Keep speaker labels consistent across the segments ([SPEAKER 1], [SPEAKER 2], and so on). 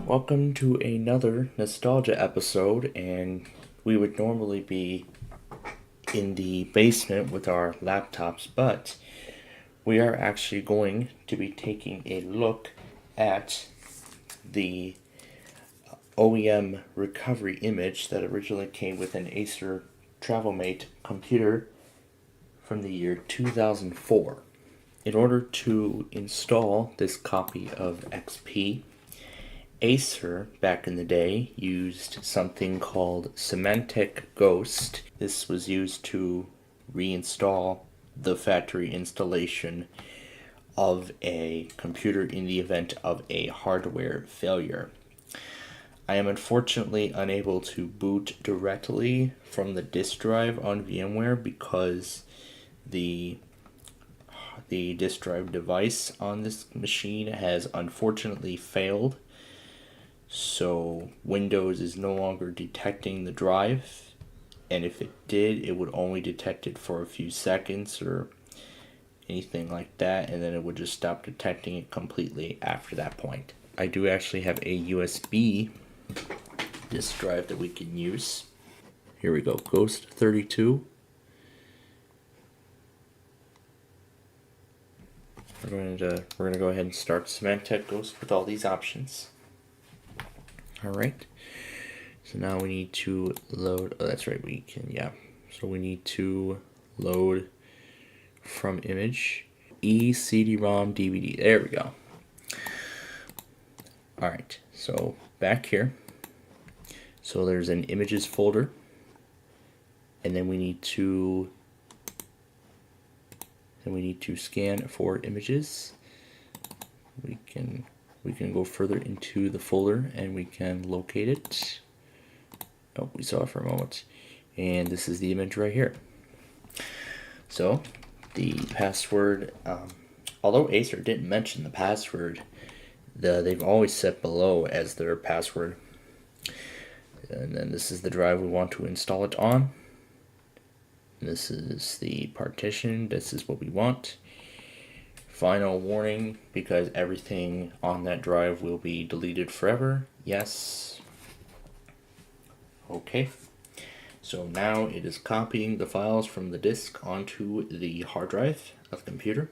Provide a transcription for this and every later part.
[SPEAKER 1] Welcome to another nostalgia episode, and we would normally be in the basement with our laptops, but we are actually going to be taking a look at the OEM recovery image that originally came with an Acer TravelMate computer from the year 2004. In order to install this copy of XP, Acer, back in the day, used something called Symantec Ghost. This was used to reinstall the factory installation of a computer in the event of a hardware failure. I am unfortunately unable to boot directly from the disk drive on VMware because the disk drive device on this machine has unfortunately failed. So Windows is no longer detecting the drive, and if it did, it would only detect it for a few seconds or anything like that, and then it would just stop detecting it completely after that point. I do actually have a USB disk drive that we can use. Here we go, Ghost 32. We're gonna go ahead and start Symantec Ghost with all these options. Alright, so now we need to load, oh that's right, we can, yeah. So we need to load from image, CD-ROM DVD, there we go. Alright, so back here, so there's an images folder, and then we need to scan for images. We can go further into the folder and we can locate it. Oh, we saw it for a moment. And this is the image right here. So the password, although Acer didn't mention the password, they've always set below as their password. And then this is the drive we want to install it on. This is the partition. This is what we want. Final warning, because everything on that drive will be deleted forever. Yes. Okay. So now it is copying the files from the disk onto the hard drive of the computer.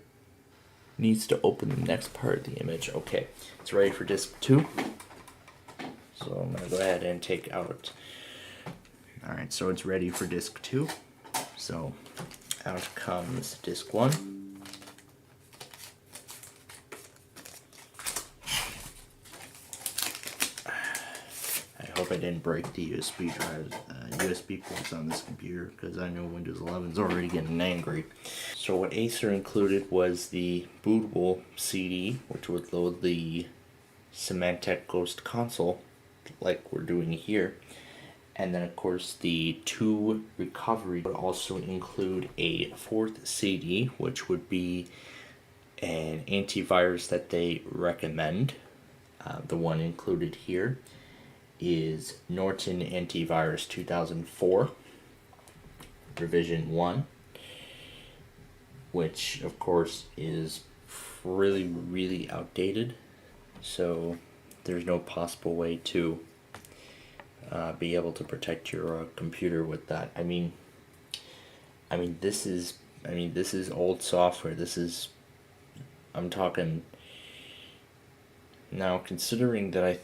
[SPEAKER 1] Needs to open the next part of the image. Okay, it's ready for disk 2. So I'm going to go ahead and take out. Alright, so it's ready for disk 2. So out comes disk 1. I hope I didn't break the USB drive, USB ports on this computer, because I know Windows 11 is already getting angry. So what Acer included was the bootable CD, which would load the Symantec Ghost console like we're doing here. And then of course the 2 recovery would also include a 4th CD, which would be an antivirus that they recommend. The one included here is Norton Antivirus 2004 revision 1, which of course is really outdated, so there's no possible way to be able to protect your computer with that. I mean this is old software. I'm talking now, considering that I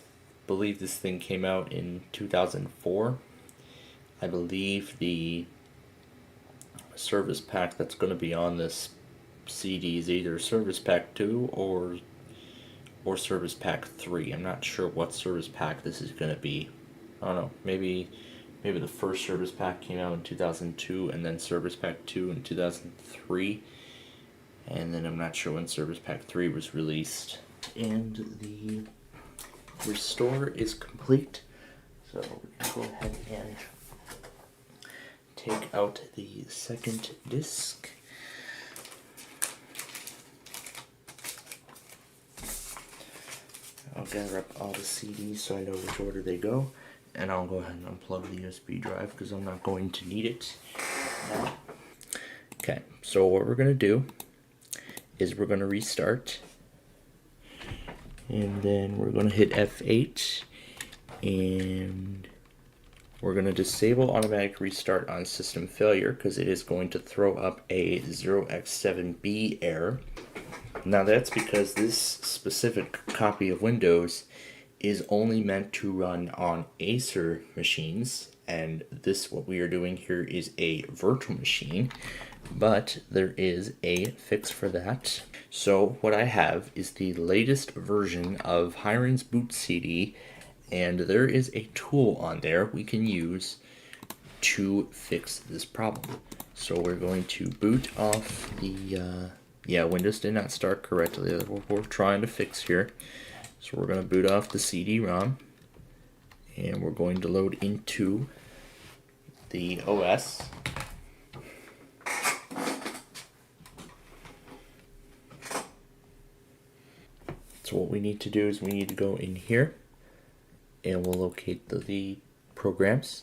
[SPEAKER 1] believe this thing came out in 2004. I believe the service pack that's going to be on this CD is either Service Pack 2 or Service Pack 3. I'm not sure what service pack this is going to be. I don't know, maybe the first service pack came out in 2002 and then Service Pack 2 in 2003. And then I'm not sure when Service Pack 3 was released. And the restore is complete. So we can go ahead and take out the second disc. I'll gather up all the CDs so I know which order they go. And I'll go ahead and unplug the USB drive because I'm not going to need it now. Okay, so what we're going to do is we're going to restart. And then we're going to hit F8. And we're going to disable automatic restart on system failure because it is going to throw up a 0x7B error. Now that's because this specific copy of Windows is only meant to run on Acer machines, and what we are doing here is a virtual machine, but there is a fix for that. So what I have is the latest version of Hiren's Boot CD, and there is a tool on there we can use to fix this problem. So we're going to boot off the Windows did not start correctly. That's what we're trying to fix here. So we're going to boot off the CD-ROM, and we're going to load into the OS. So what we need to do is we need to go in here, and we'll locate the programs.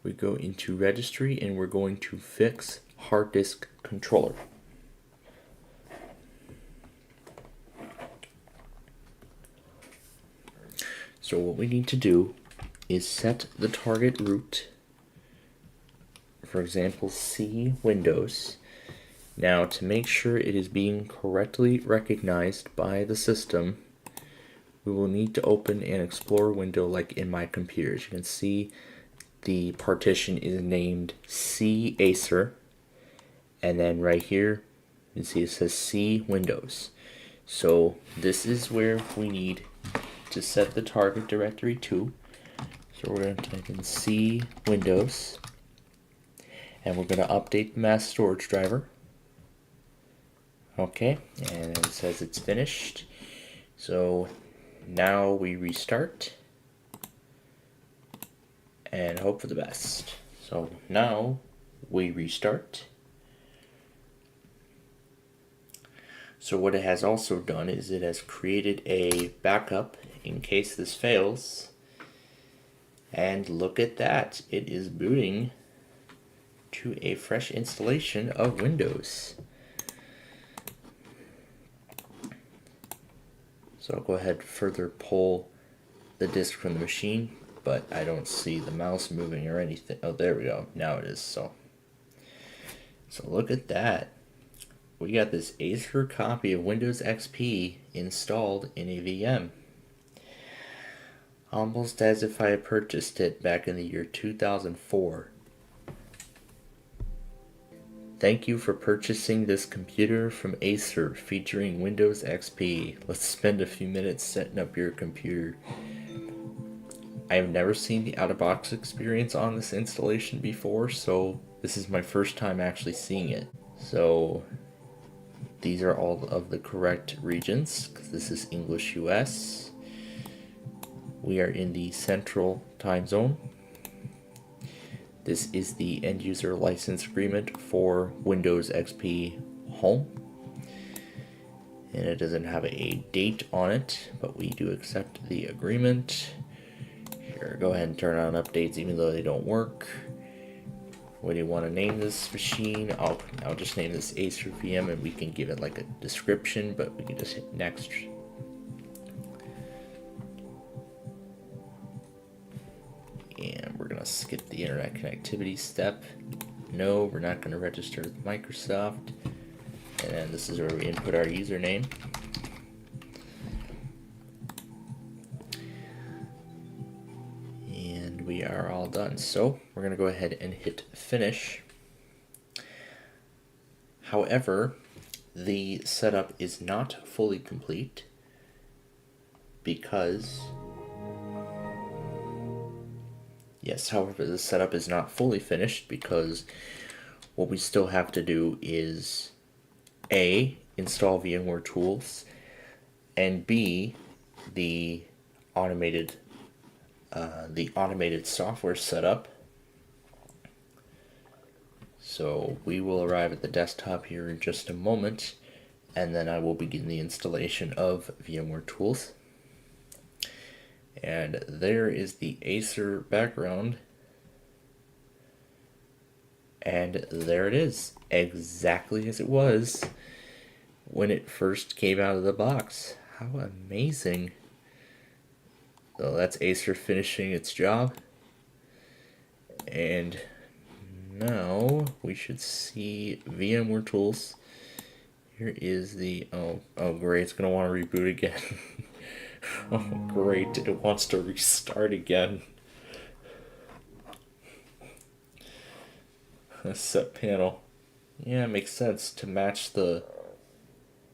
[SPEAKER 1] We go into Registry, and we're going to fix hard disk controller. So what we need to do is set the target root, for example, C Windows. Now, to make sure it is being correctly recognized by the system, we will need to open an Explorer window like in my computer. As you can see, the partition is named C Acer, and then right here, you can see it says C Windows. So this is where we need to set the target directory to. So we're going to type in C Windows, and we're going to update the mass storage driver. Okay, and it says it's finished. So now we restart and hope for the best. So now we restart. So what it has also done is it has created a backup in case this fails. And look at that, it is booting to a fresh installation of Windows. So I'll go ahead and further pull the disk from the machine, but I don't see the mouse moving or anything. Oh, there we go. Now it is. So look at that. We got this Acer copy of Windows XP installed in a VM. Almost as if I had purchased it back in the year 2004. Thank you for purchasing this computer from Acer featuring Windows XP. Let's spend a few minutes setting up your computer. I have never seen the out-of-box experience on this installation before, so this is my first time actually seeing it. So these are all of the correct regions, because this is English US. We are in the Central Time Zone. This is the end user license agreement for Windows XP Home. And it doesn't have a date on it, but we do accept the agreement. Here, go ahead and turn on updates even though they don't work. What do you want to name this machine? I'll just name this Acer VM, and we can give it like a description, but we can just hit next. And we're gonna skip the internet connectivity step. No, we're not gonna register with Microsoft. And then this is where we input our username. And we are all done. So we're gonna go ahead and hit finish. However, the setup is not fully complete because the setup is not fully finished because what we still have to do is A, install VMware tools, and B, the automated software setup. So we will arrive at the desktop here in just a moment, and then I will begin the installation of VMware tools. And there is the Acer background. And there it is, exactly as it was when it first came out of the box. How amazing. So that's Acer finishing its job. And now we should see VMware tools. Here is the, oh great, it's going to want to reboot again. Oh great, it wants to restart again. A set panel. Yeah, it makes sense to match the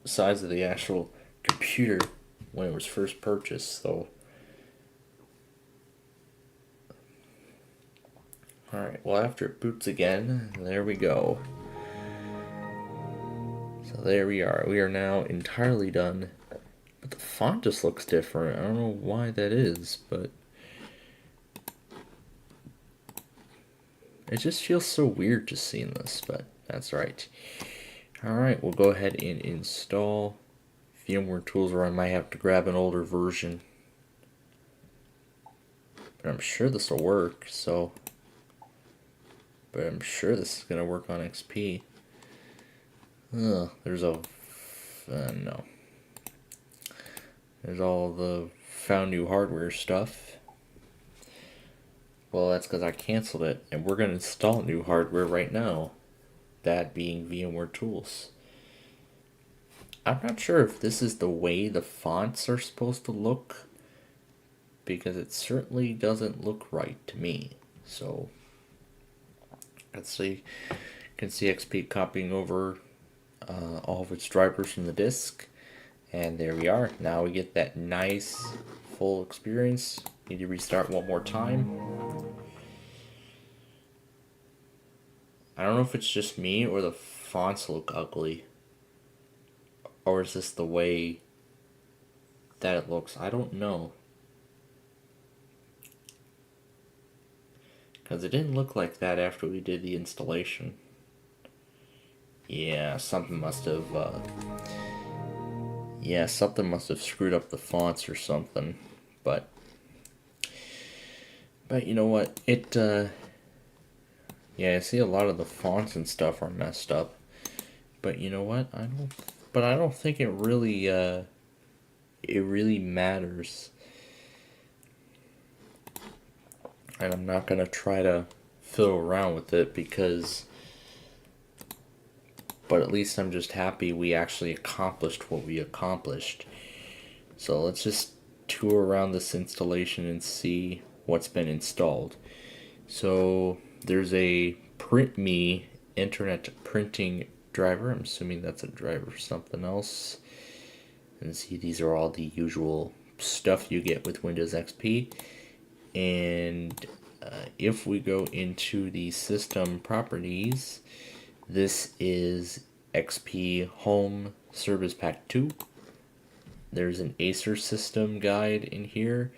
[SPEAKER 1] size of the actual computer when it was first purchased, so. Alright, well after it boots again, there we go. So there we are. We are now entirely done. But the font just looks different. I don't know why that is, but it just feels so weird just seeing this, but that's right. Alright, we'll go ahead and install VMware tools, or I might have to grab an older version. But I'm sure this will work, so. But I'm sure this is going to work on XP. There's a. No. There's all the found new hardware stuff. Well, that's because I canceled it, and we're going to install new hardware right now. That being VMware tools. I'm not sure if this is the way the fonts are supposed to look, because it certainly doesn't look right to me. So, let's see. You can see XP copying over all of its drivers from the disk. And there we are. Now we get that nice full experience. Need to restart one more time. I don't know if it's just me or the fonts look ugly. Or is this the way that it looks? I don't know. Because it didn't look like that after we did the installation. Yeah, something must have screwed up the fonts or something. But you know what? Yeah, I see a lot of the fonts and stuff are messed up. But you know what? I don't think it really matters. And I'm not gonna try to fiddle around with it but at least I'm just happy we actually accomplished what we accomplished. So let's just tour around this installation and see what's been installed. So there's a PrintMe internet printing driver. I'm assuming that's a driver for something else. And see, these are all the usual stuff you get with Windows XP. And if we go into the system properties, this is XP Home Service Pack 2. There's an Acer system guide in here.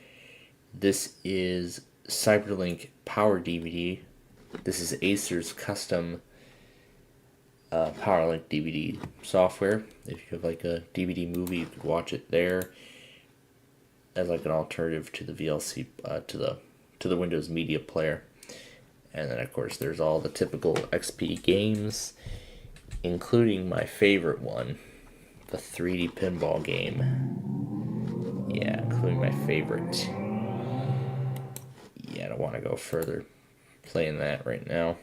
[SPEAKER 1] This is Cyberlink Power DVD. This is Acer's custom PowerLink DVD software. If you have like a DVD movie, you could watch it there as like an alternative to the VLC to the Windows Media Player. And then of course there's all the typical XP games, including my favorite one, the 3D pinball game. Yeah, including my favorite. Yeah, I don't want to go further playing that right now.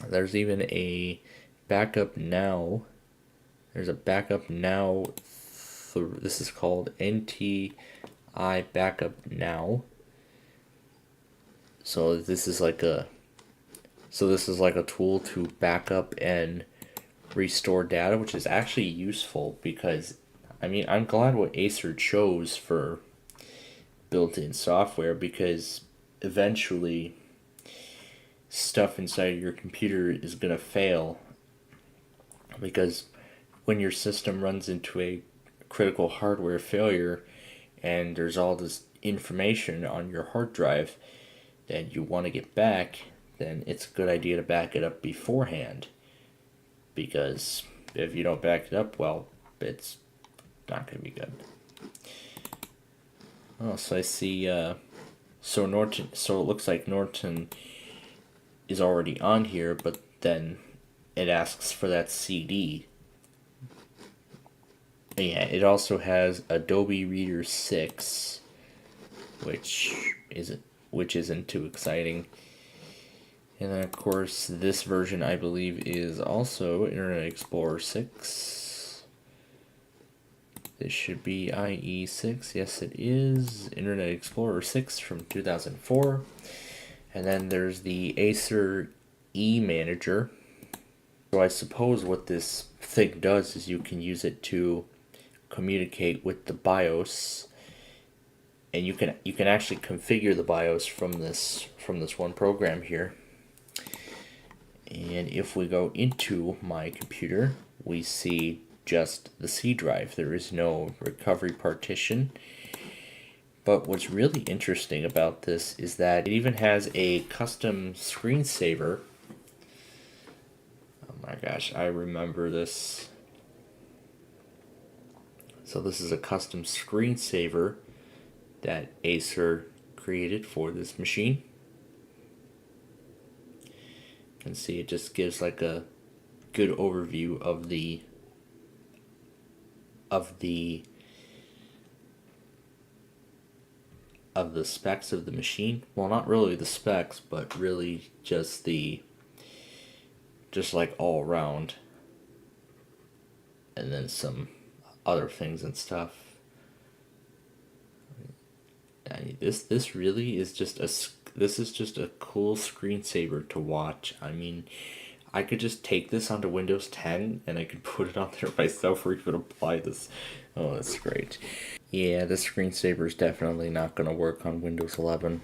[SPEAKER 1] There's even a backup now. There's a backup now. This is called NTI Backup Now. So this is like a tool to back up and restore data, which is actually useful because, I mean, I'm glad what Acer chose for built-in software, because eventually stuff inside your computer is going to fail, because when your system runs into a critical hardware failure and there's all this information on your hard drive that you want to get back, then it's a good idea to back it up beforehand, because if you don't back it up, well, it's not going to be good. Oh, so I see, so it looks like Norton is already on here, but then it asks for that CD. Yeah, it also has Adobe Reader 6, which isn't too exciting. And then of course this version, I believe, is also Internet Explorer 6. This should be IE 6. Yes, it is Internet Explorer 6 from 2004. And then there's the Acer eManager. So I suppose what this thing does is you can use it to communicate with the BIOS, and you can actually configure the BIOS from this one program here. And if we go into my computer, we see just the C drive. There is no recovery partition. But what's really interesting about this is that it even has a custom screensaver. Oh my gosh, I remember this. So this is a custom screensaver that Acer created for this machine. You can see it just gives like a good overview of the specs of the machine. Well, not really the specs, but really just like all around, and then some other things and stuff. This really is just a cool screensaver to watch. I mean, I could just take this onto Windows 10 and I could put it on there myself, or even apply this. Oh, that's great. Yeah, this screensaver is definitely not going to work on Windows 11.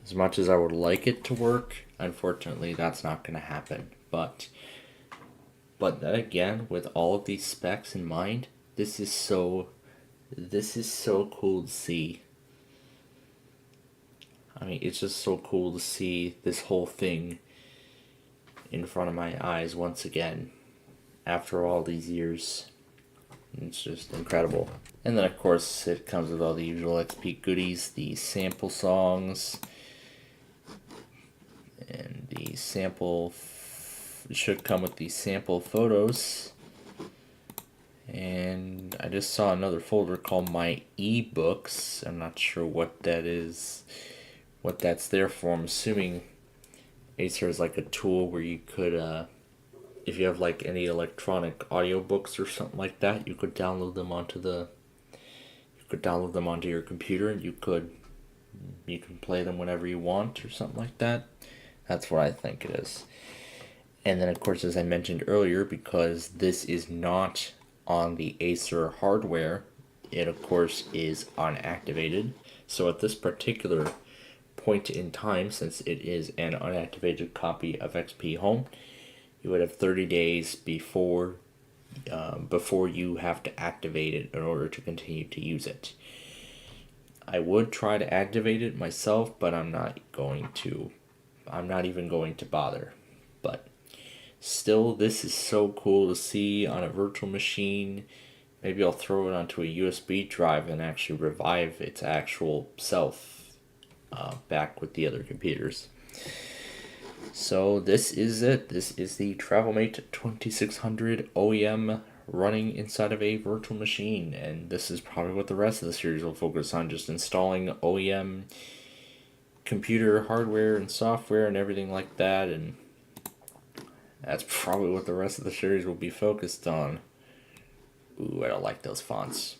[SPEAKER 1] As much as I would like it to work, unfortunately, that's not going to happen. But then again, with all of these specs in mind, this is so cool to see. I mean, it's just so cool to see this whole thing in front of my eyes once again after all these years. It's just incredible. And then of course it comes with all the usual XP goodies, the sample songs, and the sample it should come with the sample photos. And I just saw another folder called My eBooks. I'm not sure what that is, what that's there for. I'm assuming Acer is like a tool where you could, if you have like any electronic audiobooks or something like that, you could download them onto your computer, and you can play them whenever you want or something like that. That's what I think it is. And then of course, as I mentioned earlier, because this is not on the Acer hardware, it of course is unactivated. So at this particular point in time, since it is an unactivated copy of XP Home, you would have 30 days before you have to activate it in order to continue to use it. I would try to activate it myself, but I'm not going to. I'm not even going to bother. But still, this is so cool to see on a virtual machine. Maybe I'll throw it onto a USB drive and actually revive its actual self back with the other computers. So this is it. This is the TravelMate 2600 OEM running inside of a virtual machine, and this is probably what the rest of the series will focus on, just installing OEM computer hardware and software and everything like that, and that's probably what the rest of the series will be focused on. Ooh, I don't like those fonts.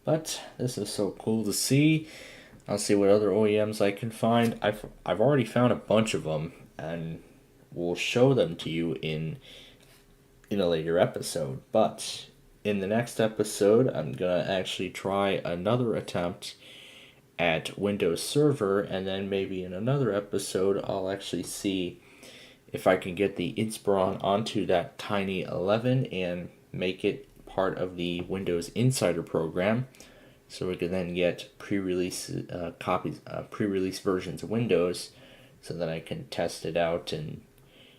[SPEAKER 1] But this is so cool to see. I'll see what other OEMs I can find. I've already found a bunch of them, and we'll show them to you in a later episode. But in the next episode, I'm gonna actually try another attempt at Windows Server, and then maybe in another episode, I'll actually see if I can get the Inspiron onto that Tiny 11 and make it part of the Windows Insider program, so we can then get pre-release copies, pre-release versions of Windows, so that I can test it out and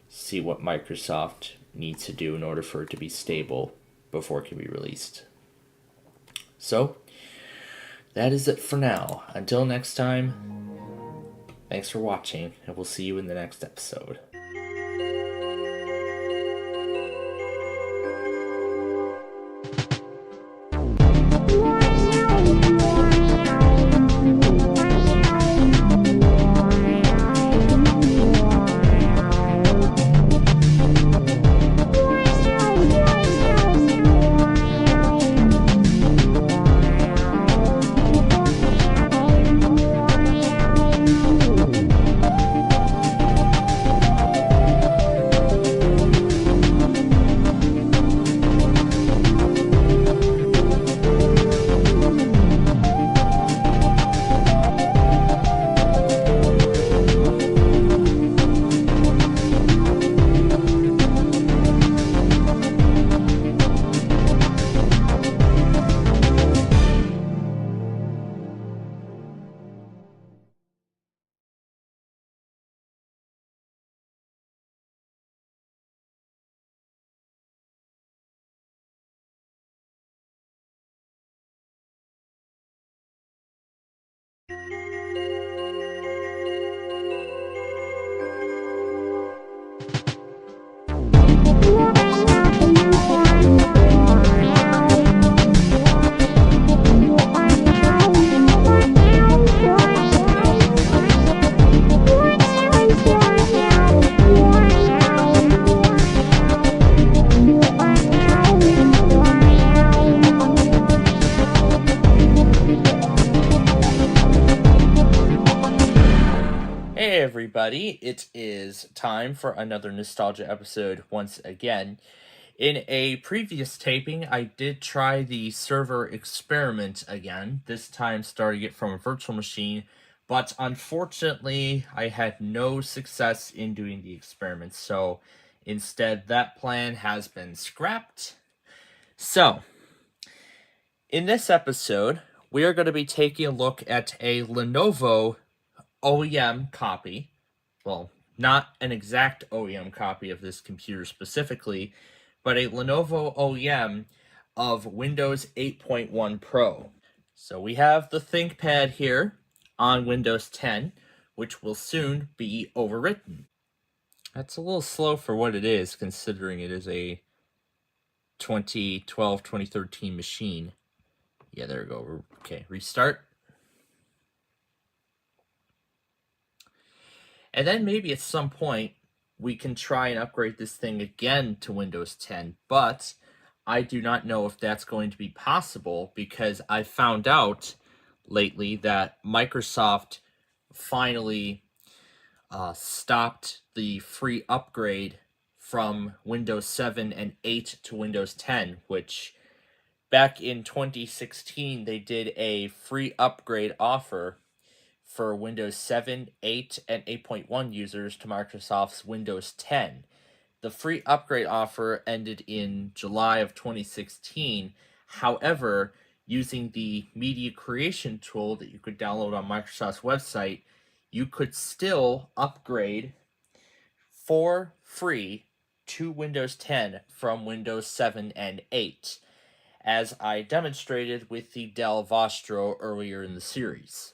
[SPEAKER 1] see what Microsoft needs to do in order for it to be stable before it can be released. So that is it for now. Until next time, thanks for watching, and we'll see you in the next episode. Hey everybody, it is time for another nostalgia episode once again. In a previous taping, I did try the server experiment again, this time starting it from a virtual machine, but unfortunately I had no success in doing the experiment, so instead that plan has been scrapped. So, in this episode, we are going to be taking a look at a Lenovo OEM copy. Well, not an exact OEM copy of this computer specifically, but a Lenovo OEM of Windows 8.1 Pro. So we have the ThinkPad here on Windows 10, which will soon be overwritten. That's a little slow for what it is, considering it is a 2012, 2013 machine. Yeah, there we go. Okay, restart. And then maybe at some point, we can try and upgrade this thing again to Windows 10, but I do not know if that's going to be possible, because I found out lately that Microsoft finally stopped the free upgrade from Windows 7 and 8 to Windows 10, which back in 2016 they did a free upgrade offer for Windows 7, 8, and 8.1 users to Microsoft's Windows 10. The free upgrade offer ended in July of 2016. However, using the media creation tool that you could download on Microsoft's website, you could still upgrade for free to Windows 10 from Windows 7 and 8, as I demonstrated with the Dell Vostro earlier in the series.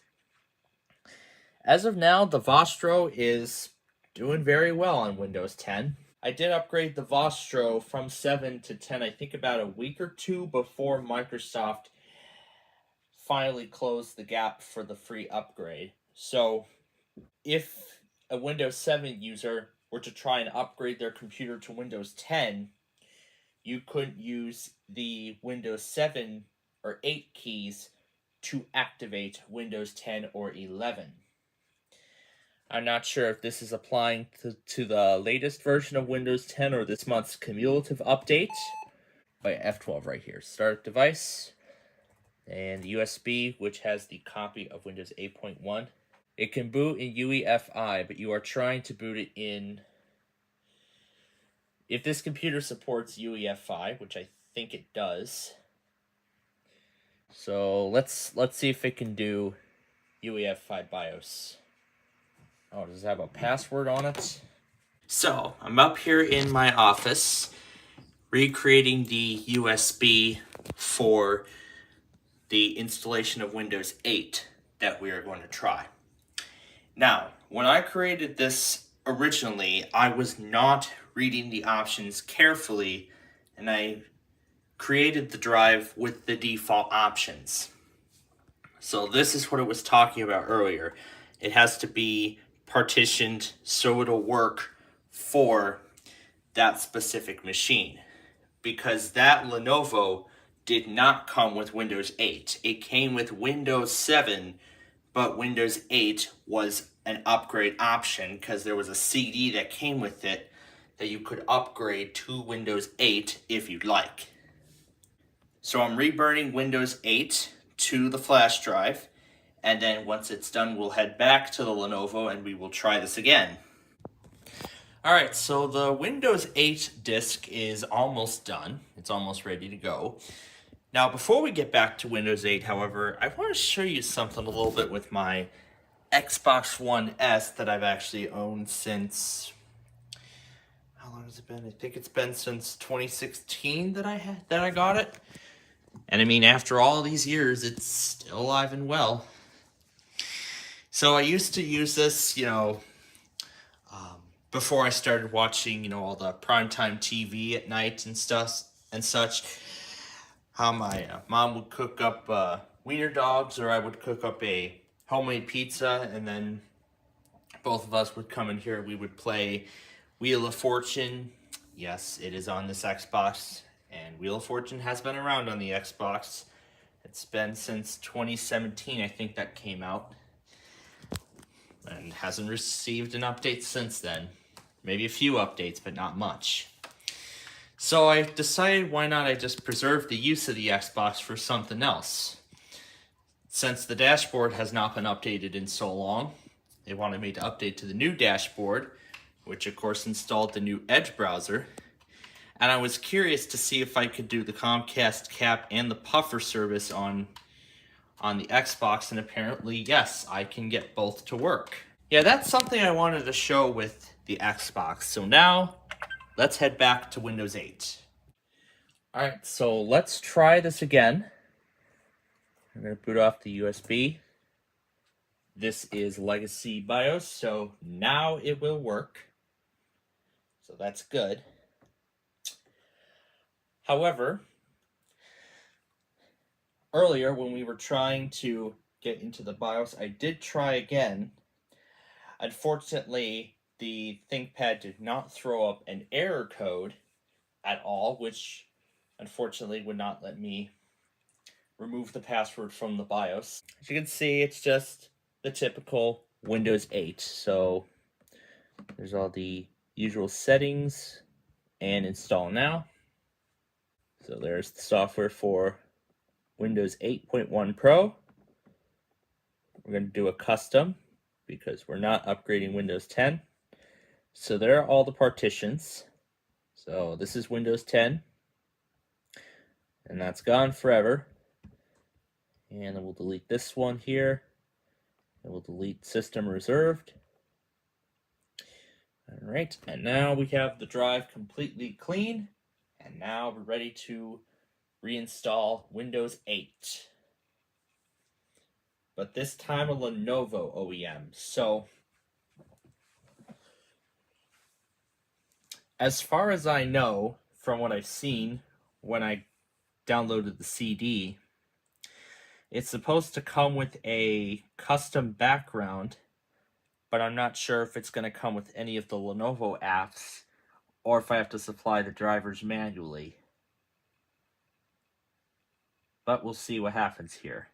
[SPEAKER 1] As of now, the Vostro is doing very well on Windows 10. I did upgrade the Vostro from 7 to 10, I think about a week or two before Microsoft finally closed the gap for the free upgrade. So if a Windows 7 user were to try and upgrade their computer to Windows 10, you couldn't use the Windows 7 or 8 keys to activate Windows 10 or 11. I'm not sure if this is applying to the latest version of Windows 10 or this month's cumulative update. By F12 right here. Start device. And the USB, which has the copy of Windows 8.1. It can boot in UEFI, but you are trying to boot it in... If this computer supports UEFI, which I think it does. So let's see if it can do UEFI BIOS. Oh, does it have a password on it? So, I'm up here in my office, recreating the USB for the installation of Windows 8 that we are going to try. Now, when I created this originally, I was not reading the options carefully, and I created the drive with the default options. So this is what it was talking about earlier. It has to be partitioned so it'll work for that specific machine, because that Lenovo did not come with Windows 8. It came with Windows 7, but Windows 8 was an upgrade option because there was a CD that came with it that you could upgrade to Windows 8 if you'd like. So I'm reburning Windows 8 to the flash drive, and then once it's done, we'll head back to the Lenovo and we will try this again. Alright, so the Windows 8 disk is almost done. It's almost ready to go. Now, before we get back to Windows 8, however, I want to show you something a little bit with my Xbox One S that I've actually owned since... How long has it been? I think it's been since 2016 that I got it. And I mean, after all these years, it's still alive and well. So I used to use this, before I started watching, all the primetime TV at night and stuff and such. How my mom would cook up wiener dogs, or I would cook up a homemade pizza, and then both of us would come in here. We would play Wheel of Fortune. Yes, it is on this Xbox, and Wheel of Fortune has been around on the Xbox. It's been since 2017, I think, that came out, and hasn't received an update since then. Maybe a few updates, but not much. So I decided, why not I just preserve the use of the Xbox for something else. Since the dashboard has not been updated in so long, they wanted me to update to the new dashboard, which of course installed the new Edge browser. And I was curious to see if I could do the Comcast Cap and the Puffer service on the Xbox, and apparently, yes, I can get both to work. Yeah, that's something I wanted to show with the Xbox. So now, let's head back to Windows 8. Alright, so let's try this again. I'm going to boot off the USB. This is Legacy BIOS, so now it will work. So that's good. However, earlier when we were trying to get into the BIOS, I did try again. Unfortunately, the ThinkPad did not throw up an error code at all, which unfortunately would not let me remove the password from the BIOS. As you can see, it's just the typical Windows 8. So there's all the usual settings and install now. So there's the software for Windows 8.1 Pro. We're going to do a custom because we're not upgrading Windows 10. So there are all the partitions. So this is Windows 10. And that's gone forever. And then we'll delete this one here. And we'll delete system reserved. Alright, and now we have the drive completely clean. And now we're ready to reinstall Windows 8. But this time a Lenovo OEM. So, as far as I know, from what I've seen when I downloaded the CD, it's supposed to come with a custom background, but I'm not sure if it's going to come with any of the Lenovo apps or if I have to supply the drivers manually. But we'll see what happens here.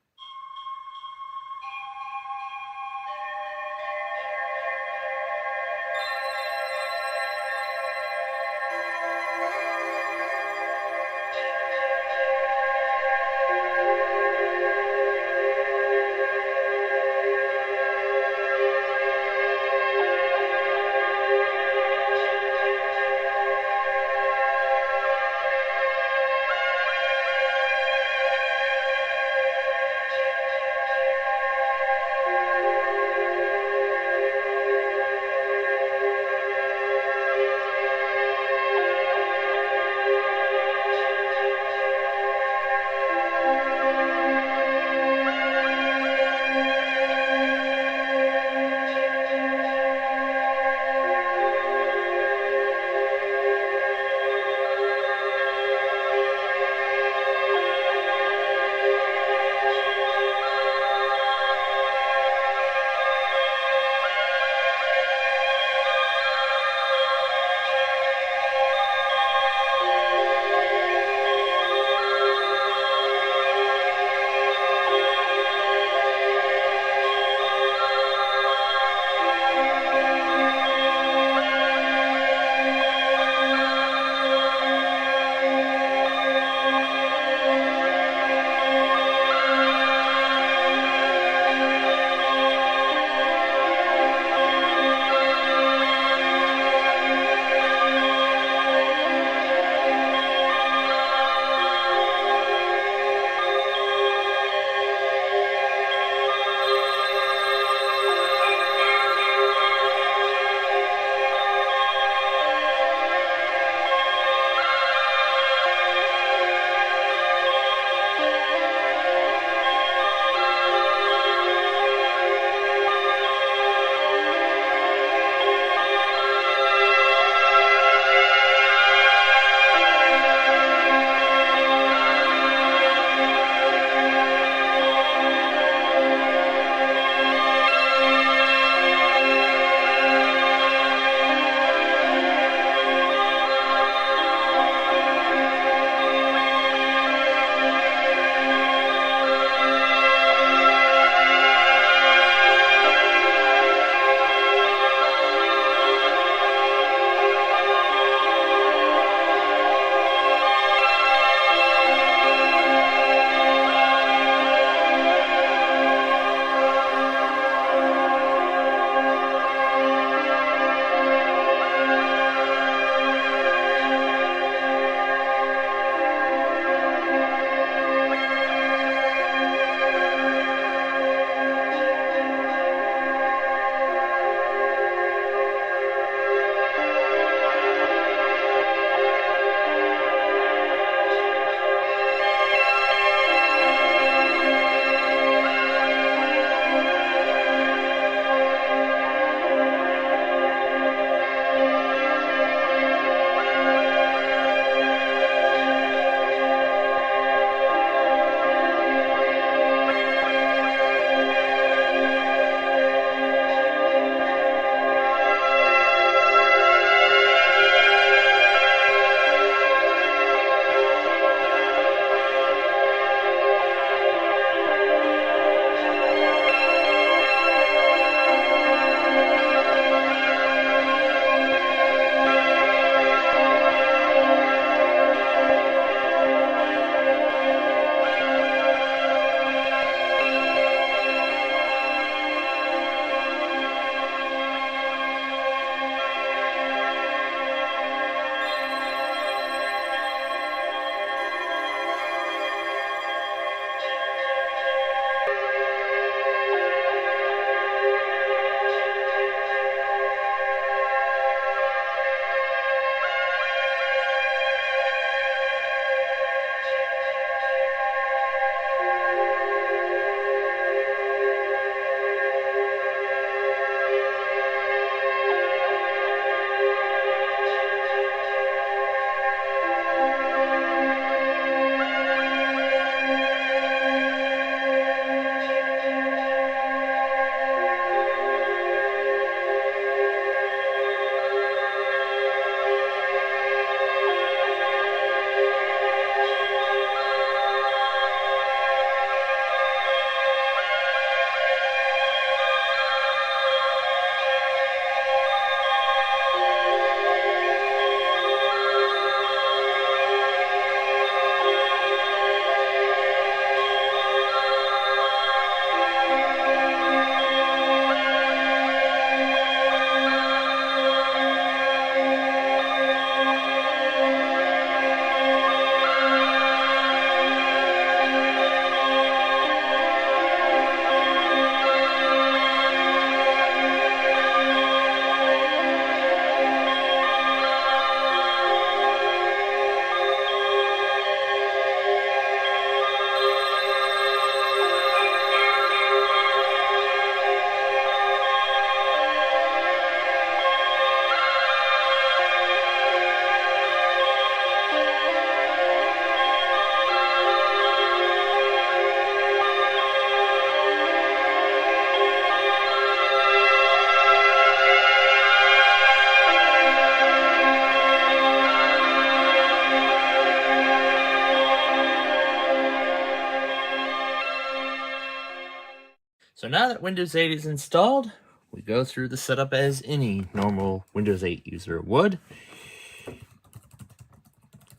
[SPEAKER 1] So now that Windows 8 is installed, we go through the setup as any normal Windows 8 user would.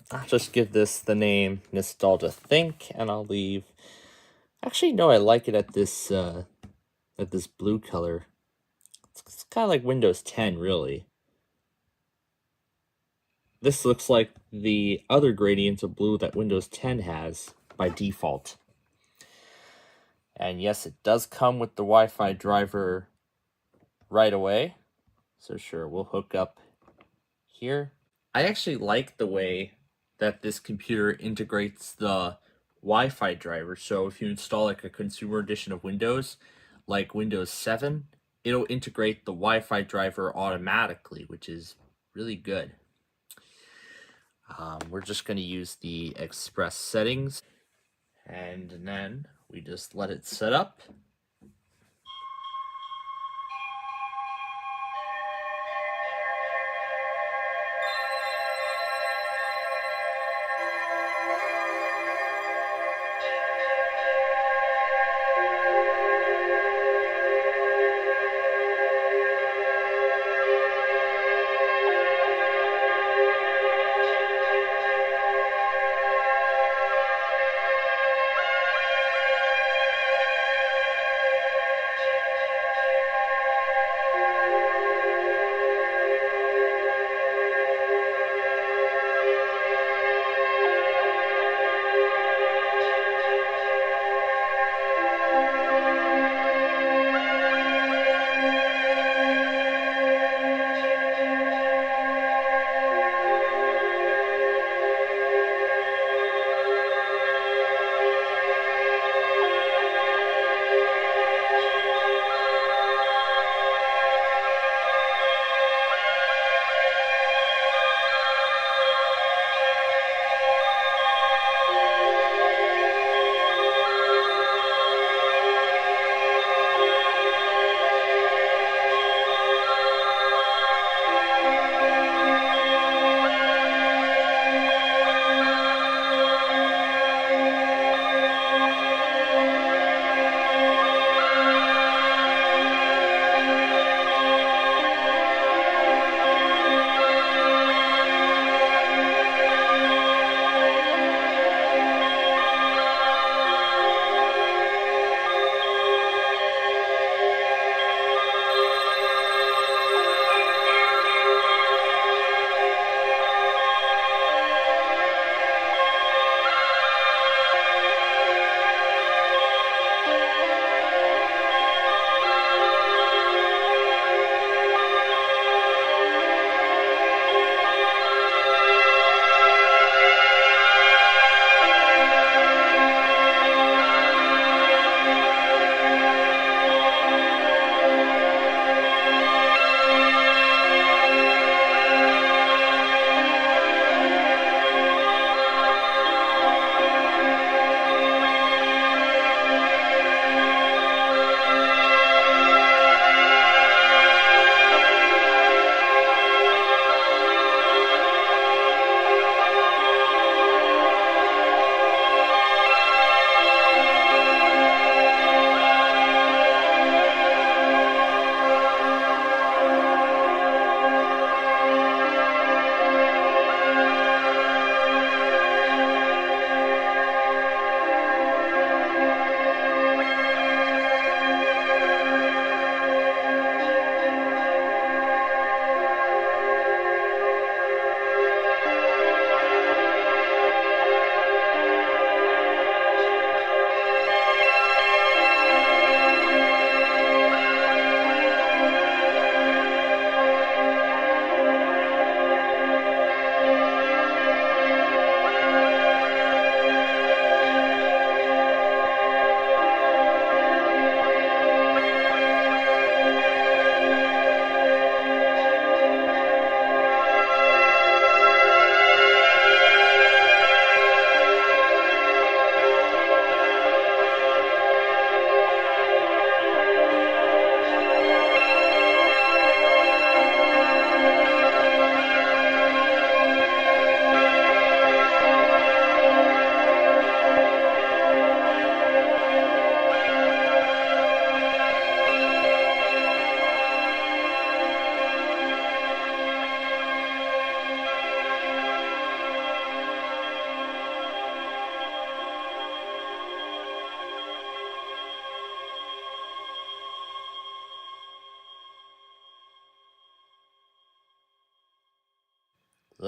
[SPEAKER 1] I'll just give this the name Nostalgia Think, and I'll leave. Actually, no, I like it at this blue color. It's kind of like Windows 10, really. This looks like the other gradients of blue that Windows 10 has by default. And yes, it does come with the Wi-Fi driver right away. So sure, we'll hook up here. I actually like the way that this computer integrates the Wi-Fi driver. So if you install like a consumer edition of Windows, like Windows 7, it'll integrate the Wi-Fi driver automatically, which is really good. We're just going to use the Express settings, and then we just let it set up.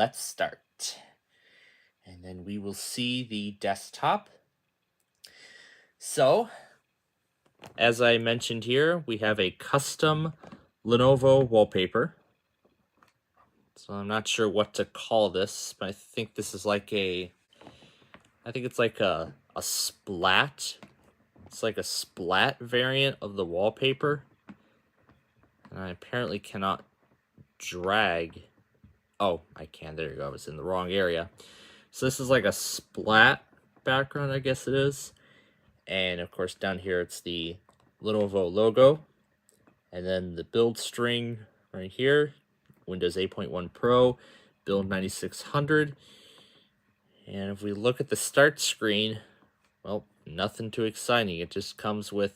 [SPEAKER 1] let's start. And then we will see the desktop. So, as I mentioned here, we have a custom Lenovo wallpaper. So I'm not sure what to call this, but I think this is like I think it's like a splat. It's like a splat variant of the wallpaper. And I apparently cannot drag. Oh, I can. There you go. I was in the wrong area. So this is like a splat background, I guess it is. And of course down here it's the Lenovo logo. And then the build string right here. Windows 8.1 Pro, build 9600. And if we look at the start screen, well, nothing too exciting. It just comes with,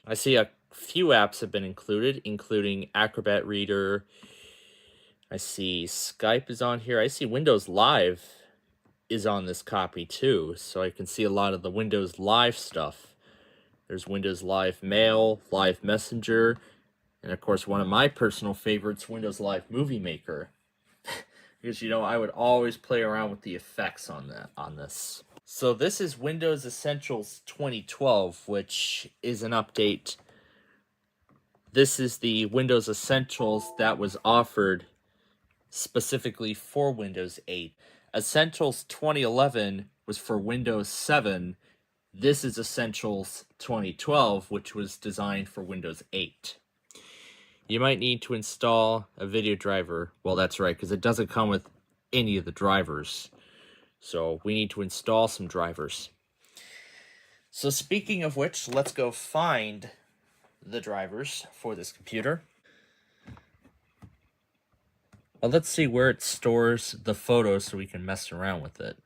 [SPEAKER 1] I see a few apps have been included, including Acrobat Reader. I see Skype is on here. I see Windows Live is on this copy too, so I can see a lot of the Windows Live stuff. There's Windows Live Mail, Live Messenger, and of course one of my personal favorites, Windows Live Movie Maker. Because, you know, I would always play around with the effects on this. So this is Windows Essentials 2012, which is an update. This is the Windows Essentials that was offered specifically for Windows 8. Essentials 2011 was for Windows 7. This is Essentials 2012, which was designed for Windows 8. You might need to install a video driver. Well, that's right, because it doesn't come with any of the drivers. So we need to install some drivers. So speaking of which, let's go find the drivers for this computer. Well, let's see where it stores the photos so we can mess around with it.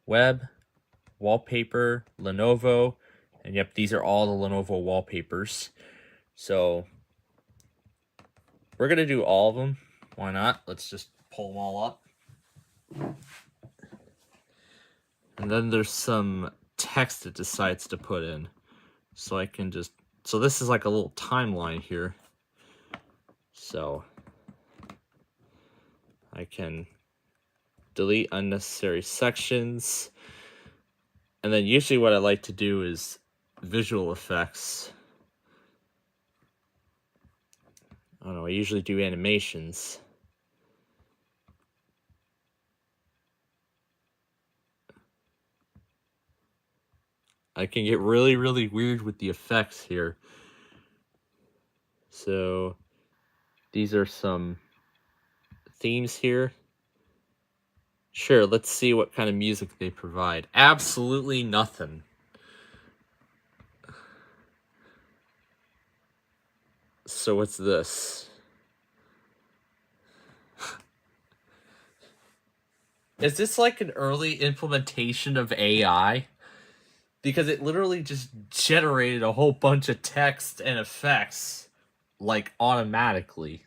[SPEAKER 1] Web, wallpaper, Lenovo, and yep, these are all the Lenovo wallpapers. So we're going to do all of them. Why not? Let's just pull them all up. And then there's some text it decides to put in. So I can just... So this is like a little timeline here. So I can delete unnecessary sections. And then usually what I like to do is visual effects. I don't know, I usually do animations. I can get really, really weird with the effects here. So these are some themes here. Sure, let's see what kind of music they provide. Absolutely nothing. So what's this? Is this like an early implementation of AI? Because it literally just generated a whole bunch of text and effects, like, automatically.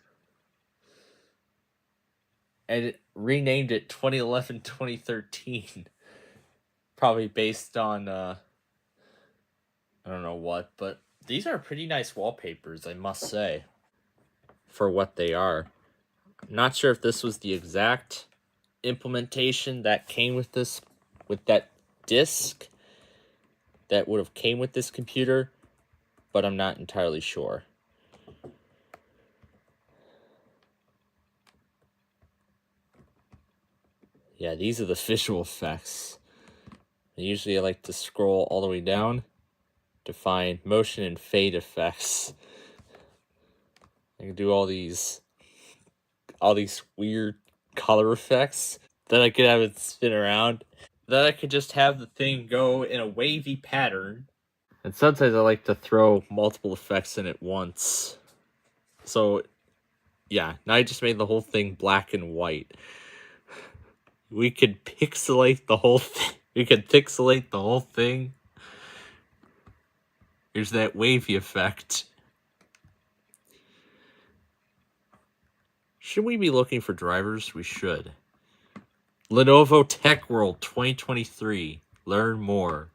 [SPEAKER 1] And it renamed it 2011-2013. Probably based on, I don't know what, but these are pretty nice wallpapers, I must say, for what they are. I'm not sure if this was the exact implementation that came with this, with that disc that would have came with this computer, but I'm not entirely sure. Yeah, these are the visual effects. Usually I like to scroll all the way down to find motion and fade effects. I can do all these weird color effects. Then I could have it spin around. Then I could just have the thing go in a wavy pattern. And sometimes I like to throw multiple effects in at once. So, yeah, now I just made the whole thing black and white. We could pixelate the whole thing. We could pixelate the whole thing. Here's that wavy effect. Should we be looking for drivers? We should. Lenovo Tech World 2023. Learn more.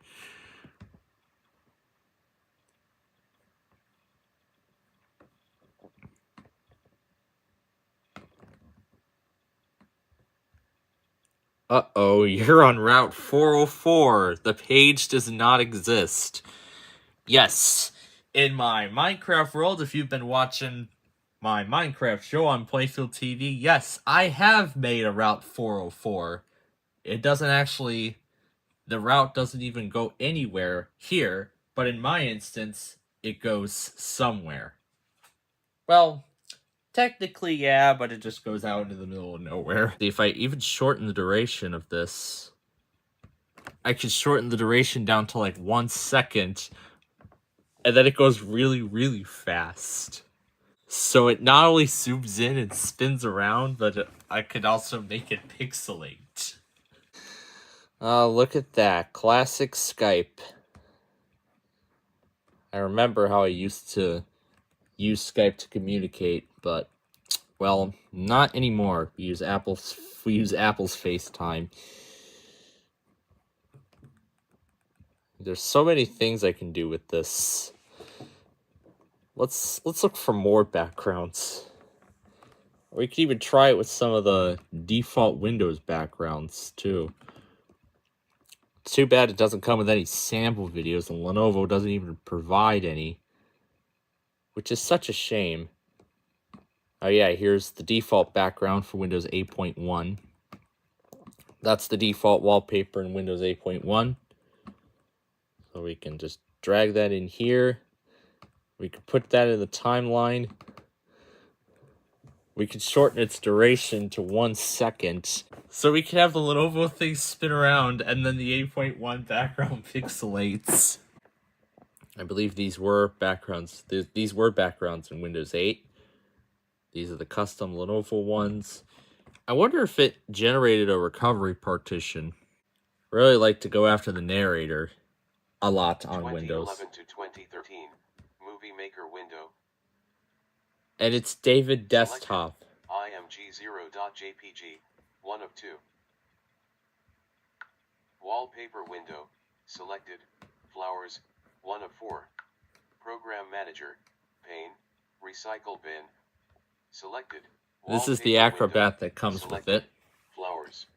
[SPEAKER 1] Uh-oh, you're on Route 404. The page does not exist. Yes, in my Minecraft world, if you've been watching my Minecraft show on Playfield TV, yes, I have made a Route 404. It doesn't actually... The route doesn't even go anywhere here, but in my instance, it goes somewhere. Well, technically, yeah, but it just goes out into the middle of nowhere. If I even shorten the duration of this, I could shorten the duration down to like 1 second, and then it goes really, really fast. So it not only zooms in and spins around, but I could also make it pixelate. Look at that. Classic Skype. I remember how I used to use Skype to communicate, but, well, not anymore. We use Apple's FaceTime. There's so many things I can do with this. Let's look for more backgrounds. Or we could even try it with some of the default Windows backgrounds, too. Too bad it doesn't come with any sample videos, and Lenovo doesn't even provide any. Which is such a shame. Oh yeah, here's the default background for Windows 8.1. That's the default wallpaper in Windows 8.1. So we can just drag that in here. We could put that in the timeline. We could shorten its duration to 1 second. So we can have the Lenovo thing spin around and then the 8.1 background pixelates. I believe these were backgrounds. These were backgrounds in Windows 8. These are the custom Lenovo ones. I wonder if it generated a recovery partition. Really like to go after the narrator a lot on Windows.
[SPEAKER 2] 2011 to 2013 Movie Maker window.
[SPEAKER 1] And it's David Desktop.
[SPEAKER 2] img0.jpg 1 of 2. Wallpaper window selected. Flowers 1 of 4. Program Manager pane recycle bin selected.
[SPEAKER 1] This is the Acrobat that comes with it.
[SPEAKER 2] Flowers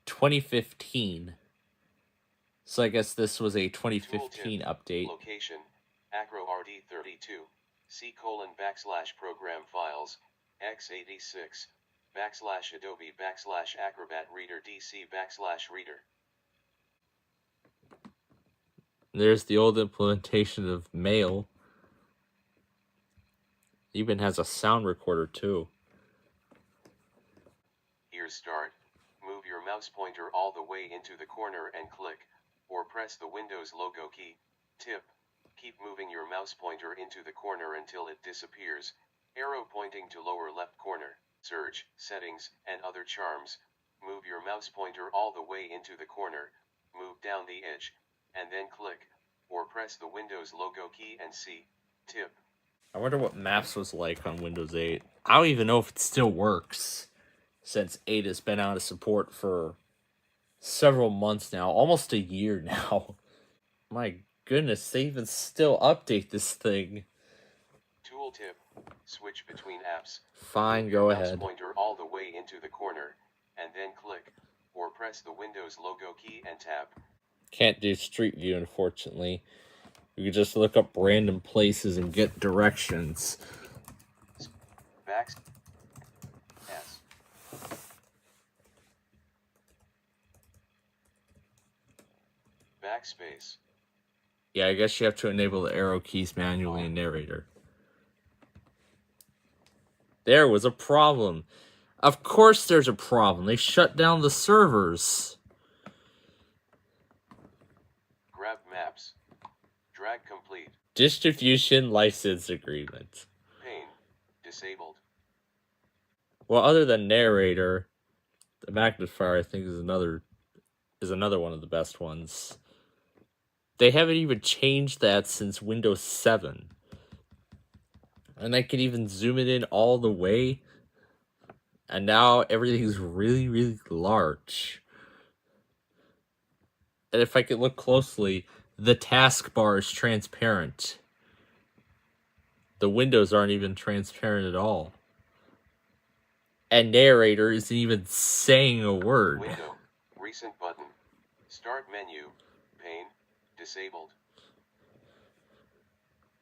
[SPEAKER 1] 2015. So I guess this was a 2015 update.
[SPEAKER 2] Location Acro RD32 C:\program files x86 /Adobe /Acrobat Reader DC /Reader.
[SPEAKER 1] There's the old implementation of Mail. Even has a sound recorder too.
[SPEAKER 2] Here's Start. Move your mouse pointer all the way into the corner and click, or press the Windows logo key. Tip. Keep moving your mouse pointer into the corner until it disappears. Arrow pointing to lower left corner. Search, Settings, and other charms. Move your mouse pointer all the way into the corner. Move down the edge, and then click, or press the Windows logo key and see. Tip.
[SPEAKER 1] I wonder what Maps was like on Windows 8. I don't even know if it still works, since 8 has been out of support for several months now, almost a year now. My goodness, they even still update this thing.
[SPEAKER 2] Tooltip. Switch between apps.
[SPEAKER 1] Fine, go ahead.
[SPEAKER 2] Mouse pointer all the way into the corner, and then click, or press the Windows logo key and tap.
[SPEAKER 1] Can't do Street View, unfortunately. You can just look up random places and get directions.
[SPEAKER 2] S. Backspace.
[SPEAKER 1] Yeah, I guess you have to enable the arrow keys manually in Narrator. There was a problem. Of course there's a problem. They shut down the servers.
[SPEAKER 2] Grab maps. Drag complete.
[SPEAKER 1] Distribution license agreement.
[SPEAKER 2] Pane. Disabled.
[SPEAKER 1] Well, other than Narrator, the magnifier I think is another one of the best ones. They haven't even changed that since Windows 7. And I can even zoom it in all the way. And now everything's really, really large. And if I could look closely, the taskbar is transparent. The windows aren't even transparent at all. And Narrator isn't even saying a word.
[SPEAKER 2] Window. Recent button. Start menu. Pane. Disabled.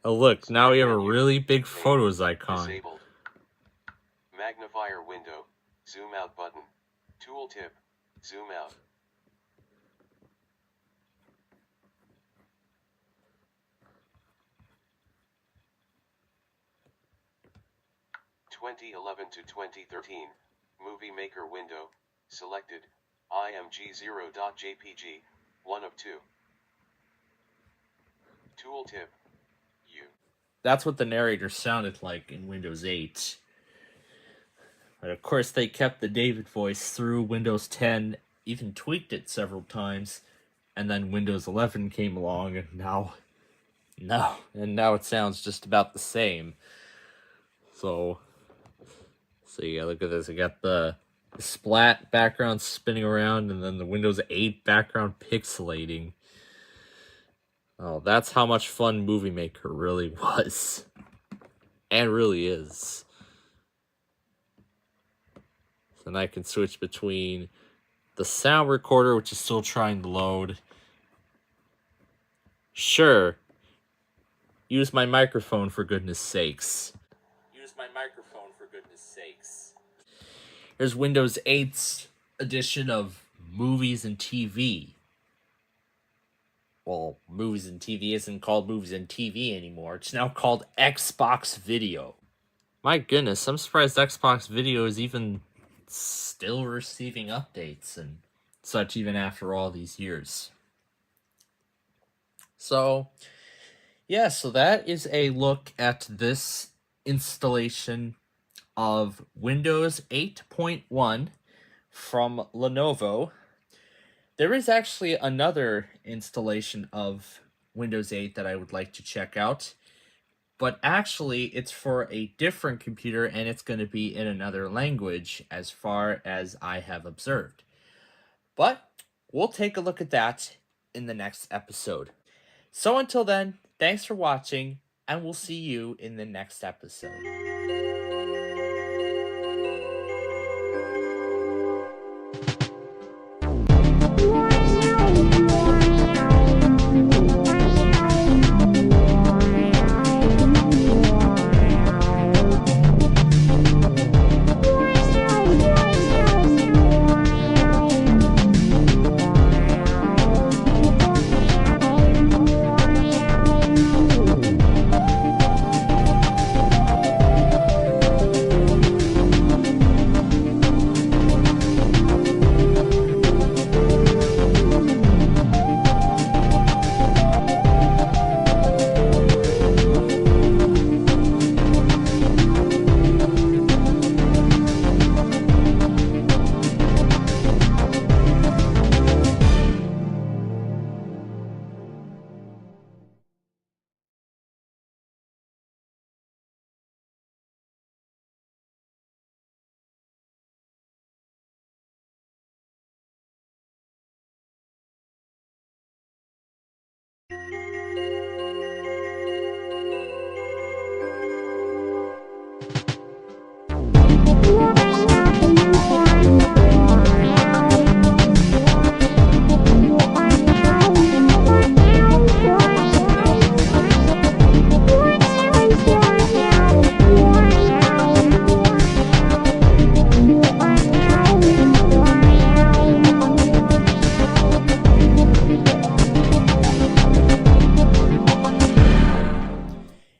[SPEAKER 3] Oh look, now we have a
[SPEAKER 2] Menu.
[SPEAKER 3] really big
[SPEAKER 2] Pane.
[SPEAKER 3] photos icon.
[SPEAKER 2] Disabled. Magnifier window. Zoom out button. Tooltip. Zoom out. 2011 to 2013. Movie Maker window. Selected. img0.jpg. 1 of 2. Tooltip. U.
[SPEAKER 3] That's what the narrator sounded like in Windows 8. But of course they kept the David voice through Windows 10, even tweaked it several times, and then Windows 11 came along, and now it sounds just about the same. So yeah, look at this. I got the splat background spinning around, and then the Windows 8 background pixelating. Oh, that's how much fun Movie Maker really was. And really is. So then I can switch between the sound recorder, which is still trying to load. Sure. Use my microphone, for goodness sakes. Use my microphone, for goodness sakes. Here's Windows 8's edition of Movies and TV. Well, Movies and TV isn't called Movies and TV anymore. It's now called Xbox Video. My goodness, I'm surprised Xbox Video is even still receiving updates and such even after all these years. So, yeah, so that is a look at this installation of Windows 8.1 from Lenovo. There is actually another installation of Windows 8 that I would like to check out, but actually it's for a different computer and it's going to be in another language as far as I have observed. But we'll take a look at that in the next episode. So until then, thanks for watching, and we'll see you in the next episode.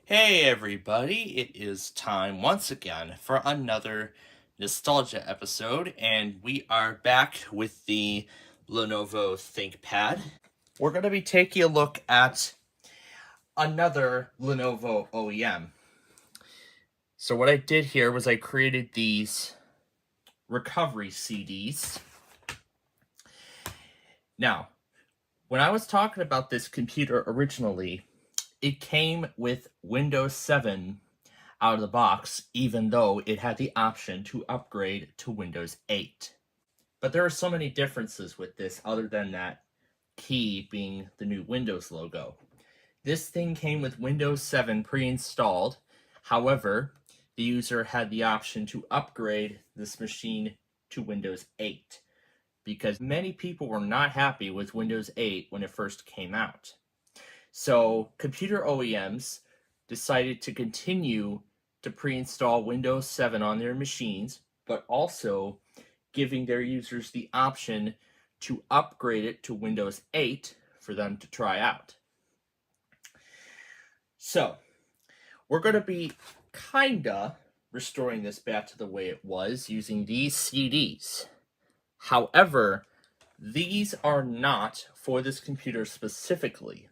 [SPEAKER 3] Hey everybody, it is time once again for another nostalgia episode, and we are back with the Lenovo ThinkPad. We're going to be taking a look at another Lenovo OEM. So what I did here was I created these recovery CDs. Now, when I was talking about this computer originally, it came with Windows 7 out of the box, even though it had the option to upgrade to Windows 8. But there are so many differences with this other than that key being the new Windows logo. This thing came with Windows 7 pre-installed. However, the user had the option to upgrade this machine to Windows 8. because many people were not happy with Windows 8 when it first came out. So computer OEMs decided to continue to pre-install Windows 7 on their machines, but also giving their users the option to upgrade it to Windows 8 for them to try out. So we're going to be kinda restoring this back to the way it was using these CDs. However, these are not for this computer specifically.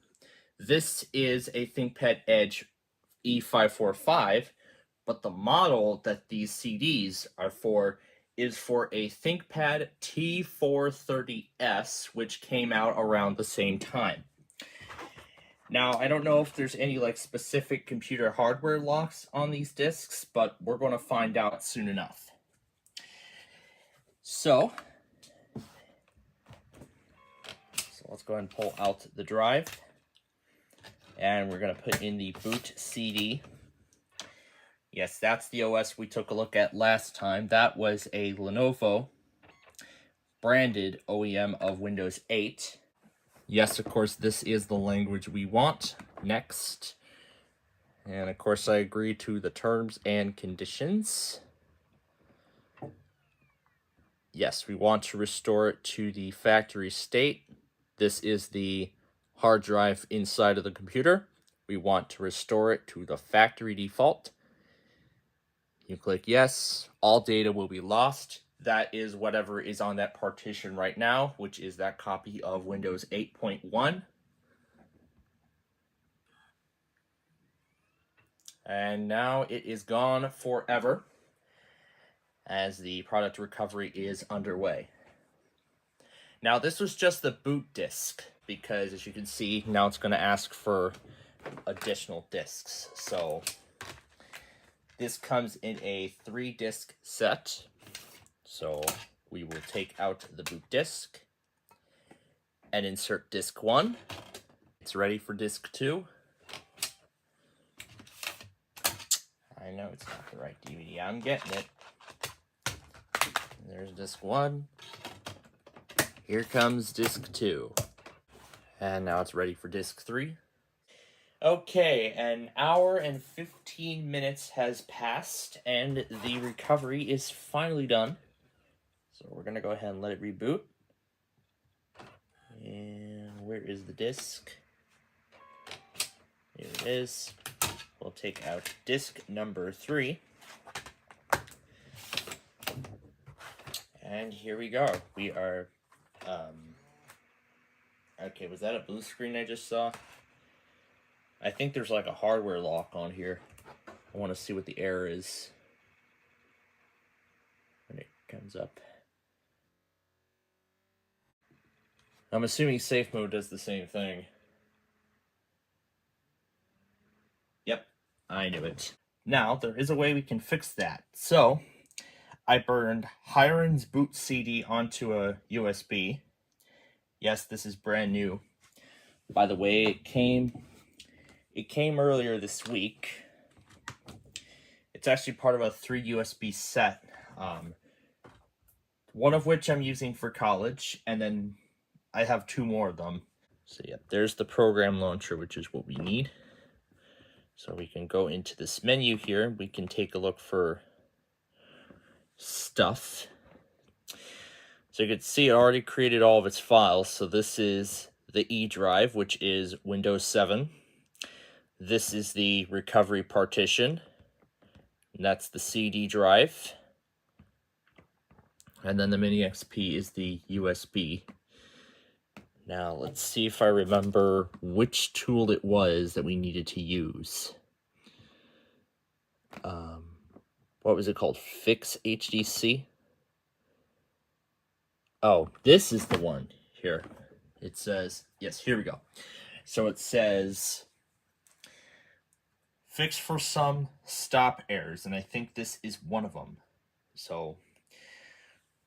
[SPEAKER 3] This is a ThinkPad Edge E545, but the model that these CDs are for is for a ThinkPad T430S, which came out around the same time. Now, I don't know if there's any specific computer hardware locks on these discs, but we're going to find out soon enough. So let's go ahead and pull out the drive. And we're going to put in the boot CD. Yes, that's the OS we took a look at last time. That was a Lenovo branded OEM of Windows 8. Yes, of course, this is the language we want. Next. And of course, I agree to the terms and conditions. Yes, we want to restore it to the factory state. This is the hard drive inside of the computer. We want to restore it to the factory default. You click yes. All data will be lost. That is whatever is on that partition right now, which is that copy of Windows 8.1. And now it is gone forever as the product recovery is underway. Now this was just the boot disk, because as you can see, now it's going to ask for additional disks. So this comes in a 3-disc set. So we will take out the boot disk and insert disk 1. It's ready for disk 2. I know it's not the right DVD. I'm getting it. There's disk 1. Here comes disk 2. And now it's ready for disk 3. Okay, an hour and 15 minutes has passed, and the recovery is finally done. So we're going to go ahead and let it reboot. And where is the disk? Here it is. We'll take out disk number 3. And here we go. We are... Okay, was that a blue screen I just saw? I think there's a hardware lock on here. I want to see what the error is when it comes up. I'm assuming safe mode does the same thing. Yep, I knew it. Now, there is a way we can fix that. So, I burned Hiron's boot CD onto a USB. Yes, this is brand new. By the way, it came earlier this week. It's actually part of a 3 USB set. One of which I'm using for college, and then I have 2 more of them. So yeah, there's the program launcher, which is what we need. So we can go into this menu here. We can take a look for stuff. So you can see it already created all of its files. So this is the E drive, which is Windows 7. This is the recovery partition. And that's the CD drive. And then the Mini XP is the USB. Now, let's see if I remember which tool it was that we needed to use. What was it called? Fix HDC? Oh, this is the one here. It says, yes, here we go. So it says, fix for some stop errors, and I think this is one of them. So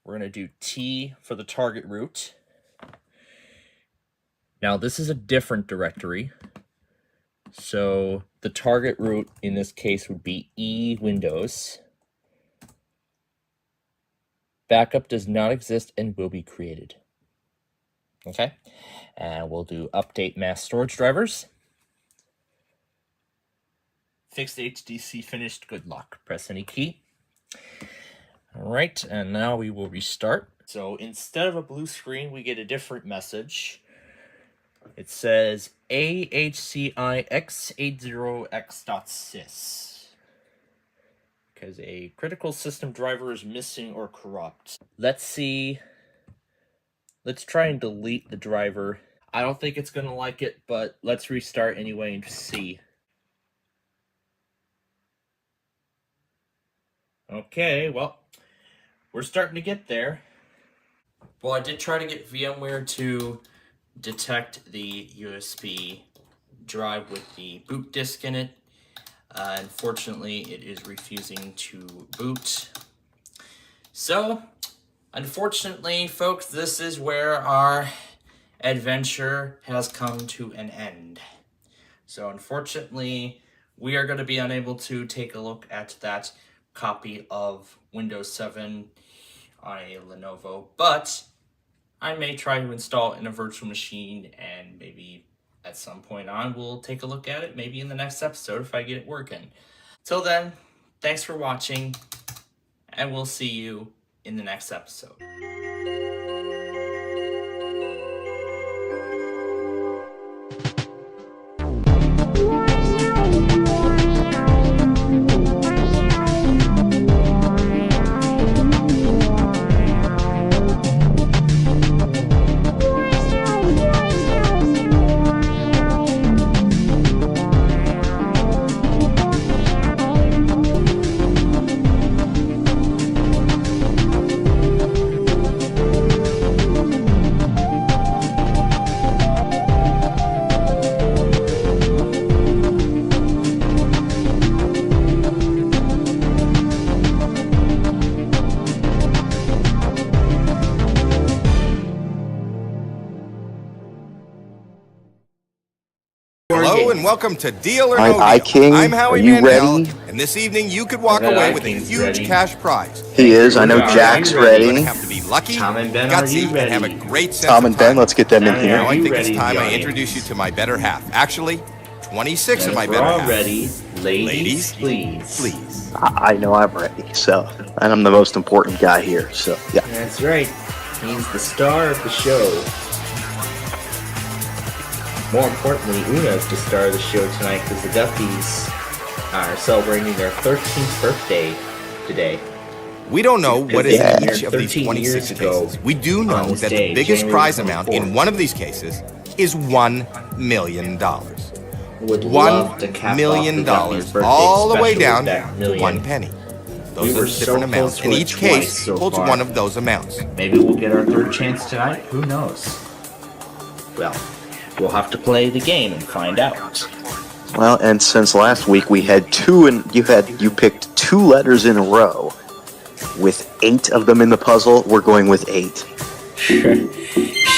[SPEAKER 3] we're going to do T for the target root. Now, this is a different directory. So the target root in this case would be E Windows. Backup does not exist and will be created. Okay, and we'll do update mass storage drivers. Fixed HDC finished, good luck. Press any key. All right, and now we will restart. So instead of a blue screen, we get a different message. It says AHCIX80X.sys. Because a critical system driver is missing or corrupt. Let's see. Let's try and delete the driver. I don't think it's going to like it, but let's restart anyway and see. Okay, well, we're starting to get there. Well, I did try to get VMware to detect the USB drive with the boot disk in it. Unfortunately, it is refusing to boot. So, unfortunately, folks, this is where our adventure has come to an end. So, unfortunately, we are going to be unable to take a look at that copy of Windows 7 on a Lenovo, but I may try to install it in a virtual machine, and maybe at some point on we'll take a look at it, maybe in the next episode if I get it working. Till then, thanks for watching, and we'll see you in the next episode.
[SPEAKER 4] Hello and welcome to Deal or
[SPEAKER 5] All
[SPEAKER 4] No
[SPEAKER 5] right,
[SPEAKER 4] Deal.
[SPEAKER 5] iKing,
[SPEAKER 4] I'm Howie
[SPEAKER 5] are you
[SPEAKER 4] Mandel,
[SPEAKER 5] ready?
[SPEAKER 4] and this evening you could walk
[SPEAKER 1] I bet
[SPEAKER 4] away with a
[SPEAKER 1] iKing's
[SPEAKER 4] huge
[SPEAKER 1] ready.
[SPEAKER 4] cash prize.
[SPEAKER 5] He is. I know
[SPEAKER 1] Are you
[SPEAKER 5] Jack's
[SPEAKER 1] ready?
[SPEAKER 4] You're going
[SPEAKER 5] ready.
[SPEAKER 4] to have to be lucky,
[SPEAKER 1] Tom and Ben, are
[SPEAKER 4] gutsy,
[SPEAKER 1] you
[SPEAKER 4] and have a
[SPEAKER 1] ready?
[SPEAKER 4] great sense
[SPEAKER 5] Tom
[SPEAKER 4] of
[SPEAKER 5] and Ben,
[SPEAKER 4] time.
[SPEAKER 5] let's get them in
[SPEAKER 1] Now,
[SPEAKER 5] here.
[SPEAKER 4] Now I
[SPEAKER 1] you
[SPEAKER 4] think
[SPEAKER 1] ready,
[SPEAKER 4] it's time I
[SPEAKER 1] audience?
[SPEAKER 4] introduce you to my better half. Actually, 26
[SPEAKER 1] And
[SPEAKER 4] of my
[SPEAKER 1] if we're
[SPEAKER 4] better
[SPEAKER 1] all
[SPEAKER 4] half.
[SPEAKER 1] ready, ladies,
[SPEAKER 4] Ladies,
[SPEAKER 1] please.
[SPEAKER 4] Please.
[SPEAKER 5] I know I'm ready. So, and I'm the most important guy here. So, yeah.
[SPEAKER 1] That's right. He's the star of the show. More importantly, Una's the star of the show tonight because the Duffys are celebrating their 13th birthday today.
[SPEAKER 4] We don't know what is
[SPEAKER 5] Yeah.
[SPEAKER 4] in each of these
[SPEAKER 1] 13
[SPEAKER 4] 26
[SPEAKER 1] years ago
[SPEAKER 4] cases. We do know
[SPEAKER 1] on this
[SPEAKER 4] that
[SPEAKER 1] day,
[SPEAKER 4] the biggest
[SPEAKER 1] January
[SPEAKER 4] prize amount
[SPEAKER 1] 24th.
[SPEAKER 4] in one of these cases is $1 million.
[SPEAKER 1] Would love to
[SPEAKER 4] $1
[SPEAKER 1] cap
[SPEAKER 4] million
[SPEAKER 1] off the Duffy's birthday
[SPEAKER 4] all the way
[SPEAKER 1] special
[SPEAKER 4] down
[SPEAKER 1] with that
[SPEAKER 4] to
[SPEAKER 1] million.
[SPEAKER 4] 1 penny. Those
[SPEAKER 1] We
[SPEAKER 4] are
[SPEAKER 1] were
[SPEAKER 4] the
[SPEAKER 1] so
[SPEAKER 4] different amounts,
[SPEAKER 1] close
[SPEAKER 4] and
[SPEAKER 1] to it
[SPEAKER 4] each
[SPEAKER 1] twice
[SPEAKER 4] case
[SPEAKER 1] so
[SPEAKER 4] holds
[SPEAKER 1] far.
[SPEAKER 4] one of those amounts.
[SPEAKER 1] Maybe we'll get our third chance tonight. Who knows? Well, we'll have to play the game and find out.
[SPEAKER 5] Well, and since last week we had two, and you picked 2 letters in a row with 8 of them in the puzzle. We're going with 8.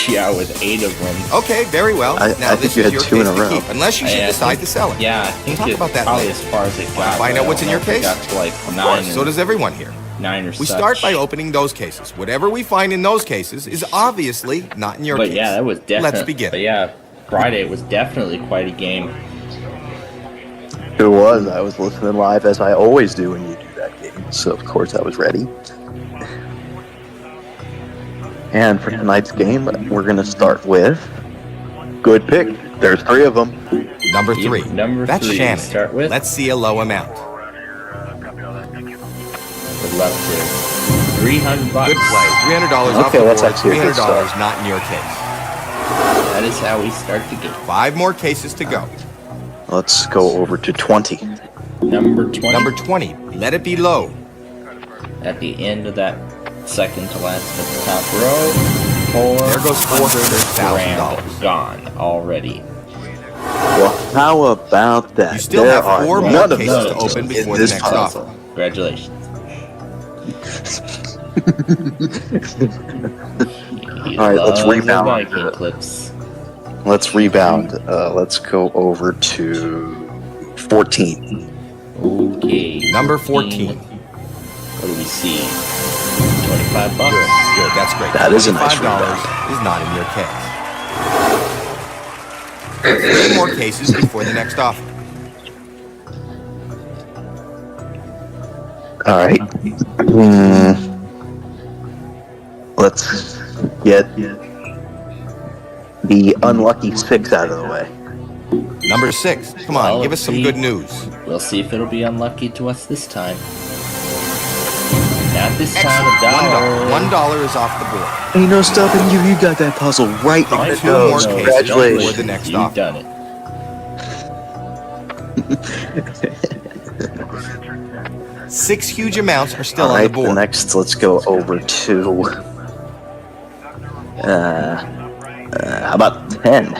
[SPEAKER 1] Yeah, with 8 of them.
[SPEAKER 4] Okay, very well.
[SPEAKER 5] I
[SPEAKER 4] Now
[SPEAKER 5] think
[SPEAKER 4] this
[SPEAKER 5] you
[SPEAKER 4] is
[SPEAKER 5] had
[SPEAKER 4] your
[SPEAKER 5] 2 in
[SPEAKER 4] case
[SPEAKER 5] a
[SPEAKER 4] to
[SPEAKER 5] row.
[SPEAKER 4] keep, unless you should
[SPEAKER 1] I
[SPEAKER 4] decide
[SPEAKER 1] think-
[SPEAKER 4] to sell it.
[SPEAKER 1] Yeah, I think
[SPEAKER 4] Talk
[SPEAKER 1] it's
[SPEAKER 4] about that
[SPEAKER 1] probably
[SPEAKER 4] later.
[SPEAKER 1] as far as it got.
[SPEAKER 4] find out
[SPEAKER 1] but
[SPEAKER 4] what's
[SPEAKER 1] I
[SPEAKER 4] in
[SPEAKER 1] don't
[SPEAKER 4] your
[SPEAKER 1] know if it
[SPEAKER 4] case?
[SPEAKER 1] got to like
[SPEAKER 4] Of
[SPEAKER 1] 9
[SPEAKER 4] course, so does everyone here.
[SPEAKER 1] 9 or
[SPEAKER 4] We
[SPEAKER 1] such.
[SPEAKER 4] start by opening those cases. Whatever we find in those cases is obviously not in your
[SPEAKER 1] But
[SPEAKER 4] case.
[SPEAKER 1] yeah, that was definitely.
[SPEAKER 4] Let's begin.
[SPEAKER 1] But yeah, Friday was definitely quite a game.
[SPEAKER 5] It was. I was listening live as I always do when you do that game. So, of course, I was ready. And for tonight's game, we're going to start with good pick. There's 3 of them.
[SPEAKER 4] Number 3.
[SPEAKER 1] Number
[SPEAKER 4] That's
[SPEAKER 1] 3 to
[SPEAKER 4] Shannon.
[SPEAKER 1] start with.
[SPEAKER 4] Let's see a low amount.
[SPEAKER 1] Would love to. $300.
[SPEAKER 4] Good play. $300 off
[SPEAKER 5] Okay,
[SPEAKER 4] the
[SPEAKER 5] that's
[SPEAKER 4] board.
[SPEAKER 5] actually a good
[SPEAKER 4] $300
[SPEAKER 5] start.
[SPEAKER 4] not in your case.
[SPEAKER 1] That is how we start the game.
[SPEAKER 4] 5 more cases to go.
[SPEAKER 5] Let's go over to 20.
[SPEAKER 1] Number 20.
[SPEAKER 4] Number 20. Let it be low.
[SPEAKER 1] At the end of that second to last at the top row.
[SPEAKER 4] There goes $400,000.
[SPEAKER 1] Gone already.
[SPEAKER 5] Well, how about that?
[SPEAKER 4] You still
[SPEAKER 5] There
[SPEAKER 4] have
[SPEAKER 5] are
[SPEAKER 4] 4 more
[SPEAKER 5] none of
[SPEAKER 4] cases to
[SPEAKER 5] those
[SPEAKER 4] open
[SPEAKER 5] in
[SPEAKER 4] before the
[SPEAKER 5] this
[SPEAKER 4] next
[SPEAKER 5] puzzle.
[SPEAKER 4] offer.
[SPEAKER 1] Congratulations.
[SPEAKER 5] All right, let's rebound.
[SPEAKER 1] Viking clips.
[SPEAKER 5] Let's rebound. Let's go over to 14.
[SPEAKER 1] Okay.
[SPEAKER 4] Number 14.
[SPEAKER 1] What do we see?
[SPEAKER 3] $25.
[SPEAKER 4] Good, that's great.
[SPEAKER 5] That is a nice
[SPEAKER 4] $25 is not in your case. 3 more cases before the next offer.
[SPEAKER 5] All right. Let's get the unlucky 6 out of the way.
[SPEAKER 4] Number 6. Come on,
[SPEAKER 3] Well,
[SPEAKER 4] give us some
[SPEAKER 3] let's
[SPEAKER 4] good
[SPEAKER 3] see.
[SPEAKER 4] news.
[SPEAKER 3] We'll see if it'll be unlucky to us this time. Not this time,
[SPEAKER 4] Excellent.
[SPEAKER 3] $1.
[SPEAKER 4] $1 is off the board.
[SPEAKER 5] Ain't no stopping you. You got that puzzle right in the
[SPEAKER 4] 2 more
[SPEAKER 5] nose.
[SPEAKER 4] cases
[SPEAKER 5] Congratulations.
[SPEAKER 4] before the next
[SPEAKER 3] You've
[SPEAKER 4] offer.
[SPEAKER 3] done it.
[SPEAKER 4] 6 huge amounts are still
[SPEAKER 5] All
[SPEAKER 4] on
[SPEAKER 5] right,
[SPEAKER 4] the board.
[SPEAKER 5] next, let's go over to. How about 10?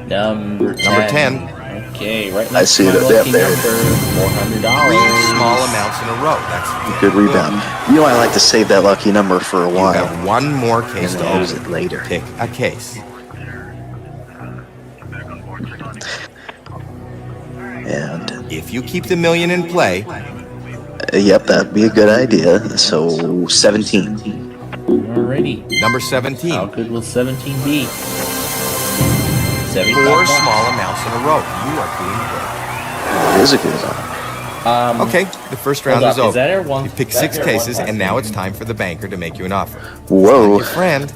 [SPEAKER 3] Number 10.
[SPEAKER 4] Number 10.
[SPEAKER 3] Okay, right
[SPEAKER 5] I
[SPEAKER 3] next
[SPEAKER 5] see
[SPEAKER 3] to my
[SPEAKER 5] that.
[SPEAKER 3] lucky
[SPEAKER 5] There.
[SPEAKER 3] number, $400.
[SPEAKER 4] 3 small amounts in a row. That's
[SPEAKER 5] Good rebound. You know, I like to save that lucky number for a
[SPEAKER 4] You
[SPEAKER 5] while
[SPEAKER 4] have 1 more
[SPEAKER 5] and
[SPEAKER 4] case to
[SPEAKER 5] then use
[SPEAKER 4] open.
[SPEAKER 5] it later.
[SPEAKER 4] Pick a case.
[SPEAKER 5] And
[SPEAKER 4] If you keep the million in play,
[SPEAKER 5] yep, that'd be a good idea. So 17.
[SPEAKER 3] Alrighty.
[SPEAKER 4] number 17.
[SPEAKER 3] How good will 17 be?
[SPEAKER 4] 4
[SPEAKER 3] $75.
[SPEAKER 4] small amounts in a row. You are doing
[SPEAKER 5] It is a good one.
[SPEAKER 4] great. Okay, the first round
[SPEAKER 3] Hold
[SPEAKER 4] is
[SPEAKER 3] up,
[SPEAKER 4] over.
[SPEAKER 3] is that our one-
[SPEAKER 4] You picked
[SPEAKER 3] that's
[SPEAKER 4] 6
[SPEAKER 3] our
[SPEAKER 4] cases,
[SPEAKER 3] one
[SPEAKER 4] and now it's time for the banker to make you an offer.
[SPEAKER 5] Whoa.
[SPEAKER 4] Your friend,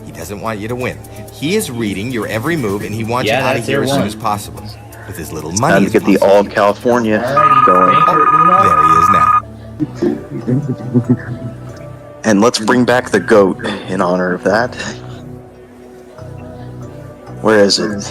[SPEAKER 4] he doesn't want you to win. He is reading your every move, and he wants
[SPEAKER 3] Yeah,
[SPEAKER 4] you out of
[SPEAKER 3] that's
[SPEAKER 4] here
[SPEAKER 3] your
[SPEAKER 4] as soon
[SPEAKER 3] one.
[SPEAKER 4] as possible. With as little
[SPEAKER 5] Time
[SPEAKER 4] money
[SPEAKER 5] to
[SPEAKER 4] as
[SPEAKER 5] get the
[SPEAKER 4] possible.
[SPEAKER 5] all of California
[SPEAKER 3] Alrighty,
[SPEAKER 5] going.
[SPEAKER 3] Banker Uno.
[SPEAKER 4] There he is now.
[SPEAKER 5] And let's bring back the goat in honor of that. Where is it?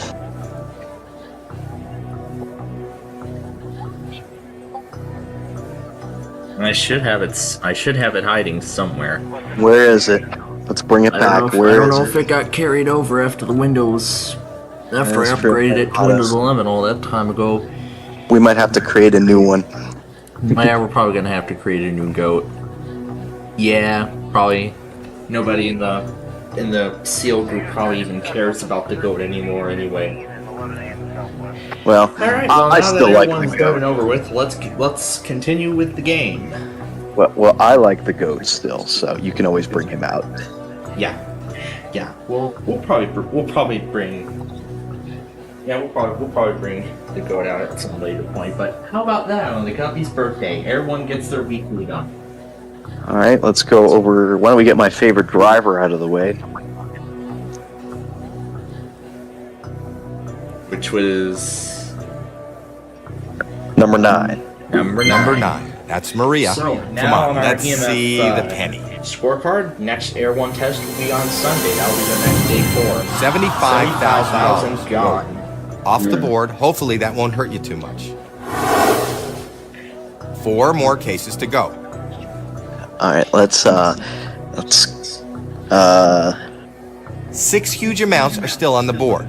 [SPEAKER 3] I should have it. I should have it hiding somewhere.
[SPEAKER 5] Where is it? Let's bring it back. Where is it?
[SPEAKER 3] it got carried over after the Windows. After
[SPEAKER 5] That's
[SPEAKER 3] I upgraded it to
[SPEAKER 5] true.
[SPEAKER 3] Windows 11 all that time ago.
[SPEAKER 5] We might have to create a new one.
[SPEAKER 3] Yeah, we're probably gonna have to create a new goat. Yeah, probably. Nobody in the seal group probably even cares about the goat anymore anyway.
[SPEAKER 5] Well,
[SPEAKER 3] All right. Well,
[SPEAKER 5] I
[SPEAKER 3] now
[SPEAKER 5] still
[SPEAKER 3] that
[SPEAKER 5] like the
[SPEAKER 3] everyone's done and
[SPEAKER 5] goat.
[SPEAKER 3] over with, let's continue with the game.
[SPEAKER 5] Well, I like the goat still, so you can always bring him out.
[SPEAKER 3] Yeah. We'll probably bring. Yeah, we'll probably bring the goat out at some later point. But how about that on the Guppy's birthday? Everyone gets their weekly done.
[SPEAKER 5] All right, let's go over. Why don't we get my favorite driver out of the way?
[SPEAKER 3] Which was
[SPEAKER 5] Number 9.
[SPEAKER 3] number 9.
[SPEAKER 4] Number 9. That's Maria.
[SPEAKER 3] So,
[SPEAKER 4] Come
[SPEAKER 3] now
[SPEAKER 4] on,
[SPEAKER 3] on our
[SPEAKER 4] let's
[SPEAKER 3] EMF,
[SPEAKER 4] see the penny.
[SPEAKER 3] Scorecard. Next Air 1 test will be on Sunday. That will be the next day 4.
[SPEAKER 4] $75,000
[SPEAKER 3] gone.
[SPEAKER 4] off the board. Hopefully that won't hurt you too much. 4 more cases to go.
[SPEAKER 5] All right, let's
[SPEAKER 4] 6 huge amounts are still on the board.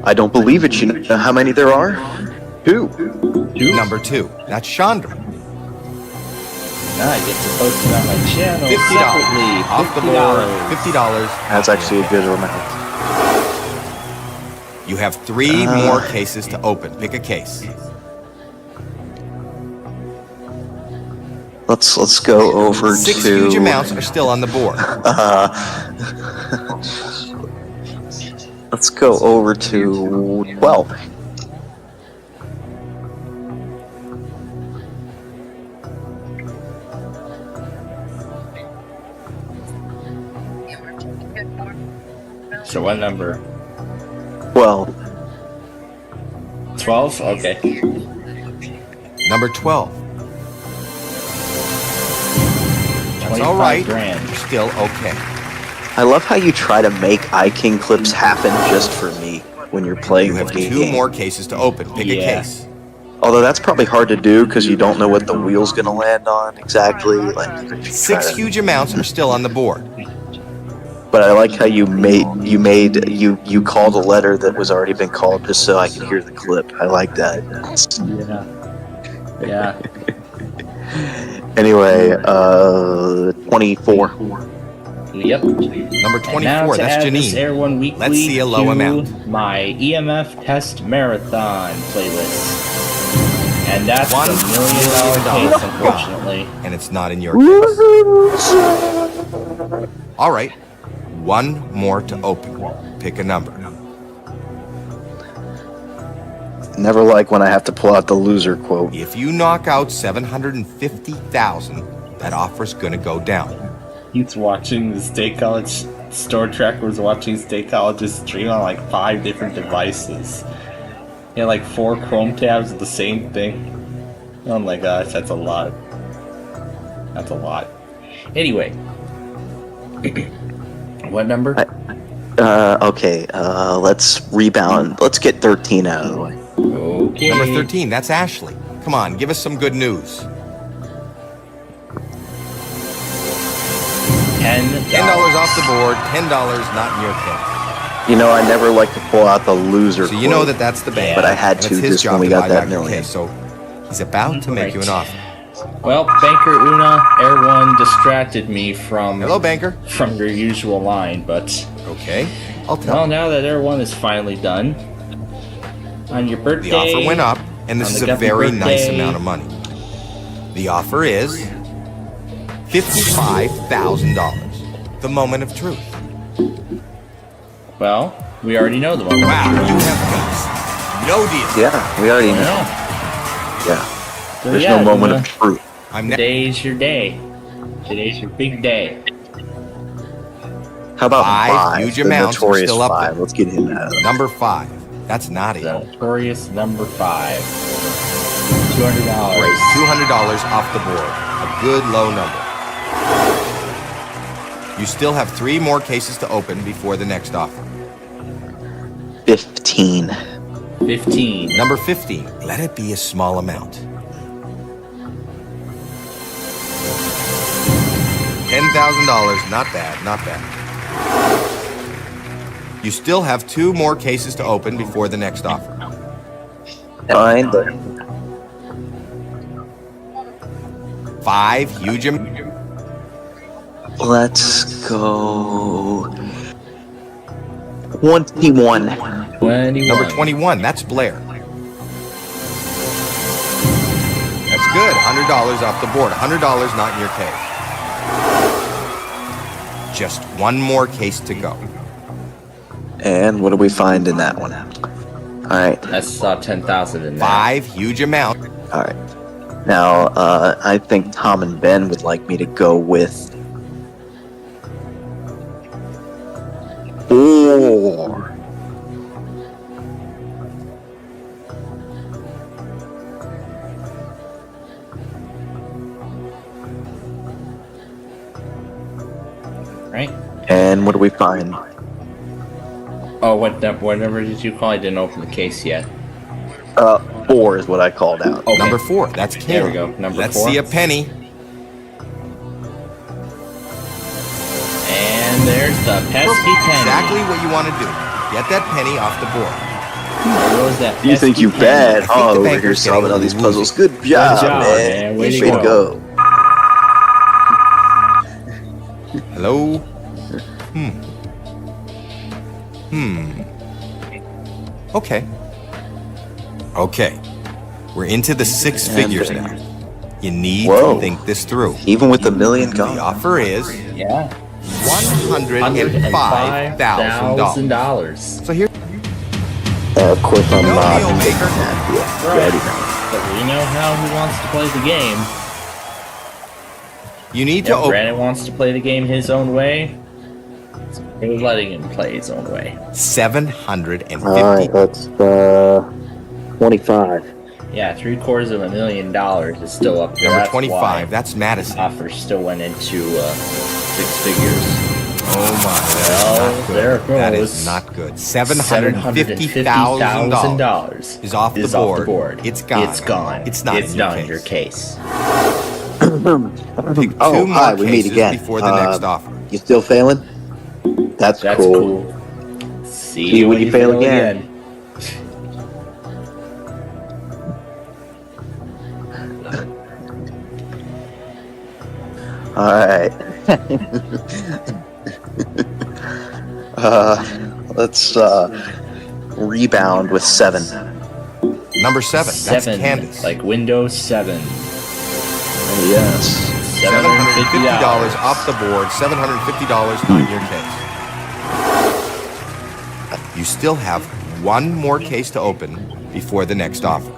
[SPEAKER 5] I don't believe it. You know how many there are? 2.
[SPEAKER 4] Number 2. That's Chandra.
[SPEAKER 3] I get to post it on my channel
[SPEAKER 4] $50
[SPEAKER 3] separately.
[SPEAKER 4] off the board. $50.
[SPEAKER 5] That's actually a good amount.
[SPEAKER 4] You have 3 more cases to open. Pick a case.
[SPEAKER 5] Let's go over
[SPEAKER 4] 6
[SPEAKER 5] to.
[SPEAKER 4] huge amounts are still on the board.
[SPEAKER 5] Let's go over to 12.
[SPEAKER 3] So what number?
[SPEAKER 5] 12.
[SPEAKER 3] 12? Okay.
[SPEAKER 4] Number 12. That's
[SPEAKER 3] 25
[SPEAKER 4] all right.
[SPEAKER 3] grand.
[SPEAKER 4] You're still okay.
[SPEAKER 5] I love how you try to make iKing clips happen just for me when you're playing
[SPEAKER 4] You
[SPEAKER 5] the
[SPEAKER 4] have 2
[SPEAKER 5] game.
[SPEAKER 4] more cases to open. Pick a
[SPEAKER 3] Yeah.
[SPEAKER 4] case.
[SPEAKER 5] Although that's probably hard to do because you don't know what the wheel's gonna land on exactly. Like if you try
[SPEAKER 4] 6
[SPEAKER 5] to-
[SPEAKER 4] huge amounts are still on the board.
[SPEAKER 5] But I like how you called a letter that was already been called just so I could hear the clip. I like that.
[SPEAKER 3] Yeah.
[SPEAKER 5] Anyway, 24.
[SPEAKER 3] Yep.
[SPEAKER 4] Number
[SPEAKER 3] And now
[SPEAKER 4] 24.
[SPEAKER 3] to
[SPEAKER 4] That's
[SPEAKER 3] add this
[SPEAKER 4] Janine.
[SPEAKER 3] Air 1 Weekly
[SPEAKER 4] Let's see a low
[SPEAKER 3] to
[SPEAKER 4] amount.
[SPEAKER 3] my EMF Test Marathon playlist.
[SPEAKER 1] And that's
[SPEAKER 4] $1
[SPEAKER 1] $1 million case, unfortunately.
[SPEAKER 4] And it's not in your case. All right, one more to open. Pick a number.
[SPEAKER 5] Never like when I have to pull out the loser quote.
[SPEAKER 4] If you knock out 750,000, that offer's gonna go down.
[SPEAKER 1] He's watching the State College Store Tracker was watching State College's stream on like 5 different devices. He had like 4 Chrome tabs of the same thing. Oh my gosh, that's a lot. That's a lot. Anyway. What number?
[SPEAKER 5] Okay, let's rebound. Let's get 13 out of the way.
[SPEAKER 1] Okay.
[SPEAKER 4] Number 13, that's Ashley. Come on, give us some good news. $10 off the board, $10 not in your case.
[SPEAKER 5] You know, I never like to pull out the loser
[SPEAKER 4] So you know
[SPEAKER 5] quote,
[SPEAKER 4] that that's the band.
[SPEAKER 5] but I had
[SPEAKER 4] and
[SPEAKER 5] to
[SPEAKER 4] it's his
[SPEAKER 5] just
[SPEAKER 4] job
[SPEAKER 5] when we
[SPEAKER 4] to
[SPEAKER 5] got
[SPEAKER 4] buy
[SPEAKER 5] that
[SPEAKER 4] back your
[SPEAKER 5] million.
[SPEAKER 4] case, so he's about to make you an offer.
[SPEAKER 1] Well, Banker Una, Air One distracted me from
[SPEAKER 4] Hello, banker.
[SPEAKER 1] from your usual line, but
[SPEAKER 4] Okay, I'll tell
[SPEAKER 1] well,
[SPEAKER 4] you.
[SPEAKER 1] now that Air One is finally done, on your birthday,
[SPEAKER 4] The offer went up, and this
[SPEAKER 1] on
[SPEAKER 4] is
[SPEAKER 1] the
[SPEAKER 4] a
[SPEAKER 1] Guppy
[SPEAKER 4] very nice
[SPEAKER 1] birthday.
[SPEAKER 4] amount of money. The offer is $55,000. The moment of truth.
[SPEAKER 1] Well, we already know the one.
[SPEAKER 4] Wow, you have case. No deal.
[SPEAKER 5] Yeah, we already
[SPEAKER 1] I
[SPEAKER 5] know.
[SPEAKER 1] know.
[SPEAKER 5] Yeah,
[SPEAKER 1] So
[SPEAKER 5] there's
[SPEAKER 1] yeah,
[SPEAKER 5] no moment
[SPEAKER 1] Una,
[SPEAKER 5] of truth.
[SPEAKER 4] I'm
[SPEAKER 1] Today's your day. Today's your big day.
[SPEAKER 5] How about
[SPEAKER 4] 5
[SPEAKER 5] 5?
[SPEAKER 4] huge
[SPEAKER 5] The
[SPEAKER 4] amounts are
[SPEAKER 5] notorious
[SPEAKER 4] still up
[SPEAKER 5] 5.
[SPEAKER 4] there.
[SPEAKER 5] Let's get him out of there.
[SPEAKER 4] Number 5. That's not it.
[SPEAKER 1] The notorious number 5. $200.
[SPEAKER 4] Great. $200 off the board. A good low number. You still have 3 more cases to open before the next offer.
[SPEAKER 5] 15.
[SPEAKER 1] 15.
[SPEAKER 4] Number 15. Let it be a small amount. $10,000. Not bad, not bad. You still have 2 more cases to open before the next offer.
[SPEAKER 5] Fine, but
[SPEAKER 4] 5 huge
[SPEAKER 5] let's go 21.
[SPEAKER 1] 21.
[SPEAKER 4] Number 21, that's Blair. That's good. $100 off the board. $100 not in your case. Just 1 more case to go.
[SPEAKER 5] And what do we find in that one? Alright,
[SPEAKER 1] That's 10,000 in there.
[SPEAKER 4] 5 huge amount.
[SPEAKER 5] alright. Now, I think Tom and Ben would like me to go with 4.
[SPEAKER 1] Right?
[SPEAKER 5] And what do we find?
[SPEAKER 1] Oh, what number did you call? I didn't open the case yet.
[SPEAKER 5] 4 is what I called out.
[SPEAKER 1] Okay.
[SPEAKER 4] Number 4, that's Kayla.
[SPEAKER 1] There we go. Number
[SPEAKER 4] Let's
[SPEAKER 1] 4.
[SPEAKER 4] see a penny.
[SPEAKER 1] And there's the pesky penny.
[SPEAKER 4] Exactly what you want to do. Get that penny off the board.
[SPEAKER 1] There goes that
[SPEAKER 5] You think
[SPEAKER 1] pesky
[SPEAKER 5] you
[SPEAKER 1] penny.
[SPEAKER 5] bad?
[SPEAKER 4] I think
[SPEAKER 5] Oh,
[SPEAKER 4] the
[SPEAKER 5] over
[SPEAKER 4] banker's
[SPEAKER 5] here solving
[SPEAKER 4] getting
[SPEAKER 5] all these
[SPEAKER 4] woozy.
[SPEAKER 5] puzzles. Good job,
[SPEAKER 1] job,
[SPEAKER 5] man.
[SPEAKER 1] man. Way to
[SPEAKER 5] Way to
[SPEAKER 1] go.
[SPEAKER 5] go.
[SPEAKER 4] Hello? Okay. Okay. We're into the 6 figures now. You need
[SPEAKER 5] Whoa.
[SPEAKER 4] to think this through.
[SPEAKER 5] Even with the million
[SPEAKER 4] The
[SPEAKER 5] gone.
[SPEAKER 4] offer is
[SPEAKER 1] Yeah.
[SPEAKER 4] $105,000.
[SPEAKER 1] $105,000.
[SPEAKER 4] So here,
[SPEAKER 5] Of course I'm
[SPEAKER 4] No
[SPEAKER 5] not.
[SPEAKER 4] deal maker.
[SPEAKER 5] Yeah,
[SPEAKER 1] Right.
[SPEAKER 5] ready now.
[SPEAKER 1] But we know how he wants to play the game.
[SPEAKER 4] you need to
[SPEAKER 1] If
[SPEAKER 4] open.
[SPEAKER 1] Brandon wants to play the game his own way, so we're letting him play his own way.
[SPEAKER 4] 750.
[SPEAKER 5] Alright, that's 25.
[SPEAKER 1] Yeah, $750,000 is still up there.
[SPEAKER 4] Number
[SPEAKER 1] That's
[SPEAKER 4] 25.
[SPEAKER 1] why
[SPEAKER 4] That's Madison.
[SPEAKER 1] offer still went into 6 figures.
[SPEAKER 4] Oh my.
[SPEAKER 1] Well,
[SPEAKER 4] That's not
[SPEAKER 1] there it
[SPEAKER 4] good. That
[SPEAKER 1] goes.
[SPEAKER 4] is not good. $750,000 is off the board. It's gone.
[SPEAKER 1] It's gone.
[SPEAKER 4] It's not
[SPEAKER 1] It's
[SPEAKER 4] in your
[SPEAKER 1] done.
[SPEAKER 4] case.
[SPEAKER 1] Your case.
[SPEAKER 4] Pick 2
[SPEAKER 5] Oh,
[SPEAKER 4] more
[SPEAKER 5] hi, we meet
[SPEAKER 4] cases
[SPEAKER 5] again.
[SPEAKER 4] before the next offer.
[SPEAKER 5] You still failing? That's
[SPEAKER 1] That's
[SPEAKER 5] cool.
[SPEAKER 1] cool. See
[SPEAKER 5] you when you fail again. Alright. Let's rebound with 7.
[SPEAKER 4] Number 7. That's
[SPEAKER 3] 7,
[SPEAKER 4] Candace.
[SPEAKER 3] like Windows 7.
[SPEAKER 5] Yes.
[SPEAKER 4] $750 off the board. $750 on your case. You still have one more case to open before the next offer.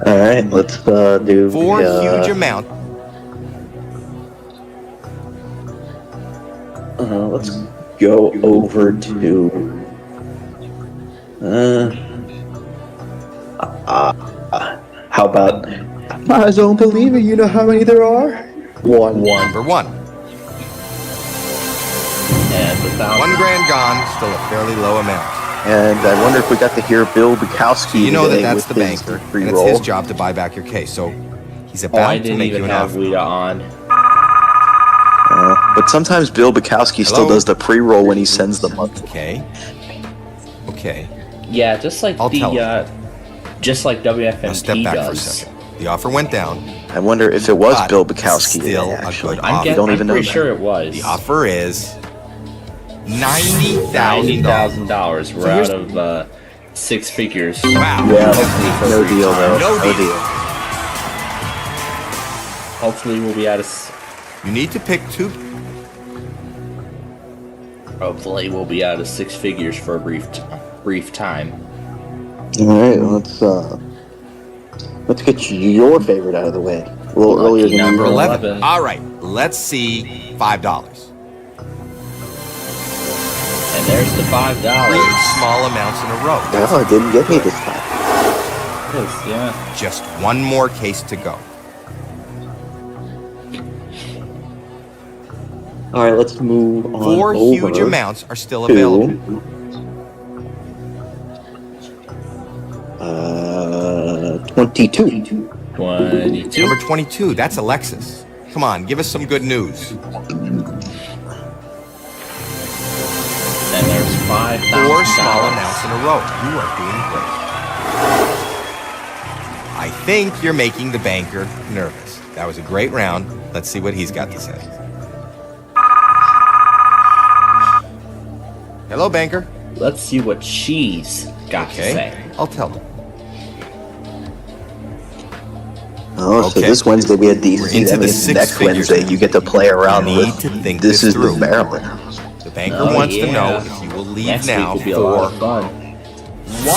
[SPEAKER 5] All right, let's do
[SPEAKER 4] 4 huge amount.
[SPEAKER 5] Let's go over to. How about? I don't believe it. You know how many there are? One.
[SPEAKER 4] Number 1.
[SPEAKER 3] And the
[SPEAKER 4] $1 grand gone. Still a fairly low amount.
[SPEAKER 5] And I wonder if we got to hear Bill Bukowski.
[SPEAKER 4] You know
[SPEAKER 5] today
[SPEAKER 4] that's
[SPEAKER 5] with
[SPEAKER 4] the
[SPEAKER 5] his
[SPEAKER 4] banker, and
[SPEAKER 5] pre-roll.
[SPEAKER 4] it's his job to buy back your case. So he's
[SPEAKER 3] I
[SPEAKER 4] about to
[SPEAKER 3] didn't
[SPEAKER 4] make you
[SPEAKER 3] even
[SPEAKER 4] an
[SPEAKER 3] have
[SPEAKER 4] offer.
[SPEAKER 3] Lita on.
[SPEAKER 5] But sometimes Bill Bukowski still
[SPEAKER 4] Hello?
[SPEAKER 5] does the pre-roll when he sends the monthly.
[SPEAKER 4] Okay.
[SPEAKER 3] Yeah, just like
[SPEAKER 4] I'll tell
[SPEAKER 3] just like
[SPEAKER 4] Now step
[SPEAKER 3] WFMT
[SPEAKER 4] back for a
[SPEAKER 3] does.
[SPEAKER 4] second. The offer went down.
[SPEAKER 5] I wonder if it was
[SPEAKER 4] But
[SPEAKER 5] Bill Bukowski.
[SPEAKER 4] still
[SPEAKER 5] today,
[SPEAKER 4] a
[SPEAKER 5] actually.
[SPEAKER 4] good
[SPEAKER 3] I'm,
[SPEAKER 4] offer.
[SPEAKER 3] guess-
[SPEAKER 5] don't
[SPEAKER 3] I'm
[SPEAKER 5] even know
[SPEAKER 3] pretty
[SPEAKER 5] that.
[SPEAKER 3] sure it was.
[SPEAKER 4] The offer is $90,000.
[SPEAKER 3] $90,000. We're
[SPEAKER 4] here's-
[SPEAKER 3] out of 6 figures.
[SPEAKER 4] Wow.
[SPEAKER 5] Yeah,
[SPEAKER 3] Hopefully for
[SPEAKER 5] no
[SPEAKER 3] a brief
[SPEAKER 5] deal
[SPEAKER 3] time.
[SPEAKER 5] though.
[SPEAKER 4] No
[SPEAKER 5] No
[SPEAKER 4] deal.
[SPEAKER 5] deal.
[SPEAKER 3] Hopefully we'll be out of.
[SPEAKER 4] You need to pick 2.
[SPEAKER 3] Hopefully we'll be out of 6 figures for a brief time.
[SPEAKER 5] All right, let's get your favorite out of the way. A little
[SPEAKER 3] Lucky
[SPEAKER 5] earlier than
[SPEAKER 3] number
[SPEAKER 5] usual.
[SPEAKER 4] 11. All right. Let's see $5.
[SPEAKER 3] And there's the $5.
[SPEAKER 4] 3 small amounts in a row.
[SPEAKER 5] No, it didn't get me this time.
[SPEAKER 3] Yeah.
[SPEAKER 4] Just one more case to go.
[SPEAKER 5] All right, let's move on
[SPEAKER 4] 4
[SPEAKER 5] over
[SPEAKER 4] huge amounts are still
[SPEAKER 5] to,
[SPEAKER 4] available.
[SPEAKER 5] 22.
[SPEAKER 3] 22.
[SPEAKER 4] Number 22. That's Alexis. Come on, give us some good news.
[SPEAKER 3] And there's $5,000.
[SPEAKER 4] 4 small amounts in a row. You are doing great. I think you're making the banker nervous. That was a great round. Let's see what he's got to say. Hello, banker.
[SPEAKER 3] Let's see what she's got to
[SPEAKER 4] Okay,
[SPEAKER 3] say.
[SPEAKER 4] I'll tell him.
[SPEAKER 5] Oh, so
[SPEAKER 4] Okay.
[SPEAKER 5] this Wednesday we had these.
[SPEAKER 4] We're into
[SPEAKER 5] that
[SPEAKER 4] the
[SPEAKER 5] means
[SPEAKER 4] 6
[SPEAKER 5] next
[SPEAKER 4] figures
[SPEAKER 5] Wednesday
[SPEAKER 4] now.
[SPEAKER 5] you get to play around
[SPEAKER 4] You need
[SPEAKER 5] with.
[SPEAKER 4] to think
[SPEAKER 5] this
[SPEAKER 4] this
[SPEAKER 5] is
[SPEAKER 4] through.
[SPEAKER 5] the Maryland.
[SPEAKER 4] The banker
[SPEAKER 3] Oh,
[SPEAKER 4] wants to
[SPEAKER 3] yeah.
[SPEAKER 4] know if you will leave
[SPEAKER 3] Next
[SPEAKER 4] now
[SPEAKER 3] week will be a lot of
[SPEAKER 4] for
[SPEAKER 3] fun.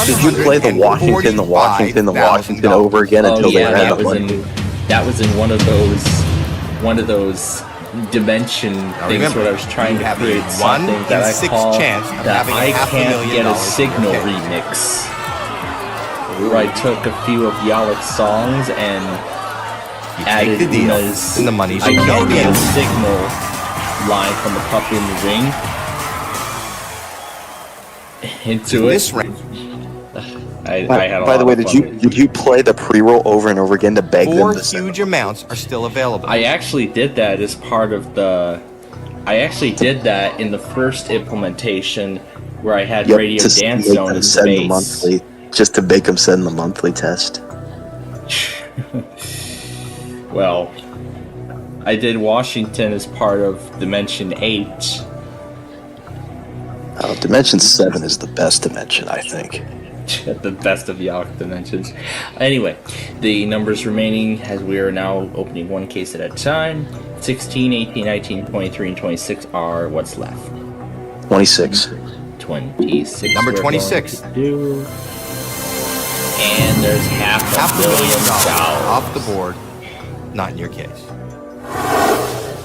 [SPEAKER 5] Did you play the Washington
[SPEAKER 4] $145,000
[SPEAKER 5] over again
[SPEAKER 3] Oh
[SPEAKER 5] until
[SPEAKER 3] yeah,
[SPEAKER 5] they ran
[SPEAKER 3] that
[SPEAKER 5] the
[SPEAKER 3] was
[SPEAKER 5] money?
[SPEAKER 3] in one of those dimension things
[SPEAKER 4] remember,
[SPEAKER 3] where I was trying
[SPEAKER 4] you
[SPEAKER 3] to
[SPEAKER 4] have a
[SPEAKER 3] create
[SPEAKER 4] 1
[SPEAKER 3] something
[SPEAKER 4] in
[SPEAKER 3] that I
[SPEAKER 4] 6
[SPEAKER 3] call
[SPEAKER 4] chance of
[SPEAKER 3] that
[SPEAKER 4] having
[SPEAKER 3] I can't get a
[SPEAKER 4] $500,000
[SPEAKER 3] signal
[SPEAKER 4] in your
[SPEAKER 3] remix. Where I took a few of Yalek's songs and
[SPEAKER 4] You
[SPEAKER 3] added
[SPEAKER 4] take the deal,
[SPEAKER 3] Una's
[SPEAKER 4] and the money's
[SPEAKER 3] I
[SPEAKER 4] no
[SPEAKER 3] can't get
[SPEAKER 4] deal.
[SPEAKER 3] a signal line from the puppy in the ring into
[SPEAKER 4] This
[SPEAKER 3] it.
[SPEAKER 4] round,
[SPEAKER 3] I had a
[SPEAKER 5] By
[SPEAKER 3] lot
[SPEAKER 5] the way,
[SPEAKER 3] of
[SPEAKER 5] did
[SPEAKER 3] fun.
[SPEAKER 5] you play the pre-roll over and over again to beg
[SPEAKER 4] 4
[SPEAKER 5] them to send
[SPEAKER 4] huge
[SPEAKER 5] them?
[SPEAKER 4] amounts are still available.
[SPEAKER 3] I actually did that as part of the. I actually did that in the first implementation where I had
[SPEAKER 5] Yep,
[SPEAKER 3] Radio
[SPEAKER 5] to
[SPEAKER 3] Dance
[SPEAKER 5] make
[SPEAKER 3] Zone
[SPEAKER 5] them
[SPEAKER 3] in
[SPEAKER 5] send the
[SPEAKER 3] space.
[SPEAKER 5] monthly, just to make them send the monthly test.
[SPEAKER 3] Well, I did Washington as part of Dimension 8.
[SPEAKER 5] Dimension 7 is the best dimension, I think.
[SPEAKER 3] The best of Yalek dimensions. Anyway, the numbers remaining as we are now opening one case at a time. 16, 18, 19, 23, and 26 are what's left.
[SPEAKER 5] 26.
[SPEAKER 3] 26.
[SPEAKER 4] Number
[SPEAKER 3] we're
[SPEAKER 4] 26.
[SPEAKER 3] going to do. And there's half a million dollars
[SPEAKER 4] off the board. Not in your case.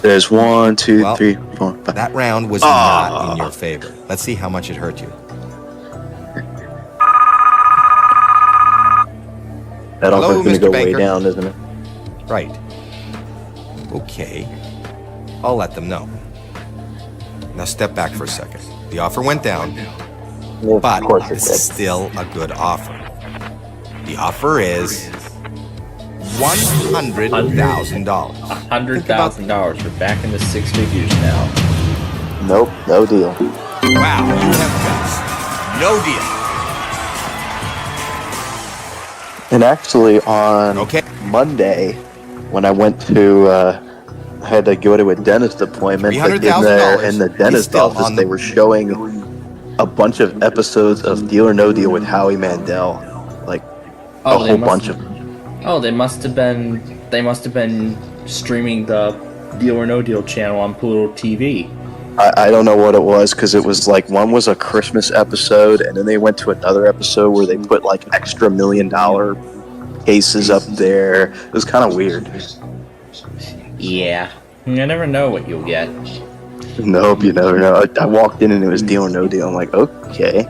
[SPEAKER 5] There's 1, 2,
[SPEAKER 4] Well,
[SPEAKER 5] 3, 4, 5.
[SPEAKER 4] That round was not in your favor. Let's see how much it hurt you.
[SPEAKER 5] That
[SPEAKER 4] Hello,
[SPEAKER 5] offer's going to
[SPEAKER 4] Mr.
[SPEAKER 5] go way
[SPEAKER 4] Baker.
[SPEAKER 5] down, isn't it?
[SPEAKER 4] Right. Okay. I'll let them know. Now step back for a second. The offer went down,
[SPEAKER 5] Well,
[SPEAKER 4] but
[SPEAKER 5] of course it
[SPEAKER 4] it's
[SPEAKER 5] did.
[SPEAKER 4] still a good offer. The offer is $100,000.
[SPEAKER 3] $100,000. We're back in the 6 figures now.
[SPEAKER 5] Nope, no deal.
[SPEAKER 4] Wow, you have guts. No deal.
[SPEAKER 5] And actually, on
[SPEAKER 4] Okay.
[SPEAKER 5] Monday, when I went to, I had to go to a dentist appointment. But in
[SPEAKER 4] $300,000
[SPEAKER 5] the
[SPEAKER 4] is
[SPEAKER 5] dentist
[SPEAKER 4] still
[SPEAKER 5] office,
[SPEAKER 4] on the-
[SPEAKER 5] they were showing a bunch of episodes of Deal or No Deal with Howie Mandel, like a whole bunch of.
[SPEAKER 1] Oh, they must have been streaming the Deal or No Deal channel on Pluto TV.
[SPEAKER 5] I don't know what it was, because it was like one was a Christmas episode, and then they went to another episode where they put like extra $1 million cases up there. It was kind of weird.
[SPEAKER 1] Yeah, you never know what you'll get.
[SPEAKER 5] Nope, you never know. I walked in and it was Deal or No Deal. I'm like, okay,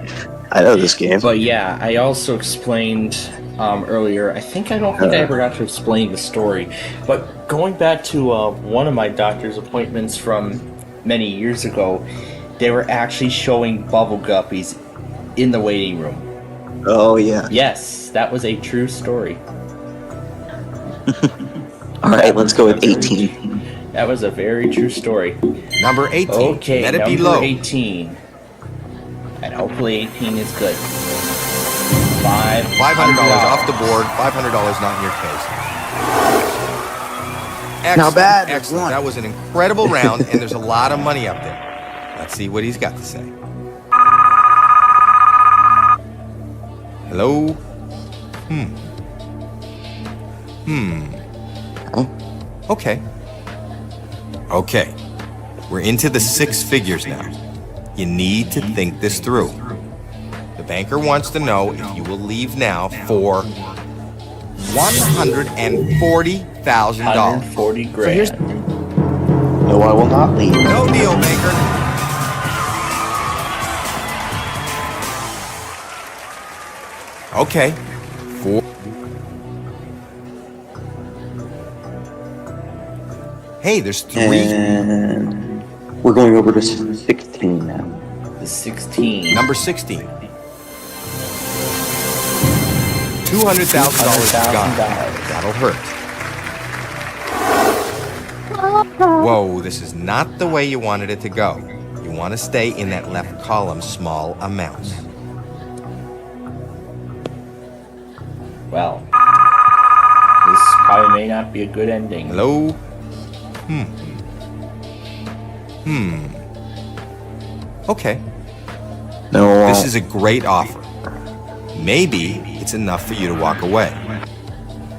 [SPEAKER 5] I know this game.
[SPEAKER 1] But yeah, I also explained earlier. I don't think I ever got to explain the story. But going back to one of my doctor's appointments from many years ago, they were actually showing bubble guppies in the waiting room.
[SPEAKER 5] Oh yeah.
[SPEAKER 1] Yes, that was a true story.
[SPEAKER 5] All right, let's go with 18.
[SPEAKER 1] That was a very true story.
[SPEAKER 4] Number 18.
[SPEAKER 1] Okay,
[SPEAKER 4] Let it be
[SPEAKER 1] number
[SPEAKER 4] low.
[SPEAKER 1] 18. And hopefully 18 is good. $500
[SPEAKER 4] off the board. $500 not in your case. Excellent.
[SPEAKER 5] Not bad.
[SPEAKER 4] Excellent. That was an incredible round, and there's a lot of money up there. Let's see what he's got to say. Hello? Okay. Okay. We're into the 6 figures now. You need to think this through. The banker wants to know if you will leave now for $140,000.
[SPEAKER 1] 140 grand.
[SPEAKER 5] No, I will not leave.
[SPEAKER 4] No deal, banker. Okay. 4. Hey, there's 3.
[SPEAKER 5] And we're going over to 16 now.
[SPEAKER 1] The 16.
[SPEAKER 4] Number 16. $200,000 gone. That'll hurt. Whoa, this is not the way you wanted it to go. You want to stay in that left column, small amounts.
[SPEAKER 1] Well, this probably may not be a good ending.
[SPEAKER 4] Hello? Okay.
[SPEAKER 5] No.
[SPEAKER 4] This is a great offer. Maybe it's enough for you to walk away.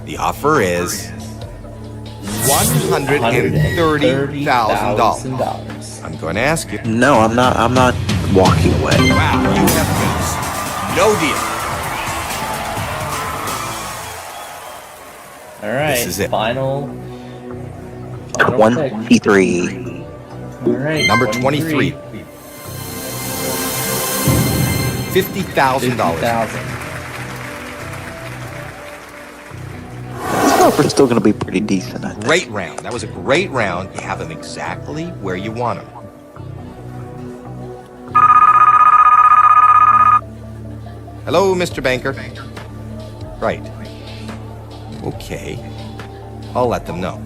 [SPEAKER 4] The offer is $130,000. I'm going to ask you.
[SPEAKER 5] No, I'm not walking away.
[SPEAKER 4] Wow, you have goods. No deal.
[SPEAKER 1] All right.
[SPEAKER 4] This is it.
[SPEAKER 1] Final pick.
[SPEAKER 5] 23.
[SPEAKER 1] All right.
[SPEAKER 4] Number 23. $50,000.
[SPEAKER 5] This offer's still going to be pretty decent, I think.
[SPEAKER 4] Great round. That was a great round. You have them exactly where you want them. Hello, Mr. Banker. Right. Okay. I'll let them know.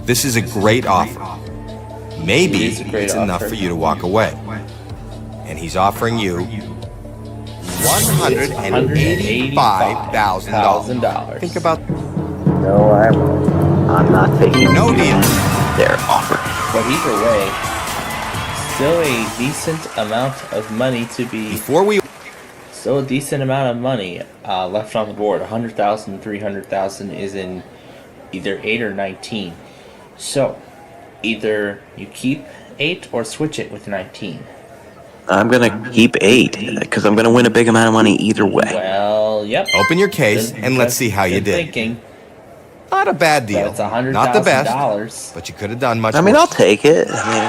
[SPEAKER 4] This is a great offer. Maybe it's enough for you to walk away. And he's offering you $185,000. Think about.
[SPEAKER 5] No, I won't. I'm not taking
[SPEAKER 4] No deal.
[SPEAKER 5] their offer.
[SPEAKER 1] But either way, still a decent amount of money to be.
[SPEAKER 4] Before we.
[SPEAKER 1] Still a decent amount of money left on the board. 100,000, 300,000 is in either 8 or 19. So, either you keep 8 or switch it with 19.
[SPEAKER 5] I'm going to keep 8 because I'm going to win a big amount of money either way.
[SPEAKER 1] Well, yep.
[SPEAKER 4] Open your case and let's see how you
[SPEAKER 1] Good
[SPEAKER 4] did.
[SPEAKER 1] Thinking.
[SPEAKER 4] Not a bad deal.
[SPEAKER 1] It's $100,000.
[SPEAKER 4] Not the best, but you could have done much
[SPEAKER 5] I mean,
[SPEAKER 4] worse.
[SPEAKER 5] I'll take it. I mean,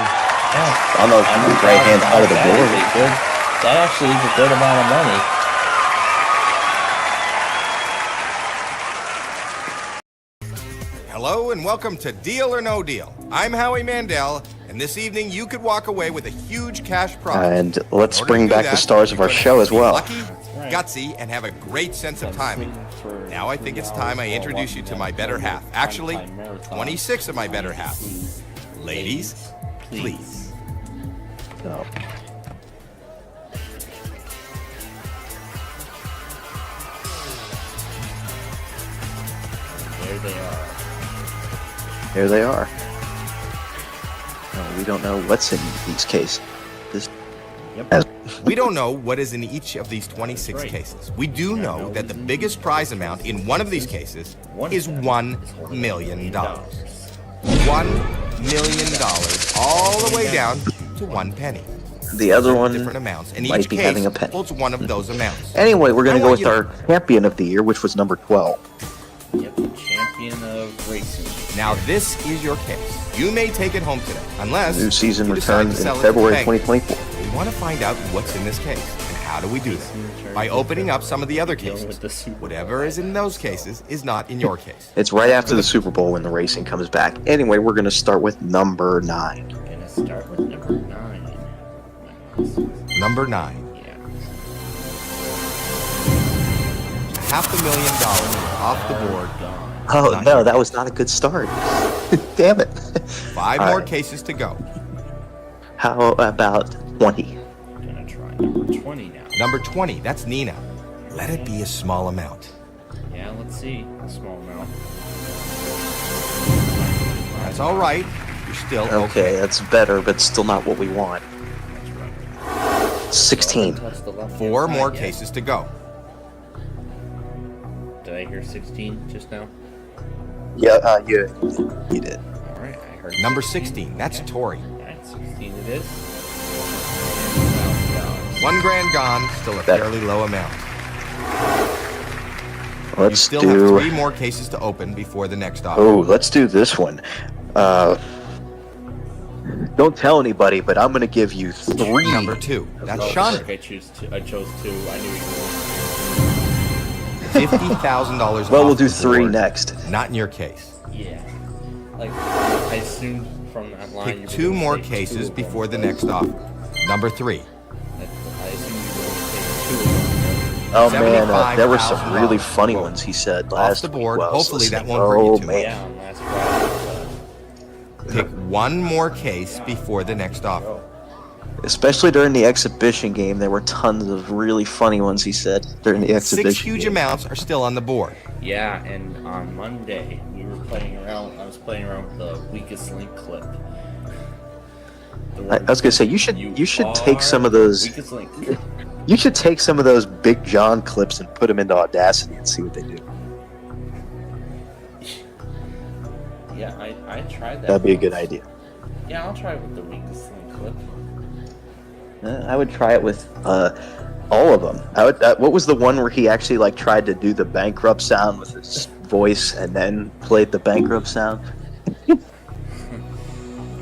[SPEAKER 1] Yeah.
[SPEAKER 5] I don't know if you can right hand out of the
[SPEAKER 1] That
[SPEAKER 5] board.
[SPEAKER 1] is a good. That actually is a good amount of money.
[SPEAKER 4] Hello and welcome to Deal or No Deal. I'm Howie Mandel, and this evening you could walk away with a huge cash prize.
[SPEAKER 5] And let's
[SPEAKER 4] In order
[SPEAKER 5] bring
[SPEAKER 4] to do
[SPEAKER 5] back the
[SPEAKER 4] that,
[SPEAKER 5] stars of
[SPEAKER 4] you're
[SPEAKER 5] our
[SPEAKER 4] gonna
[SPEAKER 5] show
[SPEAKER 4] have
[SPEAKER 5] as
[SPEAKER 4] to be
[SPEAKER 5] well.
[SPEAKER 4] Lucky, gutsy, and have a great sense of timing. Now I think it's time I introduce you to my better half. Actually, 26 of my better half. Ladies, please.
[SPEAKER 5] So,
[SPEAKER 1] There they are.
[SPEAKER 5] here they are. No, we don't know what's in these cases.
[SPEAKER 1] Yep.
[SPEAKER 4] We don't know what is in each of these 26
[SPEAKER 1] That's right.
[SPEAKER 4] cases. We do know that the biggest prize amount in one of these cases is $1 million. $1 million, all the way down to 1 penny.
[SPEAKER 5] The other one
[SPEAKER 4] Different amounts, and
[SPEAKER 5] might
[SPEAKER 4] each
[SPEAKER 5] be
[SPEAKER 4] case
[SPEAKER 5] having a penny.
[SPEAKER 4] holds one of those amounts.
[SPEAKER 5] Anyway, we're going
[SPEAKER 4] I
[SPEAKER 5] to go
[SPEAKER 4] want
[SPEAKER 5] with
[SPEAKER 4] you
[SPEAKER 5] our champion of the year, which was number 12.
[SPEAKER 1] Yep, champion of racing.
[SPEAKER 4] Now this is your case. You may take it home today, unless
[SPEAKER 5] New season
[SPEAKER 4] you decide
[SPEAKER 5] returns
[SPEAKER 4] to sell
[SPEAKER 5] in
[SPEAKER 4] it to the
[SPEAKER 5] February
[SPEAKER 4] bank.
[SPEAKER 5] 2024.
[SPEAKER 4] We want to find out what's in this case, and how do we do that? By opening up some of the other
[SPEAKER 1] Dealing
[SPEAKER 4] cases.
[SPEAKER 1] with the Super Bowl.
[SPEAKER 4] Whatever is in those cases is not in your case.
[SPEAKER 5] It's right after the Super Bowl when the racing comes back. Anyway, we're going to start with number 9.
[SPEAKER 1] Gonna start with number 9.
[SPEAKER 4] Number 9.
[SPEAKER 1] Yeah.
[SPEAKER 4] $500,000 off the board.
[SPEAKER 1] Gone.
[SPEAKER 5] Oh,
[SPEAKER 4] Not
[SPEAKER 5] no,
[SPEAKER 4] yet.
[SPEAKER 5] that was not a good start. Damn it.
[SPEAKER 4] 5
[SPEAKER 5] All
[SPEAKER 4] more
[SPEAKER 5] right.
[SPEAKER 4] cases to go.
[SPEAKER 5] How about 20?
[SPEAKER 1] Gonna try number 20 now.
[SPEAKER 4] Number 20, that's Nina. Let it be a small amount.
[SPEAKER 1] Yeah, let's see. A small amount.
[SPEAKER 4] That's all right. You're still
[SPEAKER 5] Okay, that's better, but still not what we want.
[SPEAKER 1] That's right.
[SPEAKER 5] 16.
[SPEAKER 1] Touch the left-hand
[SPEAKER 4] 4
[SPEAKER 1] side
[SPEAKER 4] more
[SPEAKER 1] yet.
[SPEAKER 4] cases to go.
[SPEAKER 1] Did I hear 16 just now?
[SPEAKER 5] Yeah, you did.
[SPEAKER 1] Alright, I heard
[SPEAKER 4] Number 16, that's
[SPEAKER 1] Okay.
[SPEAKER 4] Tori.
[SPEAKER 1] Alright, 16 it is.
[SPEAKER 4] $1,000 gone, still a
[SPEAKER 5] Better.
[SPEAKER 4] fairly low amount. You
[SPEAKER 5] Let's
[SPEAKER 4] still have 3
[SPEAKER 5] do.
[SPEAKER 4] more cases to open before the next offer.
[SPEAKER 5] Oh, let's do this one. Don't tell anybody, but I'm going to give you 3.
[SPEAKER 4] Number 2, that's
[SPEAKER 1] Oh,
[SPEAKER 4] Shauna.
[SPEAKER 1] frick, I chose 2. I knew you
[SPEAKER 4] $50,000
[SPEAKER 5] Well, we'll
[SPEAKER 4] off
[SPEAKER 5] do
[SPEAKER 4] the
[SPEAKER 5] 3
[SPEAKER 4] board.
[SPEAKER 5] next.
[SPEAKER 4] Not in your case.
[SPEAKER 1] were. Yeah. Like, I assumed from that line you
[SPEAKER 4] Pick
[SPEAKER 1] were
[SPEAKER 4] 2
[SPEAKER 1] gonna
[SPEAKER 4] more
[SPEAKER 1] say 2
[SPEAKER 4] cases
[SPEAKER 1] of them,
[SPEAKER 4] before the
[SPEAKER 1] but
[SPEAKER 4] next offer. Number 3,
[SPEAKER 1] I assumed you were going to say 2 of them.
[SPEAKER 5] Oh man, there were some
[SPEAKER 4] $75,000
[SPEAKER 5] really funny
[SPEAKER 4] Whoa.
[SPEAKER 5] ones he said
[SPEAKER 4] Off
[SPEAKER 5] last
[SPEAKER 4] the board.
[SPEAKER 5] week. while I was
[SPEAKER 4] Hopefully that
[SPEAKER 5] listening.
[SPEAKER 4] won't hurt you
[SPEAKER 5] Oh
[SPEAKER 4] too
[SPEAKER 5] man,
[SPEAKER 1] Yeah, on last Friday.
[SPEAKER 4] pick 1 more case before the next offer.
[SPEAKER 1] Oh,
[SPEAKER 5] especially during the exhibition game, there were tons of really funny ones he said during the
[SPEAKER 4] 6
[SPEAKER 5] exhibition
[SPEAKER 4] huge
[SPEAKER 5] game.
[SPEAKER 4] amounts are still on the board.
[SPEAKER 1] yeah, and on Monday we were playing around. I was playing around with the weakest link clip.
[SPEAKER 5] I was gonna say you should take some of those.
[SPEAKER 1] Weakest link.
[SPEAKER 5] You should take some of those Big John clips and put them into Audacity and see what they do.
[SPEAKER 1] Yeah, I tried that.
[SPEAKER 5] That'd be a good
[SPEAKER 1] once.
[SPEAKER 5] idea.
[SPEAKER 1] Yeah, I'll try it with the weakest link clip.
[SPEAKER 5] I would try it with all of them. I would. What was the one where he actually like tried to do the bankrupt sound with his voice and then played the bankrupt sound?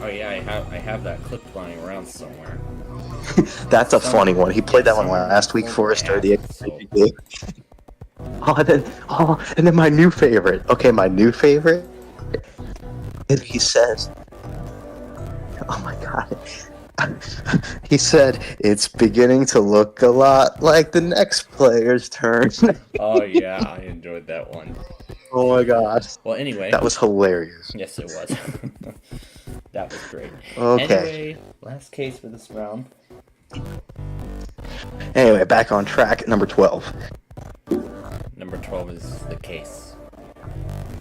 [SPEAKER 1] Oh yeah, I have that clip flying around somewhere.
[SPEAKER 5] That's a funny one. He played that one last week for us during the exhibition game. And then my new favorite. Okay, my new favorite. He says, "Oh my god." He said, "It's beginning to look a lot like the next player's turn."
[SPEAKER 1] Oh yeah, I enjoyed that one.
[SPEAKER 5] Oh my god.
[SPEAKER 1] Well, anyway.
[SPEAKER 5] That was hilarious.
[SPEAKER 1] Yes, it was. That was great.
[SPEAKER 5] Okay.
[SPEAKER 1] Anyway, last case for this round.
[SPEAKER 5] Anyway, back on track. Number 12.
[SPEAKER 1] Number 12 is the case.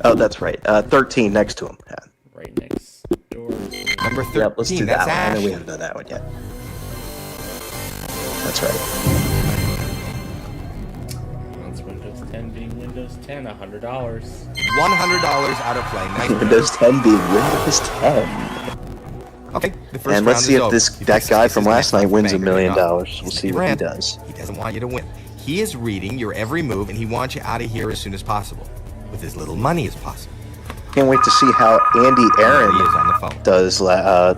[SPEAKER 5] Oh, that's right. 13 next to him. Yeah.
[SPEAKER 1] Right next door.
[SPEAKER 4] Number 13,
[SPEAKER 5] Yep, let's do
[SPEAKER 4] that's
[SPEAKER 5] that one. I know we
[SPEAKER 4] Ashley.
[SPEAKER 5] haven't done that one yet. That's right.
[SPEAKER 1] That's Windows 10 being Windows 10, $100.
[SPEAKER 4] $100 out of play. Nice.
[SPEAKER 5] Windows 10 being Windows 10.
[SPEAKER 4] Okay, the first
[SPEAKER 5] And let's
[SPEAKER 4] round
[SPEAKER 5] see
[SPEAKER 4] is
[SPEAKER 5] if
[SPEAKER 4] over.
[SPEAKER 5] that guy
[SPEAKER 4] case
[SPEAKER 5] from
[SPEAKER 4] is
[SPEAKER 5] last
[SPEAKER 4] next
[SPEAKER 5] night
[SPEAKER 4] up,
[SPEAKER 5] wins $1
[SPEAKER 4] Banker
[SPEAKER 5] million.
[SPEAKER 4] Enough.
[SPEAKER 5] We'll
[SPEAKER 4] He's
[SPEAKER 5] see
[SPEAKER 4] the
[SPEAKER 5] what he
[SPEAKER 4] rant.
[SPEAKER 5] does.
[SPEAKER 4] He doesn't want you to win. He is reading your every move, and he wants you out of here as soon as possible, with as little money as possible.
[SPEAKER 5] Can't wait to see how Andy
[SPEAKER 4] There he is
[SPEAKER 5] Aaron
[SPEAKER 4] on the phone.
[SPEAKER 5] does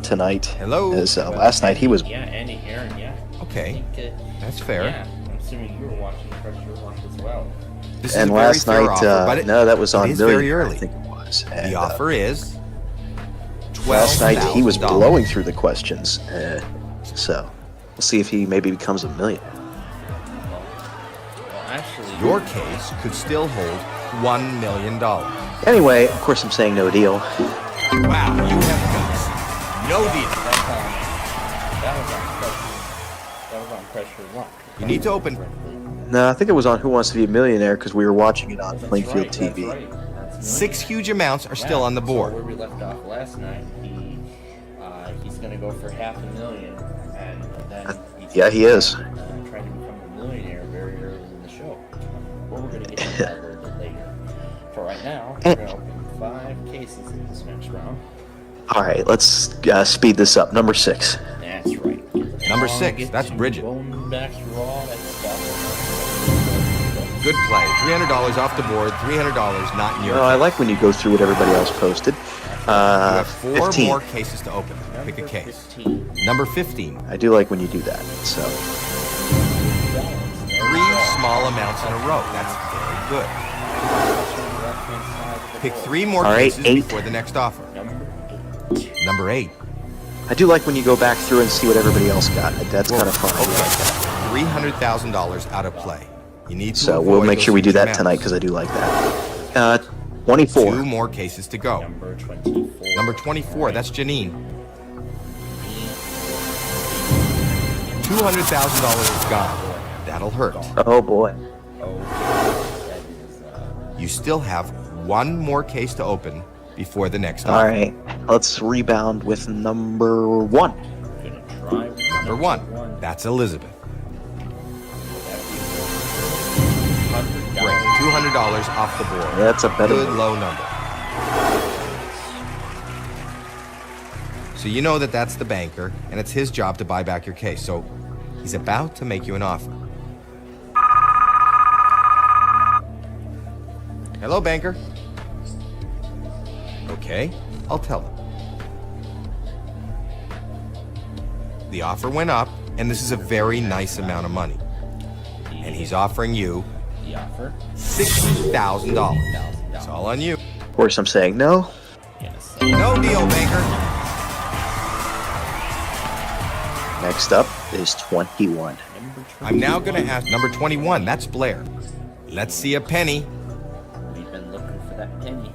[SPEAKER 5] tonight.
[SPEAKER 4] Hello.
[SPEAKER 5] As last night he was.
[SPEAKER 1] Yeah, Andy Aaron, yeah.
[SPEAKER 4] Okay,
[SPEAKER 1] I think,
[SPEAKER 4] that's fair.
[SPEAKER 1] Yeah, I'm assuming you were watching the pressure watch as well.
[SPEAKER 4] This is
[SPEAKER 5] And
[SPEAKER 4] a very
[SPEAKER 5] last
[SPEAKER 4] fair
[SPEAKER 5] night,
[SPEAKER 4] offer, but
[SPEAKER 5] no, that was
[SPEAKER 4] it
[SPEAKER 5] on
[SPEAKER 4] is very
[SPEAKER 5] Million.
[SPEAKER 4] early.
[SPEAKER 5] I think it was. And,
[SPEAKER 4] The offer is
[SPEAKER 5] last night he was
[SPEAKER 4] $12,000.
[SPEAKER 5] blowing through the questions. So we'll see if he maybe becomes a millionaire.
[SPEAKER 1] Well, actually,
[SPEAKER 4] Your case could still hold $1 million. Wow,
[SPEAKER 5] Anyway, of course I'm saying no deal.
[SPEAKER 4] you have guts. No deal.
[SPEAKER 1] that was on pressure lock.
[SPEAKER 4] You need to open.
[SPEAKER 5] No, I think it was on Who Wants to Be a Millionaire because we were watching it on
[SPEAKER 1] That's
[SPEAKER 5] Plainfield
[SPEAKER 1] right,
[SPEAKER 5] TV.
[SPEAKER 1] That's right. That's
[SPEAKER 4] 6 huge amounts are still on the
[SPEAKER 1] So
[SPEAKER 4] board.
[SPEAKER 1] where we left off last night, he's going to go for $500,000, and then he
[SPEAKER 5] Yeah, he is.
[SPEAKER 1] Trying to become a millionaire very early in the show. But we're going to get to that a little bit later. For right now, we're going to open 5 cases in this next round.
[SPEAKER 5] All right, let's speed this up. Number 6.
[SPEAKER 1] That's right.
[SPEAKER 4] Number 6, that's Bridget.
[SPEAKER 1] Going back through all that stuff.
[SPEAKER 4] Good play. $300 off the board. $300 not in your.
[SPEAKER 5] I like when you go through what everybody else posted.
[SPEAKER 4] You have 4
[SPEAKER 5] 15.
[SPEAKER 4] more cases to open. Pick a
[SPEAKER 1] Number
[SPEAKER 4] case.
[SPEAKER 1] 15.
[SPEAKER 4] Number 15.
[SPEAKER 5] I do like when you do that. So
[SPEAKER 4] 3 small amounts in a row. That's very good. Pick 3 more
[SPEAKER 5] All right,
[SPEAKER 4] cases
[SPEAKER 5] 8.
[SPEAKER 4] before the next offer. Number 8.
[SPEAKER 5] I do like when you go back through and see what everybody else got. That's kind of fun.
[SPEAKER 4] Okay. $300,000 out of play. You need to
[SPEAKER 5] So we'll
[SPEAKER 4] avoid
[SPEAKER 5] make
[SPEAKER 4] those
[SPEAKER 5] sure we do
[SPEAKER 4] huge
[SPEAKER 5] that
[SPEAKER 4] amounts.
[SPEAKER 5] tonight because I do like that. 24.
[SPEAKER 4] 2 more cases to go.
[SPEAKER 1] Number 24.
[SPEAKER 4] Number 24, that's Janine. $200,000 is gone. That'll hurt.
[SPEAKER 5] Oh boy.
[SPEAKER 1] That is,
[SPEAKER 4] You still have 1 more case to open before the next
[SPEAKER 5] All
[SPEAKER 4] offer.
[SPEAKER 5] right, let's rebound with number 1.
[SPEAKER 1] gonna try with
[SPEAKER 4] Number 1, that's Elizabeth. Great, $200 off the board.
[SPEAKER 5] That's a better
[SPEAKER 4] Good
[SPEAKER 5] move.
[SPEAKER 4] low number. So you know that that's the banker, and it's his job to buy back your case. So he's about to make you an offer. Hello, banker. Okay, I'll tell him. The offer went up, and this is a very nice amount of money. And he's offering you
[SPEAKER 1] the offer.
[SPEAKER 4] $60,000. It's all on you.
[SPEAKER 5] Of course, I'm saying no.
[SPEAKER 1] Gonna say
[SPEAKER 4] No deal, banker.
[SPEAKER 5] Next up is 21.
[SPEAKER 1] number
[SPEAKER 4] I'm now going to ask number 21. That's Blair. Let's see a penny.
[SPEAKER 1] We've been looking for that penny.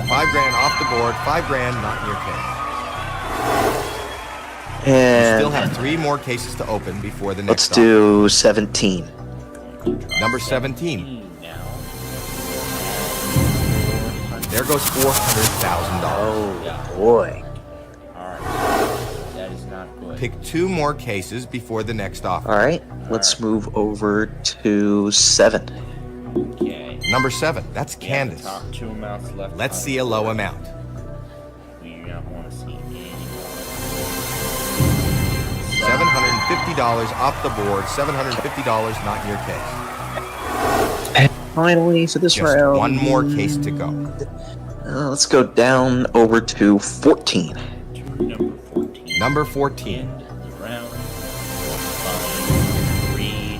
[SPEAKER 4] $5,000 off the board. $5,000 not in your case. You
[SPEAKER 5] And
[SPEAKER 4] still have 3 more cases to open before the
[SPEAKER 5] let's
[SPEAKER 4] next offer.
[SPEAKER 5] do 17.
[SPEAKER 4] Number 17.
[SPEAKER 1] Now.
[SPEAKER 4] There goes $400,000.
[SPEAKER 5] Oh
[SPEAKER 1] Yeah.
[SPEAKER 5] boy.
[SPEAKER 1] Alright. That is not good.
[SPEAKER 4] Pick 2 more cases before the next offer.
[SPEAKER 5] All right, let's move over to 7.
[SPEAKER 1] Okay.
[SPEAKER 4] Number 7. That's
[SPEAKER 1] We have the
[SPEAKER 4] Candace.
[SPEAKER 1] top 2 amounts left.
[SPEAKER 4] Let's
[SPEAKER 1] on
[SPEAKER 4] see
[SPEAKER 1] the
[SPEAKER 4] a low
[SPEAKER 1] board.
[SPEAKER 4] amount.
[SPEAKER 1] We do not want to see any more.
[SPEAKER 4] $750 off the board. $750 not in your case.
[SPEAKER 5] And finally, for this
[SPEAKER 4] Just
[SPEAKER 5] round,
[SPEAKER 4] 1 more case to go.
[SPEAKER 5] let's go down over to 14.
[SPEAKER 1] To number 14.
[SPEAKER 4] Number 14.
[SPEAKER 1] End the round. 5, 3,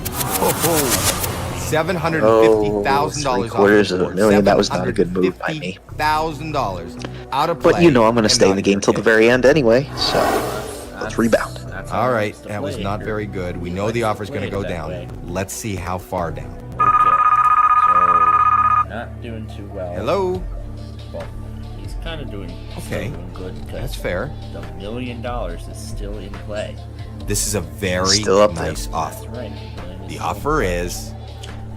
[SPEAKER 4] $750,000
[SPEAKER 5] Oh,
[SPEAKER 4] off
[SPEAKER 5] three-quarters
[SPEAKER 4] the
[SPEAKER 5] of a
[SPEAKER 4] board.
[SPEAKER 5] million. That was not a good move by me.
[SPEAKER 4] $750,000 out of play.
[SPEAKER 5] But you know I'm going to
[SPEAKER 4] and
[SPEAKER 5] stay in
[SPEAKER 4] not
[SPEAKER 5] the game
[SPEAKER 4] your
[SPEAKER 5] till the
[SPEAKER 4] case.
[SPEAKER 5] very end anyway, so let's rebound.
[SPEAKER 1] That's
[SPEAKER 4] All
[SPEAKER 1] how
[SPEAKER 4] right,
[SPEAKER 1] it's to
[SPEAKER 4] that was
[SPEAKER 1] play
[SPEAKER 4] not
[SPEAKER 1] here.
[SPEAKER 4] very good. We
[SPEAKER 1] He
[SPEAKER 4] know
[SPEAKER 1] likes
[SPEAKER 4] the
[SPEAKER 1] to
[SPEAKER 4] offer's going to
[SPEAKER 1] play
[SPEAKER 4] go
[SPEAKER 1] that
[SPEAKER 4] down.
[SPEAKER 1] way.
[SPEAKER 4] Let's see how far down.
[SPEAKER 1] Okay. So, not doing too well.
[SPEAKER 4] Hello?
[SPEAKER 1] Well, he's kind of doing,
[SPEAKER 4] Okay.
[SPEAKER 1] still doing good because
[SPEAKER 4] That's fair.
[SPEAKER 1] the $1 million is still in play.
[SPEAKER 4] This is a very
[SPEAKER 5] Still up there.
[SPEAKER 4] nice
[SPEAKER 1] That's
[SPEAKER 4] offer.
[SPEAKER 1] right.
[SPEAKER 4] The offer is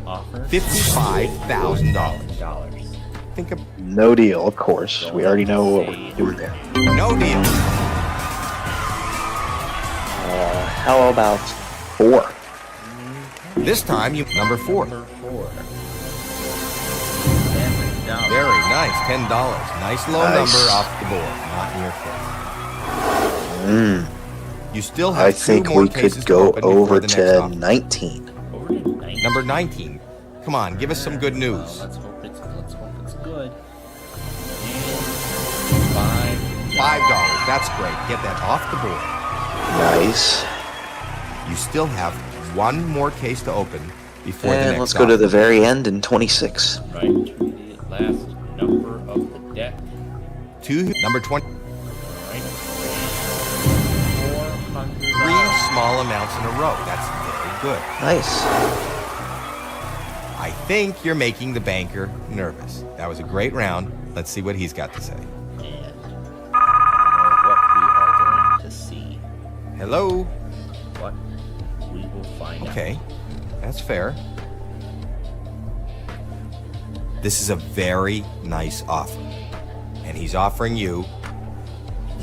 [SPEAKER 1] offer
[SPEAKER 4] $55,000. Think of
[SPEAKER 5] No deal, of course. We already know what we're doing there.
[SPEAKER 4] no deal.
[SPEAKER 5] How about 4?
[SPEAKER 4] This time you number 4.
[SPEAKER 1] Number 4.
[SPEAKER 4] Very nice, $10. Nice low
[SPEAKER 5] Nice.
[SPEAKER 4] number off the board. Not in your case. You still have
[SPEAKER 5] I
[SPEAKER 4] 2
[SPEAKER 5] think
[SPEAKER 4] more
[SPEAKER 5] we
[SPEAKER 4] cases
[SPEAKER 5] could
[SPEAKER 4] to
[SPEAKER 5] go
[SPEAKER 4] open before
[SPEAKER 5] over
[SPEAKER 4] the next
[SPEAKER 5] to
[SPEAKER 4] offer.
[SPEAKER 5] 19.
[SPEAKER 1] Over to 19.
[SPEAKER 4] Number 19. Come on, give us some good
[SPEAKER 1] Well,
[SPEAKER 4] news.
[SPEAKER 1] let's hope it's good. And
[SPEAKER 4] $5. That's great. Get that off the board.
[SPEAKER 5] Nice.
[SPEAKER 4] You still have 1 more case to open before the
[SPEAKER 5] And
[SPEAKER 4] next
[SPEAKER 5] let's go to
[SPEAKER 4] offer.
[SPEAKER 5] the very end in 26.
[SPEAKER 1] right to the last number of the deck.
[SPEAKER 4] Number 20.
[SPEAKER 1] Right. 400.
[SPEAKER 4] 3 small amounts in a row. That's very good.
[SPEAKER 5] Nice.
[SPEAKER 4] I think you're making the banker nervous. That was a great round. Let's see what he's got to say.
[SPEAKER 1] And I don't know what we are going to see.
[SPEAKER 4] Hello?
[SPEAKER 1] But we will find out.
[SPEAKER 4] Okay, that's fair. This is a very nice offer. And he's offering you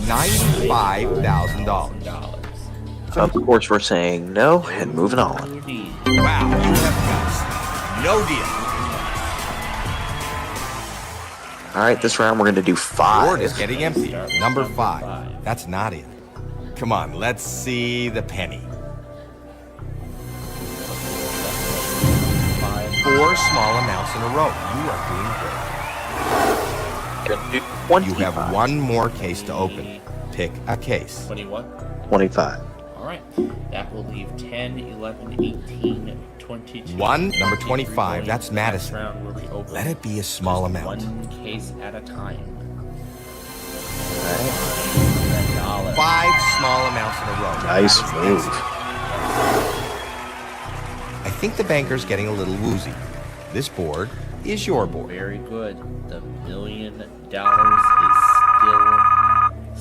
[SPEAKER 4] $95,000.
[SPEAKER 5] Of course, we're saying no and moving on.
[SPEAKER 4] Wow, you have guts. No deal.
[SPEAKER 5] All right, this round we're going to do
[SPEAKER 4] Board is
[SPEAKER 5] 5.
[SPEAKER 4] getting empty. Number 5. That's not it. Come on, let's see the penny. 4 small amounts in a row. You are doing great. You have 1 more case to open. Pick a case.
[SPEAKER 3] 21.
[SPEAKER 5] 25.
[SPEAKER 3] All right. That will leave 10, 11, 18, 22.
[SPEAKER 4] 1, number 25. That's Madison.
[SPEAKER 3] Round where we open
[SPEAKER 4] Let it be a small amount.
[SPEAKER 3] 1 case at a time.
[SPEAKER 5] All right.
[SPEAKER 3] $1.
[SPEAKER 4] 5 small amounts in a row.
[SPEAKER 5] Nice
[SPEAKER 4] That is
[SPEAKER 5] move.
[SPEAKER 4] excellent. I think the banker's getting a little woozy. This board is your board.
[SPEAKER 3] Very good. The $1 million is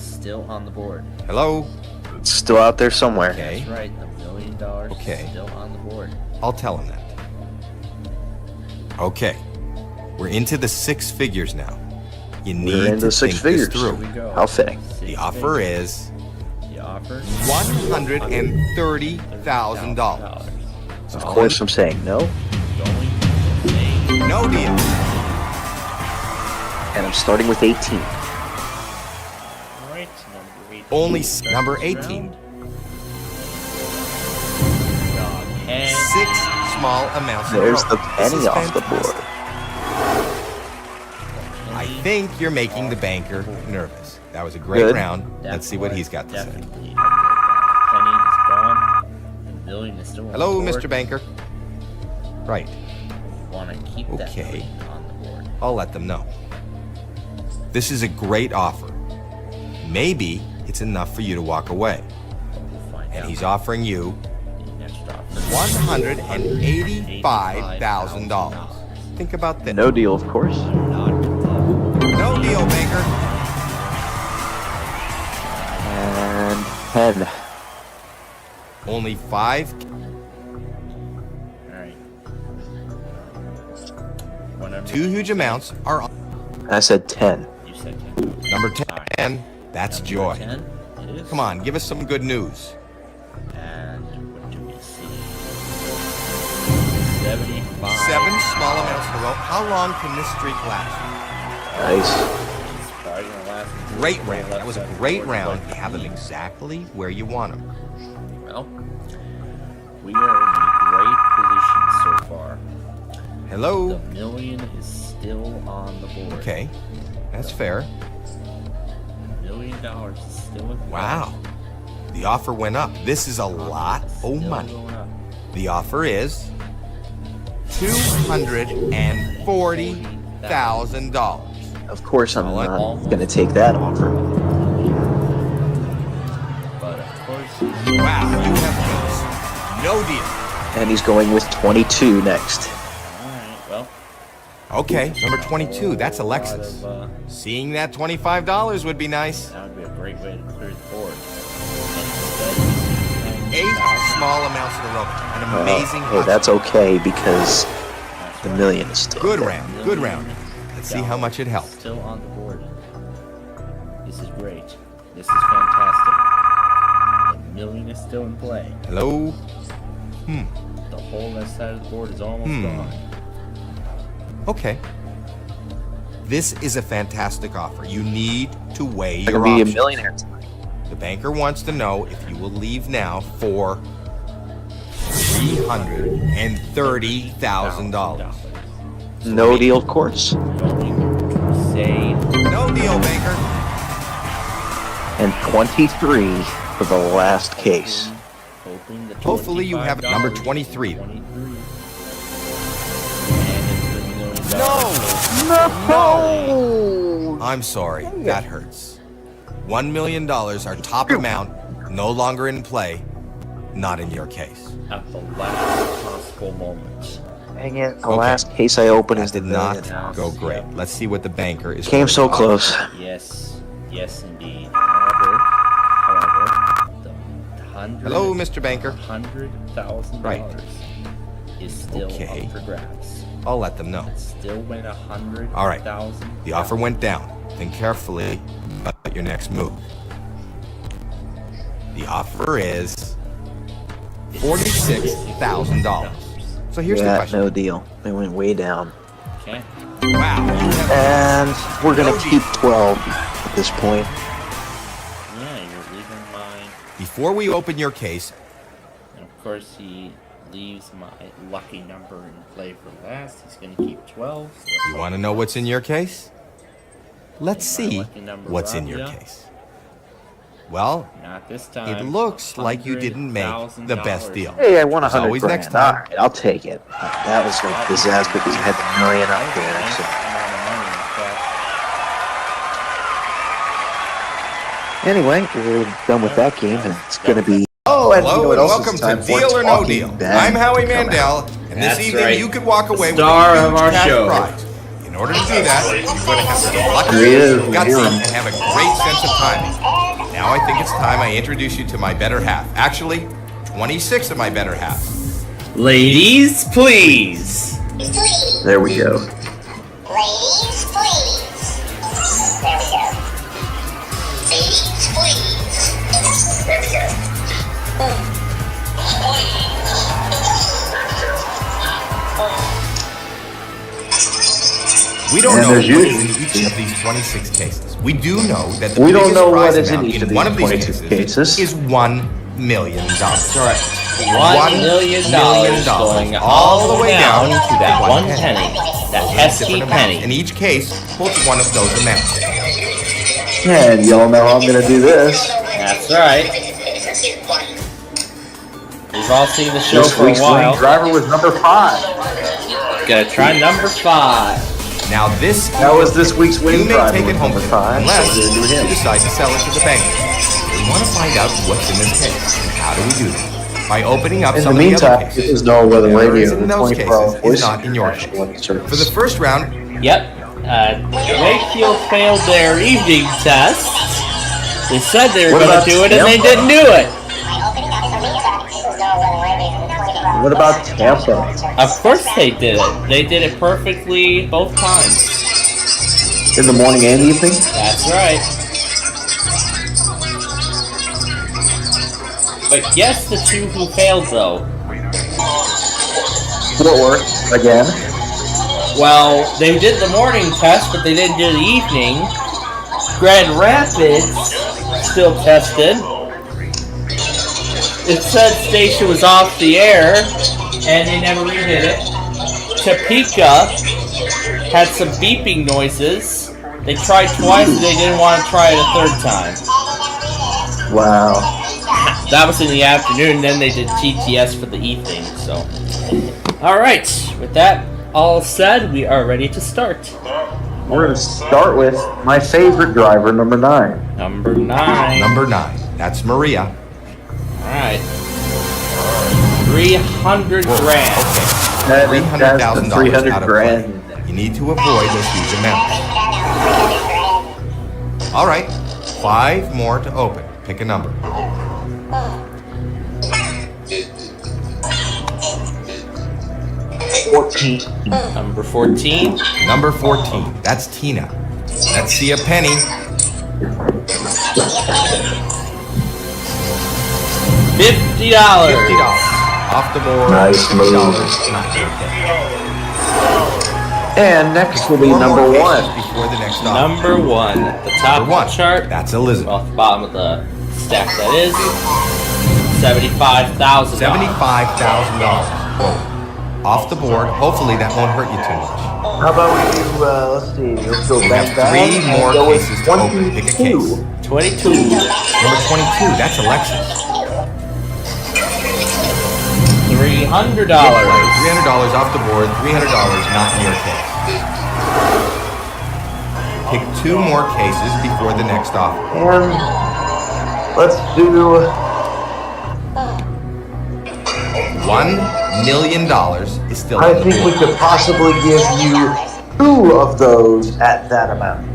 [SPEAKER 3] still on the board.
[SPEAKER 4] Hello?
[SPEAKER 5] It's still out there somewhere.
[SPEAKER 4] Okay.
[SPEAKER 3] That's right. The $1 million
[SPEAKER 4] Okay.
[SPEAKER 3] is still on the board.
[SPEAKER 4] I'll tell him that. Okay. We're into the 6 figures now. You need
[SPEAKER 5] We're
[SPEAKER 4] to
[SPEAKER 5] into 6
[SPEAKER 4] think
[SPEAKER 5] figures.
[SPEAKER 4] this
[SPEAKER 3] Here
[SPEAKER 4] through.
[SPEAKER 3] we go.
[SPEAKER 5] How fitting.
[SPEAKER 4] The offer is
[SPEAKER 3] The offer
[SPEAKER 4] $130,000.
[SPEAKER 5] Of course, I'm saying no,
[SPEAKER 3] Going to say
[SPEAKER 4] No deal.
[SPEAKER 5] and I'm starting with 18.
[SPEAKER 3] all right. Number 18.
[SPEAKER 4] Only
[SPEAKER 3] starts
[SPEAKER 4] number
[SPEAKER 3] this
[SPEAKER 4] 18.
[SPEAKER 3] round. And
[SPEAKER 4] 6 small amounts in a
[SPEAKER 5] There's
[SPEAKER 4] row.
[SPEAKER 5] the
[SPEAKER 4] This
[SPEAKER 5] penny
[SPEAKER 4] is
[SPEAKER 5] off the
[SPEAKER 4] fantastic.
[SPEAKER 5] board.
[SPEAKER 4] I think you're making the banker nervous. That was a great
[SPEAKER 5] Good.
[SPEAKER 4] round.
[SPEAKER 3] That
[SPEAKER 4] Let's see what
[SPEAKER 3] was
[SPEAKER 4] he's got to say.
[SPEAKER 3] definitely a good round. Penny is gone. The $1 million is still on
[SPEAKER 4] Hello,
[SPEAKER 3] the board.
[SPEAKER 4] Mr. Banker. Right.
[SPEAKER 3] Want to keep that $1
[SPEAKER 4] Okay.
[SPEAKER 3] million on the board.
[SPEAKER 4] I'll let them know. This is a great offer. Maybe it's enough for you to walk away.
[SPEAKER 3] We'll find
[SPEAKER 4] And
[SPEAKER 3] out.
[SPEAKER 4] he's offering you
[SPEAKER 3] The next offer.
[SPEAKER 4] $185,000. Think about this.
[SPEAKER 5] No deal, of course.
[SPEAKER 3] Not
[SPEAKER 4] No deal, Banker.
[SPEAKER 5] And 10.
[SPEAKER 4] Only 5.
[SPEAKER 3] all right. Whenever
[SPEAKER 4] 2 huge amounts are on.
[SPEAKER 5] I said 10.
[SPEAKER 3] you said 10.
[SPEAKER 4] Number 10. That's
[SPEAKER 3] Number
[SPEAKER 4] joy.
[SPEAKER 3] 10 it is.
[SPEAKER 4] Come on, give us some good news.
[SPEAKER 3] And what do we see? 75.
[SPEAKER 4] 7 small amounts in a row. How long can this streak last?
[SPEAKER 5] Nice.
[SPEAKER 3] It's probably gonna last until
[SPEAKER 4] Great
[SPEAKER 3] the
[SPEAKER 4] round.
[SPEAKER 3] left
[SPEAKER 4] That was a
[SPEAKER 3] side of the
[SPEAKER 4] great
[SPEAKER 3] board
[SPEAKER 4] round.
[SPEAKER 3] like
[SPEAKER 4] You have them
[SPEAKER 3] me.
[SPEAKER 4] exactly where you want them.
[SPEAKER 3] Well, we are in a great position so far.
[SPEAKER 4] Hello?
[SPEAKER 3] The $1 million is still on the board.
[SPEAKER 4] Okay, that's fair.
[SPEAKER 3] $1 million is still in
[SPEAKER 4] Wow. The offer went up. This is a lot of
[SPEAKER 3] Still
[SPEAKER 4] money.
[SPEAKER 3] going up.
[SPEAKER 4] The offer is $240,000.
[SPEAKER 5] Of course, I'm
[SPEAKER 4] Well,
[SPEAKER 5] not going to take that offer.
[SPEAKER 3] But of course,
[SPEAKER 4] Wow, you have guts. No deal.
[SPEAKER 5] And he's going with 22 next.
[SPEAKER 3] alright, well.
[SPEAKER 4] Okay, number 22. That's
[SPEAKER 3] a lot
[SPEAKER 4] Alexis.
[SPEAKER 3] of,
[SPEAKER 4] Seeing that $25 would be nice.
[SPEAKER 3] that would be a great way to clear the board. And
[SPEAKER 4] 8 small amounts in a row. An amazing
[SPEAKER 5] Hey, that's
[SPEAKER 4] hustle.
[SPEAKER 5] okay because the $1 million is still
[SPEAKER 4] Good
[SPEAKER 5] there.
[SPEAKER 4] round. Good round. Let's see how much it helped.
[SPEAKER 3] Still on the board. This is great. This is fantastic. The $1 million is still in play.
[SPEAKER 4] Hello?
[SPEAKER 3] The whole left side of the board is almost gone.
[SPEAKER 4] Okay. This is a fantastic offer. You need to weigh
[SPEAKER 5] I
[SPEAKER 4] your
[SPEAKER 5] can be a
[SPEAKER 4] options.
[SPEAKER 5] millionaire tonight.
[SPEAKER 4] The banker wants to know if you will leave now for $330,000.
[SPEAKER 5] No deal, of course.
[SPEAKER 3] Going to say
[SPEAKER 4] No deal, banker.
[SPEAKER 5] And 23 for the last case.
[SPEAKER 3] hoping the
[SPEAKER 4] Hopefully you have
[SPEAKER 3] $25
[SPEAKER 4] number 23.
[SPEAKER 3] 23. And it's the $1 million.
[SPEAKER 5] No!
[SPEAKER 4] I'm sorry. That hurts. $1 million, our top amount, no longer in play. Not in your case.
[SPEAKER 3] At the last possible moment.
[SPEAKER 5] Dang it. The
[SPEAKER 4] Okay.
[SPEAKER 5] last case I opened is
[SPEAKER 4] That
[SPEAKER 5] the
[SPEAKER 4] did not
[SPEAKER 5] million.
[SPEAKER 4] go great. Let's see what the banker is.
[SPEAKER 5] Came
[SPEAKER 4] going
[SPEAKER 5] so
[SPEAKER 4] to offer.
[SPEAKER 5] close.
[SPEAKER 3] Yes, yes indeed. However, the
[SPEAKER 4] Hello, Mr. Banker.
[SPEAKER 3] $100,000
[SPEAKER 4] Right.
[SPEAKER 3] is still
[SPEAKER 4] Okay.
[SPEAKER 3] up for grabs.
[SPEAKER 4] I'll let them know.
[SPEAKER 3] Still win 100,000.
[SPEAKER 4] All right. The offer went down. Think carefully about your next move. The offer is $46,000. So here's the
[SPEAKER 5] Yeah,
[SPEAKER 4] question.
[SPEAKER 5] no deal. They went way down.
[SPEAKER 3] Okay.
[SPEAKER 4] Wow.
[SPEAKER 5] And we're gonna keep 12 at this point.
[SPEAKER 3] Yeah, you're leaving my...
[SPEAKER 4] Before we open your case,
[SPEAKER 3] And of course, he leaves my lucky number in play for last. He's going to keep 12. So
[SPEAKER 4] you want to know what's in your case? Let's
[SPEAKER 3] And my
[SPEAKER 4] see
[SPEAKER 3] lucky number
[SPEAKER 4] what's in
[SPEAKER 3] robbed
[SPEAKER 4] your
[SPEAKER 3] ya.
[SPEAKER 4] case. Well,
[SPEAKER 3] not this time.
[SPEAKER 4] it looks like you didn't make the best deal.
[SPEAKER 5] Hey, I won
[SPEAKER 4] As
[SPEAKER 5] 100
[SPEAKER 4] always
[SPEAKER 5] grand.
[SPEAKER 4] next time.
[SPEAKER 5] All right, I'll take it. That was like a disaster because I had the million up there. So. Anyway, we're done with that game, and it's gonna be. Oh, and
[SPEAKER 4] Hello
[SPEAKER 5] you know what
[SPEAKER 4] and
[SPEAKER 5] else
[SPEAKER 4] welcome
[SPEAKER 5] it's
[SPEAKER 4] to
[SPEAKER 5] time for?
[SPEAKER 4] Deal or No
[SPEAKER 5] Talking
[SPEAKER 4] Deal.
[SPEAKER 5] Bad
[SPEAKER 4] I'm Howie
[SPEAKER 5] come out.
[SPEAKER 4] Mandel, and this
[SPEAKER 3] That's
[SPEAKER 4] evening
[SPEAKER 3] right.
[SPEAKER 4] you could walk away with
[SPEAKER 3] Star
[SPEAKER 4] a
[SPEAKER 3] of
[SPEAKER 4] huge
[SPEAKER 3] our
[SPEAKER 4] cash
[SPEAKER 3] show.
[SPEAKER 4] prize. In order to do that, you're going to have to get lucky,
[SPEAKER 5] Here he is, we
[SPEAKER 4] gutsy,
[SPEAKER 5] hear him.
[SPEAKER 4] and have a great sense of timing. Now I think it's time I introduce you to my better half. Actually, 26 of my better half.
[SPEAKER 3] Ladies, please.
[SPEAKER 5] There we go.
[SPEAKER 6] Ladies, please. There we go. Ladies, please. There we go.
[SPEAKER 4] We don't
[SPEAKER 5] And
[SPEAKER 4] know
[SPEAKER 5] there's
[SPEAKER 4] what
[SPEAKER 5] you.
[SPEAKER 4] is in each of these 26 cases. We do know that the
[SPEAKER 5] We don't
[SPEAKER 4] biggest
[SPEAKER 5] know what
[SPEAKER 4] prize
[SPEAKER 5] is in
[SPEAKER 4] amount
[SPEAKER 5] each of
[SPEAKER 4] one
[SPEAKER 5] these
[SPEAKER 4] of these
[SPEAKER 5] 26 cases.
[SPEAKER 4] is $1 million.
[SPEAKER 3] Correct.
[SPEAKER 4] $1
[SPEAKER 3] $1 million going all the way down to that one penny. That pesky
[SPEAKER 4] Different amounts. And
[SPEAKER 3] penny.
[SPEAKER 4] each case holds one of those amounts.
[SPEAKER 5] And y'all know how I'm gonna do this.
[SPEAKER 3] That's right. We've all seen the show
[SPEAKER 5] This
[SPEAKER 3] for a
[SPEAKER 5] week's
[SPEAKER 3] while.
[SPEAKER 5] winning driver was number 5.
[SPEAKER 3] Gonna try number 5.
[SPEAKER 4] Now this
[SPEAKER 5] That was this week's
[SPEAKER 4] you
[SPEAKER 5] winning
[SPEAKER 4] may
[SPEAKER 5] driver.
[SPEAKER 4] take it
[SPEAKER 5] was
[SPEAKER 4] home
[SPEAKER 5] number
[SPEAKER 4] with you,
[SPEAKER 5] 5.
[SPEAKER 4] unless
[SPEAKER 5] So we're gonna do
[SPEAKER 4] you
[SPEAKER 5] him.
[SPEAKER 4] decide to sell it to the bank. We want to find out what's in this case. And how do we do that? By opening up
[SPEAKER 5] In the
[SPEAKER 4] some of the other
[SPEAKER 5] meantime,
[SPEAKER 4] cases.
[SPEAKER 5] this is no weather
[SPEAKER 4] Whatever
[SPEAKER 5] radio.
[SPEAKER 4] is in
[SPEAKER 5] The
[SPEAKER 4] those
[SPEAKER 5] 24-hour
[SPEAKER 4] cases
[SPEAKER 5] voice
[SPEAKER 4] is not in your case.
[SPEAKER 5] international service.
[SPEAKER 4] For the first round,
[SPEAKER 3] Yep. Wakefield failed their evening test. They said they were
[SPEAKER 5] What
[SPEAKER 3] gonna
[SPEAKER 5] about
[SPEAKER 3] do it and they
[SPEAKER 5] Tampa?
[SPEAKER 3] didn't do it.
[SPEAKER 5] What about Tampa?
[SPEAKER 3] Of course they did it. They did it perfectly both times.
[SPEAKER 5] In the morning and evening?
[SPEAKER 3] That's right. But guess the two who failed though.
[SPEAKER 5] Fort Worth, again.
[SPEAKER 3] Well, they did the morning test, but they didn't do the evening. Grand Rapids still tested. It said station was off the air, and they never redid it. Topeka had some beeping noises. They tried twice, and they didn't want to try it a third time.
[SPEAKER 5] Wow.
[SPEAKER 3] That was in the afternoon, then they did TTS for the evening, so. Alright, with that all said, we are ready to start.
[SPEAKER 5] We're going to start with my favorite driver, number 9.
[SPEAKER 3] Number 9.
[SPEAKER 4] number 9. That's Maria.
[SPEAKER 3] Alright. 300 grand.
[SPEAKER 5] That
[SPEAKER 4] $300,000
[SPEAKER 5] 300
[SPEAKER 4] out of
[SPEAKER 5] grand.
[SPEAKER 4] play. You need to avoid those huge amounts. All right, 5 more to open. Pick a number.
[SPEAKER 3] Number 14.
[SPEAKER 4] Number 14. That's Tina. Let's see a penny.
[SPEAKER 3] $50.
[SPEAKER 4] $50 off the board.
[SPEAKER 5] Nice
[SPEAKER 4] $50.
[SPEAKER 5] move.
[SPEAKER 4] Not okay.
[SPEAKER 5] And next will be
[SPEAKER 4] 4
[SPEAKER 5] number
[SPEAKER 4] more cases
[SPEAKER 5] 1.
[SPEAKER 4] before the next offer.
[SPEAKER 3] Number 1. At the top
[SPEAKER 4] Number 1.
[SPEAKER 3] of the chart.
[SPEAKER 4] That's Elizabeth.
[SPEAKER 3] Off the bottom of the stack, that is. $75,000.
[SPEAKER 4] $75,000. Off the board. Hopefully that won't hurt you too much.
[SPEAKER 5] How about we do, let's see, let's go
[SPEAKER 4] We
[SPEAKER 5] back
[SPEAKER 4] have
[SPEAKER 5] down.
[SPEAKER 4] 3
[SPEAKER 5] and
[SPEAKER 4] more
[SPEAKER 5] go with
[SPEAKER 4] cases to open. Pick a case.
[SPEAKER 3] 22.
[SPEAKER 4] Number 22. That's Alexis.
[SPEAKER 3] $300.
[SPEAKER 4] $300 off the board, $300 not in your case. Pick 2 more cases before the next offer.
[SPEAKER 5] And let's do
[SPEAKER 4] $1 million is still
[SPEAKER 5] I
[SPEAKER 4] on the
[SPEAKER 5] think we
[SPEAKER 4] board.
[SPEAKER 5] could possibly give you 2 of those at that amount.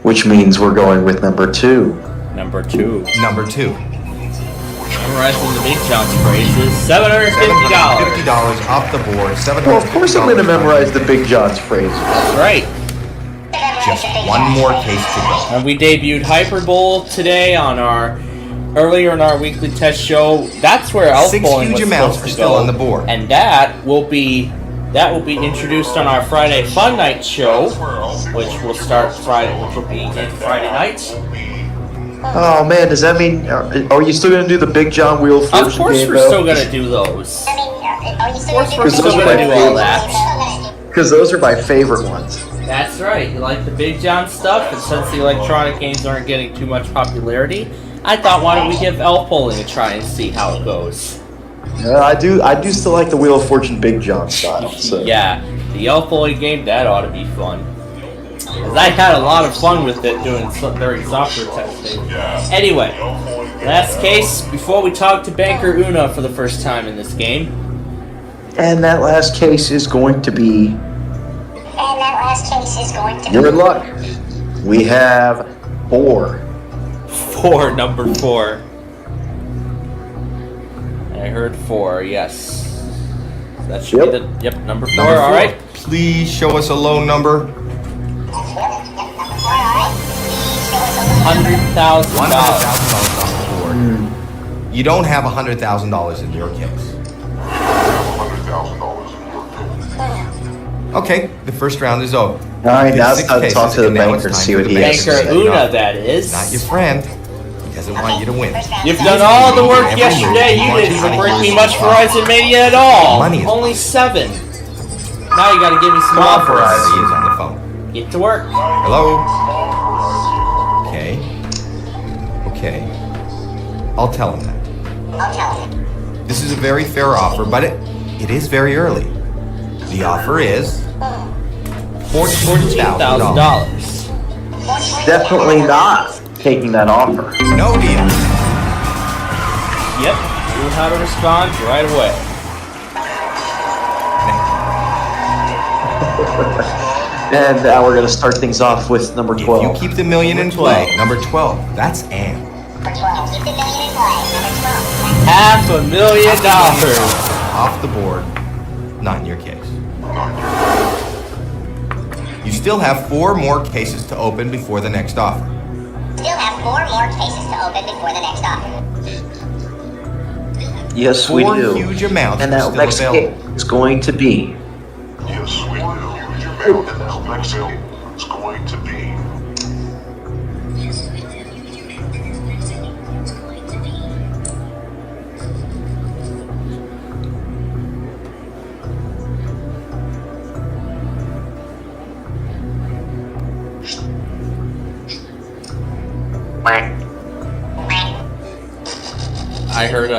[SPEAKER 5] Which means we're going with number 2.
[SPEAKER 3] Number 2.
[SPEAKER 4] Number 2.
[SPEAKER 3] Memorizing the Big John's phrases. $750.
[SPEAKER 4] $50 off the board, $750.
[SPEAKER 5] Well, of course I'm going to memorize the Big John's phrases.
[SPEAKER 3] That's right.
[SPEAKER 4] Just 1 more case to go.
[SPEAKER 3] And we debuted Hyperbowl today on our
[SPEAKER 1] earlier in our weekly test show, that's where elf
[SPEAKER 4] 6
[SPEAKER 1] bowling
[SPEAKER 4] huge
[SPEAKER 1] was
[SPEAKER 4] amounts
[SPEAKER 1] supposed
[SPEAKER 4] are
[SPEAKER 1] to
[SPEAKER 4] still
[SPEAKER 1] go,
[SPEAKER 4] on the board.
[SPEAKER 1] and that will be introduced on our Friday Fun Night show, which will start Friday, which will be in Friday nights.
[SPEAKER 5] Oh man, does that mean are you still gonna do the Big John Wheel of Fortune
[SPEAKER 1] Of course,
[SPEAKER 5] game,
[SPEAKER 1] we're
[SPEAKER 5] though?
[SPEAKER 1] still gonna do those.
[SPEAKER 6] I mean, are you
[SPEAKER 1] Of
[SPEAKER 6] still
[SPEAKER 1] course, we're
[SPEAKER 6] gonna
[SPEAKER 1] still
[SPEAKER 5] those are
[SPEAKER 1] gonna
[SPEAKER 5] my
[SPEAKER 1] do all
[SPEAKER 5] favorite.
[SPEAKER 1] that.
[SPEAKER 5] Because those are my favorite ones.
[SPEAKER 1] That's right. You like the Big John stuff, and since the electronic games aren't getting too much popularity, I thought, why don't we give elf bowling a try and see how it goes?
[SPEAKER 5] Yeah, I do still like the Wheel of Fortune Big John style. So.
[SPEAKER 1] Yeah, the elf bowling game, that ought to be fun. 'Cause I had a lot of fun with it during software testing. Anyway, last case, before we talk to Banker Una for the first time in this game.
[SPEAKER 5] And that last case is going to be your luck. We have 4.
[SPEAKER 1] Number 4. I heard 4, yes. That should be the, number 4,
[SPEAKER 4] Number 4.
[SPEAKER 1] alright.
[SPEAKER 4] Please show us a low number.
[SPEAKER 1] $100,000.
[SPEAKER 4] $100,000 off the board. You don't have $100,000 in your case. Okay, the first round is over.
[SPEAKER 5] Alright, now it's
[SPEAKER 4] 6
[SPEAKER 5] time to talk
[SPEAKER 4] cases,
[SPEAKER 5] to the
[SPEAKER 4] and now
[SPEAKER 5] banker
[SPEAKER 4] it's
[SPEAKER 5] and
[SPEAKER 4] time
[SPEAKER 5] see
[SPEAKER 4] for
[SPEAKER 5] what
[SPEAKER 4] the
[SPEAKER 5] he has to
[SPEAKER 1] Banker
[SPEAKER 5] say.
[SPEAKER 1] Una, that is.
[SPEAKER 4] Not your friend. He doesn't want you to win.
[SPEAKER 1] You've done all the work yesterday. You didn't even bring me much Verizon Mania at all.
[SPEAKER 4] Money is-
[SPEAKER 1] Only 7. Now you gotta give me some
[SPEAKER 5] Come on,
[SPEAKER 1] offers.
[SPEAKER 4] He is on the phone.
[SPEAKER 1] Get to work.
[SPEAKER 4] Hello? Okay. Okay. I'll tell him that. This is a very fair offer, but it is very early. The offer is $14,000.
[SPEAKER 1] $14,000.
[SPEAKER 5] Definitely not taking that offer.
[SPEAKER 4] No deal.
[SPEAKER 1] Yep. Knew how to respond right away.
[SPEAKER 5] And now we're going to start things off with number
[SPEAKER 4] If
[SPEAKER 5] 12.
[SPEAKER 4] you keep the million in play, number 12, that's Ann.
[SPEAKER 1] $500,000.
[SPEAKER 4] Off the board, not in your case. You still have 4 more cases to open before the next offer.
[SPEAKER 5] Yes, we
[SPEAKER 4] 4
[SPEAKER 5] do.
[SPEAKER 4] huge amounts
[SPEAKER 5] And
[SPEAKER 4] are
[SPEAKER 5] that
[SPEAKER 4] still
[SPEAKER 5] next
[SPEAKER 4] available.
[SPEAKER 5] game is going to be
[SPEAKER 7] It's going to be.
[SPEAKER 1] I heard,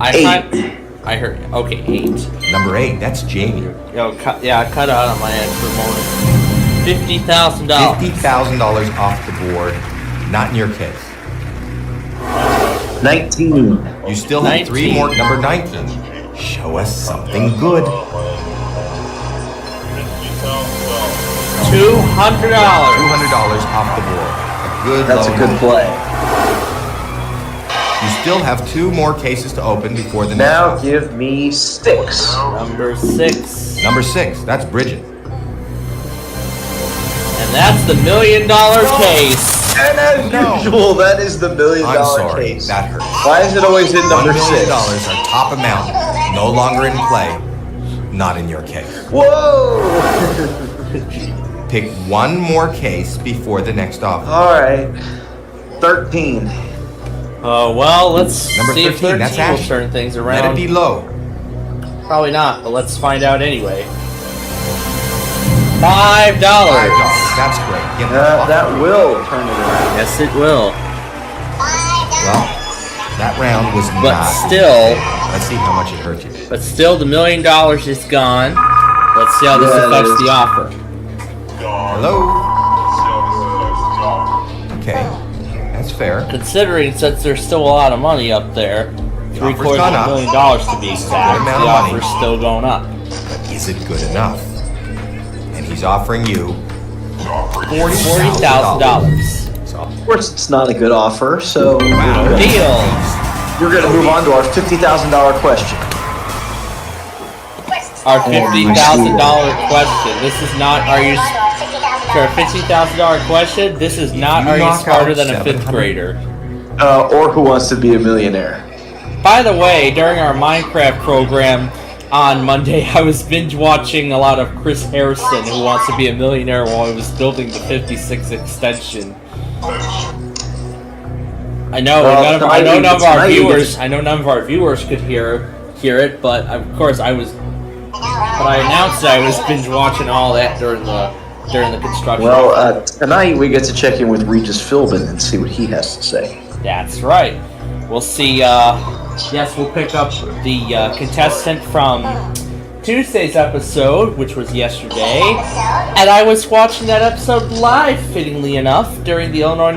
[SPEAKER 1] I heard, okay, 8.
[SPEAKER 4] Number 8, that's Jamie.
[SPEAKER 1] Yo, cut out on my end for a moment. $50,000.
[SPEAKER 4] $50,000 off the board, not in your case.
[SPEAKER 5] 19.
[SPEAKER 4] You still have 3
[SPEAKER 1] 19.
[SPEAKER 4] more. Number 19. Show us something good.
[SPEAKER 1] $200.
[SPEAKER 4] $200 off the board. A good
[SPEAKER 5] That's
[SPEAKER 4] low
[SPEAKER 5] a good
[SPEAKER 4] number.
[SPEAKER 5] play.
[SPEAKER 4] You still have 2 more cases to open before the next
[SPEAKER 5] Now
[SPEAKER 4] offer.
[SPEAKER 5] give me 6.
[SPEAKER 1] Number 6.
[SPEAKER 4] Number 6, that's Bridget.
[SPEAKER 1] And that's the $1 million case.
[SPEAKER 5] And as usual, that is the $1 million
[SPEAKER 4] I'm sorry,
[SPEAKER 5] case.
[SPEAKER 4] that hurts.
[SPEAKER 5] Why is it always in
[SPEAKER 4] $1
[SPEAKER 5] number
[SPEAKER 4] million
[SPEAKER 5] 6?
[SPEAKER 4] our top amount, no longer in play, not in your case.
[SPEAKER 5] Whoa!
[SPEAKER 4] Pick 1 more case before the next offer.
[SPEAKER 5] Alright. 13.
[SPEAKER 1] Well, let's
[SPEAKER 4] Number
[SPEAKER 1] see if
[SPEAKER 4] 13,
[SPEAKER 1] 13
[SPEAKER 4] that's
[SPEAKER 1] will
[SPEAKER 4] Ashley.
[SPEAKER 1] turn things
[SPEAKER 4] Let
[SPEAKER 1] around.
[SPEAKER 4] it be low.
[SPEAKER 1] Probably not, but let's find out anyway. $5.
[SPEAKER 4] That's great. Get the fuck
[SPEAKER 5] That
[SPEAKER 4] out.
[SPEAKER 5] will turn it around.
[SPEAKER 1] Yes, it will.
[SPEAKER 4] Well, that round was
[SPEAKER 1] But
[SPEAKER 4] not.
[SPEAKER 1] still,
[SPEAKER 4] Let's see how much it hurt you.
[SPEAKER 1] the $1 million is gone. Let's see how this
[SPEAKER 5] Yeah, it
[SPEAKER 1] affects
[SPEAKER 5] is.
[SPEAKER 1] the offer.
[SPEAKER 4] Hello? Okay, that's fair.
[SPEAKER 1] Considering since there's still a lot of money up there,
[SPEAKER 4] offer's
[SPEAKER 1] $750,000
[SPEAKER 4] gone up.
[SPEAKER 1] to be exact,
[SPEAKER 4] amount
[SPEAKER 1] the
[SPEAKER 4] of money.
[SPEAKER 1] offer's still going up.
[SPEAKER 4] But is it good enough? And he's offering you
[SPEAKER 1] $40,000.
[SPEAKER 4] $40,000. So,
[SPEAKER 5] Of course, it's not a good offer, so
[SPEAKER 4] wow.
[SPEAKER 1] Deal.
[SPEAKER 5] we're going to move on to our $50,000 question.
[SPEAKER 1] Our $50,000 question. This is not, are you, for a $50,000 question, this is not,
[SPEAKER 4] you
[SPEAKER 1] are you
[SPEAKER 4] knock
[SPEAKER 1] smarter
[SPEAKER 4] out
[SPEAKER 1] than a 5th
[SPEAKER 4] 700
[SPEAKER 1] grader?
[SPEAKER 5] Or Who Wants to Be a Millionaire.
[SPEAKER 3] By the way, during our Minecraft program on Monday, I was binge watching a lot of Chris Harrison, Who Wants to Be a Millionaire, while he was building the 56 extension. I know none of our viewers could hear it, but of course I announced that I was binge watching all that during the construction.
[SPEAKER 5] Well, tonight we get to check in with Regis Philbin and see what he has to say.
[SPEAKER 3] That's right. We'll see. Yes, we'll pick up the contestant from Tuesday's episode, which was yesterday, and I was watching that episode live, fittingly enough, during the Illinois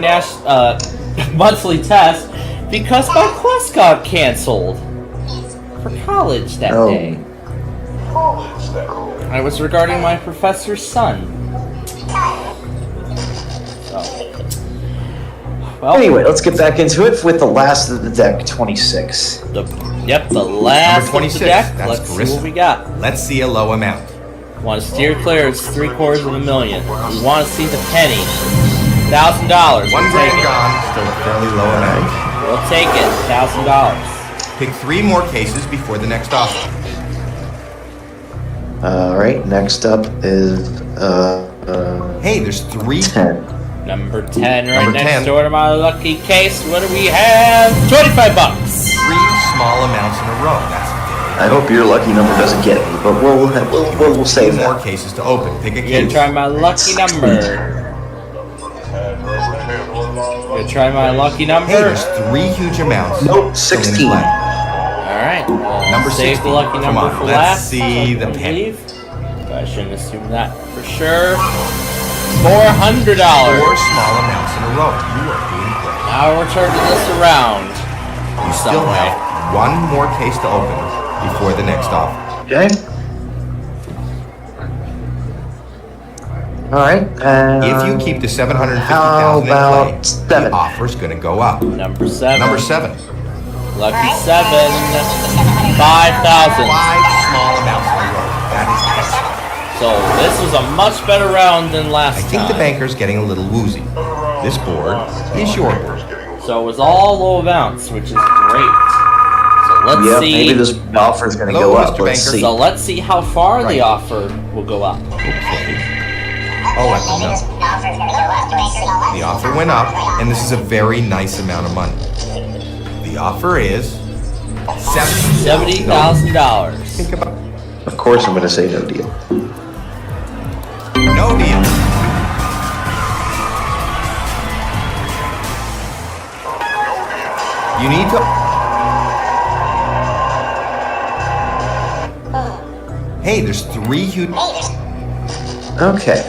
[SPEAKER 3] monthly test because my class got canceled for college that day. I was regarding my professor's son. So, well,
[SPEAKER 5] anyway, let's get back into it with the last of the deck, 26.
[SPEAKER 3] The last
[SPEAKER 4] Number 26.
[SPEAKER 3] of the deck.
[SPEAKER 4] That's
[SPEAKER 3] Let's see
[SPEAKER 4] Carissa.
[SPEAKER 3] what we got.
[SPEAKER 4] Let's see a low amount.
[SPEAKER 3] Want to steer clear? It's $750,000. We want to see the penny. $1,000.
[SPEAKER 4] One grand gone, still a fairly low amount.
[SPEAKER 3] We'll take it. $1,000.
[SPEAKER 4] Pick 3 more cases before the next offer.
[SPEAKER 5] Alright, next up is
[SPEAKER 4] Hey, there's 3.
[SPEAKER 5] 10.
[SPEAKER 3] Number 10, right
[SPEAKER 4] Number
[SPEAKER 3] next
[SPEAKER 4] 10.
[SPEAKER 3] door to my lucky case. What do we have? $25.
[SPEAKER 4] 3 small amounts in a row. That's
[SPEAKER 5] I hope your lucky number doesn't get me, but we'll save
[SPEAKER 4] 2 more
[SPEAKER 5] that.
[SPEAKER 4] cases to open. Pick a
[SPEAKER 3] You're gonna
[SPEAKER 4] case.
[SPEAKER 3] try my lucky number. Gonna try my lucky
[SPEAKER 4] Hey,
[SPEAKER 3] number.
[SPEAKER 4] there's 3 huge amounts.
[SPEAKER 5] Nope,
[SPEAKER 4] still in
[SPEAKER 5] 16.
[SPEAKER 4] play.
[SPEAKER 3] Alright.
[SPEAKER 4] Number
[SPEAKER 3] Save
[SPEAKER 4] 16.
[SPEAKER 3] the lucky
[SPEAKER 4] Come
[SPEAKER 3] number
[SPEAKER 4] on,
[SPEAKER 3] for
[SPEAKER 4] let's
[SPEAKER 3] last.
[SPEAKER 4] see the
[SPEAKER 3] I
[SPEAKER 4] penny.
[SPEAKER 3] believe. I shouldn't assume that for sure. $400.
[SPEAKER 4] 4 small amounts in a row. You are doing great.
[SPEAKER 3] Now we're turning this around.
[SPEAKER 4] You still have 1 more case to open before the next offer.
[SPEAKER 5] Okay. Alright,
[SPEAKER 4] If you keep the
[SPEAKER 5] how
[SPEAKER 4] $750,000 in
[SPEAKER 5] about
[SPEAKER 4] play,
[SPEAKER 5] 7?
[SPEAKER 4] the offer's going to go up.
[SPEAKER 3] Number 7.
[SPEAKER 4] Number 7.
[SPEAKER 3] Lucky 7. 5,000.
[SPEAKER 4] 5 small amounts in a row. That is excellent.
[SPEAKER 3] So this was a much better round than last
[SPEAKER 4] I think
[SPEAKER 3] time.
[SPEAKER 4] the banker's getting a little woozy. This board is your board.
[SPEAKER 3] So it was all low amounts, which is great. So let's
[SPEAKER 5] Yeah,
[SPEAKER 3] see.
[SPEAKER 5] maybe this offer is going to
[SPEAKER 4] Hello,
[SPEAKER 5] go up.
[SPEAKER 4] Mr.
[SPEAKER 5] Let's
[SPEAKER 4] Banker.
[SPEAKER 5] see.
[SPEAKER 3] So let's see how far the
[SPEAKER 4] Right.
[SPEAKER 3] offer will go up.
[SPEAKER 4] Okay. I'll let them know. The offer went up, and this is a very nice amount of money. The offer is
[SPEAKER 3] $70,000.
[SPEAKER 4] Think about
[SPEAKER 5] Of course I'm going to say no deal.
[SPEAKER 4] no deal. You need to. Hey, there's 3 huge.
[SPEAKER 5] Okay.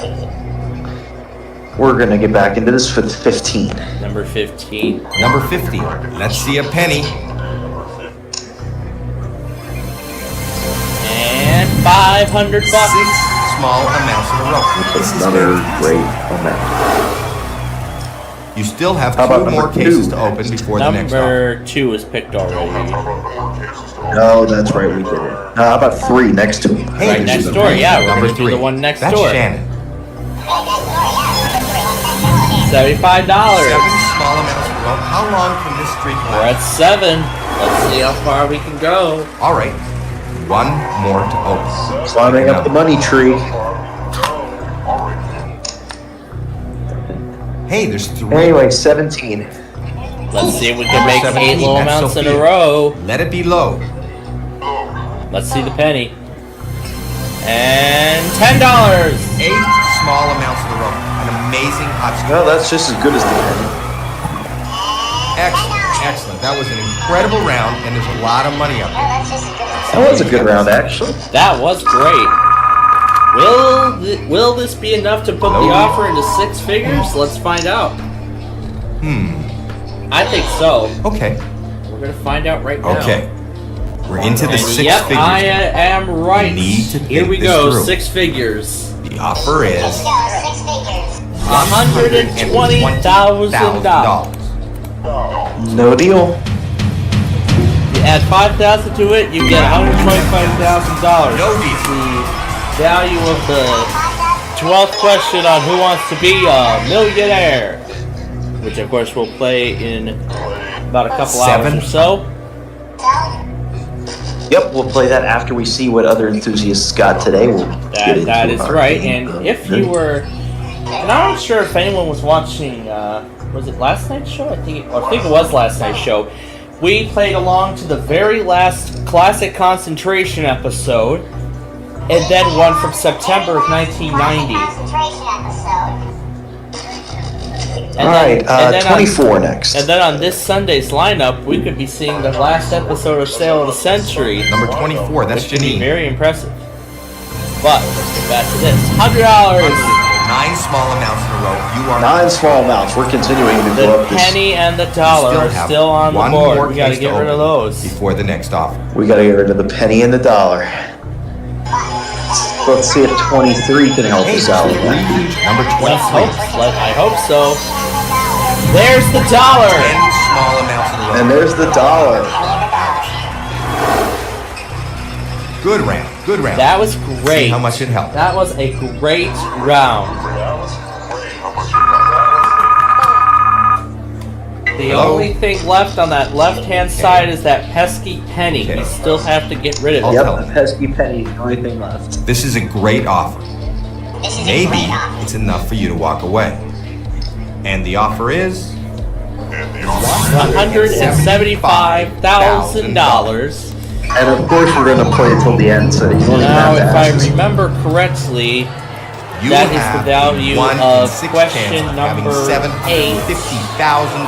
[SPEAKER 5] We're going to get back into this for the 15.
[SPEAKER 3] Number 15.
[SPEAKER 4] Number 50. Let's see a penny.
[SPEAKER 3] And $500.
[SPEAKER 4] 6 small amounts in a row.
[SPEAKER 5] That's another great amount.
[SPEAKER 4] You still have
[SPEAKER 5] How about
[SPEAKER 4] 2 more
[SPEAKER 5] number
[SPEAKER 4] cases
[SPEAKER 5] 2?
[SPEAKER 4] to open before the next offer.
[SPEAKER 3] Number 2 is picked already.
[SPEAKER 5] No, that's right, we did it. How about 3 next to me?
[SPEAKER 4] Hey,
[SPEAKER 3] Right
[SPEAKER 4] there's
[SPEAKER 3] next
[SPEAKER 4] the
[SPEAKER 3] door,
[SPEAKER 4] penny.
[SPEAKER 3] yeah, we're
[SPEAKER 4] Number
[SPEAKER 3] gonna do
[SPEAKER 4] 3.
[SPEAKER 3] the one next
[SPEAKER 4] That's
[SPEAKER 3] door.
[SPEAKER 4] Shannon.
[SPEAKER 3] $75.
[SPEAKER 4] 7 small amounts in a row. How long can this streak
[SPEAKER 3] We're
[SPEAKER 4] last?
[SPEAKER 3] at 7. Let's see how far we can go.
[SPEAKER 4] All right. 1 more to open.
[SPEAKER 5] Climbing up the money tree.
[SPEAKER 4] Hey, there's 3.
[SPEAKER 5] Anyway, 17.
[SPEAKER 3] Let's see if we can make 8
[SPEAKER 4] 17,
[SPEAKER 3] low
[SPEAKER 4] that's
[SPEAKER 3] amounts in a
[SPEAKER 4] Sophia.
[SPEAKER 3] row.
[SPEAKER 4] Let it be low.
[SPEAKER 3] Let's see the penny. And $10.
[SPEAKER 4] 8 small amounts in a row. An amazing hot
[SPEAKER 5] No,
[SPEAKER 4] score.
[SPEAKER 5] that's just as good as the penny.
[SPEAKER 4] Excellent, excellent. That was an incredible round, and there's a lot of money up there.
[SPEAKER 5] That was a good round, actually.
[SPEAKER 3] That was great. Will this be enough to put the offer into 6 figures? Let's find out. I think so.
[SPEAKER 4] Okay,
[SPEAKER 3] We're gonna find out right now.
[SPEAKER 4] okay. We're into the
[SPEAKER 3] And
[SPEAKER 4] 6
[SPEAKER 3] yep,
[SPEAKER 4] figures.
[SPEAKER 3] I am right.
[SPEAKER 4] We need to
[SPEAKER 3] Here
[SPEAKER 4] think
[SPEAKER 3] we
[SPEAKER 4] this
[SPEAKER 3] go.
[SPEAKER 4] through.
[SPEAKER 3] 6 figures.
[SPEAKER 4] The offer is
[SPEAKER 3] $120,000.
[SPEAKER 5] No deal.
[SPEAKER 3] You add 5,000 to it, you get $125,000.
[SPEAKER 4] No deal.
[SPEAKER 3] The value of the 12th question on Who Wants to Be a Millionaire.
[SPEAKER 1] which of course we'll play in about a couple hours or so.
[SPEAKER 5] Yep, we'll play that after we see what other enthusiasts got today. We'll get
[SPEAKER 1] That
[SPEAKER 5] into
[SPEAKER 1] is
[SPEAKER 5] our
[SPEAKER 1] right.
[SPEAKER 5] game.
[SPEAKER 1] And if you were, and I'm not sure if anyone was watching, was it last night's show? I think it was last night's show. We played along to the very last Classic Concentration episode, and then one from September of 1990.
[SPEAKER 5] Alright, 24 next.
[SPEAKER 1] And then on this Sunday's lineup, we could be seeing the last episode of Sale of the Century.
[SPEAKER 4] Number 24, that's
[SPEAKER 1] which would be
[SPEAKER 4] Janine.
[SPEAKER 1] very impressive. But let's get back to this. $100.
[SPEAKER 4] 9 small amounts in a row. You are
[SPEAKER 5] 9 small amounts. We're continuing to go
[SPEAKER 1] The
[SPEAKER 5] up this.
[SPEAKER 1] penny and the dollar are
[SPEAKER 4] have
[SPEAKER 1] still on the
[SPEAKER 4] one
[SPEAKER 1] board.
[SPEAKER 4] more
[SPEAKER 1] We gotta
[SPEAKER 4] case
[SPEAKER 1] get
[SPEAKER 4] to
[SPEAKER 1] rid of
[SPEAKER 4] open
[SPEAKER 1] those.
[SPEAKER 4] before the next offer.
[SPEAKER 5] We gotta get rid of the penny and the dollar. Let's see if 23 can help us out with that.
[SPEAKER 4] Number
[SPEAKER 1] Let's
[SPEAKER 4] 23.
[SPEAKER 1] hope. I hope so. There's the dollar.
[SPEAKER 4] 10 small amounts in a row.
[SPEAKER 5] And there's the dollar.
[SPEAKER 4] Good round. Good round.
[SPEAKER 1] That was great.
[SPEAKER 4] See how much it helped.
[SPEAKER 1] That was a great round. The
[SPEAKER 4] Hello?
[SPEAKER 1] only thing left on that left-hand side is that pesky penny.
[SPEAKER 4] Okay.
[SPEAKER 1] We still have to get rid of it.
[SPEAKER 4] I'll
[SPEAKER 5] Yep,
[SPEAKER 4] tell
[SPEAKER 5] the
[SPEAKER 4] you.
[SPEAKER 5] pesky penny is the only thing left.
[SPEAKER 4] This is a great offer. Maybe it's enough for you to walk away. And the offer is
[SPEAKER 1] $175,000.
[SPEAKER 5] And of course we're gonna play it till the end, so you don't even
[SPEAKER 1] Now,
[SPEAKER 5] have to
[SPEAKER 1] if I
[SPEAKER 5] ask.
[SPEAKER 1] remember correctly,
[SPEAKER 4] you
[SPEAKER 1] that is the
[SPEAKER 4] have
[SPEAKER 1] value
[SPEAKER 4] a 1 in
[SPEAKER 1] of
[SPEAKER 4] 6
[SPEAKER 1] question
[SPEAKER 4] chance of having
[SPEAKER 1] number
[SPEAKER 4] 750,000 in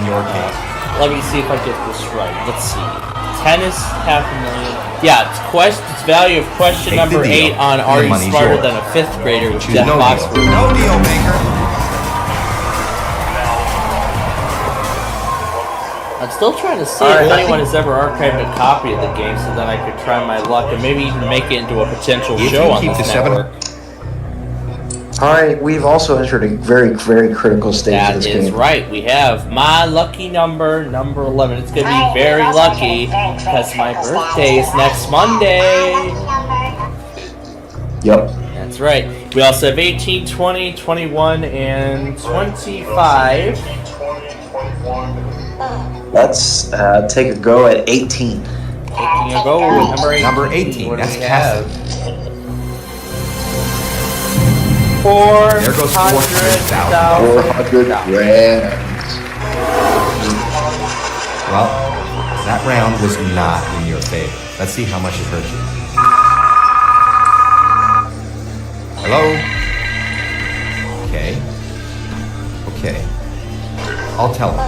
[SPEAKER 4] your case.
[SPEAKER 1] let me see if I get this right. Let's see. 10 is $500,000. Yeah, it's value of question
[SPEAKER 4] Take the
[SPEAKER 1] number
[SPEAKER 4] deal,
[SPEAKER 1] 8 on
[SPEAKER 4] and
[SPEAKER 1] Are
[SPEAKER 4] the
[SPEAKER 1] You
[SPEAKER 4] money's
[SPEAKER 1] Smarter
[SPEAKER 4] yours.
[SPEAKER 1] Than a Fifth Grader with
[SPEAKER 4] Choose
[SPEAKER 1] Jeff
[SPEAKER 4] no
[SPEAKER 1] Foxworth.
[SPEAKER 4] deal. No deal, maker.
[SPEAKER 1] I'm still trying to see
[SPEAKER 5] Alright,
[SPEAKER 1] if
[SPEAKER 5] I
[SPEAKER 1] anyone
[SPEAKER 5] think-
[SPEAKER 1] has ever archived a copy of the game so then I could try my luck and maybe even make it into a potential
[SPEAKER 4] If
[SPEAKER 1] show
[SPEAKER 4] you
[SPEAKER 1] on
[SPEAKER 4] keep
[SPEAKER 1] this
[SPEAKER 4] the 7
[SPEAKER 1] network.
[SPEAKER 5] Alright, we've also entered a very, very critical stage of
[SPEAKER 1] That
[SPEAKER 5] this
[SPEAKER 1] is
[SPEAKER 5] game.
[SPEAKER 1] right. We have my lucky number 11. It's going to be very lucky because my birthday is next Monday.
[SPEAKER 5] Yep.
[SPEAKER 1] That's right. We also have 18, 20, 21, and 25.
[SPEAKER 5] Let's take a go at 18.
[SPEAKER 1] Taking a go with
[SPEAKER 4] Number 18,
[SPEAKER 1] What do
[SPEAKER 4] that's
[SPEAKER 1] we
[SPEAKER 4] Cassie.
[SPEAKER 1] have? 400,000.
[SPEAKER 4] There goes 400,000.
[SPEAKER 5] 400 grand.
[SPEAKER 4] Well, that round was not in your favor. Let's see how much it hurt you. Hello? Okay. Okay. I'll tell him.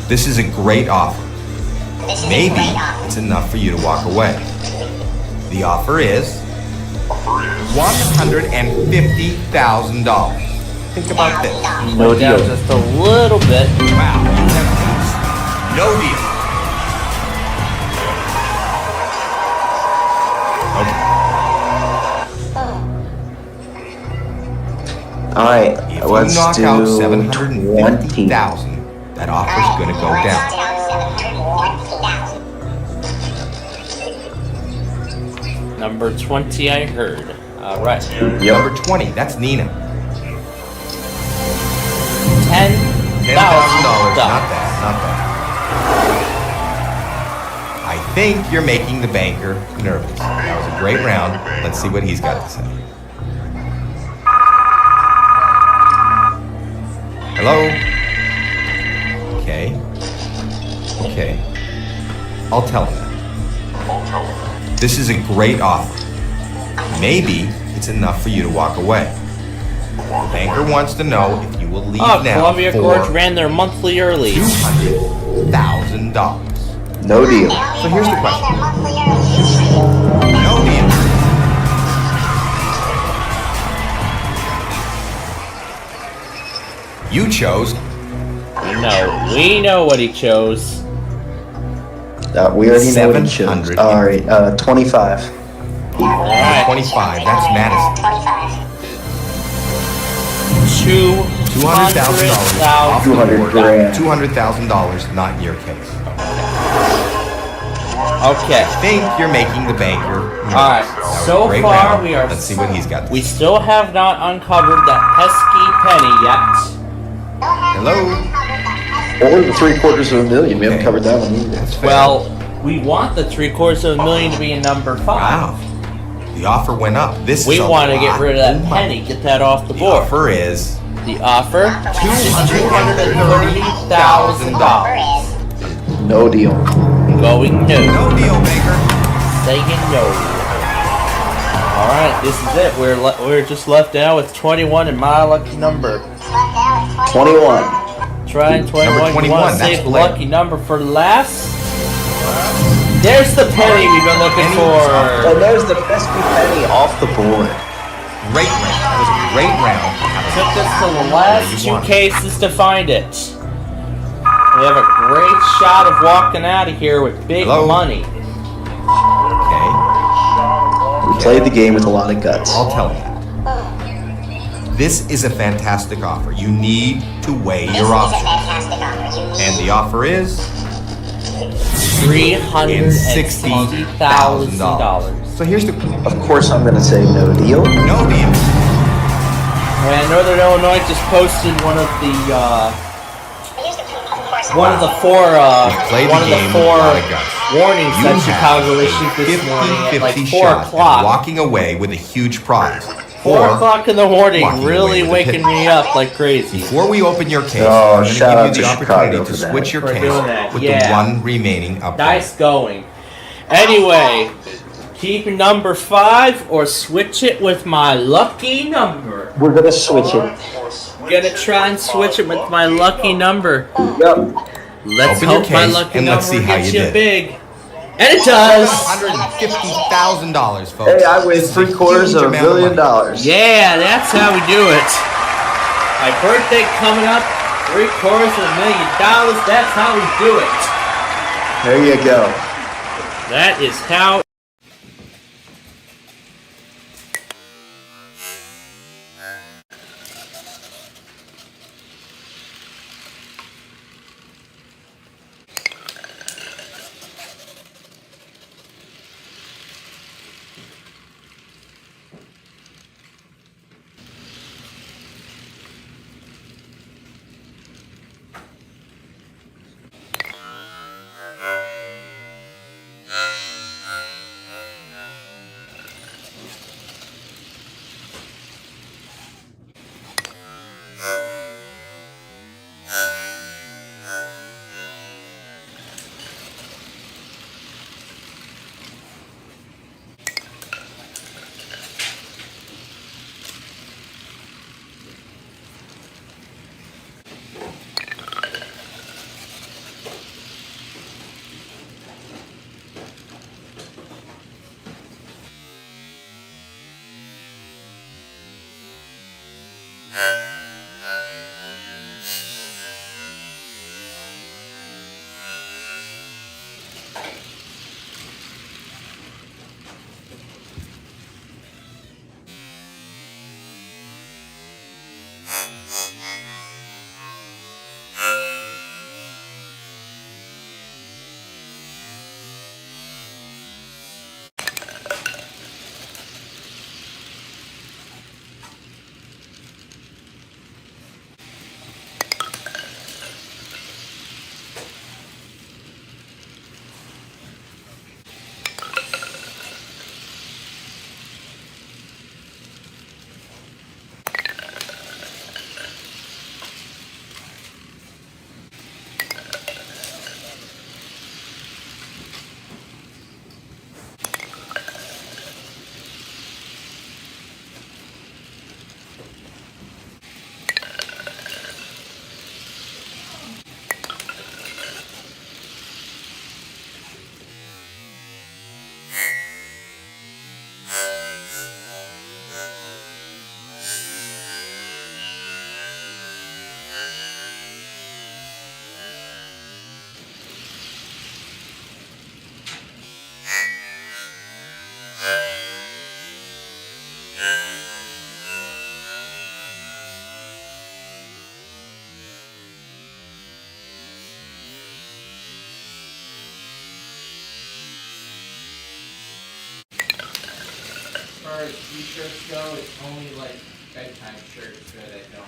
[SPEAKER 4] This is a great offer. Maybe it's enough for you to walk away. The offer is $150,000. Think about this.
[SPEAKER 5] No
[SPEAKER 1] Went down
[SPEAKER 5] deal.
[SPEAKER 1] just a little bit.
[SPEAKER 4] Wow, you have ace. No deal. Okay.
[SPEAKER 5] Alright,
[SPEAKER 4] If
[SPEAKER 5] let's
[SPEAKER 4] you knock
[SPEAKER 5] do
[SPEAKER 4] out
[SPEAKER 5] 20.
[SPEAKER 4] 750,000, that offer's gonna go down.
[SPEAKER 1] Number 20, I heard. All right.
[SPEAKER 5] Yep.
[SPEAKER 4] Number 20, that's Nina. $10,000,
[SPEAKER 1] $10,000.
[SPEAKER 4] not bad, not bad. I think you're making the banker nervous. That was a great round. Let's see what he's got to say. Hello? Okay. Okay. I'll tell him that. This is a great offer. Maybe it's enough for you to walk away. The banker wants to know if you will leave
[SPEAKER 1] Oh,
[SPEAKER 4] now
[SPEAKER 1] Columbia
[SPEAKER 4] for
[SPEAKER 1] Gorge ran their monthly early.
[SPEAKER 4] $200,000.
[SPEAKER 5] No deal.
[SPEAKER 4] So here's the question. No deal. You chose
[SPEAKER 1] No, we know what he chose.
[SPEAKER 5] We already know what it shows.
[SPEAKER 4] 700.
[SPEAKER 5] Alright, 25.
[SPEAKER 1] All right.
[SPEAKER 4] 25. That's Madison. $200,000 off the
[SPEAKER 5] 200
[SPEAKER 4] board.
[SPEAKER 5] grand.
[SPEAKER 4] $200,000, not in your case.
[SPEAKER 1] Okay.
[SPEAKER 4] I think you're making the banker nervous.
[SPEAKER 1] All right.
[SPEAKER 4] That was a
[SPEAKER 1] So
[SPEAKER 4] great
[SPEAKER 1] far,
[SPEAKER 4] round.
[SPEAKER 1] we are.
[SPEAKER 4] Let's see what he's got to
[SPEAKER 1] We
[SPEAKER 4] say.
[SPEAKER 1] still have not uncovered that pesky penny yet.
[SPEAKER 4] Hello?
[SPEAKER 5] Or the $750,000. We haven't covered that one either.
[SPEAKER 3] Well, we want the $750,000 to be in number 5.
[SPEAKER 4] Wow. The offer went up. This
[SPEAKER 3] We
[SPEAKER 4] is a
[SPEAKER 3] want to get
[SPEAKER 4] lot
[SPEAKER 3] rid of that
[SPEAKER 4] of money.
[SPEAKER 3] penny, get that off the
[SPEAKER 4] The
[SPEAKER 3] board.
[SPEAKER 4] offer is
[SPEAKER 3] The offer is $230,000.
[SPEAKER 5] No deal.
[SPEAKER 3] Going no.
[SPEAKER 4] no deal, Baker.
[SPEAKER 3] Saying no. Alright, this is it. We're just left now with 21 and my lucky number.
[SPEAKER 5] 21.
[SPEAKER 3] Trying 21.
[SPEAKER 4] Number 21,
[SPEAKER 3] You want to
[SPEAKER 4] that's
[SPEAKER 3] save the
[SPEAKER 4] Blair.
[SPEAKER 3] lucky number for last? There's the penny we've been looking
[SPEAKER 5] And
[SPEAKER 3] for.
[SPEAKER 5] there's the pesky penny off the board.
[SPEAKER 4] Great round. That was a great round.
[SPEAKER 3] Took us to the last
[SPEAKER 4] You
[SPEAKER 3] 2
[SPEAKER 4] won.
[SPEAKER 3] cases to find it. We have a great shot of walking out of here with big
[SPEAKER 4] Hello?
[SPEAKER 3] money.
[SPEAKER 4] Okay.
[SPEAKER 5] We played the game with a lot of guts.
[SPEAKER 4] I'll tell you. This is a fantastic offer. You need to weigh your options. And the offer is
[SPEAKER 3] $360,000.
[SPEAKER 4] So here's the
[SPEAKER 5] Of course, I'm going to say no deal.
[SPEAKER 4] no deal.
[SPEAKER 3] And Northern Illinois just posted one of the four
[SPEAKER 4] Played the
[SPEAKER 3] one of the
[SPEAKER 4] game with a
[SPEAKER 3] four
[SPEAKER 4] lot of guts.
[SPEAKER 3] warnings
[SPEAKER 4] You
[SPEAKER 3] that
[SPEAKER 4] have
[SPEAKER 3] Chicago
[SPEAKER 4] a
[SPEAKER 3] issued this morning at like
[SPEAKER 4] 50-50
[SPEAKER 3] 4
[SPEAKER 4] shot at
[SPEAKER 3] o'clock.
[SPEAKER 4] walking away with a huge prize.
[SPEAKER 3] 4 o'clock in the morning,
[SPEAKER 4] walking
[SPEAKER 3] really
[SPEAKER 4] away with a
[SPEAKER 3] waking
[SPEAKER 4] hit.
[SPEAKER 3] me up like crazy.
[SPEAKER 4] Before we open your case,
[SPEAKER 5] Oh,
[SPEAKER 4] I'm going to
[SPEAKER 5] shout out
[SPEAKER 4] give you
[SPEAKER 5] to
[SPEAKER 4] the opportunity
[SPEAKER 5] Chicago
[SPEAKER 4] to
[SPEAKER 5] for that.
[SPEAKER 4] switch your
[SPEAKER 3] For
[SPEAKER 4] case
[SPEAKER 3] doing that,
[SPEAKER 4] with
[SPEAKER 3] yeah.
[SPEAKER 4] the one remaining update.
[SPEAKER 3] Dice going. Anyway, keep number 5 or switch it with my lucky number.
[SPEAKER 5] We're going to switch it.
[SPEAKER 3] Gonna try and switch it with my lucky number.
[SPEAKER 5] Yep.
[SPEAKER 3] Let's
[SPEAKER 4] Open your
[SPEAKER 3] hope my
[SPEAKER 4] case
[SPEAKER 3] lucky
[SPEAKER 4] and let's
[SPEAKER 3] number
[SPEAKER 4] see how
[SPEAKER 3] gets
[SPEAKER 4] you
[SPEAKER 3] you
[SPEAKER 4] did.
[SPEAKER 3] big. And it does!
[SPEAKER 4] $150,000, folks.
[SPEAKER 5] Hey, I win
[SPEAKER 4] This is a
[SPEAKER 5] $750,000.
[SPEAKER 4] huge amount of money.
[SPEAKER 3] Yeah, that's how we do it. My birthday coming up, $750,000. That's how we do it.
[SPEAKER 5] There you go.
[SPEAKER 3] That is how. far as t-shirts go, it's only like bedtime shirts that I don't.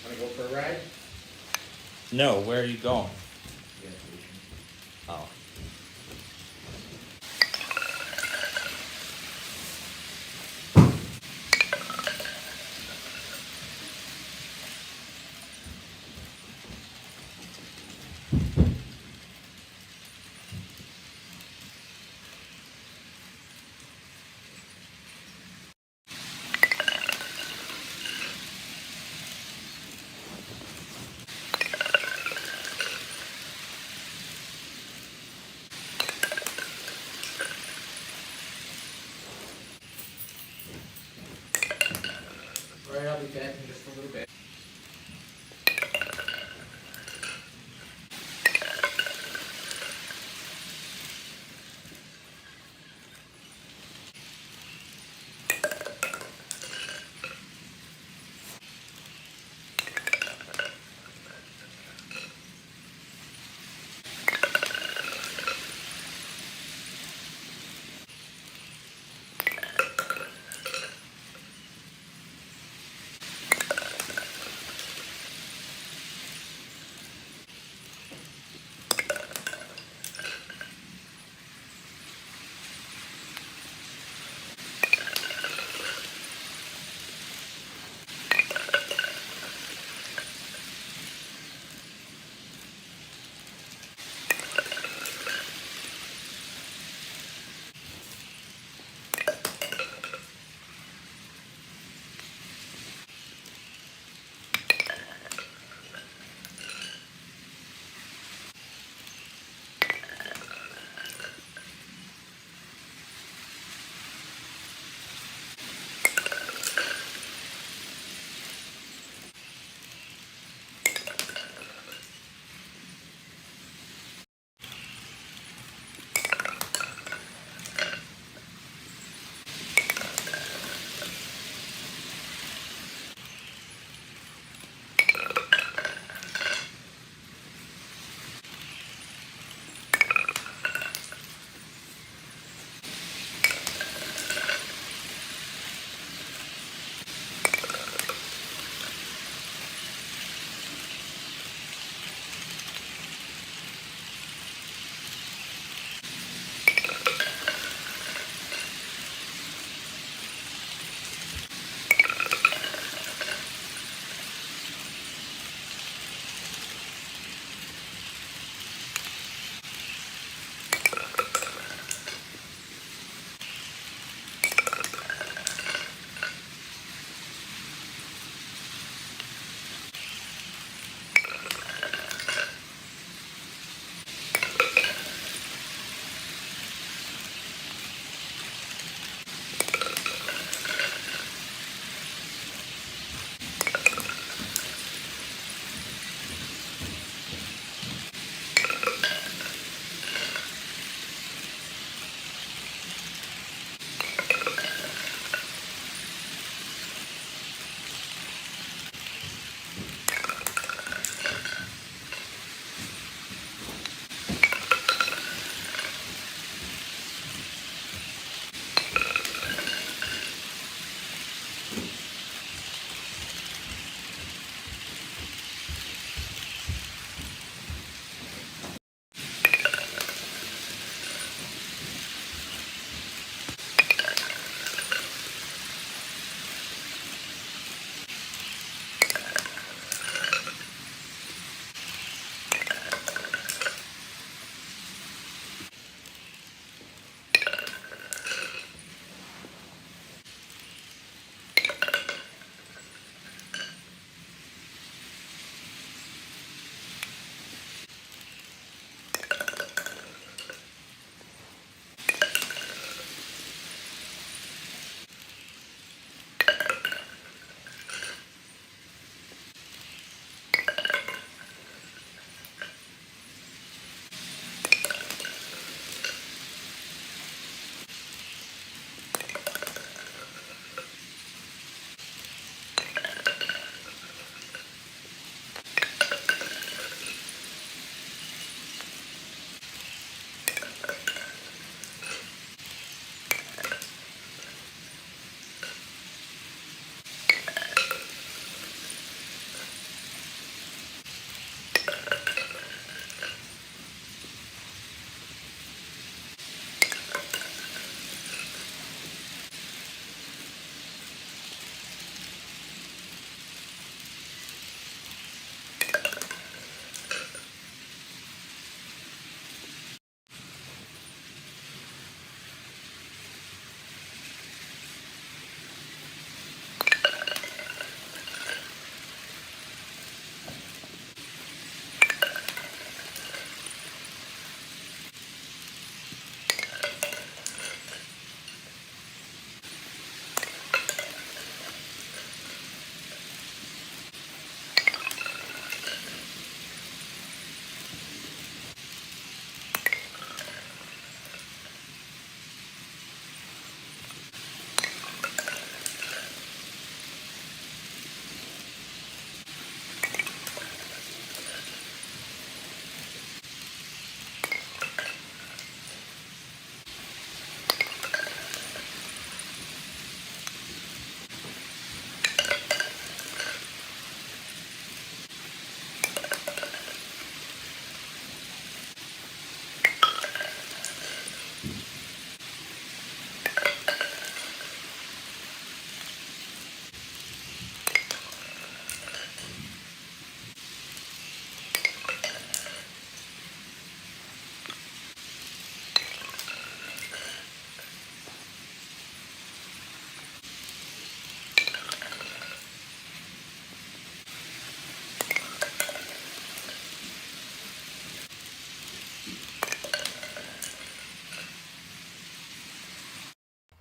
[SPEAKER 1] Want to go for a ride?
[SPEAKER 3] No, where are you going?
[SPEAKER 1] Gas station.
[SPEAKER 3] Oh.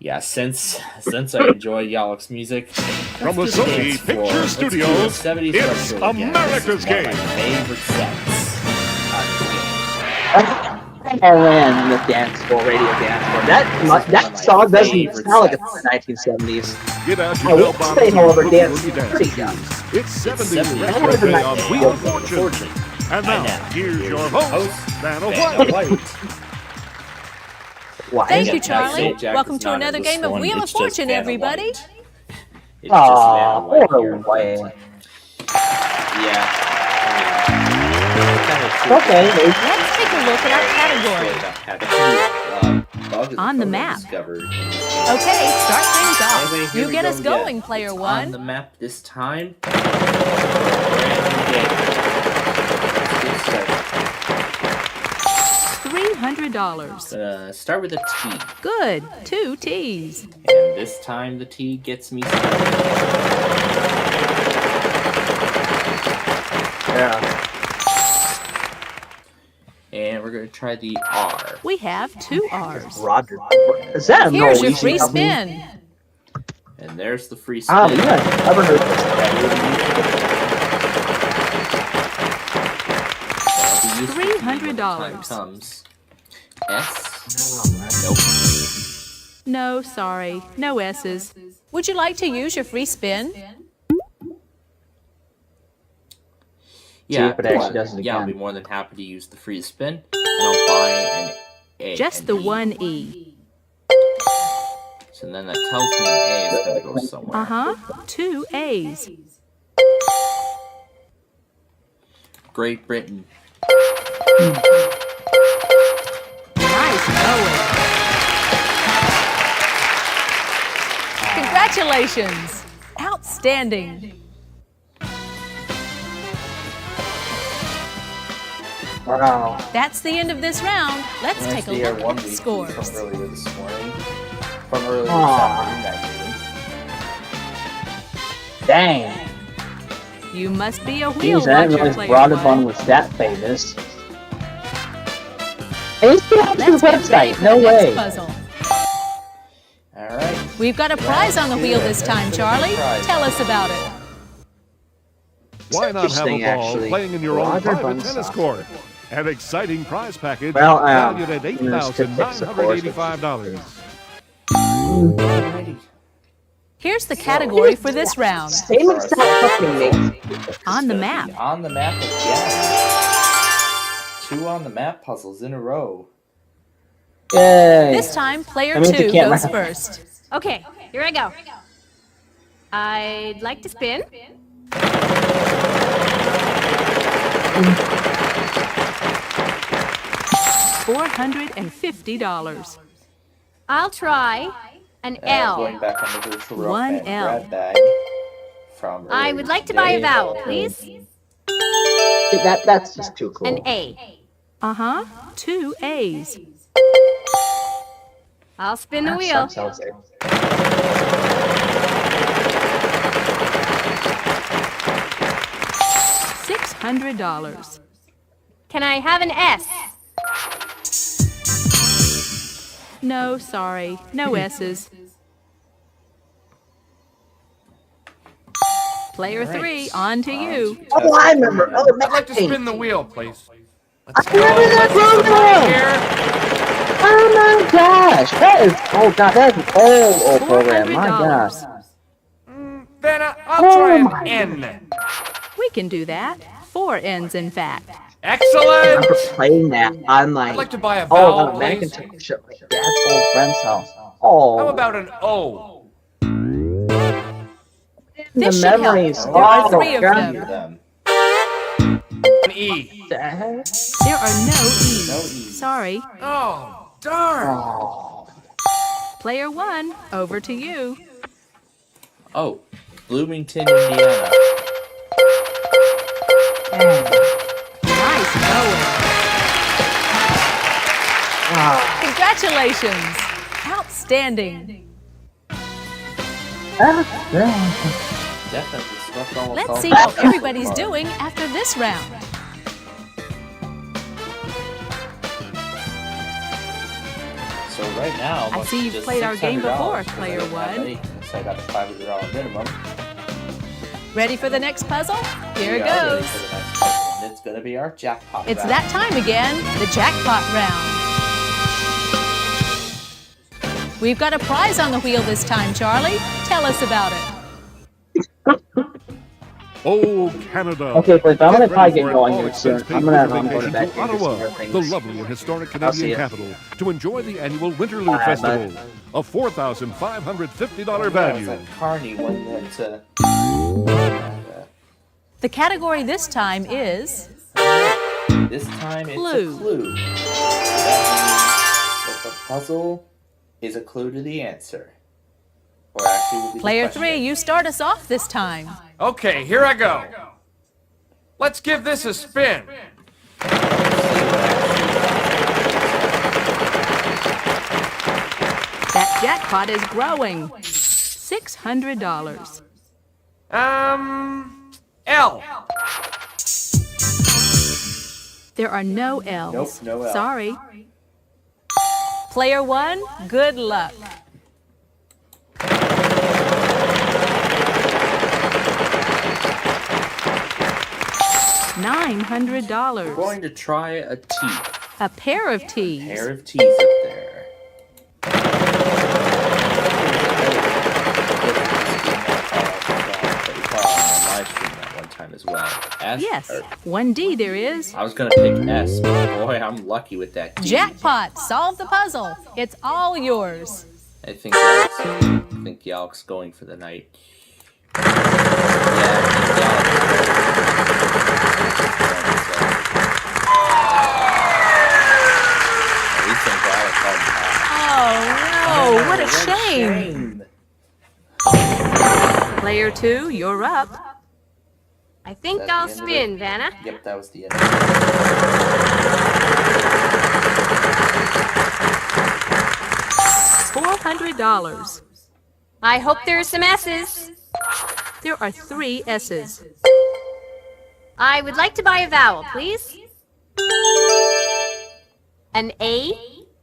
[SPEAKER 3] Yeah, since I enjoy Yalok's music,
[SPEAKER 8] From the
[SPEAKER 3] let's do
[SPEAKER 8] Sony
[SPEAKER 3] dance floor.
[SPEAKER 8] Picture
[SPEAKER 3] Let's do the
[SPEAKER 8] Studios,
[SPEAKER 3] 70s
[SPEAKER 8] it's
[SPEAKER 3] retro again.
[SPEAKER 8] America's
[SPEAKER 3] This is one of
[SPEAKER 8] Game.
[SPEAKER 3] my favorite sets on this game.
[SPEAKER 9] Oh man, the dance floor, radio dance floor. That song doesn't sound like it's from the 1970s.
[SPEAKER 8] Get out
[SPEAKER 9] I
[SPEAKER 8] your bell
[SPEAKER 9] would
[SPEAKER 8] bottoms
[SPEAKER 9] say,
[SPEAKER 8] and
[SPEAKER 9] however,
[SPEAKER 8] put
[SPEAKER 9] dance
[SPEAKER 8] them in your
[SPEAKER 9] pretty
[SPEAKER 8] dance
[SPEAKER 9] young.
[SPEAKER 8] shoes. It's 70s
[SPEAKER 3] 70s
[SPEAKER 8] retro
[SPEAKER 9] retro
[SPEAKER 8] day on
[SPEAKER 9] day
[SPEAKER 8] Wheel
[SPEAKER 9] on
[SPEAKER 8] of
[SPEAKER 9] Wheel of
[SPEAKER 8] Fortune. And now, here's your host, Vanna
[SPEAKER 3] Vanna
[SPEAKER 8] White.
[SPEAKER 3] White.
[SPEAKER 9] Why?
[SPEAKER 10] Thank
[SPEAKER 3] Yeah,
[SPEAKER 10] you, Charlie.
[SPEAKER 3] Jack
[SPEAKER 10] Welcome
[SPEAKER 3] is
[SPEAKER 10] to
[SPEAKER 3] not
[SPEAKER 10] another
[SPEAKER 3] in this
[SPEAKER 10] game of
[SPEAKER 3] one.
[SPEAKER 10] Wheel of
[SPEAKER 3] It's just
[SPEAKER 10] Fortune,
[SPEAKER 3] Vanna
[SPEAKER 10] everybody.
[SPEAKER 3] White. It's just Vanna White
[SPEAKER 9] poor
[SPEAKER 3] here.
[SPEAKER 9] White.
[SPEAKER 3] Yeah.
[SPEAKER 9] Okay.
[SPEAKER 10] Let's take a look at our category. On the map. Okay, start things off.
[SPEAKER 3] Anyway, here
[SPEAKER 10] You
[SPEAKER 3] we
[SPEAKER 10] get
[SPEAKER 3] go
[SPEAKER 10] us
[SPEAKER 3] again.
[SPEAKER 10] going, player
[SPEAKER 3] It's
[SPEAKER 10] one.
[SPEAKER 3] on the map this time. Brand new game. Let's get started.
[SPEAKER 10] $300.
[SPEAKER 3] Start with a T.
[SPEAKER 10] Good. 2 T's.
[SPEAKER 3] And this time the T gets me started.
[SPEAKER 9] Yeah.
[SPEAKER 3] And we're going to try the R.
[SPEAKER 10] We have 2 R's.
[SPEAKER 9] Roger. Is that a
[SPEAKER 10] Here's your
[SPEAKER 9] Norwegian
[SPEAKER 10] free
[SPEAKER 9] company?
[SPEAKER 10] spin.
[SPEAKER 3] And there's the free spin.
[SPEAKER 9] Oh, you guys never heard this.
[SPEAKER 3] That'll be useful to me when the time
[SPEAKER 10] $300.
[SPEAKER 3] comes. S? Nope.
[SPEAKER 10] No, sorry. No S's. Would you like to use your free spin?
[SPEAKER 3] Yeah,
[SPEAKER 9] if it actually does it
[SPEAKER 3] yeah, I'll
[SPEAKER 9] again.
[SPEAKER 3] be more than happy to use the free spin. And I'll buy an A.
[SPEAKER 10] Just
[SPEAKER 3] and
[SPEAKER 10] the
[SPEAKER 3] E.
[SPEAKER 10] 1 E.
[SPEAKER 3] So then that tells me an A is going to go somewhere.
[SPEAKER 10] Uh-huh. 2 A's.
[SPEAKER 3] Great Britain.
[SPEAKER 10] Nice going. Congratulations. Outstanding.
[SPEAKER 9] Wow.
[SPEAKER 10] That's the end of this round. Let's
[SPEAKER 3] There's
[SPEAKER 10] take a
[SPEAKER 3] the
[SPEAKER 10] look
[SPEAKER 3] one
[SPEAKER 10] at the
[SPEAKER 3] week
[SPEAKER 10] scores.
[SPEAKER 3] from earlier this morning. From earlier this
[SPEAKER 9] Aw.
[SPEAKER 3] afternoon, actually.
[SPEAKER 9] Dang.
[SPEAKER 10] You must be a wheel
[SPEAKER 9] Jeez, I didn't
[SPEAKER 10] watcher,
[SPEAKER 9] realize
[SPEAKER 10] player
[SPEAKER 9] Broadband
[SPEAKER 10] one.
[SPEAKER 9] was that famous. I used to have
[SPEAKER 10] Let's
[SPEAKER 9] the
[SPEAKER 10] get ready
[SPEAKER 9] website.
[SPEAKER 10] for
[SPEAKER 9] No
[SPEAKER 10] the next
[SPEAKER 9] way.
[SPEAKER 10] puzzle.
[SPEAKER 3] Alright.
[SPEAKER 10] We've got a prize on the wheel this time, Charlie.
[SPEAKER 3] Prize.
[SPEAKER 10] Tell us about it.
[SPEAKER 8] Why not have a
[SPEAKER 9] Interesting,
[SPEAKER 8] ball
[SPEAKER 9] actually.
[SPEAKER 8] playing in your own
[SPEAKER 9] Roger
[SPEAKER 8] private
[SPEAKER 9] Bunstock.
[SPEAKER 8] tennis court? An exciting prize package
[SPEAKER 9] Well,
[SPEAKER 8] valued at
[SPEAKER 9] you know, statistics, of course.
[SPEAKER 8] $8,985.
[SPEAKER 3] Alrighty.
[SPEAKER 10] Here's the category for this round.
[SPEAKER 9] Same exact fucking name.
[SPEAKER 10] On the map.
[SPEAKER 3] On the map again. 2 on the map puzzles in a row.
[SPEAKER 9] Yay.
[SPEAKER 10] This time, player
[SPEAKER 9] That means you
[SPEAKER 10] 2
[SPEAKER 9] can't
[SPEAKER 10] goes
[SPEAKER 9] laugh.
[SPEAKER 10] first.
[SPEAKER 11] Okay, here I go. I'd like to spin.
[SPEAKER 10] $450.
[SPEAKER 11] I'll try an
[SPEAKER 3] Going
[SPEAKER 11] L.
[SPEAKER 3] back on the virtual rope
[SPEAKER 10] One
[SPEAKER 3] and
[SPEAKER 10] L.
[SPEAKER 3] grab bag from
[SPEAKER 11] I
[SPEAKER 3] earlier
[SPEAKER 11] would like to buy a
[SPEAKER 3] today.
[SPEAKER 11] vowel, please.
[SPEAKER 9] That's just too cool.
[SPEAKER 11] An A.
[SPEAKER 10] Uh-huh. 2 A's.
[SPEAKER 11] I'll spin the
[SPEAKER 9] That
[SPEAKER 11] wheel.
[SPEAKER 9] sucks, I would say.
[SPEAKER 10] $600.
[SPEAKER 11] Can I have an S?
[SPEAKER 10] No, sorry. No S's. Player 3, on to you.
[SPEAKER 9] Oh, I remember. Oh,
[SPEAKER 12] I'd like to spin the wheel, please.
[SPEAKER 9] I remember that program. Oh my gosh, that is. Oh god, that is an old program. My gosh.
[SPEAKER 10] $400.
[SPEAKER 12] Vanna, I'll try
[SPEAKER 9] Oh my
[SPEAKER 12] an N.
[SPEAKER 10] We can do that. 4 N's, in fact.
[SPEAKER 9] I
[SPEAKER 12] Excellent!
[SPEAKER 9] remember playing that on
[SPEAKER 12] I'd like to buy a
[SPEAKER 9] oh,
[SPEAKER 12] vowel,
[SPEAKER 9] on a
[SPEAKER 12] please.
[SPEAKER 9] Macintosh at my dad's old friend's house. Oh,
[SPEAKER 12] How about an O?
[SPEAKER 9] the
[SPEAKER 10] This should help.
[SPEAKER 9] memories.
[SPEAKER 10] There are
[SPEAKER 9] Oh,
[SPEAKER 10] 3 of
[SPEAKER 9] God.
[SPEAKER 10] them.
[SPEAKER 12] An E.
[SPEAKER 10] There are no E's.
[SPEAKER 3] No E's.
[SPEAKER 10] Sorry.
[SPEAKER 12] Oh, darn.
[SPEAKER 9] Oh.
[SPEAKER 10] Player 1, over to you.
[SPEAKER 3] Oh, Bloomington, Indiana.
[SPEAKER 10] Nice going.
[SPEAKER 9] Ah.
[SPEAKER 10] Congratulations. Outstanding.
[SPEAKER 3] Definitely swept almost
[SPEAKER 10] Let's
[SPEAKER 3] all
[SPEAKER 10] see
[SPEAKER 3] the
[SPEAKER 10] how
[SPEAKER 3] puzzles
[SPEAKER 10] everybody's
[SPEAKER 3] so far.
[SPEAKER 10] doing after this round.
[SPEAKER 3] So
[SPEAKER 1] So right now,
[SPEAKER 10] I see you've played our game before, player one.
[SPEAKER 1] So I got the $500 minimum.
[SPEAKER 10] Ready for the next puzzle? Here
[SPEAKER 1] We
[SPEAKER 10] it
[SPEAKER 1] are ready
[SPEAKER 10] goes.
[SPEAKER 1] for the next puzzle, and it's going to be our jackpot
[SPEAKER 10] It's
[SPEAKER 1] round.
[SPEAKER 10] that time again, the jackpot round. We've got a prize on the wheel this time, Charlie. Tell us about it.
[SPEAKER 8] Oh, Canada.
[SPEAKER 9] Okay, please, I'm gonna probably get
[SPEAKER 8] Get
[SPEAKER 9] going
[SPEAKER 8] ready
[SPEAKER 9] here
[SPEAKER 8] for an
[SPEAKER 9] soon. I'm gonna
[SPEAKER 8] all-expense
[SPEAKER 9] go to bed
[SPEAKER 8] vacation
[SPEAKER 9] and do some
[SPEAKER 8] Ottawa,
[SPEAKER 9] other
[SPEAKER 8] the
[SPEAKER 9] things.
[SPEAKER 8] lovely and historic
[SPEAKER 9] I'll see
[SPEAKER 8] Canadian
[SPEAKER 9] you.
[SPEAKER 8] capital, to enjoy the annual Winterlude
[SPEAKER 9] Bye,
[SPEAKER 8] Festival,
[SPEAKER 9] bye.
[SPEAKER 8] a $4,550
[SPEAKER 1] Yeah,
[SPEAKER 8] value.
[SPEAKER 1] it's that Carney one that,
[SPEAKER 10] The category this time is
[SPEAKER 1] this time it's
[SPEAKER 10] Clue.
[SPEAKER 1] a clue. That means that the puzzle is a clue to the answer. Or actually would be the
[SPEAKER 10] Player
[SPEAKER 1] question.
[SPEAKER 10] 3, you start us off this time.
[SPEAKER 12] Okay, here I go. Let's give this a spin.
[SPEAKER 10] That jackpot is growing. $600.
[SPEAKER 12] L.
[SPEAKER 10] There are no L's.
[SPEAKER 1] Nope, no L.
[SPEAKER 10] Sorry. Player 1, good luck. $900.
[SPEAKER 1] We're going to try a T.
[SPEAKER 10] A pair of T's.
[SPEAKER 1] Pair of T's up there. Live stream that one time as well. S,
[SPEAKER 10] Yes,
[SPEAKER 1] or-
[SPEAKER 10] 1D there is.
[SPEAKER 1] I was gonna pick S, but boy, I'm lucky with that D.
[SPEAKER 10] Jackpot, solve the puzzle. It's all yours.
[SPEAKER 1] I think Yalk's going for the night. Yeah,
[SPEAKER 10] Oh no, what a shame. Player 2, you're up.
[SPEAKER 11] I think
[SPEAKER 1] That's
[SPEAKER 11] I'll
[SPEAKER 1] the end of
[SPEAKER 11] spin,
[SPEAKER 1] it.
[SPEAKER 11] Vanna.
[SPEAKER 1] Yep, that was the end.
[SPEAKER 10] $400.
[SPEAKER 11] I hope there's some S's.
[SPEAKER 10] There are 3 S's.
[SPEAKER 11] I would like to buy a vowel, please. An A?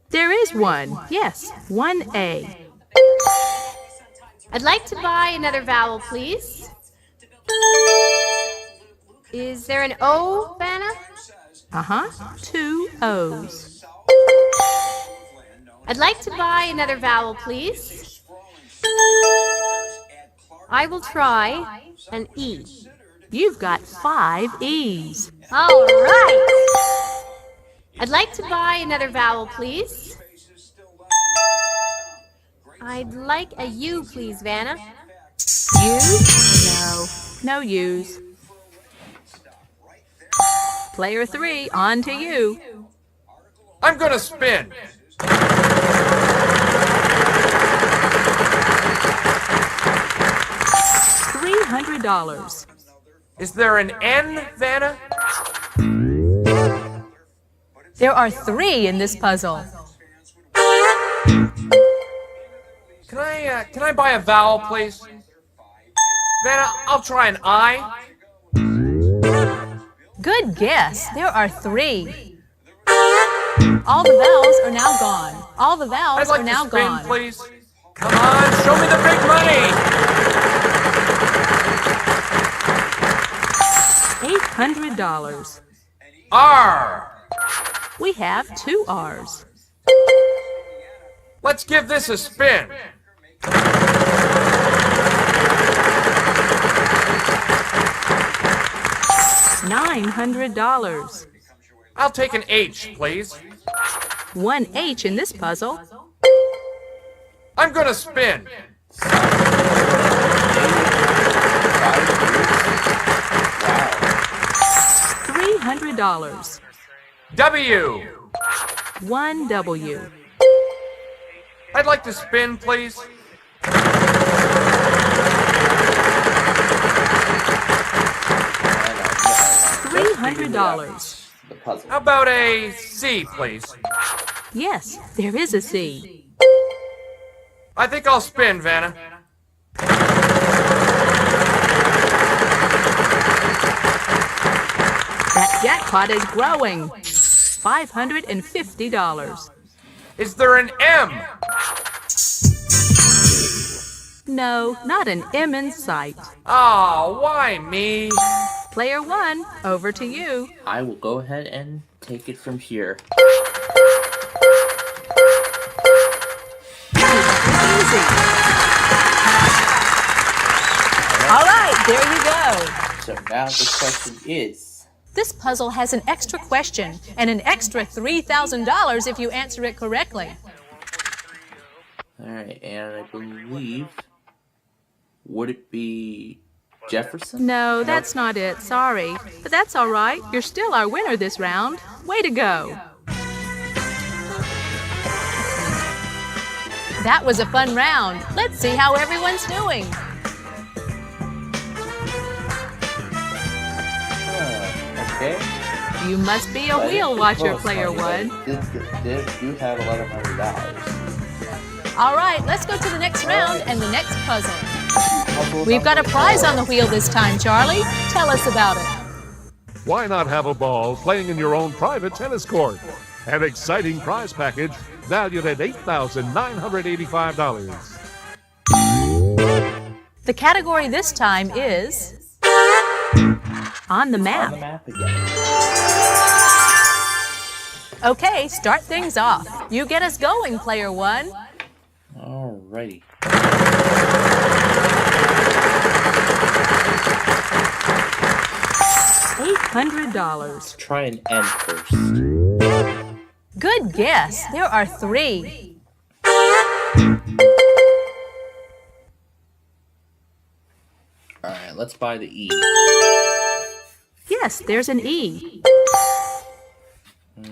[SPEAKER 10] There is one. Yes, 1A.
[SPEAKER 11] I'd like to buy another vowel, please. Is there an O, Vanna?
[SPEAKER 10] Uh-huh, 2 O's.
[SPEAKER 11] I'd like to buy another vowel, please. I will try an E.
[SPEAKER 10] You've got 5 E's.
[SPEAKER 11] All right. I'd like to buy another vowel, please. I'd like a U, please, Vanna.
[SPEAKER 10] U? No, no U's. Player 3, on to you.
[SPEAKER 12] I'm gonna spin.
[SPEAKER 10] $300.
[SPEAKER 12] Is there an N, Vanna?
[SPEAKER 10] There are 3 in this puzzle.
[SPEAKER 12] Can I buy a vowel, please? Vanna, I'll try an I.
[SPEAKER 10] Good guess. There are 3. All the vowels are now gone. All the
[SPEAKER 12] I'd
[SPEAKER 10] vowels
[SPEAKER 12] like
[SPEAKER 10] are
[SPEAKER 12] to
[SPEAKER 10] now
[SPEAKER 12] spin,
[SPEAKER 10] gone.
[SPEAKER 12] please. Come on, show me the big money.
[SPEAKER 10] $800.
[SPEAKER 12] R.
[SPEAKER 10] We have 2 R's.
[SPEAKER 12] Let's give this a spin.
[SPEAKER 10] $900.
[SPEAKER 12] I'll take an H, please.
[SPEAKER 10] 1 H in this puzzle.
[SPEAKER 12] I'm gonna spin.
[SPEAKER 10] $300.
[SPEAKER 12] W.
[SPEAKER 10] 1 W.
[SPEAKER 12] I'd like to spin, please.
[SPEAKER 10] $300.
[SPEAKER 1] The puzzle.
[SPEAKER 12] How about a C, please?
[SPEAKER 10] Yes, there is a C.
[SPEAKER 12] I think I'll spin, Vanna.
[SPEAKER 10] That jackpot is growing. $550.
[SPEAKER 12] Is there an M?
[SPEAKER 10] No, not an M in sight.
[SPEAKER 12] Oh, why me?
[SPEAKER 10] Player 1, over to you.
[SPEAKER 3] I will go ahead and take it from here.
[SPEAKER 10] Easy. All right, there you go.
[SPEAKER 3] So now the question is...
[SPEAKER 11] This puzzle has an extra question and an extra $3,000 if you answer it correctly.
[SPEAKER 3] Alright, and I believe... Would it be Jefferson?
[SPEAKER 10] No, that's not it. Sorry. But that's all right. You're still our winner this round. Way to go.
[SPEAKER 11] That was a fun round. Let's see how everyone's doing.
[SPEAKER 3] Okay.
[SPEAKER 10] You must be a wheel watcher, Player 1.
[SPEAKER 3] You have $1,100.
[SPEAKER 11] All right, let's go to the next round and the next puzzle. We've got a prize on the wheel this time, Charlie. Tell us about it.
[SPEAKER 8] Why not have a ball playing in your own private tennis court? An exciting prize package valued at $8,985.
[SPEAKER 11] The category this time is...
[SPEAKER 10] On the map.
[SPEAKER 3] On the map again.
[SPEAKER 11] Okay, start things off. You get us going, Player 1.
[SPEAKER 3] Alrighty.
[SPEAKER 10] $800.
[SPEAKER 3] Let's try an N first.
[SPEAKER 11] Good guess. There are 3.
[SPEAKER 3] Alright, let's buy the E.
[SPEAKER 10] Yes, there's an E.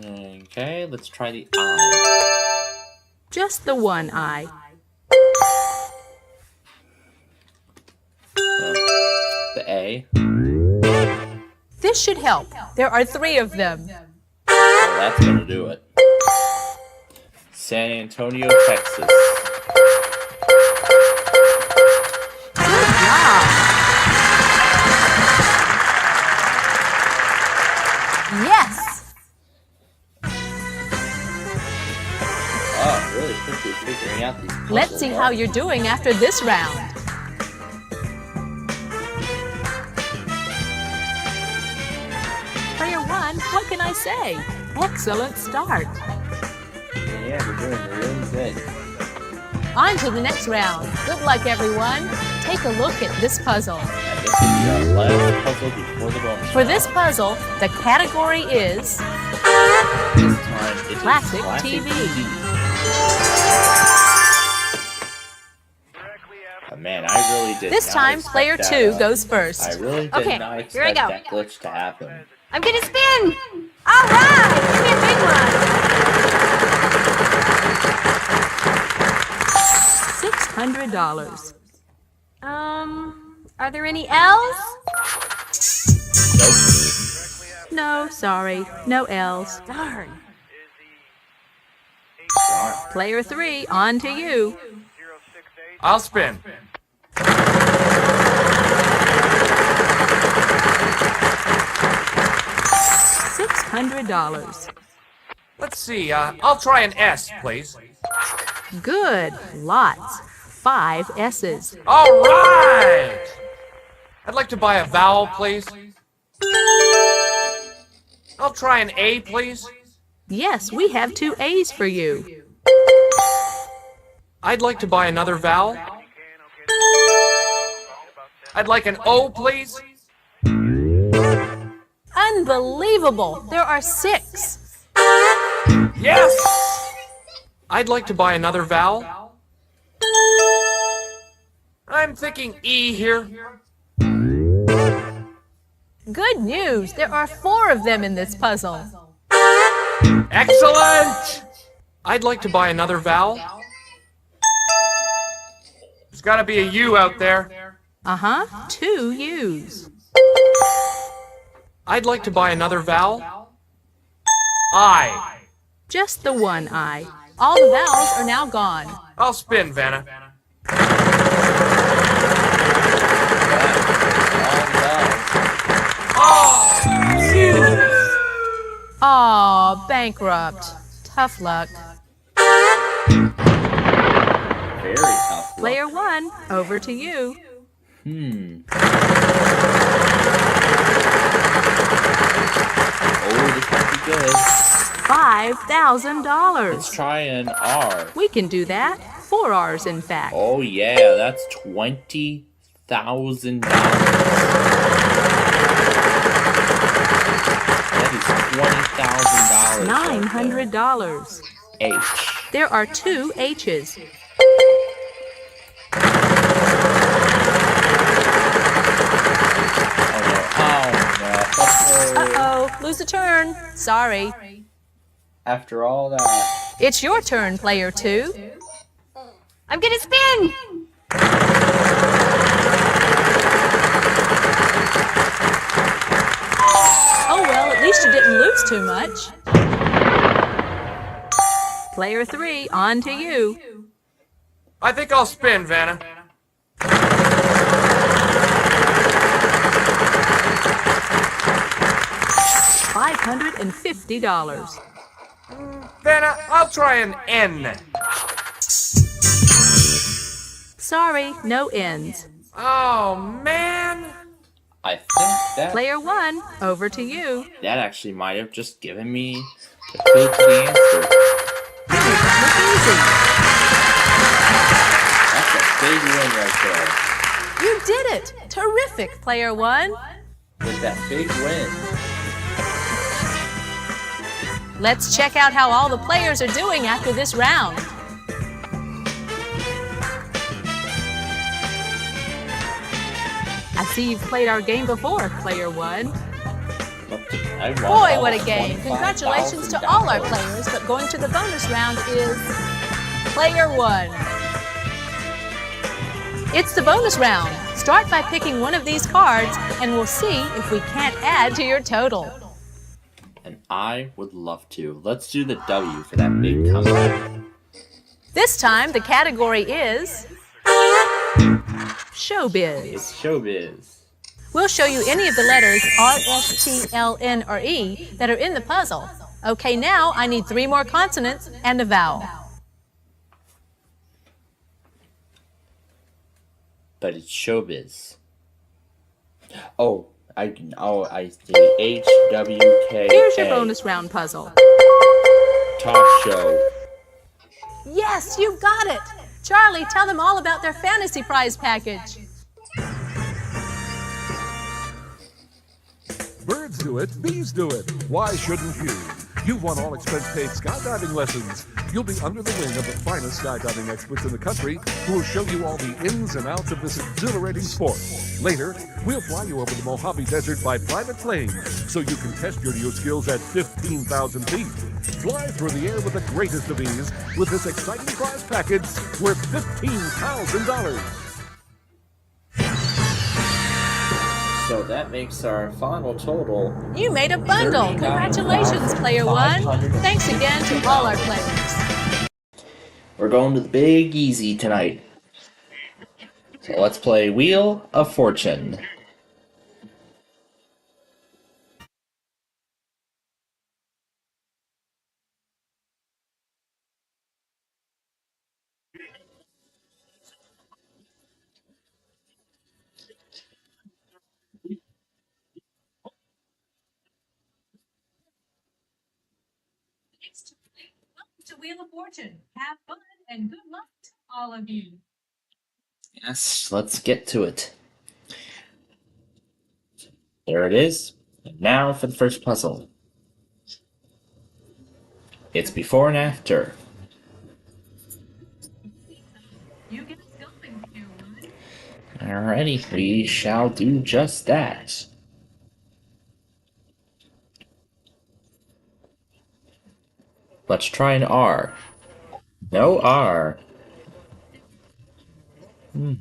[SPEAKER 3] Okay, let's try the I.
[SPEAKER 10] Just the one I.
[SPEAKER 3] The A.
[SPEAKER 11] This should help. There are 3 of them.
[SPEAKER 3] Well, that's gonna do it. San Antonio, Texas.
[SPEAKER 10] Good job.
[SPEAKER 11] Yes!
[SPEAKER 3] Oh, really quickly figuring out these puzzles.
[SPEAKER 11] Let's see how you're doing after this round.
[SPEAKER 10] Player 1, what can I say? Excellent start.
[SPEAKER 3] Yeah, we're doing really good.
[SPEAKER 11] On to the next round. Good luck, everyone. Take a look at this puzzle.
[SPEAKER 3] I guess it's our last puzzle before the bonus
[SPEAKER 11] For this puzzle, the category is...
[SPEAKER 3] This time it's
[SPEAKER 11] Classic
[SPEAKER 3] Classic
[SPEAKER 11] TV.
[SPEAKER 3] Oh, man, I really did
[SPEAKER 11] This
[SPEAKER 3] not
[SPEAKER 11] time,
[SPEAKER 3] expect
[SPEAKER 11] player
[SPEAKER 3] that,
[SPEAKER 11] 2 goes first.
[SPEAKER 3] I really did
[SPEAKER 11] Okay,
[SPEAKER 3] not
[SPEAKER 11] here I
[SPEAKER 3] expect
[SPEAKER 11] go.
[SPEAKER 3] that glitch to happen.
[SPEAKER 11] I'm gonna spin! All right! Give me a big one!
[SPEAKER 10] $600.
[SPEAKER 11] Are there any L's?
[SPEAKER 3] Nope.
[SPEAKER 10] No, sorry. No L's.
[SPEAKER 11] Darn.
[SPEAKER 10] Player 3, on to you.
[SPEAKER 12] I'll spin.
[SPEAKER 10] $600.
[SPEAKER 12] Let's see, I'll try an S, please.
[SPEAKER 10] Good. Lots. 5 S's.
[SPEAKER 12] All right! I'd like to buy a vowel, please. I'll try an A, please.
[SPEAKER 10] Yes, we have 2 A's for you.
[SPEAKER 12] I'd like to buy another vowel. I'd like an O, please.
[SPEAKER 11] Unbelievable! There are 6.
[SPEAKER 12] Yes! I'd like to buy another vowel. I'm thinking E here.
[SPEAKER 11] Good news! There are 4 of them in this puzzle.
[SPEAKER 12] Excellent! I'd like to buy another vowel. There's gotta be a U out there.
[SPEAKER 10] Uh-huh. 2 U's.
[SPEAKER 12] I'd like to buy another vowel. I.
[SPEAKER 10] Just the one I.
[SPEAKER 11] All the vowels are now gone.
[SPEAKER 12] I'll spin, Vanna.
[SPEAKER 11] Aw, bankrupt. Tough luck.
[SPEAKER 1] very tough look.
[SPEAKER 11] Player 1, over to you.
[SPEAKER 1] Oh, this might be good.
[SPEAKER 11] $5,000.
[SPEAKER 1] Let's try an R.
[SPEAKER 11] We can do that. 4 R's, in fact.
[SPEAKER 1] Oh yeah, that's $20,000. That is $20,000.
[SPEAKER 11] $900.
[SPEAKER 1] H.
[SPEAKER 11] There are 2 H's. Uh-oh, lose a turn. Sorry.
[SPEAKER 1] After all that.
[SPEAKER 11] It's your turn, player 2.
[SPEAKER 10] I'm gonna spin!
[SPEAKER 11] Oh well, at least you didn't lose too much. Player 3, on to you.
[SPEAKER 12] I think I'll spin, Vanna.
[SPEAKER 11] $550.
[SPEAKER 12] Vanna, I'll try an N.
[SPEAKER 11] Sorry, no ends.
[SPEAKER 12] Oh, man.
[SPEAKER 1] I think that
[SPEAKER 11] Player 1, over to you.
[SPEAKER 1] that actually might have just given me the clue to the answer.
[SPEAKER 11] Look easy.
[SPEAKER 1] That's a big win right there.
[SPEAKER 11] You did it! Terrific, player 1.
[SPEAKER 1] With that big win.
[SPEAKER 11] Let's check out how all the players are doing after this round. I see you've played our game before, player 1. Boy, what a game! Congratulations to all our players, but going to the bonus round is player 1. It's the bonus round. Start by picking one of these cards, and we'll see if we can't add to your total.
[SPEAKER 1] And I would love to. Let's do the W for that big comeback.
[SPEAKER 11] This time, the category is showbiz.
[SPEAKER 1] It's showbiz.
[SPEAKER 11] We'll show you any of the letters R, S, T, L, N, or E that are in the puzzle. Okay, now I need 3 more consonants and a vowel.
[SPEAKER 1] But it's showbiz. Oh, I see. H, W, K,
[SPEAKER 11] Here's your
[SPEAKER 1] A.
[SPEAKER 11] bonus round puzzle.
[SPEAKER 1] Talk show.
[SPEAKER 11] Yes, you got it! Charlie, tell them all about their fantasy prize package.
[SPEAKER 8] Birds do it, bees do it. Why shouldn't you? You've won all expense-paid skydiving lessons. You'll be under the wing of the finest skydiving experts in the country who will show you all the ins and outs of this exhilarating sport. Later, we'll fly you over the Mojave Desert by private plane so you can test your new skills at 15,000 feet. Fly through the air with the greatest of ease with this exciting prize package worth $15,000.
[SPEAKER 1] So that makes our final total.
[SPEAKER 11] You made a bundle. Congratulations, player 1. Thanks again to all our players.
[SPEAKER 1] We're going to the Big Easy tonight. So let's play Wheel of Fortune.
[SPEAKER 11] Welcome to Wheel of Fortune. Have fun and good luck to all of you.
[SPEAKER 1] Yes, let's get to it. There it is. And now for the first puzzle. It's before and after.
[SPEAKER 11] You get us going, player 1.
[SPEAKER 1] Alrighty, we shall do just that. Let's try an R. No R.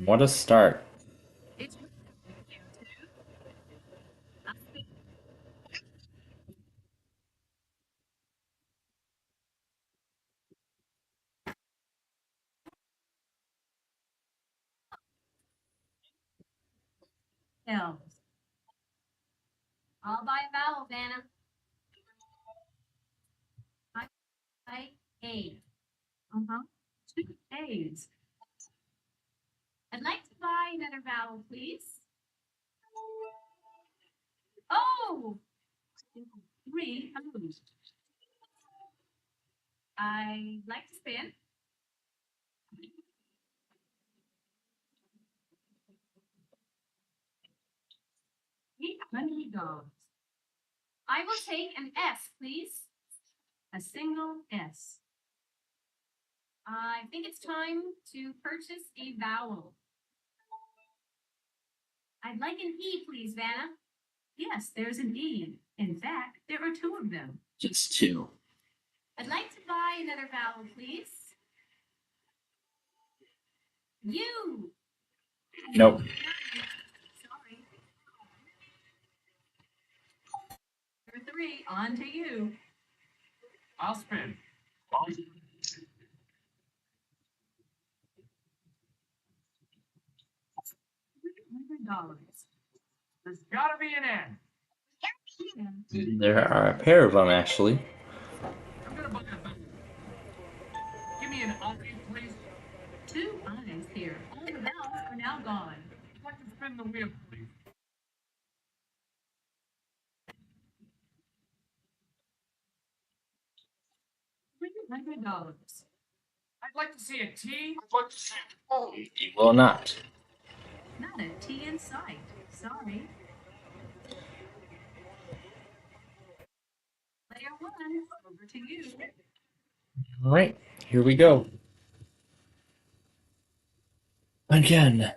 [SPEAKER 1] What a start.
[SPEAKER 10] L. I'll buy a vowel, Vanna. A. 2 A's. I'd like to buy another vowel, please. Oh! 3 O's. I'd like to spin. $800. I will take an S, please. A single S. I think it's time to purchase a vowel. I'd like an E, please, Vanna. Yes, there's an E. In fact, there are 2 of them.
[SPEAKER 1] Just 2.
[SPEAKER 10] I'd like to buy another vowel, please. U.
[SPEAKER 1] Nope.
[SPEAKER 10] Sorry. Number 3, on to you.
[SPEAKER 12] I'll spin.
[SPEAKER 10] $300.
[SPEAKER 12] There's gotta be an N.
[SPEAKER 1] There are a pair of them, actually.
[SPEAKER 12] I'm gonna buy a vowel. Give me an I, please.
[SPEAKER 10] 2 I's here. All the vowels are now gone.
[SPEAKER 12] I'd like to spin the wheel, please.
[SPEAKER 10] $300.
[SPEAKER 12] I'd like to see a T. I'd like to see an O.
[SPEAKER 1] You will not.
[SPEAKER 10] Not a T in sight. Sorry. Player 1, over to you.
[SPEAKER 1] All right, here we go. Again.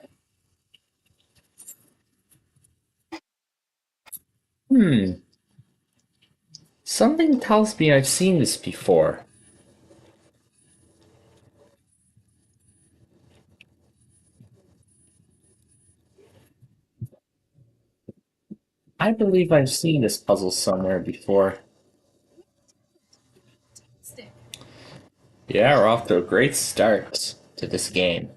[SPEAKER 1] Something tells me I've seen this before. I believe I've seen this puzzle somewhere before.
[SPEAKER 10] Stick.
[SPEAKER 1] Yeah, we're off to a great start to this game.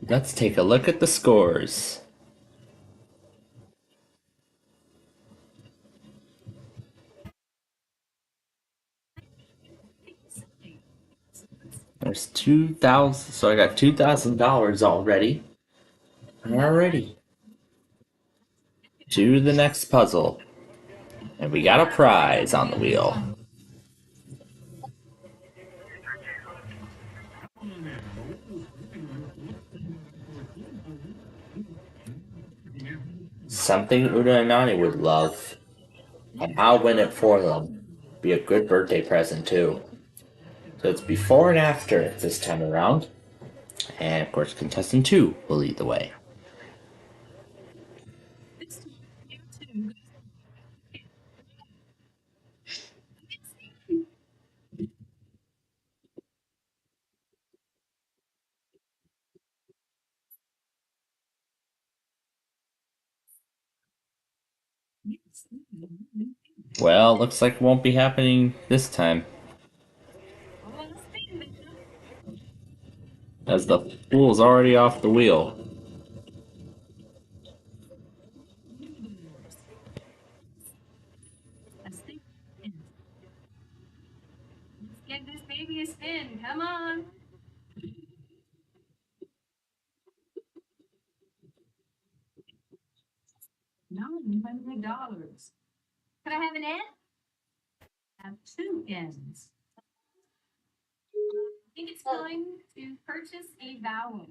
[SPEAKER 1] Let's take a look at the scores. There's 2,000, so I got $2,000 already. Alrighty. To the next puzzle. And we got a prize on the wheel. Something Una and Nani would love. And I'll win it for them. Be a good birthday present too. So it's before and after this time around. And of course contestant 2 will lead the way. Well, looks like it won't be happening this time. As the fool's already off the wheel.
[SPEAKER 10] Let's get this baby a spin. Come on. $900. Could I have an N? I have 2 N's. I think it's time to purchase a vowel.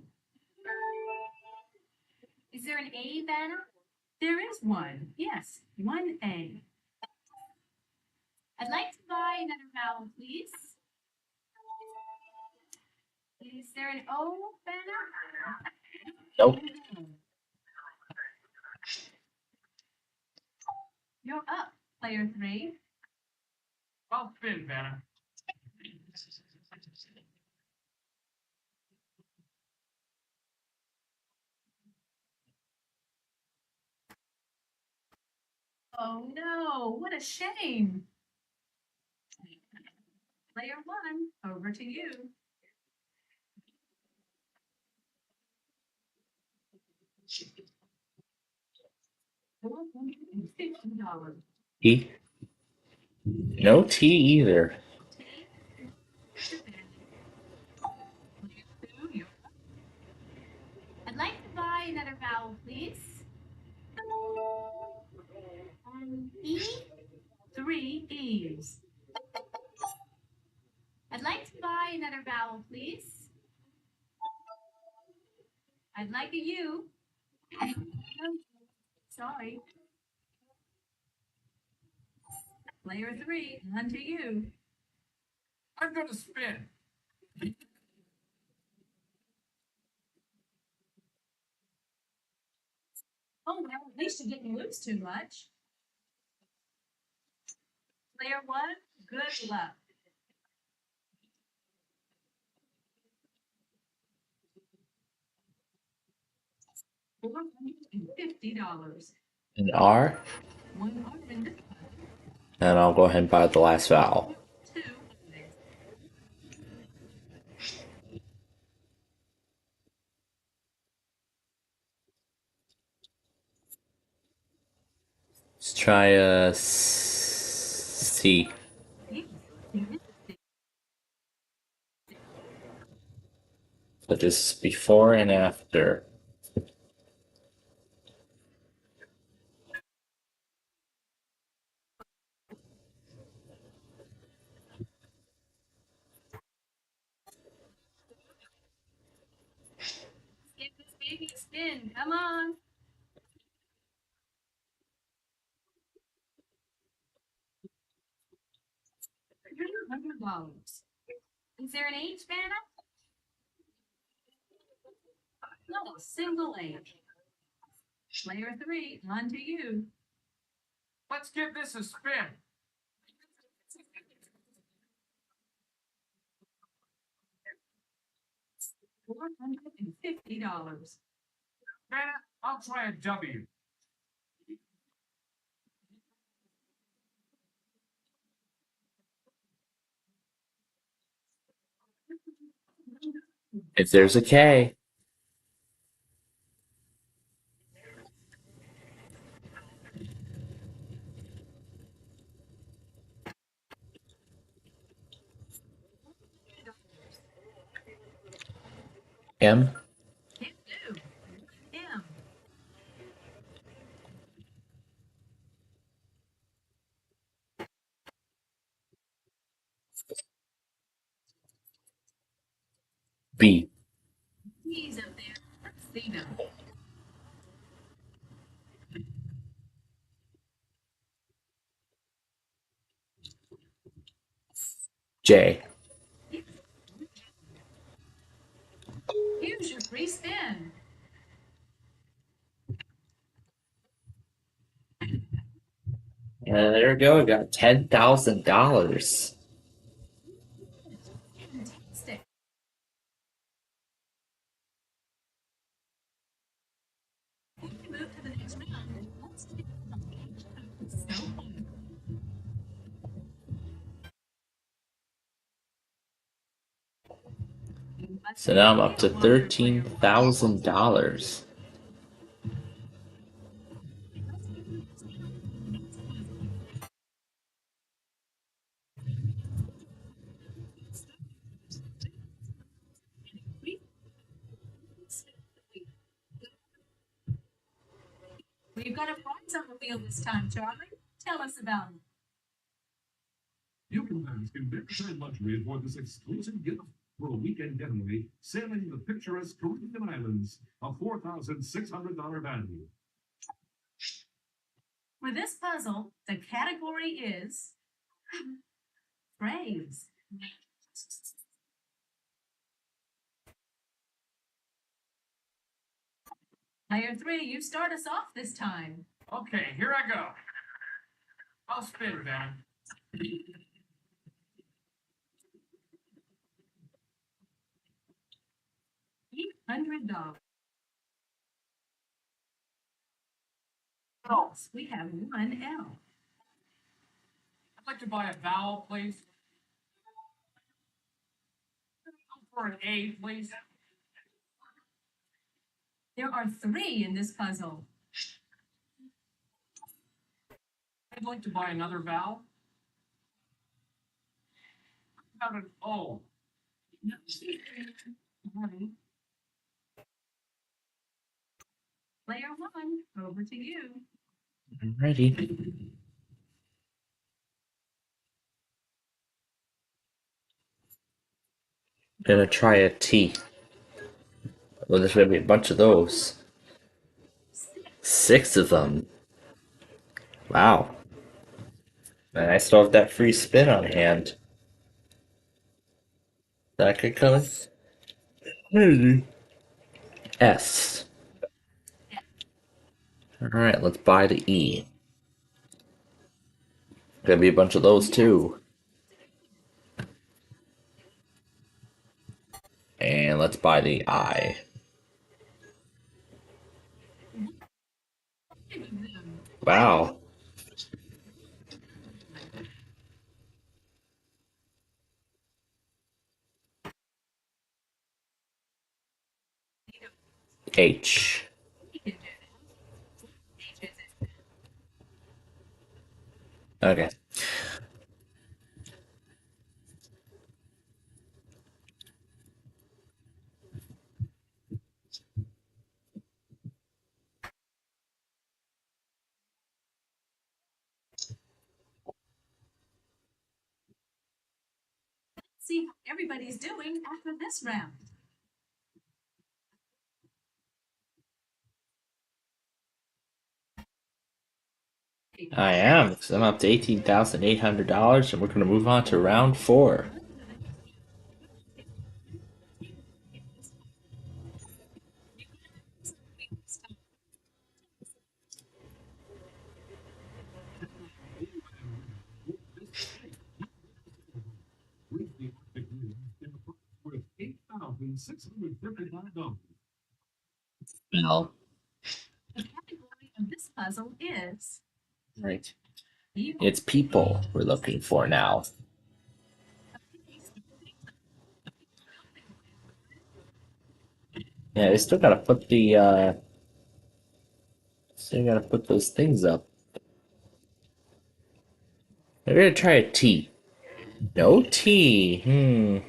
[SPEAKER 10] Is there an A, Vanna? There is one. Yes, 1 A. I'd like to buy another vowel, please. Is there an O, Vanna?
[SPEAKER 1] Nope.
[SPEAKER 10] You're up, player 3.
[SPEAKER 12] I'll spin, Vanna.
[SPEAKER 10] Oh no, what a shame. Player 1, over to you. $450.
[SPEAKER 1] E? No T either.
[SPEAKER 10] vowel, please. E. 3 E's. I'd like to buy another vowel, please. I'd like a U. Sorry. Player 3, on to you.
[SPEAKER 12] I'm gonna spin.
[SPEAKER 10] Oh, well, at least you didn't lose too much. Player 1, good luck. $450.
[SPEAKER 1] An R,
[SPEAKER 10] One R in this
[SPEAKER 1] and I'll go ahead and buy the last vowel.
[SPEAKER 10] 2.
[SPEAKER 1] Let's try a C. So this is before and after.
[SPEAKER 10] Give this baby a spin. Come on. $100. Is there an H, Vanna? No, single H. Player 3, on to you.
[SPEAKER 12] Let's give this a spin.
[SPEAKER 10] $450.
[SPEAKER 12] Vanna, I'll try a W.
[SPEAKER 1] If there's a K, M,
[SPEAKER 10] Can't do. M.
[SPEAKER 1] B,
[SPEAKER 10] He's up there. Let's see them.
[SPEAKER 1] J.
[SPEAKER 10] Here's your free spin.
[SPEAKER 1] And there we go. We got $10,000.
[SPEAKER 10] Fantastic. Before we move to the next round, let's take so fun.
[SPEAKER 1] So now I'm up to $13,000.
[SPEAKER 10] We've got a prize on the wheel this time, Charlie. Tell us about it.
[SPEAKER 8] You can get so luxury for this exclusive gift for a weekend getaway sailing the picturesque Caribbean islands, a $4,600 value.
[SPEAKER 10] For this puzzle, the category is phrase. Player 3, you start us off this time.
[SPEAKER 12] Okay, here I go. I'll spin, Vanna.
[SPEAKER 10] $800. We have one L.
[SPEAKER 12] I'd like to buy a vowel, please. For an A, please.
[SPEAKER 10] There are 3 in this puzzle.
[SPEAKER 12] I'd like to buy another vowel. How about an O?
[SPEAKER 10] Player one, over to you.
[SPEAKER 1] I'm ready. Gonna try a T. Well, there's gonna be a bunch of those. 6 of them. Wow. And I still have that free spin on hand. That could come in. S. Alright, let's buy the E. Gonna be a bunch of those too. And let's buy the I. Wow. H. Okay.
[SPEAKER 10] See how everybody's doing after this round.
[SPEAKER 1] I am, because I'm up to $18,800, and we're going to move on to round 4. Well,
[SPEAKER 10] The category of this puzzle is
[SPEAKER 1] right. It's people we're looking for now. Yeah, they still gotta put the, still gotta put those things up. We're gonna try a T. No T.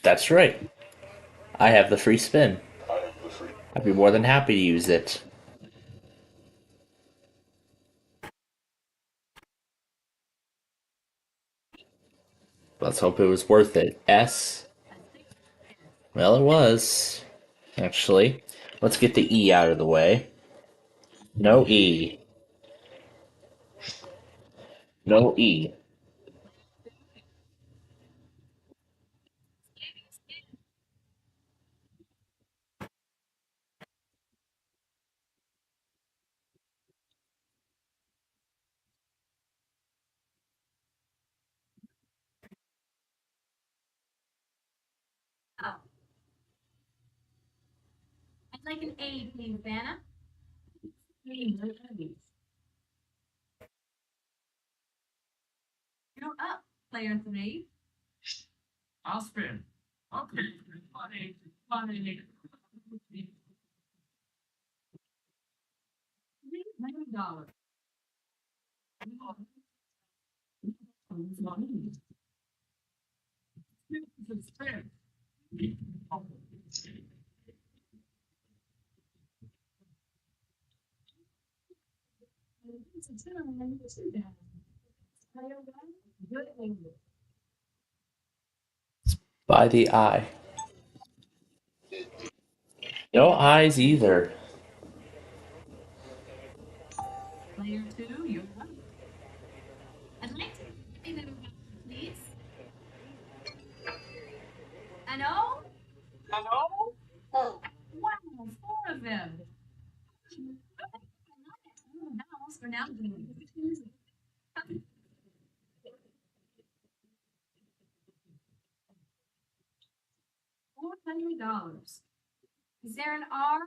[SPEAKER 1] That's right. I have the free spin. I'd be more than happy to use it. Let's hope it was worth it. S. Well, it was. Actually. Let's get the E out of the way. No E. No E.
[SPEAKER 10] oh. I'd like an A, please, Vanna. You're up, player three.
[SPEAKER 12] I'll spin. Okay. Funny.
[SPEAKER 10] $300.
[SPEAKER 12] Spin.
[SPEAKER 1] By the I. No eyes either.
[SPEAKER 10] Player two, you're up. I'd like to say that please. An O? Wow, 4 of them. We're now doing $400. Is there an R?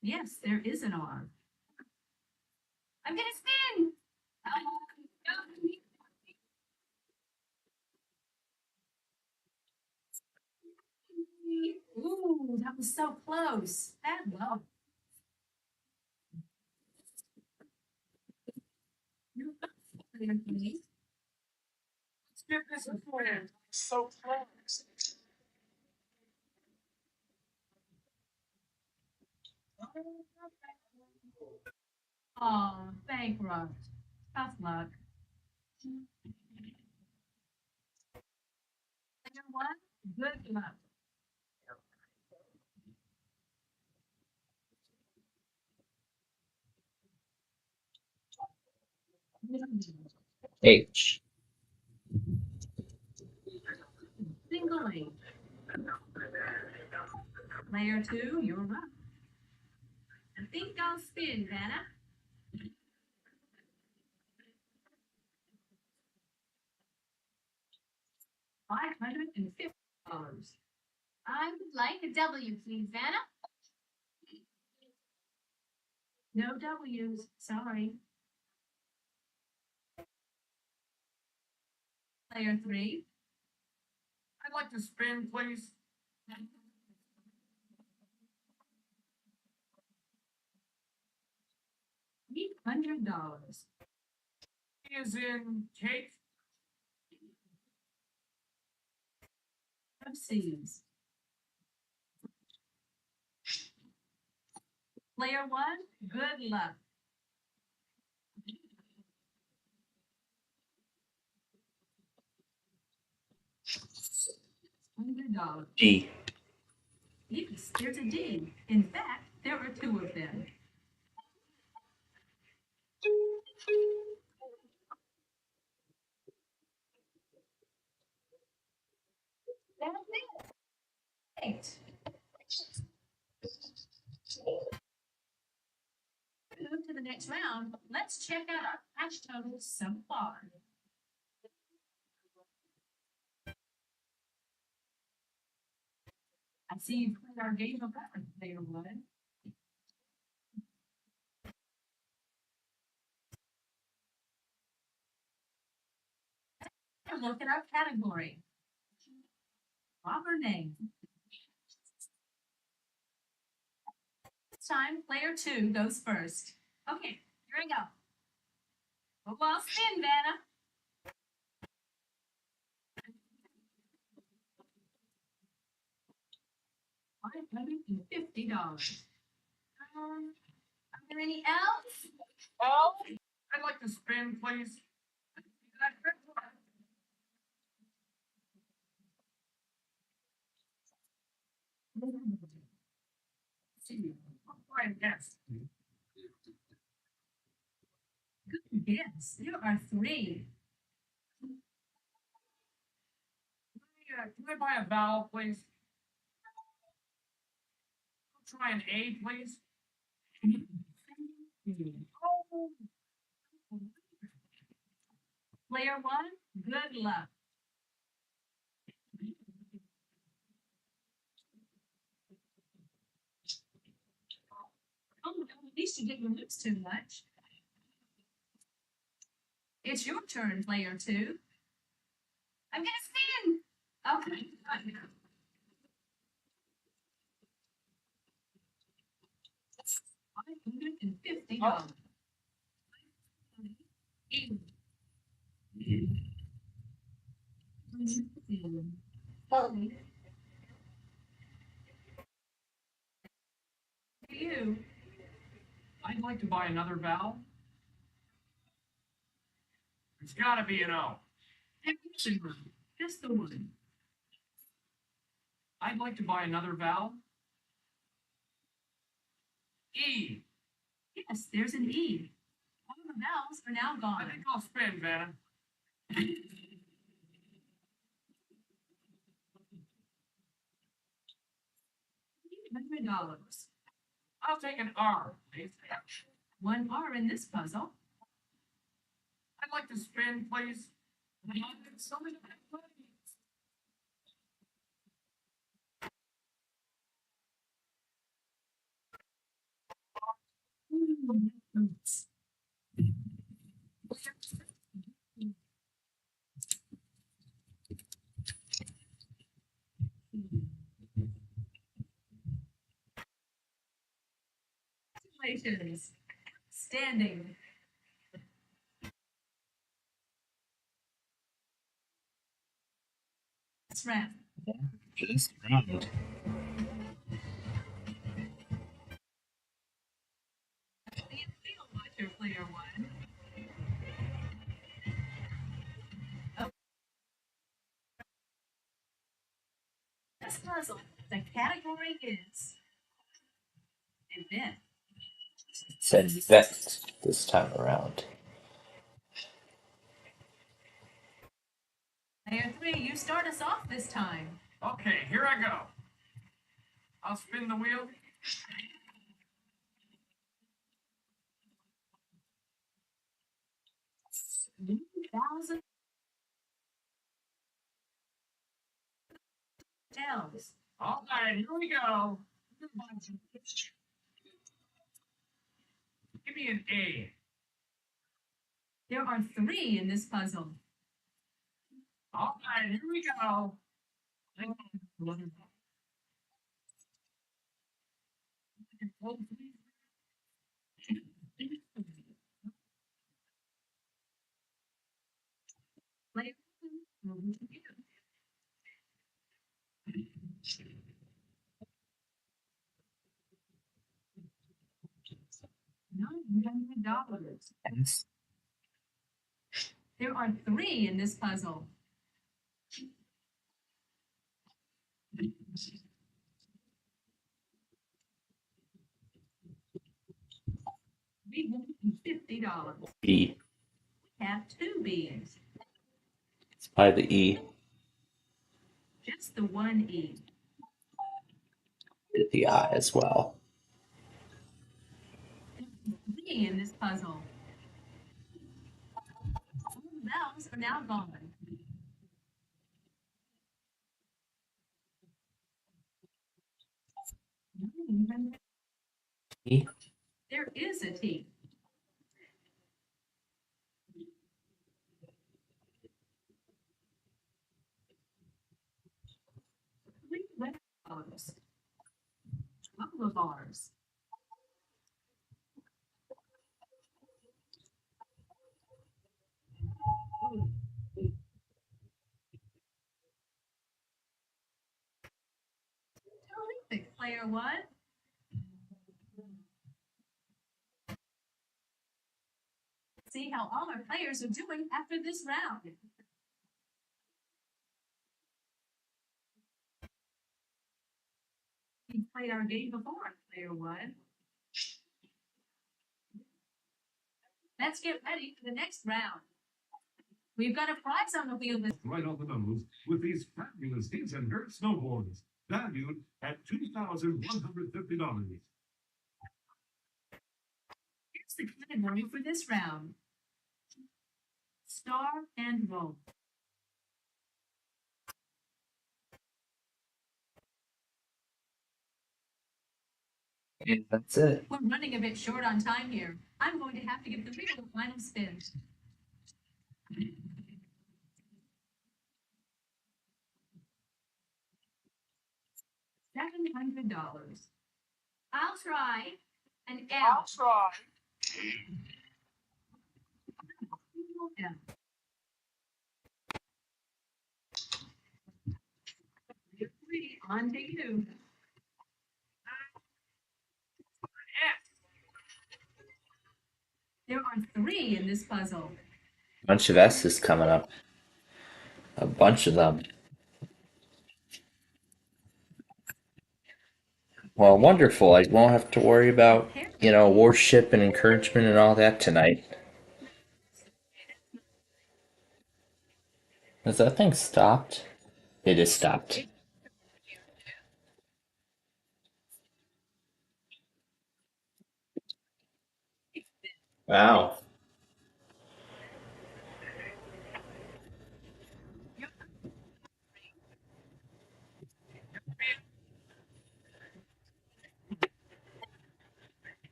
[SPEAKER 10] Yes, there is an R. I'm gonna spin. Ooh, that was so close. Bad luck.
[SPEAKER 12] Skip this for you. So close.
[SPEAKER 10] Oh, bankrupt. Tough luck. Player one, good luck.
[SPEAKER 9] H.
[SPEAKER 10] Single H. Player two, you're up. I think I'll spin, Vanna. $550. I would like a W, please, Vanna. No W's, sorry. Player three.
[SPEAKER 12] I'd like to spin, please.
[SPEAKER 10] $800.
[SPEAKER 12] Is in cake.
[SPEAKER 10] Of C's. Player one, good luck. $100.
[SPEAKER 1] D.
[SPEAKER 10] Yes, there's a D. In fact, there are two of them. That's it. Eight. Move to the next round. Let's check out our cash totals so far. I see you played our game of record, player one. Look at our category. Proper name. This time, player two goes first. Okay, here we go. Well, spin, Vanna. $550. Are there any else?
[SPEAKER 12] Oh, I'd like to spin, please. Fine, yes.
[SPEAKER 10] Good guess. There are three.
[SPEAKER 12] Can I buy a vowel, please? I'll try an A, please.
[SPEAKER 10] Player one, good luck. Oh, at least you didn't lose too much. It's your turn, player two. I'm gonna spin. Okay. $550. You.
[SPEAKER 12] I'd like to buy another vowel. It's gotta be an O.
[SPEAKER 10] Just the one.
[SPEAKER 12] I'd like to buy another vowel. E.
[SPEAKER 10] Yes, there's an E. All the vowels are now
[SPEAKER 12] I
[SPEAKER 10] gone.
[SPEAKER 12] think I'll spin, Vanna.
[SPEAKER 10] $100.
[SPEAKER 12] I'll take an R, please.
[SPEAKER 10] One R in this puzzle.
[SPEAKER 12] I'd like to spin, please. So many plays.
[SPEAKER 10] Congratulations. Standing. That's right.
[SPEAKER 1] This round.
[SPEAKER 10] After player one. Oh. This puzzle, the category is event.
[SPEAKER 1] It said vet this time around.
[SPEAKER 10] Player three, you start us off this time.
[SPEAKER 12] Okay, here I go. I'll spin the wheel.
[SPEAKER 10] $1,000 tells.
[SPEAKER 12] All right, here we go. Give me an A.
[SPEAKER 10] There are three in this puzzle.
[SPEAKER 12] All right, here we go.
[SPEAKER 10] Player one. $900.
[SPEAKER 1] Yes.
[SPEAKER 10] There are three in this puzzle. $350.
[SPEAKER 1] B.
[SPEAKER 10] Have two B's.
[SPEAKER 1] It's by the E.
[SPEAKER 10] Just the one E.
[SPEAKER 1] The I as well.
[SPEAKER 10] Three in this puzzle. All the vowels are now gone.
[SPEAKER 1] E.
[SPEAKER 10] There is a T. Three letters. Couple of R's. Terrific, player one. See how all our players are doing after this round. You played our game before, player one. Let's get ready for the next round. We've got a prize on the wheel this
[SPEAKER 8] Right on the nose with these fabulous His and Her snowboards, valued at $2,150.
[SPEAKER 10] Here's the category for this round. Star and roll.
[SPEAKER 1] And that's it.
[SPEAKER 10] We're running a bit short on time here. I'm going to have to give the wheel a final spin. $700. I'll try an L.
[SPEAKER 12] I'll try.
[SPEAKER 10] M. Three, on to you. There are three in this puzzle.
[SPEAKER 1] Bunch of S's coming up. A bunch of them. Well, wonderful. I won't have to worry about, worship and encouragement and all that tonight. Has that thing stopped? It is stopped. Wow.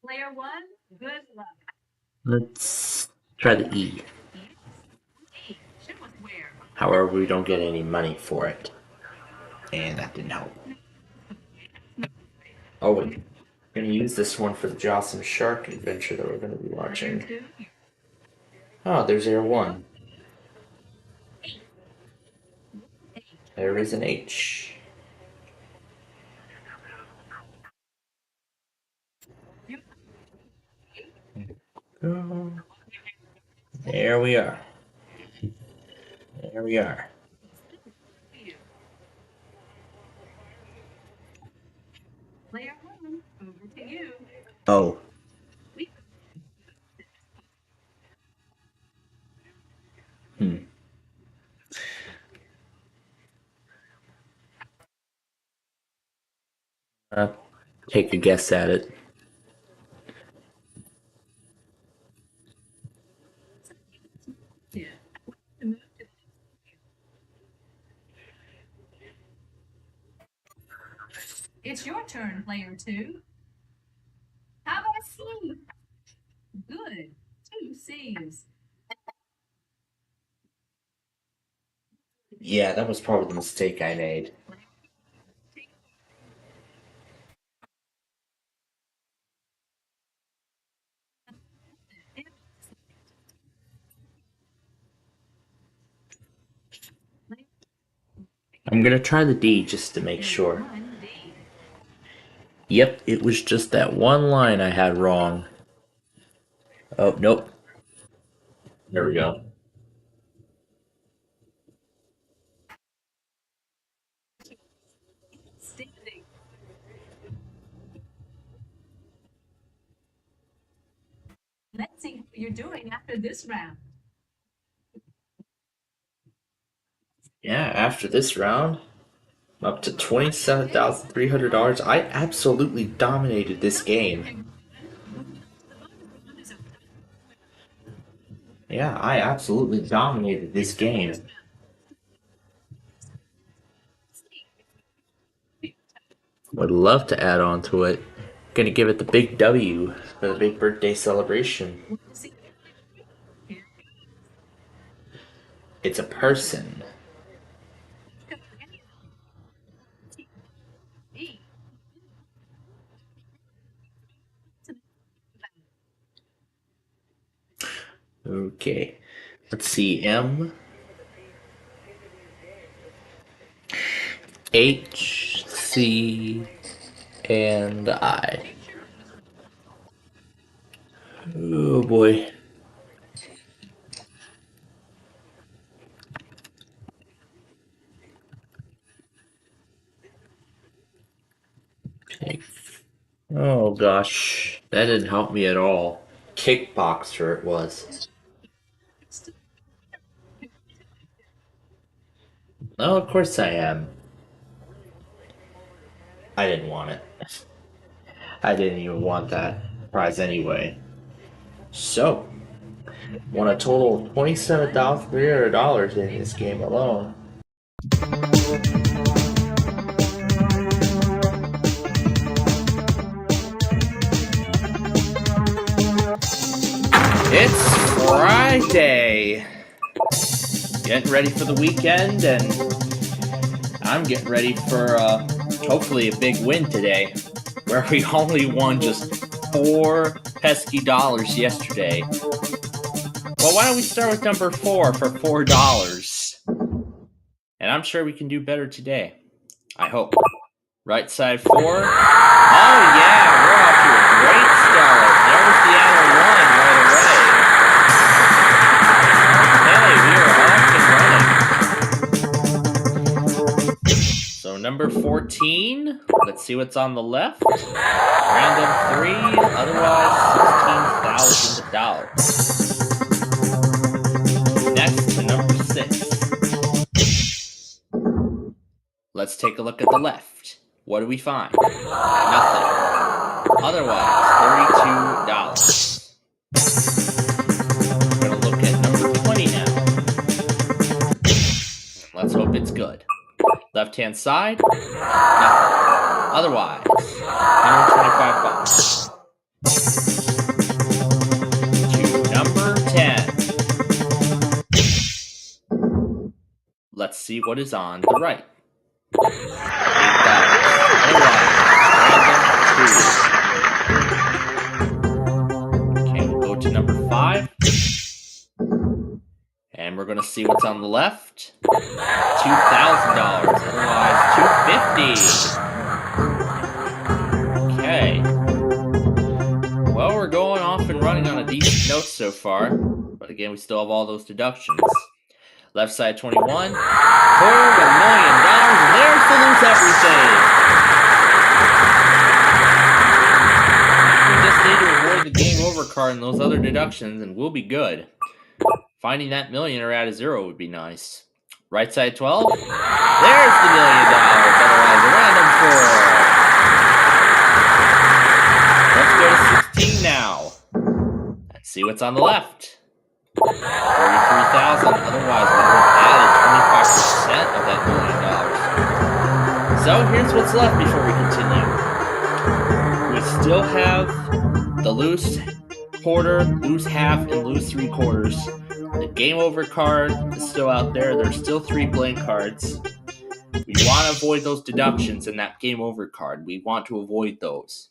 [SPEAKER 10] Player one, good luck.
[SPEAKER 1] Let's try the E.
[SPEAKER 10] Show us where.
[SPEAKER 1] However, we don't get any money for it. And that didn't help. Oh, we're going to use this one for the Jocelyn Shark adventure that we're going to be watching. Oh, there's Air 1. There is an H. There we are. There we are.
[SPEAKER 10] Player one, over to you.
[SPEAKER 1] Oh. Take a guess at it.
[SPEAKER 10] It's your turn, player two. How about a C? Good. 2 C's.
[SPEAKER 1] Yeah, that was probably the mistake I made. I'm gonna try the D just to make sure. Yep, it was just that one line I had wrong. Oh, nope. There we go.
[SPEAKER 10] Standing. Let's see how you're doing after this round.
[SPEAKER 1] Yeah, after this round, I'm up to $27,300. I absolutely dominated this game. Yeah, I absolutely dominated this game. Would love to add on to it. Gonna give it the big W for the big birthday celebration. It's a person. Okay, let's see. M H C and I. Oh boy. Okay. Oh gosh, that didn't help me at all. Kickboxer it was. Oh, of course I am. I didn't want it. I didn't even want that prize anyway. So, won a total of $27,300 in this game alone. It's Friday! Getting ready for the weekend, and I'm getting ready for hopefully a big win today, where we only won just $4 pesky dollars yesterday. Well, why don't we start with number 4 for $4? And I'm sure we can do better today. I hope. Right side 4. Oh yeah, we're off to a great start. There's the outer 1 right away. Hey, we are off and running. So number 14. Let's see what's on the left. Random 3, otherwise $16,000. Next to number 6. Let's take a look at the left. What do we find? Nothing. Otherwise, $32. We're gonna look at number 20 now. Let's hope it's good. Left-hand side, nothing. Otherwise, $125. To number 10. Let's see what is on the right. $8. Otherwise, random 2. Okay, we'll go to number 5. And we're gonna see what's on the left. $2,000. Otherwise, $250. Okay. Well, we're going off and running on a decent note so far.
[SPEAKER 3] But again, we still have all those deductions. Left side 21, $250,000, and there's the lose everything. We just need to avoid the game over card and those other deductions, and we'll be good. Finding that million or add a zero would be nice. Right side 12, there's the $1 million, otherwise a random 4. Let's go to 16 now. Let's see what's on the left. 43,000. Otherwise, we would have added 25% of that $1 million. So here's what's left before we continue. We still have the loose quarter, loose half, and loose 3/4. The game over card is still out there. There's still 3 blank cards. We want to avoid those deductions in that game over card. We want to avoid those.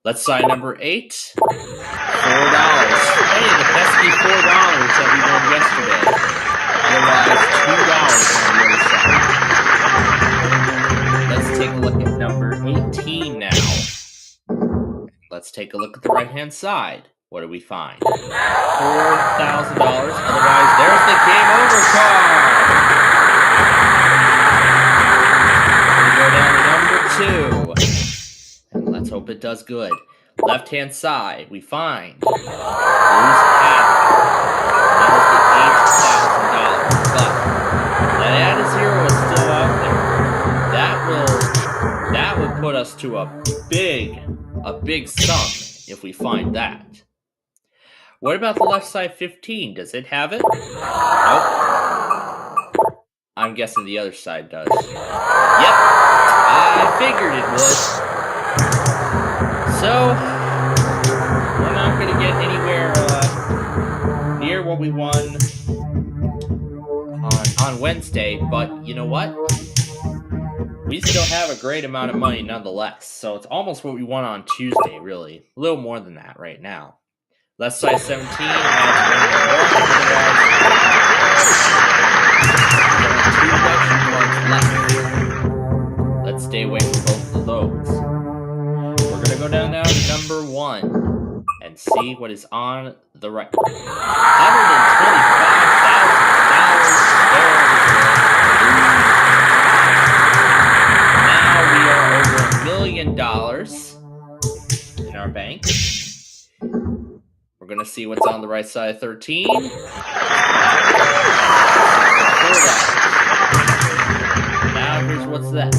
[SPEAKER 3] Let's sign number 8. $4. Hey, the pesky $4 that we won yesterday. Otherwise, $2 on the other side. Let's take a look at number 18 now. Let's take a look at the right-hand side. What do we find? $4,000. Otherwise, there's the game over card. We go down to number 2. And let's hope it does good. Left-hand side, we find lose half. That is the $8,000. But that add a zero is still out there. That will put us to a big sum if we find that. What about the left side 15? Does it have it? Nope. I'm guessing the other side does. Yep, I figured it would. So, we're not going to get anywhere near what we won on Wednesday, but you know what? We still have a great amount of money nonetheless, so it's almost what we won on Tuesday, really. A little more than that right now. Left side 17 Let's stay away from both of those. We're going to go down now to number 1 and see what is on the right. $125,000. Now we are over $1 million in our bank. We're going to see what's on the right side of 13. Now here's what's left.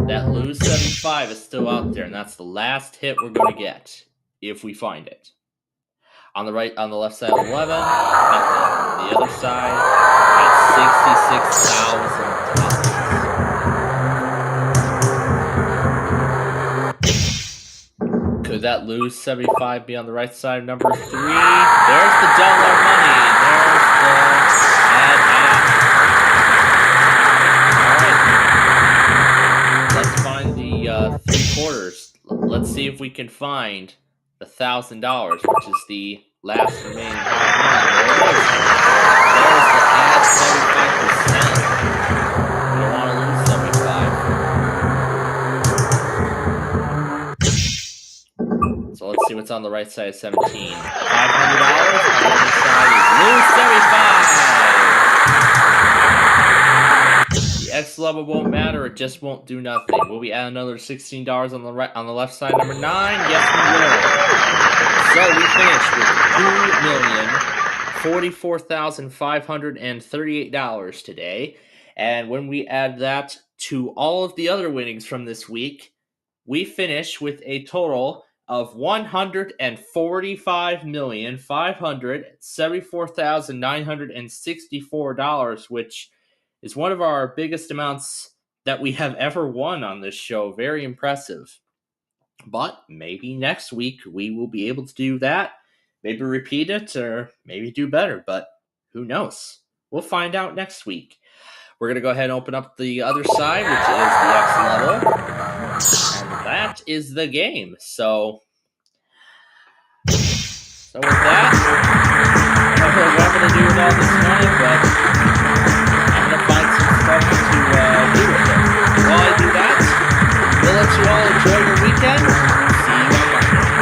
[SPEAKER 3] That lose 75 is still out there, and that's the last hit we're going to get if we find it. On the left side 11, nothing. The other side at $66,000. Could that lose 75 be on the right side of number 3? There's the $1 money. There's the add half. Alright. Let's find the 3/4. Let's see if we can find the $1,000, which is the last remaining high amount. There's the add 75%. We don't want to lose 75. So let's see what's on the right side of 17. $500. On the other side is lose 75. The X level won't matter, it just won't do nothing. Will we add another $16 on the left side, number 9? Yes, we will. So we finished with $2,044,538 today. And when we add that to all of the other winnings from this week, we finish with a total of $145,574,964, which is one of our biggest amounts that we have ever won on this show. Very impressive. But maybe next week we will be able to do that. Maybe repeat it or maybe do better, but who knows? We'll find out next week. We're going to go ahead and open up the other side, which is the X level. And that is the game. So with that, I don't know what I'm going to do with all this money, but I'm going to find some stuff to do with it. While I do that, we'll let you all enjoy your weekend. See you on Monday.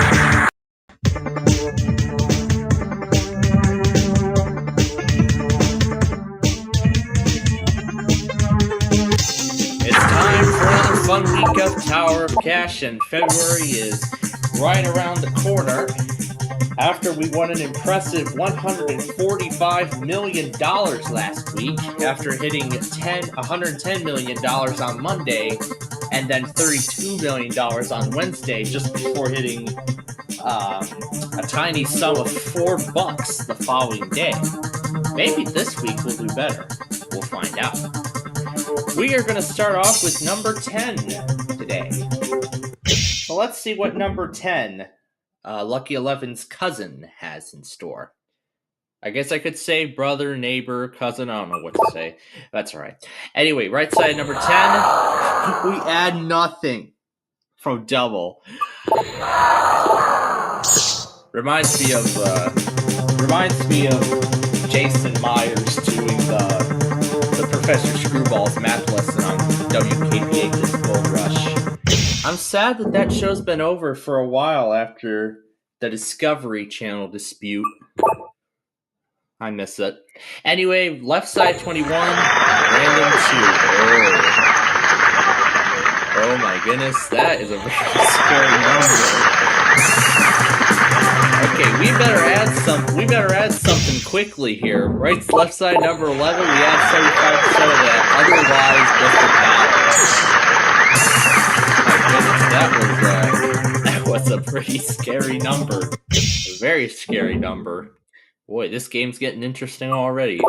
[SPEAKER 3] 1 week of Tower of Cash, and February is right around the corner. After we won an impressive $145 million last week, after hitting $110 million on Monday, and then $32 million on Wednesday, just before hitting a tiny sum of $4 the following day. Maybe this week we'll do better. We'll find out. We are going to start off with number 10 today. So let's see what number 10, Lucky 11's cousin, has in store. I guess I could say brother, neighbor, cousin. I don't know what to say. That's all right. Anyway, right side number 10, we add nothing from double. Reminds me of Jason Myers doing the Professor Screwball's math lesson on WKPH's Gold Rush. I'm sad that show's been over for a while after the Discovery Channel dispute. I miss it. Anyway, left side 21, random 2. Oh my goodness, that is a very scary number. Okay, we better add something quickly here. Right, left side number 11, we add 75% of that. Otherwise, just a dollar. My goodness, that was a pretty scary number. A very scary number. Boy, this game's getting interesting already.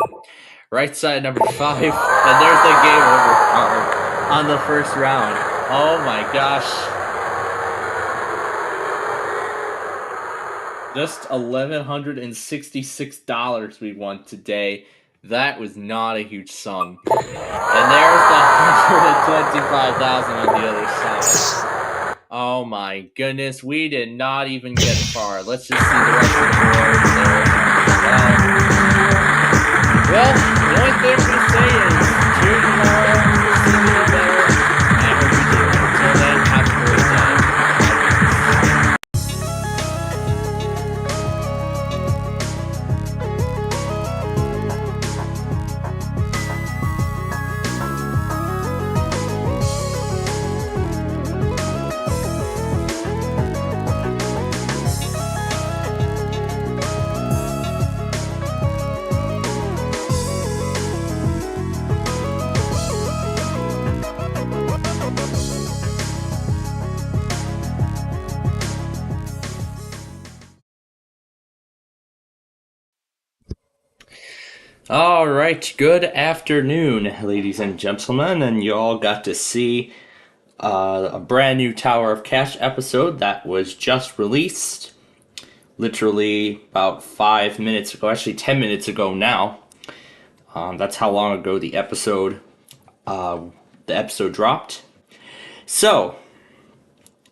[SPEAKER 3] Right side number 5, and there's the game over on the first round. Oh my gosh. Just $1,166 we won today. That was not a huge sum. And there's the $125,000 on the other side. Oh my goodness, we did not even get far. Let's just see the rest of the board there. Well, the only thing I'm going to say is, cheers tomorrow, see you better, and I hope you do. Until then, have a great day. All right, good afternoon, ladies and gentlemen, and you all got to see a brand new Tower of Cash episode that was just released, literally about 5 minutes ago, actually 10 minutes ago now. That's how long ago the episode dropped. So,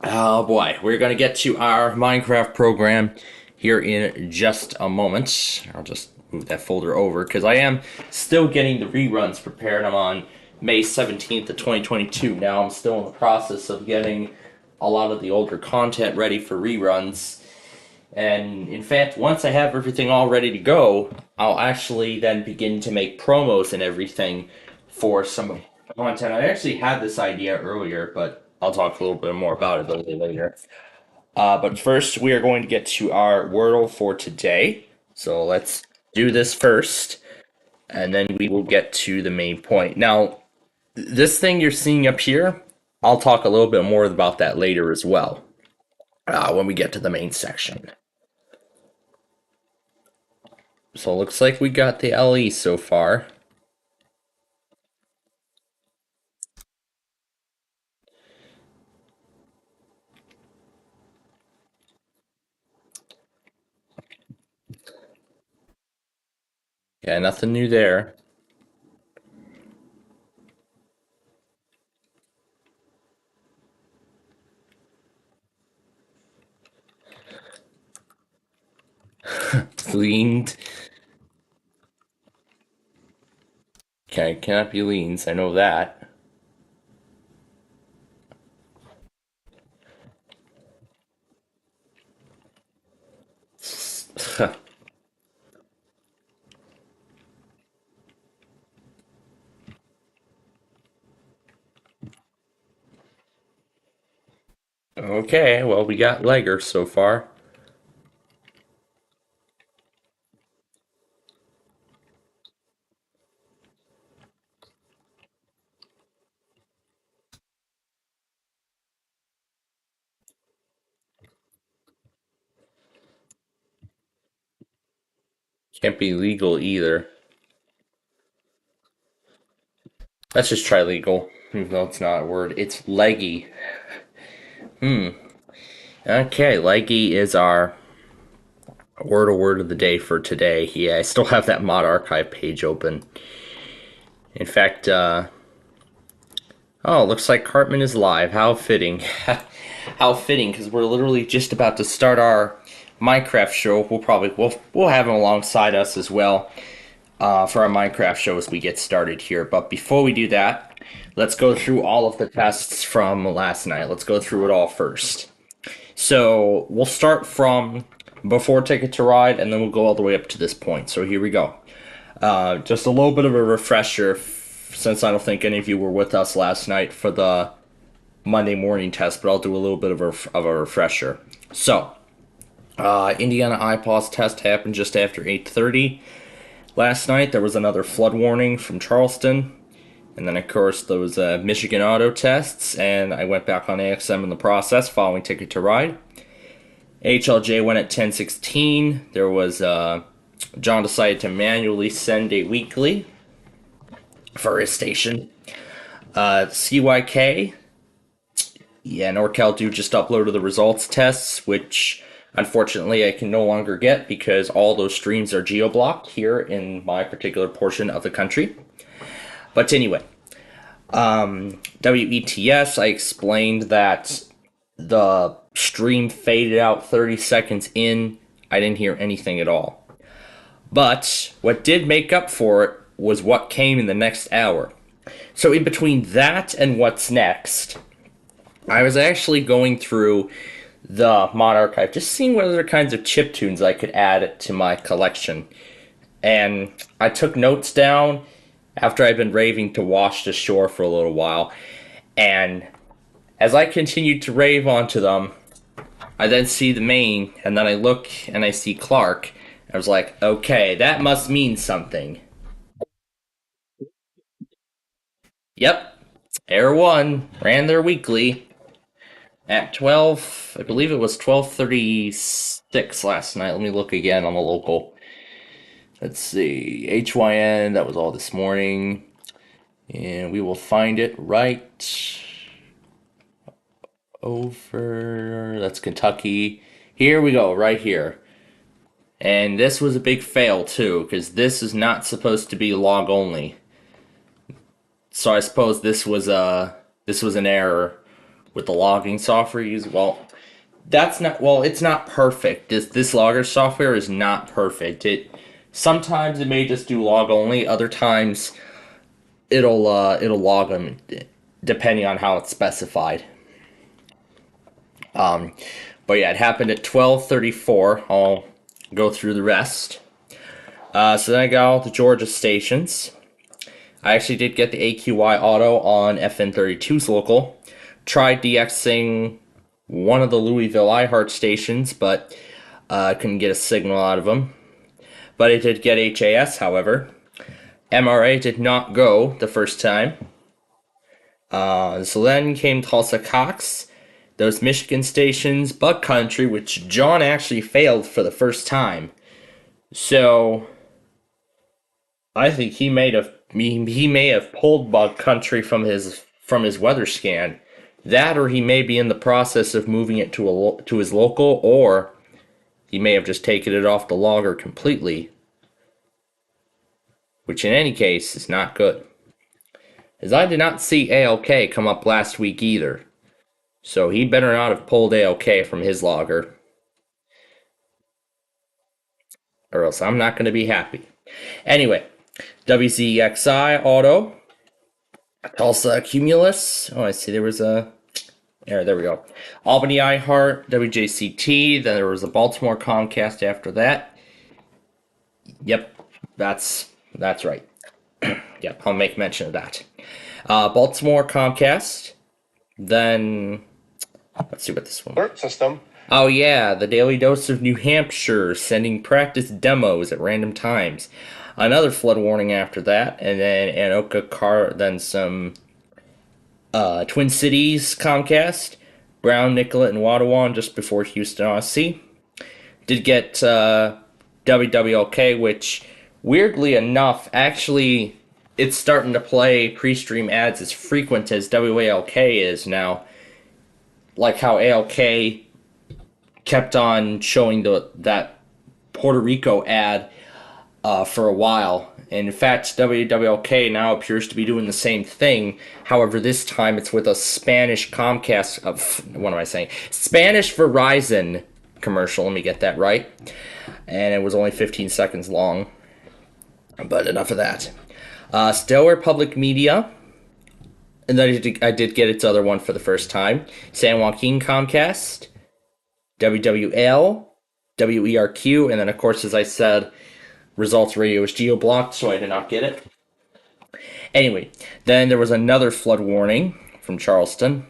[SPEAKER 3] oh boy, we're gonna get to our Minecraft program here in just a moment. I'll just move that folder over because I am still getting the reruns prepared. I'm on May 17th of 2022 now. I'm still in the process of getting a lot of the older content ready for reruns. And in fact, once I have everything all ready to go, I'll actually then begin to make promos and everything for some content. I actually had this idea earlier, but I'll talk a little bit more about it a little later. But first, we are going to get to our Wordle for today. So let's do this first, and then we will get to the main point. Now, this thing you're seeing up here, I'll talk a little bit more about that later as well, when we get to the main section. So it looks like we got the LE so far. Yeah, nothing new there. Leaned. Okay, cannot be leans, I know that.
[SPEAKER 1] Okay, well, we got Legger so far. Can't be legal either. Let's just try legal, even though it's not a word. It's leggy. Okay, leggy is our word of the day for today. Yeah, I still have that mod archive page open. In fact, oh, looks like Cartman is live. How fitting. How fitting, because we're literally just about to start our Minecraft show. We'll have him alongside us as well for our Minecraft show as we get started here. But before we do that, let's go through all of the tests from last night. Let's go through it all first. So we'll start from before Ticket to Ride, and then we'll go all the way up to this point. So here we go. Just a little bit of a refresher, since I don't think any of you were with us last night for the Monday morning test, but I'll do a little bit of a refresher. So, Indiana IPOS test happened just after 8:30 last night. There was another flood warning from Charleston, and then of course there was Michigan auto tests, and I went back on AXM in the process following Ticket to Ride. HLJ went at 10:16. There was John decided to manually send a weekly for his station. CYK, yeah, NorCal Dude just uploaded the results tests, which unfortunately I can no longer get because all those streams are geo-blocked here in my particular portion of the country. But anyway, WETS, I explained that the stream faded out 30 seconds in. I didn't hear anything at all. But what did make up for it was what came in the next hour. So in between that and what's next, I was actually going through the mod archive, just seeing what other kinds of chiptunes I could add to my collection. And I took notes down after I'd been raving to Wash the Shore for a little while. And as I continued to rave onto them, I then see the main, and then I look and I see Clark. I was like, okay, that must mean something. Yep, Air One ran their weekly at 12, I believe it was 12:36 last night. Let me look again on the local. Let's see, HYN, that was all this morning. And we will find it right over, that's Kentucky. Here we go, right here. And this was a big fail too, because this is not supposed to be log only. So I suppose this was an error with the logging software used. Well, it's not perfect. This logger software is not perfect. Sometimes it may just do log only, other times it'll log them depending on how it's specified. But yeah, it happened at 12:34. I'll go through the rest. So then I got all the Georgia stations. I actually did get the AQY auto on FN32's local. Tried DXing one of the Louisville iHeart stations, but couldn't get a signal out of them. But I did get HAS, however. MRA did not go the first time. So then came Tulsa Cox, those Michigan stations, Bug Country, which John actually failed for the first time. So I think he may have pulled Bug Country from his weather scan. That, or he may be in the process of moving it to his local, or he may have just taken it off the logger completely, which in any case is not good. As I did not see ALK come up last week either, so he better not have pulled ALK from his logger, or else I'm not going to be happy. Anyway, WZXI Auto, Tulsa Cumulus. Oh, I see there was a... There we go. Albany iHeart, WJCT, then there was a Baltimore Comcast after that. Yep, that's right. Yep, I'll make mention of that. Baltimore Comcast, then Let's see what this one.
[SPEAKER 7] Alert system.
[SPEAKER 1] Oh yeah, the Daily Dose of New Hampshire sending practice demos at random times. Another flood warning after that, and then Anoka then some Twin Cities Comcast, Brown, Nicollet, and Watawan just before Houston Odyssey. Did get WWLK, which weirdly enough, actually, it's starting to play pre-stream ads as frequent as WALK is now. Like how ALK kept on showing that Puerto Rico ad for a while. And in fact, WWLK now appears to be doing the same thing. However, this time it's with a Spanish Comcast, what am I saying? Spanish Verizon commercial, let me get that right. And it was only 15 seconds long. But enough of that. Stellar Public Media. And then I did get its other one for the first time. San Joaquin Comcast. WWL. WERQ. And then, of course, as I said, Results Radio is geo-blocked, so I did not get it. Anyway, then there was another flood warning from Charleston.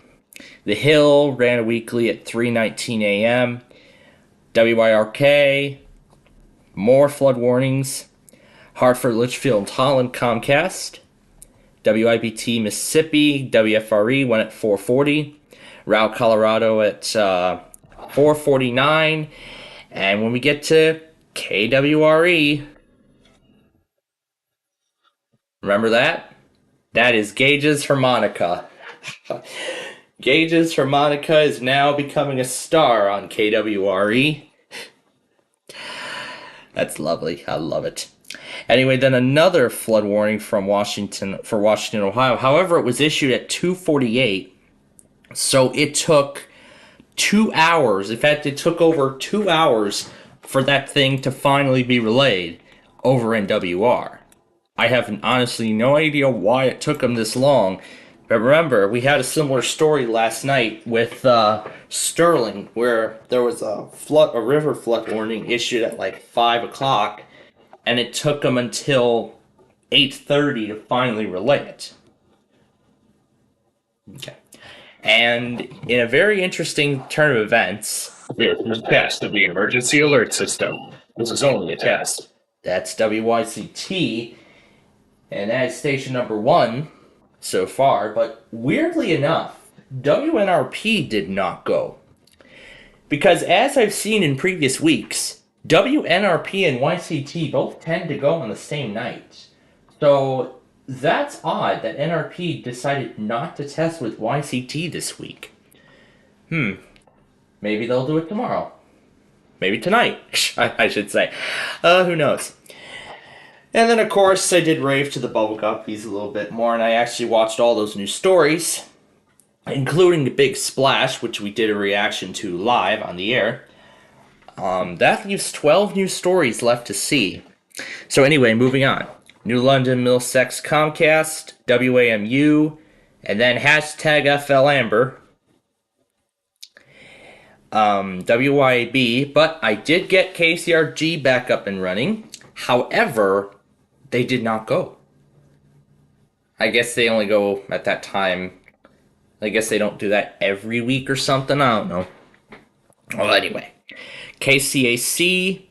[SPEAKER 1] The Hill ran a weekly at 3:19 a.m. WYRK. More flood warnings. Hartford, Litchfield, Holland Comcast. WIBT Mississippi, WFRE went at 4:40. Route Colorado at 4:49. And when we get to KWRE, remember that? That is Gage's Harmonica. Gage's Harmonica is now becoming a star on KWRE. That's lovely. I love it. Anyway, then another flood warning from Washington, Ohio. However, it was issued at 2:48, so it took 2 hours. In fact, it took over 2 hours for that thing to finally be relayed over NWR. I have honestly no idea why it took them this long. But remember, we had a similar story last night with Sterling, where there was a river flood warning issued at like 5 o'clock, and it took them until 8:30 to finally relay it. Okay. And in a very interesting turn of events,
[SPEAKER 8] This is a test of the emergency alert system. This is only a test.
[SPEAKER 1] that's WYCT, and that is station number 1 so far, but weirdly enough, WNRP did not go. Because as I've seen in previous weeks, WNRP and YCT both tend to go on the same night. So that's odd that NRP decided not to test with YCT this week. Maybe they'll do it tomorrow. Maybe tonight, I should say. Who knows? And then, of course, I did rave to the Bubble Guppies a little bit more, and I actually watched all those new stories, including the Big Splash, which we did a reaction to live on the air. That leaves 12 new stories left to see. So anyway, moving on. New London, Middlesex Comcast, WAMU, and then hashtag FL Amber. WYAB, but I did get KCRG back up and running. However, they did not go. I guess they only go at that time. I guess they don't do that every week or something. I don't know. Well, anyway. KCAC,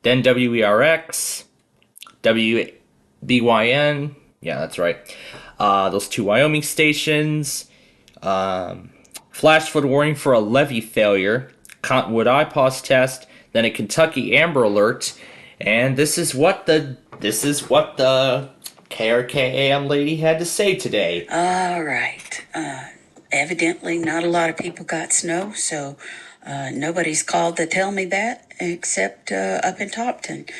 [SPEAKER 1] then WERX, WBYN. Yeah, that's right. Those 2 Wyoming stations. Flash flood warning for a levee failure. Cottonwood IPOS test. Then a Kentucky Amber Alert. And this is what the KRKAM lady had to say today.
[SPEAKER 13] All right. Evidently, not a lot of people got snow, so nobody's called to tell me that except up in Topton.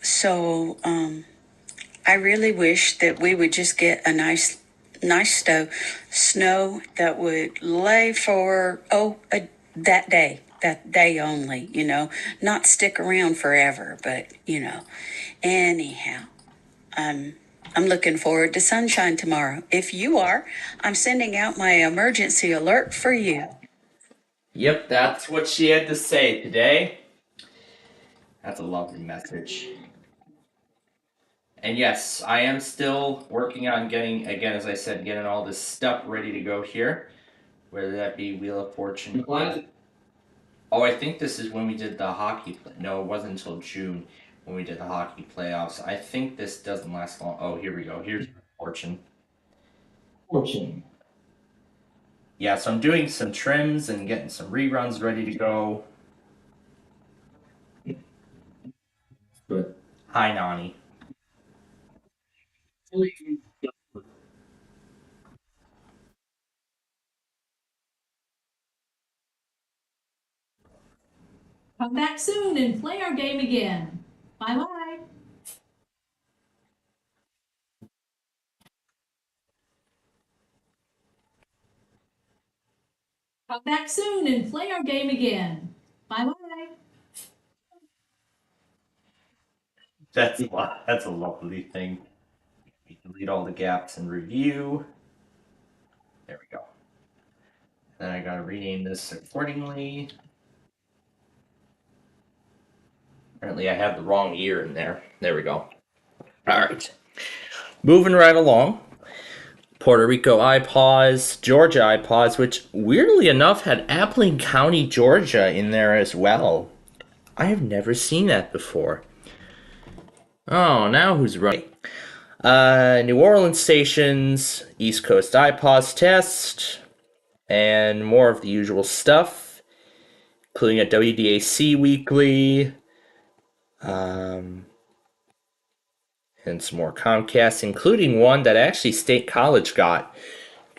[SPEAKER 13] So I really wish that we would just get a nice snow that would lay for that day only, not stick around forever, but anyhow, I'm looking forward to sunshine tomorrow. If you are, I'm sending out my emergency alert for you.
[SPEAKER 1] Yep, that's what she had to say today. That's a lovely message. And yes, I am still working on getting, again, as I said, getting all this stuff ready to go here.
[SPEAKER 3] Whether that be Wheel of Fortune. Oh, I think this is when we did the hockey. No, it wasn't until June when we did the hockey playoffs. I think this doesn't last long. Oh, here we go. Here's Fortune. Fortune. Yeah, so I'm doing some trims and getting some reruns ready to go. Good. Hi, Nani.
[SPEAKER 10] Come back soon and play our game again. Bye-bye. Come back soon and play our game again. Bye-bye.
[SPEAKER 3] That's a lovely thing. We delete all the gaps and review. There we go. Then I gotta rename this accordingly. Apparently I have the wrong year in there. There we go. Alright. Moving right along. Puerto Rico iPause, Georgia iPause, which weirdly enough had Appling County, Georgia in there as well. I have never seen that before. Oh, now who's right? New Orleans stations, East Coast iPause test, and more of the usual stuff, including a WDAC weekly, and some more Comcast, including one that actually State College got.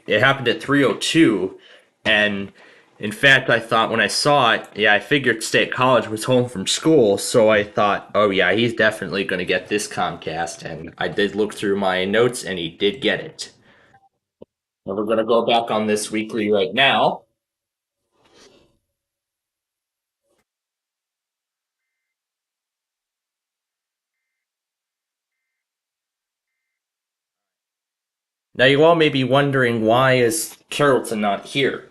[SPEAKER 3] It happened at 3:02, and in fact, I thought when I saw it, I figured State College was home from school, so I thought, oh yeah, he's definitely going to get this Comcast, and I did look through my notes, and he did get it. And we're going to go back on this weekly right now. Now you all may be wondering, why is Carrollton not here?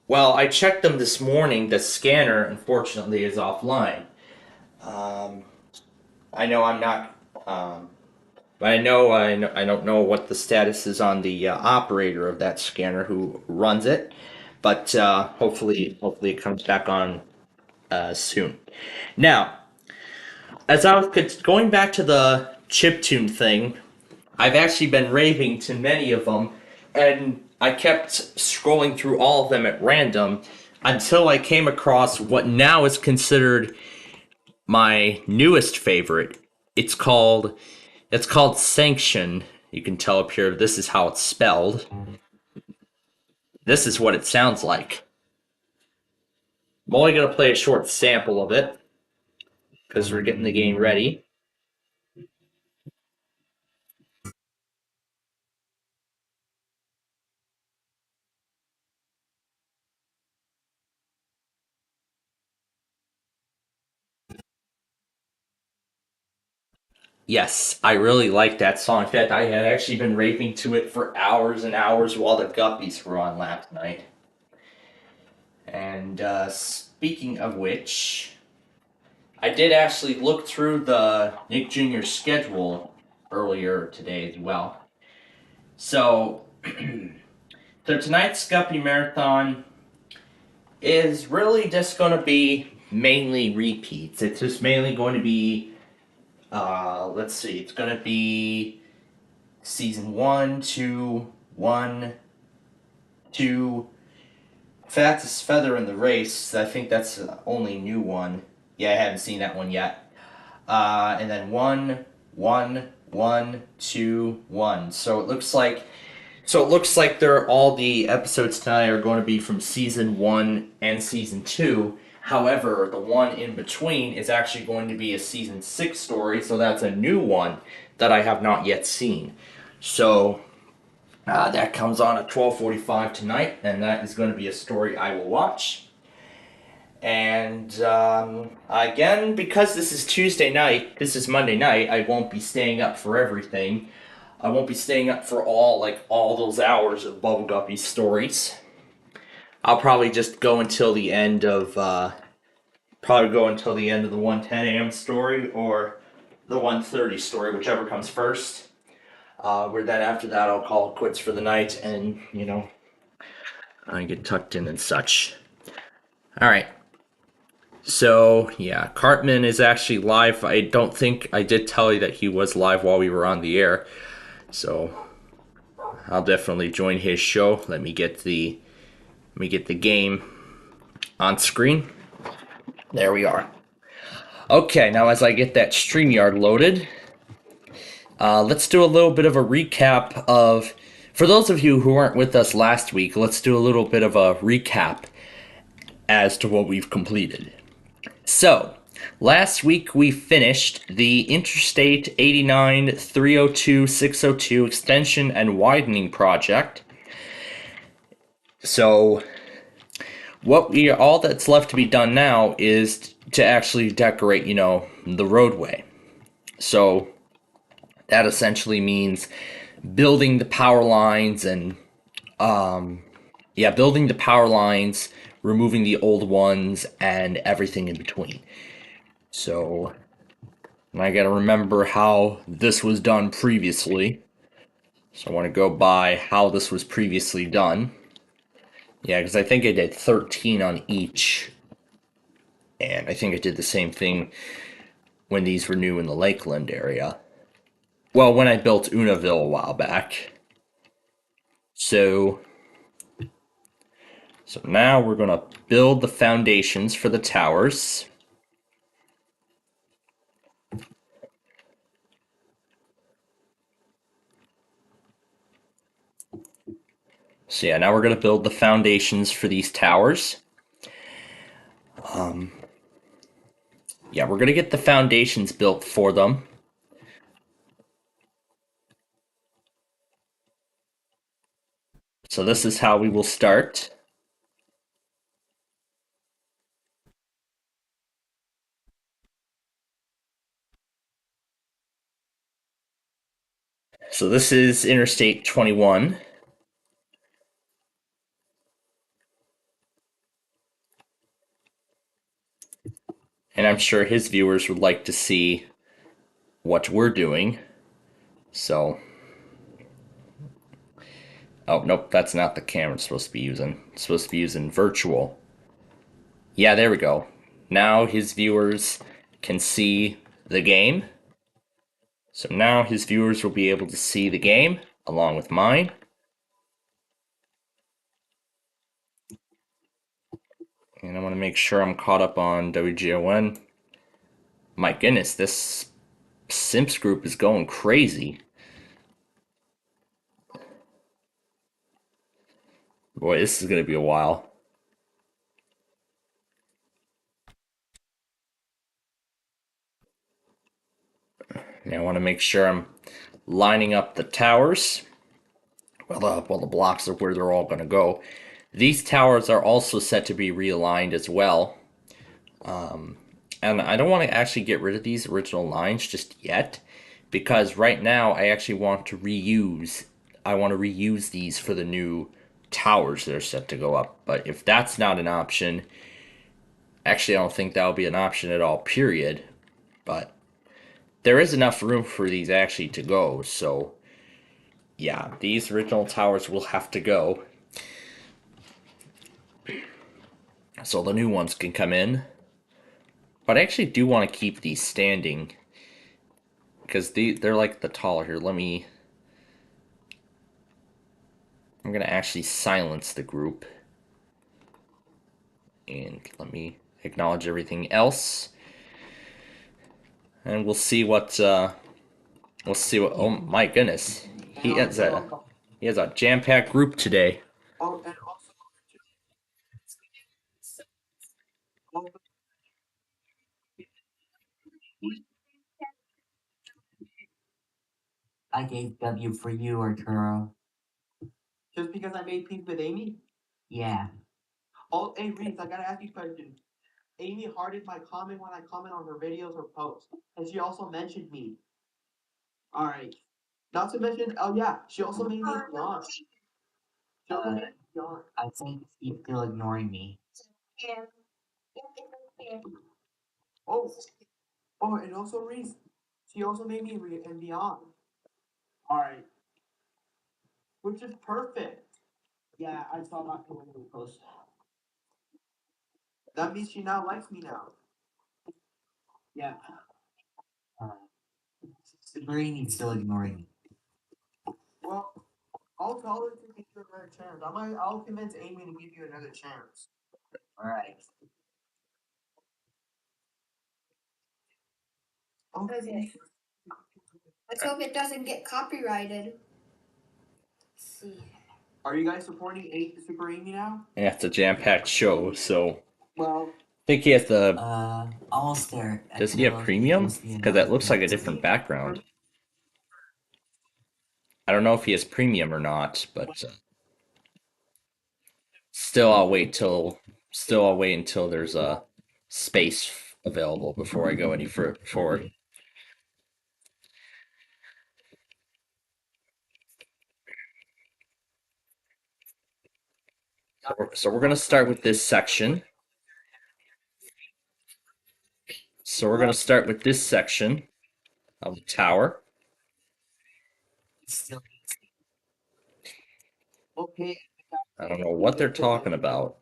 [SPEAKER 3] Well, I checked them this morning. The scanner, unfortunately, is offline. I know I'm not. I don't know what the status is on the operator of that scanner who runs it, but hopefully it comes back on soon. Now, as I was going back to the chiptune thing, I've actually been raving to many of them, and I kept scrolling through all of them at random until I came across what now is considered my newest favorite. It's called Sanction. You can tell up here, this is how it's spelled. This is what it sounds like. I'm only going to play a short sample of it, because we're getting the game ready. Yes, I really like that song. In fact, I had actually been raving to it for hours and hours while the Guppies were on last night. And speaking of which, I did actually look through the Nick Jr. schedule earlier today as well. So, so tonight's Guppy Marathon is really just going to be mainly repeats. It's just mainly going to be, let's see, it's going to be season 1, 2, 1, 2, Fastest Feather in the Race. I think that's the only new one. Yeah, I haven't seen that one yet. And then 1, 1, 1, 2, 1. So it looks like they're all the episodes tonight are going to be from season 1 and season 2. However, the one in between is actually going to be a season 6 story, so that's a new one that I have not yet seen. So that comes on at 12:45 tonight, and that is going to be a story I will watch. And again, because this is Tuesday night, this is Monday night, I won't be staying up for everything. I won't be staying up for all those hours of Bubble Guppy stories. I'll probably just go until the end of the 1:10 a.m. story or the 1:30 story, whichever comes first. Where then after that I'll call it quits for the night, and
[SPEAKER 1] I get tucked in and such. Alright. So, yeah, Cartman is actually live. I don't think I did tell you that he was live while we were on the air. So, I'll definitely join his show. Let me get the game on screen. There we are. Okay, now as I get that StreamYard loaded, let's do a little bit of a recap of, for those of you who weren't with us last week, let's do a little bit of a recap as to what we've completed. So, last week we finished the Interstate 89 302 602 extension and widening project. So, all that's left to be done now is to actually decorate, the roadway. So, that essentially means building the power lines and, building the power lines, removing the old ones, and everything in between. So, I gotta remember how this was done previously. So I want to go by how this was previously done. Yeah, because I think I did 13 on each. And I think I did the same thing when these were new in the Lakeland area. Well, when I built Unaville a while back. So now we're going to build the foundations for the towers. So yeah, now we're going to build the foundations for these towers. Yeah, we're going to get the foundations built for them. So this is how we will start. So this is Interstate 21. And I'm sure his viewers would like to see what we're doing. So, oh, nope, that's not the camera it's supposed to be using. It's supposed to be using virtual. Yeah, there we go. Now his viewers can see the game. So now his viewers will be able to see the game along with mine. And I want to make sure I'm caught up on WGON. My goodness, this Simps group is going crazy. Boy, this is going to be a while. Now I want to make sure I'm lining up the towers. Well, the blocks of where they're all going to go. These towers are also set to be realigned as well. And I don't want to actually get rid of these original lines just yet, because right now I actually want to reuse these for the new towers that are set to go up. But if that's not an option, actually I don't think that'll be an option at all, period. But there is enough room for these actually to go, so yeah, these original towers will have to go. So the new ones can come in. But I actually do want to keep these standing, because they're like the taller here. I'm going to actually silence the group. And let me acknowledge everything else. And we'll see what, oh my goodness. He has a jam-packed group today.
[SPEAKER 14] I gave W for you, Arturo. Just because I made peace with Amy? Yeah. Oh, hey, Reese, I gotta ask you a question. Amy hearted my comment when I comment on her videos or posts, and she also mentioned me. Alright. Not to mention, oh yeah, she also made me yawn. She also made me yawn. I think you're still ignoring me. Oh, and also Reese, she also made me yawn. Alright. Which is perfect. Yeah, I saw that when we post. That means she now likes me now. Yeah. Sabrina's still ignoring me. Well, I'll tell her to give you another chance. I'll convince Amy to give you another chance. Alright.
[SPEAKER 6] Okay. Let's hope it doesn't get copyrighted. Let's see.
[SPEAKER 14] Are you guys supporting Super Amy now?
[SPEAKER 1] And it's a jam-packed show, so
[SPEAKER 14] Well,
[SPEAKER 1] I think he has the.
[SPEAKER 14] I'll stare.
[SPEAKER 1] Does he have premium? Because that looks like a different background. I don't know if he has premium or not, but still, I'll wait until there's a space available before I go any forward. So we're gonna start with this section. So we're gonna start with this section of the tower.
[SPEAKER 14] Okay.
[SPEAKER 1] I don't know what they're talking about.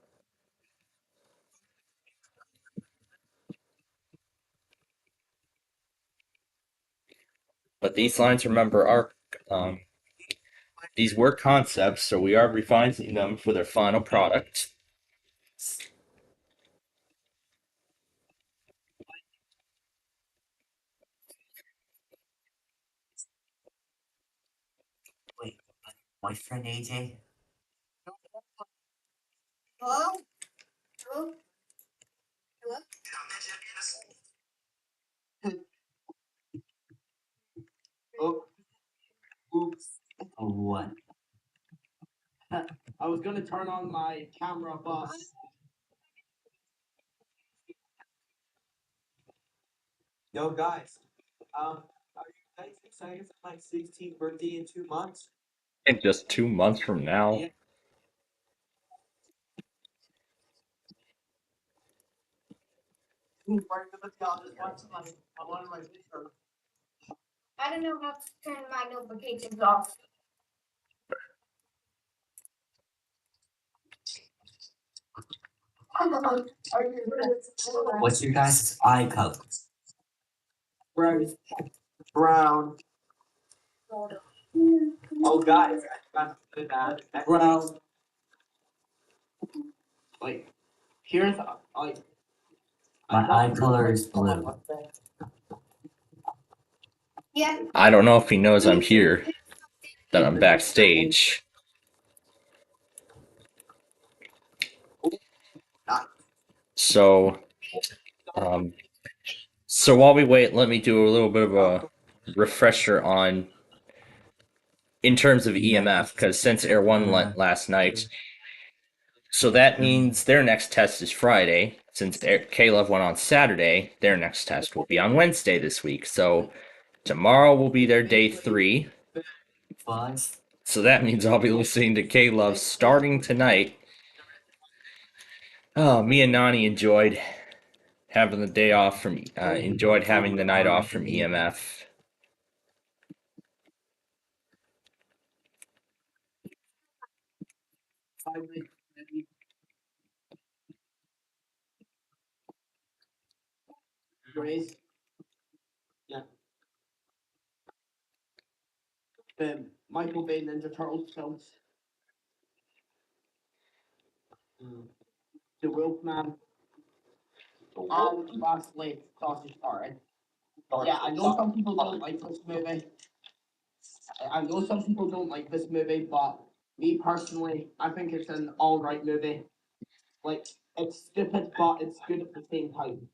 [SPEAKER 1] But these lines, remember, are these were concepts, so we are refining them for their final product.
[SPEAKER 14] Wait, my friend AJ?
[SPEAKER 6] Hello? Hello? Hello?
[SPEAKER 14] Oh. Oops. Oh, what? I was gonna turn on my camera, but. Yo, guys. Are you guys excited for my 16th birthday in 2 months?
[SPEAKER 1] In just 2 months from now.
[SPEAKER 14] Yeah.
[SPEAKER 6] I don't know how to turn my notifications off.
[SPEAKER 14] What's your guys' eye color? Brown. Brown. Oh, guys, I forgot to put that. Brown. Like, here's like. My eye color is blue.
[SPEAKER 6] Yeah.
[SPEAKER 1] I don't know if he knows I'm here, that I'm backstage. So, so while we wait, let me do a little bit of a refresher on, in terms of EMF, because since Air 1 last night, so that means their next test is Friday. Since Caleb went on Saturday, their next test will be on Wednesday this week. So tomorrow will be their day 3. So that means I'll be listening to Caleb starting tonight. Oh, me and Nani enjoyed having the day off from, enjoyed having the night off from EMF.
[SPEAKER 14] Grace. Yeah. The Michael Bay Ninja Turtles films. The Wolfman. Lastly, Sausage Party. Yeah, I know some people don't like this movie. I know some people don't like this movie, but me personally, I think it's an alright movie. Like, it's stupid, but it's good at the same time.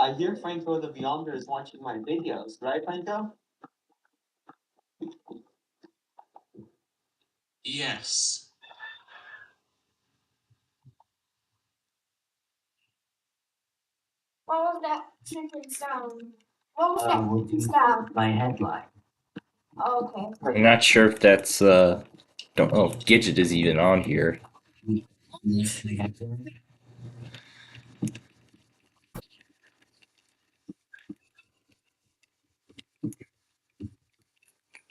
[SPEAKER 14] I hear Franco the Beyonder is watching my videos, right, Franco?
[SPEAKER 12] Yes.
[SPEAKER 6] What was that chicken sound? What was that chicken sound?
[SPEAKER 14] My headline.
[SPEAKER 6] Oh, okay.
[SPEAKER 1] I'm not sure if that's, don't know if Gidget is even on here.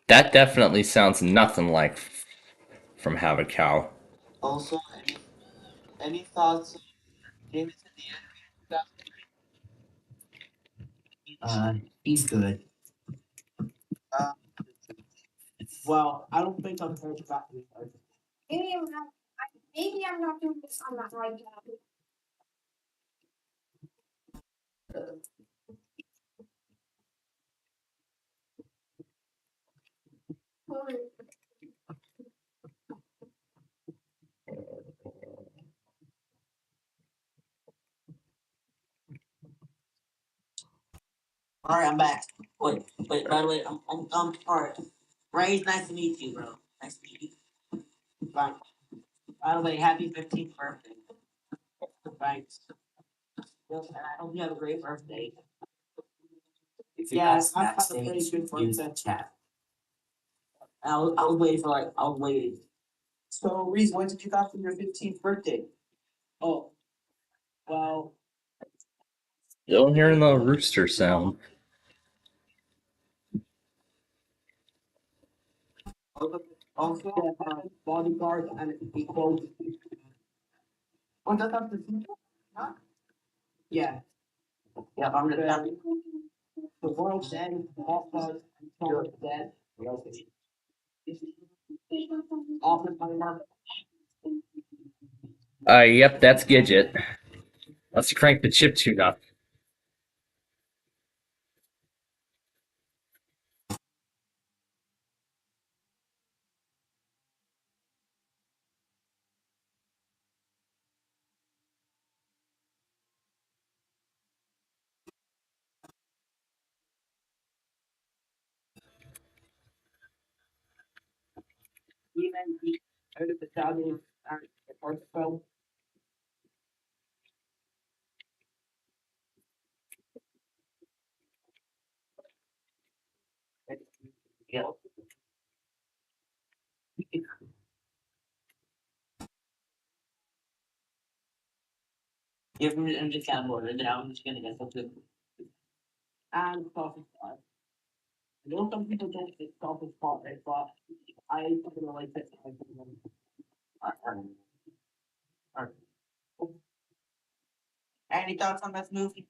[SPEAKER 3] That definitely sounds nothing like from Have a Cow.
[SPEAKER 14] Also, any thoughts on James in the end? He's good. Uh, well, I don't think I'm heard about this.
[SPEAKER 6] Maybe I'm not doing this on that right now.
[SPEAKER 14] All right, I'm back. Wait. By the way, I'm all right. Ray, nice to meet you, bro. Nice to meet you. Bye. By the way, happy 15th birthday. Thanks. Yes, and I hope you have a great birthday. Yeah, I've had a pretty good birthday. Chat. I was waiting for I was waiting. So, Reese, what did you got for your 15th birthday? Oh, well,
[SPEAKER 3] Still hearing the rooster sound.
[SPEAKER 14] also bodyguard and equal. Oh, that's not the teacher? Huh? Yeah. Yeah, I'm gonna. The world's dead, the hot fuzz, and Charlotte's dead. Oppenheimer.
[SPEAKER 3] Yep, that's Gidget. Let's crank the chip tune up.
[SPEAKER 14] Even the out of the Italian and the first film. Yeah. Give me I'm just kind of and then I'm just gonna get something. And sausage pot. I know some people don't think sausage pot, right? But I fucking like it. Alright. Any thoughts on this movie?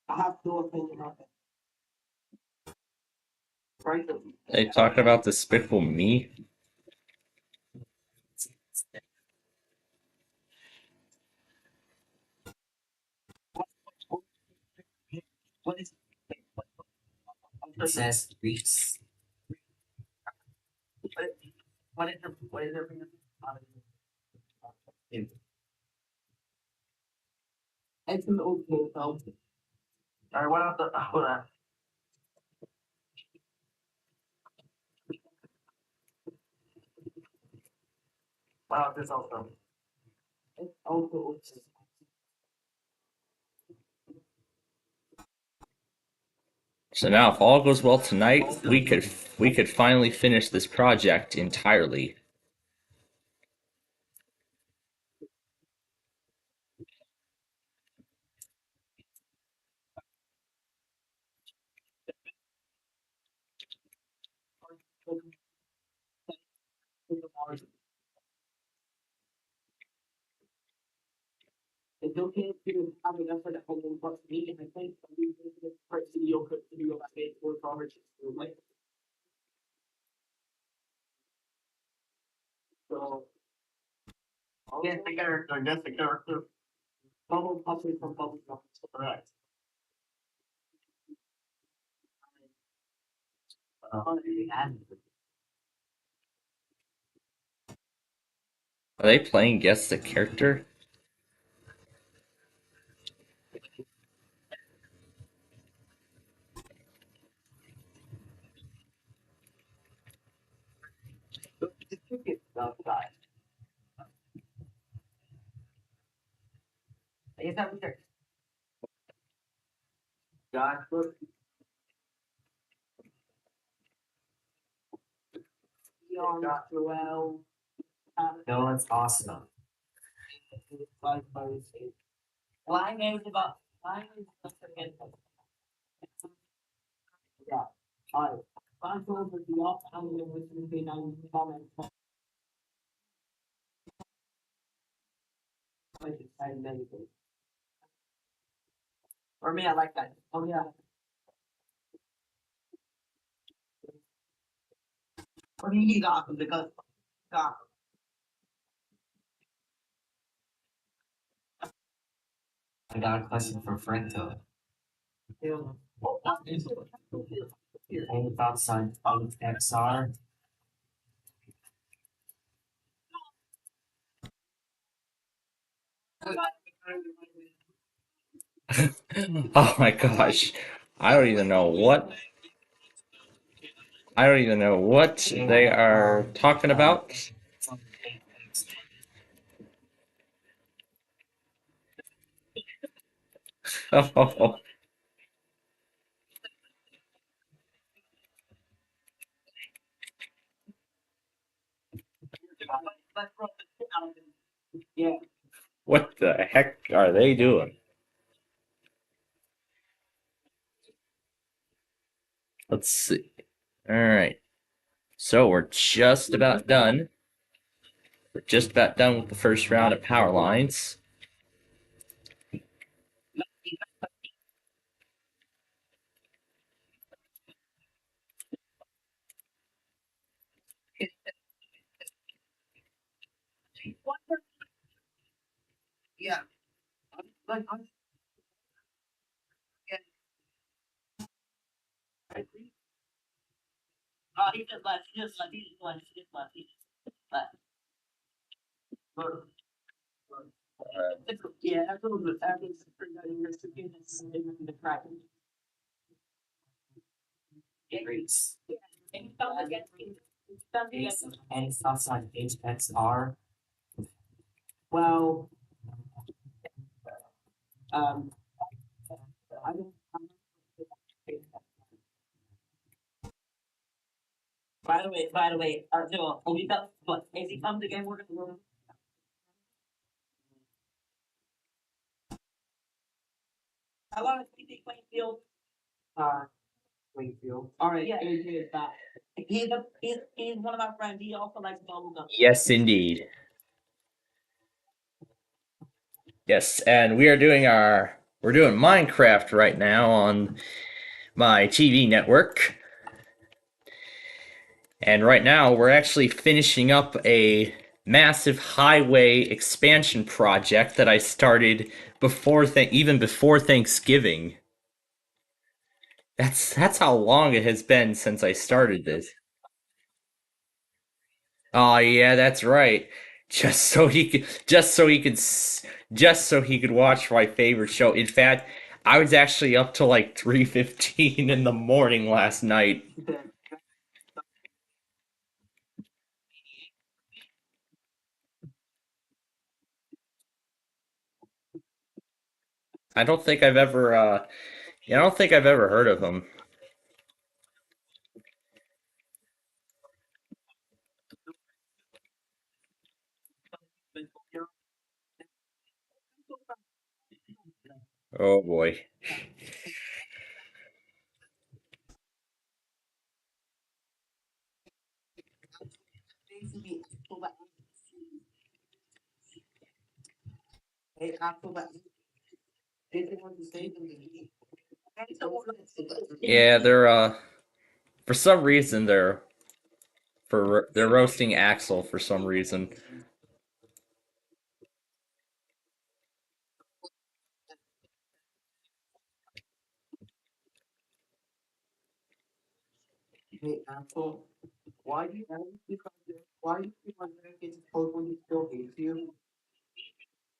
[SPEAKER 14] I have no opinion on it. Right?
[SPEAKER 3] They talking about Despicable Me?
[SPEAKER 14] What is it? Says Reese. What is there? It's an okay film. Alright, what else? Hold on. What else is also? It's also okay.
[SPEAKER 3] So now, if all goes well tonight, we could finally finish this project entirely.
[SPEAKER 14] It's okay to have an effort at home plus me, and I think we first video that made for coverage like so. Guess the character, guess the character. Bubble puppy from Bubble Puppy. Correct.
[SPEAKER 3] Are they playing Guess the Character?
[SPEAKER 14] Outside. Is that what they're God look? Joel. No, it's awesome. Line is about line is just a bit. Yeah. Alright. Consoles with the off, I'm gonna listen to 9 comments. Or me, I like that. Oh yeah. What do you need off because God. I got a question for Franco. Any thoughts on XR?
[SPEAKER 3] Oh my gosh. I don't even know what they are talking about. Oh,
[SPEAKER 14] Yeah.
[SPEAKER 3] what the heck are they doing? Let's see. Alright. So we're just about done. We're just about done with the first round of power lines.
[SPEAKER 14] Yeah. He just left. He just left. He just left. He just left. He just left. Yeah, after the crack. Any thoughts on HXR? Well, um, I don't. By the way, Joel, we got what? If he comes again, we're gonna. How long is Plainfield? Plainfield. All right, yeah, AJ is back. He's one of my friends. He also likes bubblegum.
[SPEAKER 3] Yes, indeed. Yes, and we're doing Minecraft right now on my TV network. And right now we're actually finishing up a massive highway expansion project that I started even before Thanksgiving. That's how long it has been since I started this. Oh yeah, that's right. Just so he could watch my favorite show. In fact, I was actually up till like 3:15 in the morning last night. I don't think I've ever I don't think I've ever heard of him. Oh boy. Yeah, they're for some reason they're roasting Axel for some reason.
[SPEAKER 14] Hey, Apple, why do you why do you think my grandkids post when he still hates you?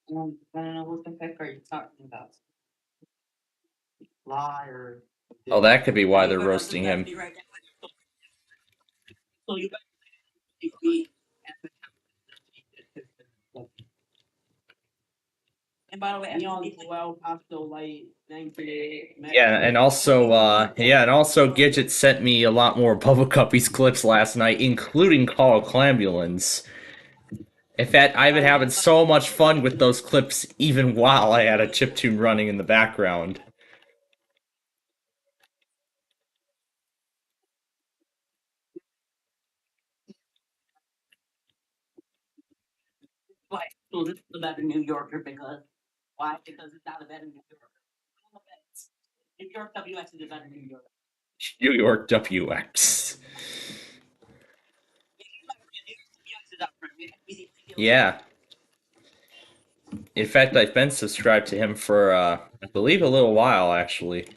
[SPEAKER 14] I don't know what the heck are you talking about? Liar.
[SPEAKER 3] Oh, that could be why they're roasting him.
[SPEAKER 14] So you guys and by the way, young 12 after late 98.
[SPEAKER 3] Yeah, and also Gidget sent me a lot more Bubble Guppies clips last night, including Call of Clambulance. In fact, I've been having so much fun with those clips even while I had a chiptune running in the background.
[SPEAKER 14] So this is the better New Yorker because why? Because it's not a better New Yorker. New York WX is a better New Yorker.
[SPEAKER 1] New York WX. Yeah. In fact, I've been subscribed to him for, I believe, a little while, actually.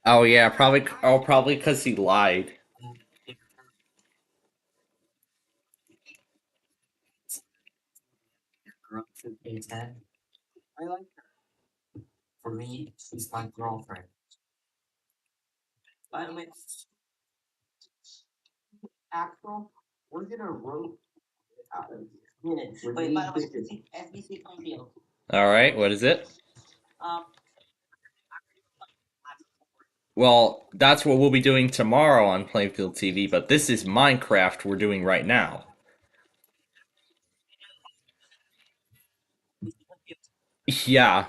[SPEAKER 1] Oh yeah, probably. Oh, probably because he lied.
[SPEAKER 14] I like her. For me, she's my girlfriend. By the way, Axel, we're gonna rope out of here. Minutes. Wait, by the way, SBC Plainfield.
[SPEAKER 1] All right, what is it?
[SPEAKER 14] Um,
[SPEAKER 1] Well, that's what we'll be doing tomorrow on Plainfield TV, but this is Minecraft we're doing right now. Yeah.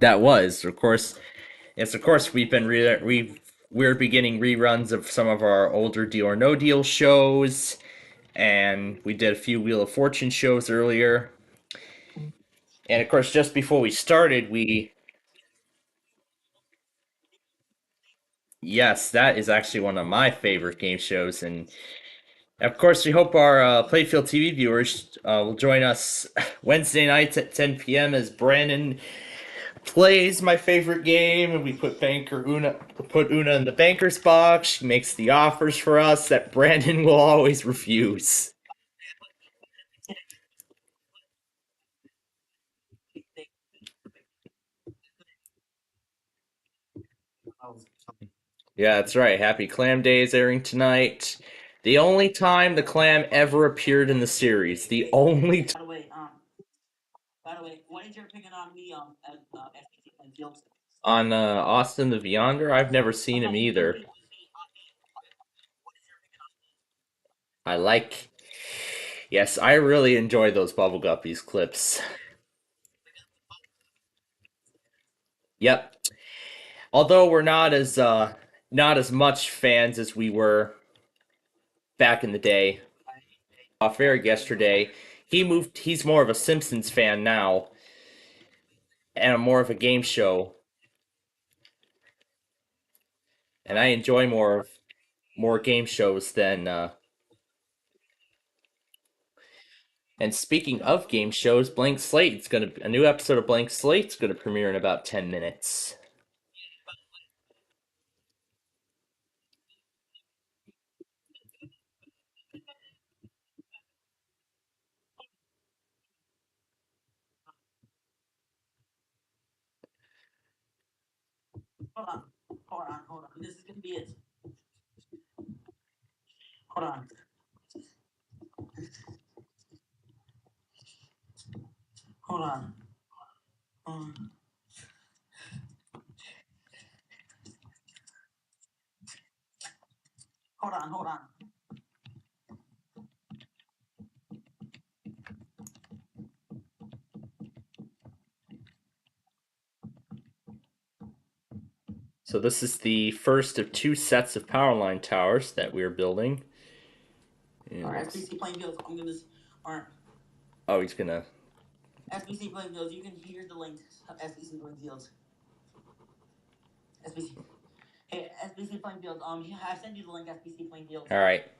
[SPEAKER 1] That was, of course. Yes, of course, we're beginning reruns of some of our older Deal or No Deal shows, and we did a few Wheel of Fortune shows earlier. And of course, just before we started, yes, that is actually one of my favorite game shows, and of course, we hope our Playfield TV viewers will join us Wednesday nights at 10 p.m. as Brandon plays my favorite game, and we put Una in the banker's box. She makes the offers for us that Brandon will always refuse. Yeah, that's right. Happy Clam Day is airing tonight. The only time the clam ever appeared in the series. The only time.
[SPEAKER 14] by the way, what is your opinion on me as SBC Plainfield?
[SPEAKER 1] On Austin the Beyonder, I've never seen him either. I like. Yes, I really enjoy those Bubble Guppies clips. Yep. Although we're not as much fans as we were back in the day. Off air yesterday, he's more of a Simpsons fan now, and more of a game show. And I enjoy more game shows than. And speaking of game shows, Blank Slate, a new episode of Blank Slate's gonna premiere in about 10 minutes.
[SPEAKER 14] Hold on. This is gonna be it. Hold on. Hold on. Hold on.
[SPEAKER 1] So this is the first of two sets of power line towers that we're building.
[SPEAKER 14] Alright, SBC Plainfield, I'm gonna. Alright.
[SPEAKER 1] Oh, he's gonna.
[SPEAKER 14] SBC Plainfield, you can hear the link. SBC Plainfield. SBC. Hey, SBC Plainfield, I sent you the link, SBC Plainfield.
[SPEAKER 1] Alright.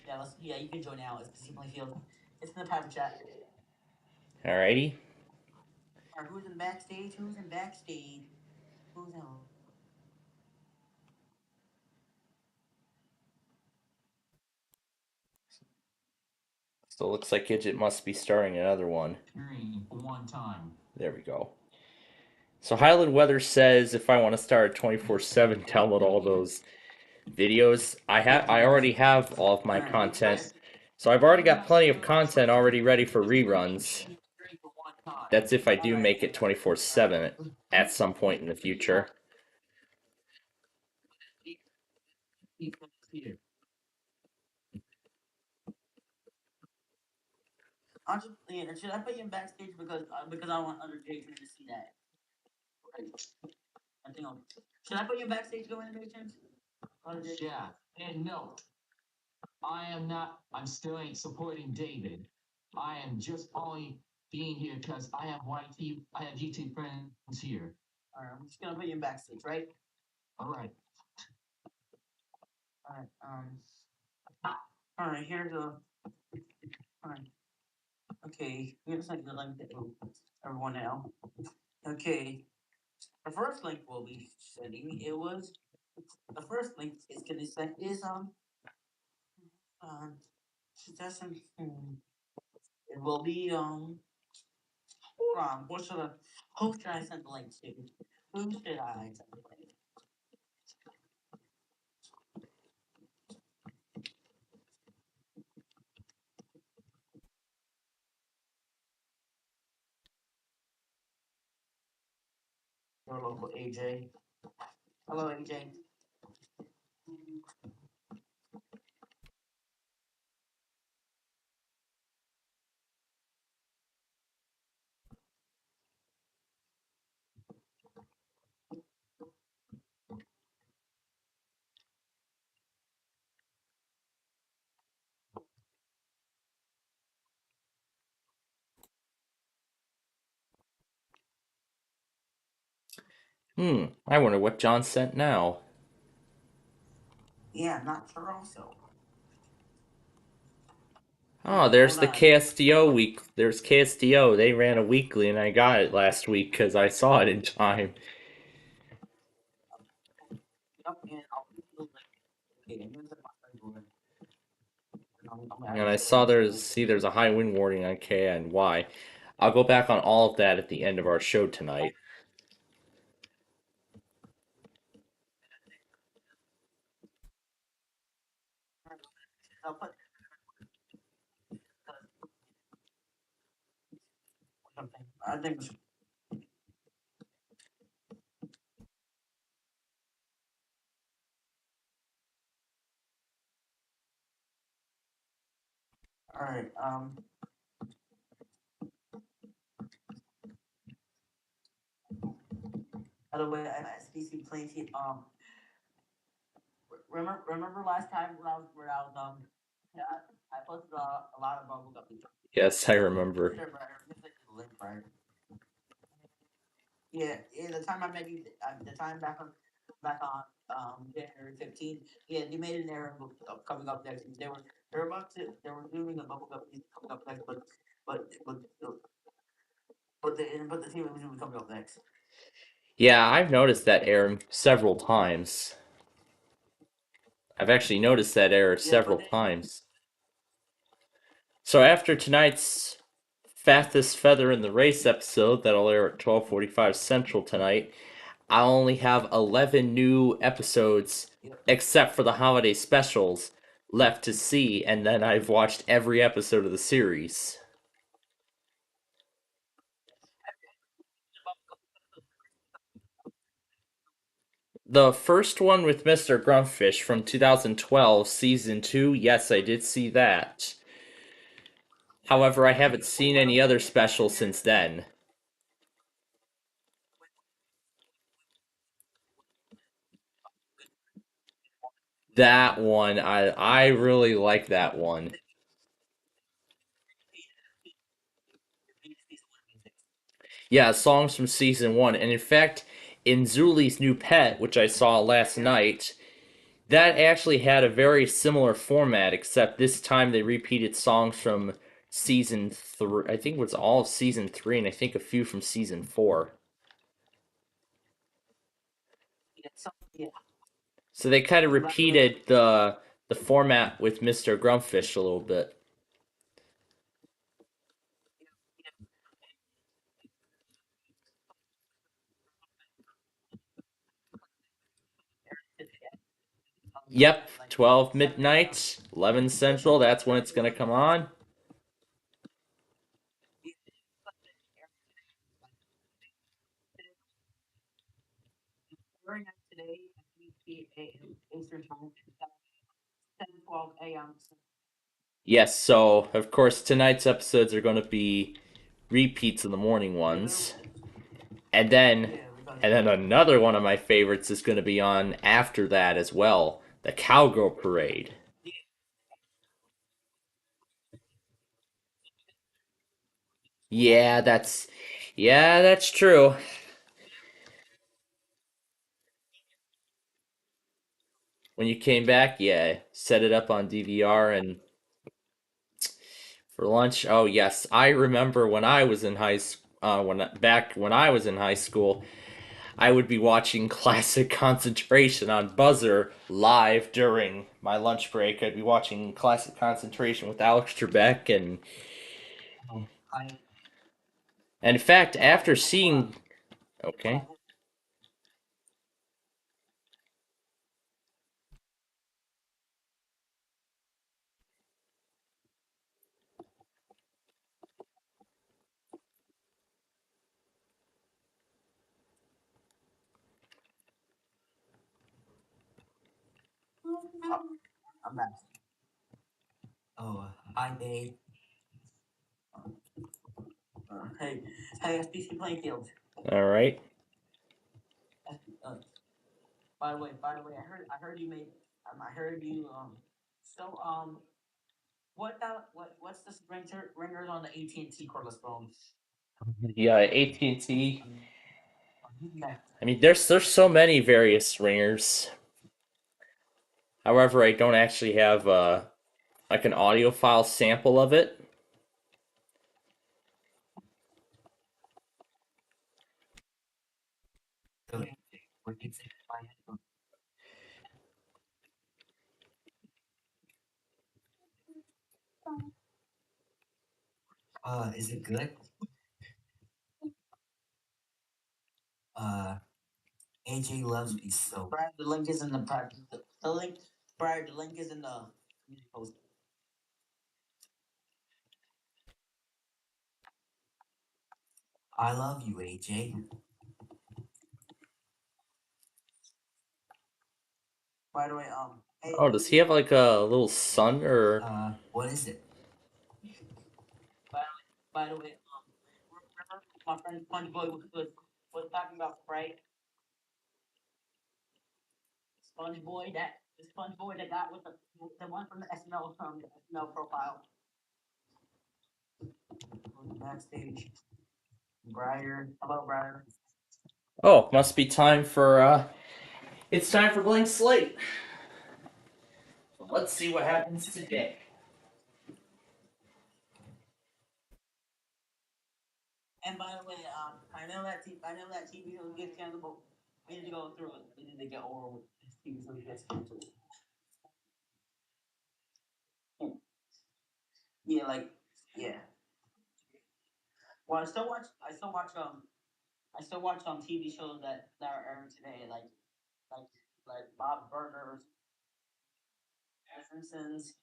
[SPEAKER 14] Yeah, you can join now, SBC Plainfield. It's in the private chat.
[SPEAKER 1] Alrighty.
[SPEAKER 14] Alright, who's in backstage? Who's in backstage? Who's in?
[SPEAKER 1] So it looks like Gidget must be starting another one.
[SPEAKER 14] One time.
[SPEAKER 1] There we go. So Highland Weather says if I want to start 24/7, download all those videos. I already have all of my content. So I've already got plenty of content already ready for reruns. That's if I do make it 24/7 at some point in the future.
[SPEAKER 14] Should I put you in backstage because I want other Jason to see that? think should I put you backstage going animations?
[SPEAKER 15] Yeah, and no, I am not. I'm still ain't supporting David. I am just only being here because I have I have YouTube friends here.
[SPEAKER 14] All right, I'm just gonna put you in backstage, right?
[SPEAKER 15] All right.
[SPEAKER 14] All right. All right. Here's a. All right. Okay. Here's like the link that everyone now. Okay. The first link we'll be sending the first link is gonna send is suggestion. It will be hold on. Who should I send the link to? Who should I send the link? Your local AJ. Hello, AJ.
[SPEAKER 1] I wonder what John sent now.
[SPEAKER 14] Yeah, not sure also.
[SPEAKER 1] Oh, there's the KSDO week. There's KSDO. They ran a weekly, and I got it last week because I saw it in time.
[SPEAKER 14] Yep, and I'll put the link. Okay, and here's the password.
[SPEAKER 1] And I saw there's a high wind warning on KNY. I'll go back on all of that at the end of our show tonight.
[SPEAKER 14] I'll put something. I think. All right. By the way, I'm SPCPlainfield. Remember last time when I was yeah, I posted a lot of bubble gum.
[SPEAKER 1] Yes, I remember.
[SPEAKER 14] Link right. Yeah, the time I met you, the time back on January 15th. Yeah, you made an error coming up next. They were doing the bubble gum coming up next, but the team was doing coming up next.
[SPEAKER 1] Yeah, I've noticed that error several times. I've actually noticed that error several times. So after tonight's Fastest Feather in the Race episode that'll air at 12:45 Central tonight, I'll only have 11 new episodes, except for the holiday specials, left to see, and then I've watched every episode of the series. The first one with Mr. Grumpfish from 2012, Season 2, yes, I did see that. However, I haven't seen any other specials since then. That one, I really like that one. Yeah, songs from Season 1. And in fact, in Zuli's New Pet, which I saw last night, that actually had a very similar format, except this time they repeated songs from Season 3. I think it was all of Season 3, and I think a few from Season 4. So they kind of repeated the format with Mr. Grumpfish a little bit. Yep, 12 midnight, 11 central, that's when it's going to come on.
[SPEAKER 14] Today at 3 p.m. Eastern Time, 10:12 a.m.
[SPEAKER 1] Yes, so of course tonight's episodes are going to be repeats of the morning ones. And then
[SPEAKER 3] And then another one of my favorites is going to be on after that as well, the Cowgirl Parade. Yeah, that's true. When you came back, yeah, set it up on DVR and for lunch. Oh yes, I remember when I was in when I was in high school, I would be watching Classic Concentration on Buzzer live during my lunch break. I'd be watching Classic Concentration with Alex Trebek and in fact, after seeing okay.
[SPEAKER 14] I'm back. Oh, hi, Dave. Hey, SPC Plainfield.
[SPEAKER 3] All right.
[SPEAKER 14] Uh, by the way, I heard you made, I heard you, so, what's this ringers on the AT&T cordless phone?
[SPEAKER 3] Yeah, AT&T. I mean, there's so many various ringers. However, I don't actually have like an audio file sample of it.
[SPEAKER 14] Is it good? AJ loves me so. Brad, the link is in the link. Brad, the link is in the post. I love you, AJ. By the way, hey,
[SPEAKER 3] Oh, does he have like a little son or?
[SPEAKER 14] what is it? By the way, remember my friend SpongeBob was talking about Sprite. The SpongeBoy that got with the one from the SNL profile. Backstage. Briar, hello, Briar.
[SPEAKER 3] Oh, must be time for it's time for blank slate. So let's see what happens today.
[SPEAKER 14] And by the way, I know that TV show gets canceled, but we need to go through it. We need to get over with this TV show gets canceled. Yeah, like yeah. Well, I still watch TV shows that are airing today, like like Bob Burgers, Simpsons.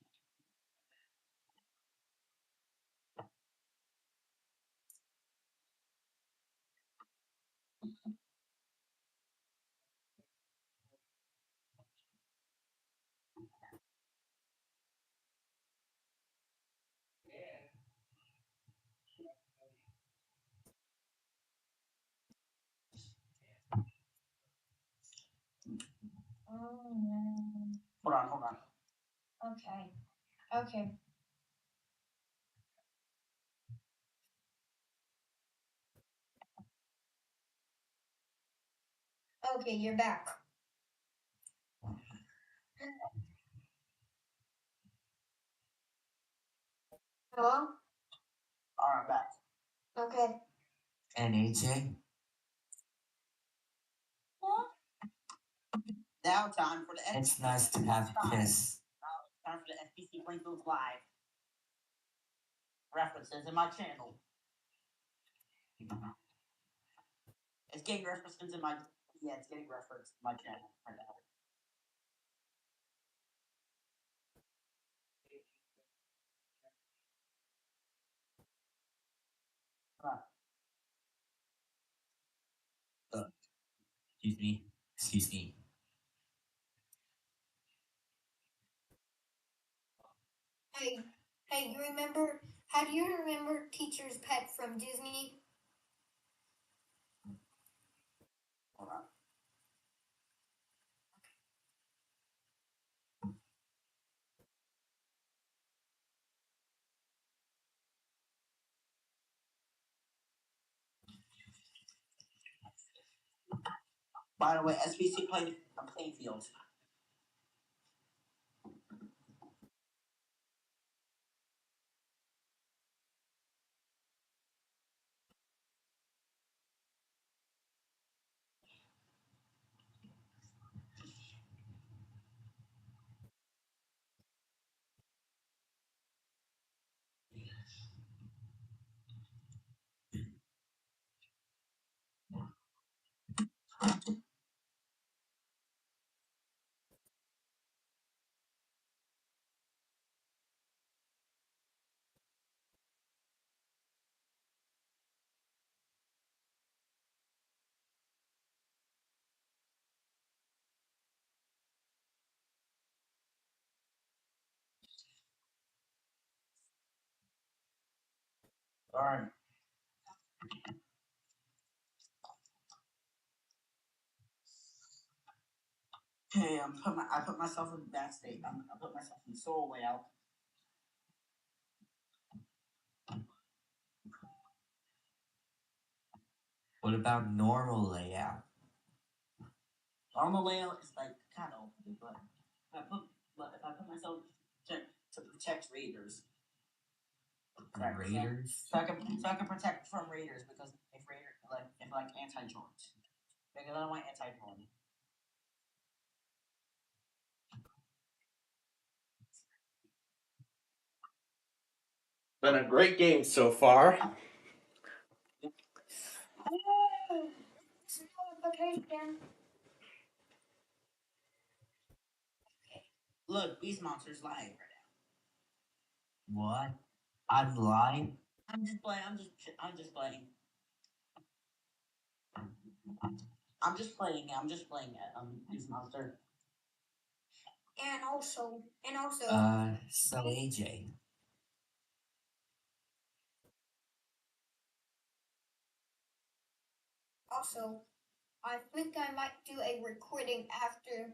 [SPEAKER 14] Hold on.
[SPEAKER 6] Okay. Okay. Okay, you're back. Hello?
[SPEAKER 14] All right, back.
[SPEAKER 6] Okay.
[SPEAKER 14] And AJ. Now time for the. It's nice to have you, Chris. Now it's time for the SPC Plainfield Live. References in my channel. It's getting references in my. Yeah, it's getting referenced in my channel right now. Uh, excuse me. Excuse me.
[SPEAKER 6] Hey, hey, you remember? How do you remember Teacher's Pet from Disney?
[SPEAKER 14] By the way, Plainfield. Alright. Okay, I put myself in that state. I put myself in soul layout.
[SPEAKER 15] What about normal layout?
[SPEAKER 14] Normal layout is like kind of open, but if I put myself to protect raiders.
[SPEAKER 15] Raiders?
[SPEAKER 14] So I can protect from raiders because if anti-drones. Because I don't want anti-drone.
[SPEAKER 1] Been a great game so far.
[SPEAKER 6] Oh, it's notification.
[SPEAKER 14] Look, Beast Monster's live right now.
[SPEAKER 15] What? I'm live?
[SPEAKER 14] I'm just playing. I'm just playing. I'm just playing it. Beast Monster.
[SPEAKER 6] And also,
[SPEAKER 15] So AJ.
[SPEAKER 6] also, I think I might do a recording after.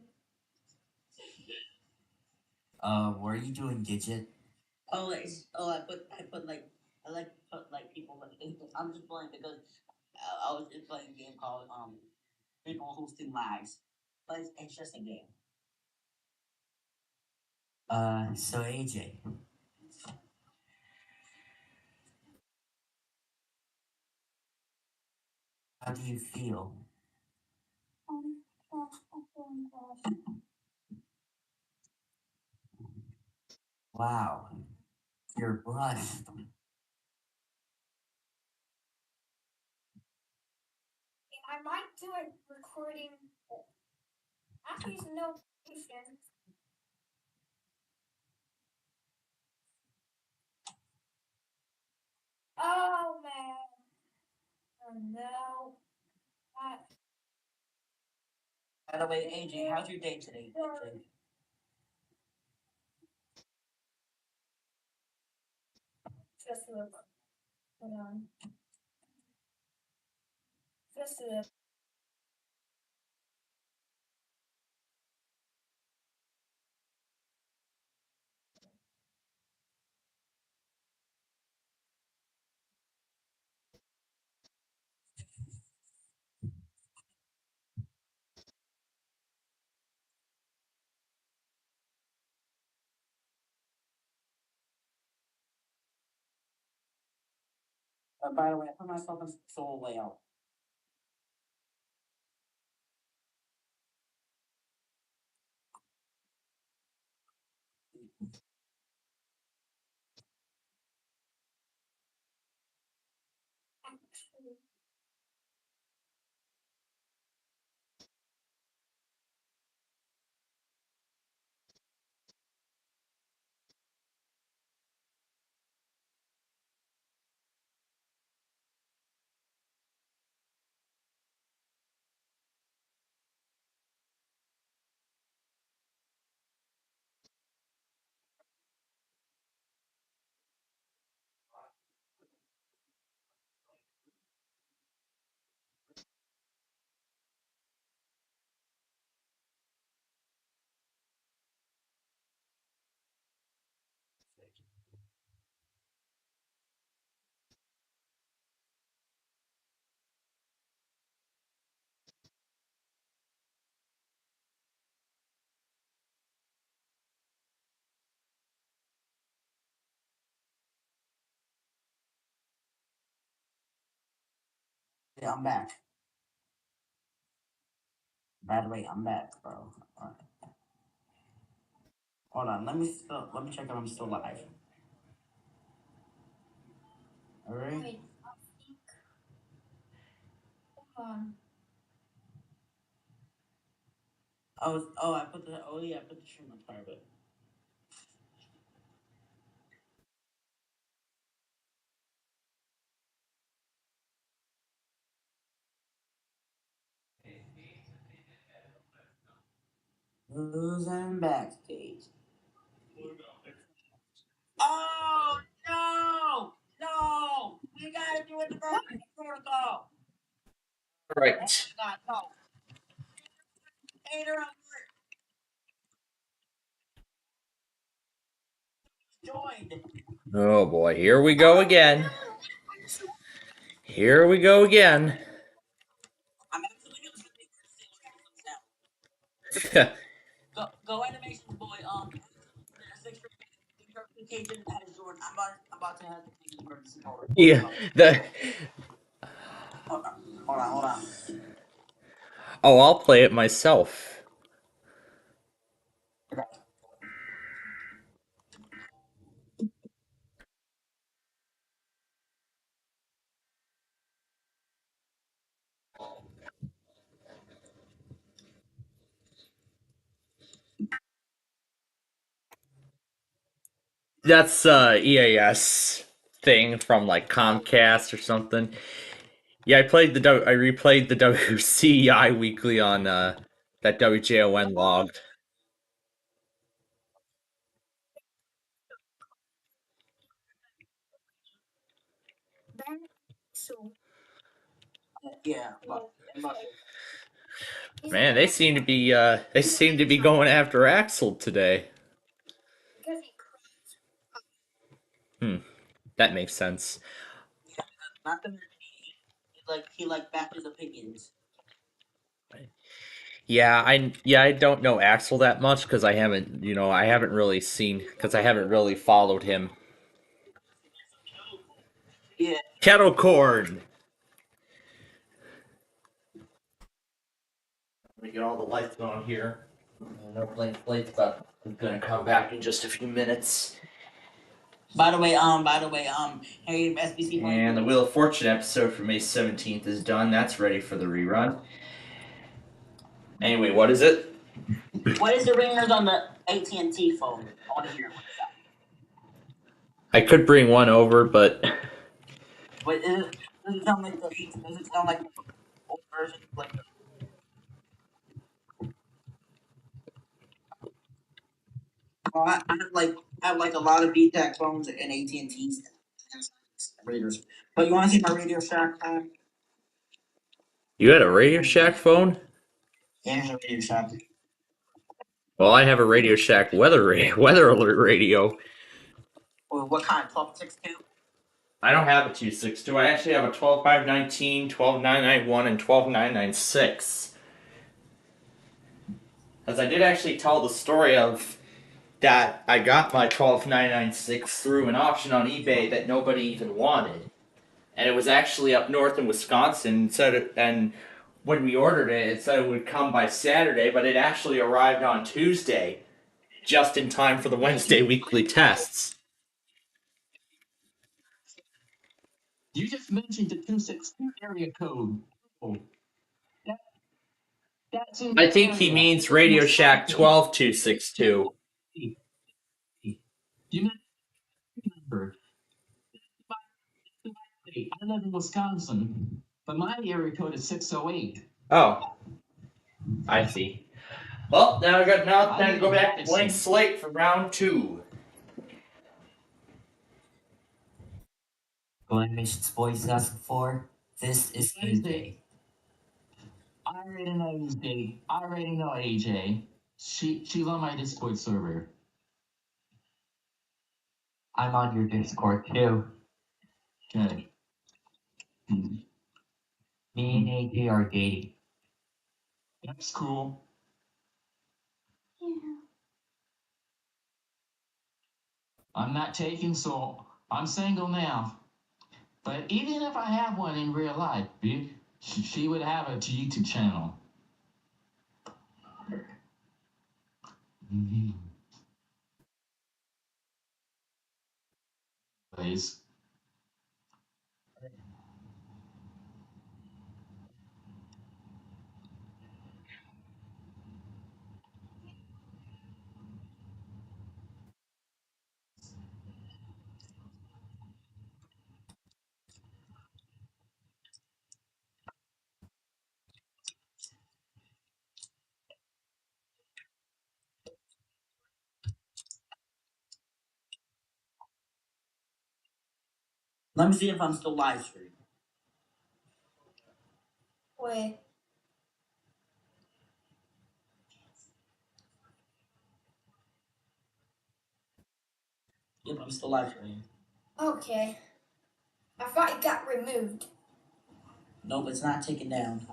[SPEAKER 15] What are you doing, Gidget?
[SPEAKER 14] I put like people. I'm just playing because I was just playing a game called People Hosting Lives, but it's just a game.
[SPEAKER 15] So AJ. How do you feel? Wow. You're blushed.
[SPEAKER 6] I might do a recording after these notifications. Oh man. Oh no.
[SPEAKER 14] By the way, AJ, how's your day today? AJ?
[SPEAKER 6] Just look. Hold on. Just look.
[SPEAKER 14] By the way, I put myself in soul layout. I'm back. By the way, I'm back, bro. Alright. Hold on, let me check if I'm still live. Alright.
[SPEAKER 6] Wait, I think. Hold on.
[SPEAKER 14] I put the stream on private. Who's in backstage? Oh no! No! We gotta do it the protocol.
[SPEAKER 3] Right.
[SPEAKER 14] God, no. Hater joined.
[SPEAKER 3] Oh boy, here we go again. Here we go again.
[SPEAKER 14] I'm actually gonna go animations boy. Cajun has joined. I'm about to have to take an emergency call.
[SPEAKER 3] Yeah. The
[SPEAKER 14] Hold on.
[SPEAKER 3] Oh, I'll play it myself. That's EAS thing from like Comcast or something. Yeah, I replayed the WCI weekly on that WJON logged.
[SPEAKER 14] Yeah.
[SPEAKER 3] Man, they seem to be going after Axel today. Hmm, that makes sense.
[SPEAKER 14] Not the he backed his opinions.
[SPEAKER 3] Yeah, I don't know Axel that much because I haven't I haven't really followed him.
[SPEAKER 14] Yeah.
[SPEAKER 3] Kettle corn. Let me get all the lights on here. No blade's about gonna come back in just a few minutes.
[SPEAKER 14] By the way, hey, SPC.
[SPEAKER 3] And the Wheel of Fortune episode for May 17th is done. That's ready for the rerun. Anyway, what is it?
[SPEAKER 14] What is the ringers on the AT&T phone? I want to hear what it's
[SPEAKER 3] I could bring one over, but
[SPEAKER 14] Wait, does it sound like the old version? Like I have a lot of VTAC phones and AT&T's readers. But you want to see my Radio Shack phone?
[SPEAKER 3] you had a Radio Shack phone?
[SPEAKER 14] Yeah, here's a Radio Shack.
[SPEAKER 3] Well, I have a Radio Shack weather alert radio.
[SPEAKER 14] Well, what kind? 1262?
[SPEAKER 3] I don't have a 262. I actually have a 12519, 12991, and 12996. As I did actually tell the story of that I got my 12996 through an auction on eBay that nobody even wanted. And it was actually up north in Wisconsin, and when we ordered it, it said it would come by Saturday, but it actually arrived on Tuesday, just in time for the Wednesday weekly tests.
[SPEAKER 15] You just mentioned the 262 area code. Oh, that's in
[SPEAKER 3] I think he
[SPEAKER 15] area.
[SPEAKER 3] means Radio Shack 12262.
[SPEAKER 15] You remember? I live in Wisconsin, but my area code is 608.
[SPEAKER 3] Oh, I see. Well, now it's time to go back to blank slate for round 2.
[SPEAKER 14] Animations voice asked for. This is AJ.
[SPEAKER 15] I already know AJ. I already know AJ. She's on my Discord server.
[SPEAKER 14] I'm on your Discord too.
[SPEAKER 15] Okay.
[SPEAKER 14] Me and AJ are dating.
[SPEAKER 15] That's cool. I'm not taken, so I'm single now. But even if I have one in real life, She would have a YouTube channel. Please.
[SPEAKER 14] Let me see if I'm still live streaming.
[SPEAKER 6] Wait.
[SPEAKER 14] Yep, I'm still live streaming.
[SPEAKER 6] Okay. I thought it got removed.
[SPEAKER 14] Nope, it's not taken down.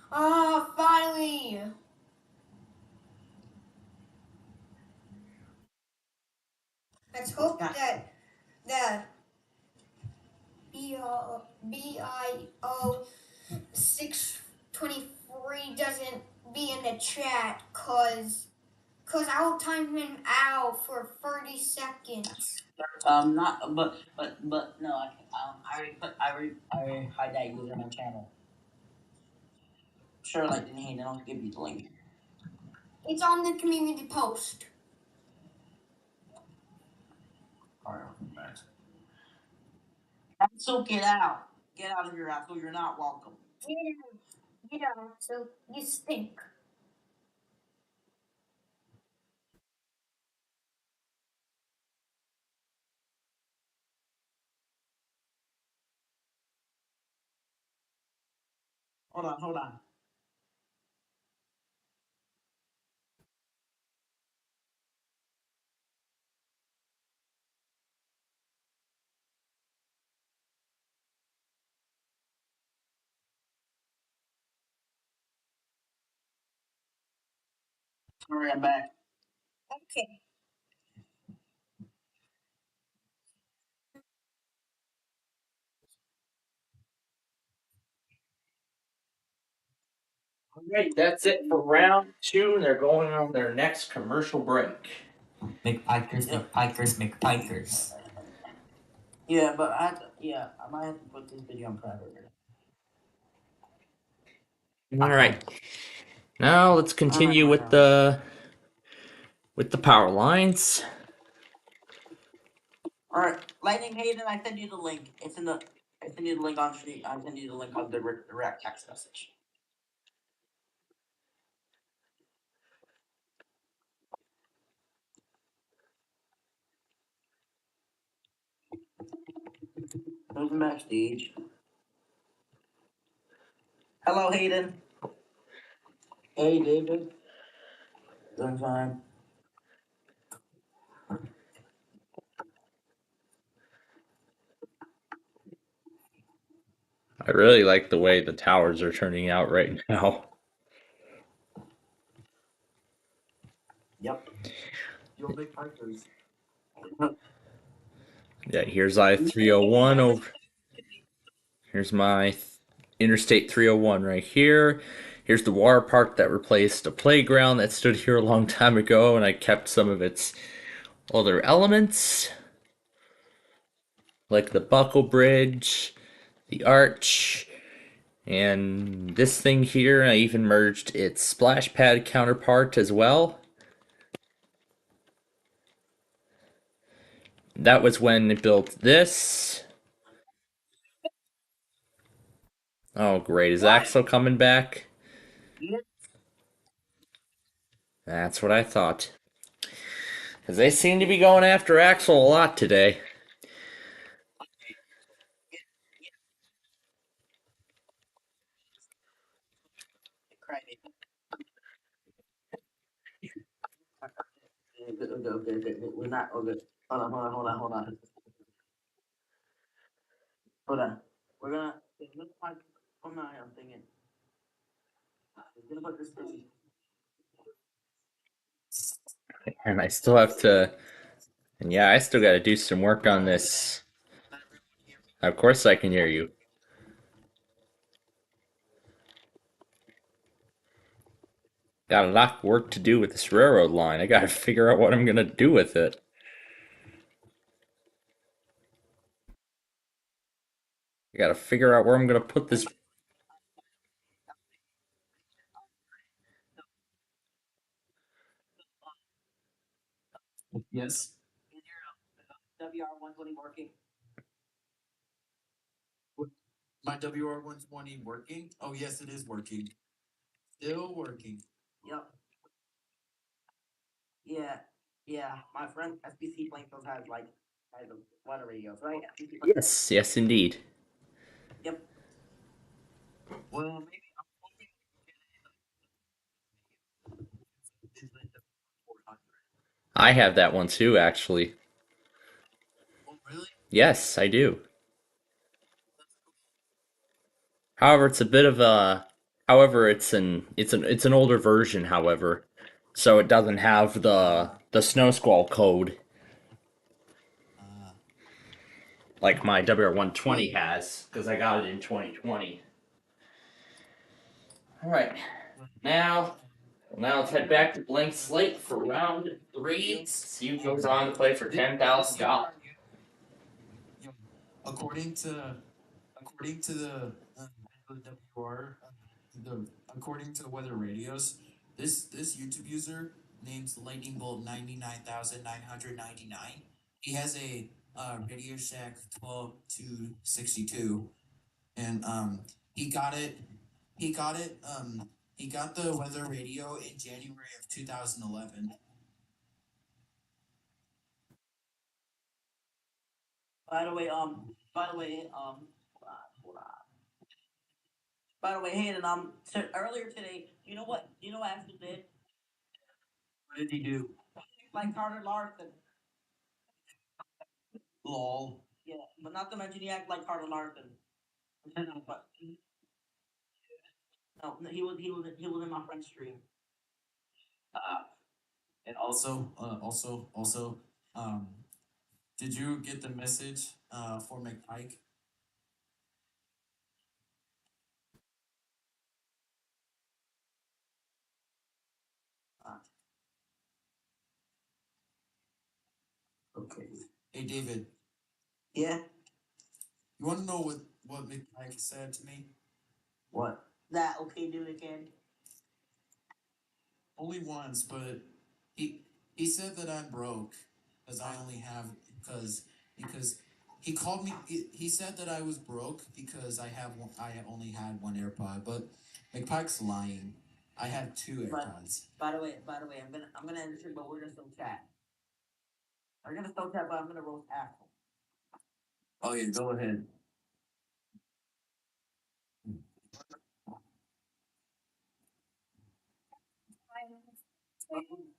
[SPEAKER 6] Ah, finally! Let's hope that the BIO 623 doesn't be in the chat, cause I'll time him out for 30 seconds.
[SPEAKER 14] Not, but no, I already hide that user on my channel. Sure, like, Hayden, I'll give you the link.
[SPEAKER 6] It's on the community post.
[SPEAKER 14] Alright, I'll come back. So get out. Get out of your asshole. You're not welcome.
[SPEAKER 6] Yeah, so you stink.
[SPEAKER 14] Hold on. Alright, I'm back.
[SPEAKER 6] Okay.
[SPEAKER 3] Alright, that's it for round 2, and they're going on their next commercial break.
[SPEAKER 14] McPikers. Yeah, but I might have to put this video on private.
[SPEAKER 3] Alright. Now let's continue with the power lines.
[SPEAKER 14] Alright, Lightning Hayden, I send you the link. I send you the link on street. I send you the link on the direct text message. Who's backstage? Hello, Hayden. Hey, David. Doing fine.
[SPEAKER 3] I really like the way the towers are turning out right now.
[SPEAKER 14] Yep. Your big pikers.
[SPEAKER 3] Yeah, here's I-301 over. Here's my Interstate 301 right here. Here's the water park that replaced a playground that stood here a long time ago, and I kept some of its other elements, like the buckle bridge, the arch, and this thing here. I even merged its splash pad counterpart as well. That was when it built this. Oh, great. Is Axel coming back?
[SPEAKER 14] Yep.
[SPEAKER 3] That's what I thought. Because they seem to be going after Axel a lot today.
[SPEAKER 14] Okay. We're not. Okay. Hold on. We're gonna. Hold on. I'm thinking. We're gonna put this thing.
[SPEAKER 3] And I still have to. And yeah, I still got to do some work on this. Of course, I can hear you. Got a lot of work to do with this railroad line. I gotta figure out what I'm gonna do with it. I gotta figure out where I'm gonna put this.
[SPEAKER 14] Yes. Is your WR-120 working? My WR-120 working? Oh yes, it is working. Still working. Yep. Yeah. Yeah. My friend SPCPlainfield has a lot of radios, right?
[SPEAKER 3] Yes, yes, indeed.
[SPEAKER 14] Yep. Well, maybe
[SPEAKER 3] I have that one too, actually.
[SPEAKER 14] Oh, really?
[SPEAKER 3] Yes, I do. However, it's a bit of a. However, it's an older version. However, so it doesn't have the snow squall code like my WR-120 has, because I got it in 2020. All right, now let's head back to Blank Slate for round 3. See who goes on to play for $10,000.
[SPEAKER 14] According to the WR, the according to the weather radios, this YouTube user named Lightning Bolt 99,999. He has a Radio Shack 12262, and he got it. He got it. He got the weather radio in January of 2011. By the way, hold on. By the way, Hayden, earlier today, you know what Axel did? What did he do? Like Carter Larson. Lol. Yeah, but not to mention he acted like Carter Larson. But no, he was in my friend's stream. And also, um, did you get the message for McPike? Uh, okay. Hey David. Yeah. You want to know what McPike said to me? What? That okay, do it again. Only once, but he he said that I'm broke because I only have because he called me. He said that I was broke because I only had one AirPod, but McPike's lying. I have two AirPods. By the way, I'm gonna end this, but we're gonna still chat. We're gonna still chat, but I'm gonna roast Axel. Oh yeah, go ahead.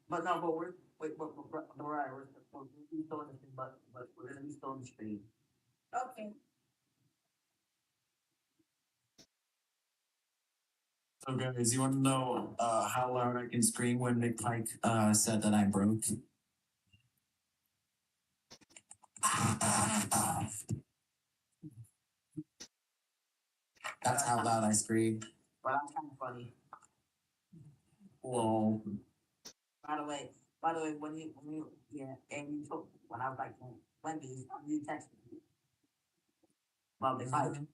[SPEAKER 14] But no, but we're wait, but we're right. We're still in the stream, but we're gonna be still in the stream. Okay. So guys, you want to know how loud I can scream when McPike said that I'm broke? That's how loud I scream. But that's kind of funny. Whoa. By the way, when you yeah, and you told when I was like Wendy's, you texted me about McPike.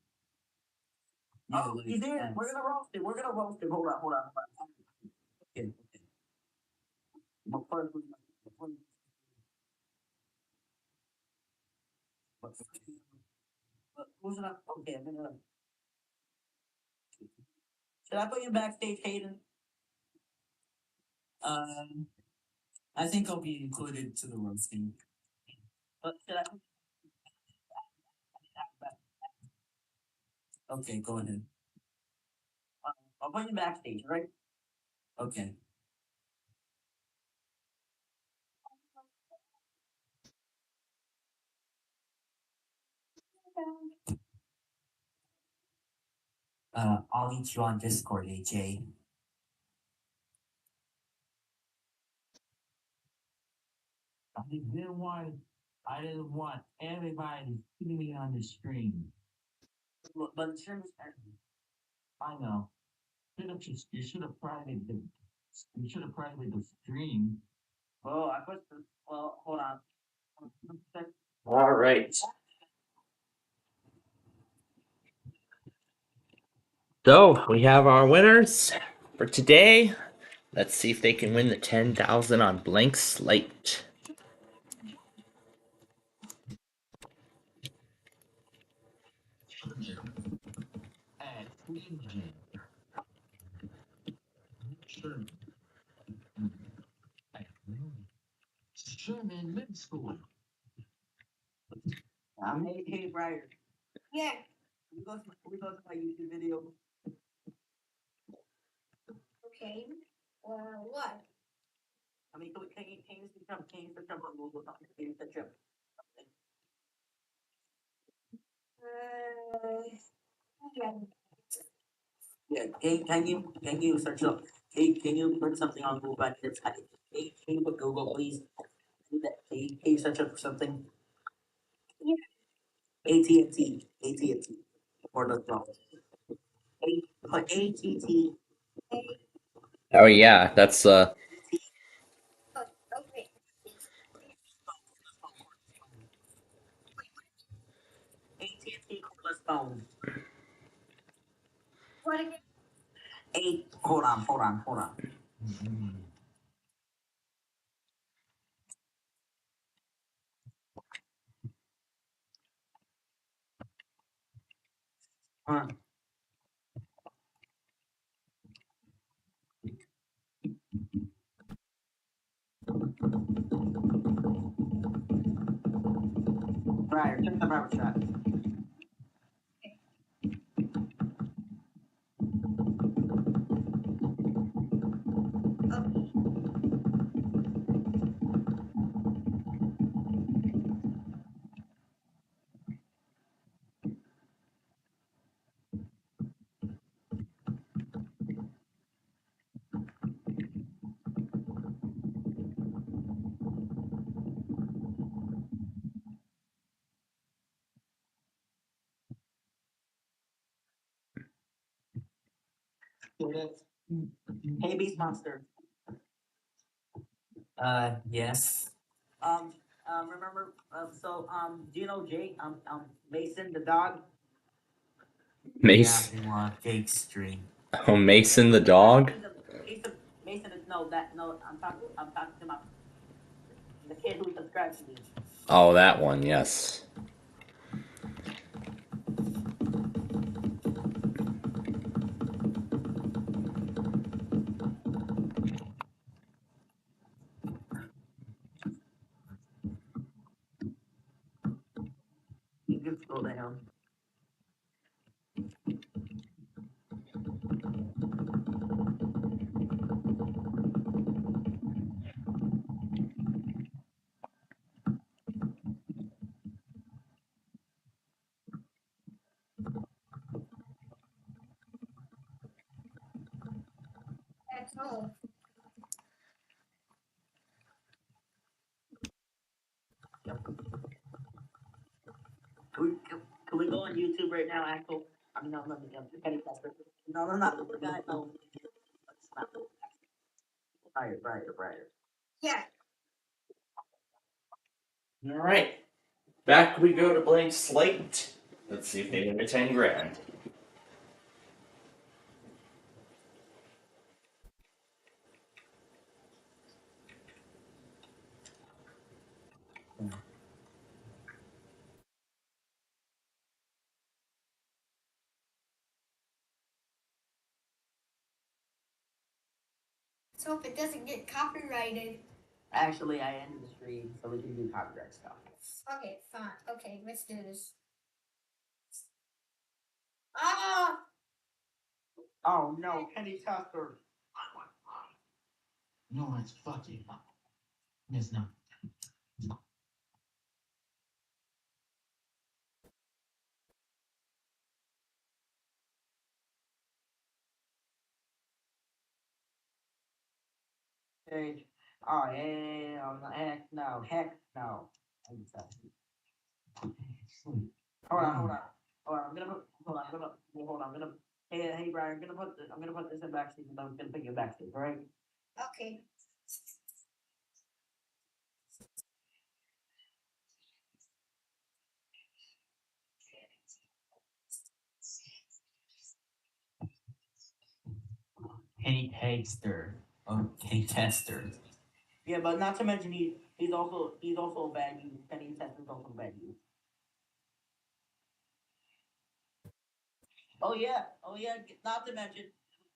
[SPEAKER 14] Yeah, oh, like, you did. Yes. We're gonna roast it. We're gonna roast it. Hold on. Okay. But first, but who's not? Okay, I'm gonna. Should I put you backstage, Hayden? Um, I think I'll be included to the roasting. But should I? Okay, go ahead. I'll put you backstage, right? Okay. I'll meet you on Discord, AJ. I didn't want everybody seeing me on the stream. But the stream is. I know. You should have private
[SPEAKER 15] You should have private the stream. Oh, I put the. Well, hold on.
[SPEAKER 1] All right. So we have our winners for today. Let's see if they can win the 10,000 on blank slate.
[SPEAKER 15] At Sherman. Sherman Middle School. Hey, Brian.
[SPEAKER 6] Yeah.
[SPEAKER 15] We go to my YouTube video.
[SPEAKER 6] Okay. Or what?
[SPEAKER 15] I mean, can you search up on Google? Can you search up?
[SPEAKER 6] Yeah.
[SPEAKER 15] Yeah, can you search up? Can you put something on Google? Can you put Google, please? Can you search up something?
[SPEAKER 6] Yeah.
[SPEAKER 15] AT&T, or the phone. Put ATT.
[SPEAKER 1] Oh yeah, that's
[SPEAKER 6] Oh, okay.
[SPEAKER 15] AT&T cordless phone.
[SPEAKER 6] What again?
[SPEAKER 15] Hold on. Huh. Right, check the barber shop. Hey, Beast Monster. Yes. Remember, do you know Jake, Mason, the dog?
[SPEAKER 1] Mace.
[SPEAKER 15] Yeah, we want Jake's stream.
[SPEAKER 1] Oh, Mason the dog.
[SPEAKER 15] Mason is, no, I'm talking to the kid who subscribed to me.
[SPEAKER 1] Oh, that one. Yes.
[SPEAKER 15] You can scroll down.
[SPEAKER 6] That's all.
[SPEAKER 15] Can we go on YouTube right now, Axel? I mean, no, Kenny Casper. No, the guy, no. It's not. Brighter.
[SPEAKER 6] Yeah.
[SPEAKER 1] All right. Back we go to blank slate. Let's see if they win the 10 grand.
[SPEAKER 6] So if it doesn't get copyrighted.
[SPEAKER 15] Actually, I ended the stream, so we can do copyright stuff.
[SPEAKER 6] Okay, fine. Okay, let's do this. Ah!
[SPEAKER 15] Oh no, Kenny Tucker. No, it's fucking. It's not. Hey. Oh yeah, heck no. Hold on. I'm gonna. Hey, Brian, I'm gonna put this in backstage, and I'm gonna pick you backstage, right?
[SPEAKER 6] Okay.
[SPEAKER 14] Penny Hagster. Okay, Tester. Yeah, but not to mention he's also a bad use. Penny Tester's also a bad use. Oh yeah. Not to mention,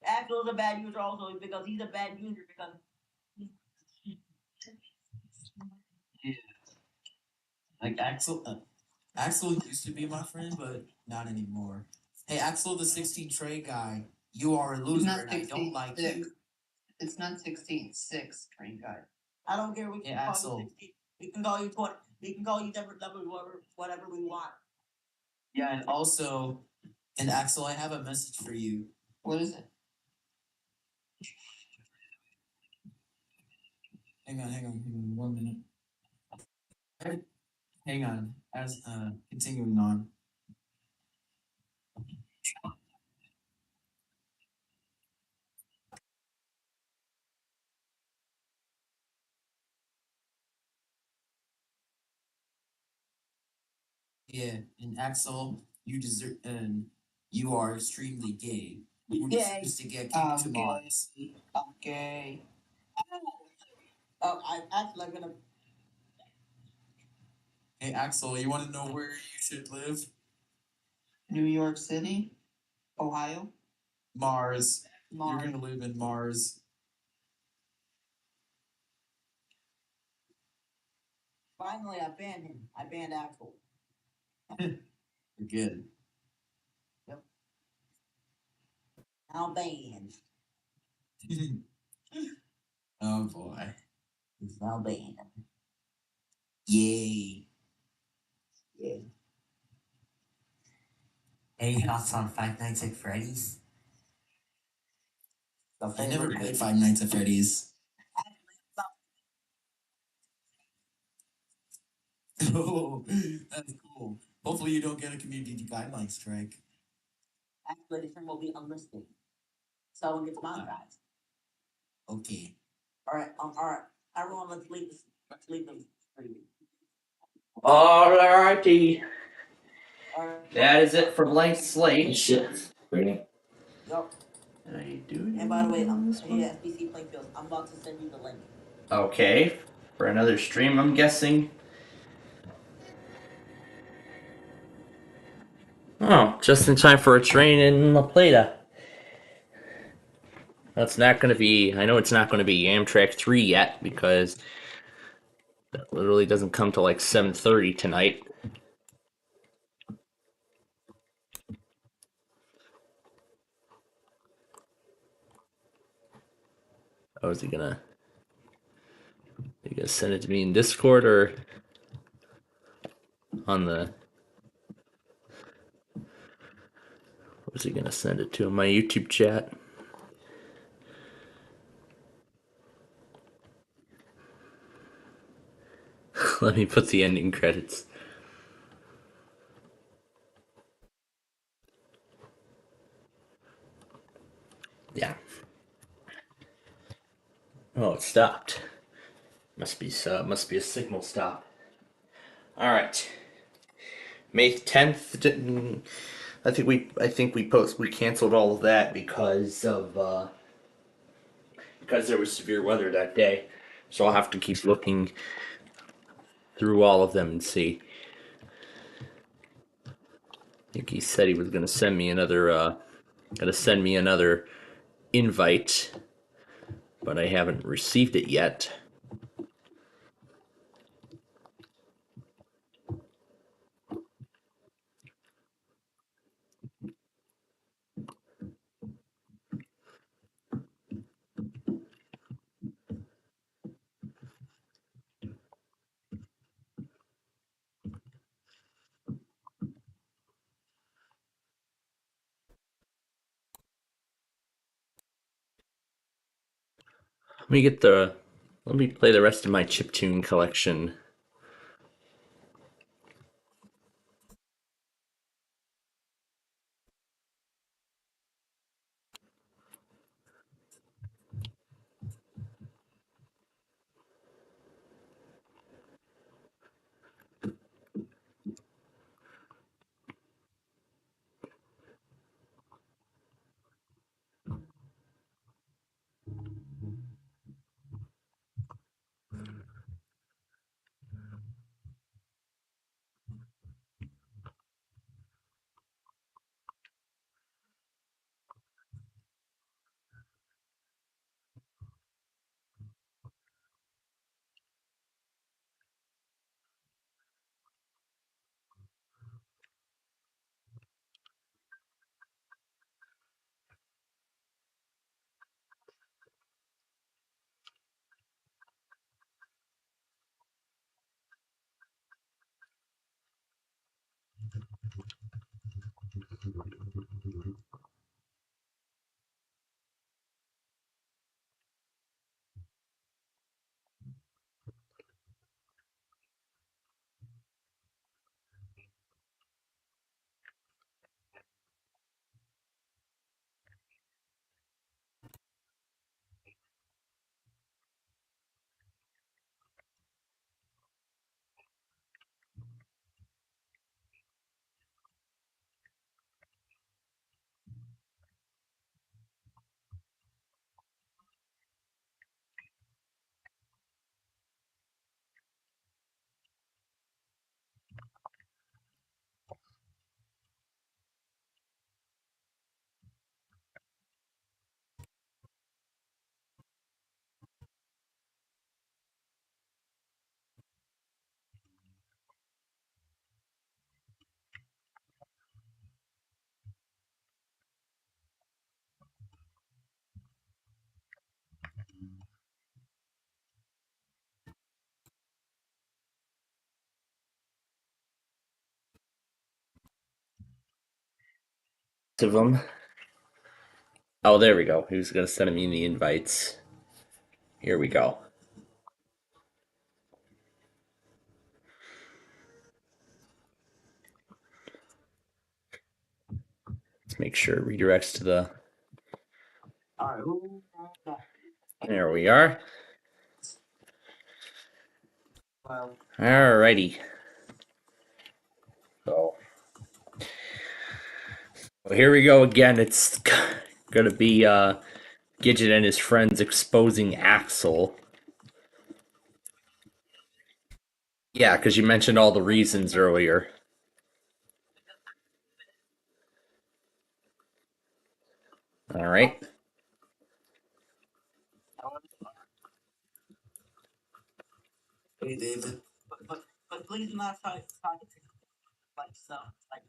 [SPEAKER 14] Axel's a bad user also because he's a bad user because. Yeah. Like Axel used to be my friend, but not anymore. Hey, Axel, the 16 tray guy, you are a loser,
[SPEAKER 16] not
[SPEAKER 14] and I don't like
[SPEAKER 16] 16,
[SPEAKER 14] you.
[SPEAKER 16] It's not 16.6 train guy.
[SPEAKER 14] I don't care. We can call Axel. You 16. We can call you 20. We can call you different numbers, whatever we want. Yeah, and also, and Axel, I have a message for you.
[SPEAKER 16] What is it?
[SPEAKER 14] Hang on, 1 minute. Hang on, as continuing on. Yeah, and Axel, you deserve, and you are extremely gay. You deserve to get kicked to Mars. I'm gay. Oh, I'm actually gonna. Hey, Axel, you want to know where you should live?
[SPEAKER 16] New York City? Ohio?
[SPEAKER 14] Mars.
[SPEAKER 16] Mars.
[SPEAKER 14] You're gonna live in Mars. Finally, I banned him. I banned Axel. You're good. Yep. Now banned. Oh boy. He's now banned. Yay. Yeah.
[SPEAKER 17] Any thoughts on Five Nights at Freddy's?
[SPEAKER 14] I never played Five Nights at Freddy's. Oh, that's cool. Hopefully you don't get a community guideline strike. Actually, this thing will be unlisted. So it gets monetized. Okay. Alright. Everyone, let's leave this. Let's leave this.
[SPEAKER 3] Alrighty.
[SPEAKER 14] Alright.
[SPEAKER 3] That is it for Blank Slate.
[SPEAKER 1] Ready?
[SPEAKER 14] Yup.
[SPEAKER 3] I do.
[SPEAKER 14] And by the way, hey, SPCPlainfield, I'm about to send you the link.
[SPEAKER 3] Okay. For another stream, I'm guessing. Oh, just in time for a train in La Plata. That's not going to be. I know it's not going to be Amtrak 3 yet because that literally doesn't come till like 7:30 tonight. Oh, is he gonna? You gonna send it to me in Discord or on the? Was he gonna send it to in my YouTube chat? Let me put the ending credits. Yeah. Oh, it stopped. Must be a signal stop. All right. May 10th. I think we canceled all of that because there was severe weather that day. So I'll have to keep looking through all of them and see. I think he said he was gonna send me another invite, but I haven't received it yet. Let me play the rest of my chiptune collection. Of them. Oh, there we go. He was gonna send me the invites. Here we go. Let's make sure it redirects to the. There we are. Alrighty. So here we go again. It's gonna be Gidget and his friends exposing Axel. Yeah, because you mentioned all the reasons earlier. All right.
[SPEAKER 17] Hey, David. But please do not try to like some like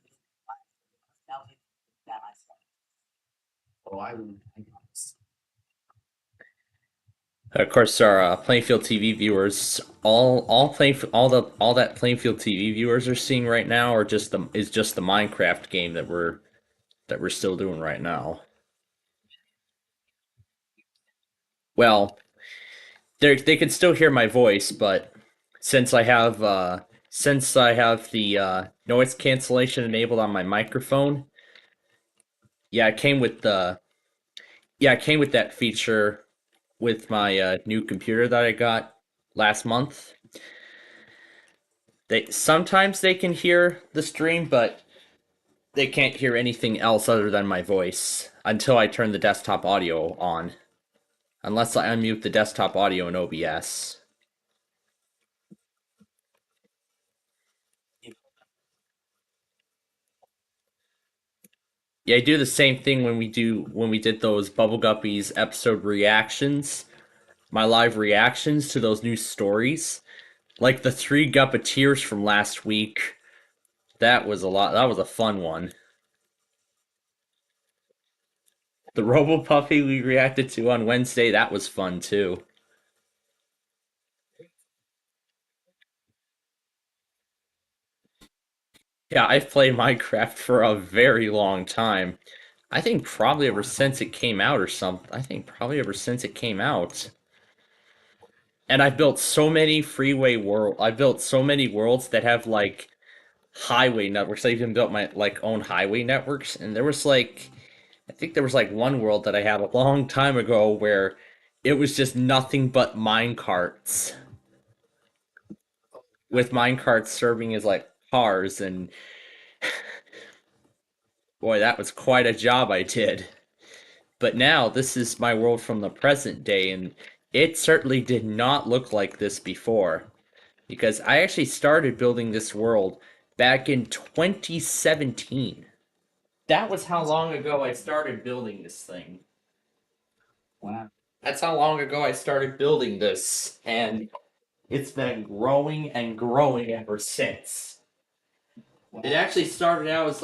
[SPEAKER 17] that I said. Oh, I guess.
[SPEAKER 3] Of course, our Plainfield TV viewers, all that Plainfield TV viewers are seeing right now, are just the Minecraft game that we're still doing right now. Well, they can still hear my voice, but since I have the noise cancellation enabled on my microphone, yeah, it came with that feature with my new computer that I got last month. They sometimes they can hear the stream, but they can't hear anything else other than my voice until I turn the desktop audio on. Unless I unmute the desktop audio in OBS. Yeah, I do the same thing when we did those Bubble Guppies episode reactions, my live reactions to those new stories. Like the 3 Guppeteers from last week. That was a fun one. The Robo Puppy we reacted to on Wednesday, that was fun too. Yeah, I've played Minecraft for a very long time. I think probably ever since it came out or something. I think probably ever since it came out. And I've built so many I've built so many worlds that have like highway networks. I even built my like own highway networks, and there was like I think there was like one world that I had a long time ago where it was just nothing but minecarts. With minecarts serving as like cars, and boy, that was quite a job I did. But now this is my world from the present day, and it certainly did not look like this before. Because I actually started building this world back in 2017. That was how long ago I started building this thing.
[SPEAKER 17] Wow.
[SPEAKER 3] That's how long ago I started building this, and it's been growing and growing ever since. It actually started out as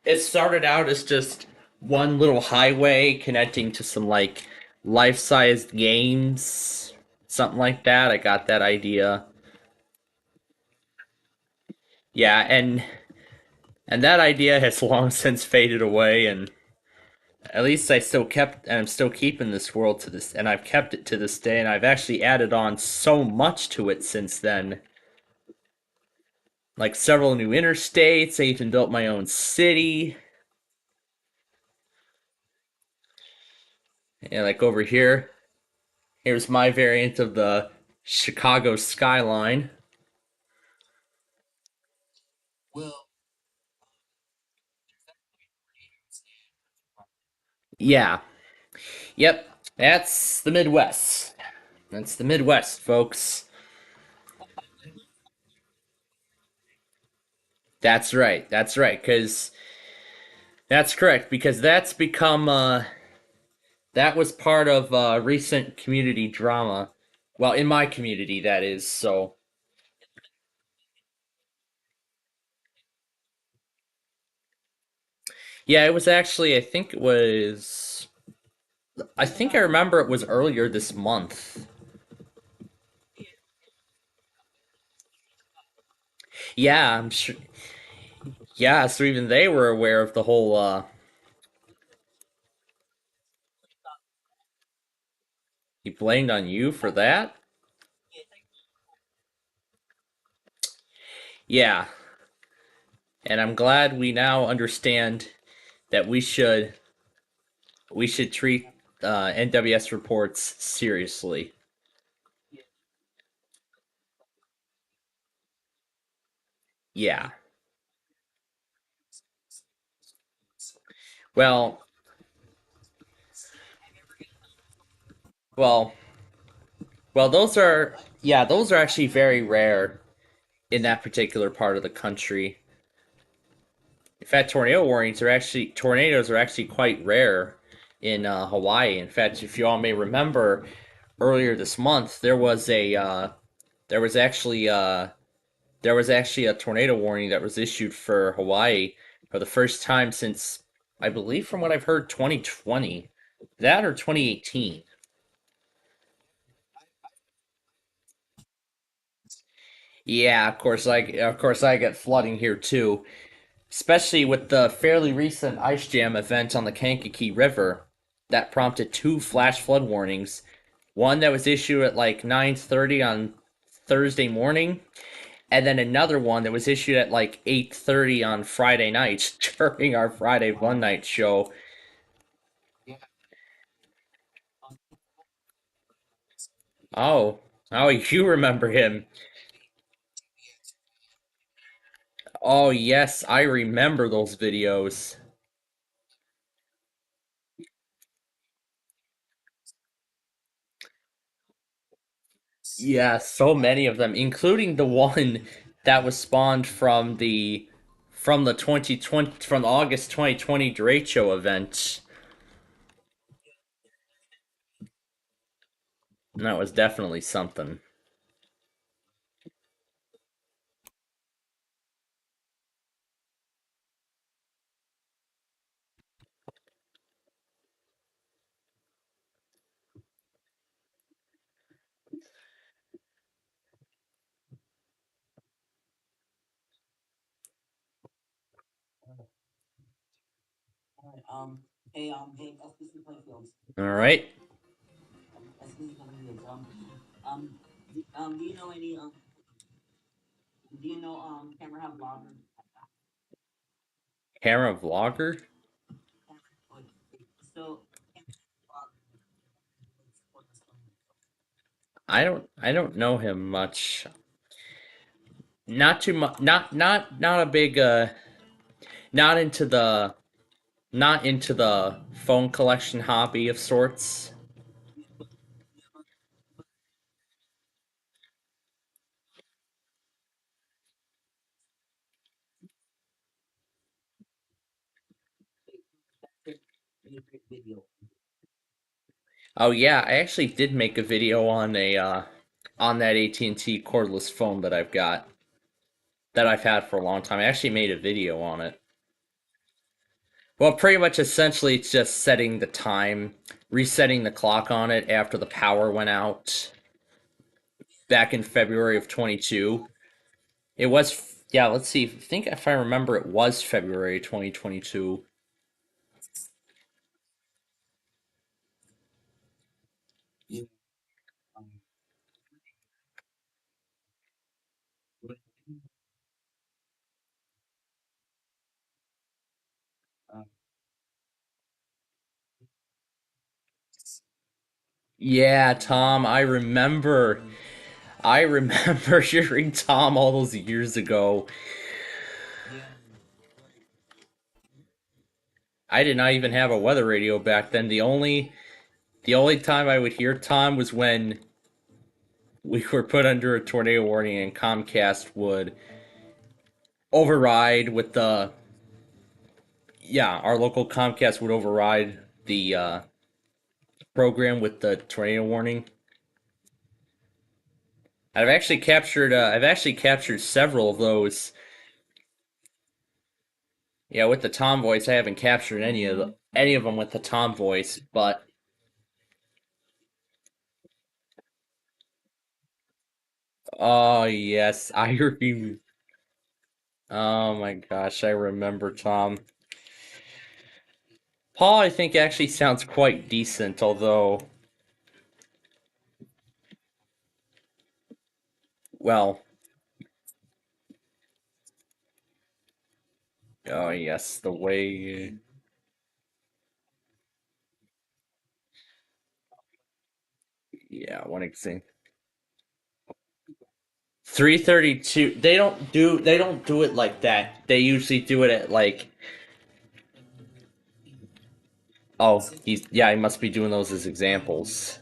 [SPEAKER 3] it started out as just one little highway connecting to some like life-sized games, something like that. I got that idea. Yeah, and that idea has long since faded away, and at least I'm still keeping this world to this, and I've kept it to this day, and I've actually added on so much to it since then. Like several new interstates, I even built my own city. And like over here, here's my variant of the Chicago skyline. Yeah. Yep. That's the Midwest. That's the Midwest, folks. That's right. That's right. Because that's correct. Because that's become that was part of recent community drama. Well, in my community, that is. So yeah, it was actually. I think it was. I think I remember it was earlier this month. Yeah, I'm sure. Yeah, so even they were aware of the whole. He blamed on you for that. Yeah, and I'm glad we now understand that we should treat NWS reports seriously. Yeah. Well, well, well. Those are actually very rare in that particular part of the country. In fact, tornadoes are actually quite rare in Hawaii. In fact, if you all may remember, earlier this month there was actually there was actually a tornado warning that was issued for Hawaii for the first time since, I believe, from what I've heard, 2020, that or 2018. Yeah, of course I get flooding here too, especially with the fairly recent ice jam event on the Kankakee River that prompted two flash flood warnings. One that was issued at like 9:30 on Thursday morning, and then another one that was issued at like 8:30 on Friday night during our Friday Fun Night show. Oh, oh, you remember him? Oh yes, I remember those videos. Yeah, so many of them, including the one that was spawned from the 2020 from the August 2020 derecho event. And that was definitely something.
[SPEAKER 17] Hey, SPC Plainfield.
[SPEAKER 3] All right.
[SPEAKER 17] SPC Plainfield. Do you know any do you know camera have vlogger?
[SPEAKER 3] Camera vlogger?
[SPEAKER 17] So
[SPEAKER 3] I don't know him much. Not too much. Not a big not into the not into the phone collection hobby of sorts.
[SPEAKER 17] video.
[SPEAKER 3] Oh yeah, I actually did make a video on that AT&T cordless phone that I've got that I've had for a long time. I actually made a video on it. Well, pretty much essentially it's just setting the time, resetting the clock on it after the power went out back in February of 22. It was Yeah, let's see. I think if I remember, it was February 2022. Yeah, Tom, I remember. I remember hearing Tom all those years ago. I did not even have a weather radio back then. The only time I would hear Tom was when we were put under a tornado warning and Comcast would override with the our local Comcast would override the program with the tornado warning. I've actually captured several of those. Yeah, with the Tom voice, I haven't captured any of them with the Tom voice, but oh yes, I remember. Oh my gosh, I remember Tom. Paul, I think actually sounds quite decent, although, well, oh yes, the way, yeah, one example. 332. They don't do it like that. They usually do it at like, oh, he must be doing those as examples.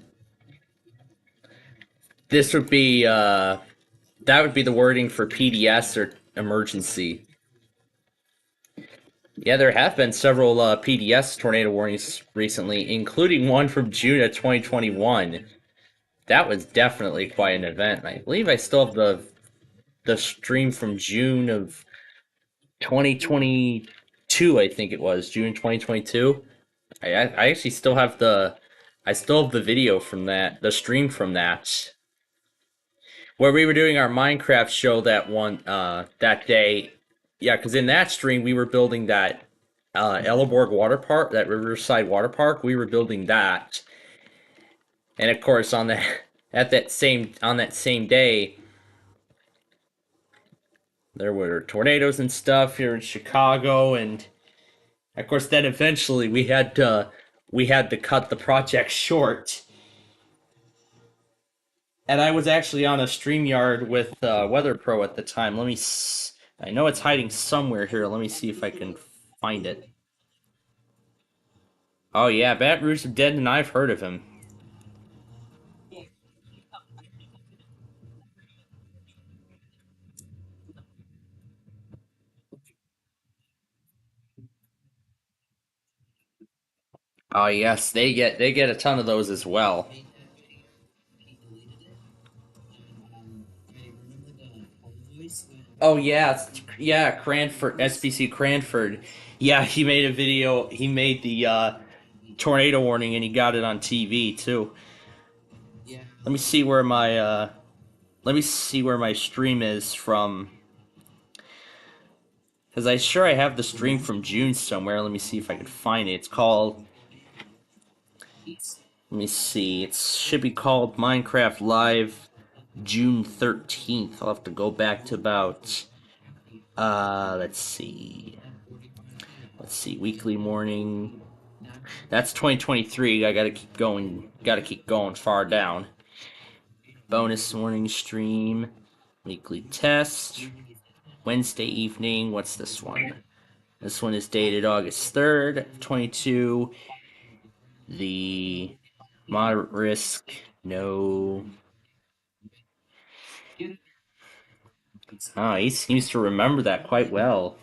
[SPEAKER 3] This would be that would be the wording for PDS or emergency. Yeah, there have been several PDS tornado warnings recently, including one from June of 2021. That was definitely quite an event. I believe I still have the stream from June of 2022. I think it was June 2022. I actually still have the video from that, the stream from that, where we were doing our Minecraft show that day. Yeah, because in that stream we were building that Elleborg water park, that Riverside water park. We were building that, and of course on that same day there were tornadoes and stuff here in Chicago, and of course then eventually we had to cut the project short. And I was actually on a StreamYard with Weather Pro at the time. I know it's hiding somewhere here. Let me see if I can find it. Oh yeah, Baton Rouge of Dead, and I've heard of him. Oh yes, they get a ton of those as well. Oh yeah, yeah, Cranford, SPC Cranford. Yeah, he made a video. He made the tornado warning, and he got it on TV too. Let me see where my stream is from, because I have the stream from June somewhere. Let me see if I can find it. It's called. Let me see. It should be called Minecraft Live June 13th. I'll have to go back to about. Let's see. Weekly morning. That's 2023. I gotta keep going. Gotta keep going far down. Bonus morning stream. Weekly test. Wednesday evening. What's this one? This one is dated August 3rd, 22. The moderate risk. No. Ah, he seems to remember that quite well.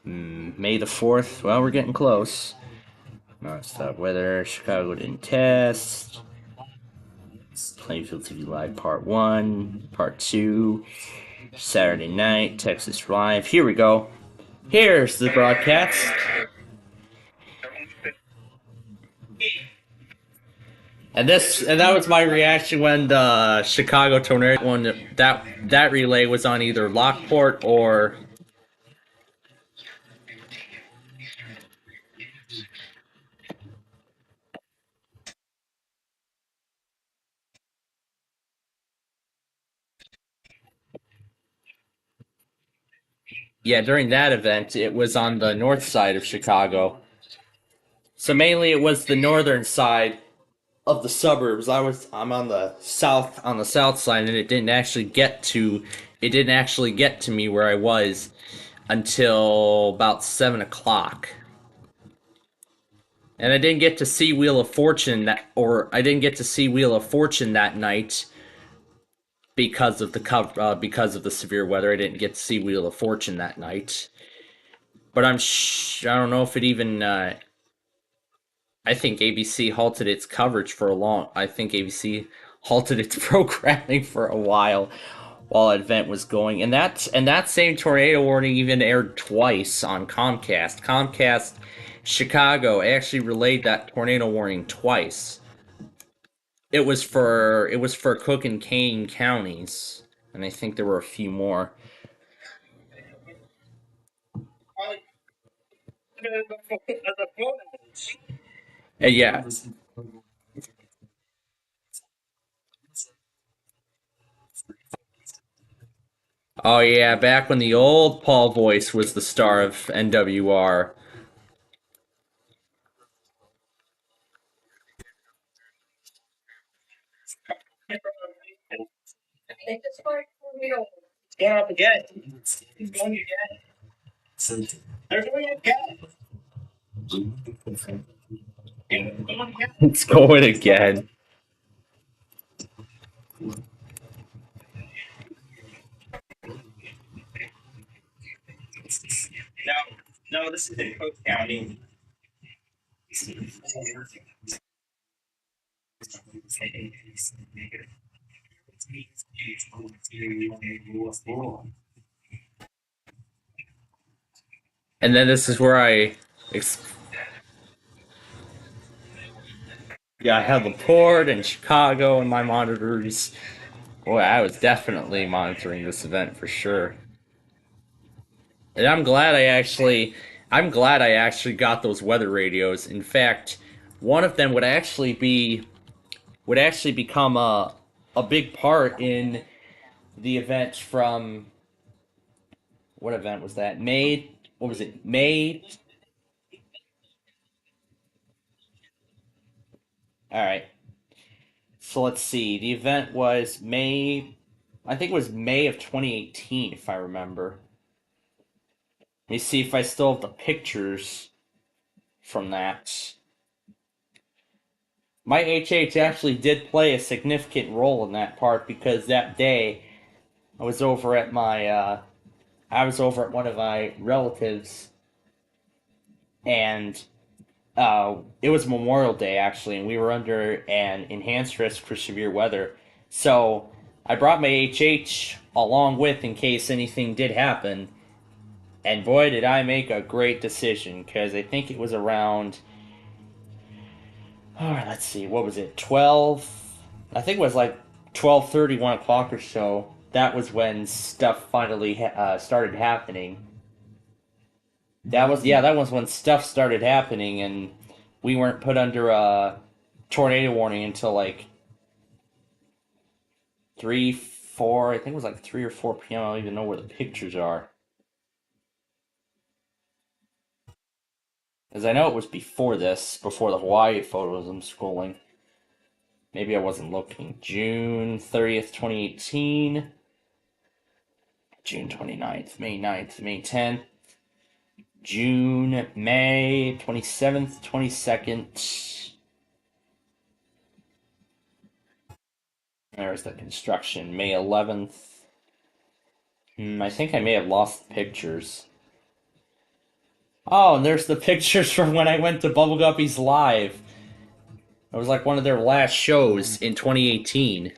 [SPEAKER 3] May the 4th. Well, we're getting close. Non-stop weather. Chicago didn't test. Plainfield TV Live Part 1. Part 2. Saturday night. Texas Live. Here we go. Here's the broadcast. And that was my reaction when the Chicago tornado, when that relay was on either Lockport or. Yeah, during that event, it was on the north side of Chicago. So mainly it was the northern side of the suburbs. I'm on the south side, and it didn't actually get to me where I was until about 7 o'clock. And I didn't get to see Wheel of Fortune that night because of the severe weather. I didn't get to see Wheel of Fortune that night. But I don't know if it even. I think ABC halted its coverage for a long. I think ABC halted its programming for a while that event was going, and that same tornado warning even aired twice on Comcast. Comcast Chicago actually relayed that tornado warning twice. It was for Cook and Kane counties, and I think there were a few more. Yeah. Oh yeah, back when the old Paul voice was the star of NWR.
[SPEAKER 1] Get up again. He's going again. They're doing it again.
[SPEAKER 3] It's going again.
[SPEAKER 1] No, this is in Cook County.
[SPEAKER 3] And then this is where I had the port and Chicago and my monitors. Boy, I was definitely monitoring this event for sure. And I'm glad I actually got those weather radios. In fact, one of them would actually become a big part in the event from what event was that? What was it? May. All right. So let's see. The event was May. I think it was May of 2018, if I remember. Let me see if I still have the pictures from that. My HH actually did play a significant role in that part because that day I was over at one of my relatives, and it was Memorial Day actually, and we were under an enhanced risk for severe weather. So I brought my HH along with in case anything did happen. And boy, did I make a great decision, because I think it was around, let's see, what was it, 12? I think it was like 12:30, 1 o'clock or so. That was when stuff finally started happening. That was when stuff started happening, and we weren't put under a tornado warning until like 3, 4, I think it was like 3 or 4 p.m. I don't even know where the pictures are. As I know it was before the Hawaii photos I'm scrolling. Maybe I wasn't looking. June 30th, 2018. June 29th, May 9th, May 10th. June, May 27th, 22nd. There's the construction. May 11th. I think I may have lost pictures. Oh, and there's the pictures from when I went to Bubble Guppies Live. It was like one of their last shows in 2018.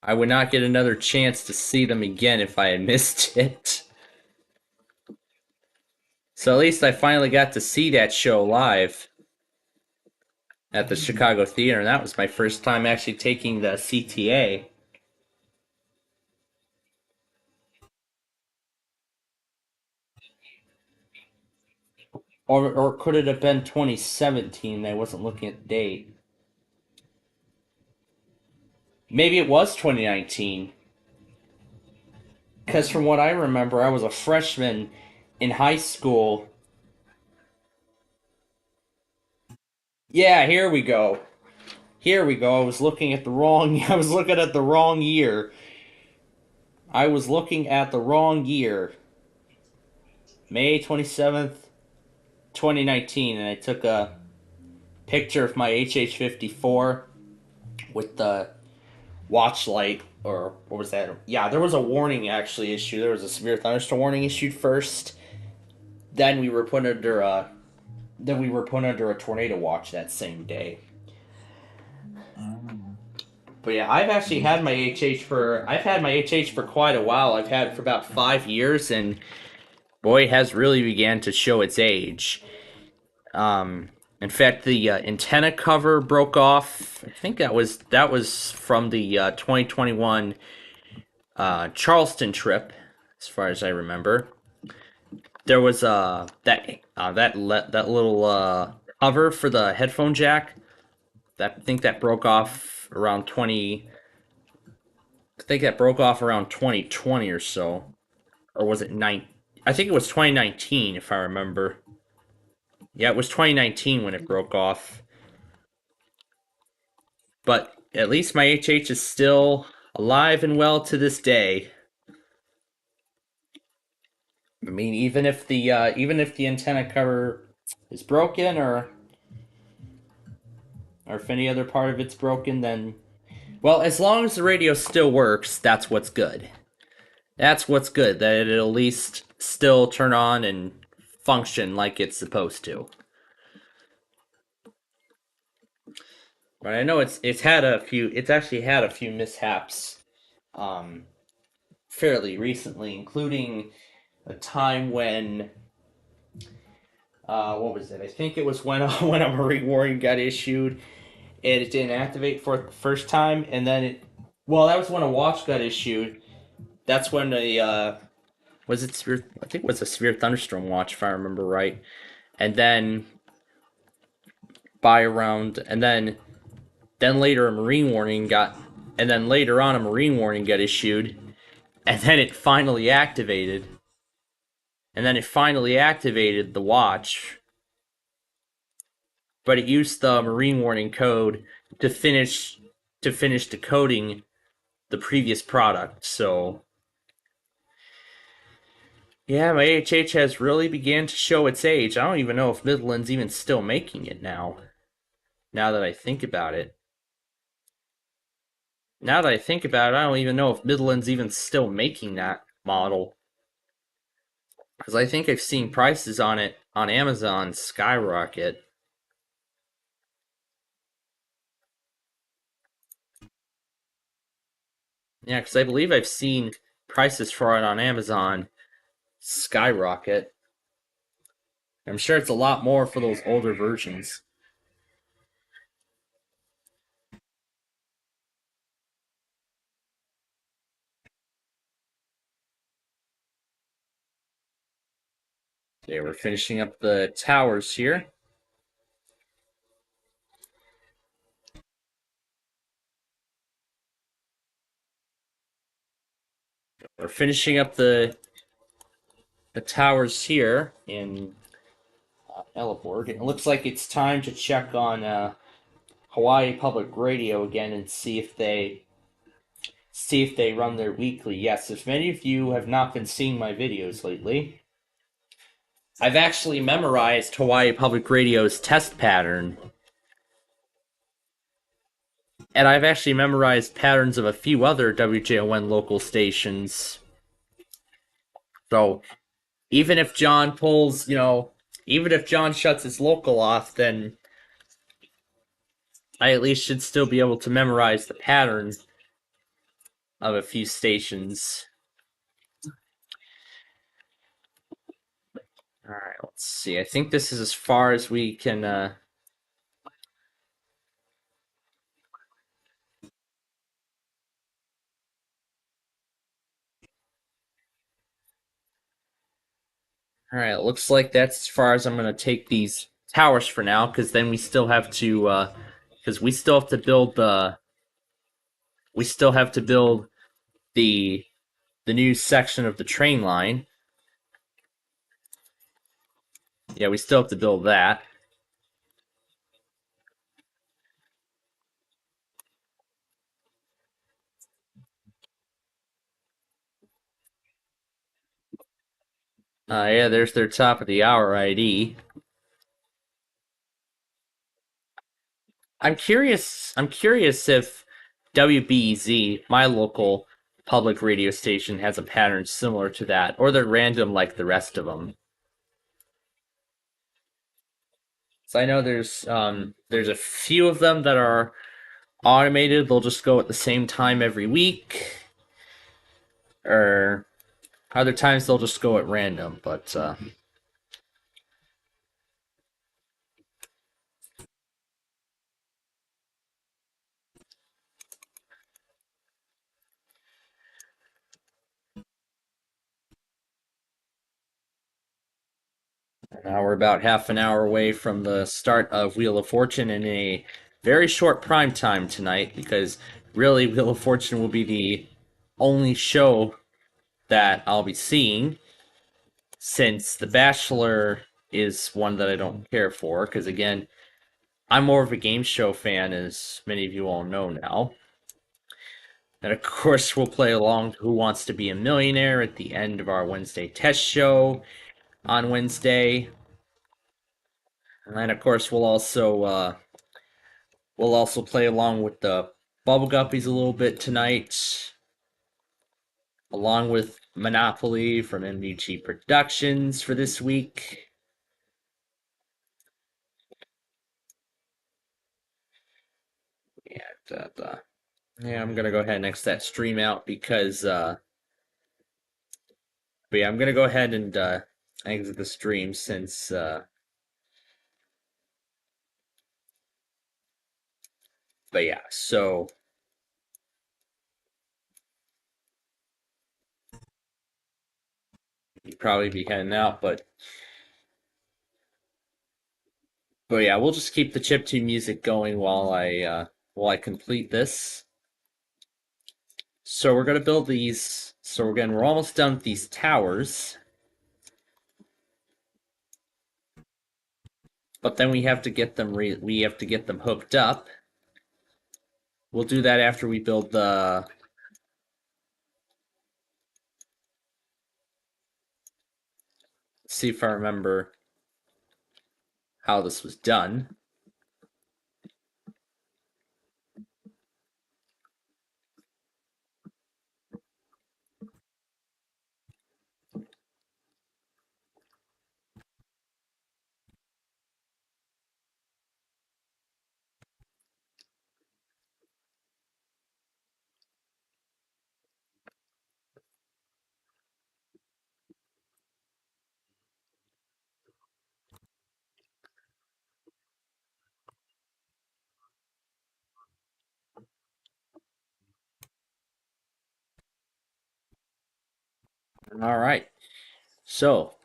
[SPEAKER 3] I would not get another chance to see them again if I had missed it. So at least I finally got to see that show live at the Chicago Theater, and that was my first time actually taking the CTA. Or could it have been 2017? I wasn't looking at the date. Maybe it was 2019. Because from what I remember, I was a freshman in high school. Yeah, here we go. Here we go. I was looking at the wrong year. I was looking at the wrong year. May 27th, 2019, and I took a picture of my HH54 with the watch light, or what was that? Yeah, there was a warning actually issued. There was a severe thunderstorm warning issued first. Then we were put under a tornado watch that same day. But yeah, I've actually had my HH for quite a while. I've had it for about 5 years, and boy, it has really began to show its age. In fact, the antenna cover broke off. I think that was from the 2021 Charleston trip, as far as I remember. There was that little cover for the headphone jack. I think that broke off around 2020 or so, or was it I think it was 2019 if I remember. Yeah, it was 2019 when it broke off. But at least my HH is still alive and well to this day. I mean, even if the antenna cover is broken, or if any other part of it's broken, then, well, as long as the radio still works, that's what's good. That's what's good, that it'll at least still turn on and function like it's supposed to. But I know it's actually had a few mishaps fairly recently, including a time when what was it? I think it was when a Marine warning got issued and it didn't activate for the first time, and then that was when a watch got issued. That's when I think it was a severe thunderstorm watch, if I remember right. And then later a Marine warning got issued, and then it finally activated. The watch, but it used the Marine warning code to finish decoding the previous product. So yeah, my HH has really began to show its age. I don't even know if Midland's even still making it now. Now that I think about it, I don't even know if Midland's even still making that model. Because I think I've seen prices on it on Amazon skyrocket. Yeah, because I believe I've seen prices for it on Amazon skyrocket. I'm sure it's a lot more for those older versions. Okay, we're finishing up the towers here. We're finishing up the towers here in Elleborg. It looks like it's time to check on Hawaii Public Radio again and see if they run their weekly. Yes, if many of you have not been seeing my videos lately, I've actually memorized Hawaii Public Radio's test pattern. And I've actually memorized patterns of a few other WJON local stations. So, even if John shuts his local off, then I at least should still be able to memorize the patterns of a few stations. of a few, 'stations. Alright, let's see. I think this is as far as we can, Alright, looks like that's as far as I'm gonna take these towers for now, because then we still have to, because we still have to build the new section of the train line. Yeah, we still have to build that. Yeah, there's their top of the hour ID. I'm curious if WBEZ, my local public radio station, has a pattern similar to that, or they're random like the rest of them. So I know there's a few of them that are automated. They'll just go at the same time every week, or other times they'll just go at random. But now we're about half an hour away from the start of Wheel of Fortune in a very short prime time tonight, because really Wheel of Fortune will be the only show that I'll be seeing, since The Bachelor is one that I don't care for, because again, I'm more of a game show fan, as many of you all know now. And of course, we'll play along Who Wants to Be a Millionaire at the end of our Wednesday test show on Wednesday. And then, of course, we'll also play along with the Bubble Guppies a little bit tonight, along with Monopoly from MDG Productions for this week. Yeah, I'm gonna go ahead and X that stream out because, but yeah, I'm gonna go ahead and exit the stream since, but yeah, so you'd probably be heading out, but yeah, we'll just keep the chiptune music going while I complete this. So we're gonna build these. So we're almost done with these towers, but then we have to get them hooked up. We'll do that after we build the. See if I remember how this was done. All right. So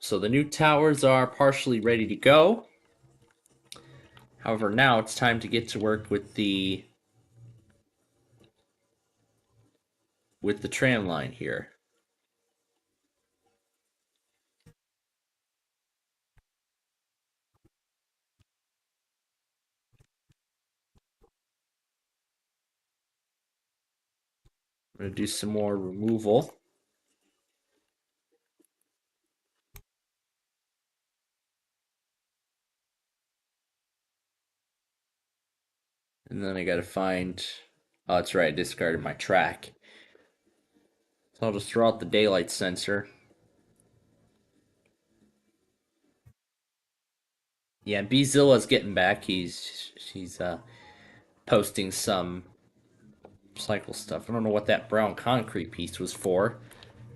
[SPEAKER 3] the new towers are partially ready to go. However, now it's time to get to work with the tram line here. I'm going to do some more removal. And then I got to find... Oh, that's right, I discarded my track. So I'll just throw out the daylight sensor. Yeah, Bzilla's getting back. She's posting some cycle stuff. I don't know what that brown concrete piece was for,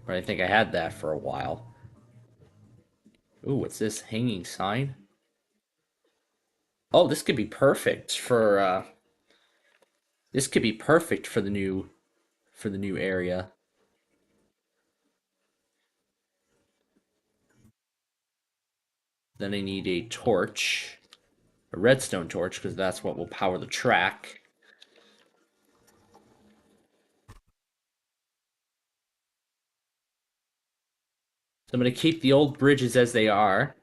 [SPEAKER 3] but I think I had that for a while. Ooh, what's this? Hanging sign? Oh, this could be perfect for this could be perfect for the new area. Then I need a torch, a redstone torch, because that's what will power the track. So I'm going to keep the old bridges as they are.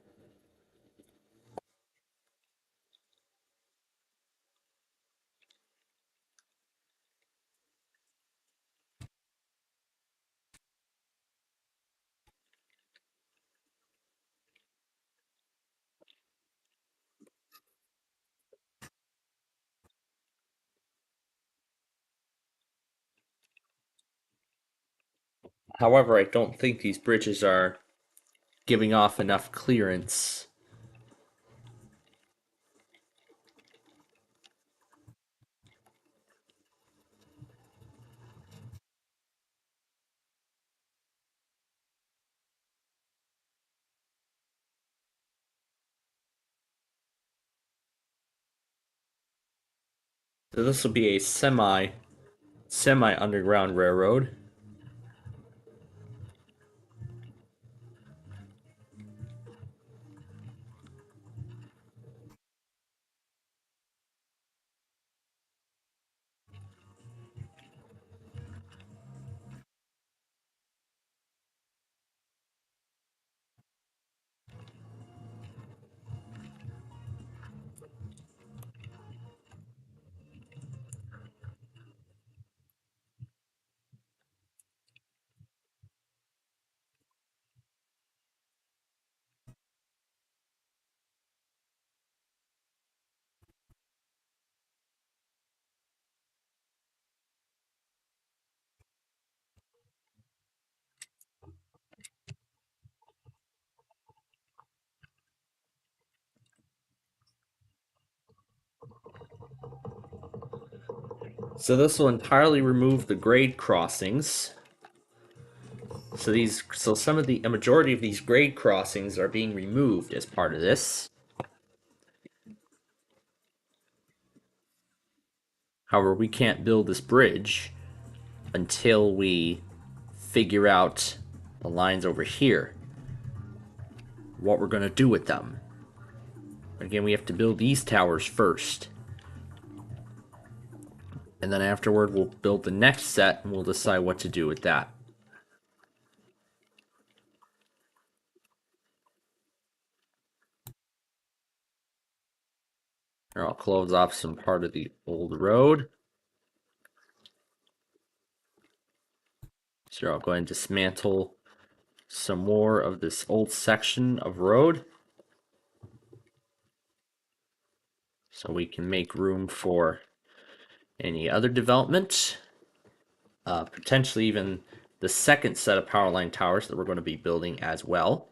[SPEAKER 3] However, I don't think these bridges are giving off enough clearance. So this will be a semi underground railroad. So this will entirely remove the grade crossings. So a majority of these grade crossings are being removed as part of this. However, we can't build this bridge until we figure out the lines over here. What we're going to do with them. Again, we have to build these towers first. And then afterward, we'll build the next set and we'll decide what to do with that. Here, I'll close off some part of the old road. So I'll go ahead and dismantle some more of this old section of road. So we can make room for any other development. Potentially even the second set of power line towers that we're going to be building as well.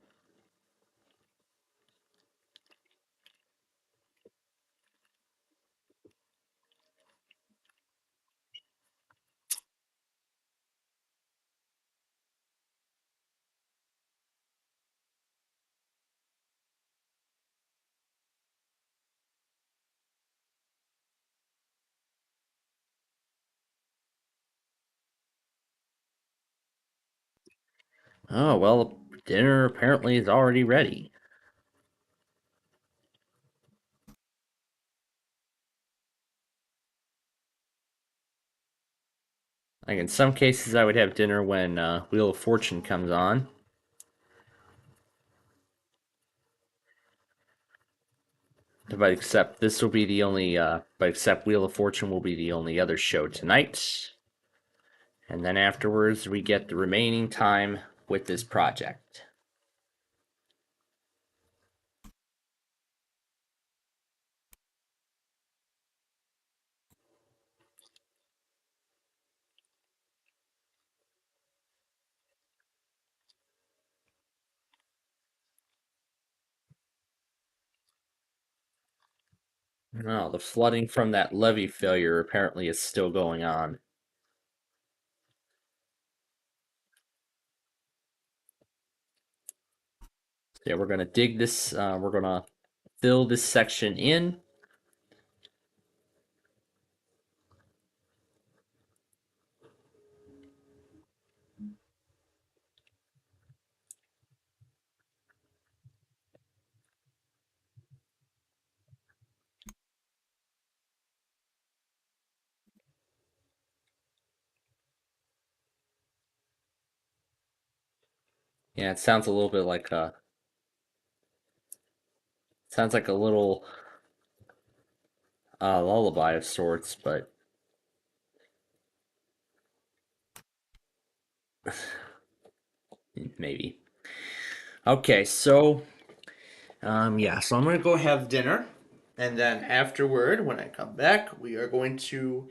[SPEAKER 3] Oh, well, dinner apparently is already ready. Like in some cases, I would have dinner when Wheel of Fortune comes on. But except this will be the only, but except Wheel of Fortune will be the only other show tonight. And then afterwards, we get the remaining time with this project. No, the flooding from that levee failure apparently is still going on. Yeah, we're gonna dig this. We're gonna fill this section in. Yeah, it sounds a little bit like sounds like a little lullaby of sorts, but maybe. Okay, so yeah, so I'm gonna go have dinner, and then afterward, when I come back, we are going to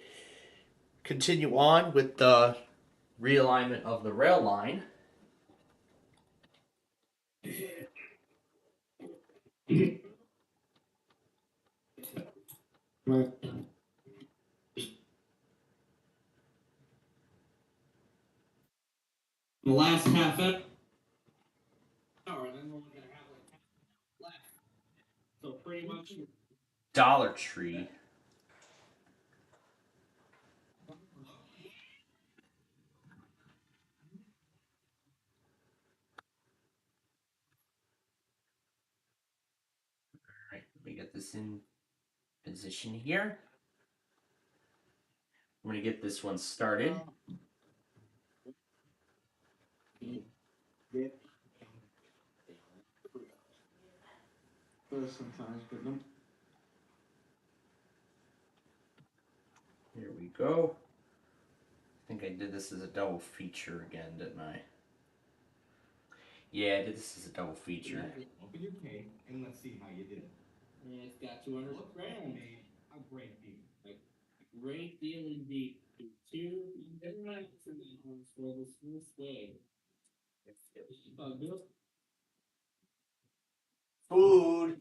[SPEAKER 3] continue on with the realignment of the rail line. The last half hour, and then we're gonna have like half left. So pretty much Dollar Tree. Alright, let me get this in position here. I'm gonna get this one started. Here we go. I think I did this as a double feature again, didn't I? Yeah, I did this as a double feature.
[SPEAKER 14] Open your cake and let's see how you did.
[SPEAKER 3] And it's got 200 grams.
[SPEAKER 14] A great deal.
[SPEAKER 3] A great deal indeed. Two different for this day. Food.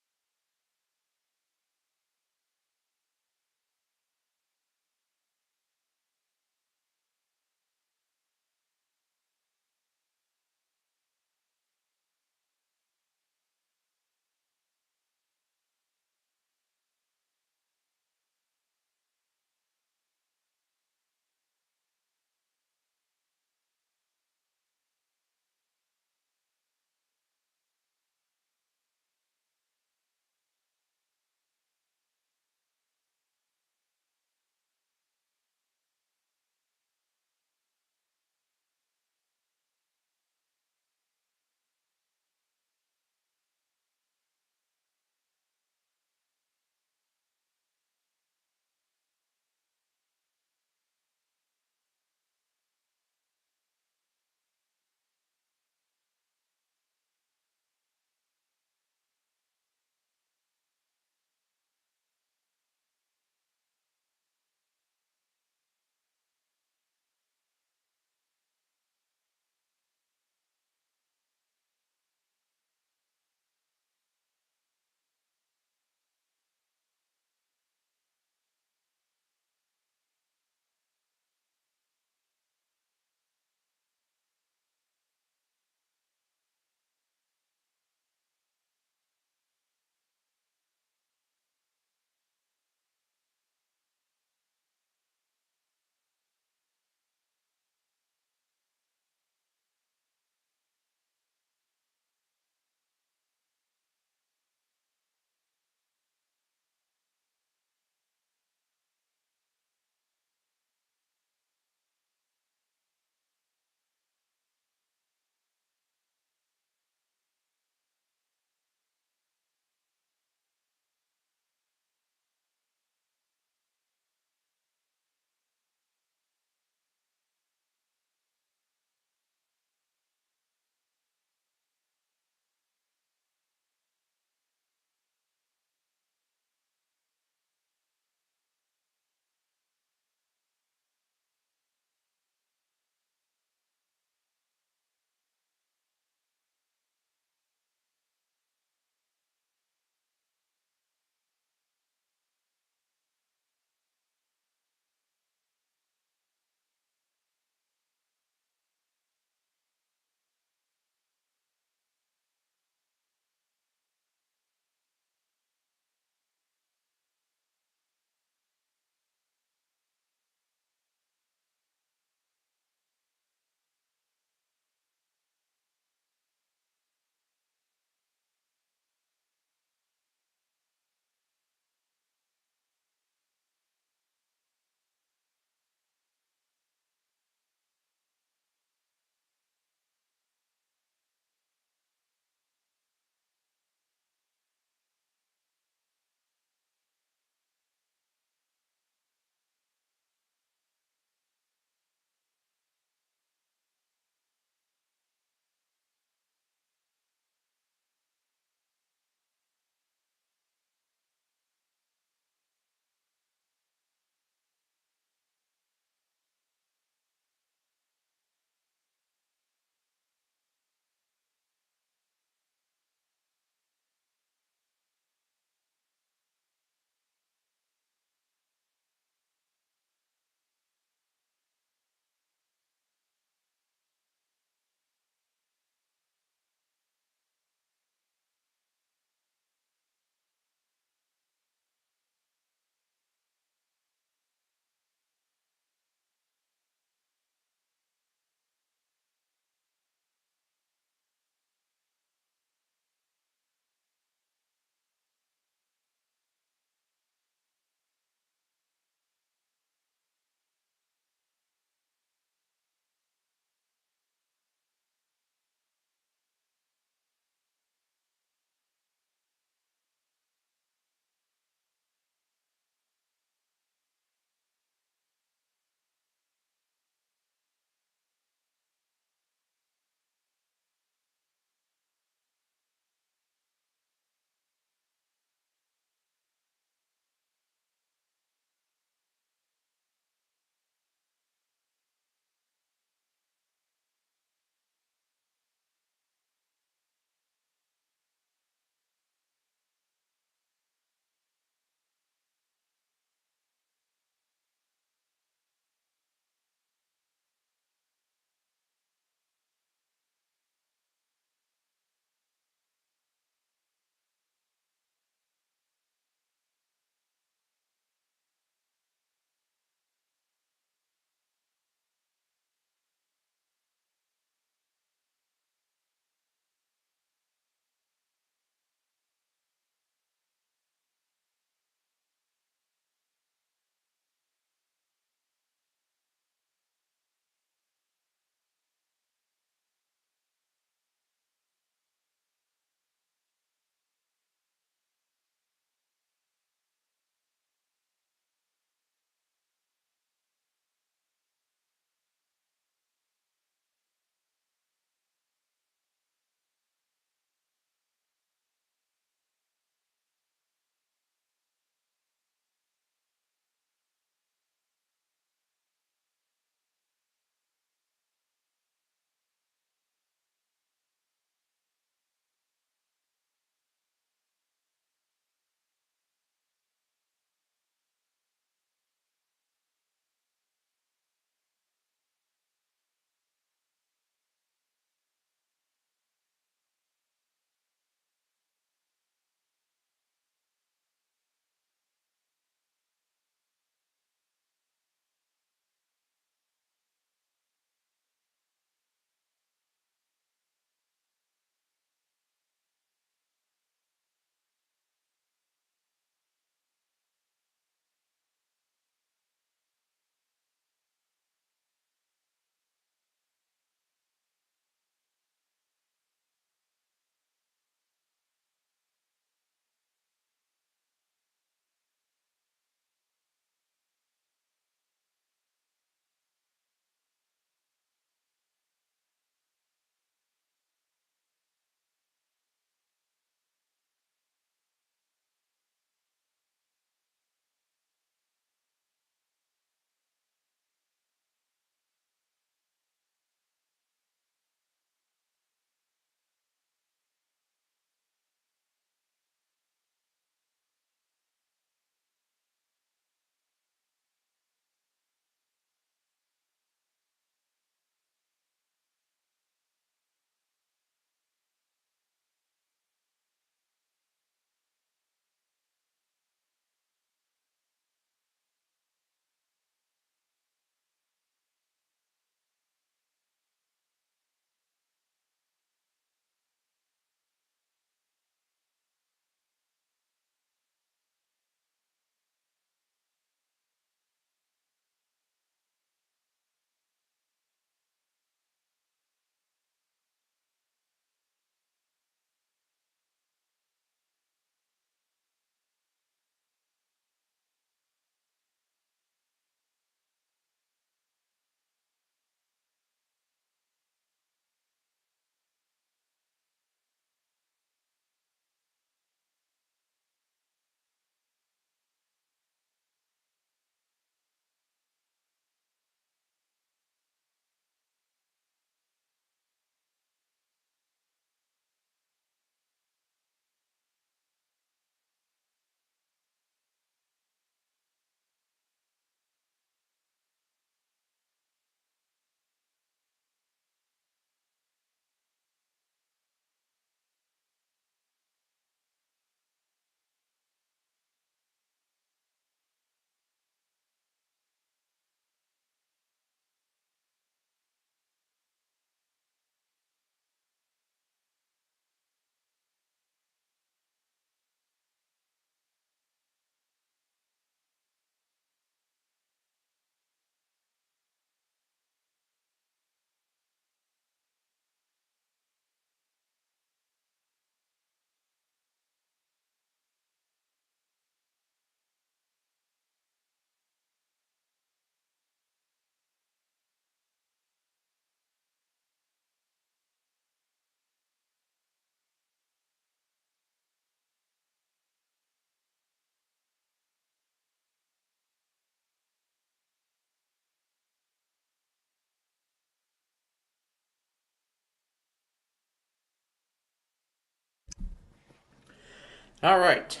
[SPEAKER 3] Alright.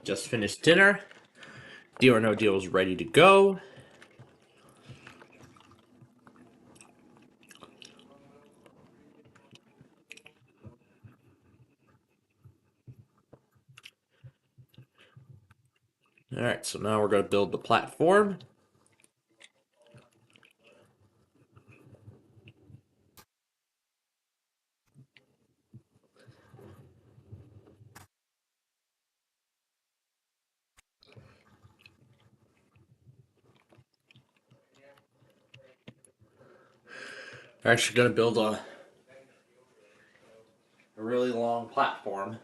[SPEAKER 3] Just finished dinner. Deal or No Deal is ready to go. Alright, so now we're going to build the platform. We're actually going to build a really long platform.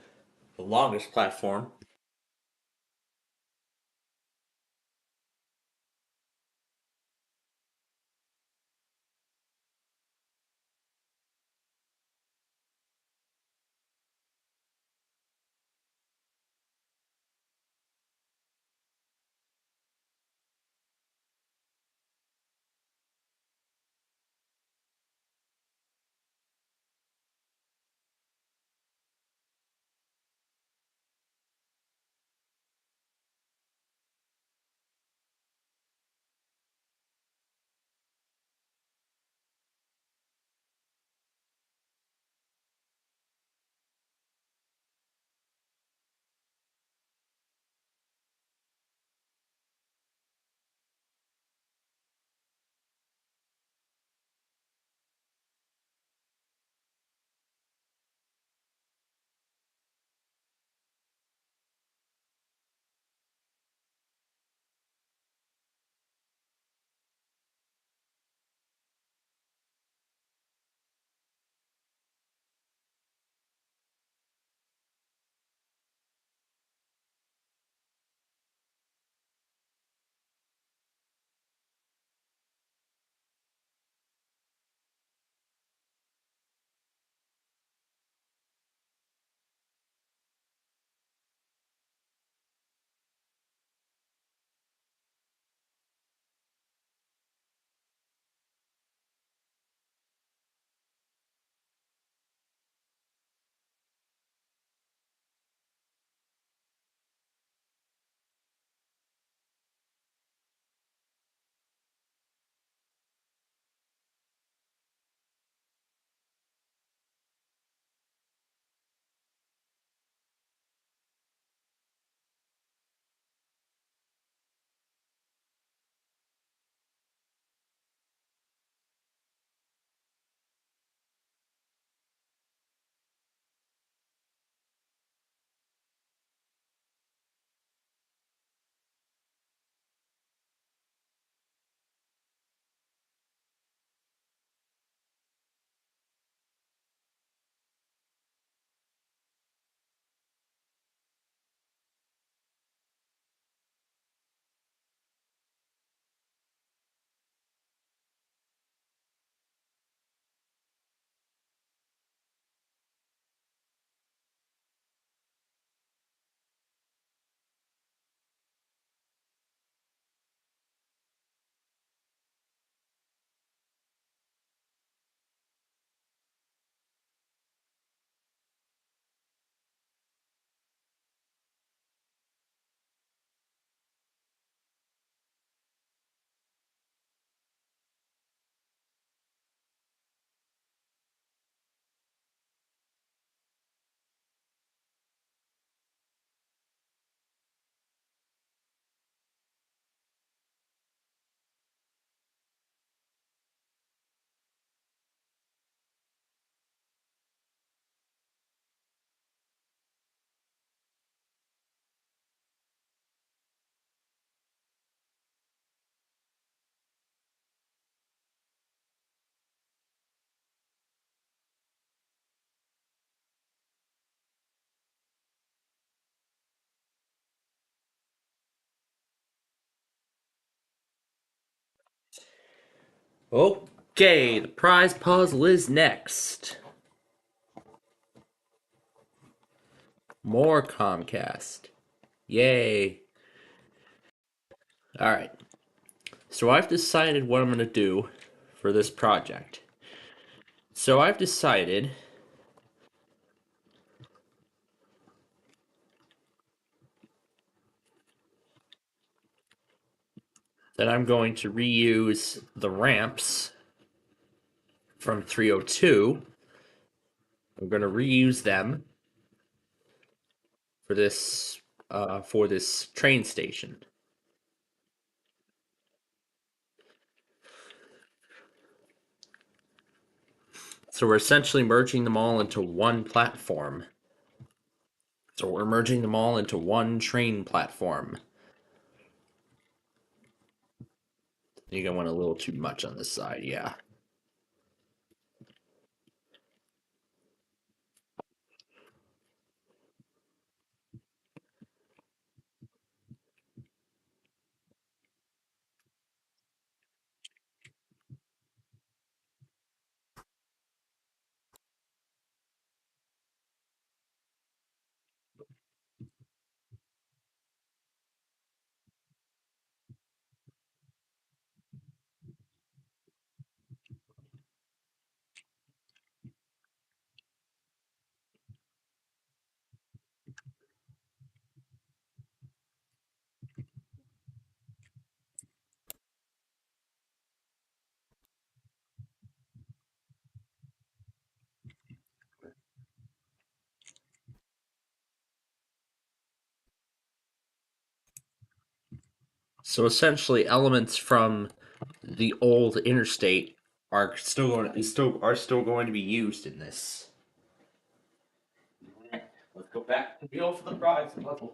[SPEAKER 3] The longest platform. Okay, the prize puzzle is next. More Comcast. Yay. Alright. So I've decided what I'm going to do for this project. So I've decided Then I'm going to reuse the ramps from 302. I'm going to reuse them for this train station. So we're essentially merging them all into one platform. So we're merging them all into one train platform. I think I went a little too much on this side, yeah. So essentially, elements from the old interstate are still going to be used in this. Let's go back to go for the prize level.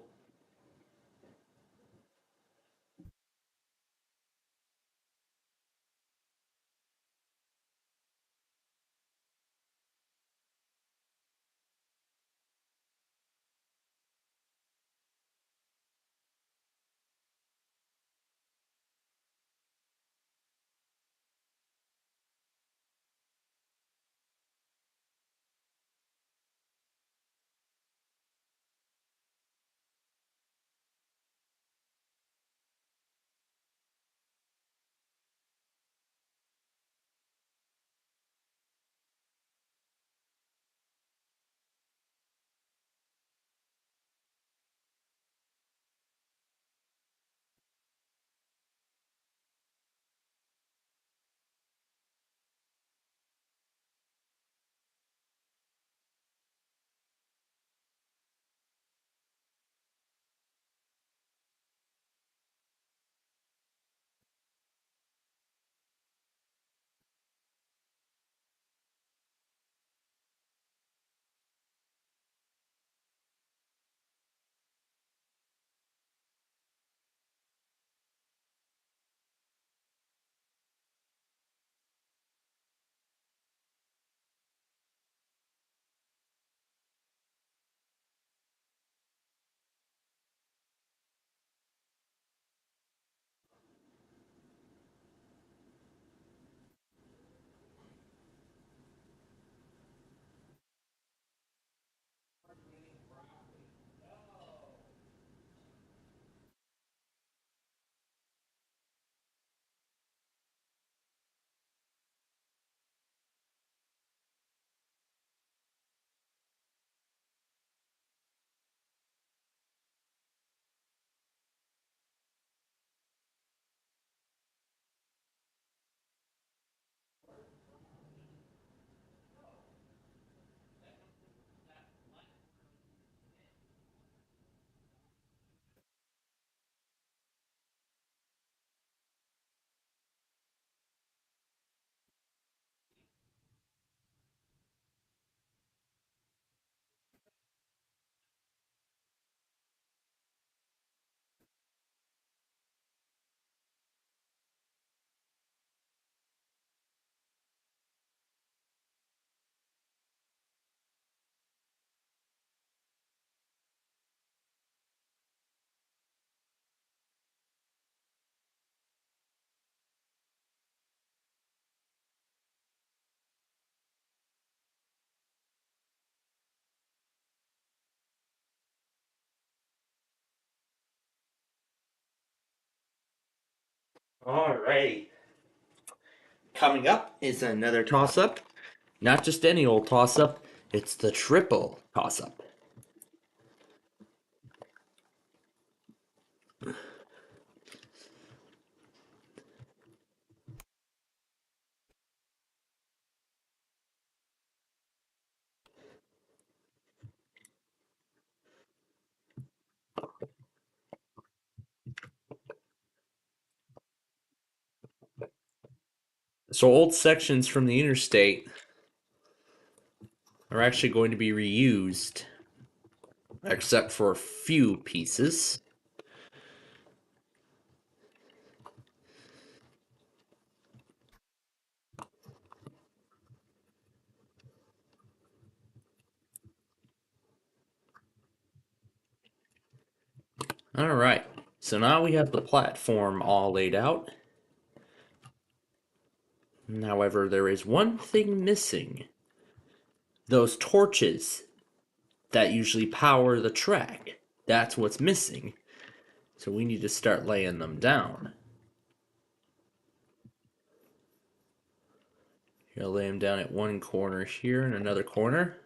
[SPEAKER 3] Alright. Coming up is another toss up. Not just any old toss up, it's the triple toss up. So old sections from the interstate are actually going to be reused, except for a few pieces. All right, so now we have the platform all laid out. However, there is one thing missing. Those torches that usually power the track. That's what's missing. So we need to start laying them down. Here, I'll lay them down at one corner here and another corner.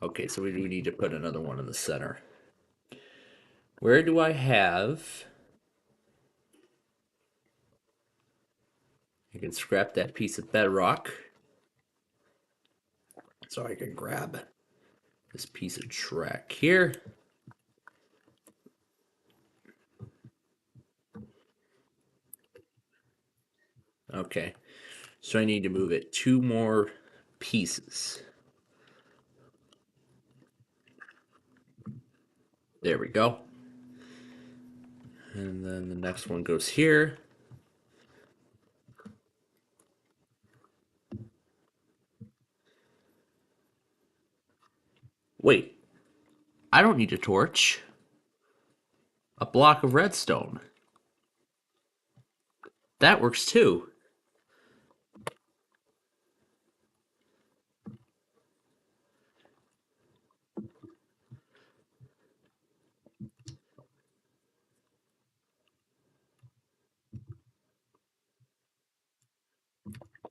[SPEAKER 3] Okay, so we do need to put another one in the center. Where do I have... I can scrap that piece of bedrock. So I can grab this piece of track here. Okay, so I need to move it 2 more pieces. There we go. And then the next one goes here. Wait, I don't need a torch. A block of redstone. That works too.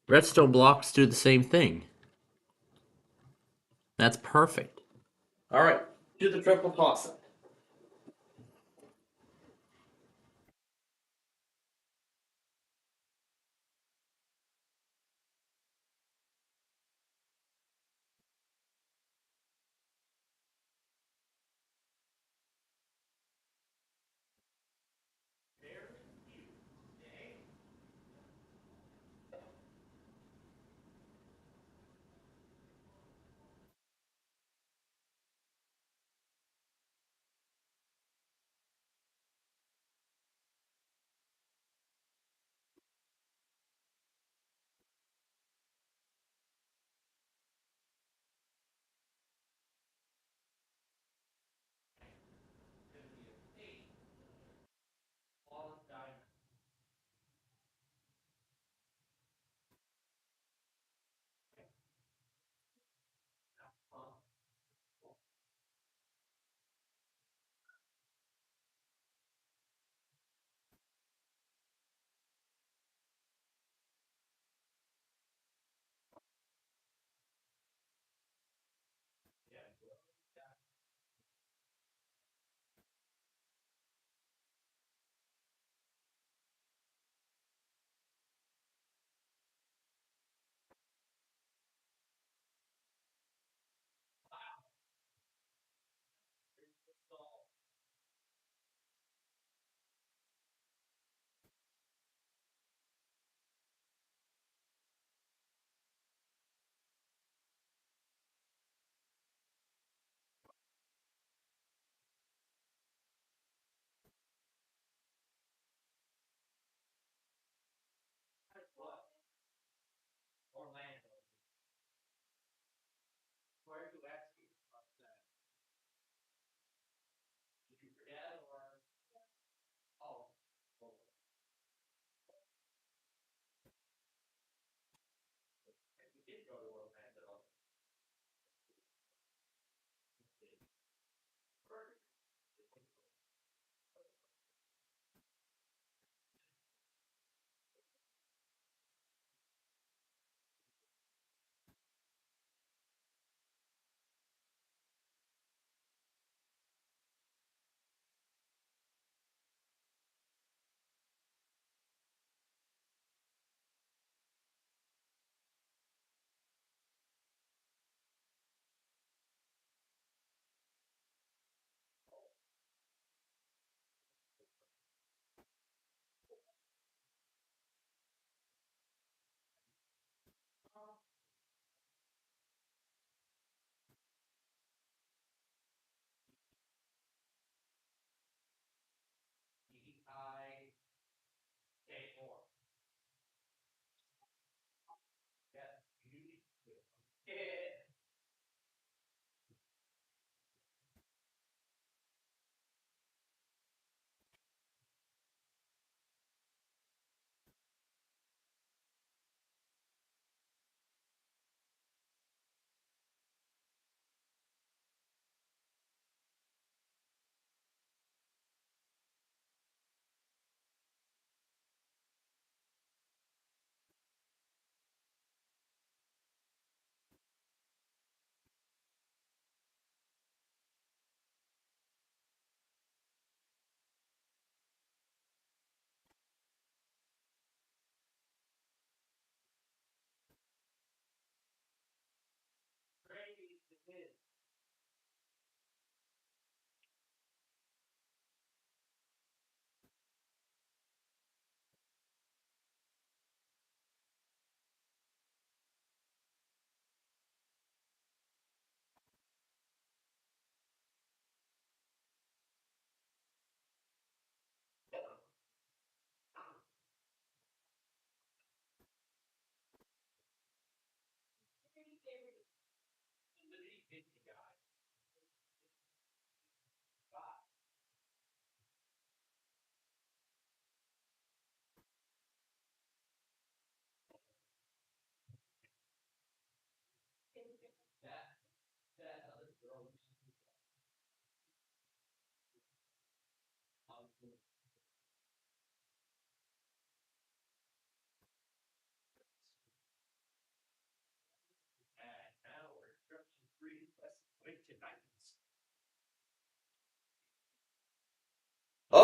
[SPEAKER 3] Redstone blocks do the same thing. That's perfect. All right, do the triple toss-up.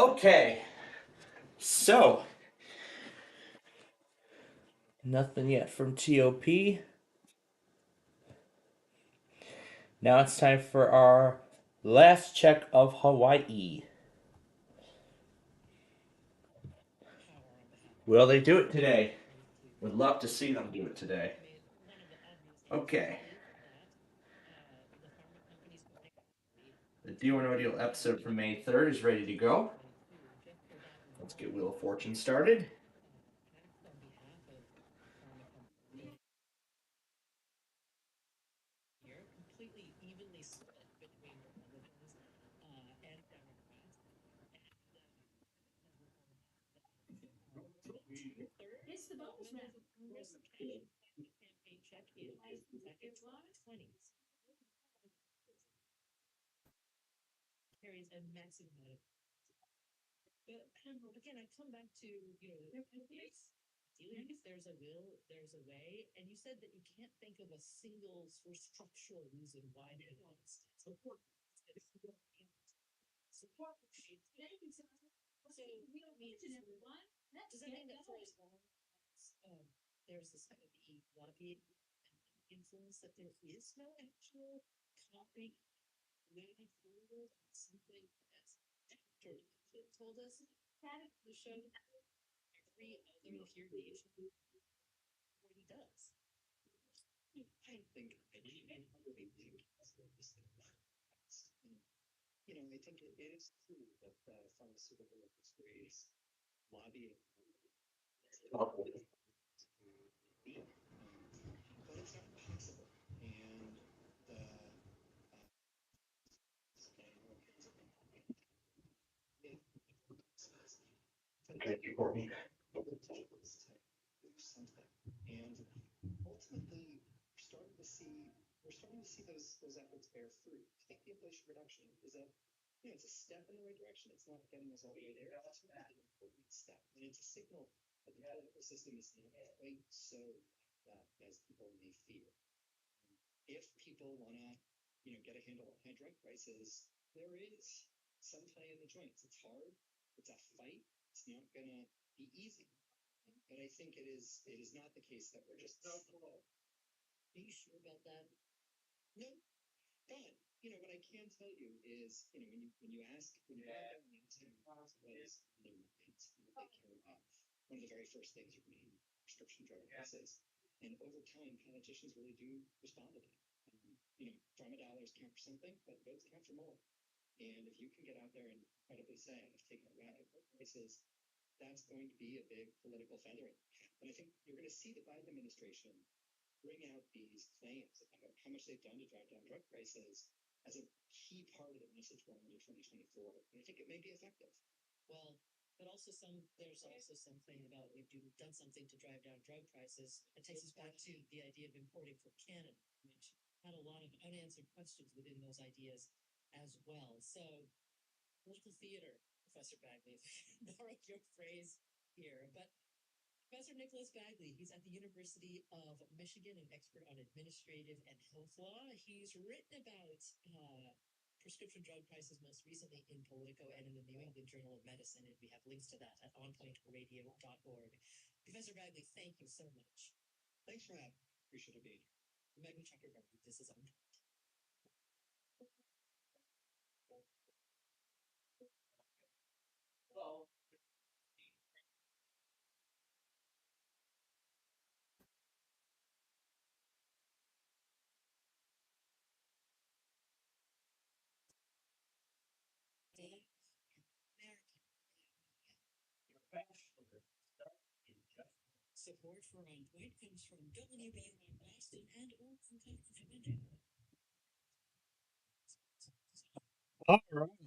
[SPEAKER 1] Okay. So, nothing yet from TOP. Now it's time for our last check of Hawaii. Will they do it today? Would love to see them do it today. Okay. The Deal or No Deal episode from May 3rd is ready to go. Let's get Wheel of Fortune started.
[SPEAKER 10] It's the bonus round. Let's get going.
[SPEAKER 1] Thank you, Courtney.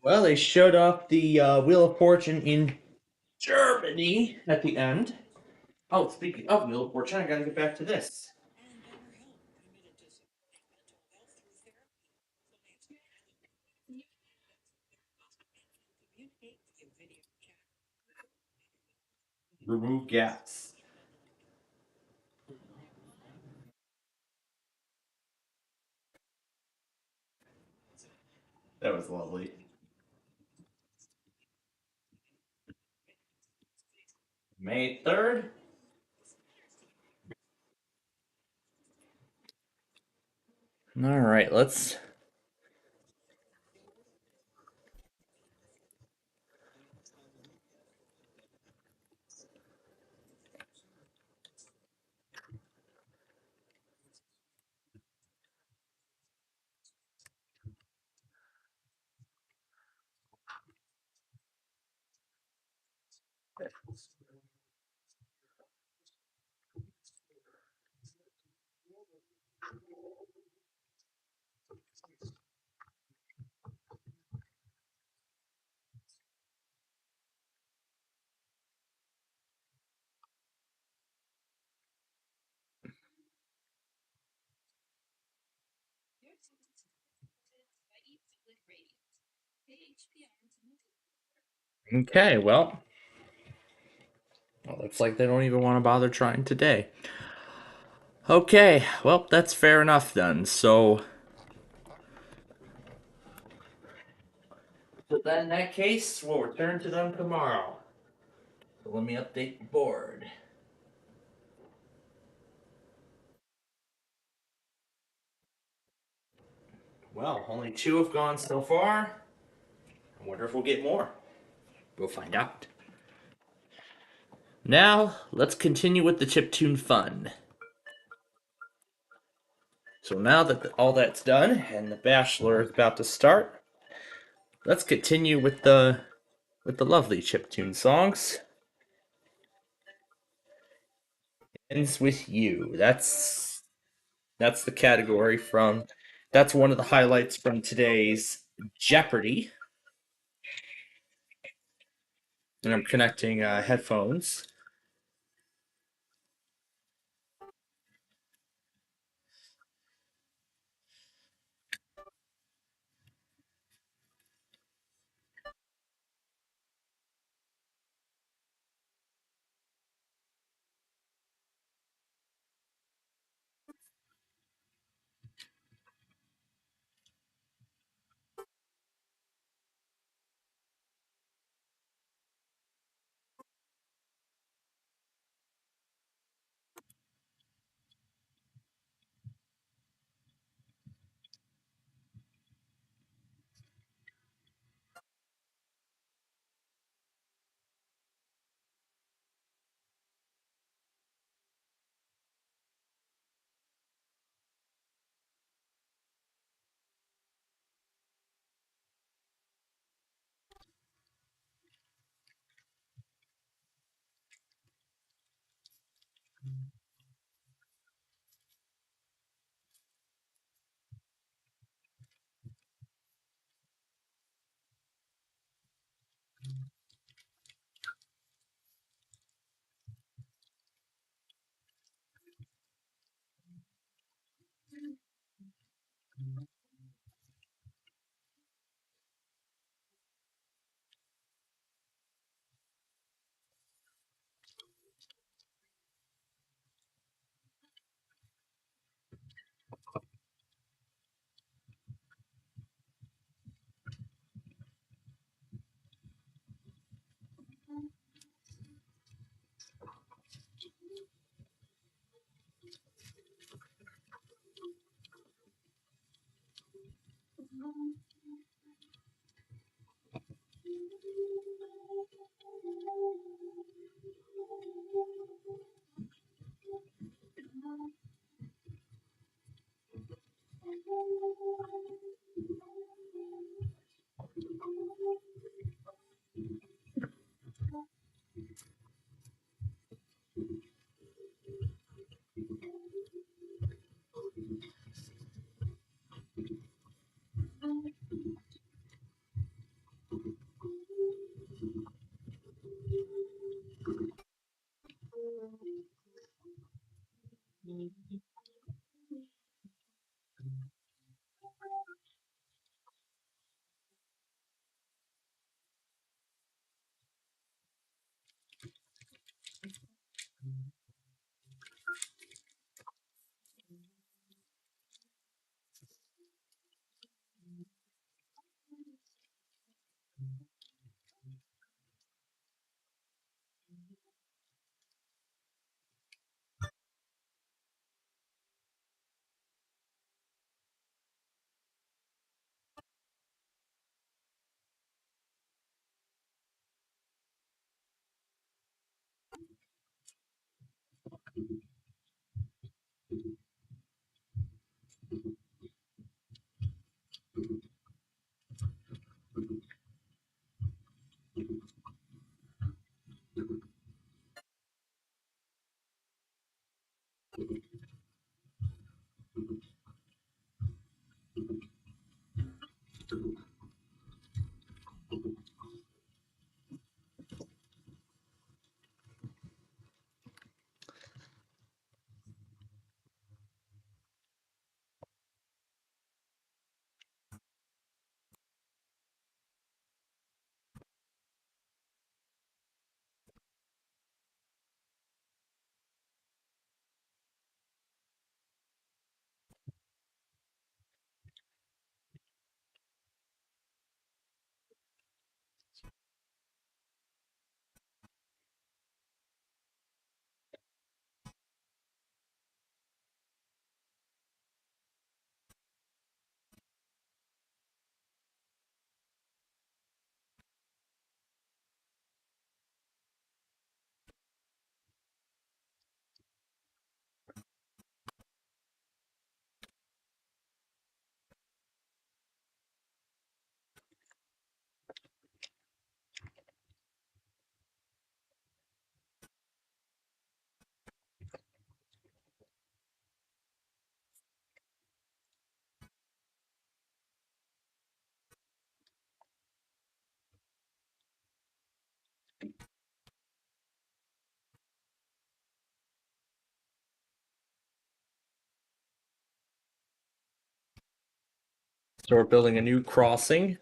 [SPEAKER 1] Well, they showed off the Wheel of Fortune in Germany at the end. Oh, speaking of Wheel of Fortune, I gotta get back to this. Remove gaps. That was lovely.
[SPEAKER 3] May 3rd. All right, let's. Okay, well, looks like they don't even want to bother trying today. Okay, well, that's fair enough then. So then in that case, we'll return to them tomorrow. So let me update the board. Well, only 2 have gone so far. I wonder if we'll get more. We'll find out. Now, let's continue with the chiptune fun. So now that all that's done and the Bachelor is about to start, let's continue with the lovely chiptune songs. Ends with you. That's the category from. That's one of the highlights from today's Jeopardy. And I'm connecting headphones. So we're building a new crossing.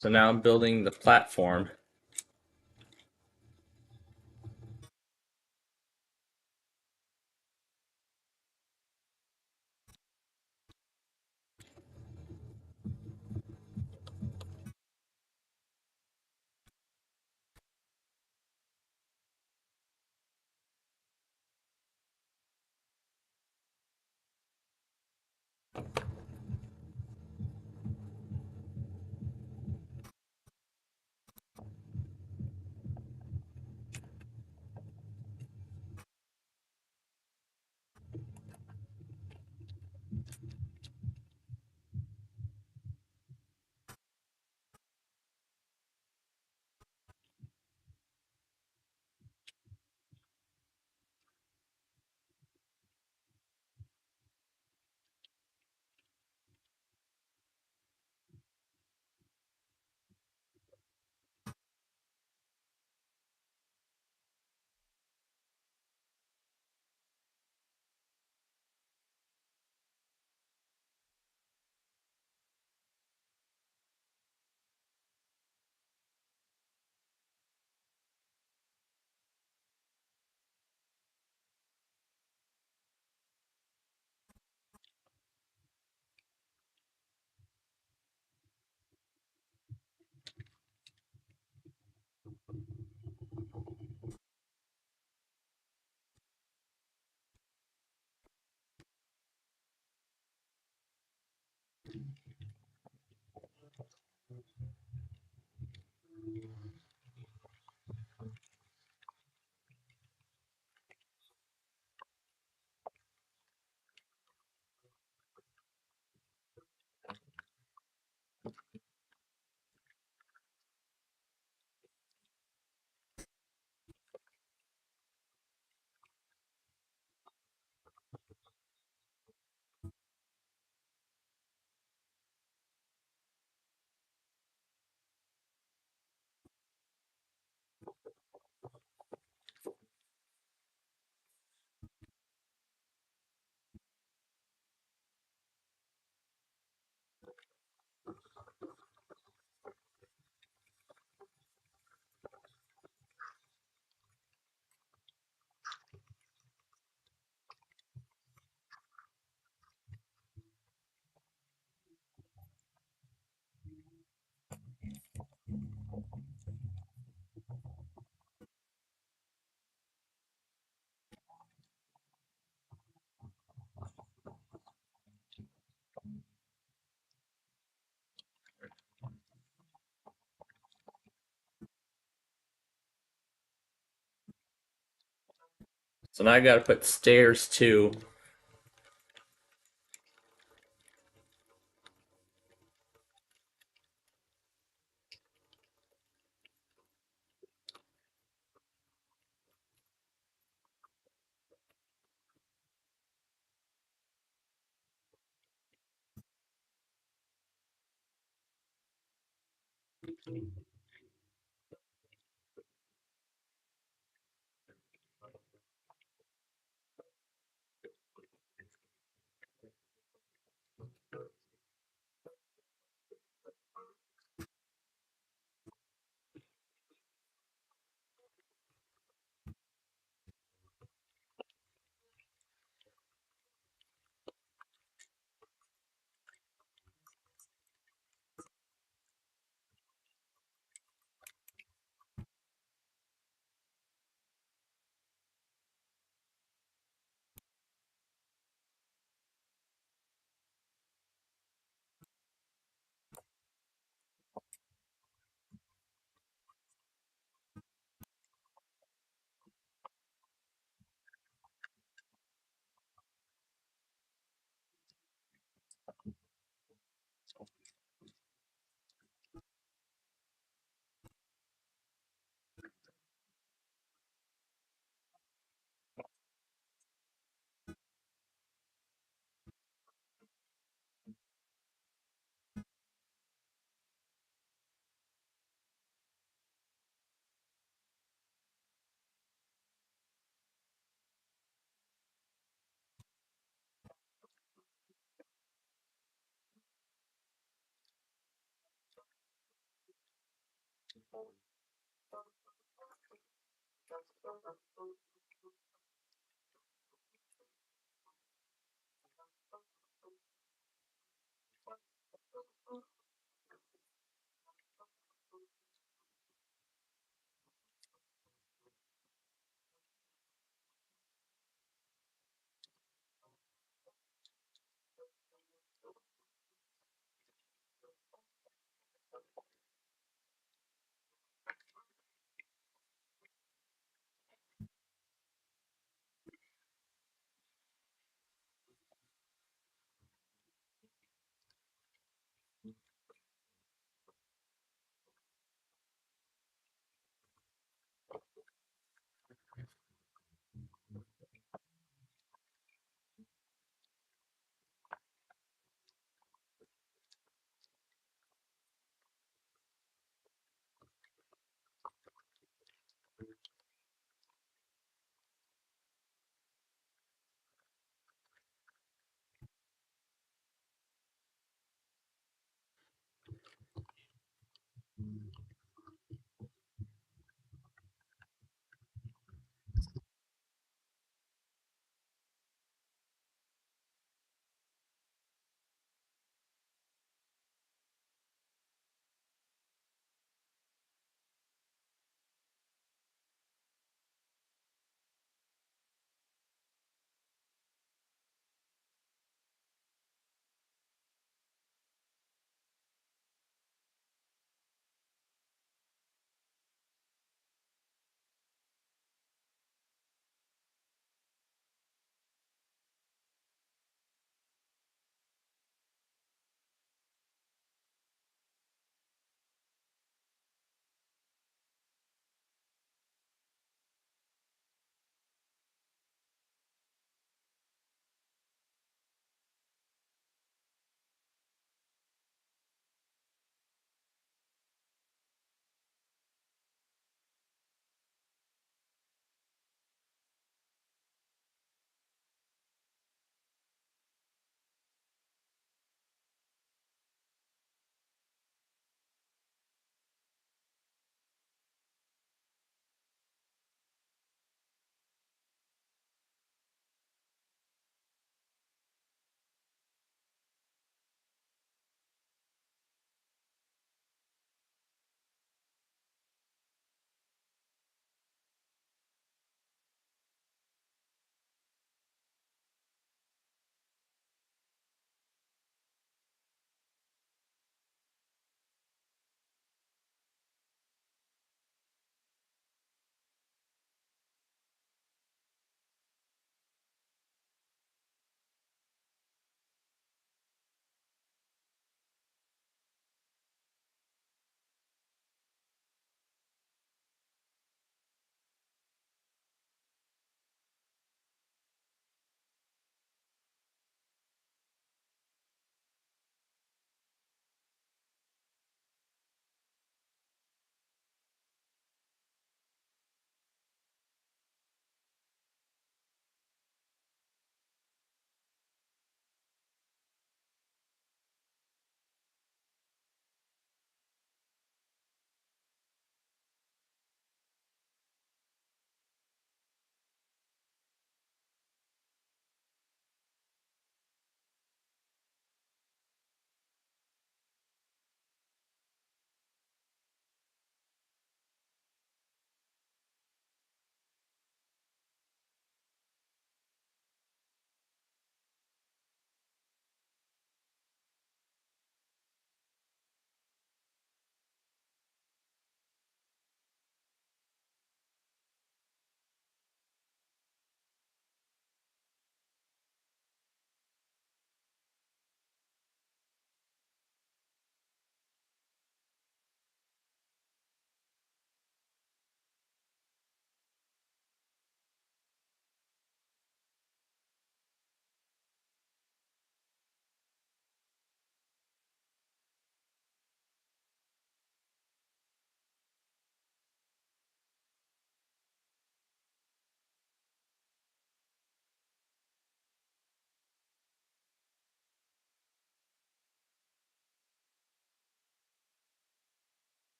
[SPEAKER 3] So now I'm building the platform. So now I gotta put stairs too.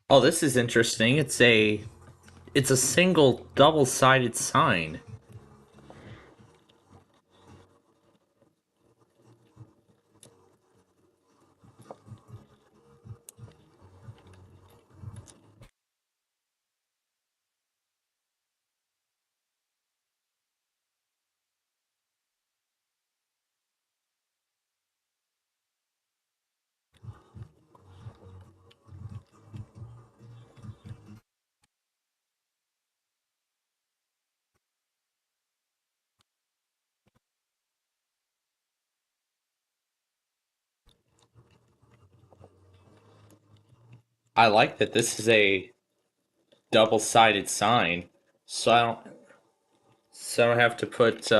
[SPEAKER 3] Oh, this is interesting. It's a single double-sided sign. I like that this is a double-sided sign, so I don't have to put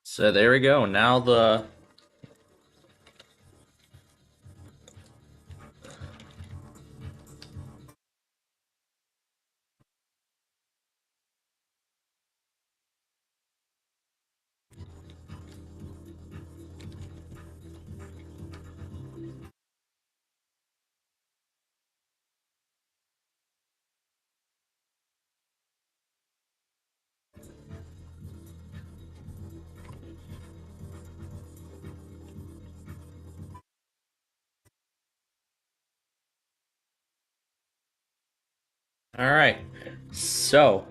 [SPEAKER 3] So there we go. Now All right. So,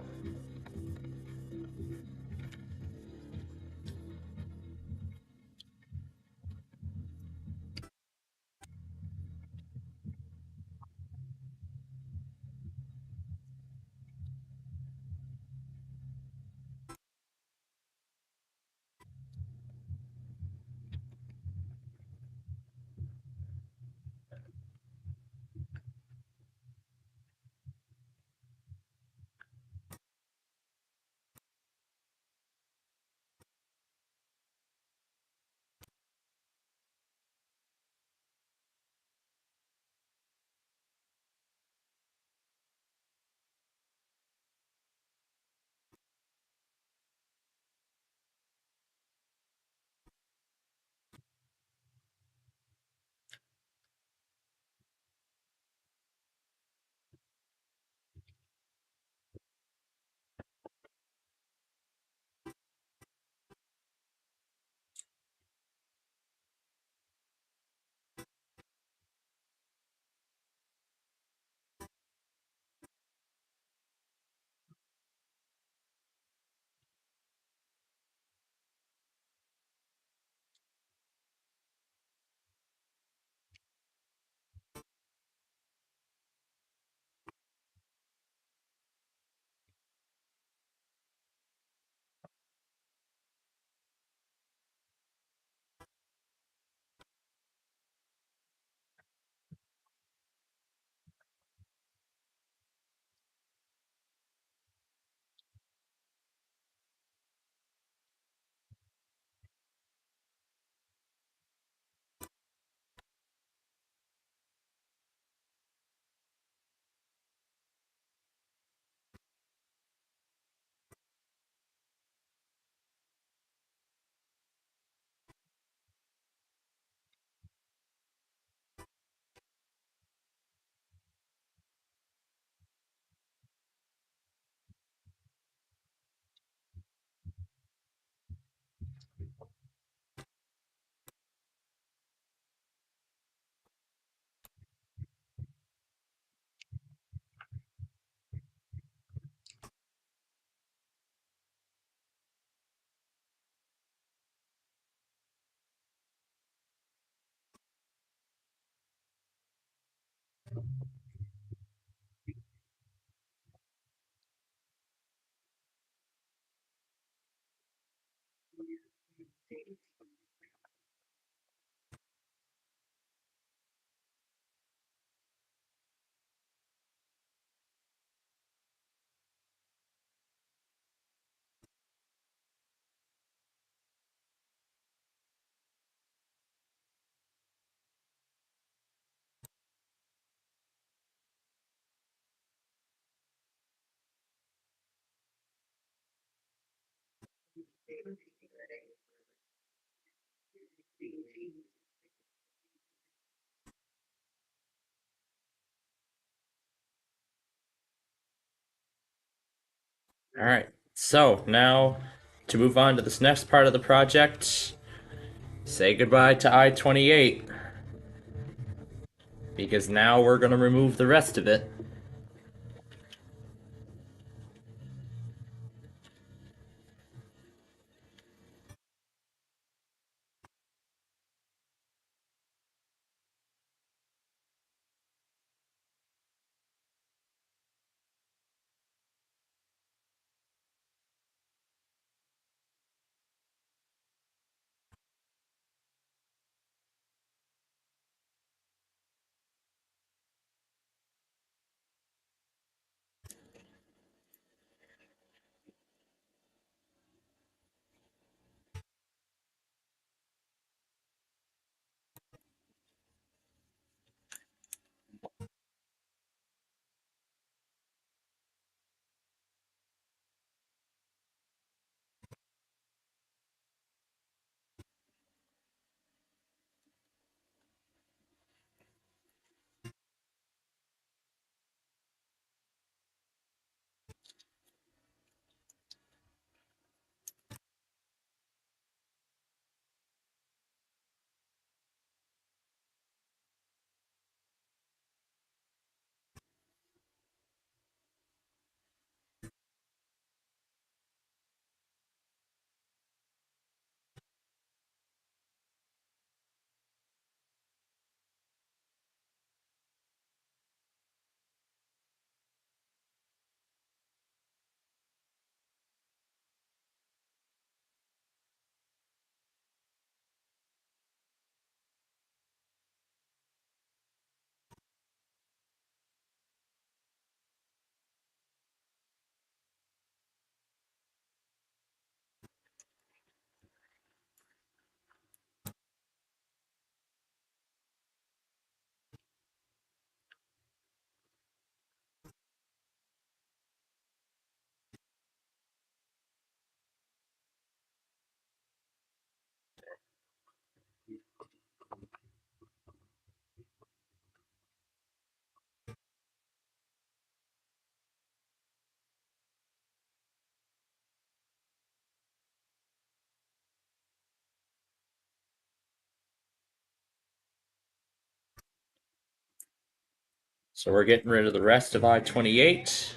[SPEAKER 3] all right. So, now to move on to this next part of the project, say goodbye to I-28 because now we're going to remove the rest of it. So we're getting rid of the rest of I-28.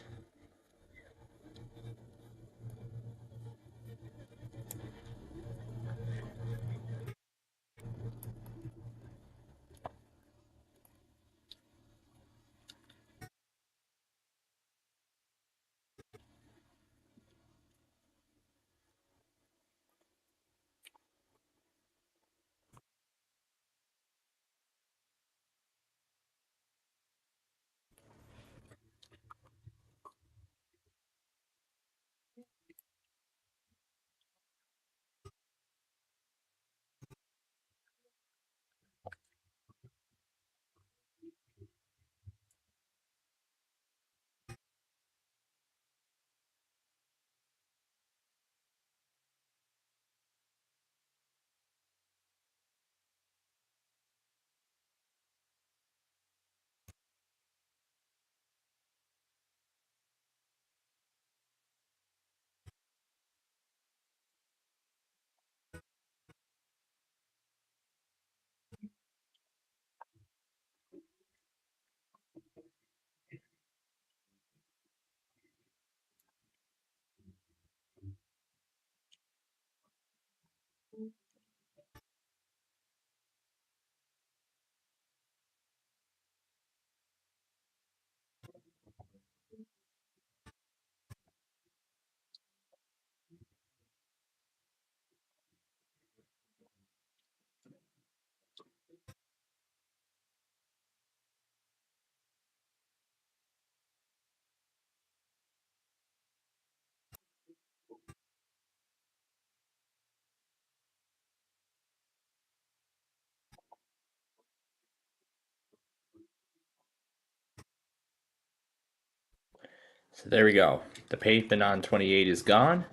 [SPEAKER 3] So there we go. The pavement on 28 is gone.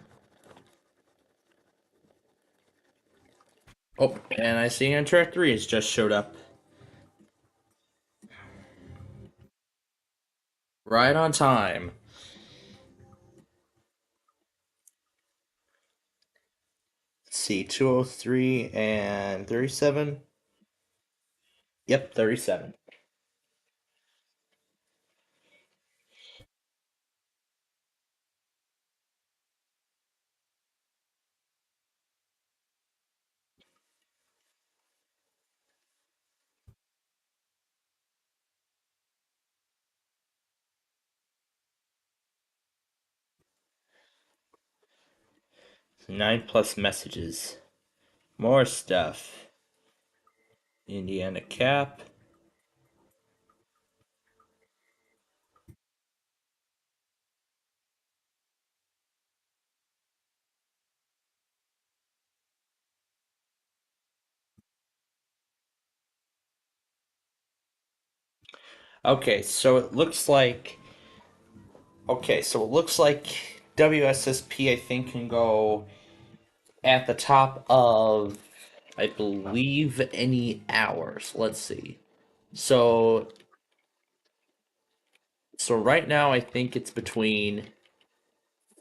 [SPEAKER 3] Oh, and I see Amtrak 3 has just showed up. Right on time. Let's see, 203 and 37. Yep, 37. So 9+ messages. More stuff. Indiana Cap. Okay, so it looks like. Okay, so it looks like WSSP, I think, can go at the top of, I believe, any hours. Let's see. So right now, I think it's between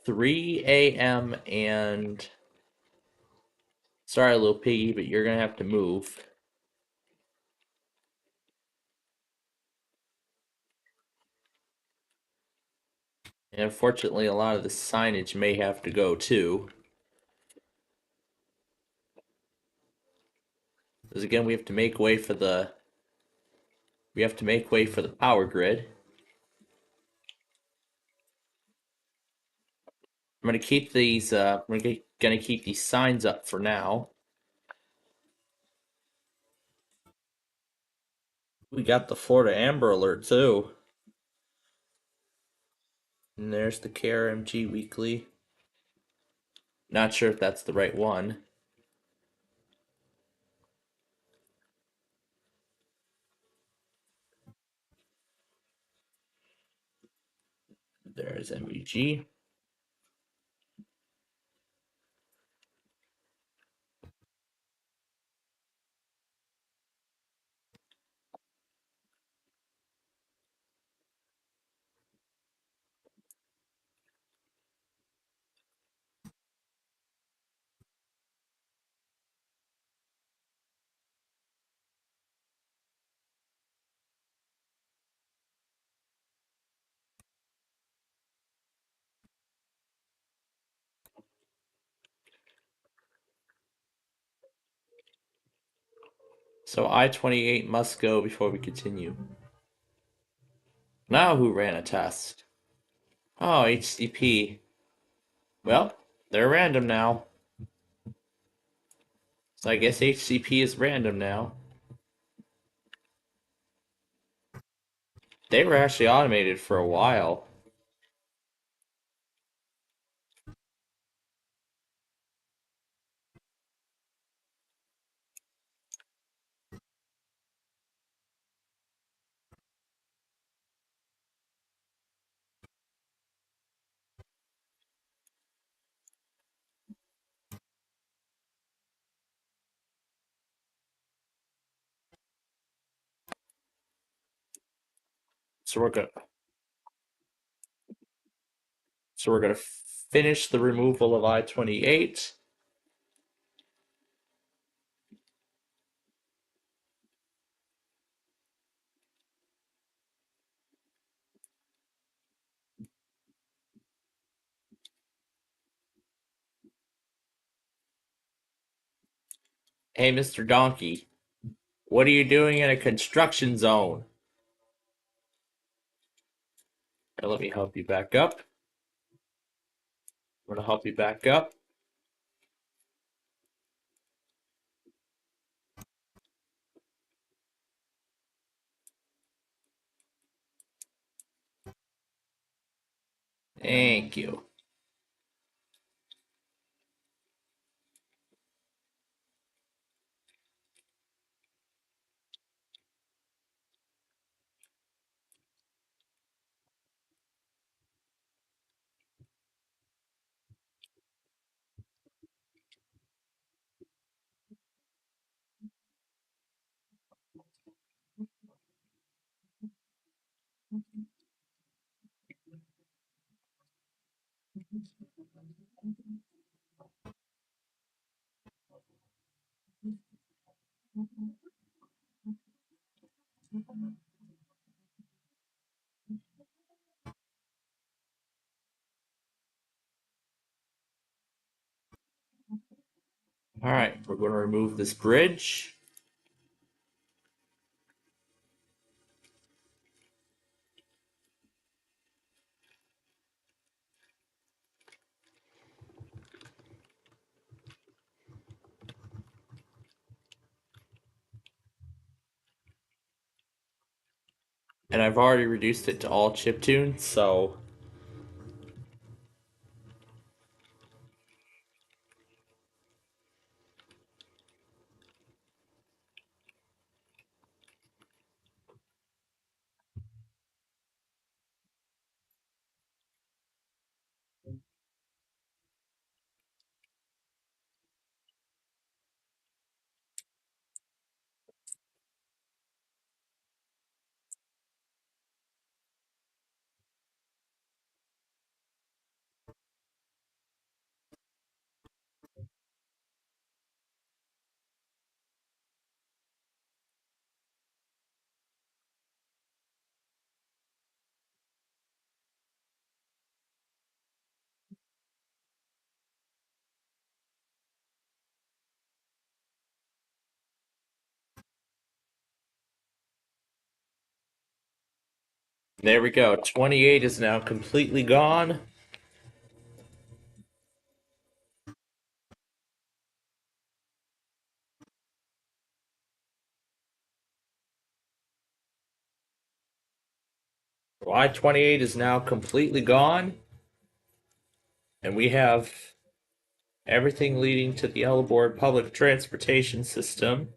[SPEAKER 3] 3 a.m. and. Sorry, little piggy, but you're gonna have to move. And unfortunately, a lot of the signage may have to go too. Because again, we have to make way for the. We have to make way for the power grid. I'm gonna keep these. We're gonna keep these signs up for now. We got the Florida Amber Alert too. And there's the KRMG Weekly. Not sure if that's the right one. There's MVG.
[SPEAKER 1] So I-28 must go before we continue. Now who ran a test? Oh, HCP. Well, they're random now. So I guess HCP is random now. They were actually automated for a while. So we're gonna finish the removal of I-28. Hey, Mr. Donkey, what are you doing in a construction zone? Here, let me help you back up. I'm gonna help you back up. Thank you. Alright, we're gonna remove this bridge. And I've already reduced it to all chiptune, so there we go. 28 is now completely gone. I-28 is now completely gone. And we have everything leading to the Elborg public transportation system.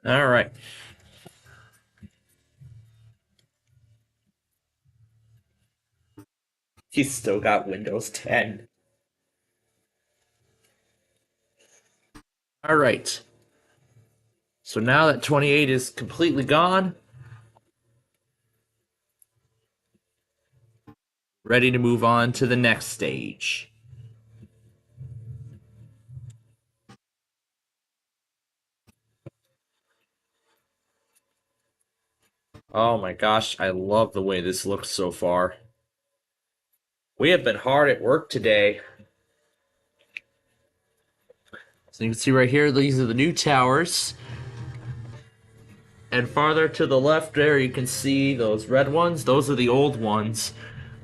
[SPEAKER 1] All right. He's still got Windows 10. All right. So now that 28 is completely gone, ready to move on to the next stage. Oh my gosh, I love the way this looks so far. We have been hard at work today. So you can see right here, these are the new towers. And farther to the left there, you can see those red ones. Those are the old ones.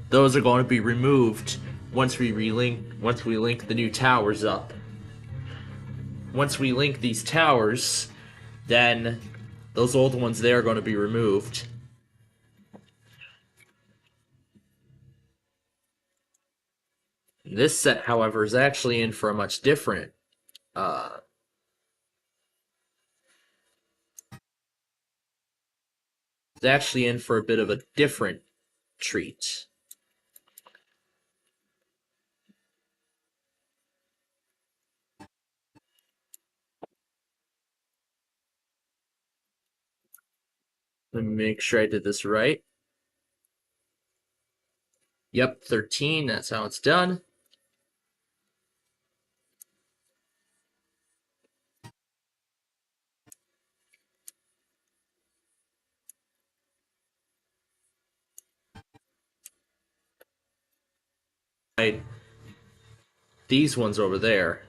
[SPEAKER 1] Those are going to be removed once we link the new towers up. Once we link these towers, then those old ones there are going to be removed. This set, however, is actually in for a much different it's actually in for a bit of a different treat. Let me make sure I did this right. Yep, 13, that's how it's done. These ones over there.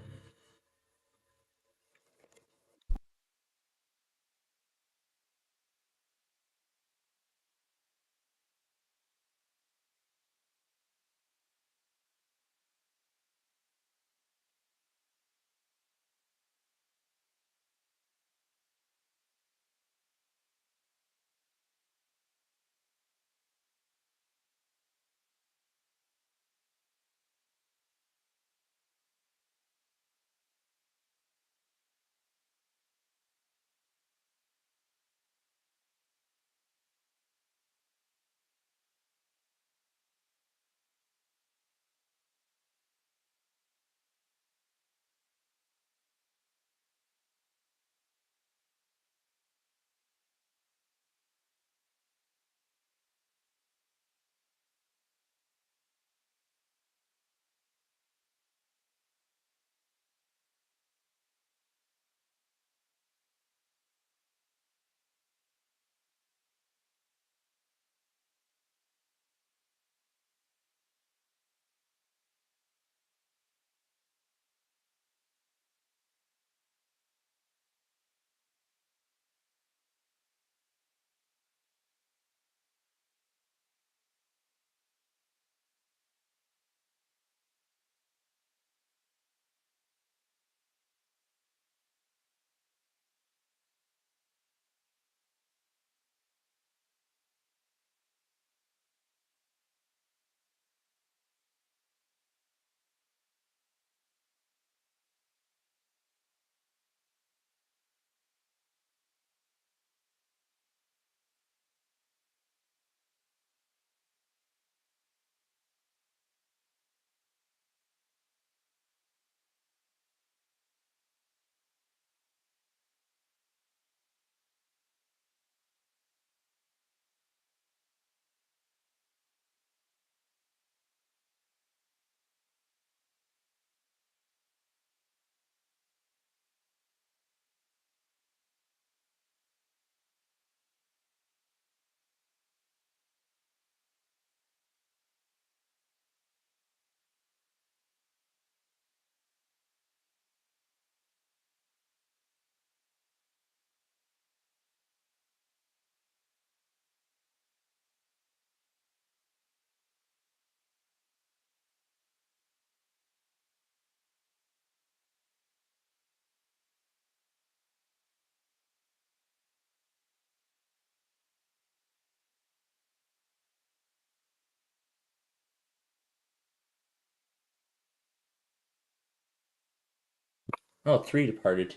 [SPEAKER 1] Oh, 3 departed.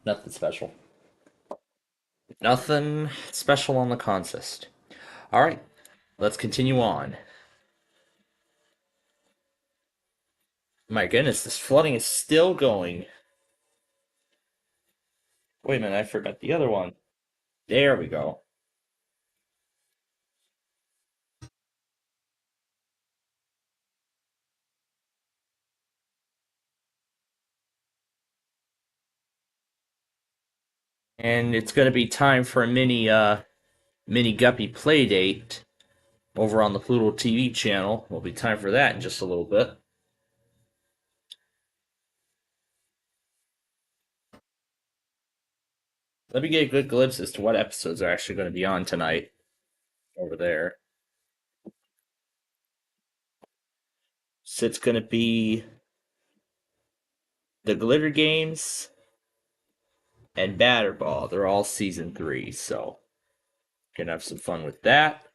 [SPEAKER 3] Nothing special. Nothing special on the consist. Alright, let's continue on. My goodness, this flooding is still going. Wait a minute, I forgot the other one. There we go. And it's going to be time for a mini Guppy Playdate over on the Pluto TV channel. Will be time for that in just a little bit. Let me get a good glimpse as to what episodes are actually going to be on tonight over there. So it's going to be the Glitter Games and Batterball. They're all season 3, so gonna have some fun with that.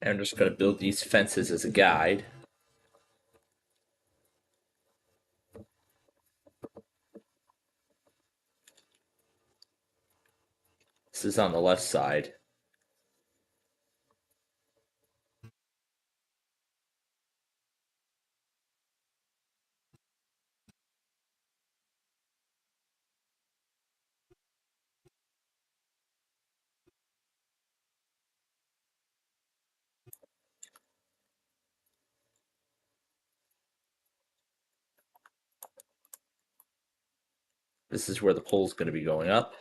[SPEAKER 3] And I'm just gonna build these fences as a guide. This is on the left side. This is where the pole's gonna be going up.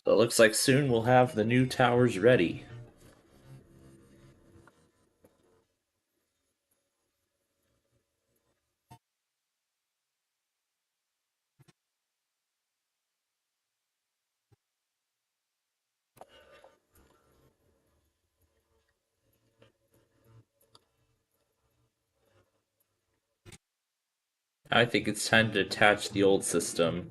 [SPEAKER 3] So it looks like soon we'll have the new towers ready. I think it's time to attach the old system.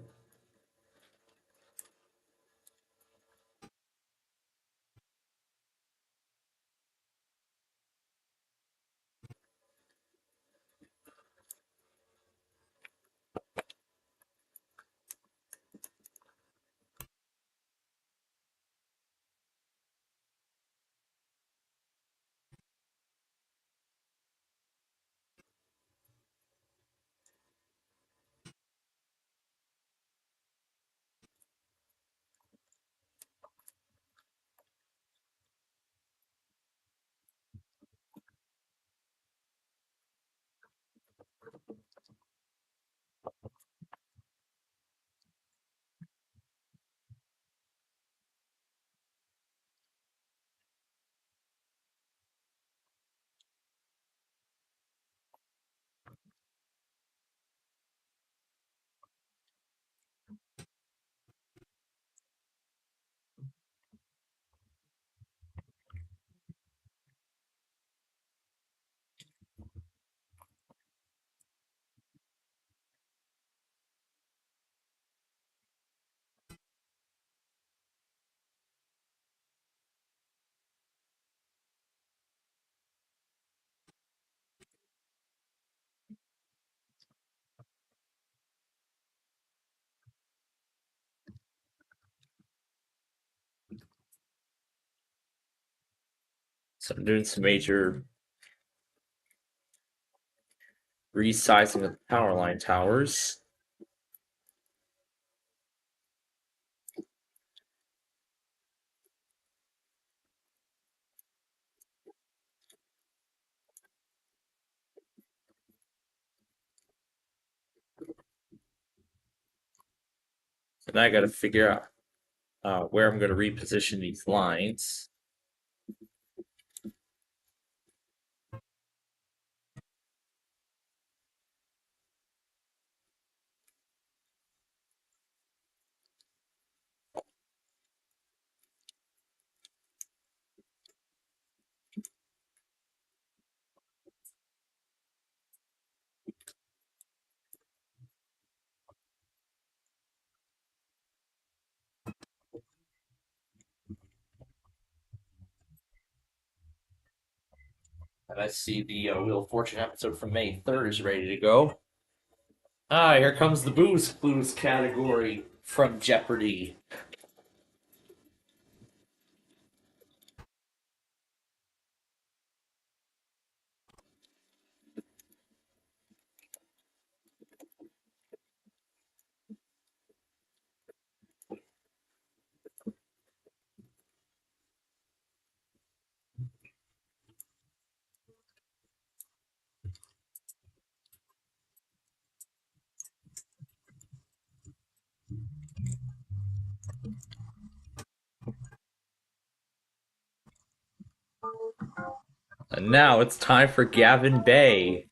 [SPEAKER 3] So I'm doing some major resizing of the power line towers. So now I got to figure out where I'm going to reposition these lines. And I see the Wheel of Fortune episode from May 3rd is ready to go. Ah, here comes the Booze Clues category from Jeopardy! And now it's time for Gavin Bay.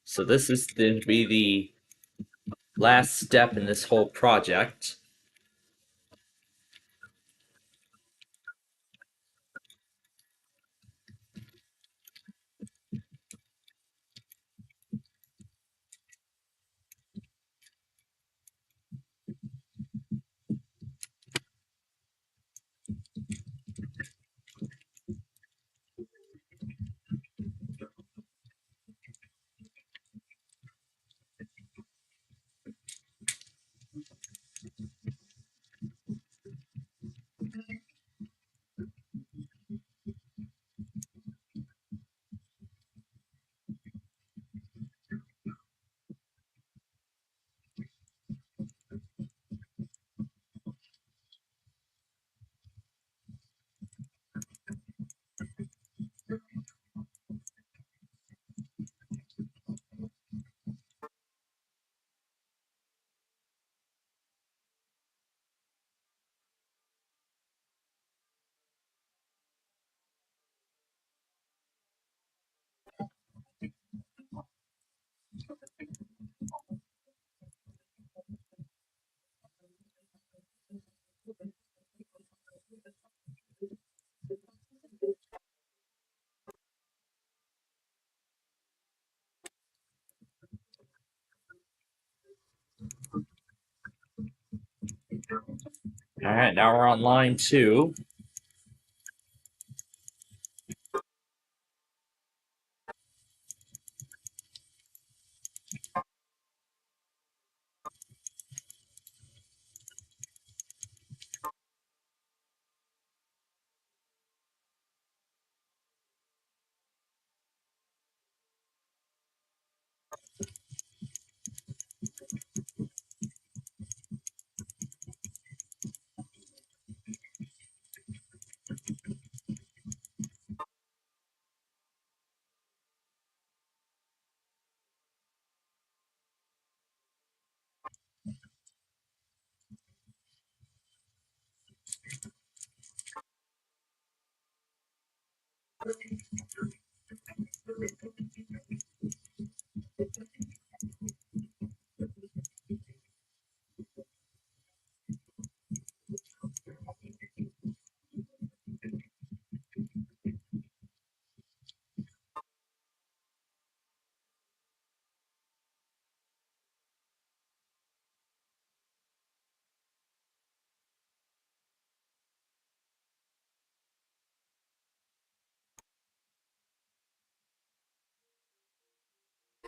[SPEAKER 3] So this is going to be the last step in this whole project. Alright, now we're on line 2.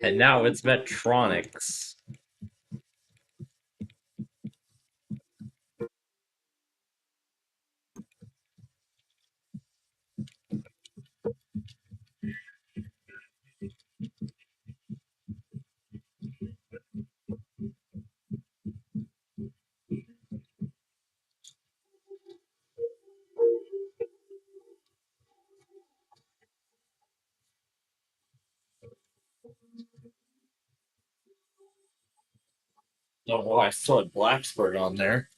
[SPEAKER 3] And now it's Medtronics. Oh, I still had Blacksburg on there.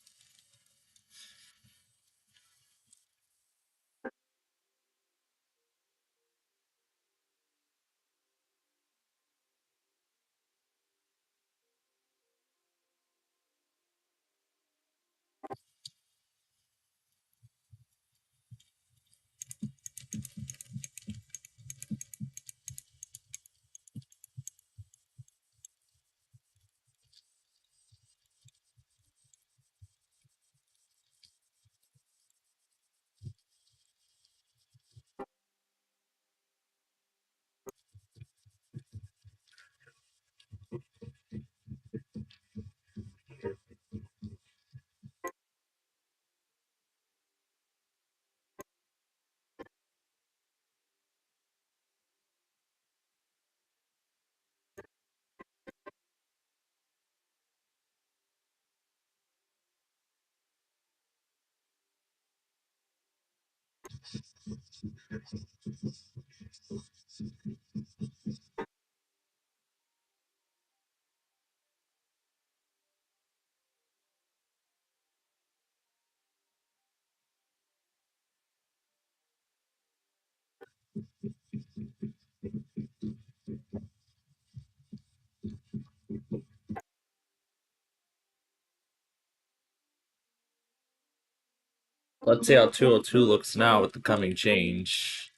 [SPEAKER 3] Let's see how 202 looks now with the coming change.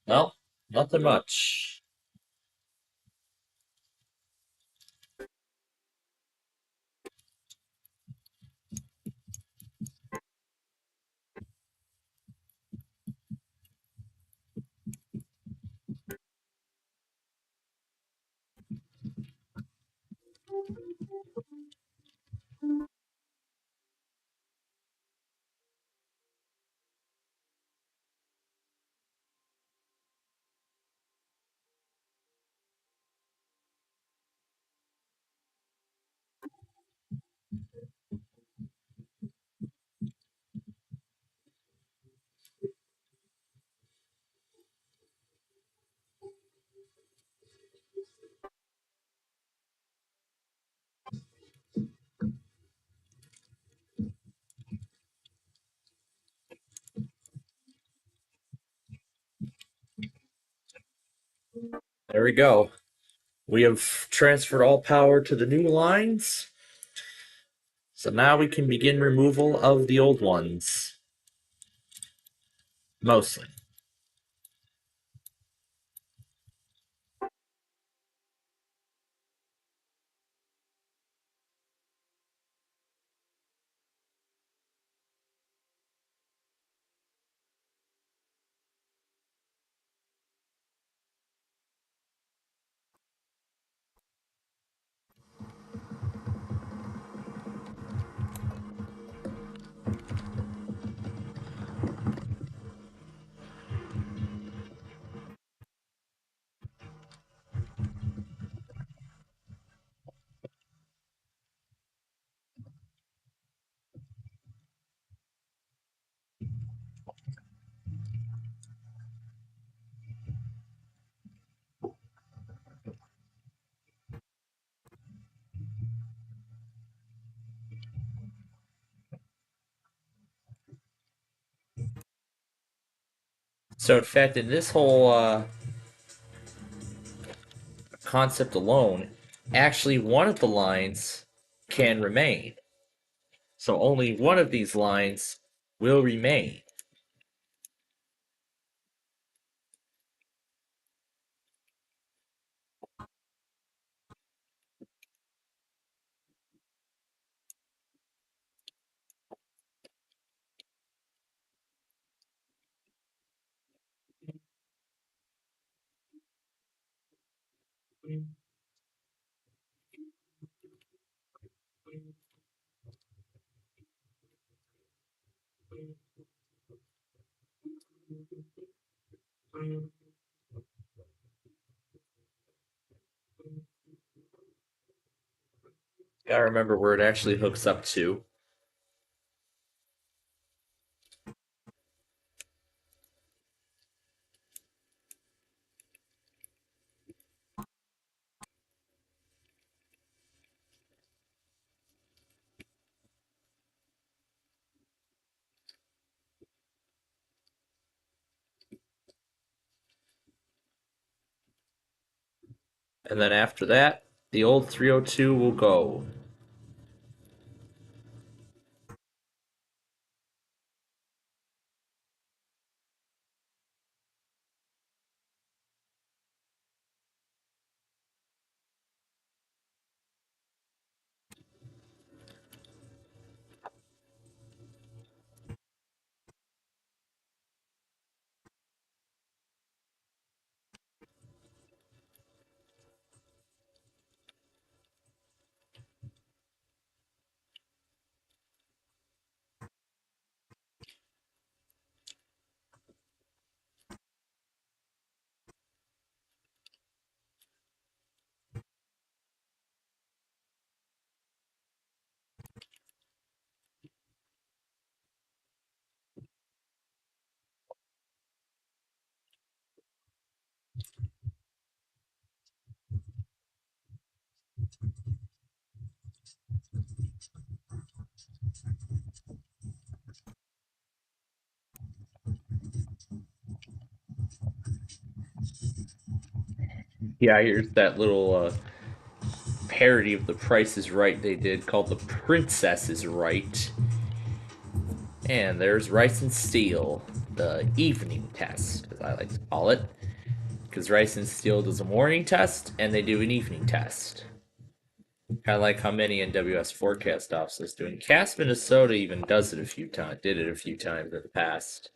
[SPEAKER 3] Well, nothing much. There we go. We have transferred all power to the new lines. So now we can begin removal of the old ones. Mostly. So in fact, in this whole concept alone, actually one of the lines can remain. So only one of these lines will remain. Gotta remember where it actually hooks up to. And then after that, the old 302 will go. Yeah, here's that little parody of The Price is Right they did called The Princess is Right. And there's Rice and Steel, the evening test, as I like to call it. Because Rice and Steel does a morning test, and they do an evening test. Kind of like how many NWS forecast offices doing. Cass, Minnesota even does it a few times, did it a few times in the past.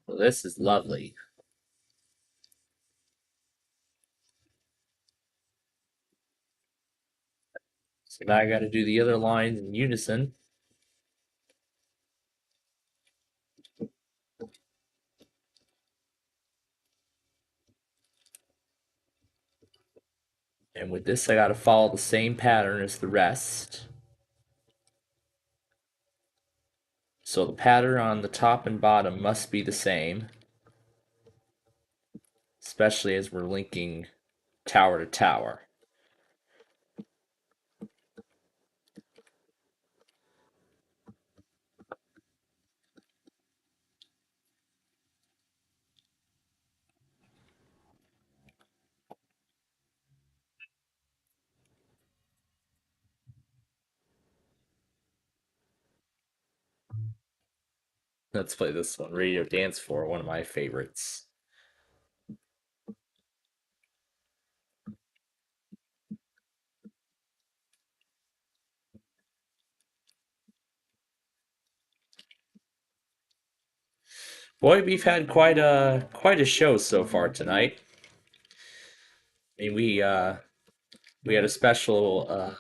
[SPEAKER 3] Well, this is lovely. So now I got to do the other lines in unison. And with this, I got to follow the same pattern as the rest. So the pattern on the top and bottom must be the same, especially as we're linking tower to tower. Let's play this one, Radio Dance Floor, one of my favorites. Boy, we've had quite a show so far tonight. I mean, we had a special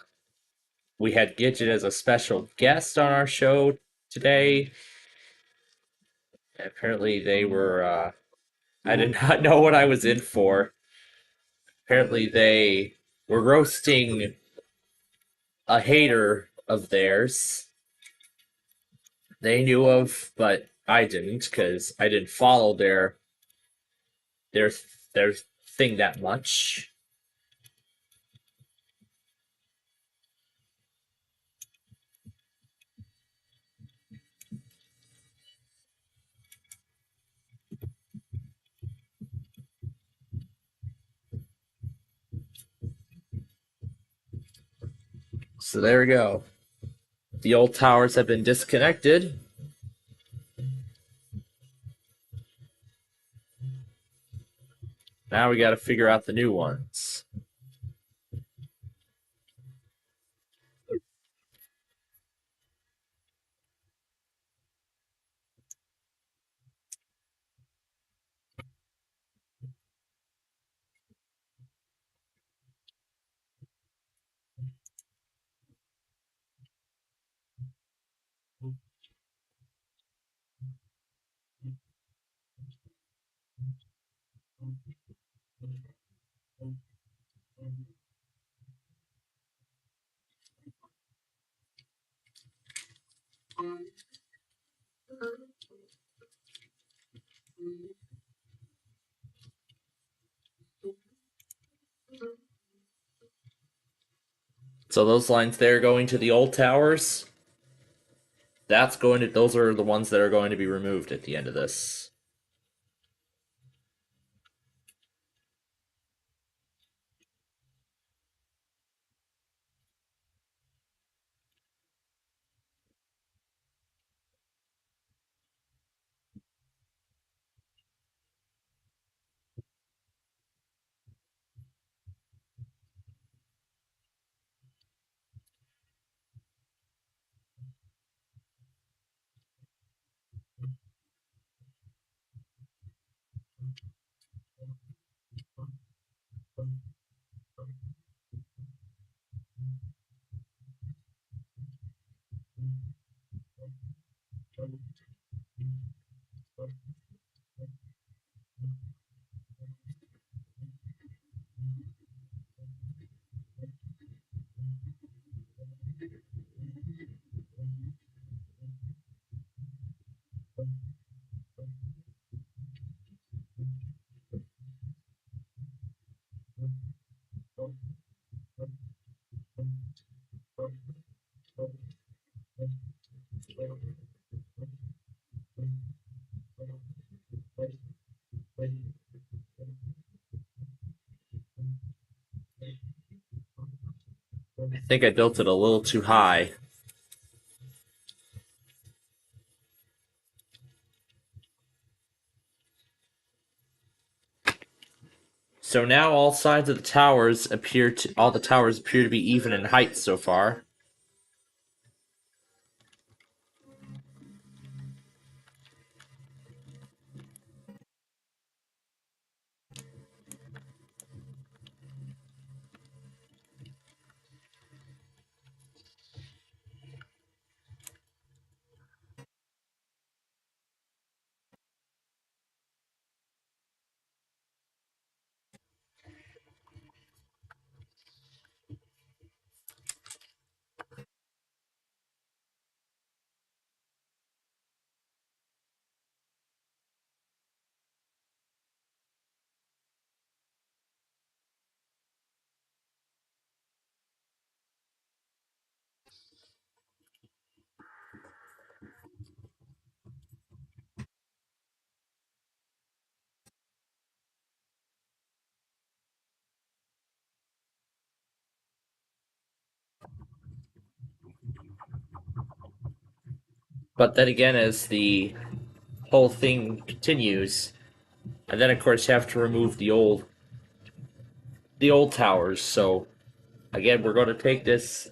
[SPEAKER 3] we had Gidget as a special guest on our show today. Apparently, they were. I did not know what I was in for. Apparently, they were roasting a hater of theirs. They knew of, but I didn't because I didn't follow their their thing that much. So there we go. The old towers have been disconnected. Now we got to figure out the new ones. So those lines there going to the old towers, those are the ones that are going to be removed at the end of this. I think I built it a little too high. So now all the towers appear to be even in height so far. But then again, as the whole thing continues, and then of course you have to remove the old towers. So again, we're going to take this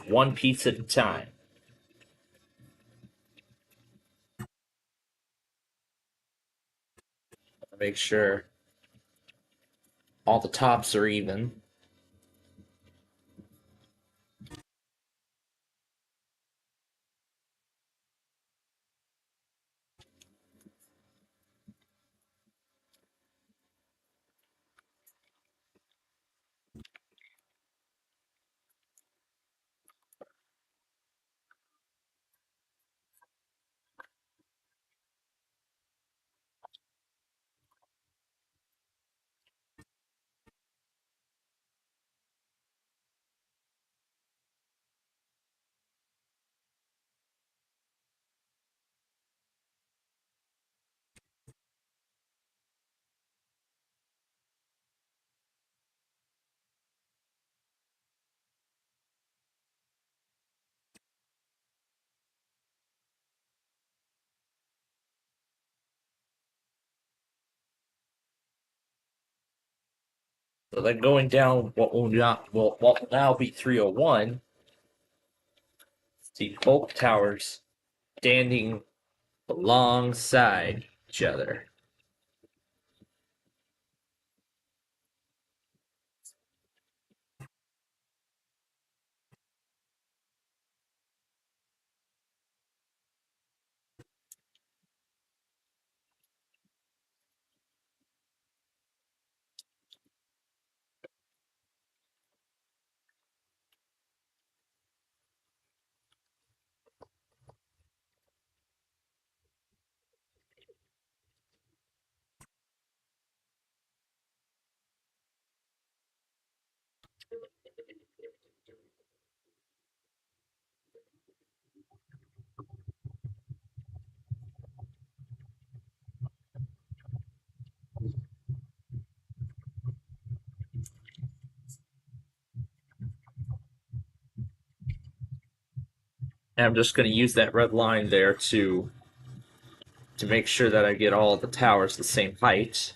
[SPEAKER 3] one piece at a time. Make sure all the tops are even. So then going down what will now be 301, see both towers standing alongside each other. And I'm just going to use that red line there to make sure that I get all the towers the same height.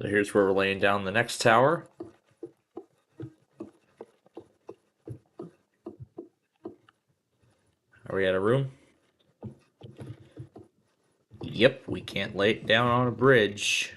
[SPEAKER 3] So here's where we're laying down the next tower. Are we out of room? Yep, we can't lay it down on a bridge.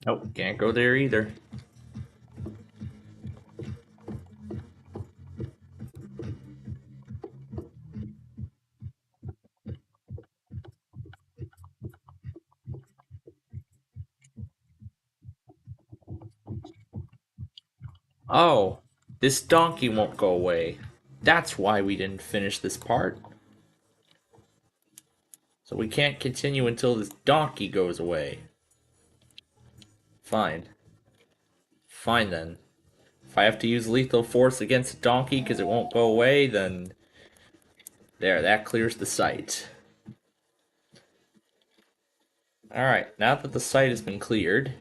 [SPEAKER 3] Nope, can't go there either. Oh, this donkey won't go away. That's why we didn't finish this part. So we can't continue until this donkey goes away. Fine. Fine then. If I have to use lethal force against a donkey because it won't go away, then... There, that clears the site. Alright, now that the site has been cleared...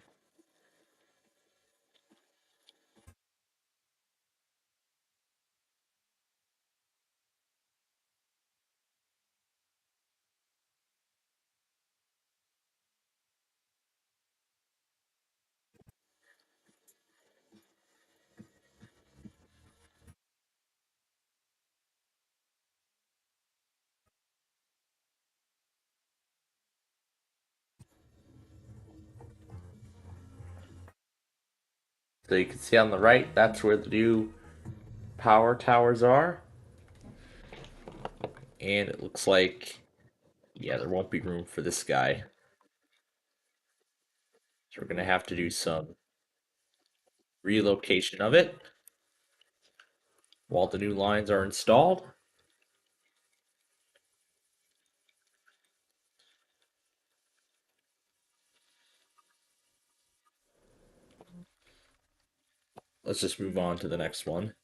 [SPEAKER 3] So you can see on the right, that's where the new power towers are. And it looks like, yeah, there won't be room for this guy. So we're going to have to do some relocation of it while the new lines are installed. Let's just move on to the next one.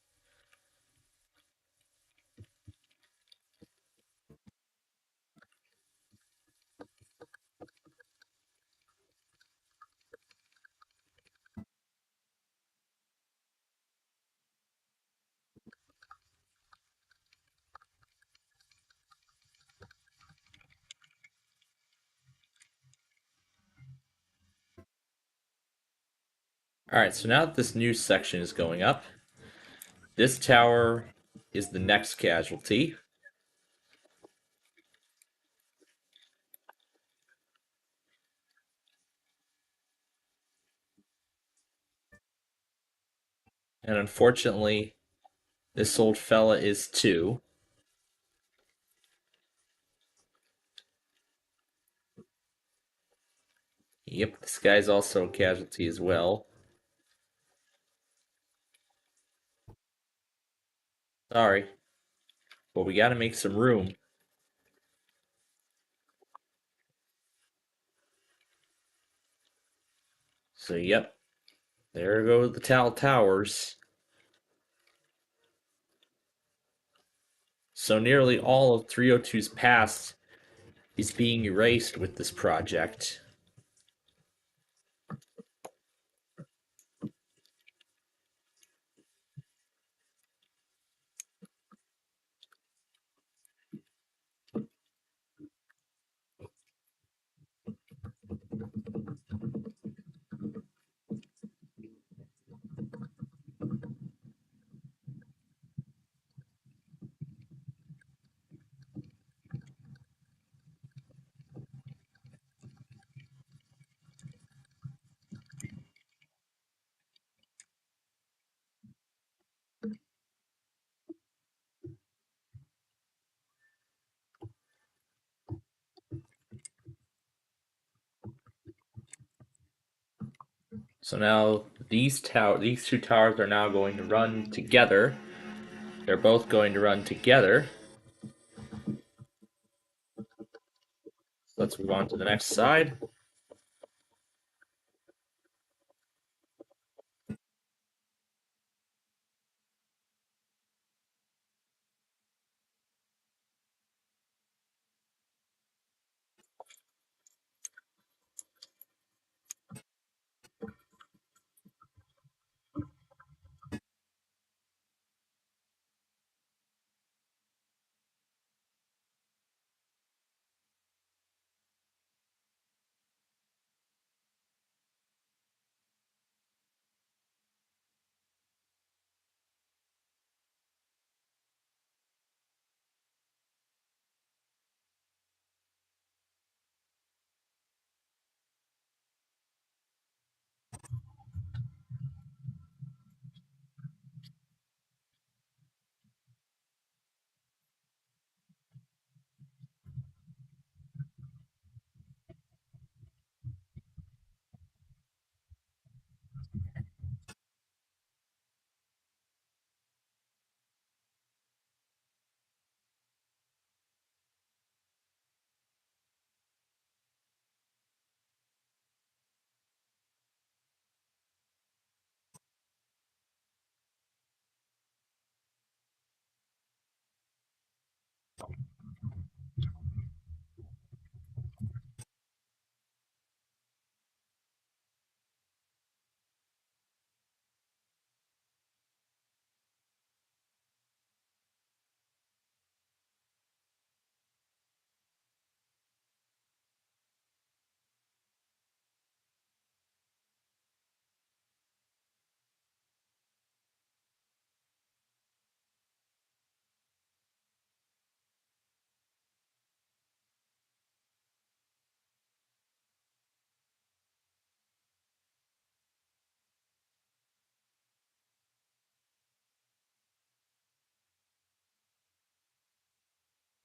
[SPEAKER 3] Alright, so now that this new section is going up, this tower is the next casualty. And unfortunately, this old fella is too. Yep, this guy's also a casualty as well. Sorry. But we gotta make some room. So, yep. There go the towers. So nearly all of 302's past is being erased with this project. So now these two towers are now going to run together. They're both going to run together. Let's move on to the next side.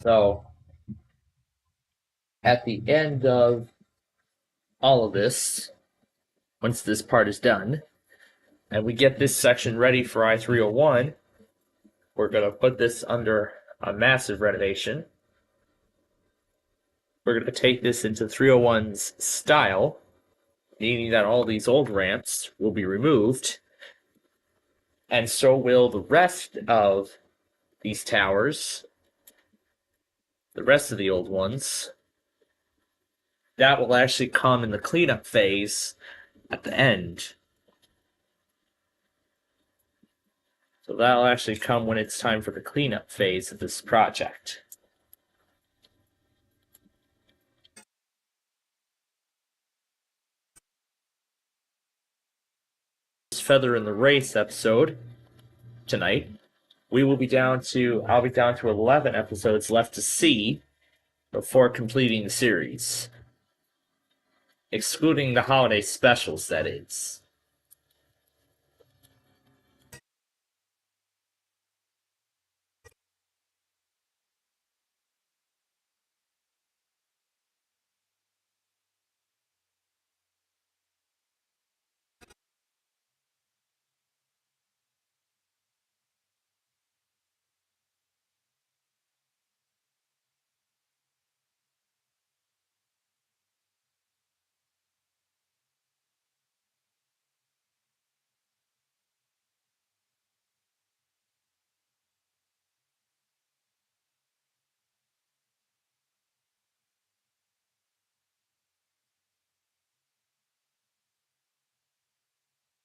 [SPEAKER 3] So, at the end of all of this, once this part is done, and we get this section ready for I-301, we're going to put this under a massive renovation. We're going to take this into 301's style, meaning that all these old ramps will be removed, and so will the rest of these towers, the rest of the old ones. That will actually come in the cleanup phase at the end. So that'll actually come when it's time for the cleanup phase of this project. Feather in the Race episode tonight. I'll be down to 11 episodes left to see before completing the series. Excluding the holiday specials, that is.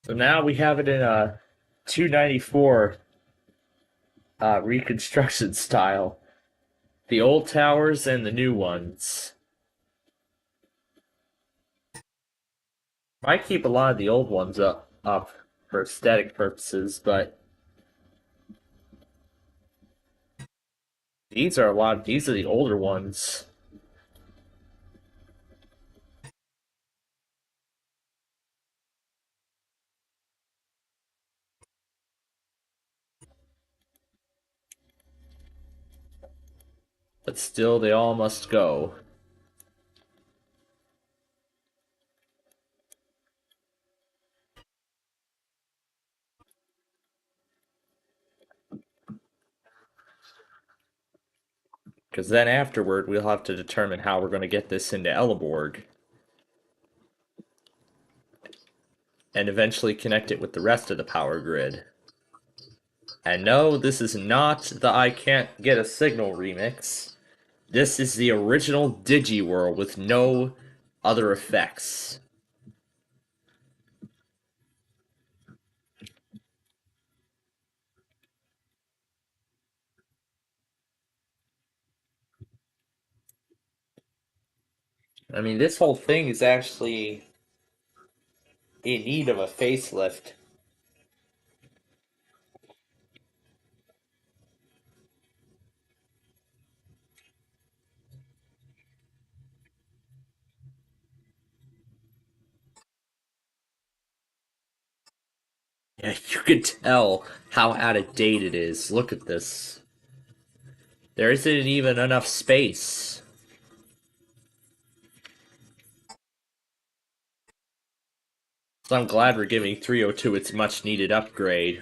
[SPEAKER 3] So now we have it in a 294 reconstruction style. The old towers and the new ones. Might keep a lot of the old ones up for aesthetic purposes, but these are the older ones. But still, they all must go. Because then afterward, we'll have to determine how we're going to get this into Elleborg. And eventually connect it with the rest of the power grid. And no, this is not the I Can't Get a Signal remix. This is the original DigiWorld with no other effects. I mean, this whole thing is actually in need of a facelift. Yeah, you can tell how out of date it is. Look at this. There isn't even enough space. So I'm glad we're giving 302 its much needed upgrade.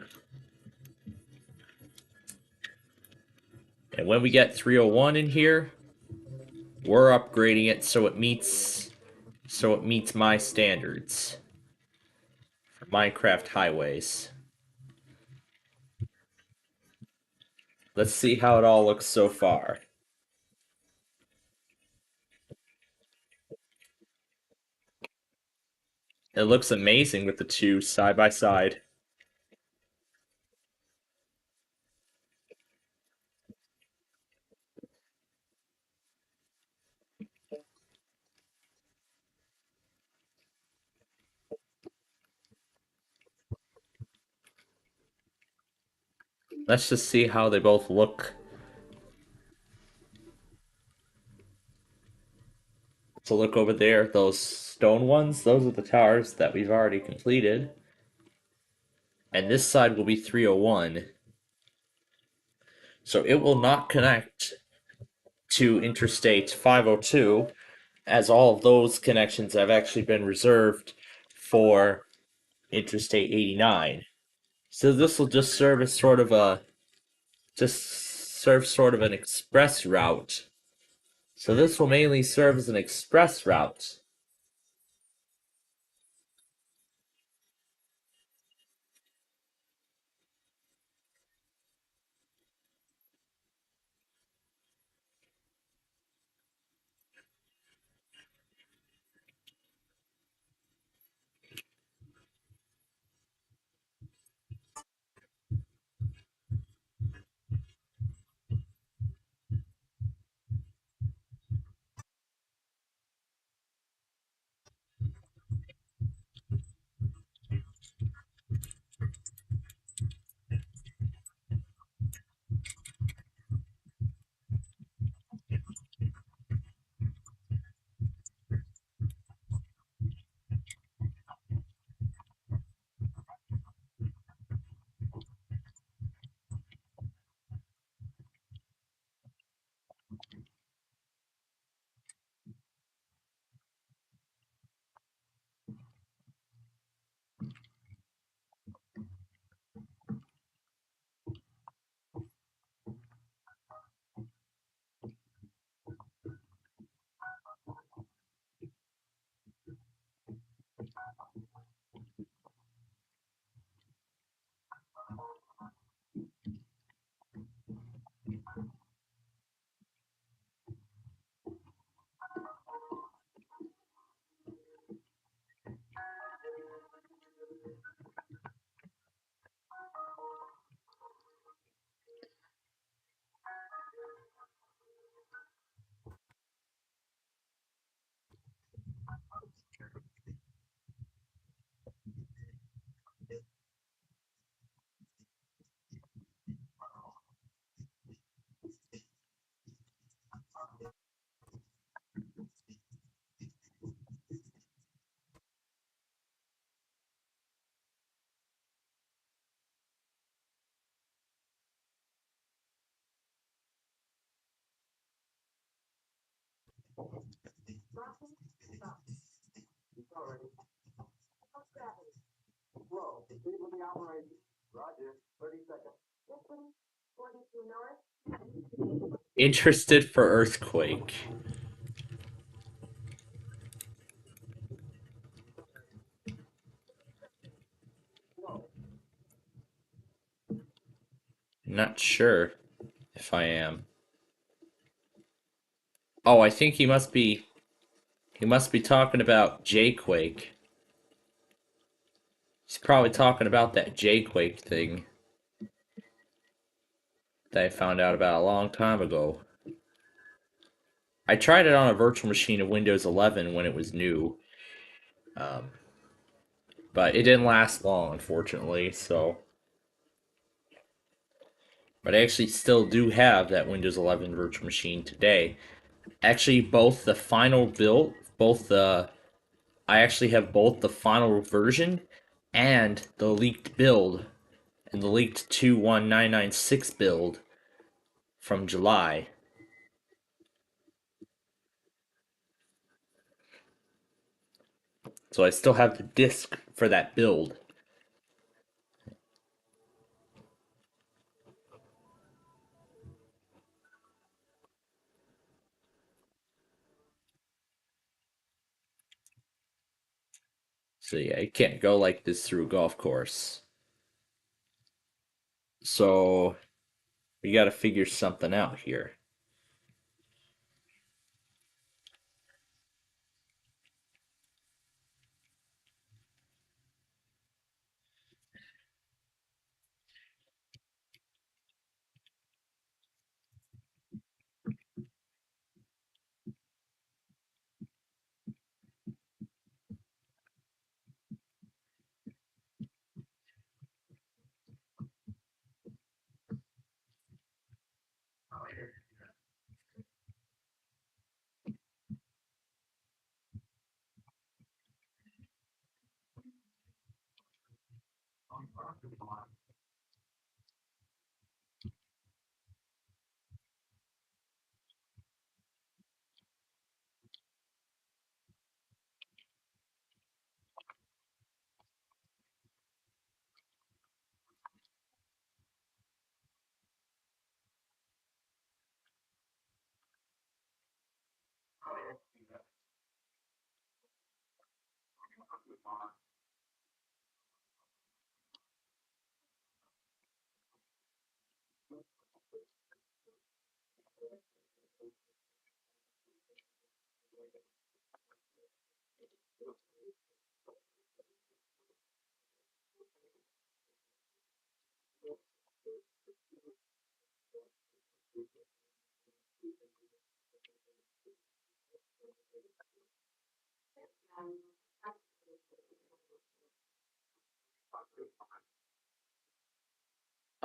[SPEAKER 3] And when we get 301 in here, we're upgrading it so it meets my standards for Minecraft highways. Let's see how it all looks so far. It looks amazing with the two side by side. Let's just see how they both look. So look over there, those stone ones, those are the towers that we've already completed. And this side will be 301. So it will not connect to Interstate 502, as all of those connections have actually been reserved for Interstate 89. So this will just serve as sort of an express route. So this will mainly serve as an express route. Interested for earthquake. Not sure if I am. Oh, I think he must be talking about J-Quake. He's probably talking about that J-Quake thing that I found out about a long time ago. I tried it on a virtual machine of Windows 11 when it was new. But it didn't last long, unfortunately, so... But I actually still do have that Windows 11 virtual machine today. Actually, both the final build, I actually have both the final version and the leaked build, and the leaked 21996 build from July. So I still have the disc for that build. So yeah, you can't go like this through a golf course. So we gotta figure something out here.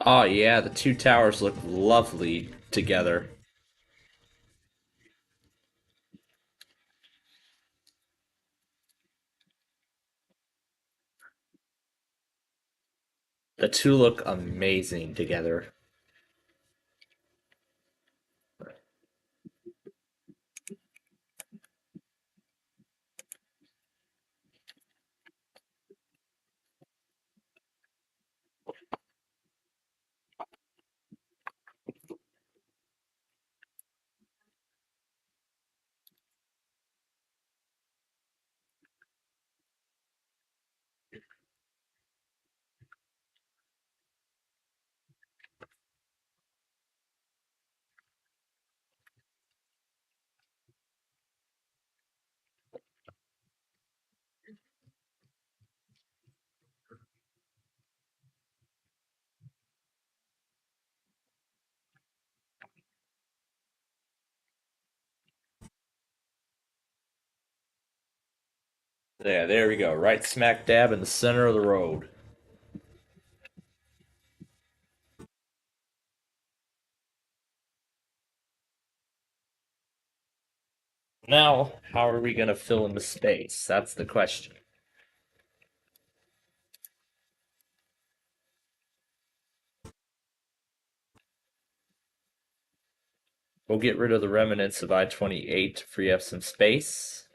[SPEAKER 3] Oh yeah, the two towers look lovely together. The two look amazing together. Yeah, there we go. Right smack dab in the center of the road. Now, how are we going to fill in the space? That's the question. We'll get rid of the remnants of I-28 to free up some space.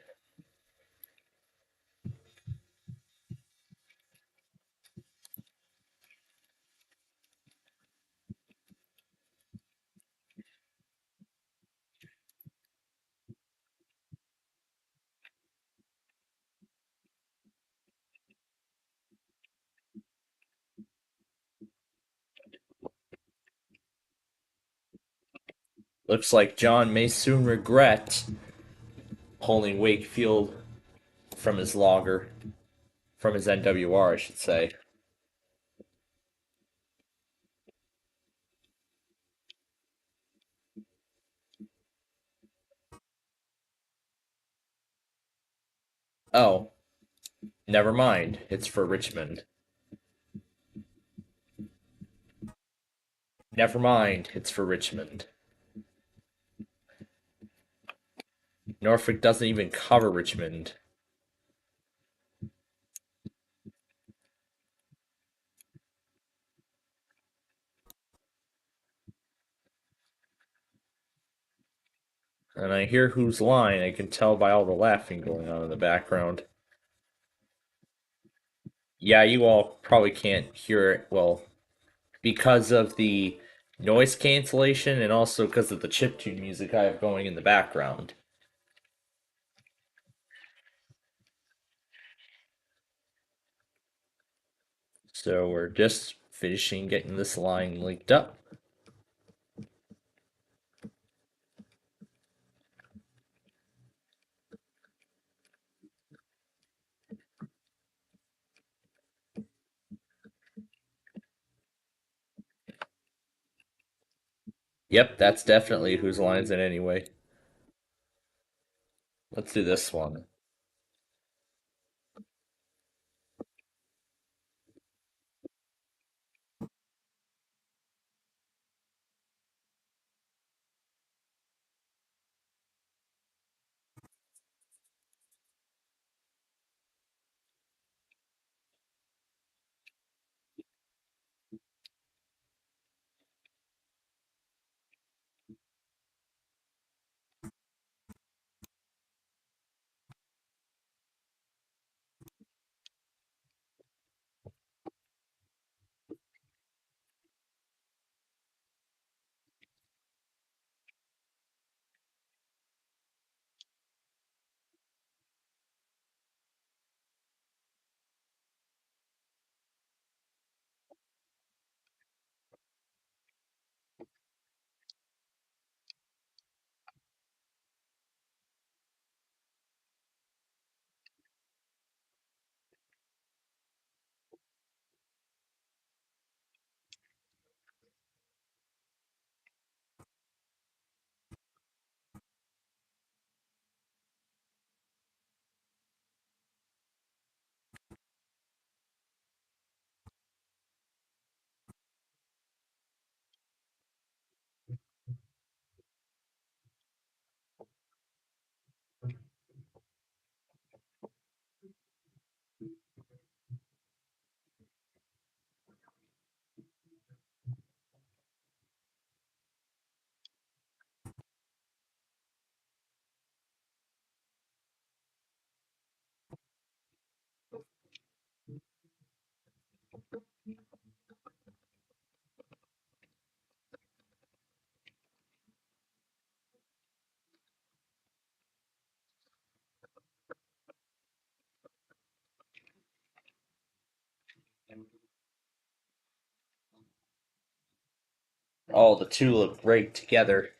[SPEAKER 3] Looks like John may soon regret pulling Wakefield from his logger. From his NWR, I should say. Oh, never mind. It's for Richmond. Never mind. It's for Richmond. Norfolk doesn't even cover Richmond. And I hear whose line. I can tell by all the laughing going on in the background. Yeah, you all probably can't hear it well because of the noise cancellation and also because of the chiptune music I have going in the background. So we're just finishing getting this line linked up. Yep, that's definitely whose line's it anyway. Let's do this one. Oh, the two look great together.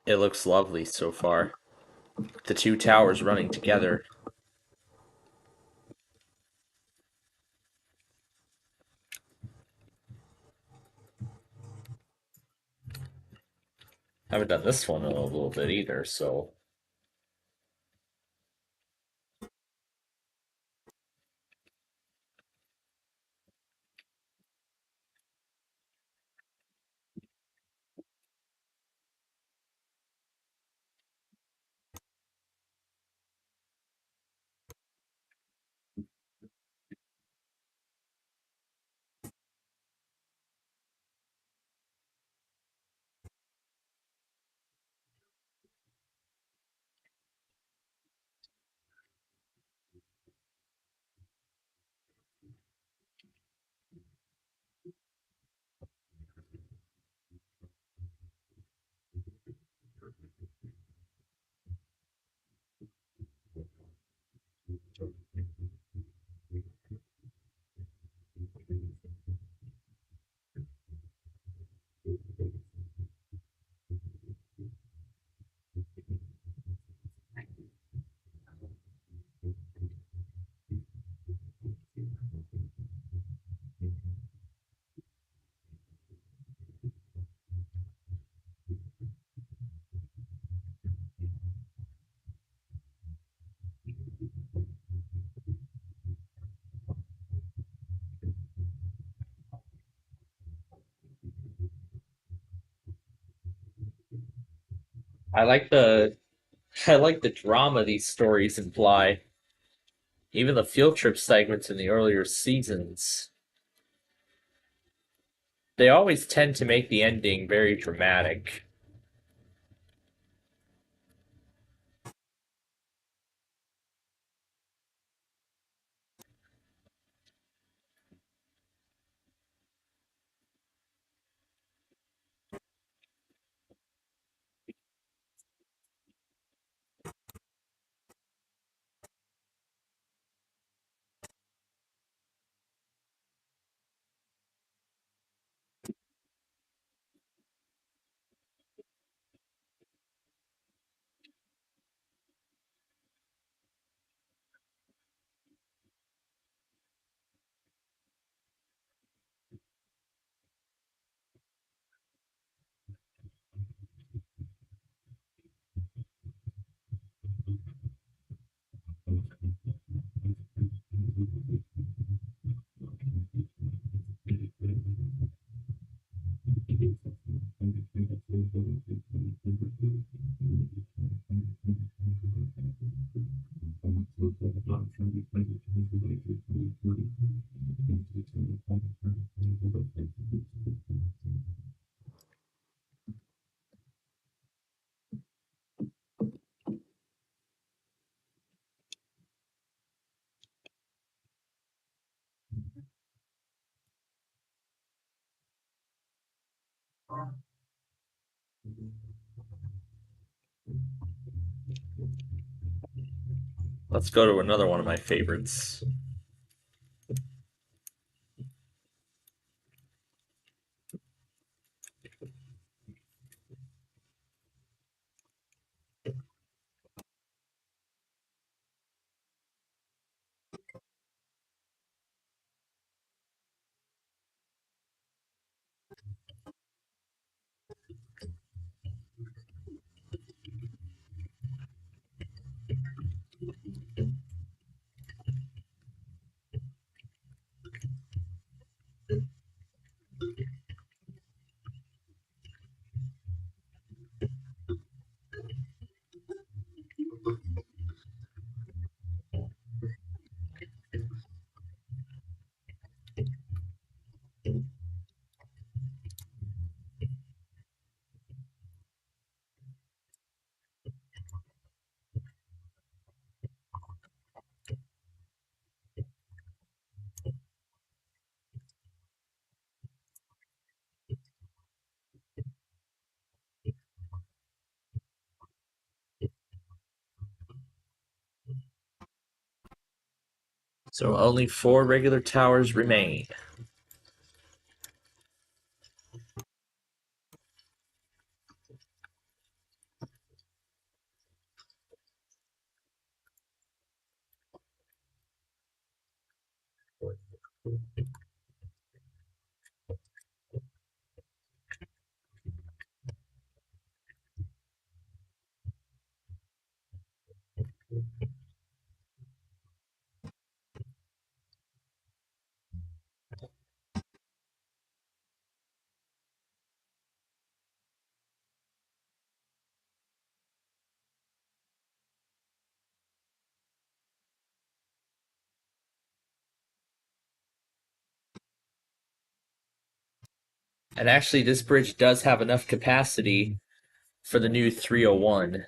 [SPEAKER 3] It looks lovely so far. The two towers running together. Haven't done this one in a little bit either, so I like the I like the drama these stories imply. Even the field trip segments in the earlier seasons, they always tend to make the ending very dramatic. Let's go to another one of my favorites. So only 4 regular towers remain. And actually, this bridge does have enough capacity for the new 301.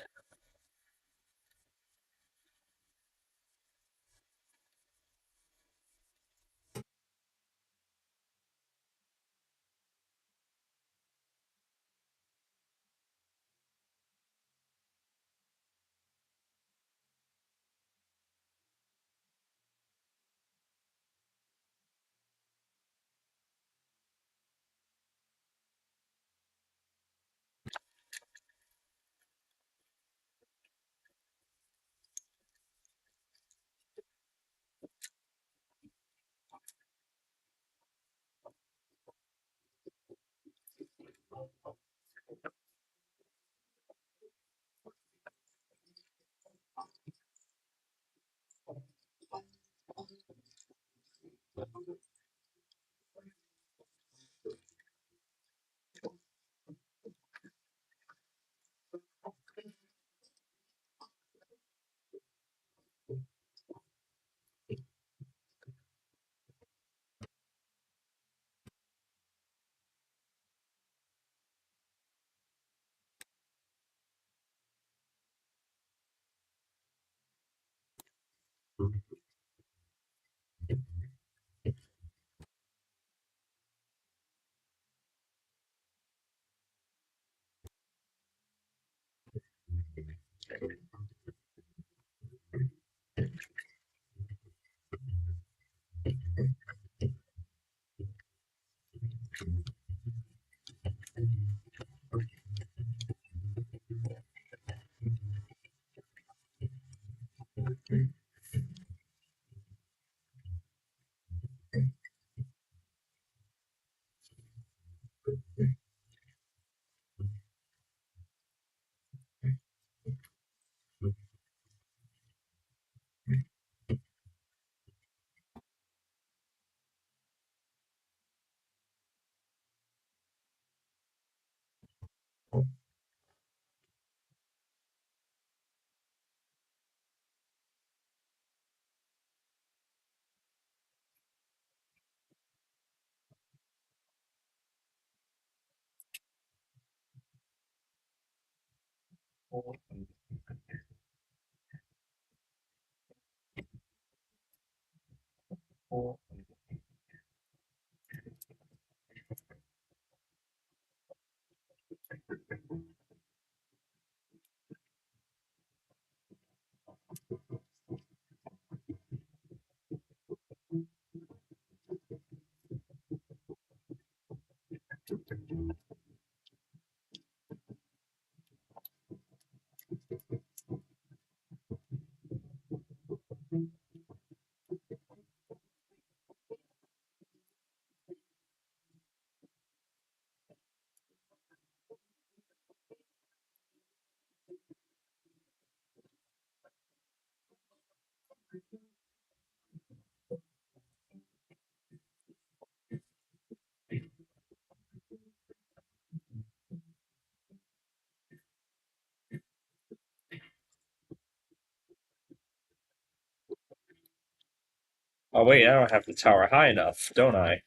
[SPEAKER 3] Oh wait, I don't have the tower high enough, don't I?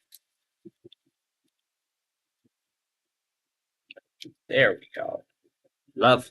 [SPEAKER 3] There we go. Love.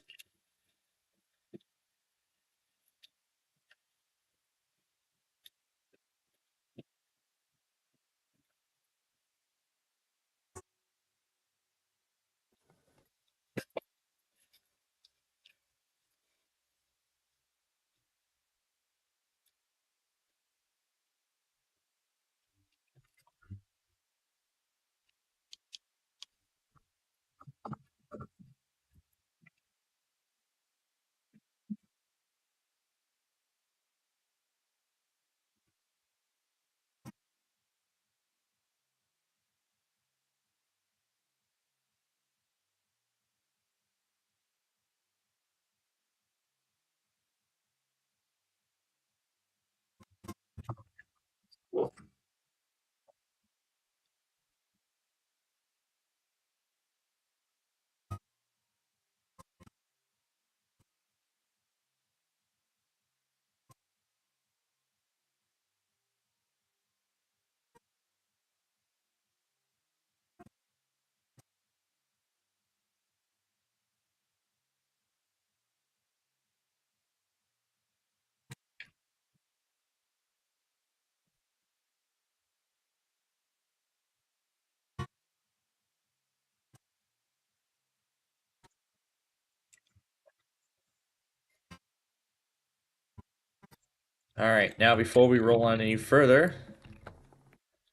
[SPEAKER 3] Alright, now before we roll on any further,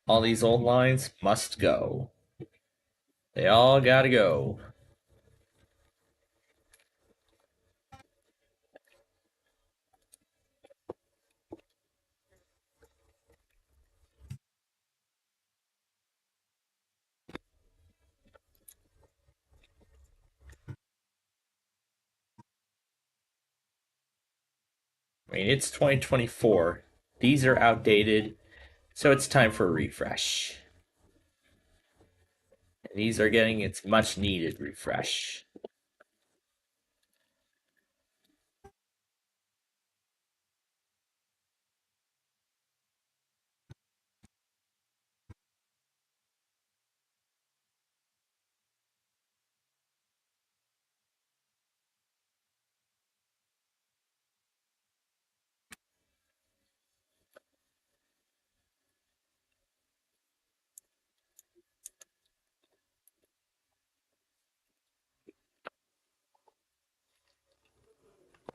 [SPEAKER 3] all these old lines must go. They all gotta go. I mean, it's 2024. These are outdated, so it's time for a refresh. And these are getting its much needed refresh.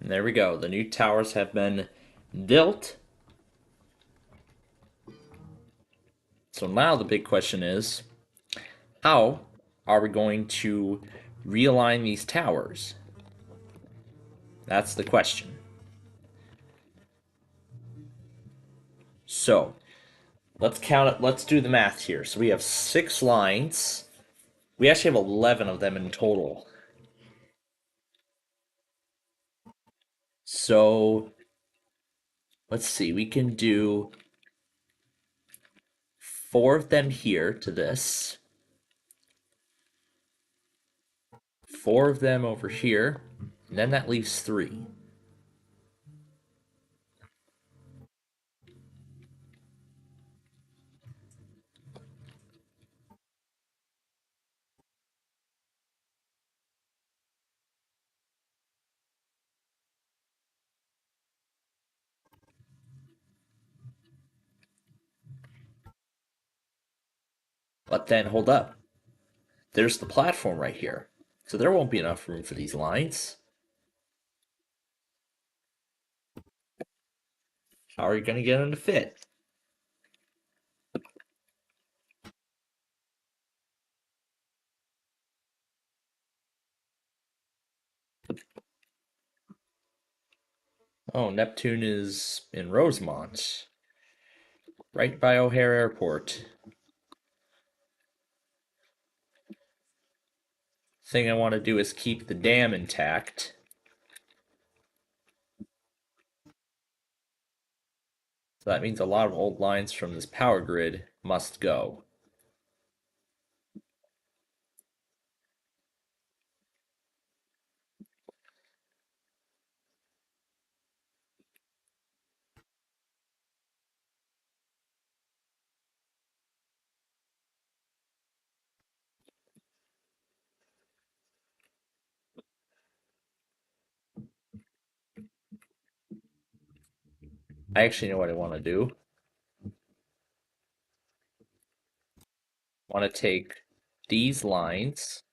[SPEAKER 3] And there we go. The new towers have been built. So now the big question is, how are we going to realign these towers? That's the question. So, let's count it. Let's do the math here. So we have 6 lines. We actually have 11 of them in total. So, let's see. We can do 4 of them here to this. 4 of them over here. And then that leaves 3. But then, hold up. There's the platform right here. So there won't be enough room for these lines. How are you going to get them to fit? Oh, Neptune is in Rosemont. Right by O'Hare Airport. Thing I want to do is keep the dam intact. So that means a lot of old lines from this power grid must go. I actually know what I want to do. I want to take these lines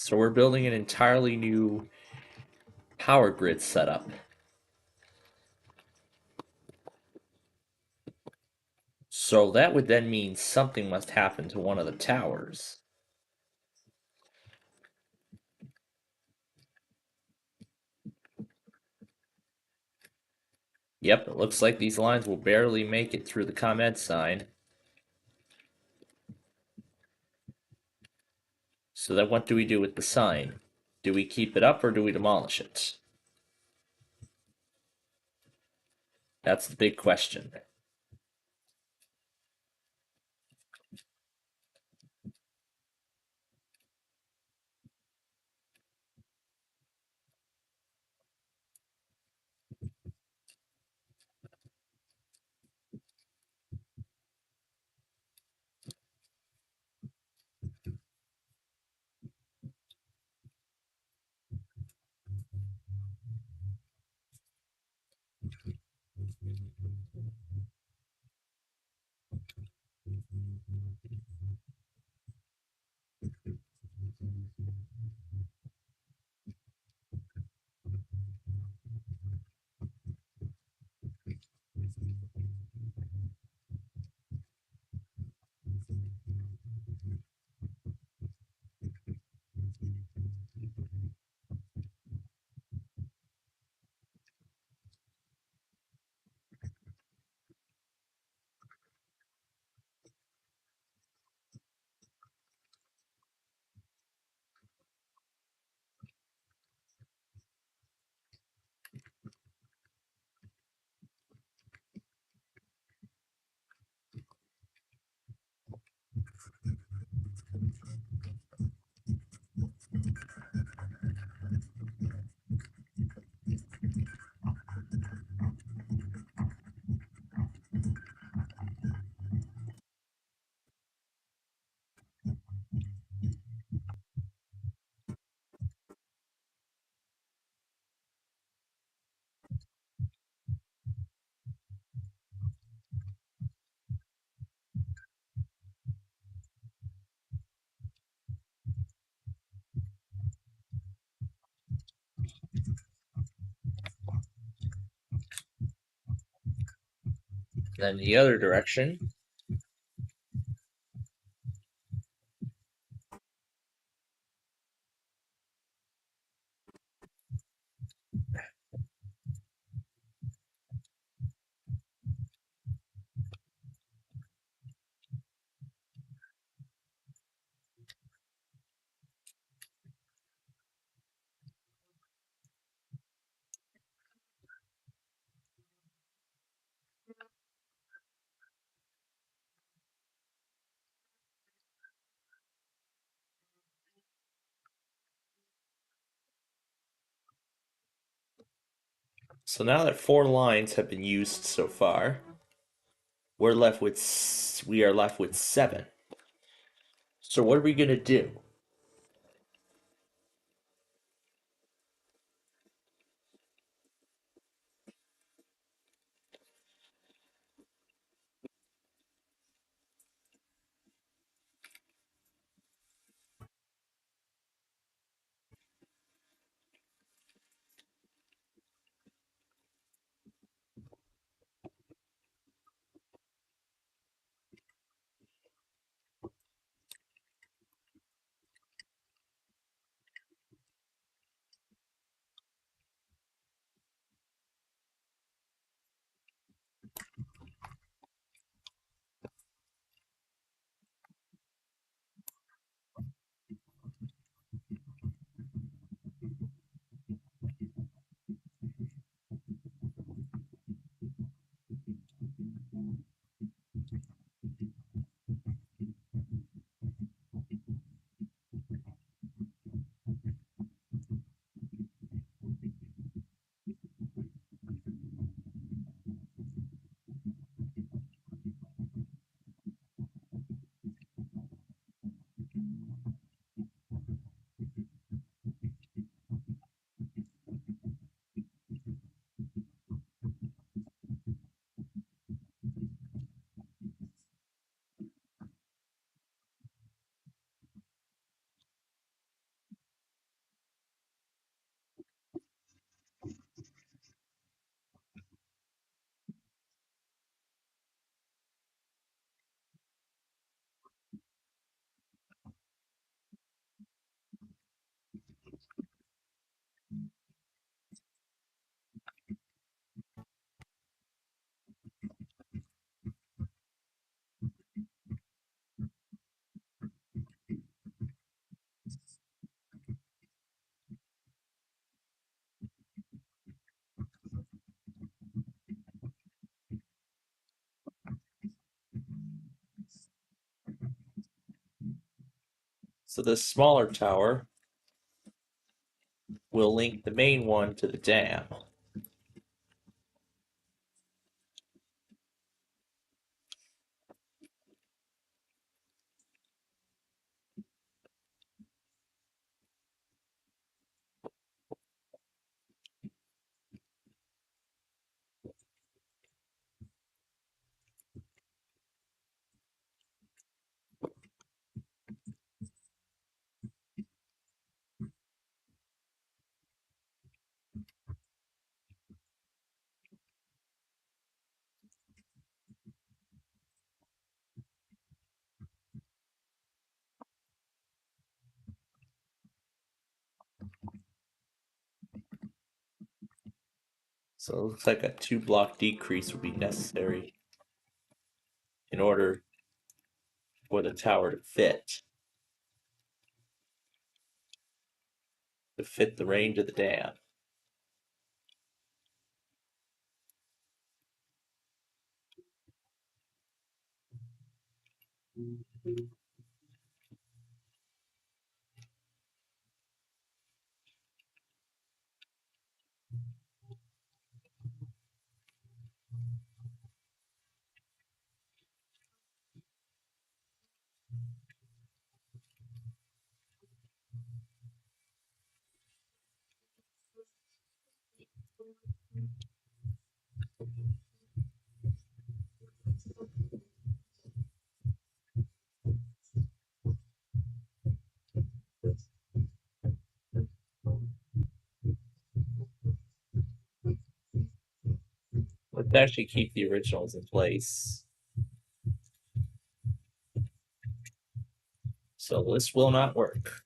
[SPEAKER 3] So we're building an entirely new power grid setup. So that would then mean something must happen to one of the towers. Yep, it looks like these lines will barely make it through the ComEd sign. So then what do we do with the sign? Do we keep it up or do we demolish it? That's the big question. Then the other direction. So now that 4 lines have been used so far, we are left with 7. So what are we going to do? So this smaller tower will link the main one to the dam. So it looks like a 2-block decrease would be necessary in order for the tower to fit the range of the dam. to actually keep the originals in place. So this will not work.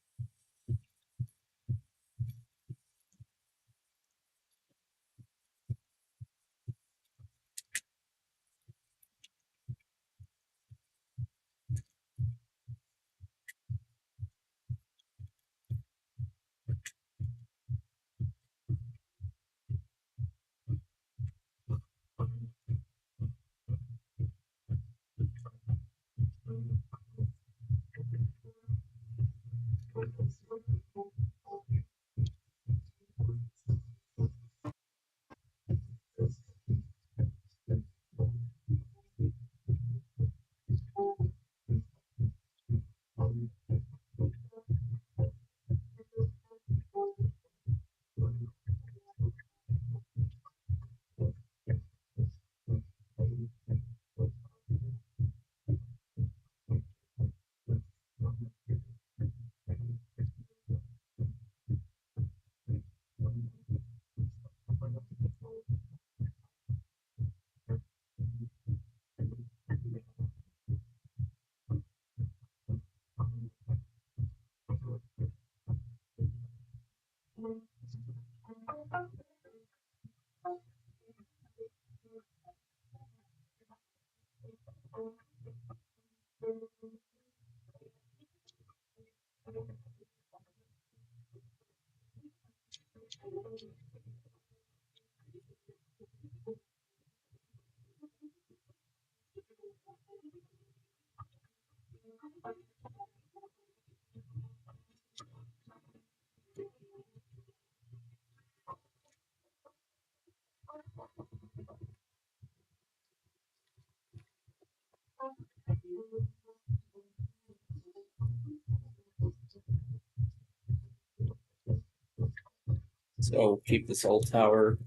[SPEAKER 3] So keep this old tower.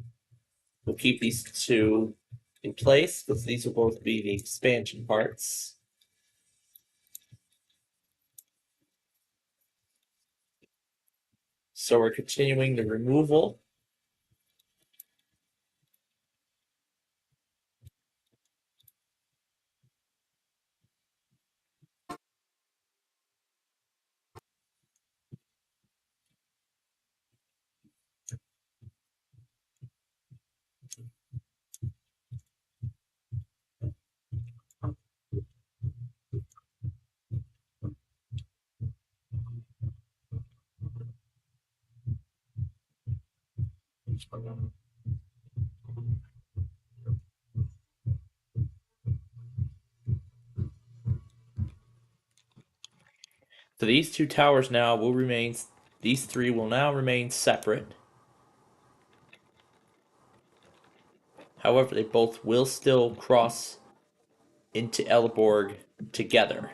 [SPEAKER 3] We'll keep these two in place because these will both be the expansion parts. So we're continuing the removal. So these two towers now will remain, these three will now remain separate. However, they both will still cross into Elborg together.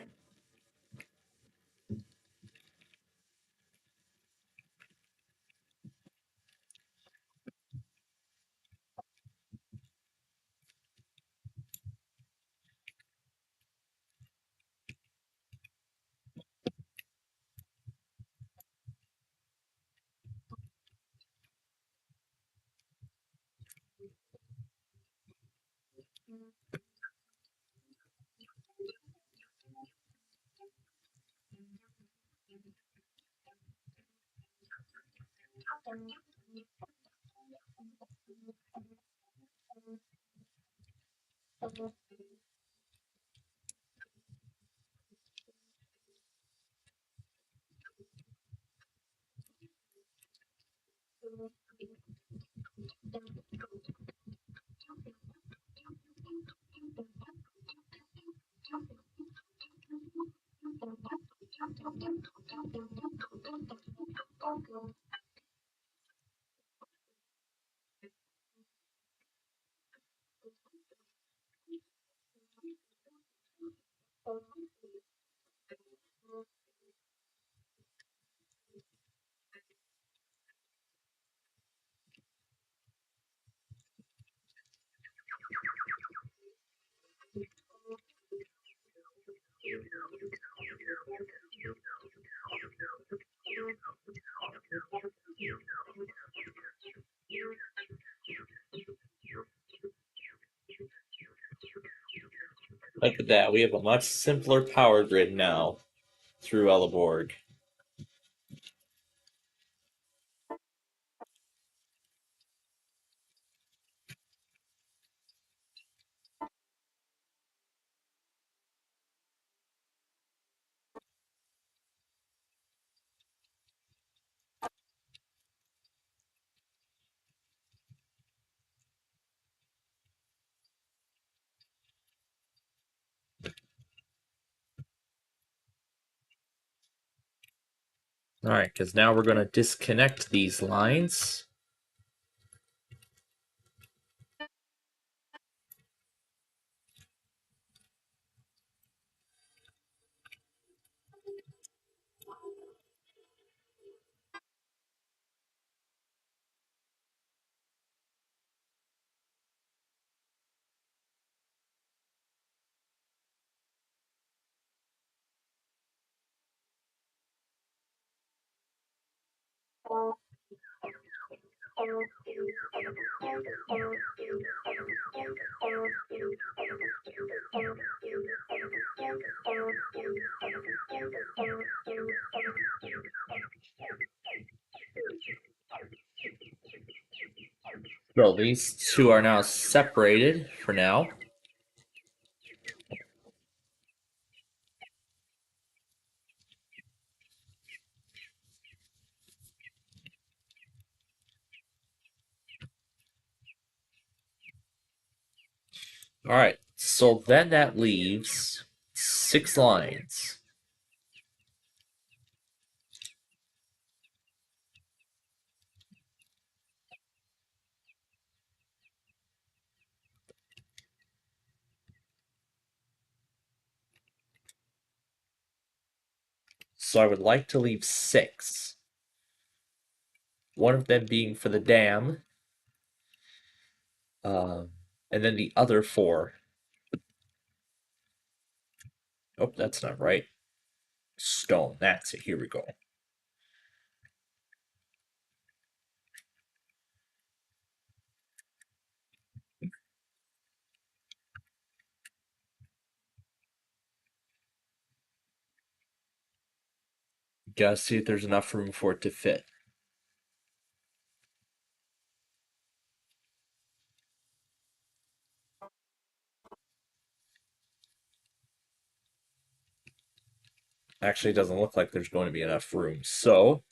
[SPEAKER 3] Look at that. We have a much simpler power grid now through Elleborg. Alright, because now we're going to disconnect these lines. So these two are now separated for now. Alright, so then that leaves 6 lines. So I would like to leave 6. One of them being for the dam, and then the other 4. Oh, that's not right. Stone, that's it. Here we go. Gotta see if there's enough room for it to fit. Actually, it doesn't look like there's going to be enough room. So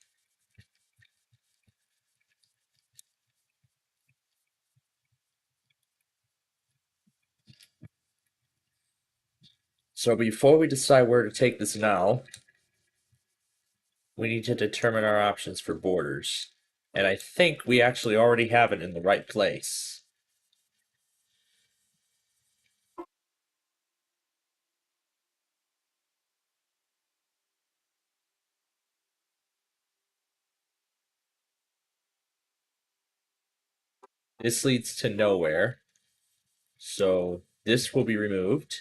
[SPEAKER 3] before we decide where to take this now, we need to determine our options for borders. And I think we actually already have it in the right place. This leads to nowhere. So this will be removed.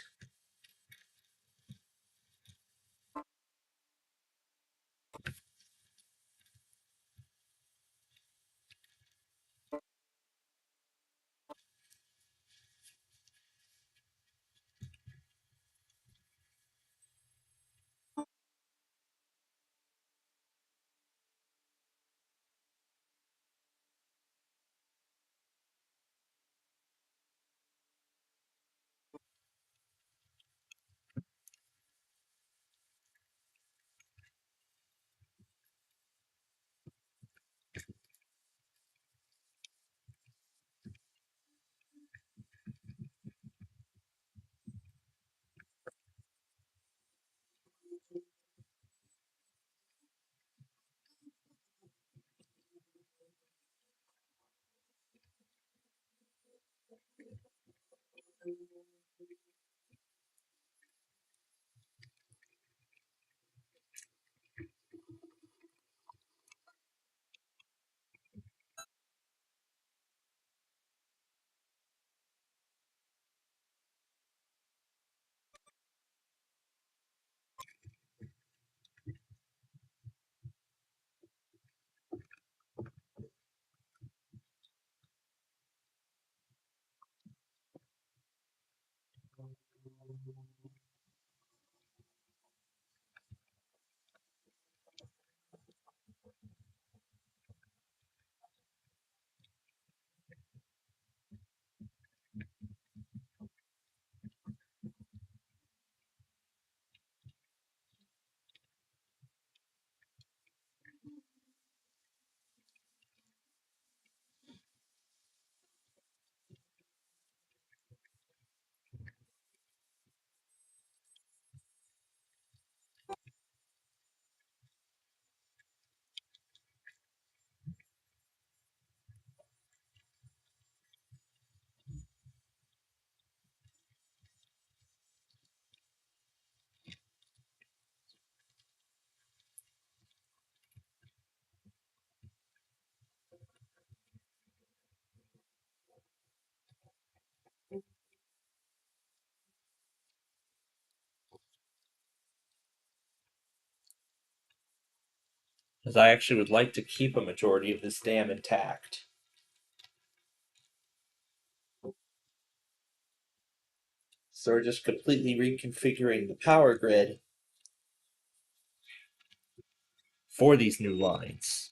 [SPEAKER 3] As I actually would like to keep a majority of this dam intact. So we're just completely reconfiguring the power grid for these new lines.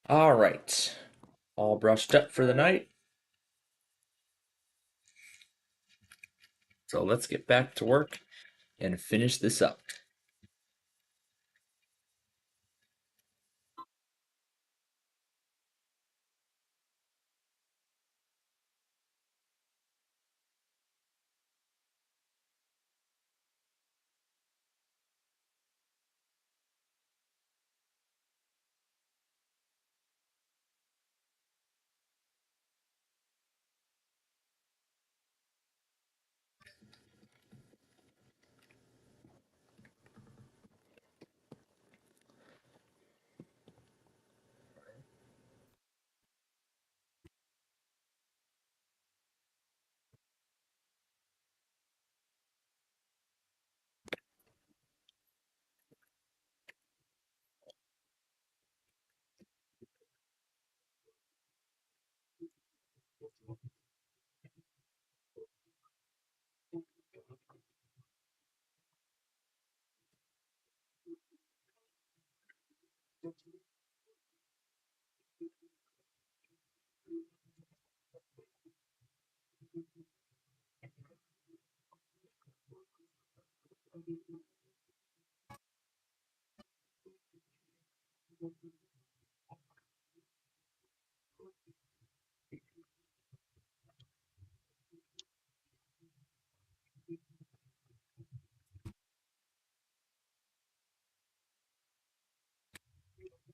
[SPEAKER 3] All right.
[SPEAKER 1] all brushed up for the night. So let's get back to work and finish this up.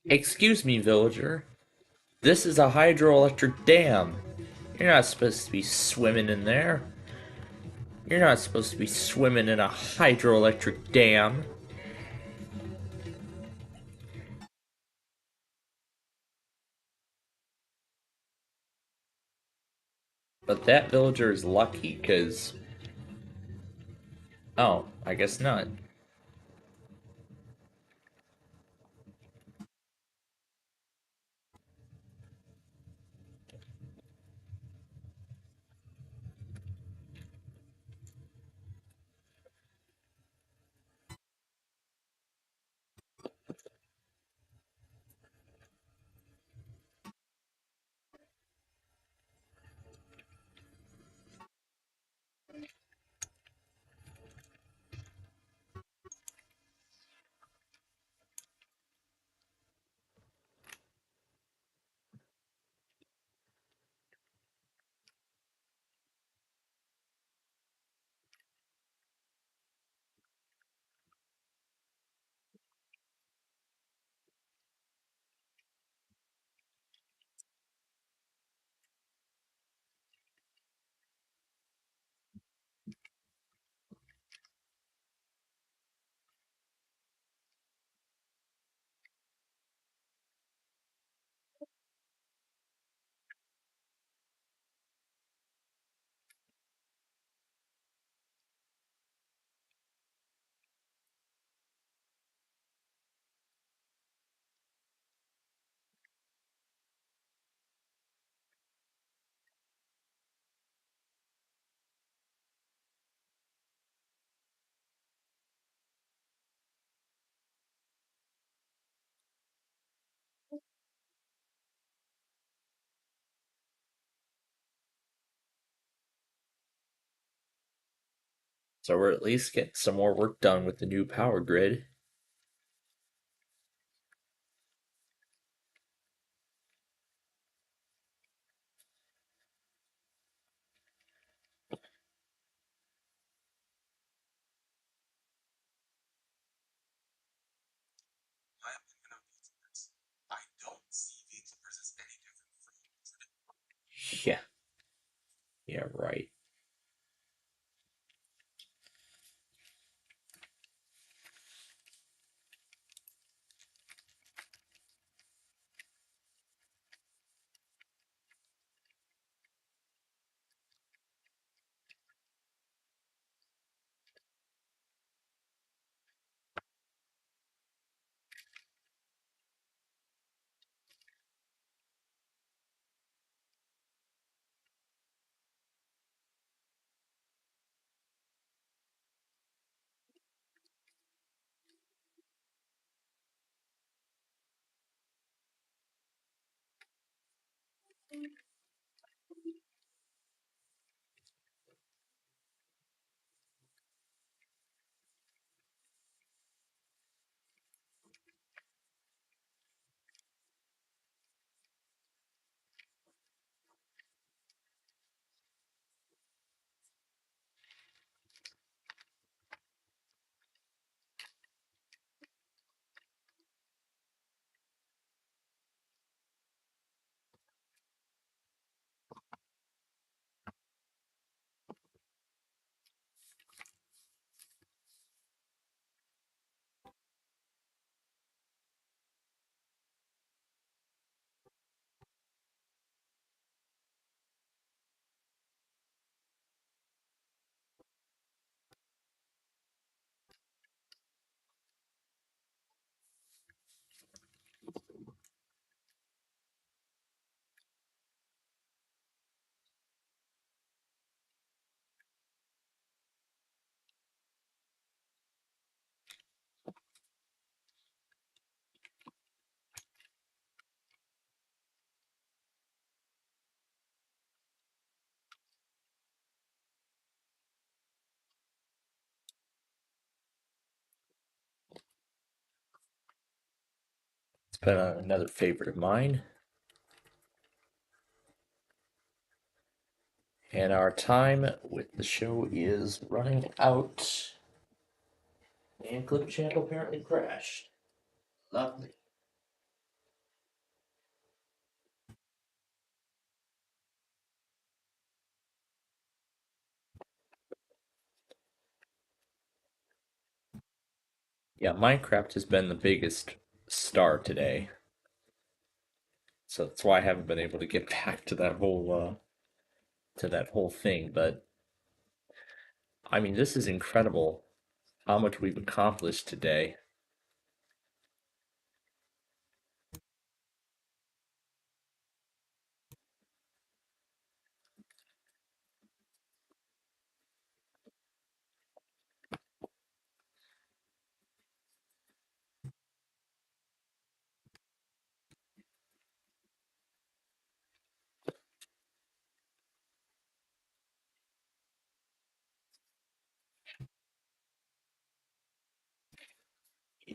[SPEAKER 1] Excuse me, villager. This is a hydroelectric dam. You're not supposed to be swimming in there. You're not supposed to be swimming in a hydroelectric dam. But that villager is lucky, because... Oh, I guess not. So we're at least getting some more work done with the new power grid. Yeah. Yeah, right. It's been another favorite of mine. And our time with the show is running out. And Clip Channel apparently crashed. Lovely. Yeah, Minecraft has been the biggest star today. So that's why I haven't been able to get back to that whole thing, but I mean, this is incredible how much we've accomplished today.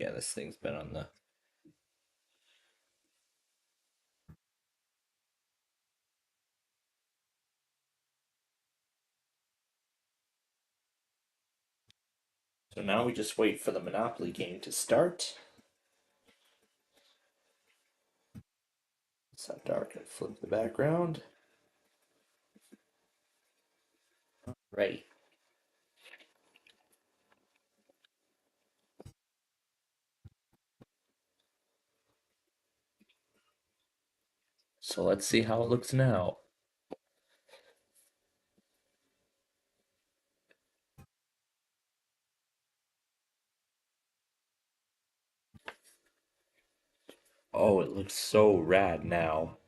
[SPEAKER 1] Yeah, this thing's been on the So now we just wait for the Monopoly game to start. Set dark and flip the background. Right. So let's see how it looks now. Oh, it looks so rad now.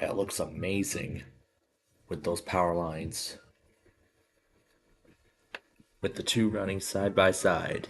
[SPEAKER 1] It looks amazing with those power lines. With the two running side by side.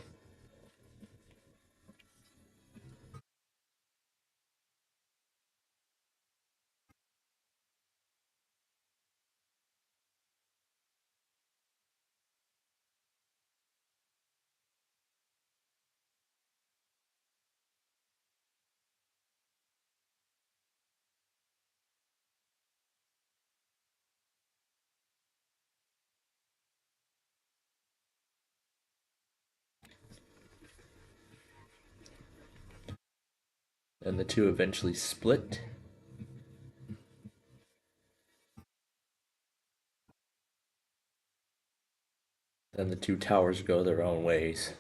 [SPEAKER 1] And the two eventually split. Then the two towers go their own ways.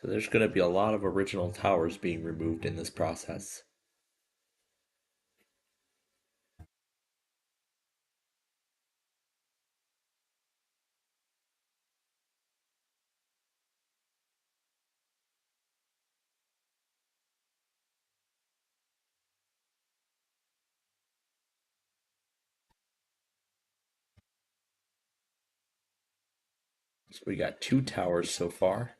[SPEAKER 1] So there's going to be a lot of original towers being removed in this process. So we got two towers so far.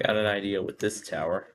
[SPEAKER 1] Got an idea with this tower.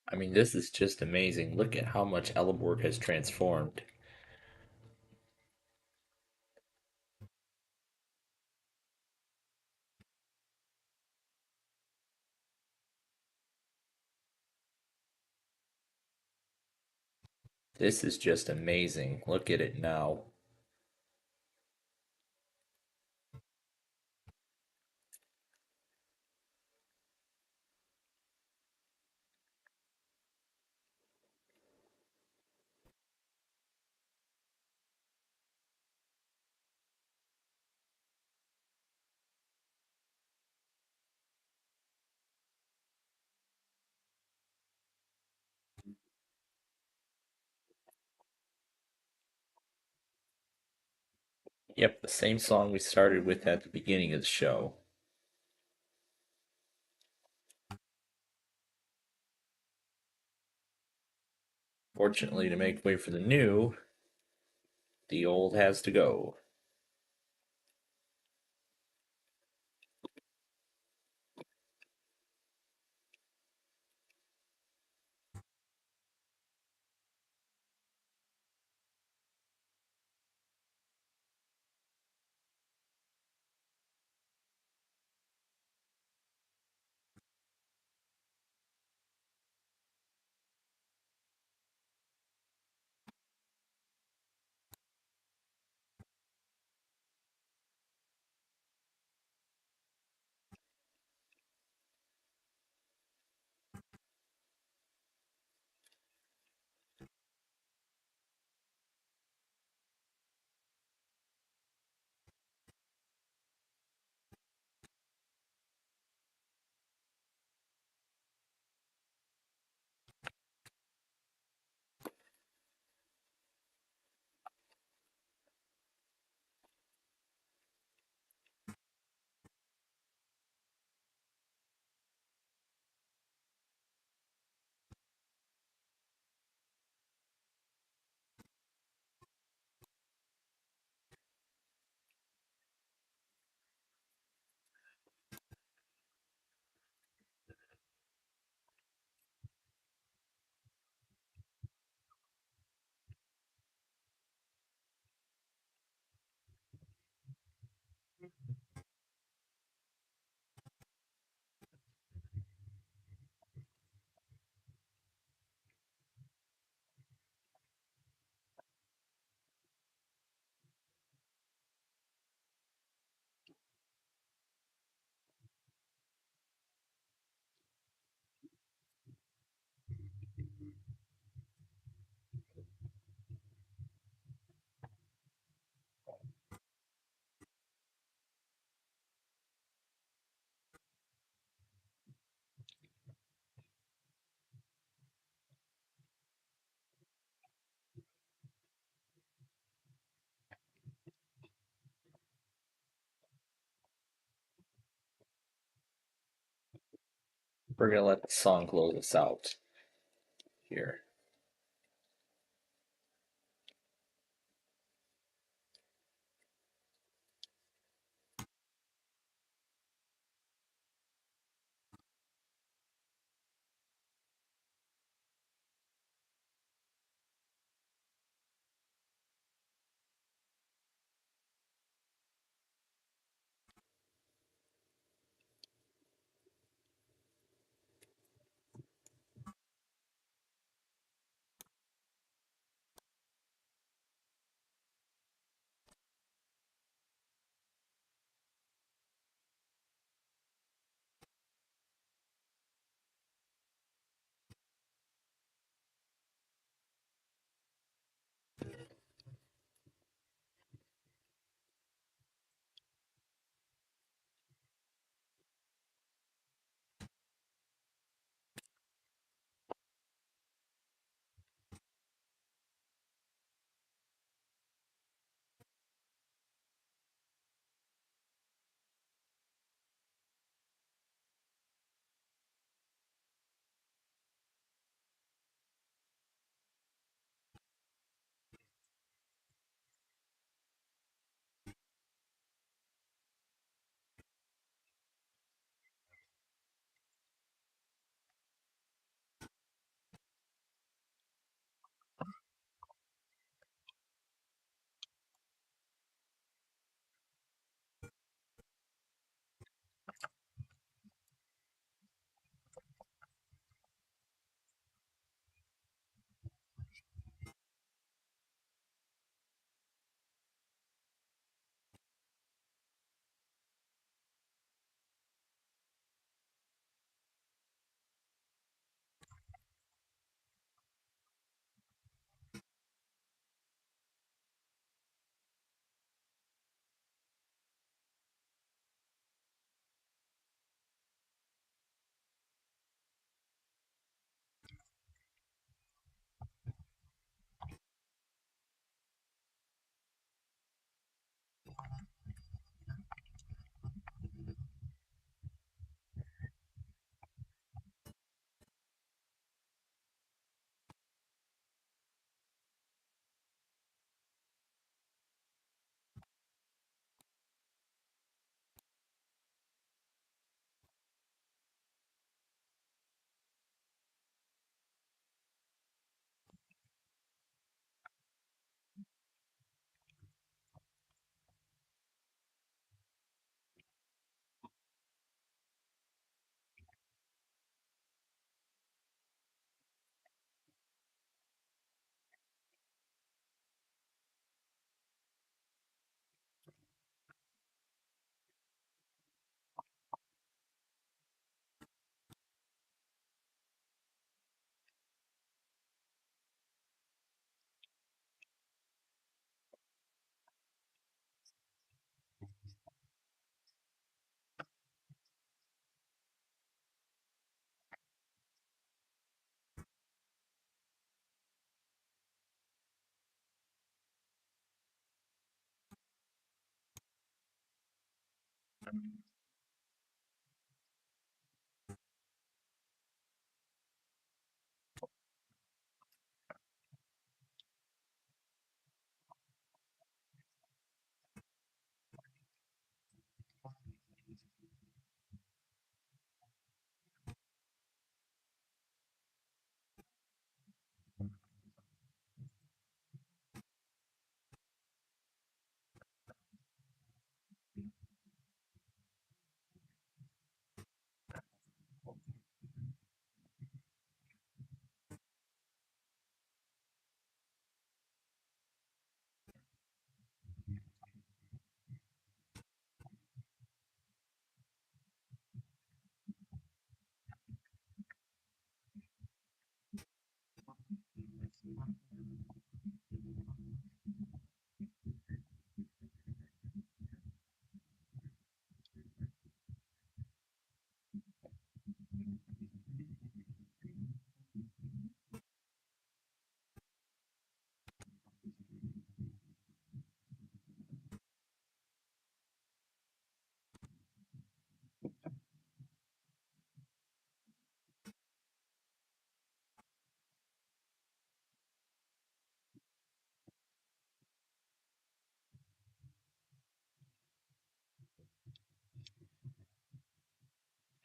[SPEAKER 1] I mean, this is just amazing. Look at how much Elleborg has transformed. This is just amazing. Look at it now. Yep, the same song we started with at the beginning of the show. Fortunately, to make way for the new, the old has to go. We're gonna let the song close us out here.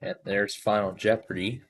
[SPEAKER 3] And there's Final Jeopardy.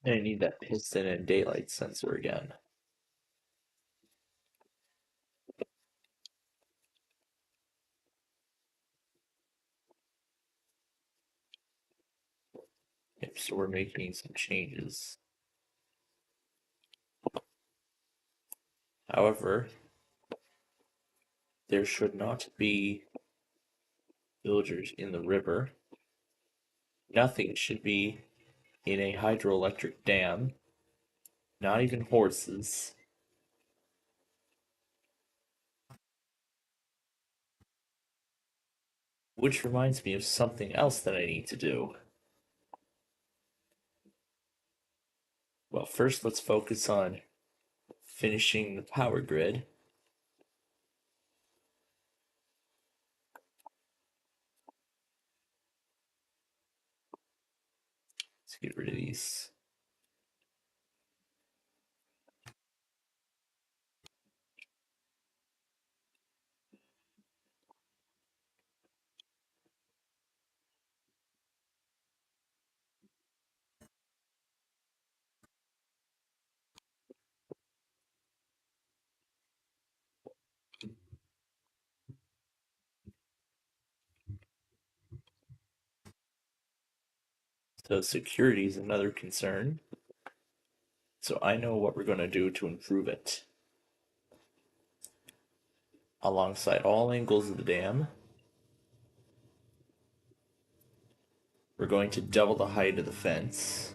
[SPEAKER 1] And I need that piston and daylight sensor again. Yep, so we're making some changes. However, there should not be villagers in the river. Nothing should be in a hydroelectric dam. Not even horses. Which reminds me of something else that I need to do. Well, first let's focus on finishing the power grid. Let's get rid of these. So security is another concern. So I know what we're going to do to improve it. Alongside all angles of the dam, we're going to double the height of the fence.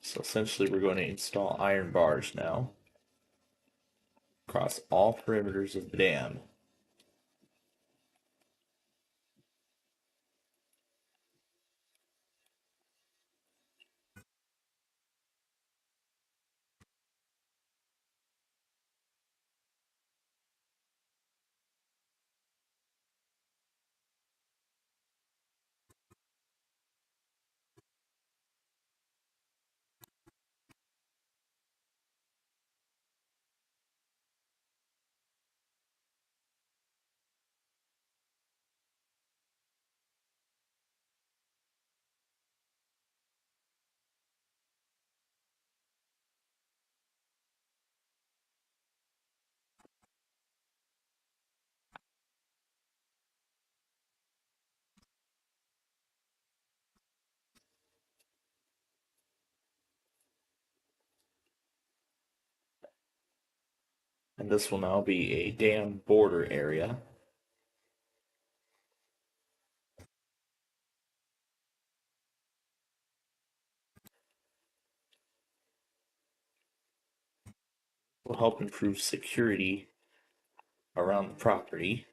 [SPEAKER 1] So essentially we're going to install iron bars now across all perimeters of the dam. And this will now be a dam border area. Will help improve security around the property.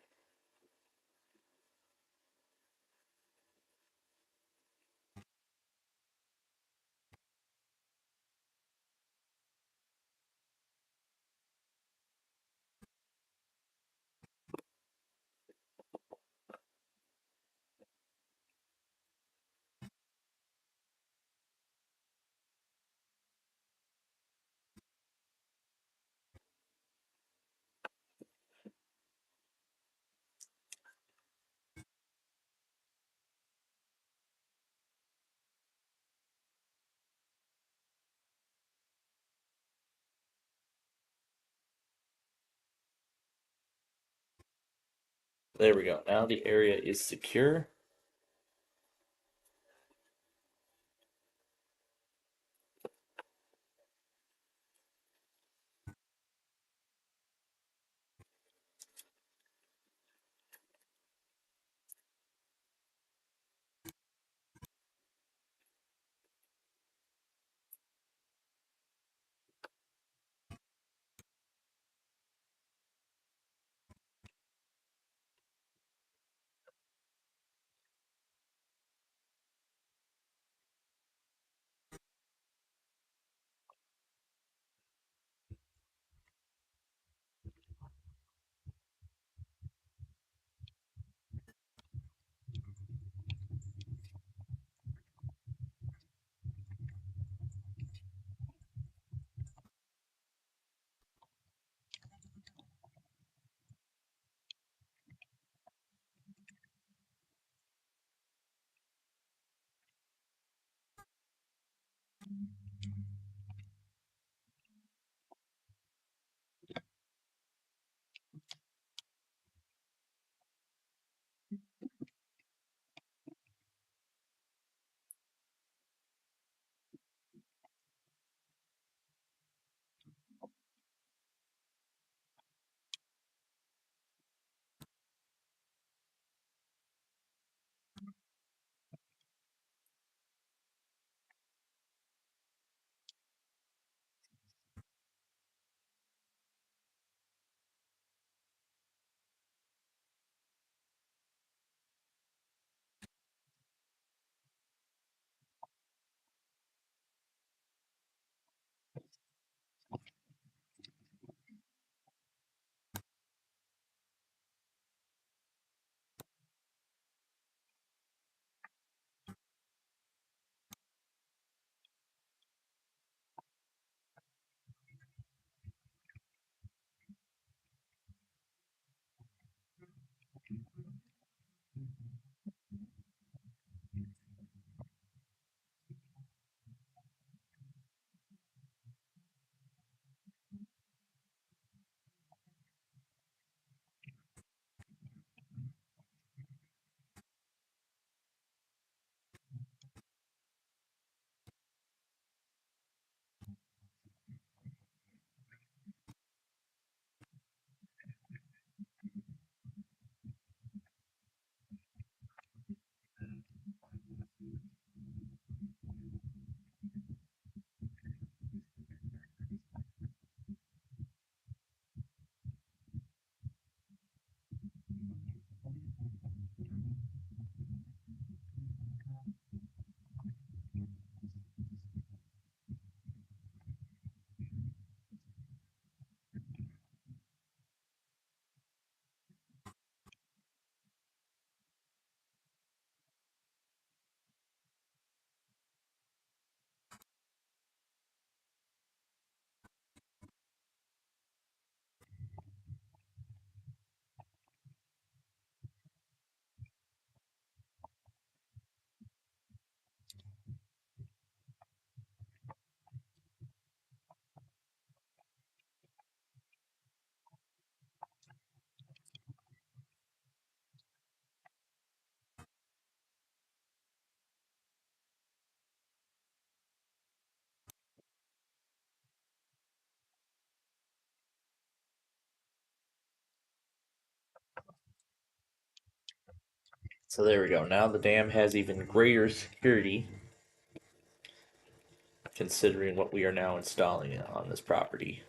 [SPEAKER 1] There we go. Now the area is secure. So there we go. Now the dam has even greater security, considering what we are now installing on this property.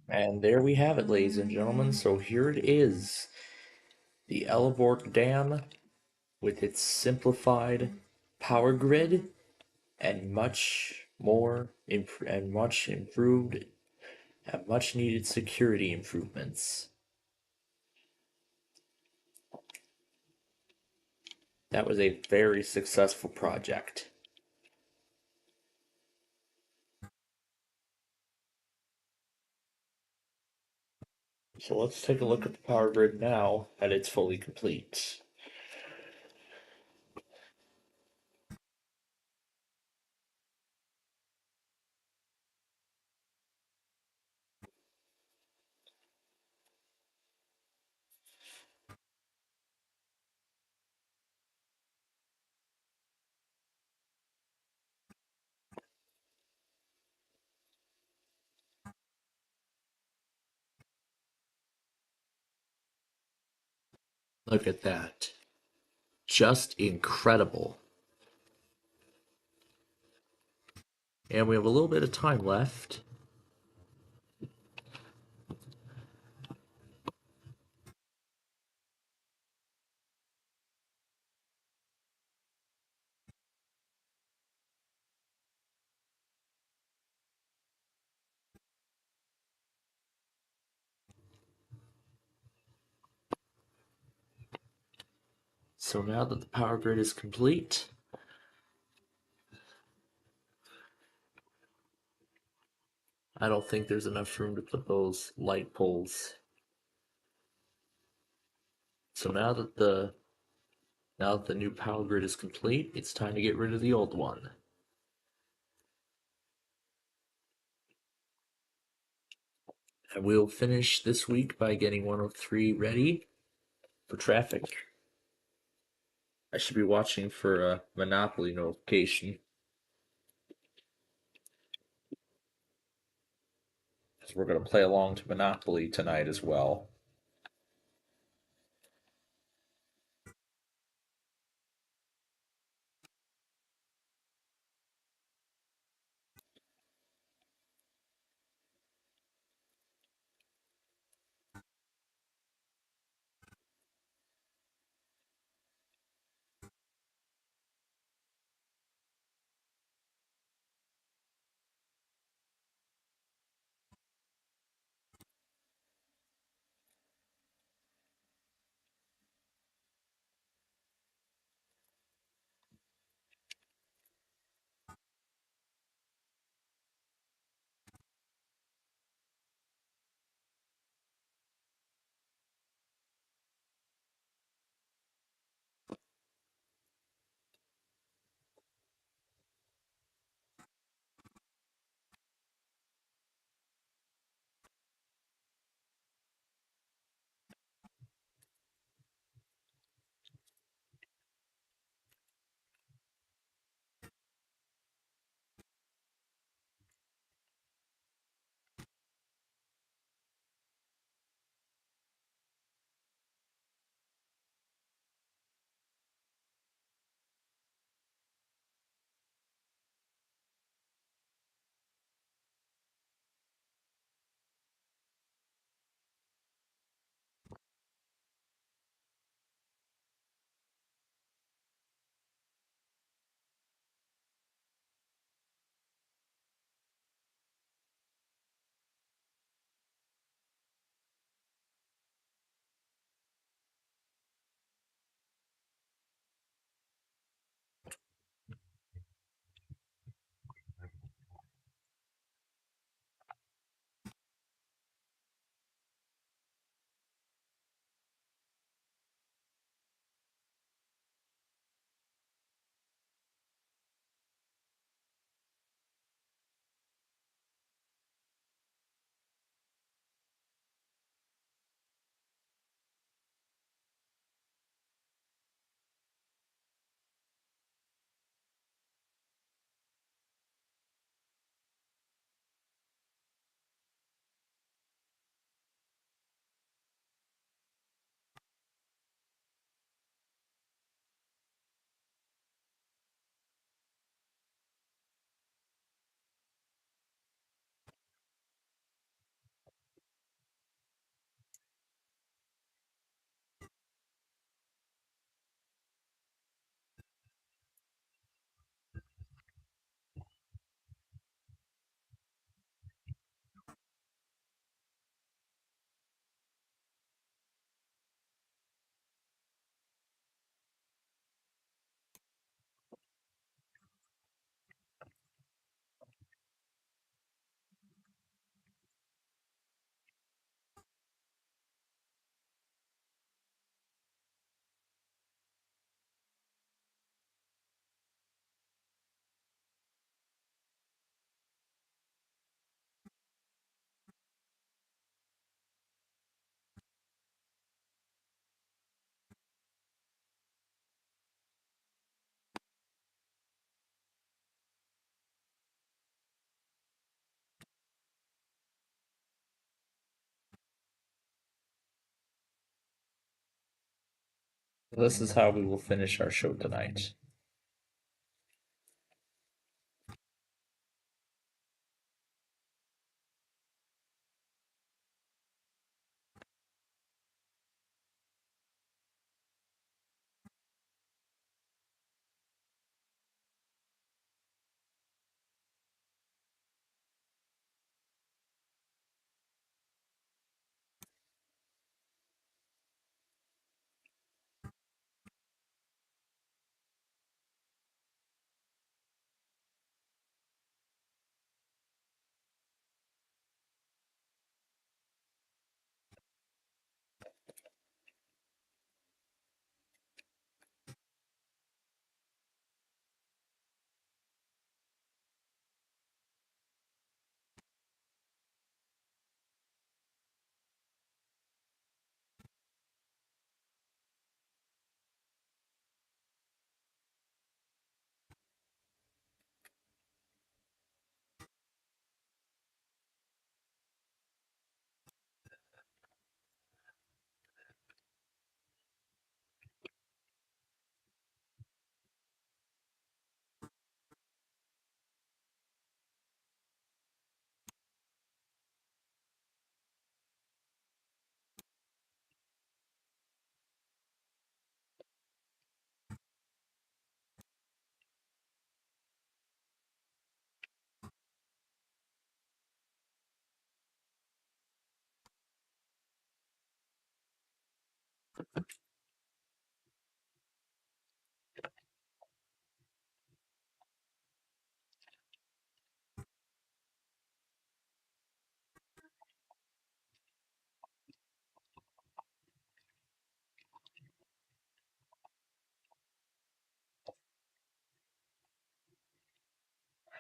[SPEAKER 1] And there we have it, ladies and gentlemen. So here it is. The Elleborg Dam with its simplified power grid and much improved and much needed security improvements. That was a very successful project. So let's take a look at the power grid now that it's fully complete. Look at that. Just incredible. And we have a little bit of time left. So now that the power grid is complete, I don't think there's enough room to put those light poles. So now that the new power grid is complete, it's time to get rid of the old one. And we'll finish this week by getting 103 ready for traffic. I should be watching for a Monopoly notification, because we're going to play along to Monopoly tonight as well.
[SPEAKER 3] This is how we will finish our show tonight.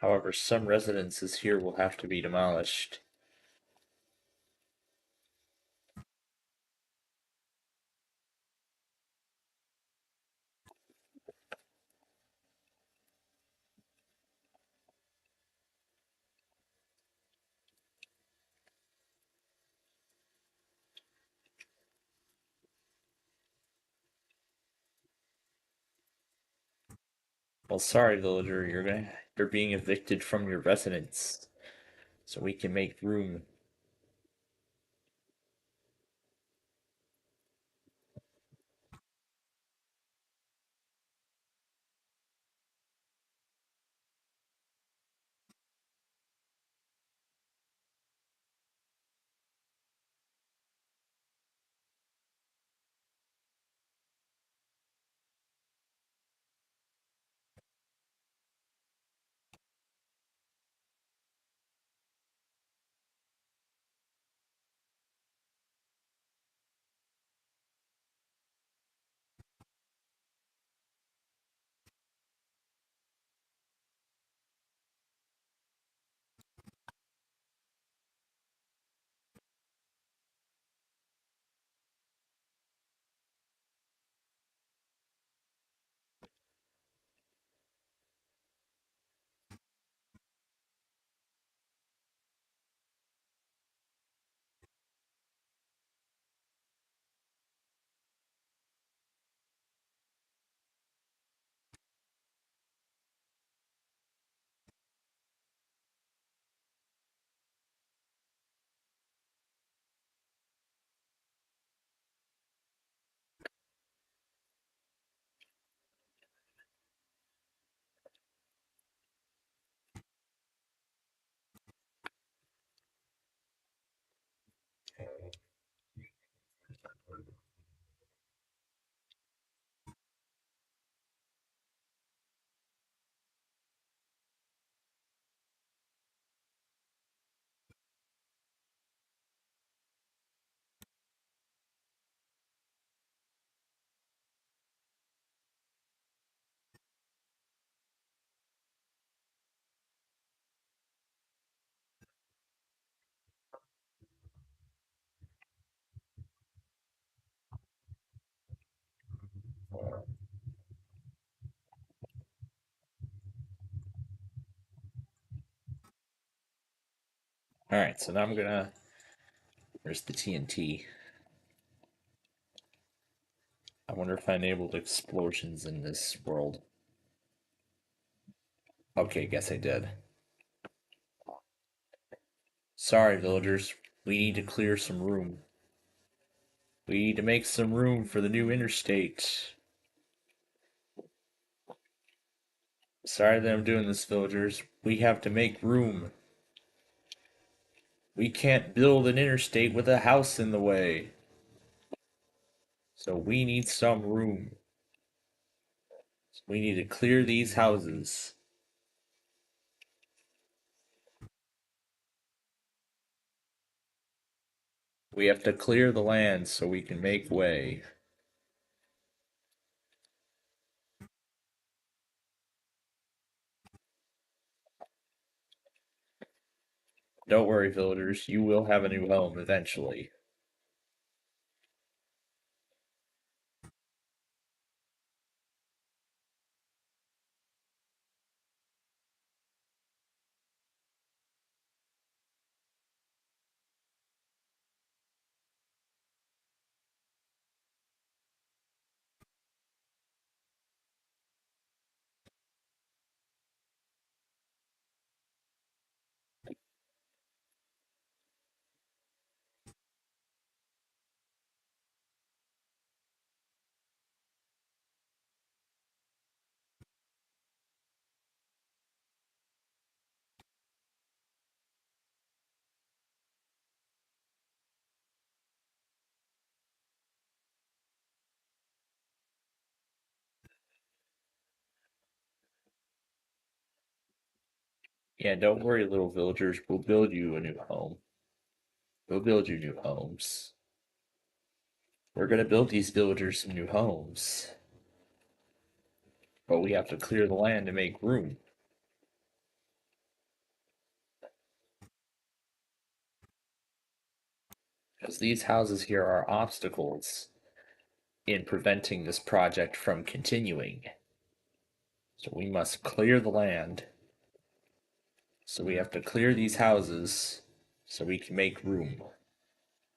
[SPEAKER 3] However, some residences here will have to be demolished. Well, sorry, villager, you're being evicted from your residence, so we can make room. Alright, so now I'm gonna... Where's the TNT? I wonder if I enabled explosions in this world. Okay, guess I did. Sorry, villagers. We need to clear some room. We need to make some room for the new interstate. Sorry that I'm doing this, villagers. We have to make room. We can't build an interstate with a house in the way. So we need some room. We need to clear these houses. We have to clear the land so we can make way. Don't worry, villagers. You will have a new home eventually. Yeah, don't worry, little villagers. We'll build you a new home. We'll build you new homes. We're gonna build these villagers some new homes. But we have to clear the land to make room. Because these houses here are obstacles in preventing this project from continuing. So we must clear the land. So we have to clear these houses so we can make room.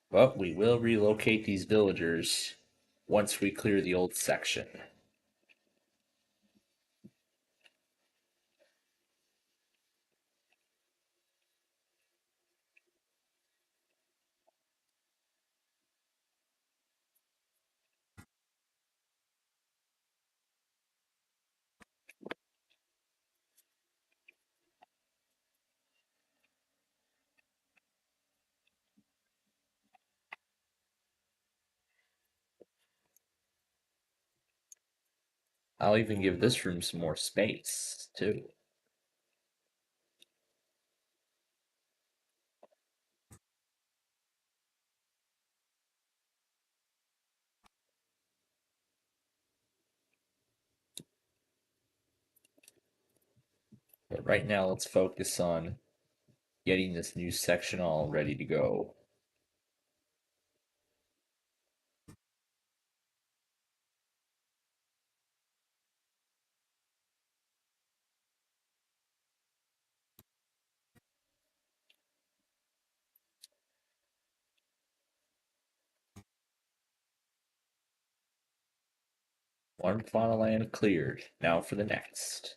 [SPEAKER 3] But we will relocate these villagers once we clear the old section. I'll even give this room some more space, too. But right now, let's focus on getting this new section all ready to go. One fauna land cleared. Now for the next.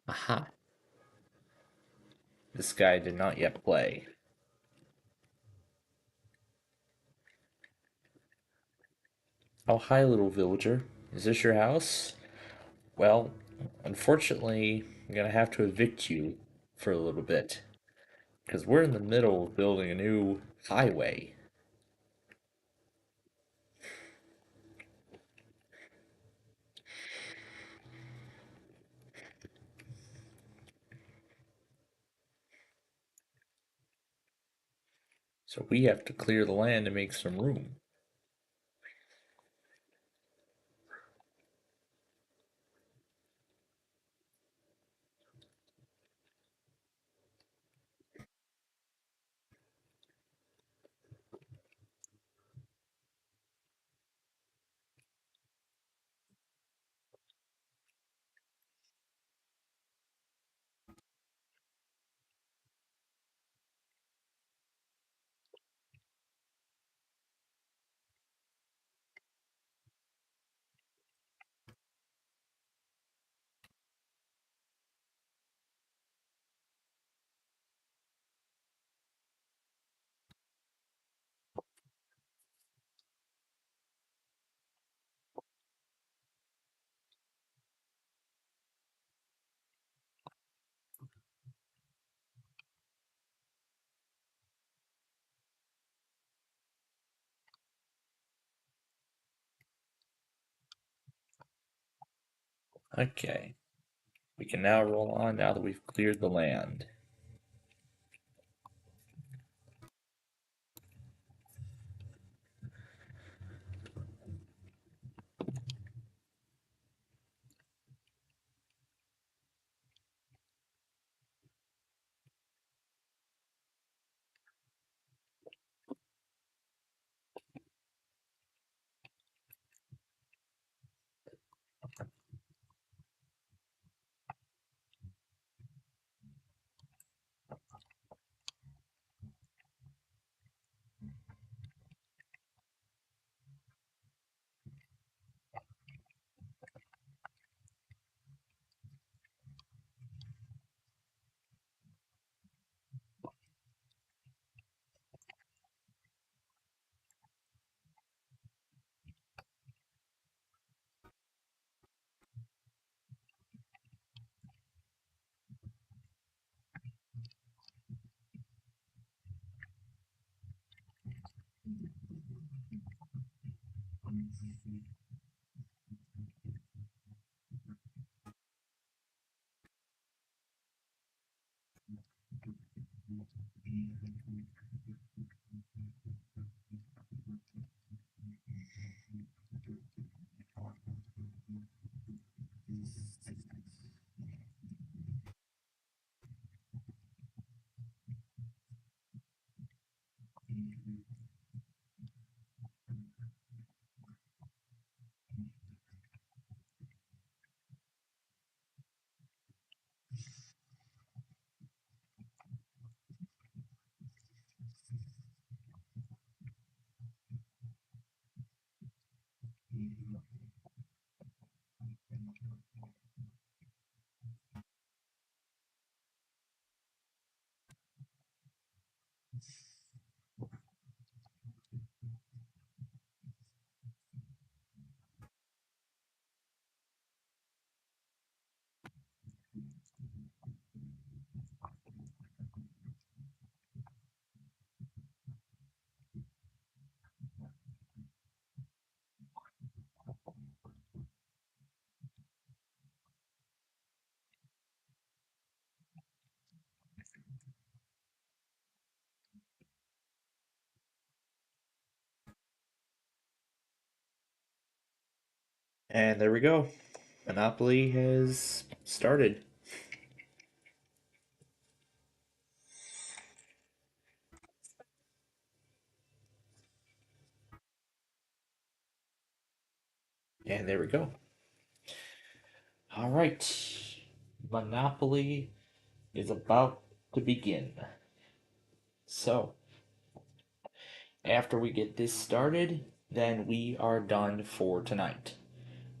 [SPEAKER 1] Aha. This guy did not yet play. Oh, hi, little villager. Is this your house? Well, unfortunately, I'm gonna have to evict you for a little bit. Because we're in the middle of building a new highway. So we have to clear the land to make some room. Okay. We can now roll on now that we've cleared the land. And there we go. Monopoly has started. And there we go. All right. Monopoly is about to begin. So, after we get this started, then we are done for tonight.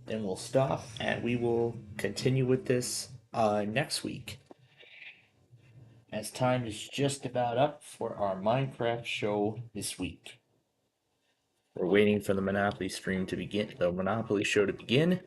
[SPEAKER 1] then we'll stop and we will continue with this next week. As time is just about up for our Minecraft show this week. We're waiting for the Monopoly stream to begin, the Monopoly show to begin.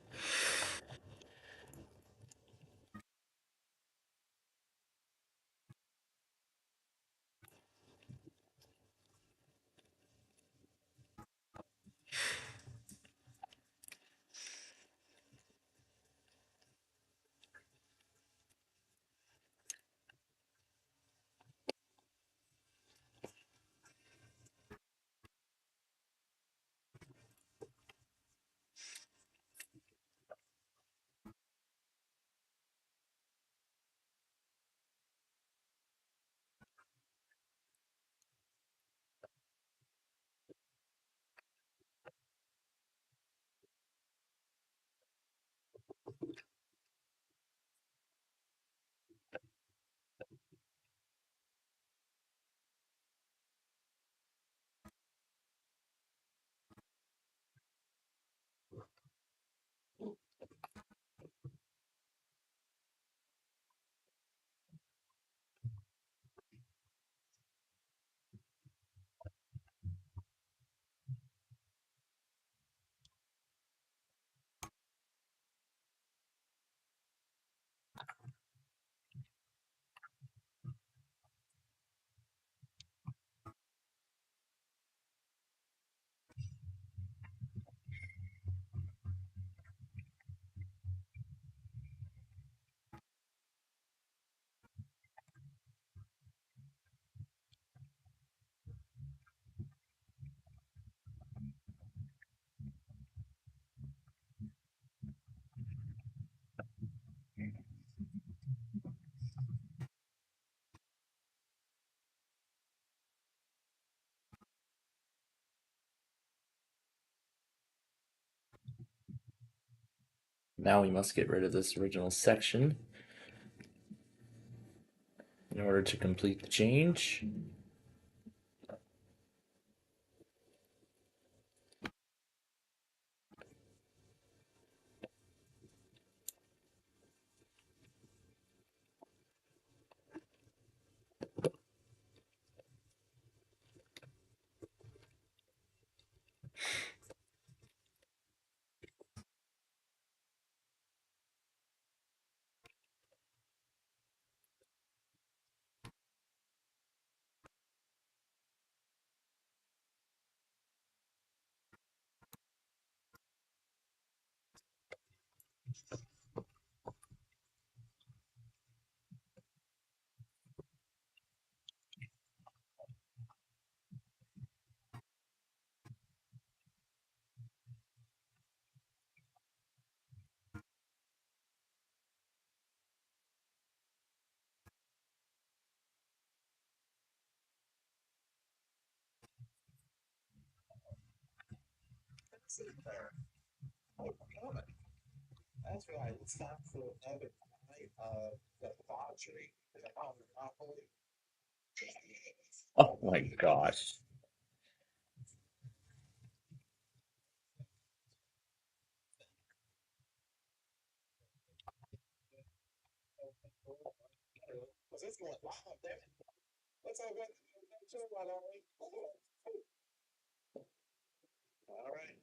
[SPEAKER 1] Now we must get rid of this original section in order to complete the change.
[SPEAKER 14] That's right. It's time for another night of debauchery.
[SPEAKER 1] Oh my gosh.
[SPEAKER 14] All right.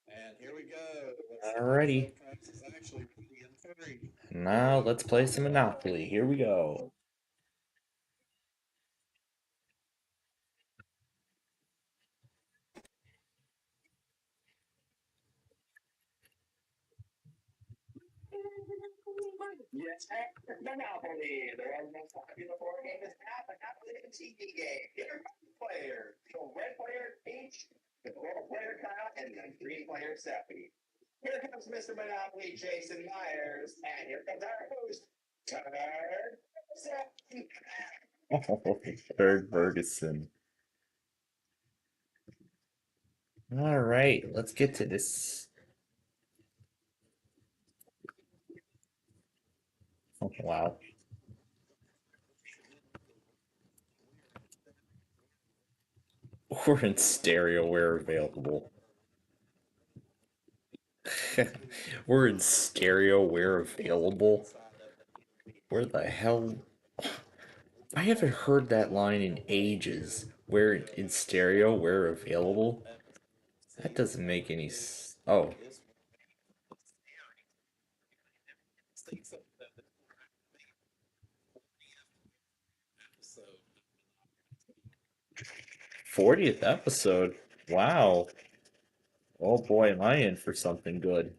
[SPEAKER 14] And here we go.
[SPEAKER 1] Alrighty. Now let's play some Monopoly. Here we go.
[SPEAKER 14] Yes, Monopoly, the world's most popular board game is now Monopoly the TV game. Get a red player, the red player Peach, the gold player Kyle, and the green player Seppi. Here comes Mr. Monopoly, Jason Myers, and here comes our host, Turd Seppi.
[SPEAKER 1] Oh, Third Ferguson. Alright, let's get to this. Oh, wow. Or in stereo where available. We're in stereo where available. Where the hell? I haven't heard that line in ages. Where in stereo where available? That doesn't make any oh. 40th episode. Wow. Oh boy, am I in for something good.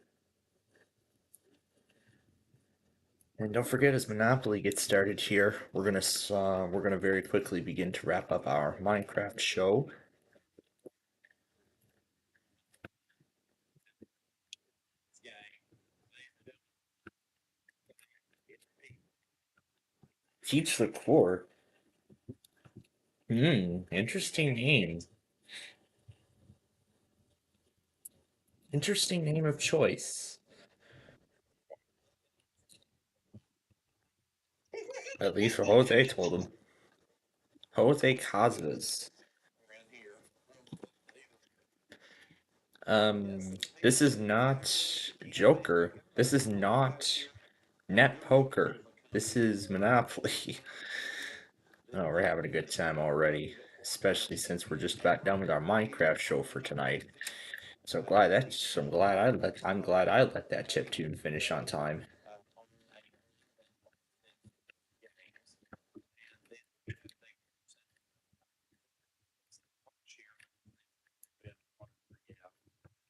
[SPEAKER 1] And don't forget, as Monopoly gets started here, we're gonna very quickly begin to wrap up our Minecraft show. Teach the core. Interesting name. Interesting name of choice. At least what Jose told him. Jose Casas. This is not Joker. This is not Net Poker. This is Monopoly. Oh, we're having a good time already, especially since we're just about done with our Minecraft show for tonight. I'm glad I let that chip tune finish on time.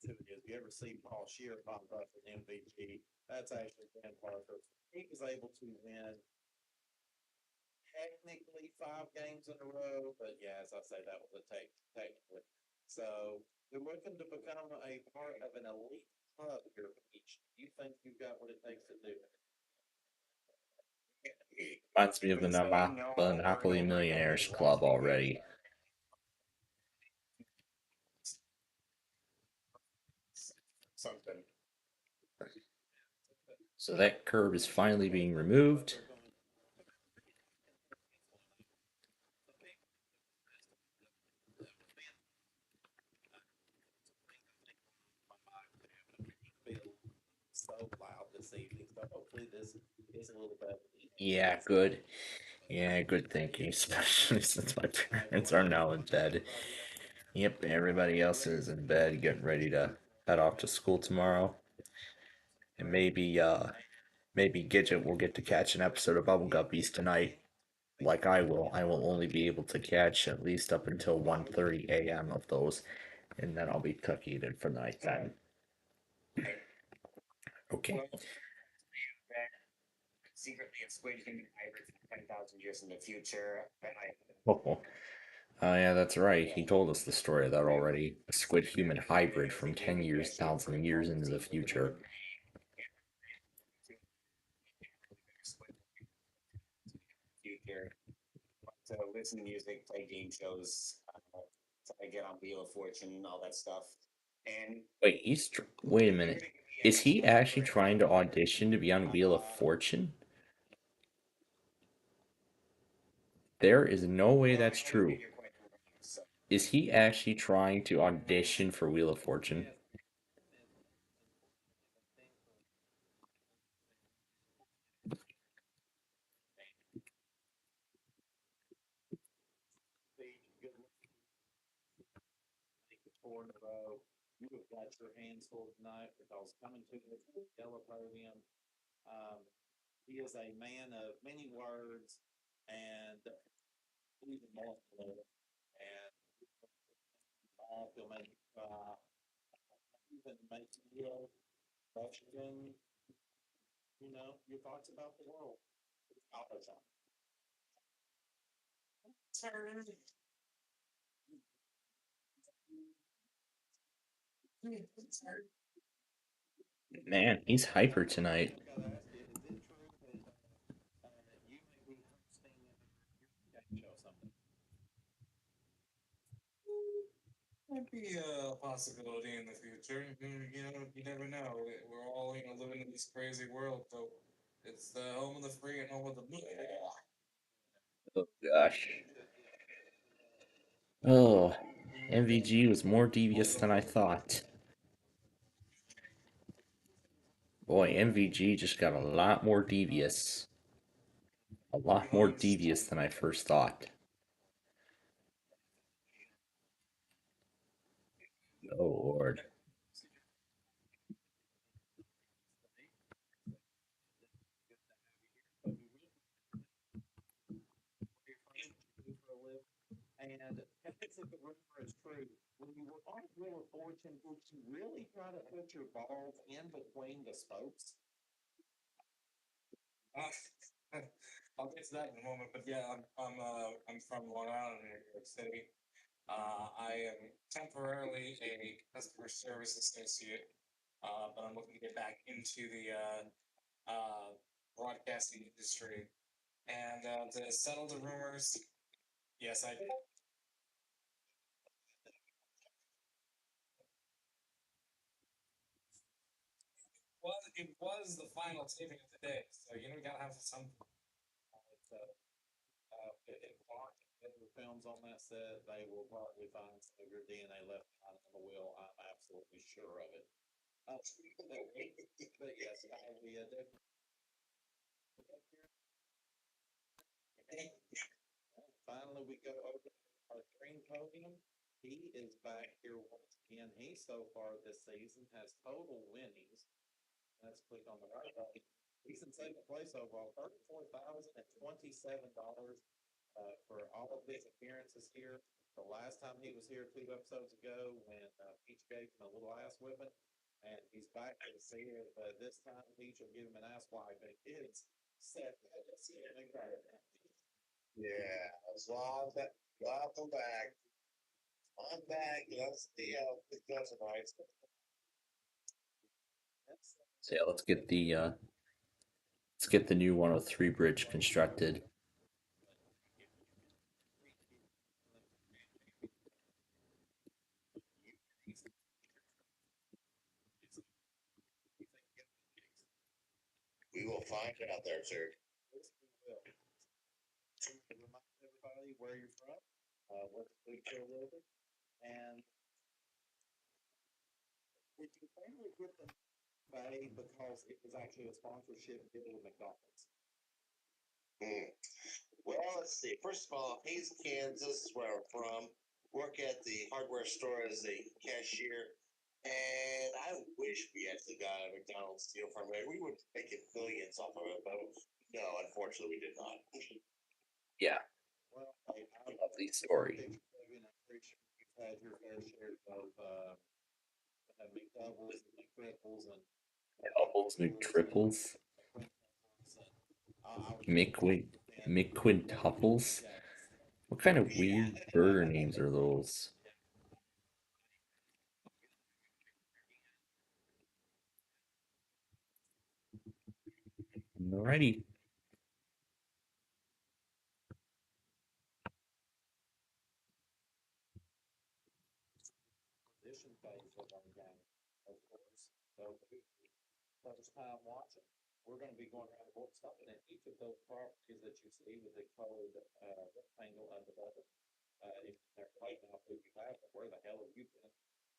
[SPEAKER 18] If you ever see Paul Shear pop up at MVG, that's actually Ben Parker. He was able to win technically 5 games in a row, but yeah, as I say, that was a technically. So they're looking to become a part of an elite club here. Each, you think you've got what it takes to do it?
[SPEAKER 1] Reminds me of the Monopoly Millionaires Club already.
[SPEAKER 18] Something.
[SPEAKER 1] So that curve is finally being removed.
[SPEAKER 18] So loud this evening, so hopefully this is a little better.
[SPEAKER 1] Yeah, good. Yeah, good thinking, especially since my parents are now in bed. Yep, everybody else is in bed getting ready to head off to school tomorrow. And maybe Gidget will get to catch an episode of Bubble Guppies tonight. Like I will. I will only be able to catch at least up until 1:30 a.m. of those, and then I'll be cooking it for nighttime. Okay.
[SPEAKER 19] Secretly a squid human hybrid for 10,000 years in the future.
[SPEAKER 1] Oh, yeah, that's right. He told us the story of that already. A squid human hybrid from 10 years, 1,000 years into the future.
[SPEAKER 19] Future. So listen to music, play game shows, try to get on Wheel of Fortune, all that stuff. And
[SPEAKER 1] Wait a minute. Is he actually trying to audition to be on Wheel of Fortune? There is no way that's true. Is he actually trying to audition for Wheel of Fortune?
[SPEAKER 18] Four in a row. You have got your hands full tonight because coming to the yellow podium, he is a man of many words and even multiple. And he'll make even make you question, your thoughts about the world all the time.
[SPEAKER 1] Man, he's hyper tonight.
[SPEAKER 20] Might be a possibility in the future. You never know. We're all, living in this crazy world. So it's the home of the free and home of the blue.
[SPEAKER 1] Oh gosh. Oh, MVG was more devious than I thought. Boy, MVG just got a lot more devious. A lot more devious than I first thought. Oh, Lord.
[SPEAKER 18] And if the rumor is true, when you were on Wheel of Fortune, did you really try to put your balls in between the spokes?
[SPEAKER 20] I'll get to that in a moment, but yeah, I'm from Long Island, New York City. I am temporarily a customer service associate, but I'm looking to get back into the broadcasting industry. And to settle the rumors, yes, I did. Well, it was the final taping of the day, so you gotta have some.
[SPEAKER 18] If Clark and the films on that set, they will probably find some of your DNA left behind on the wheel. I'm absolutely sure of it. But yes, we definitely. Finally, we go over to our green podium. He is back here once again. He so far this season has total winnings. Let's click on the right button. He's in second place overall, $34,027 for all of his appearances here. The last time he was here 2 episodes ago, when Peach gave him a little ass whipping, and he's back to see it. But this time, Peach will give him an ass wiping. It's set.
[SPEAKER 7] Yeah, as long as that, welcome back. I'm back. Let's see how it goes tonight.
[SPEAKER 1] So yeah, let's get the new 103 bridge constructed.
[SPEAKER 7] We will find it out there, sir.
[SPEAKER 18] Remind everybody where you're from, what the food show will be, and did you finally get the bay because it was actually a sponsorship deal with McDonald's?
[SPEAKER 7] Well, let's see. First of all, Hayes, Kansas, is where I'm from. Work at the hardware store as a cashier. And I wish we actually got a McDonald's deal from it. We would make it billions off of it, but no, unfortunately, we did not.
[SPEAKER 1] Yeah.
[SPEAKER 18] Well,
[SPEAKER 1] Lovely story.
[SPEAKER 18] I'm pretty sure you've had your fair share of McDoubles and McTriples and
[SPEAKER 1] Doubles, McTriples, McQuintuples. What kind of weird burger names are those? Alrighty.
[SPEAKER 18] position phase of our game, of course. So first time watching, we're going to be going around the board, stopping at each of those properties that you see with the colored rectangle under the if they're right now, who you have, where the hell have you been?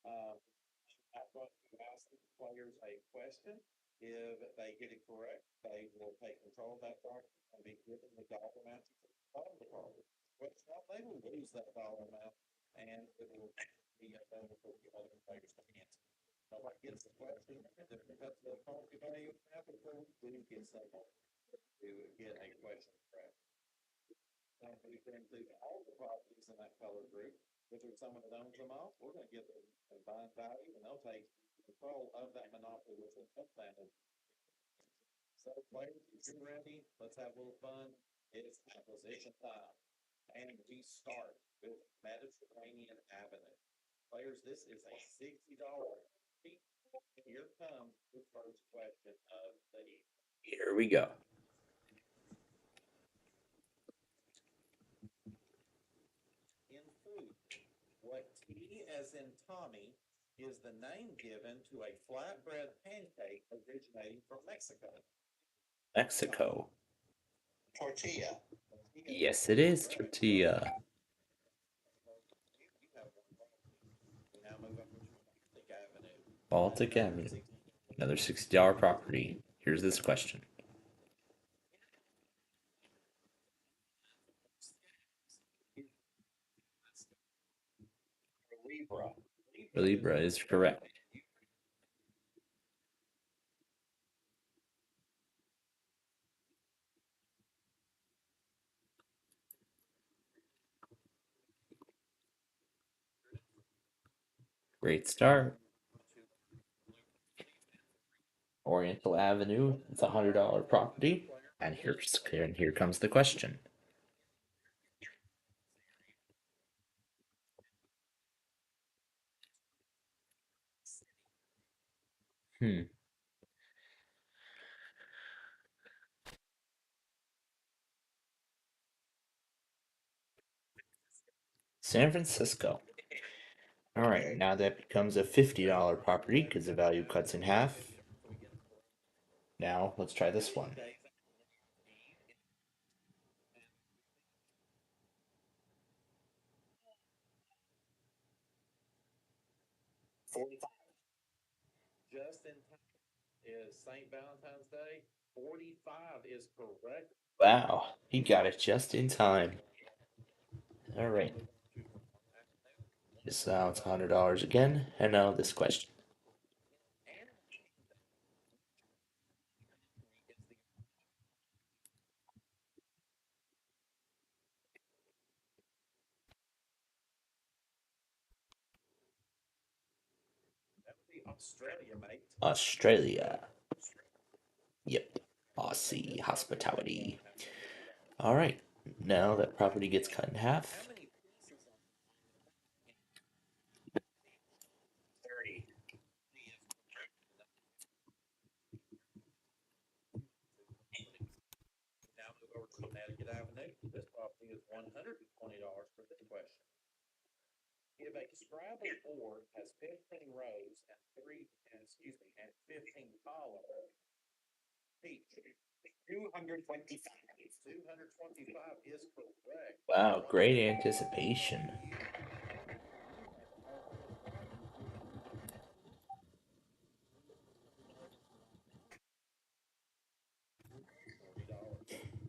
[SPEAKER 18] I'm going to ask the players a question. If they get it correct, they will take control of that property and be given the dollar amount to the bottom of the property. Well, they will lose that dollar amount, and it will be available for the other players to answer. Nobody gets the question, because the property value before we do get someone to get a question correct. And we can include all the properties in that color group. If there's someone that owns them all, we're going to give them a combined value, and they'll take control of that monopoly with them. So, players, if you're ready, let's have a little fun. It's acquisition time. And we start with Mediterranean Avenue. Players, this is a $60. Here comes the first question of the evening.
[SPEAKER 1] Here we go.
[SPEAKER 18] In food, what T as in Tommy is the name given to a flatbread pancake originating from Mexico?
[SPEAKER 1] Mexico.
[SPEAKER 7] Tortilla.
[SPEAKER 1] Yes, it is tortilla.
[SPEAKER 18] We now move over to Baltic Avenue.
[SPEAKER 1] Baltic Avenue. Another $60 property. Here's this question. Libra is correct. Great start. Oriental Avenue, it's a $100 property. And here comes the question. San Francisco. All right, now that becomes a $50 property because the value cuts in half. Now let's try this one.
[SPEAKER 18] Just in time is St. Valentine's Day. 45 is correct.
[SPEAKER 1] Wow, he got it just in time. All right. This now it's $100 again, and now this question.
[SPEAKER 18] That would be Australia, mate.
[SPEAKER 1] Australia. Yep. Aussie hospitality. All right. Now that property gets cut in half.
[SPEAKER 19] 30.
[SPEAKER 18] Now move over to Connecticut Avenue. This property is $120 for this question. If a Scrabble board has 15 rows and 15 columns each,
[SPEAKER 19] 225.
[SPEAKER 18] 225 is correct.
[SPEAKER 1] Wow, great anticipation.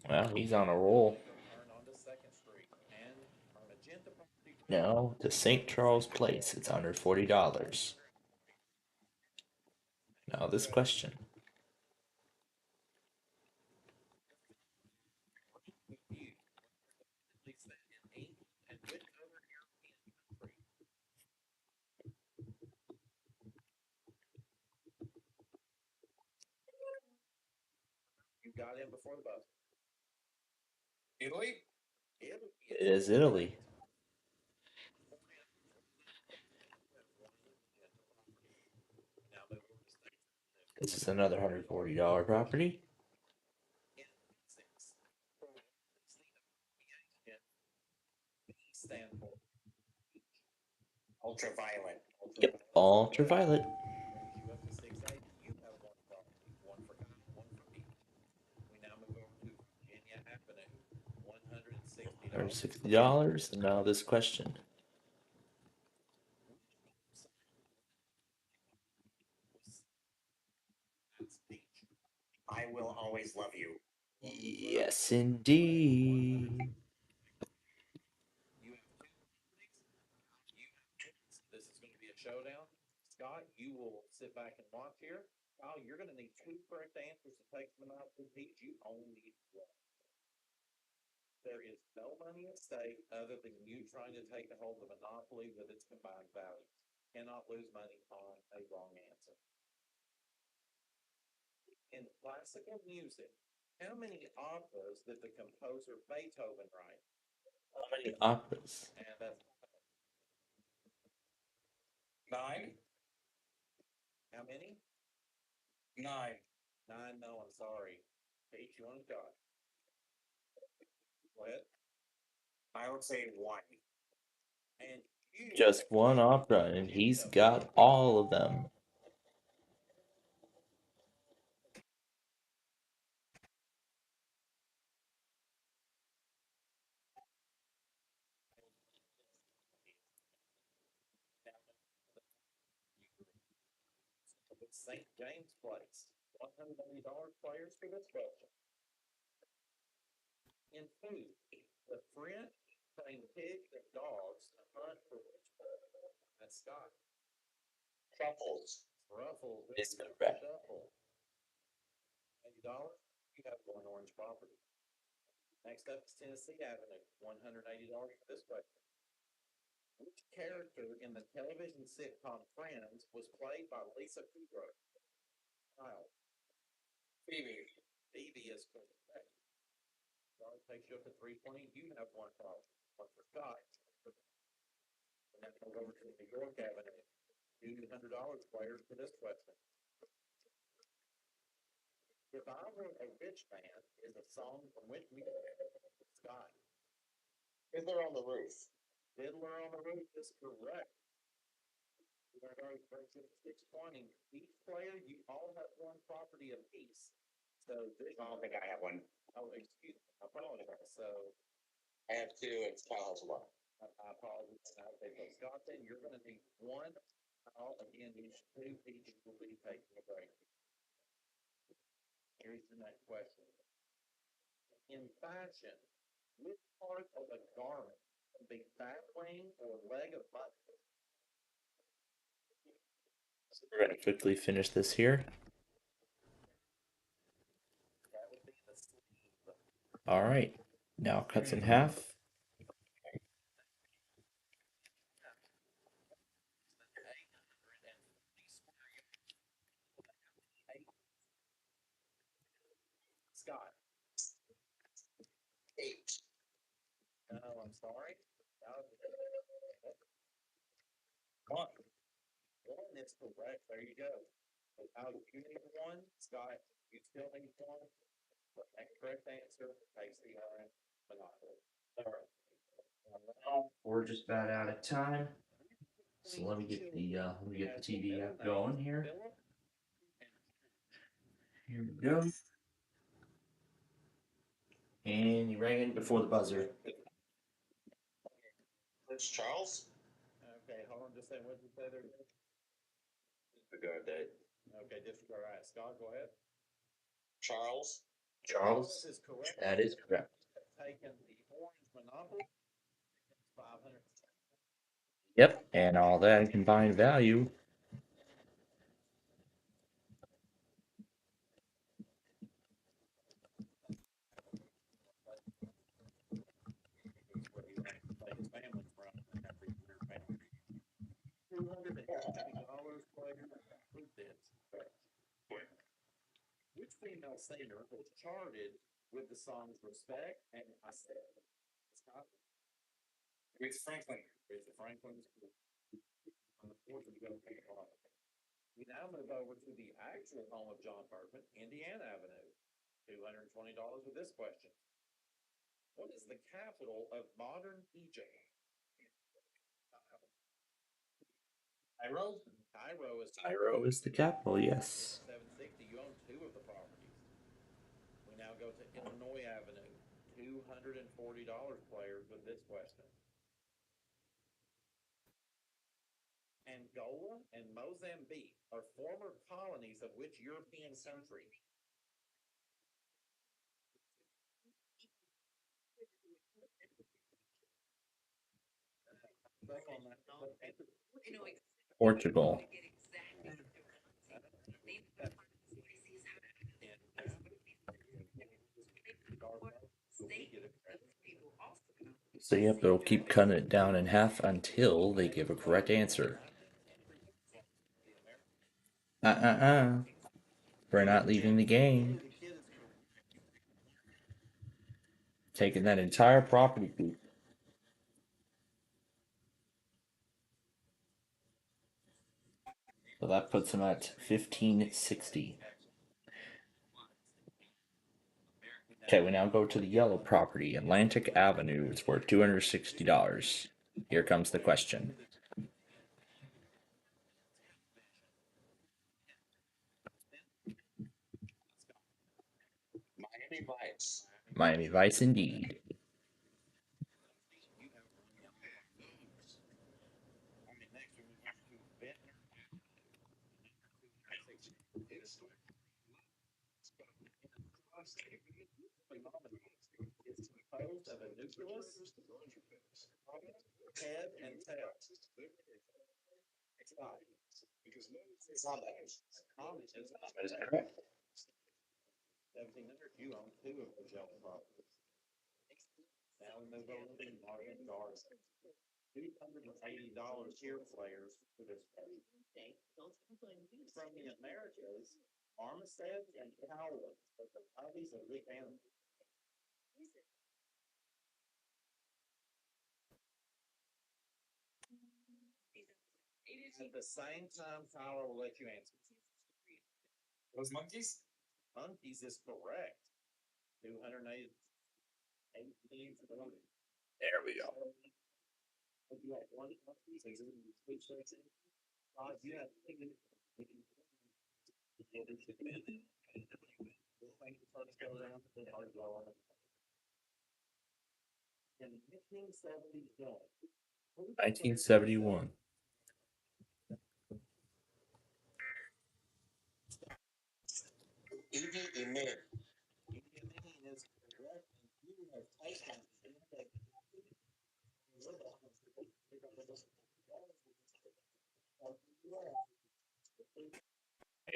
[SPEAKER 1] Well, he's on a roll.
[SPEAKER 18] Turn onto 2nd Street and our magenta property.
[SPEAKER 1] Now to St. Charles Place. It's under $40. Now this question.
[SPEAKER 18] You got in before the bus.
[SPEAKER 20] Italy?
[SPEAKER 18] Italy.
[SPEAKER 1] It is Italy. This is another $140 property.
[SPEAKER 19] Ultraviolet.
[SPEAKER 1] Yep, ultraviolet.
[SPEAKER 18] Brings you up to 680. You have one property, one for Kyle, one for Pete. We now move over to Virginia Avenue, $160.
[SPEAKER 1] $160. And now this question.
[SPEAKER 19] I will always love you.
[SPEAKER 1] Yes, indeed.
[SPEAKER 18] This is going to be a showdown. Scott, you will sit back and watch here. Kyle, you're going to need 2 correct answers to take the monopoly. Pete, you only need 1. There is no money at stake other than you trying to take a hold of the monopoly with its combined values. Cannot lose money on a wrong answer. In classical music, how many operas did the composer Beethoven write?
[SPEAKER 1] How many operas?
[SPEAKER 18] And that's
[SPEAKER 20] 9?
[SPEAKER 18] how many?
[SPEAKER 20] 9.
[SPEAKER 18] 9, no, I'm sorry. Pete, you want to go? Go ahead.
[SPEAKER 19] I would say 1.
[SPEAKER 18] And you
[SPEAKER 1] Just one opera, and he's got all of them.
[SPEAKER 2] with St. James Place. $180 players for this question. In food, the French train pigs and dogs to hunt for which bird? That's Scott.
[SPEAKER 7] Truffles.
[SPEAKER 2] Ruffles
[SPEAKER 5] Is correct.
[SPEAKER 2] Shuffle. $80. You have one orange property. Next up is Tennessee Avenue. $180 for this question. Which character in the television sitcom Friends was played by Lisa Kudrow? Kyle.
[SPEAKER 20] Phoebe.
[SPEAKER 2] Phoebe is correct. Sorry, takes you up to 320. You have one problem. One for Scott. And then we'll go over to New York Avenue. $200 players for this question. If I Were a Rich Man is a song from which music? Scott.
[SPEAKER 7] Fiddler on the Roof.
[SPEAKER 2] Fiddler on the Roof is correct. We're going to go to 620. Each player, you all have one property apiece. So this,
[SPEAKER 19] I don't think I have one.
[SPEAKER 2] oh, excuse me. I apologize. So
[SPEAKER 7] I have two, and Kyle has one.
[SPEAKER 2] I apologize. Okay, so Scott, then you're going to need one. Again, each two each will be taking a break. Here's the next question. In fashion, which part of a garment can be back wing or leg of mutton?
[SPEAKER 1] So we're going to quickly finish this here.
[SPEAKER 2] That would be the sleeve.
[SPEAKER 1] All right. Now cuts in half.
[SPEAKER 2] Scott.
[SPEAKER 7] 8.
[SPEAKER 2] No, I'm sorry. One. One is correct. There you go. How do you need one? Scott, you still need one. The correct answer takes the orange monopoly. All right.
[SPEAKER 1] Well, we're just about out of time. So let me get the TV app going here. Here we go. And you rang in before the buzzer.
[SPEAKER 7] Prince Charles?
[SPEAKER 2] Okay, hold on just a second. What did you say there?
[SPEAKER 7] Disregard that.
[SPEAKER 2] Okay, disregard. All right, Scott, go ahead.
[SPEAKER 7] Charles?
[SPEAKER 1] Charles.
[SPEAKER 2] Is correct.
[SPEAKER 1] That is correct.
[SPEAKER 2] Taking the orange monopoly. 500.
[SPEAKER 1] Yep, and all that in combined value.
[SPEAKER 2] $250 player with this. Which female singer was charted with the songs Respect and I Said? Scott?
[SPEAKER 20] Aretha Franklin.
[SPEAKER 2] Aretha Franklin's on the fourth we go pick off. We now move over to the actual home of John Bergman, Indiana Avenue. $220 with this question. What is the capital of modern Egypt?
[SPEAKER 20] Cairo.
[SPEAKER 1] Cairo is the capital, yes.
[SPEAKER 2] 760. You own two of the properties. We now go to Illinois Avenue. $240 players with this question. Angola and Mozambique are former colonies of which European country?
[SPEAKER 1] Portugal. So yep, they'll keep cutting it down in half until they give a correct answer. We're not leaving the game. Taking that entire property group. So that puts them at 1560. Okay, we now go to the yellow property. Atlantic Avenue is worth $260. Here comes the question.
[SPEAKER 7] Miami Vice.
[SPEAKER 1] Miami Vice indeed.
[SPEAKER 18] It's composed of a nucleus, head, and tail. Scott. Comet is correct. 1700, you own 2 of those yellow properties. Now we move over to Marvin Garden. $280 here players for this game. From the Americas, Armistead and Cowley, but the puppies are big animals. At the same time, Tyler will let you answer. Those monkeys? Monkeys is correct. 280.
[SPEAKER 3] There we go.
[SPEAKER 18] You have one monkey, so you switch those in. You have in 1971.
[SPEAKER 3] 1971.
[SPEAKER 7] Evie Emin.
[SPEAKER 18] Is correct, and you have taken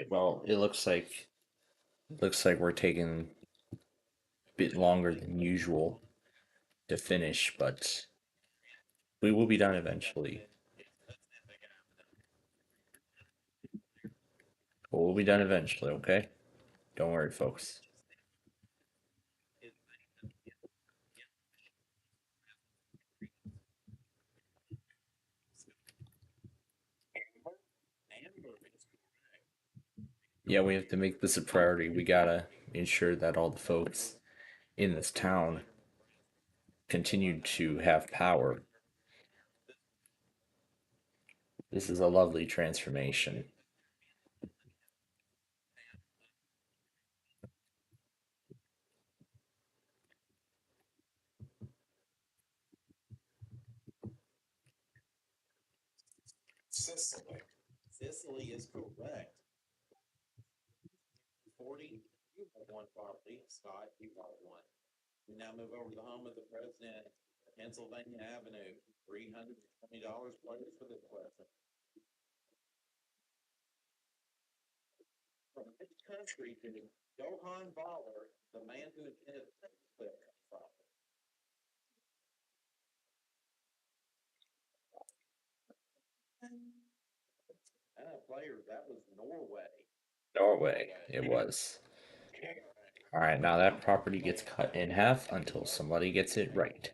[SPEAKER 3] Well, it looks like we're taking a bit longer than usual to finish, but we will be done eventually. We'll be done eventually, okay? Don't worry, folks. Yeah, we have to make this a priority. We gotta ensure that all the folks in this town continue to have power. This is a lovely transformation.
[SPEAKER 18] Sicily. Sicily is correct. 40, you have 1 property. Scott, you got 1. We now move over to the home of the president, Pennsylvania Avenue. $320 players for this question. From which country did Johann Baller, the man who invented the clip, come from? Players, that was Norway.
[SPEAKER 3] Norway, it was. Alright, now that property gets cut in half until somebody gets it right.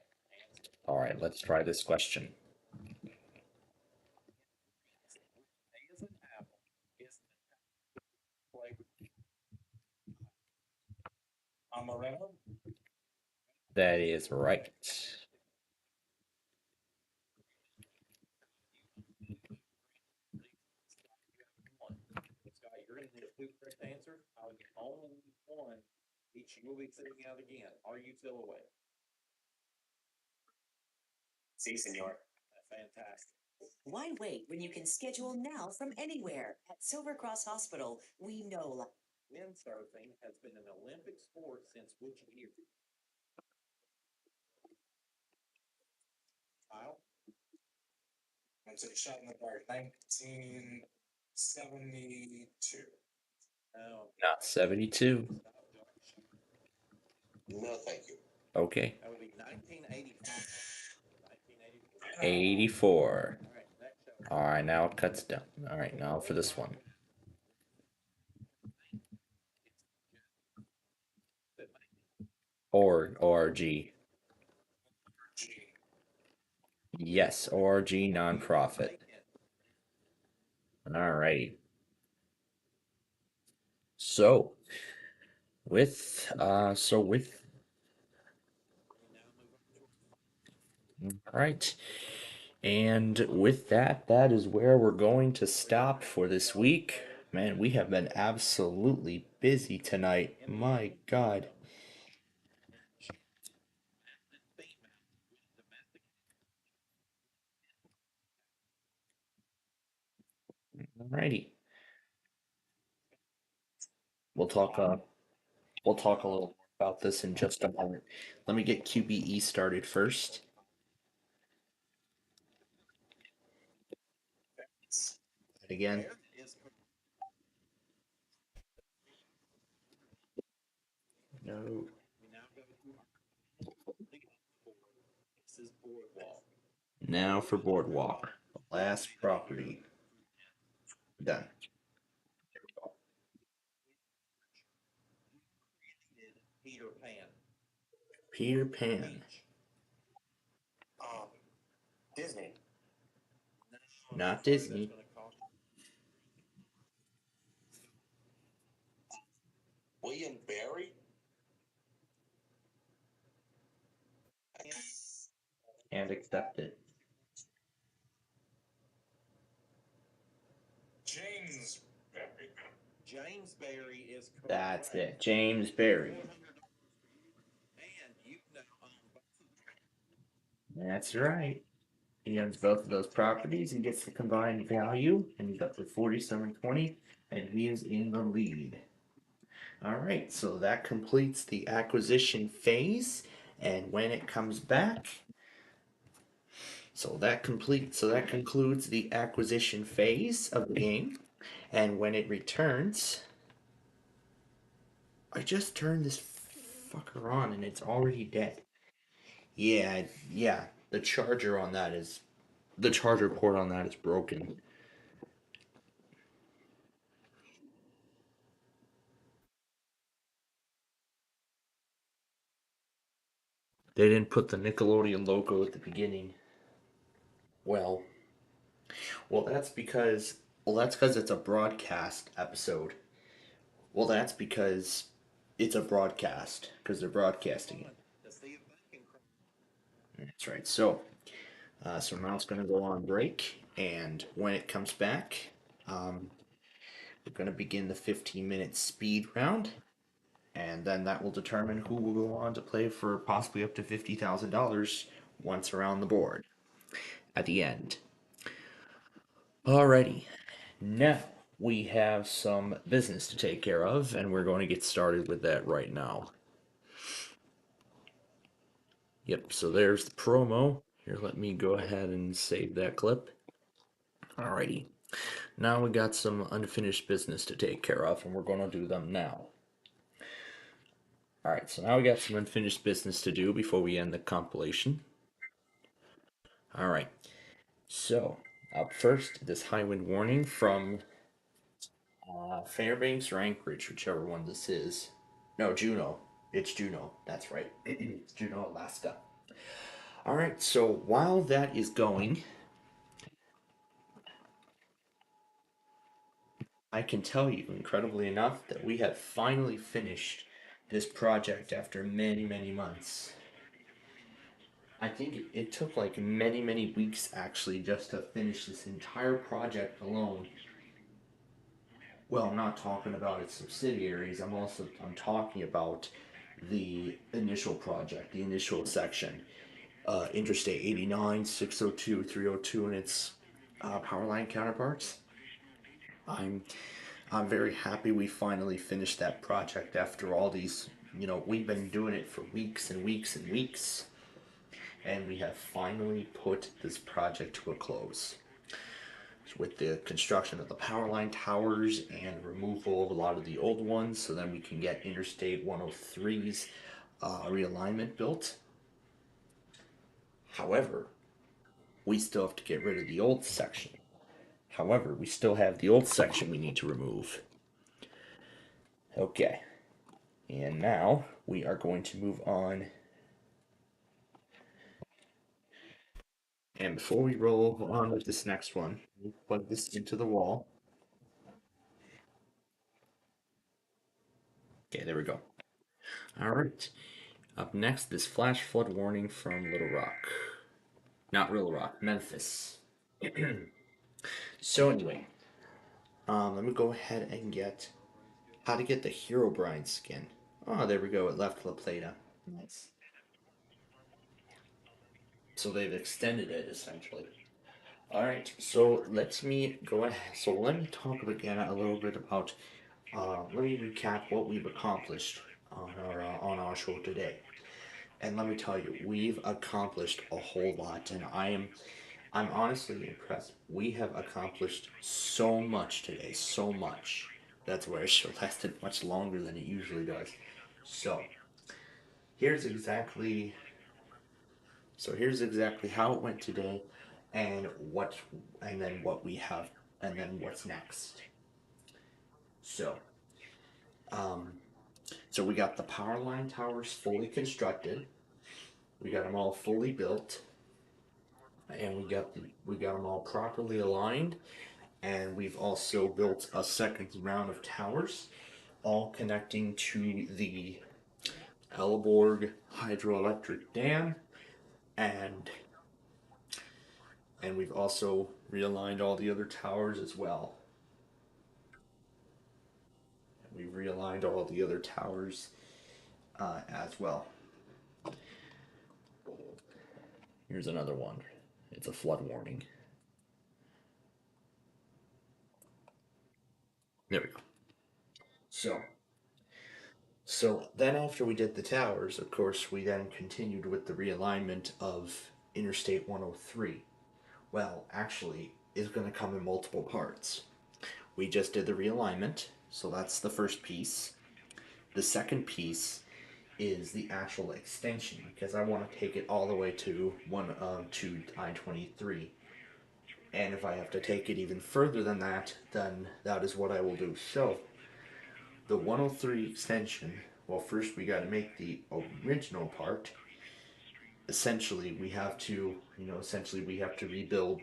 [SPEAKER 3] Alright, let's try this question.
[SPEAKER 18] Amaretto?
[SPEAKER 3] That is right.
[SPEAKER 18] Scott, you're going to need a 2 correct answers. I'll only need 1. Each you will be sitting out again. Are you still awake?
[SPEAKER 21] Si, senor.
[SPEAKER 18] Fantastic.
[SPEAKER 22] Why wait when you can schedule now from anywhere? At Silver Cross Hospital, we know.
[SPEAKER 18] Windsurfing has been an Olympic sport since which year? Kyle?
[SPEAKER 20] I'm taking a shot in the dark. 1972.
[SPEAKER 18] No.
[SPEAKER 3] Not 72.
[SPEAKER 7] No, thank you.
[SPEAKER 3] Okay.
[SPEAKER 18] That would be 1984.
[SPEAKER 3] 84. Alright, now it cuts down. Alright, now for this one. ORG. Yes, ORG nonprofit. Alrighty. So with right. And with that, that is where we're going to stop for this week. Man, we have been absolutely busy tonight. My God. Alrighty. We'll talk
[SPEAKER 1] we'll talk a little more about this in just a moment. Let me get QBE started first. Again. No.
[SPEAKER 18] This is Boardwalk.
[SPEAKER 1] Now for Boardwalk. Last property. Done.
[SPEAKER 18] Peter Pan.
[SPEAKER 1] Peter Pan.
[SPEAKER 7] Disney.
[SPEAKER 1] Not Disney.
[SPEAKER 7] William Barry?
[SPEAKER 1] And accept it.
[SPEAKER 20] James Barry.
[SPEAKER 18] James Barry is correct.
[SPEAKER 1] That's it. James Barry.
[SPEAKER 18] And you now own both of them.
[SPEAKER 1] That's right. He owns both of those properties and gets the combined value, and he's up to 4720, and he is in the lead. All right, so that completes the acquisition phase, and when it comes back, so that concludes the acquisition phase of the game, and when it returns, I just turned this fucker on and it's already dead. Yeah, the charger port on that is broken. They didn't put the Nickelodeon logo at the beginning. Well, that's because it's a broadcast episode. Well, that's because it's a broadcast because they're broadcasting it. That's right. So now it's going to go on break, and when it comes back, we're going to begin the 15-minute speed round, and then that will determine who will go on to play for possibly up to $50,000 once around the board at the end. Alrighty, now we have some business to take care of, and we're going to get started with that right now. Yep, so there's the promo. Here, let me go ahead and save that clip. Alrighty, now we got some unfinished business to take care of, and we're going to do them now. Alright, so now we got some unfinished business to do before we end the compilation. Alright, so up first, this high wind warning from Fairbanks or Anchorage, whichever one this is. No, Juneau. It's Juneau, that's right. It's Juneau, Alaska. Alright, so while that is going, I can tell you, incredibly enough, that we have finally finished this project after many, many months. I think it took like many, many weeks actually just to finish this entire project alone. Well, I'm not talking about its subsidiaries, I'm talking about the initial project, the initial section. Interstate 89, 602, 302, and its power line counterparts. I'm very happy we finally finished that project after all these, we've been doing it for weeks and weeks and weeks, and we have finally put this project to a close. With the construction of the power line towers and removal of a lot of the old ones, so then we can get Interstate 103's realignment built. However, we still have to get rid of the old section. However, we still have the old section we need to remove. Okay, and now we are going to move on. And before we roll on with this next one, we plug this into the wall. Okay, there we go. Alright, up next, this flash flood warning from Little Rock. Not Little Rock, Memphis. So anyway, let me go ahead and get how to get the Herobrine skin. Oh, there we go, it left La Plata. Nice. So they've extended it, essentially. Alright, so let me go ahead. So let me talk again a little bit about, let me recap what we've accomplished on our show today. And let me tell you, we've accomplished a whole lot, and I'm honestly impressed. We have accomplished so much today, so much. That's why our show lasted much longer than it usually does. So here's exactly here's exactly how it went today, and what and then what we have, and then what's next. So um, so we got the power line towers fully constructed. We got them all fully built, and we got them all properly aligned. And we've also built a second round of towers, all connecting to the Elborg hydroelectric dam, and we've also realigned all the other towers as well. We've realigned all the other towers as well. Here's another one. It's a flood warning. There we go. So then after we did the towers, of course, we then continued with the realignment of Interstate 103. Well, actually, it's going to come in multiple parts. We just did the realignment, so that's the first piece. The second piece is the actual extension, because I want to take it all the way to I-23. And if I have to take it even further than that, then that is what I will do. So the 103 extension, well, first we got to make the original part. Essentially, we have to, rebuild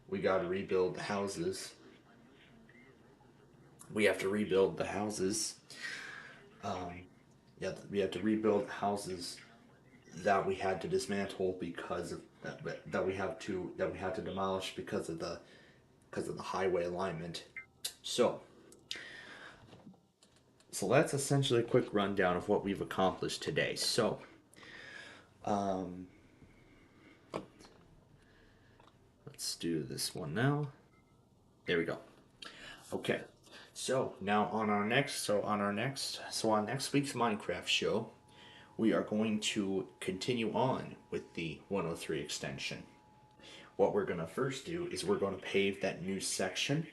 [SPEAKER 1] we got to rebuild the houses. We have to rebuild the houses. We have to rebuild houses that we had to dismantle because of that we had to demolish because of the highway alignment. So that's essentially a quick rundown of what we've accomplished today. So let's do this one now. There we go. Okay. So now on next week's Minecraft show, we are going to continue on with the 103 extension. What we're going to first do is we're going to pave that new section.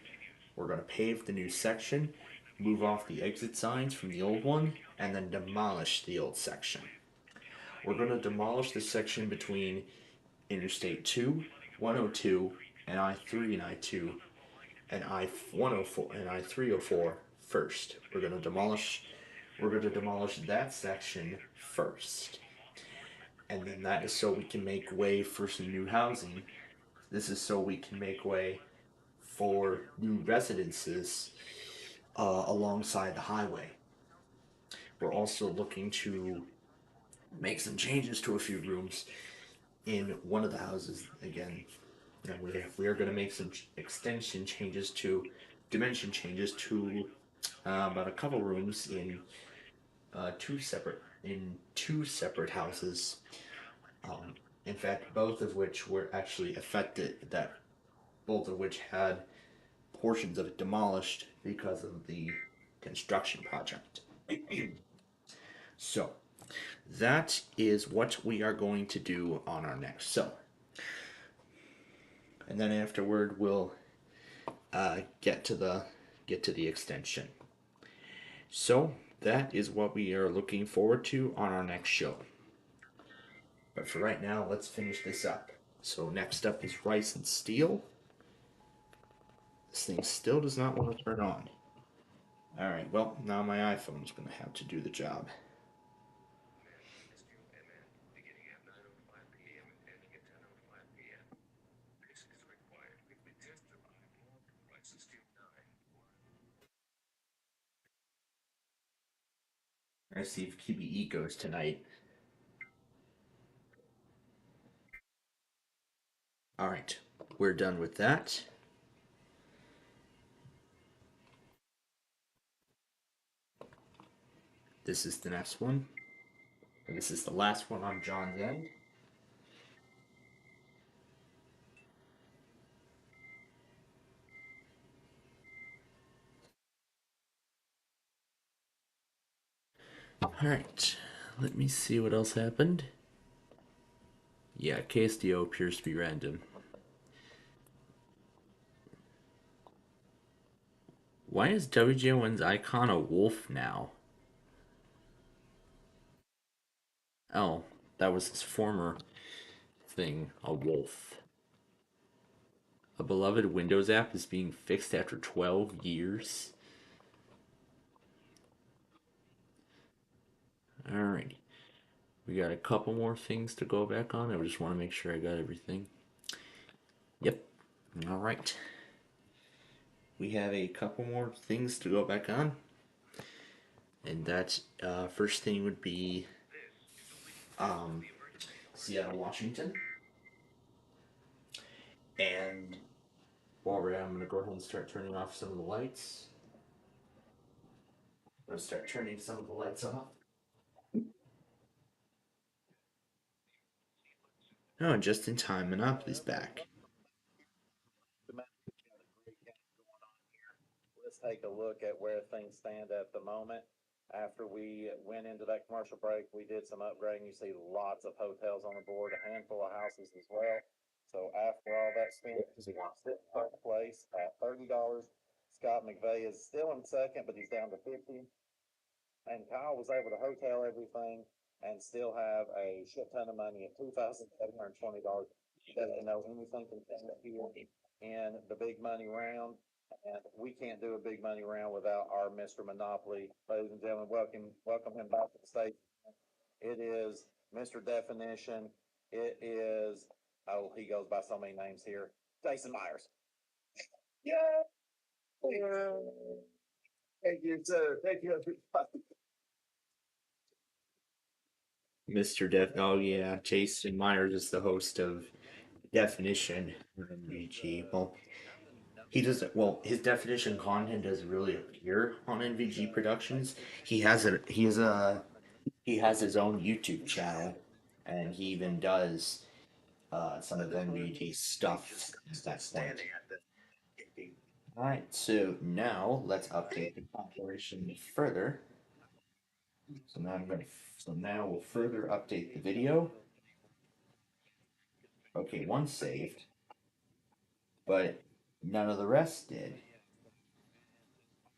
[SPEAKER 1] We're going to pave the new section, move off the exit signs from the old one, and then demolish the old section. We're going to demolish the section between Interstate 2, 102, and I-3 and I-2, and I-104 and I-304 first. We're going to demolish that section first. And then that is so we can make way for some new housing. This is so we can make way for new residences alongside the highway. We're also looking to make some changes to a few rooms in one of the houses again. And we are going to make some dimension changes to about a couple rooms in two separate houses. In fact, both of which were actually affected. Both of which had portions of it demolished because of the construction project. So that is what we are going to do on our next. And then afterward we'll get to the extension. So that is what we are looking forward to on our next show. But for right now, let's finish this up. So next up is rice and steel. This thing still does not want to turn on. Alright, well, now my iPhone's going to have to do the job. Let's see if QBE goes tonight. Alright, we're done with that. This is the next one. And this is the last one on John's end. Alright, let me see what else happened. Yeah, KSDO appears to be random. Why is WJ1's icon a wolf now? Oh, that was his former thing, a wolf. A beloved Windows app is being fixed after 12 years. Alrighty. We got a couple more things to go back on. I just want to make sure I got everything. Yep. Alright. We have a couple more things to go back on. And that first thing would be Seattle, Washington. And while we're at, I'm going to go ahead and start turning off some of the lights. I'm going to start turning some of the lights off. Oh, just in time, Monopoly's back.
[SPEAKER 2] Let's take a look at where things stand at the moment. After we went into that commercial break, we did some upgrading. You see lots of hotels on the board, a handful of houses as well. So after all that spent, third place at $30. Scott McVeigh is still in second, but he's down to 50. And Kyle was able to hotel everything and still have a shit ton of money at $2,720. He doesn't know anything from here in the big money round. And we can't do a big money round without our Mr. Monopoly. Ladies and gentlemen, welcome him back to the stage. It is Mr. Definition. It is, oh, he goes by so many names here. Jason Myers. Yeah. Thank you, sir. Thank you.
[SPEAKER 1] Mr. Oh yeah, Jason Myers is the host of Definition on NVG. Well, he doesn't. Well, his Definition content doesn't really appear on NVG Productions. He has a. He has his own YouTube channel, and he even does some of NVG stuff. That's that. All right. So now let's update the operation further. So now I'm going to. So now we'll further update the video. Okay, one saved, but none of the rest did.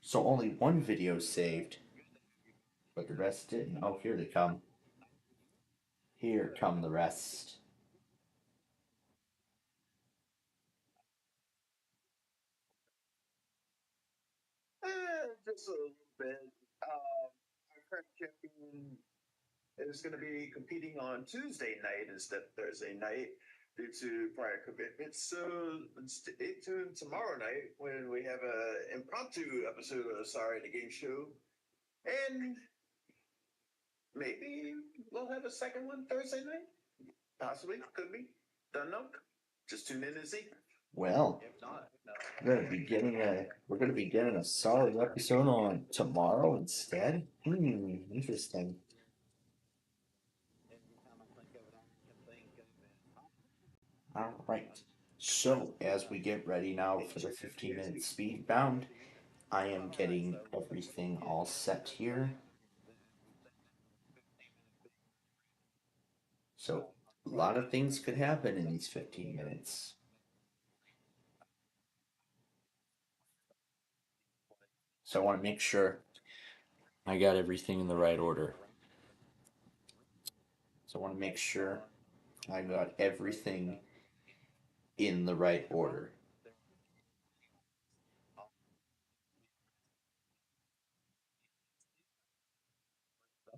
[SPEAKER 1] So only one video saved, but the rest didn't. Oh, here they come. Here come the rest.
[SPEAKER 7] Just a little bit. Our current champion is going to be competing on Tuesday night instead of Thursday night due to prior commitments. So stay tuned tomorrow night when we have an impromptu episode of Sorry the Game Show. And maybe we'll have a second one Thursday night. Possibly, could be. Don't know. Just tune in and see.
[SPEAKER 1] Well, we're gonna be getting a solid episode on tomorrow instead. Interesting. All right. So as we get ready now for the 15-minute speed bound, I am getting everything all set here. So a lot of things could happen in these 15 minutes. So I want to make sure I got everything in the right order. So I want to make sure I got everything in the right order.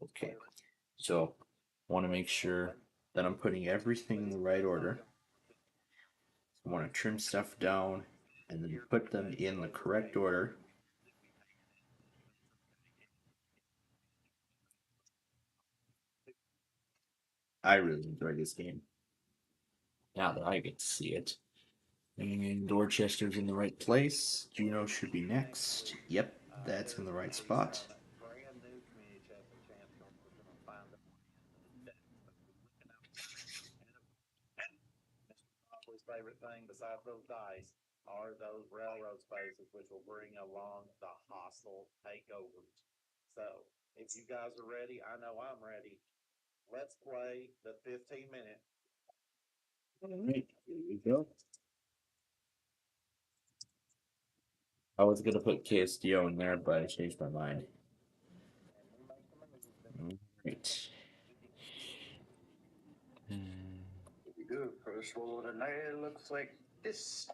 [SPEAKER 1] Okay. So I want to make sure that I'm putting everything in the right order. I want to trim stuff down and then put them in the correct order. I really enjoy this game. Now that I get to see it. And Dorchester's in the right place. Juno should be next. Yep, that's in the right spot.
[SPEAKER 2] His favorite thing besides those dice are those railroad spaces, which will bring along the hostile takeovers. So
[SPEAKER 18] If you guys are ready, I know I'm ready. Let's play the 15-minute.
[SPEAKER 1] All right, here we go. I was gonna put KSDO in there, but I changed my mind. All right.
[SPEAKER 7] Good. First roll of the night. It looks like this.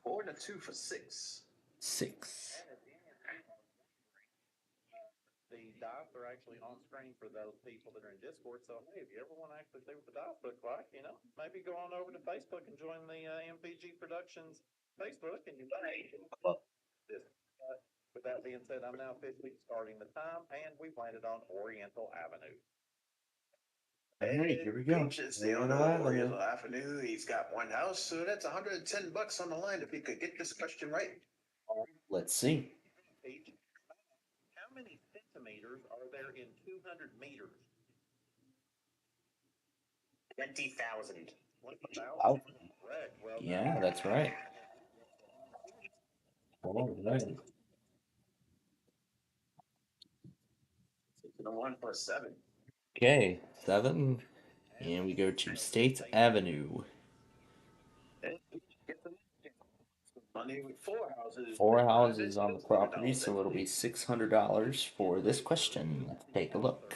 [SPEAKER 7] 4 and a 2 for 6.
[SPEAKER 1] 6.
[SPEAKER 18] The dice are actually on screen for those people that are in Discord. So, hey, if you ever want to actually see what the dice look like, maybe go on over to Facebook and join the MPG Productions Facebook, and you might. This. With that being said, I'm now officially starting the time, and we've landed on Oriental Avenue.
[SPEAKER 1] All right, here we go.
[SPEAKER 7] Peach is the owner of Oriental Avenue. He's got one house, so that's $110 on the line if he could get this question right.
[SPEAKER 1] Let's see.
[SPEAKER 18] Peach, how many centimeters are there in 200 meters?
[SPEAKER 7] 20,000.
[SPEAKER 18] 20,000.
[SPEAKER 1] Wow.
[SPEAKER 18] Correct. Well done.
[SPEAKER 1] Yeah, that's right. All right.
[SPEAKER 7] 6 and a 1 plus 7.
[SPEAKER 1] Okay, 7. And we go to State Avenue.
[SPEAKER 7] Money with 4 houses.
[SPEAKER 1] 4 houses on the property, so it'll be $600 for this question. Let's take a look.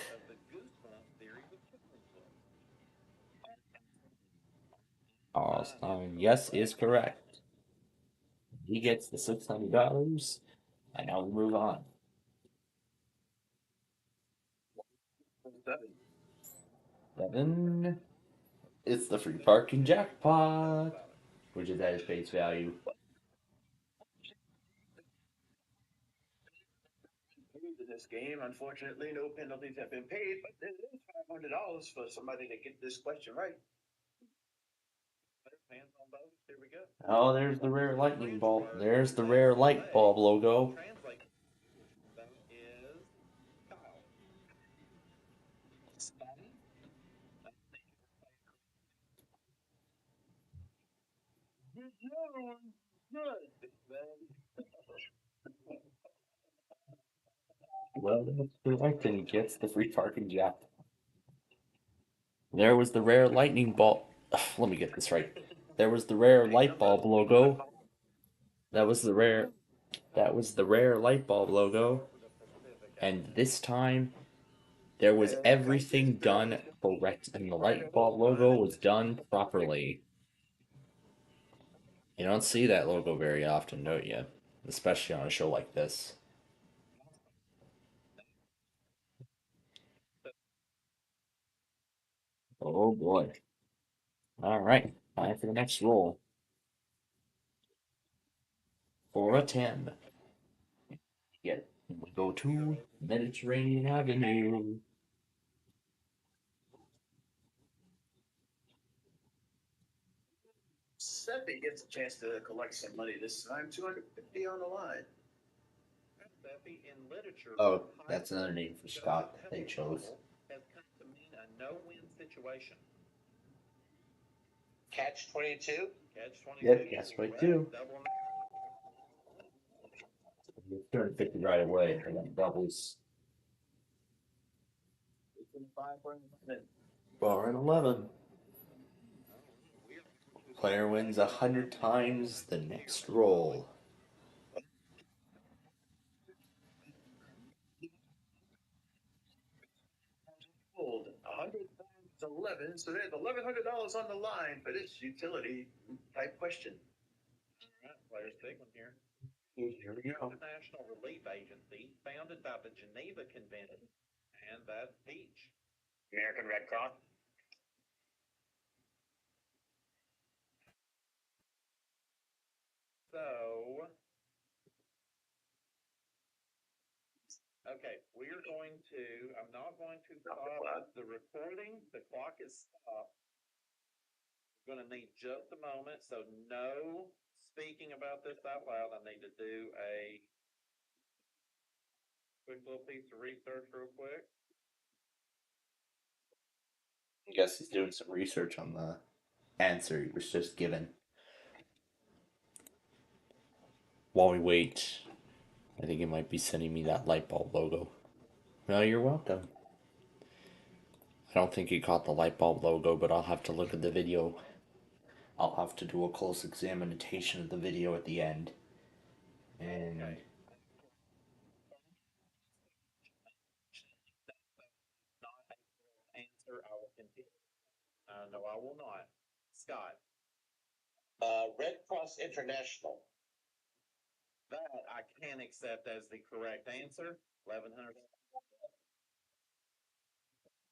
[SPEAKER 1] Yes is correct. He gets the $600, and now we move on. 7. It's the free parking jackpot, which is at its base value.
[SPEAKER 7] In this game, unfortunately, no penalties have been paid, but there is $500 for somebody to get this question right.
[SPEAKER 18] Hands on both. Here we go.
[SPEAKER 1] Oh, there's the rare lightning bolt. There's the rare light bulb logo.
[SPEAKER 18] Translate. That is Kyle.
[SPEAKER 1] Well, that's correct, and he gets the free parking jackpot. There was the rare lightning bolt. Let me get this right. There was the rare light bulb logo. That was the rare light bulb logo. And this time there was everything done correct, and the light bulb logo was done properly. You don't see that logo very often, don't you? Especially on a show like this. Oh boy. Alright, time for the next roll. For a 10. Yeah, we go to Mediterranean Avenue.
[SPEAKER 7] Seppi gets a chance to collect some money this time. $250 on the line.
[SPEAKER 18] Seppi in literature.
[SPEAKER 1] Oh, that's another name for Scott that they chose.
[SPEAKER 18] Has come to mean a no-win situation.
[SPEAKER 7] Catch 22.
[SPEAKER 18] Catch 22.
[SPEAKER 1] Yep, catch 22.
[SPEAKER 18] Double.
[SPEAKER 1] You're 250 right away, and then doubles. Bar and 11. Player wins 100 times the next roll.
[SPEAKER 7] Hold 100 times 11, so there's $1,100 on the line for this utility type question.
[SPEAKER 18] All right, player's big one here.
[SPEAKER 7] Here we go.
[SPEAKER 18] International Relief Agency, founded by the Geneva Convention, and that's Peach.
[SPEAKER 7] American Red Cross.
[SPEAKER 18] So, okay, we're going to, I'm not going to stop the recording. The clock is stopped. We're going to need just a moment, so no speaking about this out loud. I need to do a quick little piece of research real quick.
[SPEAKER 1] I guess he's doing some research on the answer he was just given. While we wait, I think it might be sending me that light bulb logo. No, you're welcome. I don't think you caught the light bulb logo, but I'll have to look at the video. I'll have to do a close examination of the video at the end. And
[SPEAKER 18] Answer, I will continue. No, I will not. Scott.
[SPEAKER 7] Red Cross International.
[SPEAKER 18] That I can accept as the correct answer. 1,100.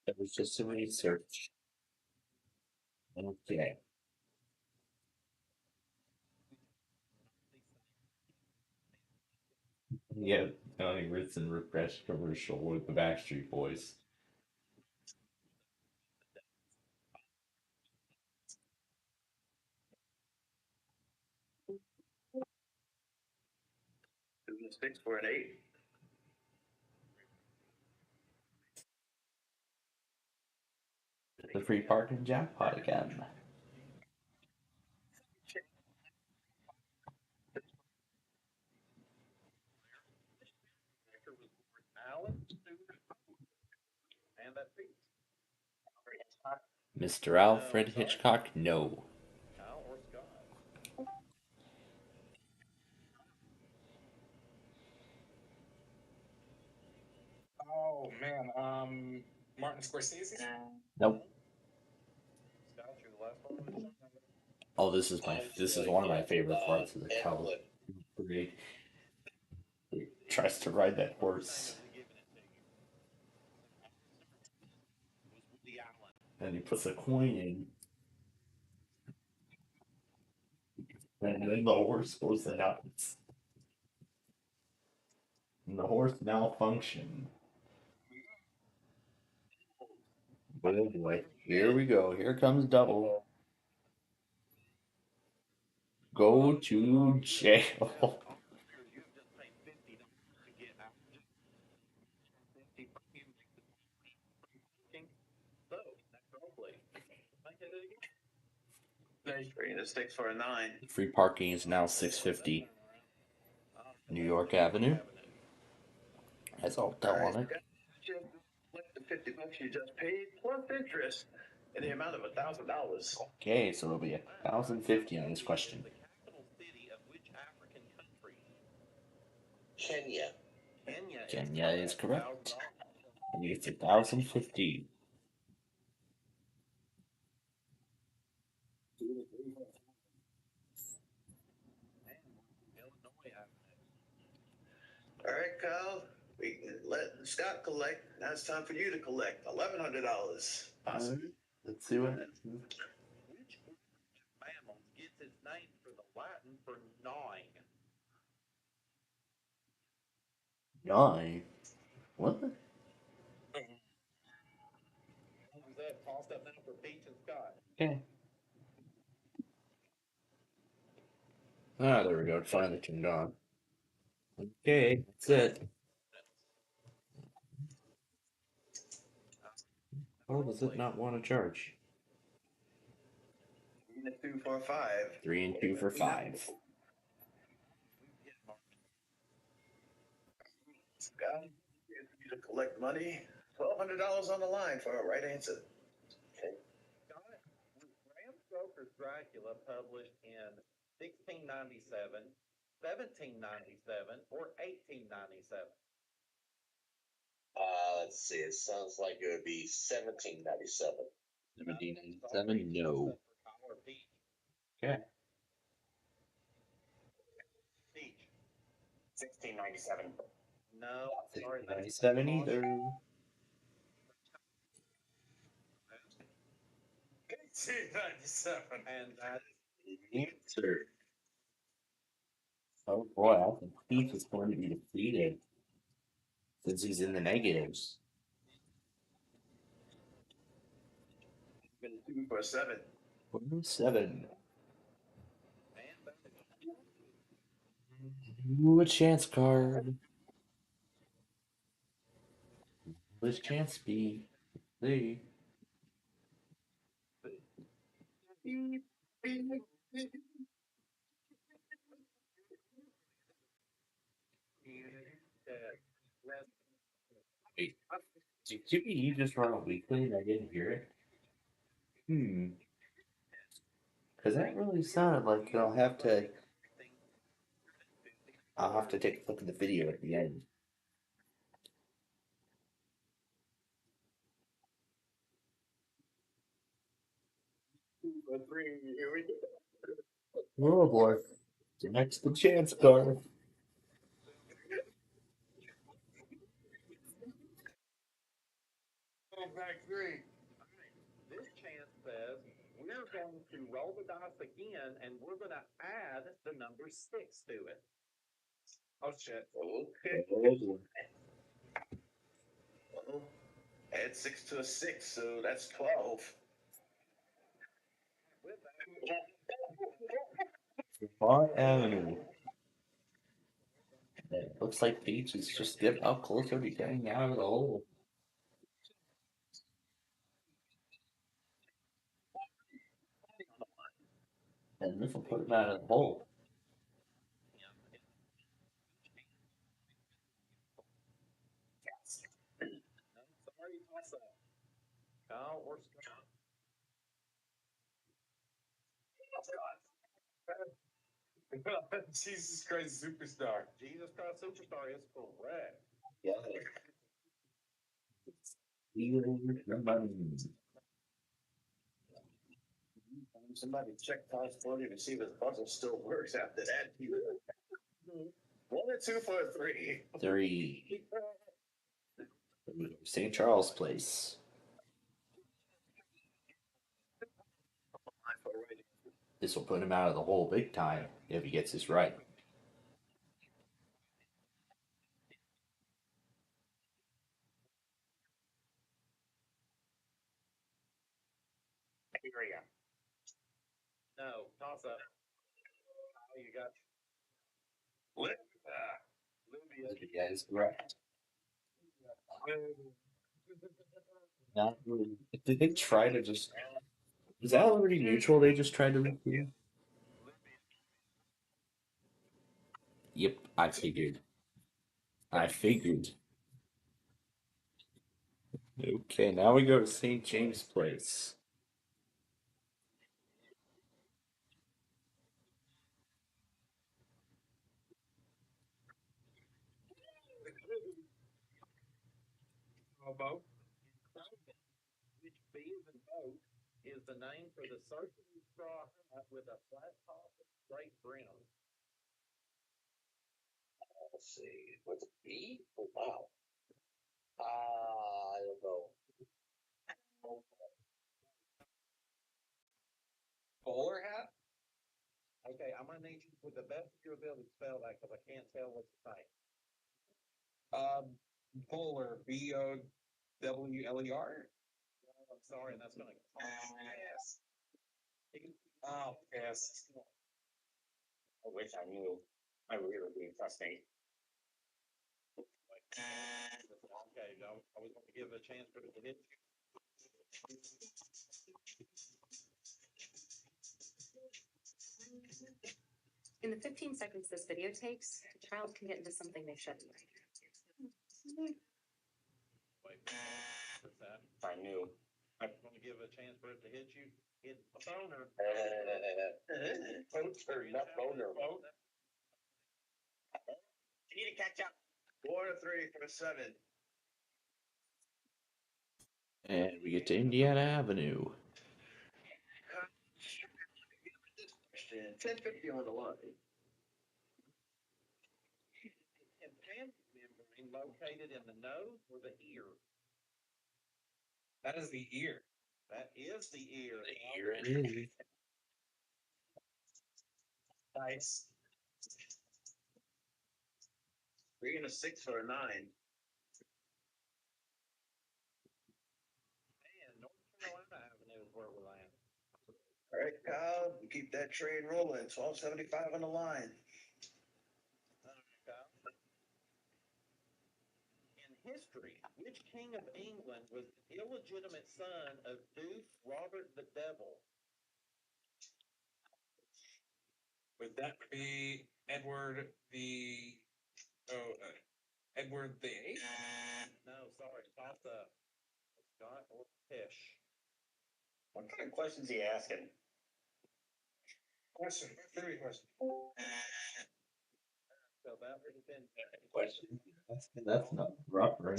[SPEAKER 1] it was just a research. Okay. Yeah, Tony Ritson refresh commercial with the Backstreet Boys.
[SPEAKER 7] It 6 for an 8.
[SPEAKER 1] The free parking jackpot again.
[SPEAKER 18] Alan Stewart. And that beat.
[SPEAKER 1] Mr. Alfred Hitchcock, no.
[SPEAKER 18] Kyle or Scott?
[SPEAKER 20] Oh man, Martin Scorsese.
[SPEAKER 1] Nope.
[SPEAKER 18] Scott, you're the last one.
[SPEAKER 1] Oh, this is one of my favorite parts of the Cal parade. He tries to ride that horse. And he puts a coin in. And then the horse goes nuts. And the horse malfunctioned. Oh boy. Here we go. Here comes double. Go to jail.
[SPEAKER 7] It 6 for a 9.
[SPEAKER 1] Free parking is now $6.50. New York Avenue. That's all tell on it.
[SPEAKER 7] The $50 you just paid plus interest in the amount of $1,000.
[SPEAKER 1] Okay, so it'll be $1,050 on this question.
[SPEAKER 7] Kenya.
[SPEAKER 1] Kenya is correct. And it's $1,050.
[SPEAKER 7] All right, Kyle. We can let Scott collect. Now it's time for you to collect $1,100.
[SPEAKER 1] Let's see what.
[SPEAKER 18] Which mammal gets its name for the Latin for gnawing?
[SPEAKER 1] 9. What?
[SPEAKER 18] Is that tossed up now for Peach and Scott?
[SPEAKER 1] Okay. Ah, there we go. It finally turned on. Okay, that's it. Oh, does it not want to charge?
[SPEAKER 7] 3 and 2 for 5.
[SPEAKER 1] 3 and 2 for 5.
[SPEAKER 7] Scott, you to collect money. $1,200 on the line for a right answer. Okay.
[SPEAKER 18] Scott, was Bram Stoker's Dracula published in 1697, 1797, or 1897?
[SPEAKER 7] Let's see. It sounds like it would be 1797.
[SPEAKER 1] 1797? No. Okay.
[SPEAKER 18] Peach.
[SPEAKER 19] 1697.
[SPEAKER 18] No, sorry.
[SPEAKER 1] 1797 either.
[SPEAKER 20] 1897.
[SPEAKER 18] And that
[SPEAKER 1] Answer. Oh boy, I think Peach is going to be defeated. Since he's in the negatives.
[SPEAKER 7] 2 for 7.
[SPEAKER 1] 7. Ooh, a chance card. This chance be. See. Wait, did you just run a weekly and I didn't hear it? Because that really sounded like I'll have to take a look at the video at the end.
[SPEAKER 7] Here we go.
[SPEAKER 1] Oh boy. Next the chance card.
[SPEAKER 7] Back three.
[SPEAKER 12] This chance says we're going to roll the dice again and we're going to add the number 6 to it.
[SPEAKER 7] Oh shit.
[SPEAKER 1] Okay.
[SPEAKER 7] Well, add 6 to a 6, so that's 12.
[SPEAKER 1] Far Avenue. It looks like Peach is just getting up closer to getting out of the hole. And this will put him out of the hole.
[SPEAKER 12] Sorry, toss up. No, we're
[SPEAKER 7] Jesus Christ Superstar.
[SPEAKER 12] Jesus Christ Superstar is correct.
[SPEAKER 1] Yeah. Stealing the money.
[SPEAKER 7] Somebody check possibility to see if his puzzle still works after that. 1 or 2 for a 3.
[SPEAKER 1] 3. St. Charles Place. This will put him out of the hole big time if he gets this right.
[SPEAKER 7] Area.
[SPEAKER 12] No, toss up. Oh, you got
[SPEAKER 7] Libya.
[SPEAKER 1] Yeah, is correct. Not really. Did they try to just? Is that Liberty Mutual? They just tried to recruit. Yep, I figured. I figured. Okay, now we go to St. James Place.
[SPEAKER 12] boat. Which B is in boat is the name for the circular straw hat with a flat top and straight brim.
[SPEAKER 7] Let's see. What's B? Oh, wow. I don't know.
[SPEAKER 12] Bowler hat? Okay, I'm gonna need you with the best of your ability to spell that because I can't tell what to say.
[SPEAKER 20] Bowler, Bowler.
[SPEAKER 12] I'm sorry, and that's gonna
[SPEAKER 7] Yes.
[SPEAKER 20] Oh, yes.
[SPEAKER 19] I wish I knew. I really be trusting.
[SPEAKER 12] Okay, I was gonna give it a chance for it to hit you.
[SPEAKER 10] In the 15 seconds this video takes, a child can get into something they shouldn't.
[SPEAKER 12] Wait. What's that?
[SPEAKER 19] If I knew.
[SPEAKER 12] I'm gonna give it a chance for it to hit you. Hit a boner.
[SPEAKER 7] Poacher, not boner.
[SPEAKER 19] You need to catch up.
[SPEAKER 7] 4 to 3 for a 7.
[SPEAKER 1] And we get to Indiana Avenue.
[SPEAKER 7] 1050 on the line.
[SPEAKER 12] Implanted membrane located in the nose or the ear?
[SPEAKER 20] That is the ear.
[SPEAKER 12] That is the ear.
[SPEAKER 1] Here it is.
[SPEAKER 7] Nice. 3 and a 6 for a 9.
[SPEAKER 12] And North Carolina Avenue is where we're at.
[SPEAKER 7] All right, Kyle, we keep that train rolling. 1275 on the line.
[SPEAKER 12] In history, which king of England was the illegitimate son of Duke Robert the Devil?
[SPEAKER 20] Would that be Edward the Eighth?
[SPEAKER 12] No, sorry. Scott or Tish?
[SPEAKER 19] What kind of questions are you asking?
[SPEAKER 20] Question, trivia question.
[SPEAKER 12] So that would have been
[SPEAKER 1] Question. That's not rough, right?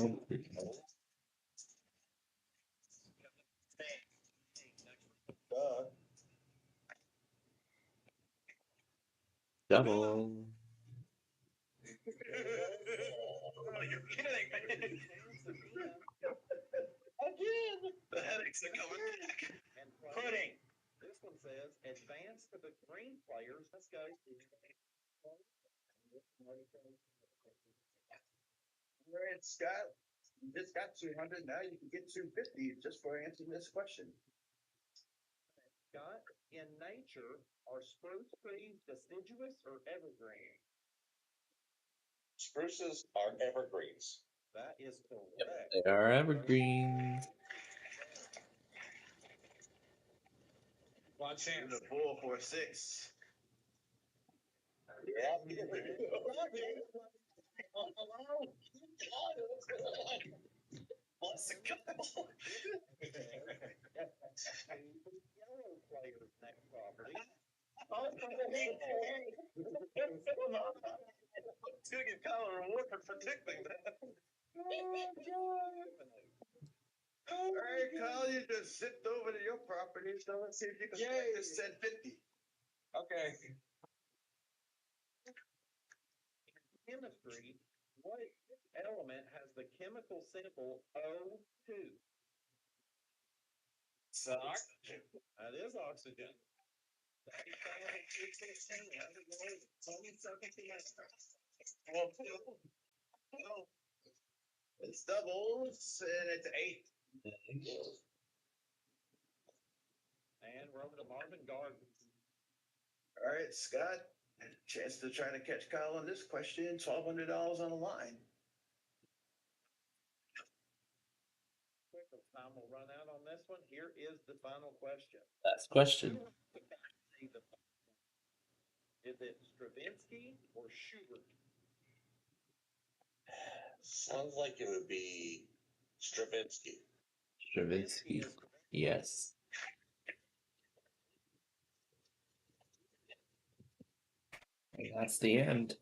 [SPEAKER 1] Double.
[SPEAKER 7] Oh, you're kidding me. Again, the headaches are coming back.
[SPEAKER 12] And
[SPEAKER 7] Pudding.
[SPEAKER 12] this one says, advance to the green players. Let's go.
[SPEAKER 7] All right, Scott, you just got 200. Now you can get 250 just for answering this question.
[SPEAKER 12] Scott, in nature, are spruce trees deciduous or evergreen?
[SPEAKER 7] Spruces are evergreens.
[SPEAKER 12] That is correct.
[SPEAKER 1] They are evergreen.
[SPEAKER 7] One chance. The 446. Yeah. What's the couple?
[SPEAKER 12] Yellow players next property.
[SPEAKER 7] It's gonna get Kyle a reward for predicting that. All right, Kyle, you just zipped over to your property, so let's see if you can get this said 50.
[SPEAKER 20] Okay.
[SPEAKER 12] Chemistry, what element has the chemical symbol O2?
[SPEAKER 7] Oxygen.
[SPEAKER 12] That is oxygen.
[SPEAKER 7] Well, it's doubles and it's 8.
[SPEAKER 12] And we're over to Marvin Gardens.
[SPEAKER 7] All right, Scott, chance to try to catch Kyle on this question. $1,200 on the line.
[SPEAKER 12] Quick, time will run out on this one. Here is the final question.
[SPEAKER 1] Last question.
[SPEAKER 12] Is it Stravinsky or Schubert?
[SPEAKER 7] Sounds like it would be Stravinsky.
[SPEAKER 1] Stravinsky. Yes. And that's the end.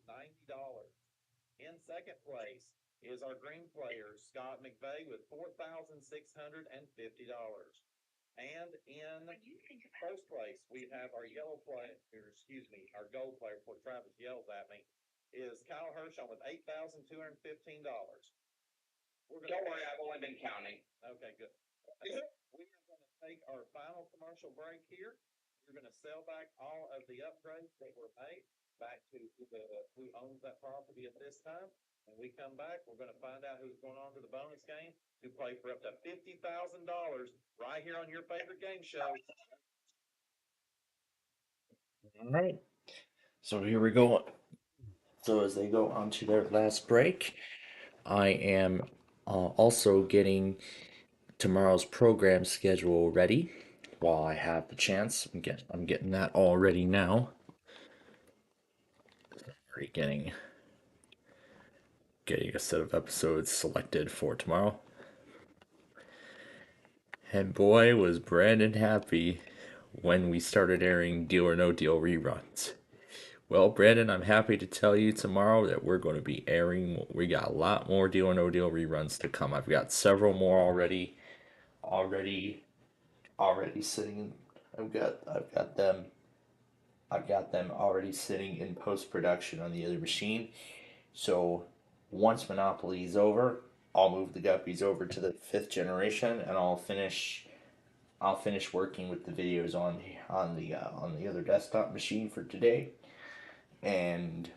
[SPEAKER 12] $90. In second place is our green player, Scott McVeigh, with $4,650. And in first place, we have our yellow player, our gold player, before Travis yells at me, is Kyle Hershon with $8,215.
[SPEAKER 4] Don't worry, I've only been counting.
[SPEAKER 12] Okay, good. We are going to take our final commercial break here. We're going to sell back all of the upgrades that were made back to who owns that property at this time. When we come back, we're going to find out who's going on to the bonus game to play for up to $50,000 right here on your favorite game show.
[SPEAKER 1] All right. So here we go. So as they go on to their last break, I am also getting tomorrow's program schedule ready while I have the chance. I'm getting that all ready now. Already getting a set of episodes selected for tomorrow. And boy, was Brandon happy when we started airing Deal or No Deal reruns. Well, Brandon, I'm happy to tell you tomorrow that we're going to be airing. We got a lot more Deal or No Deal reruns to come. I've got several more already sitting. I've got them already sitting in post production on the other machine. So once Monopoly is over, I'll move the guppies over to the 5th generation, and I'll finish working with the videos on the other desktop machine for today, and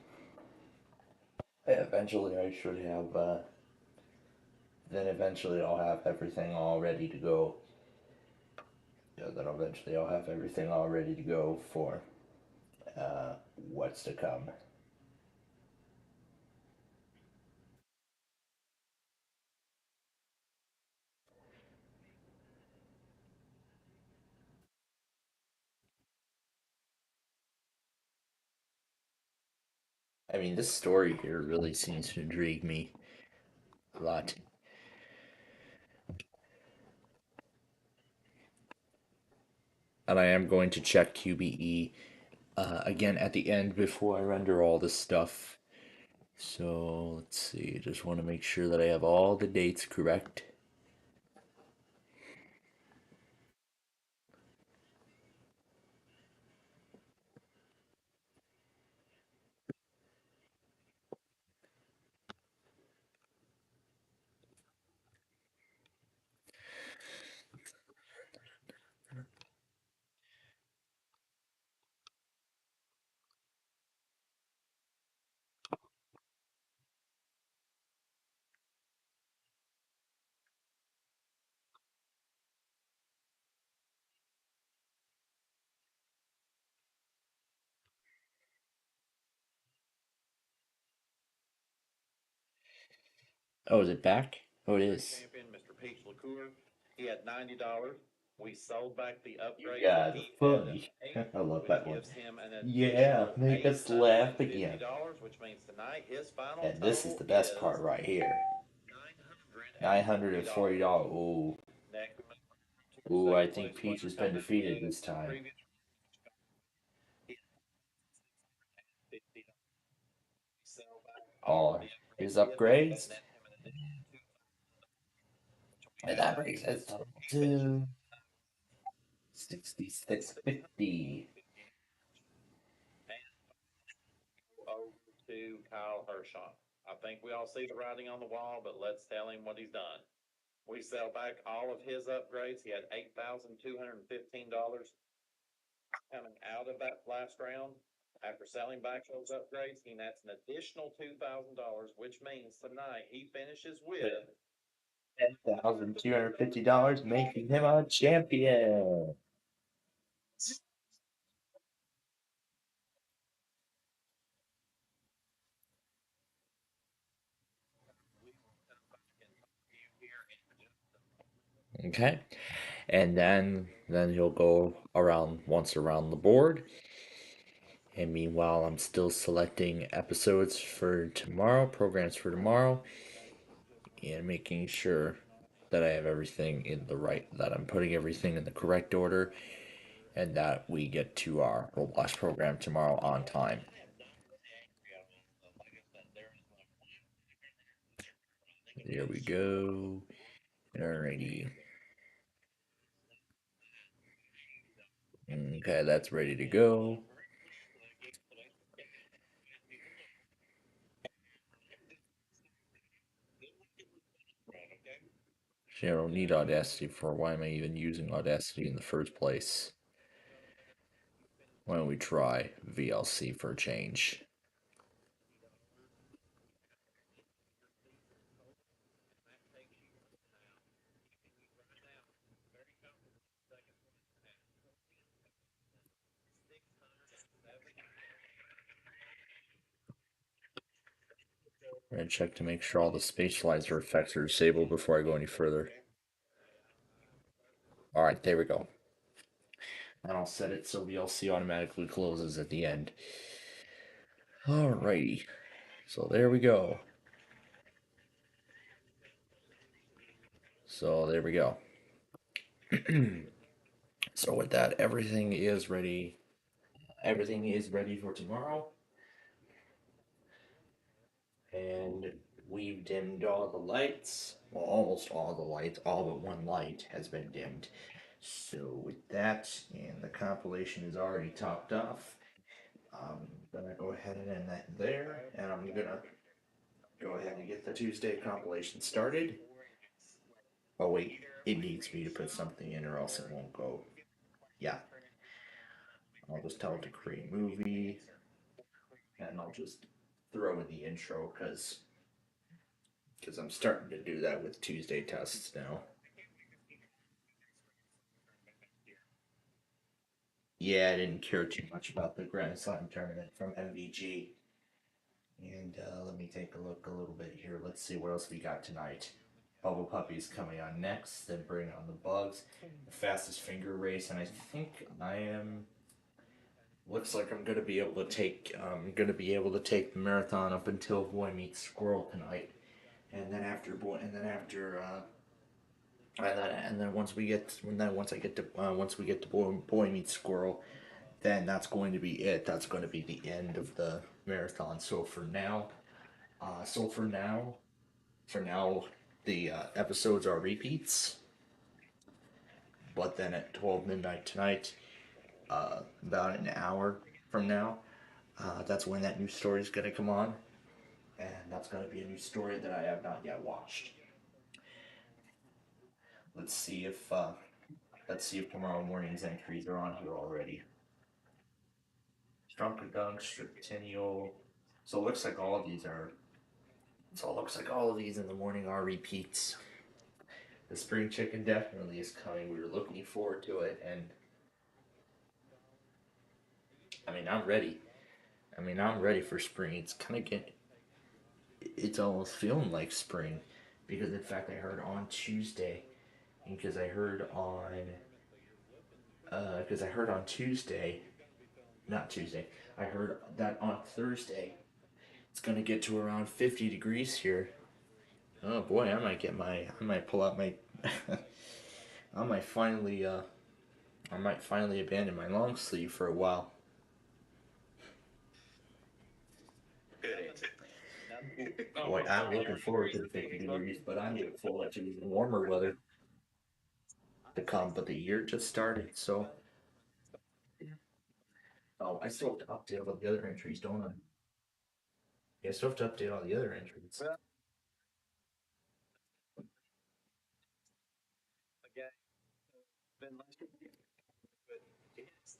[SPEAKER 1] eventually I should have. Then eventually I'll have everything all ready to go. Yeah, then eventually I'll have everything all ready to go for what's to come. I mean, this story here really seems to intrigue me a lot. And I am going to check QBE again at the end before I render all this stuff. So let's see, just want to make sure that I have all the dates correct. Oh, is it back? Oh, it is.
[SPEAKER 12] Champion, Mr. Peach Liqueur, he had $90. We sold back the upgrade.
[SPEAKER 1] Yeah,
[SPEAKER 12] He
[SPEAKER 1] funny.
[SPEAKER 12] had
[SPEAKER 1] I love
[SPEAKER 12] which
[SPEAKER 1] that one.
[SPEAKER 12] gives him an
[SPEAKER 1] Yeah,
[SPEAKER 12] additional
[SPEAKER 1] make us laugh again.
[SPEAKER 12] $850, which means tonight his final
[SPEAKER 1] And this is
[SPEAKER 12] total
[SPEAKER 1] the best
[SPEAKER 12] is
[SPEAKER 1] part right here.
[SPEAKER 12] $940.
[SPEAKER 1] $940. Ooh.
[SPEAKER 12] Next,
[SPEAKER 1] Ooh, I
[SPEAKER 12] second
[SPEAKER 1] think
[SPEAKER 12] place
[SPEAKER 1] Peach
[SPEAKER 12] winner
[SPEAKER 1] has been
[SPEAKER 12] coming
[SPEAKER 1] defeated
[SPEAKER 12] in.
[SPEAKER 1] this time.
[SPEAKER 12] Previous $50. Sell back all of
[SPEAKER 1] Oh,
[SPEAKER 12] the
[SPEAKER 1] his
[SPEAKER 12] upgrades.
[SPEAKER 1] upgrades?
[SPEAKER 12] That net him an additional
[SPEAKER 1] And that brings us to 6650.
[SPEAKER 12] over to Kyle Hershon. I think we all see the writing on the wall, but let's tell him what he's done. We sell back all of his upgrades. He had $8,215 coming out of that last round. After selling back those upgrades, he nets an additional $2,000, which means tonight he finishes with
[SPEAKER 1] $10,250, making him a champion. Okay. And then he'll go around once around the board. And meanwhile, I'm still selecting episodes for tomorrow, programs for tomorrow, and making sure that I have everything in the right, that I'm putting everything in the correct order, and that we get to our Roblox program tomorrow on time. There we go. Alrighty. Okay, that's ready to go. See, I don't need Audacity for. Why am I even using Audacity in the first place? Why don't we try VLC for a change? I'm gonna check to make sure all the spatializer effects are disabled before I go any further. Alright, there we go. And I'll set it so VLC automatically closes at the end. Alrighty. So there we go. So there we go. So with that, everything is ready. Everything is ready for tomorrow. And we've dimmed all the lights. Well, almost all the lights. All but one light has been dimmed. So with that, and the compilation is already topped off, I'm gonna go ahead and end that there, and I'm gonna go ahead and get the Tuesday compilation started. Oh wait, it needs me to put something in or else it won't go. Yeah. I'll just tell it to create movie, and I'll just throw in the intro because I'm starting to do that with Tuesday tests now. Yeah, I didn't care too much about the Grand Slam tournament from MVG. And let me take a look a little bit here. Let's see what else we got tonight. Bubble Puppy's coming on next, then bring on the Bugs, the fastest finger race, and I think I am looks like I'm gonna be able to take the marathon up until Boy Meets Squirrel tonight, and then after once we get to Boy Meets Squirrel, then that's going to be it. That's going to be the end of the marathon. So for now, uh, so for now, for now, the episodes are repeats. But then at 12 midnight tonight, about an hour from now, that's when that new story is going to come on, and that's going to be a new story that I have not yet watched. Let's see if uh, let's see if tomorrow morning's entries are on here already. Strunkadunk, Striptennial. So it looks like all of these are. So it looks like all of these in the morning are repeats. The spring chicken definitely is coming. We were looking forward to it, and I mean I'm ready. I'm ready for spring. It's kind of getting. It's almost feeling like spring, because in fact I heard on Tuesday, because I heard on Tuesday, not Tuesday. I heard that on Thursday it's gonna get to around 50 degrees here. Oh boy, I might pull out my, I might finally, abandon my long sleeve for a while.
[SPEAKER 7] Good answer.
[SPEAKER 1] Boy, I'm looking forward to the 50 degrees, but I'm looking forward to even warmer weather to come. But the year just started, so. Oh, I still have to update all the other entries, don't I? Yeah, I still have to update all the other entries.
[SPEAKER 12] Okay. Been last week, but it's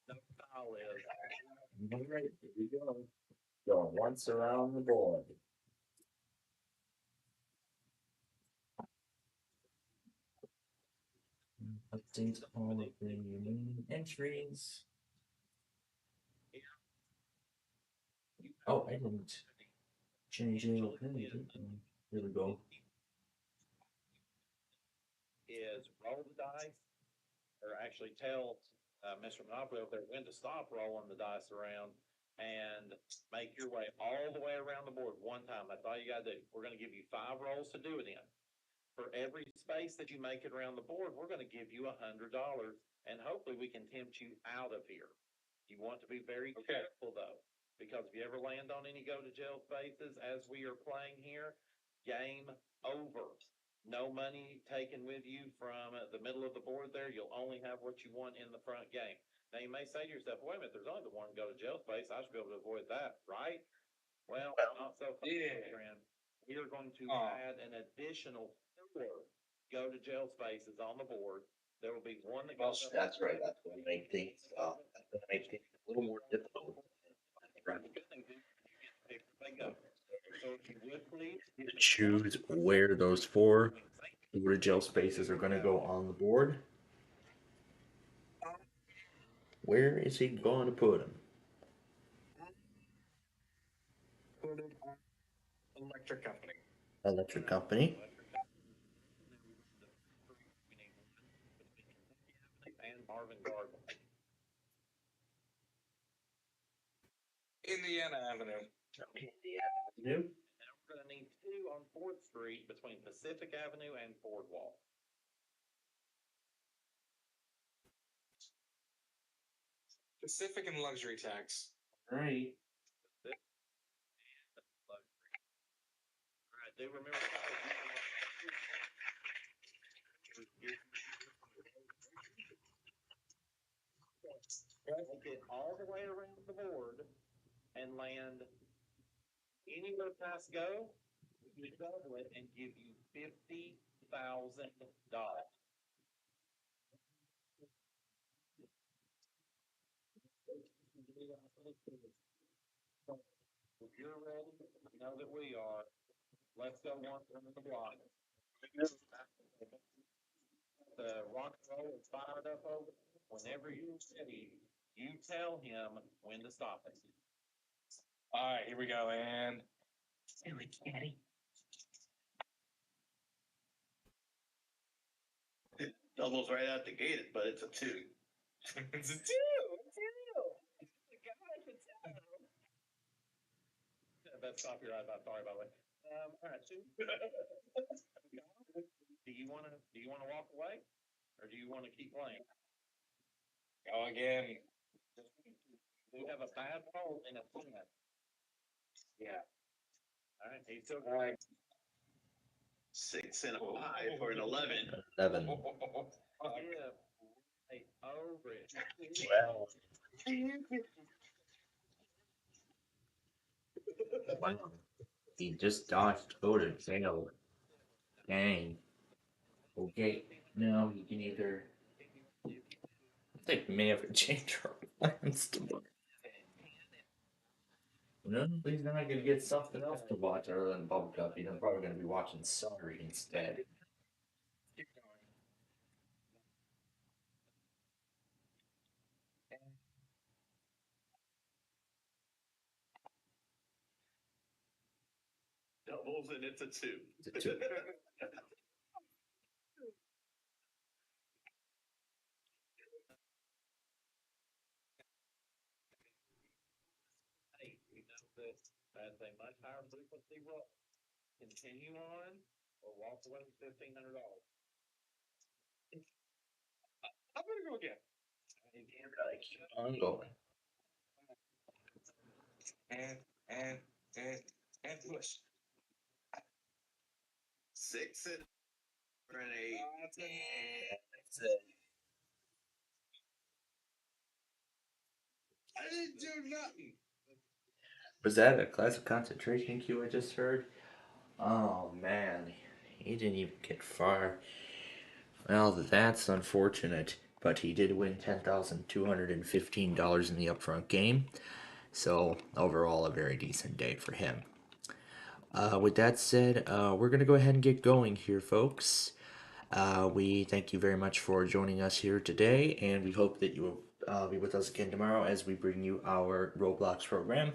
[SPEAKER 12] no foul is.
[SPEAKER 1] All right, here we go. Going once around the board. Update all of the remaining entries. Oh, I didn't change it. Here we go.
[SPEAKER 12] Is roll the dice, or actually tell Mr. Monopoly over there when to stop rolling the dice around and make your way all the way around the board one time. That's all you gotta do. We're gonna give you 5 rolls to do it in. For every space that you make it around the board, we're gonna give you $100, and hopefully we can tempt you out of here. You want to be very careful though, because if you ever land on any go to jail spaces as we are playing here, game over. No money taken with you from the middle of the board there. You'll only have what you want in the front game. Now you may say to yourself, wait a minute, there's only the one go to jail space. I should be able to avoid that, right? Well, not so fast, friend. We are going to add an additional 4 go to jail spaces on the board. There will be one that goes up.
[SPEAKER 1] That's right. That's going to make things. That's going to make things a little more difficult. Right.
[SPEAKER 12] The good thing is you get to pick where they go. So if you would please
[SPEAKER 1] To choose where those 4 go to jail spaces are going to go on the board. Where is he going to put them?
[SPEAKER 20] Put it on electric company.
[SPEAKER 1] Electric company.
[SPEAKER 12] and Marvin Gardner.
[SPEAKER 20] Indiana Avenue.
[SPEAKER 1] Okay, Indiana Avenue.
[SPEAKER 12] Now we're going to need 2 on 4th Street between Pacific Avenue and Boardwalk.
[SPEAKER 20] Pacific and luxury tax.
[SPEAKER 1] All right.
[SPEAKER 12] All right, do remember take it all the way around the board and land anywhere past go. We double it and give you $50,000. If you're ready, you know that we are. Let's go once on the block. The rock and roll is fired up over. Whenever you're ready, you tell him when to stop it.
[SPEAKER 20] All right, here we go. And
[SPEAKER 12] Silly kitty.
[SPEAKER 7] Almost right out the gate, but it's a 2.
[SPEAKER 18] It's a two. That's stop your eyes. I'm sorry, by the way. All right, two. Do you wanna walk away, or do you wanna keep playing? Go again. You have a bad roll and a 10. Yeah. All right, he took. All right.
[SPEAKER 7] 6 and a 5 for an 11.
[SPEAKER 3] 11.
[SPEAKER 18] Yeah. Hey, over it.
[SPEAKER 3] Well, wow. He just dodged go to jail. Dang. Okay. Now he can either. I think we may have to change our plans to look. No, he's not gonna get something else to watch other than Bubble Cup. He's probably gonna be watching Sorry instead.
[SPEAKER 7] Doubles and it's a 2.
[SPEAKER 3] It's a 2.
[SPEAKER 18] Hey, we know that that's a much higher frequency roll. Continue on or walk away with $1,500. I'm gonna go again.
[SPEAKER 3] Gotta keep on going.
[SPEAKER 18] And and and and push.
[SPEAKER 7] 6 and for an 8.
[SPEAKER 3] That's it.
[SPEAKER 18] I didn't do nothing.
[SPEAKER 3] Was that a classic concentration cue I just heard? Oh man, he didn't even get far. Well, that's unfortunate, but he did win $10,215 in the upfront game, so overall a very decent day for him. With that said, we're going to go ahead and get going here, folks. We thank you very much for joining us here today, and we hope that you will be with us again tomorrow as we bring you our Roblox program.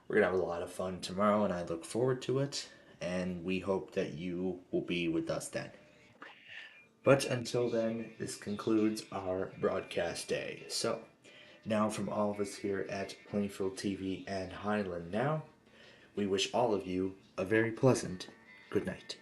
[SPEAKER 3] We're going to have a lot of fun tomorrow, and I look forward to it, and we hope that you will be with us then. But until then, this concludes our broadcast day. So, now from all of us here at Plainfield TV and Highland Now, we wish all of you a very pleasant good night.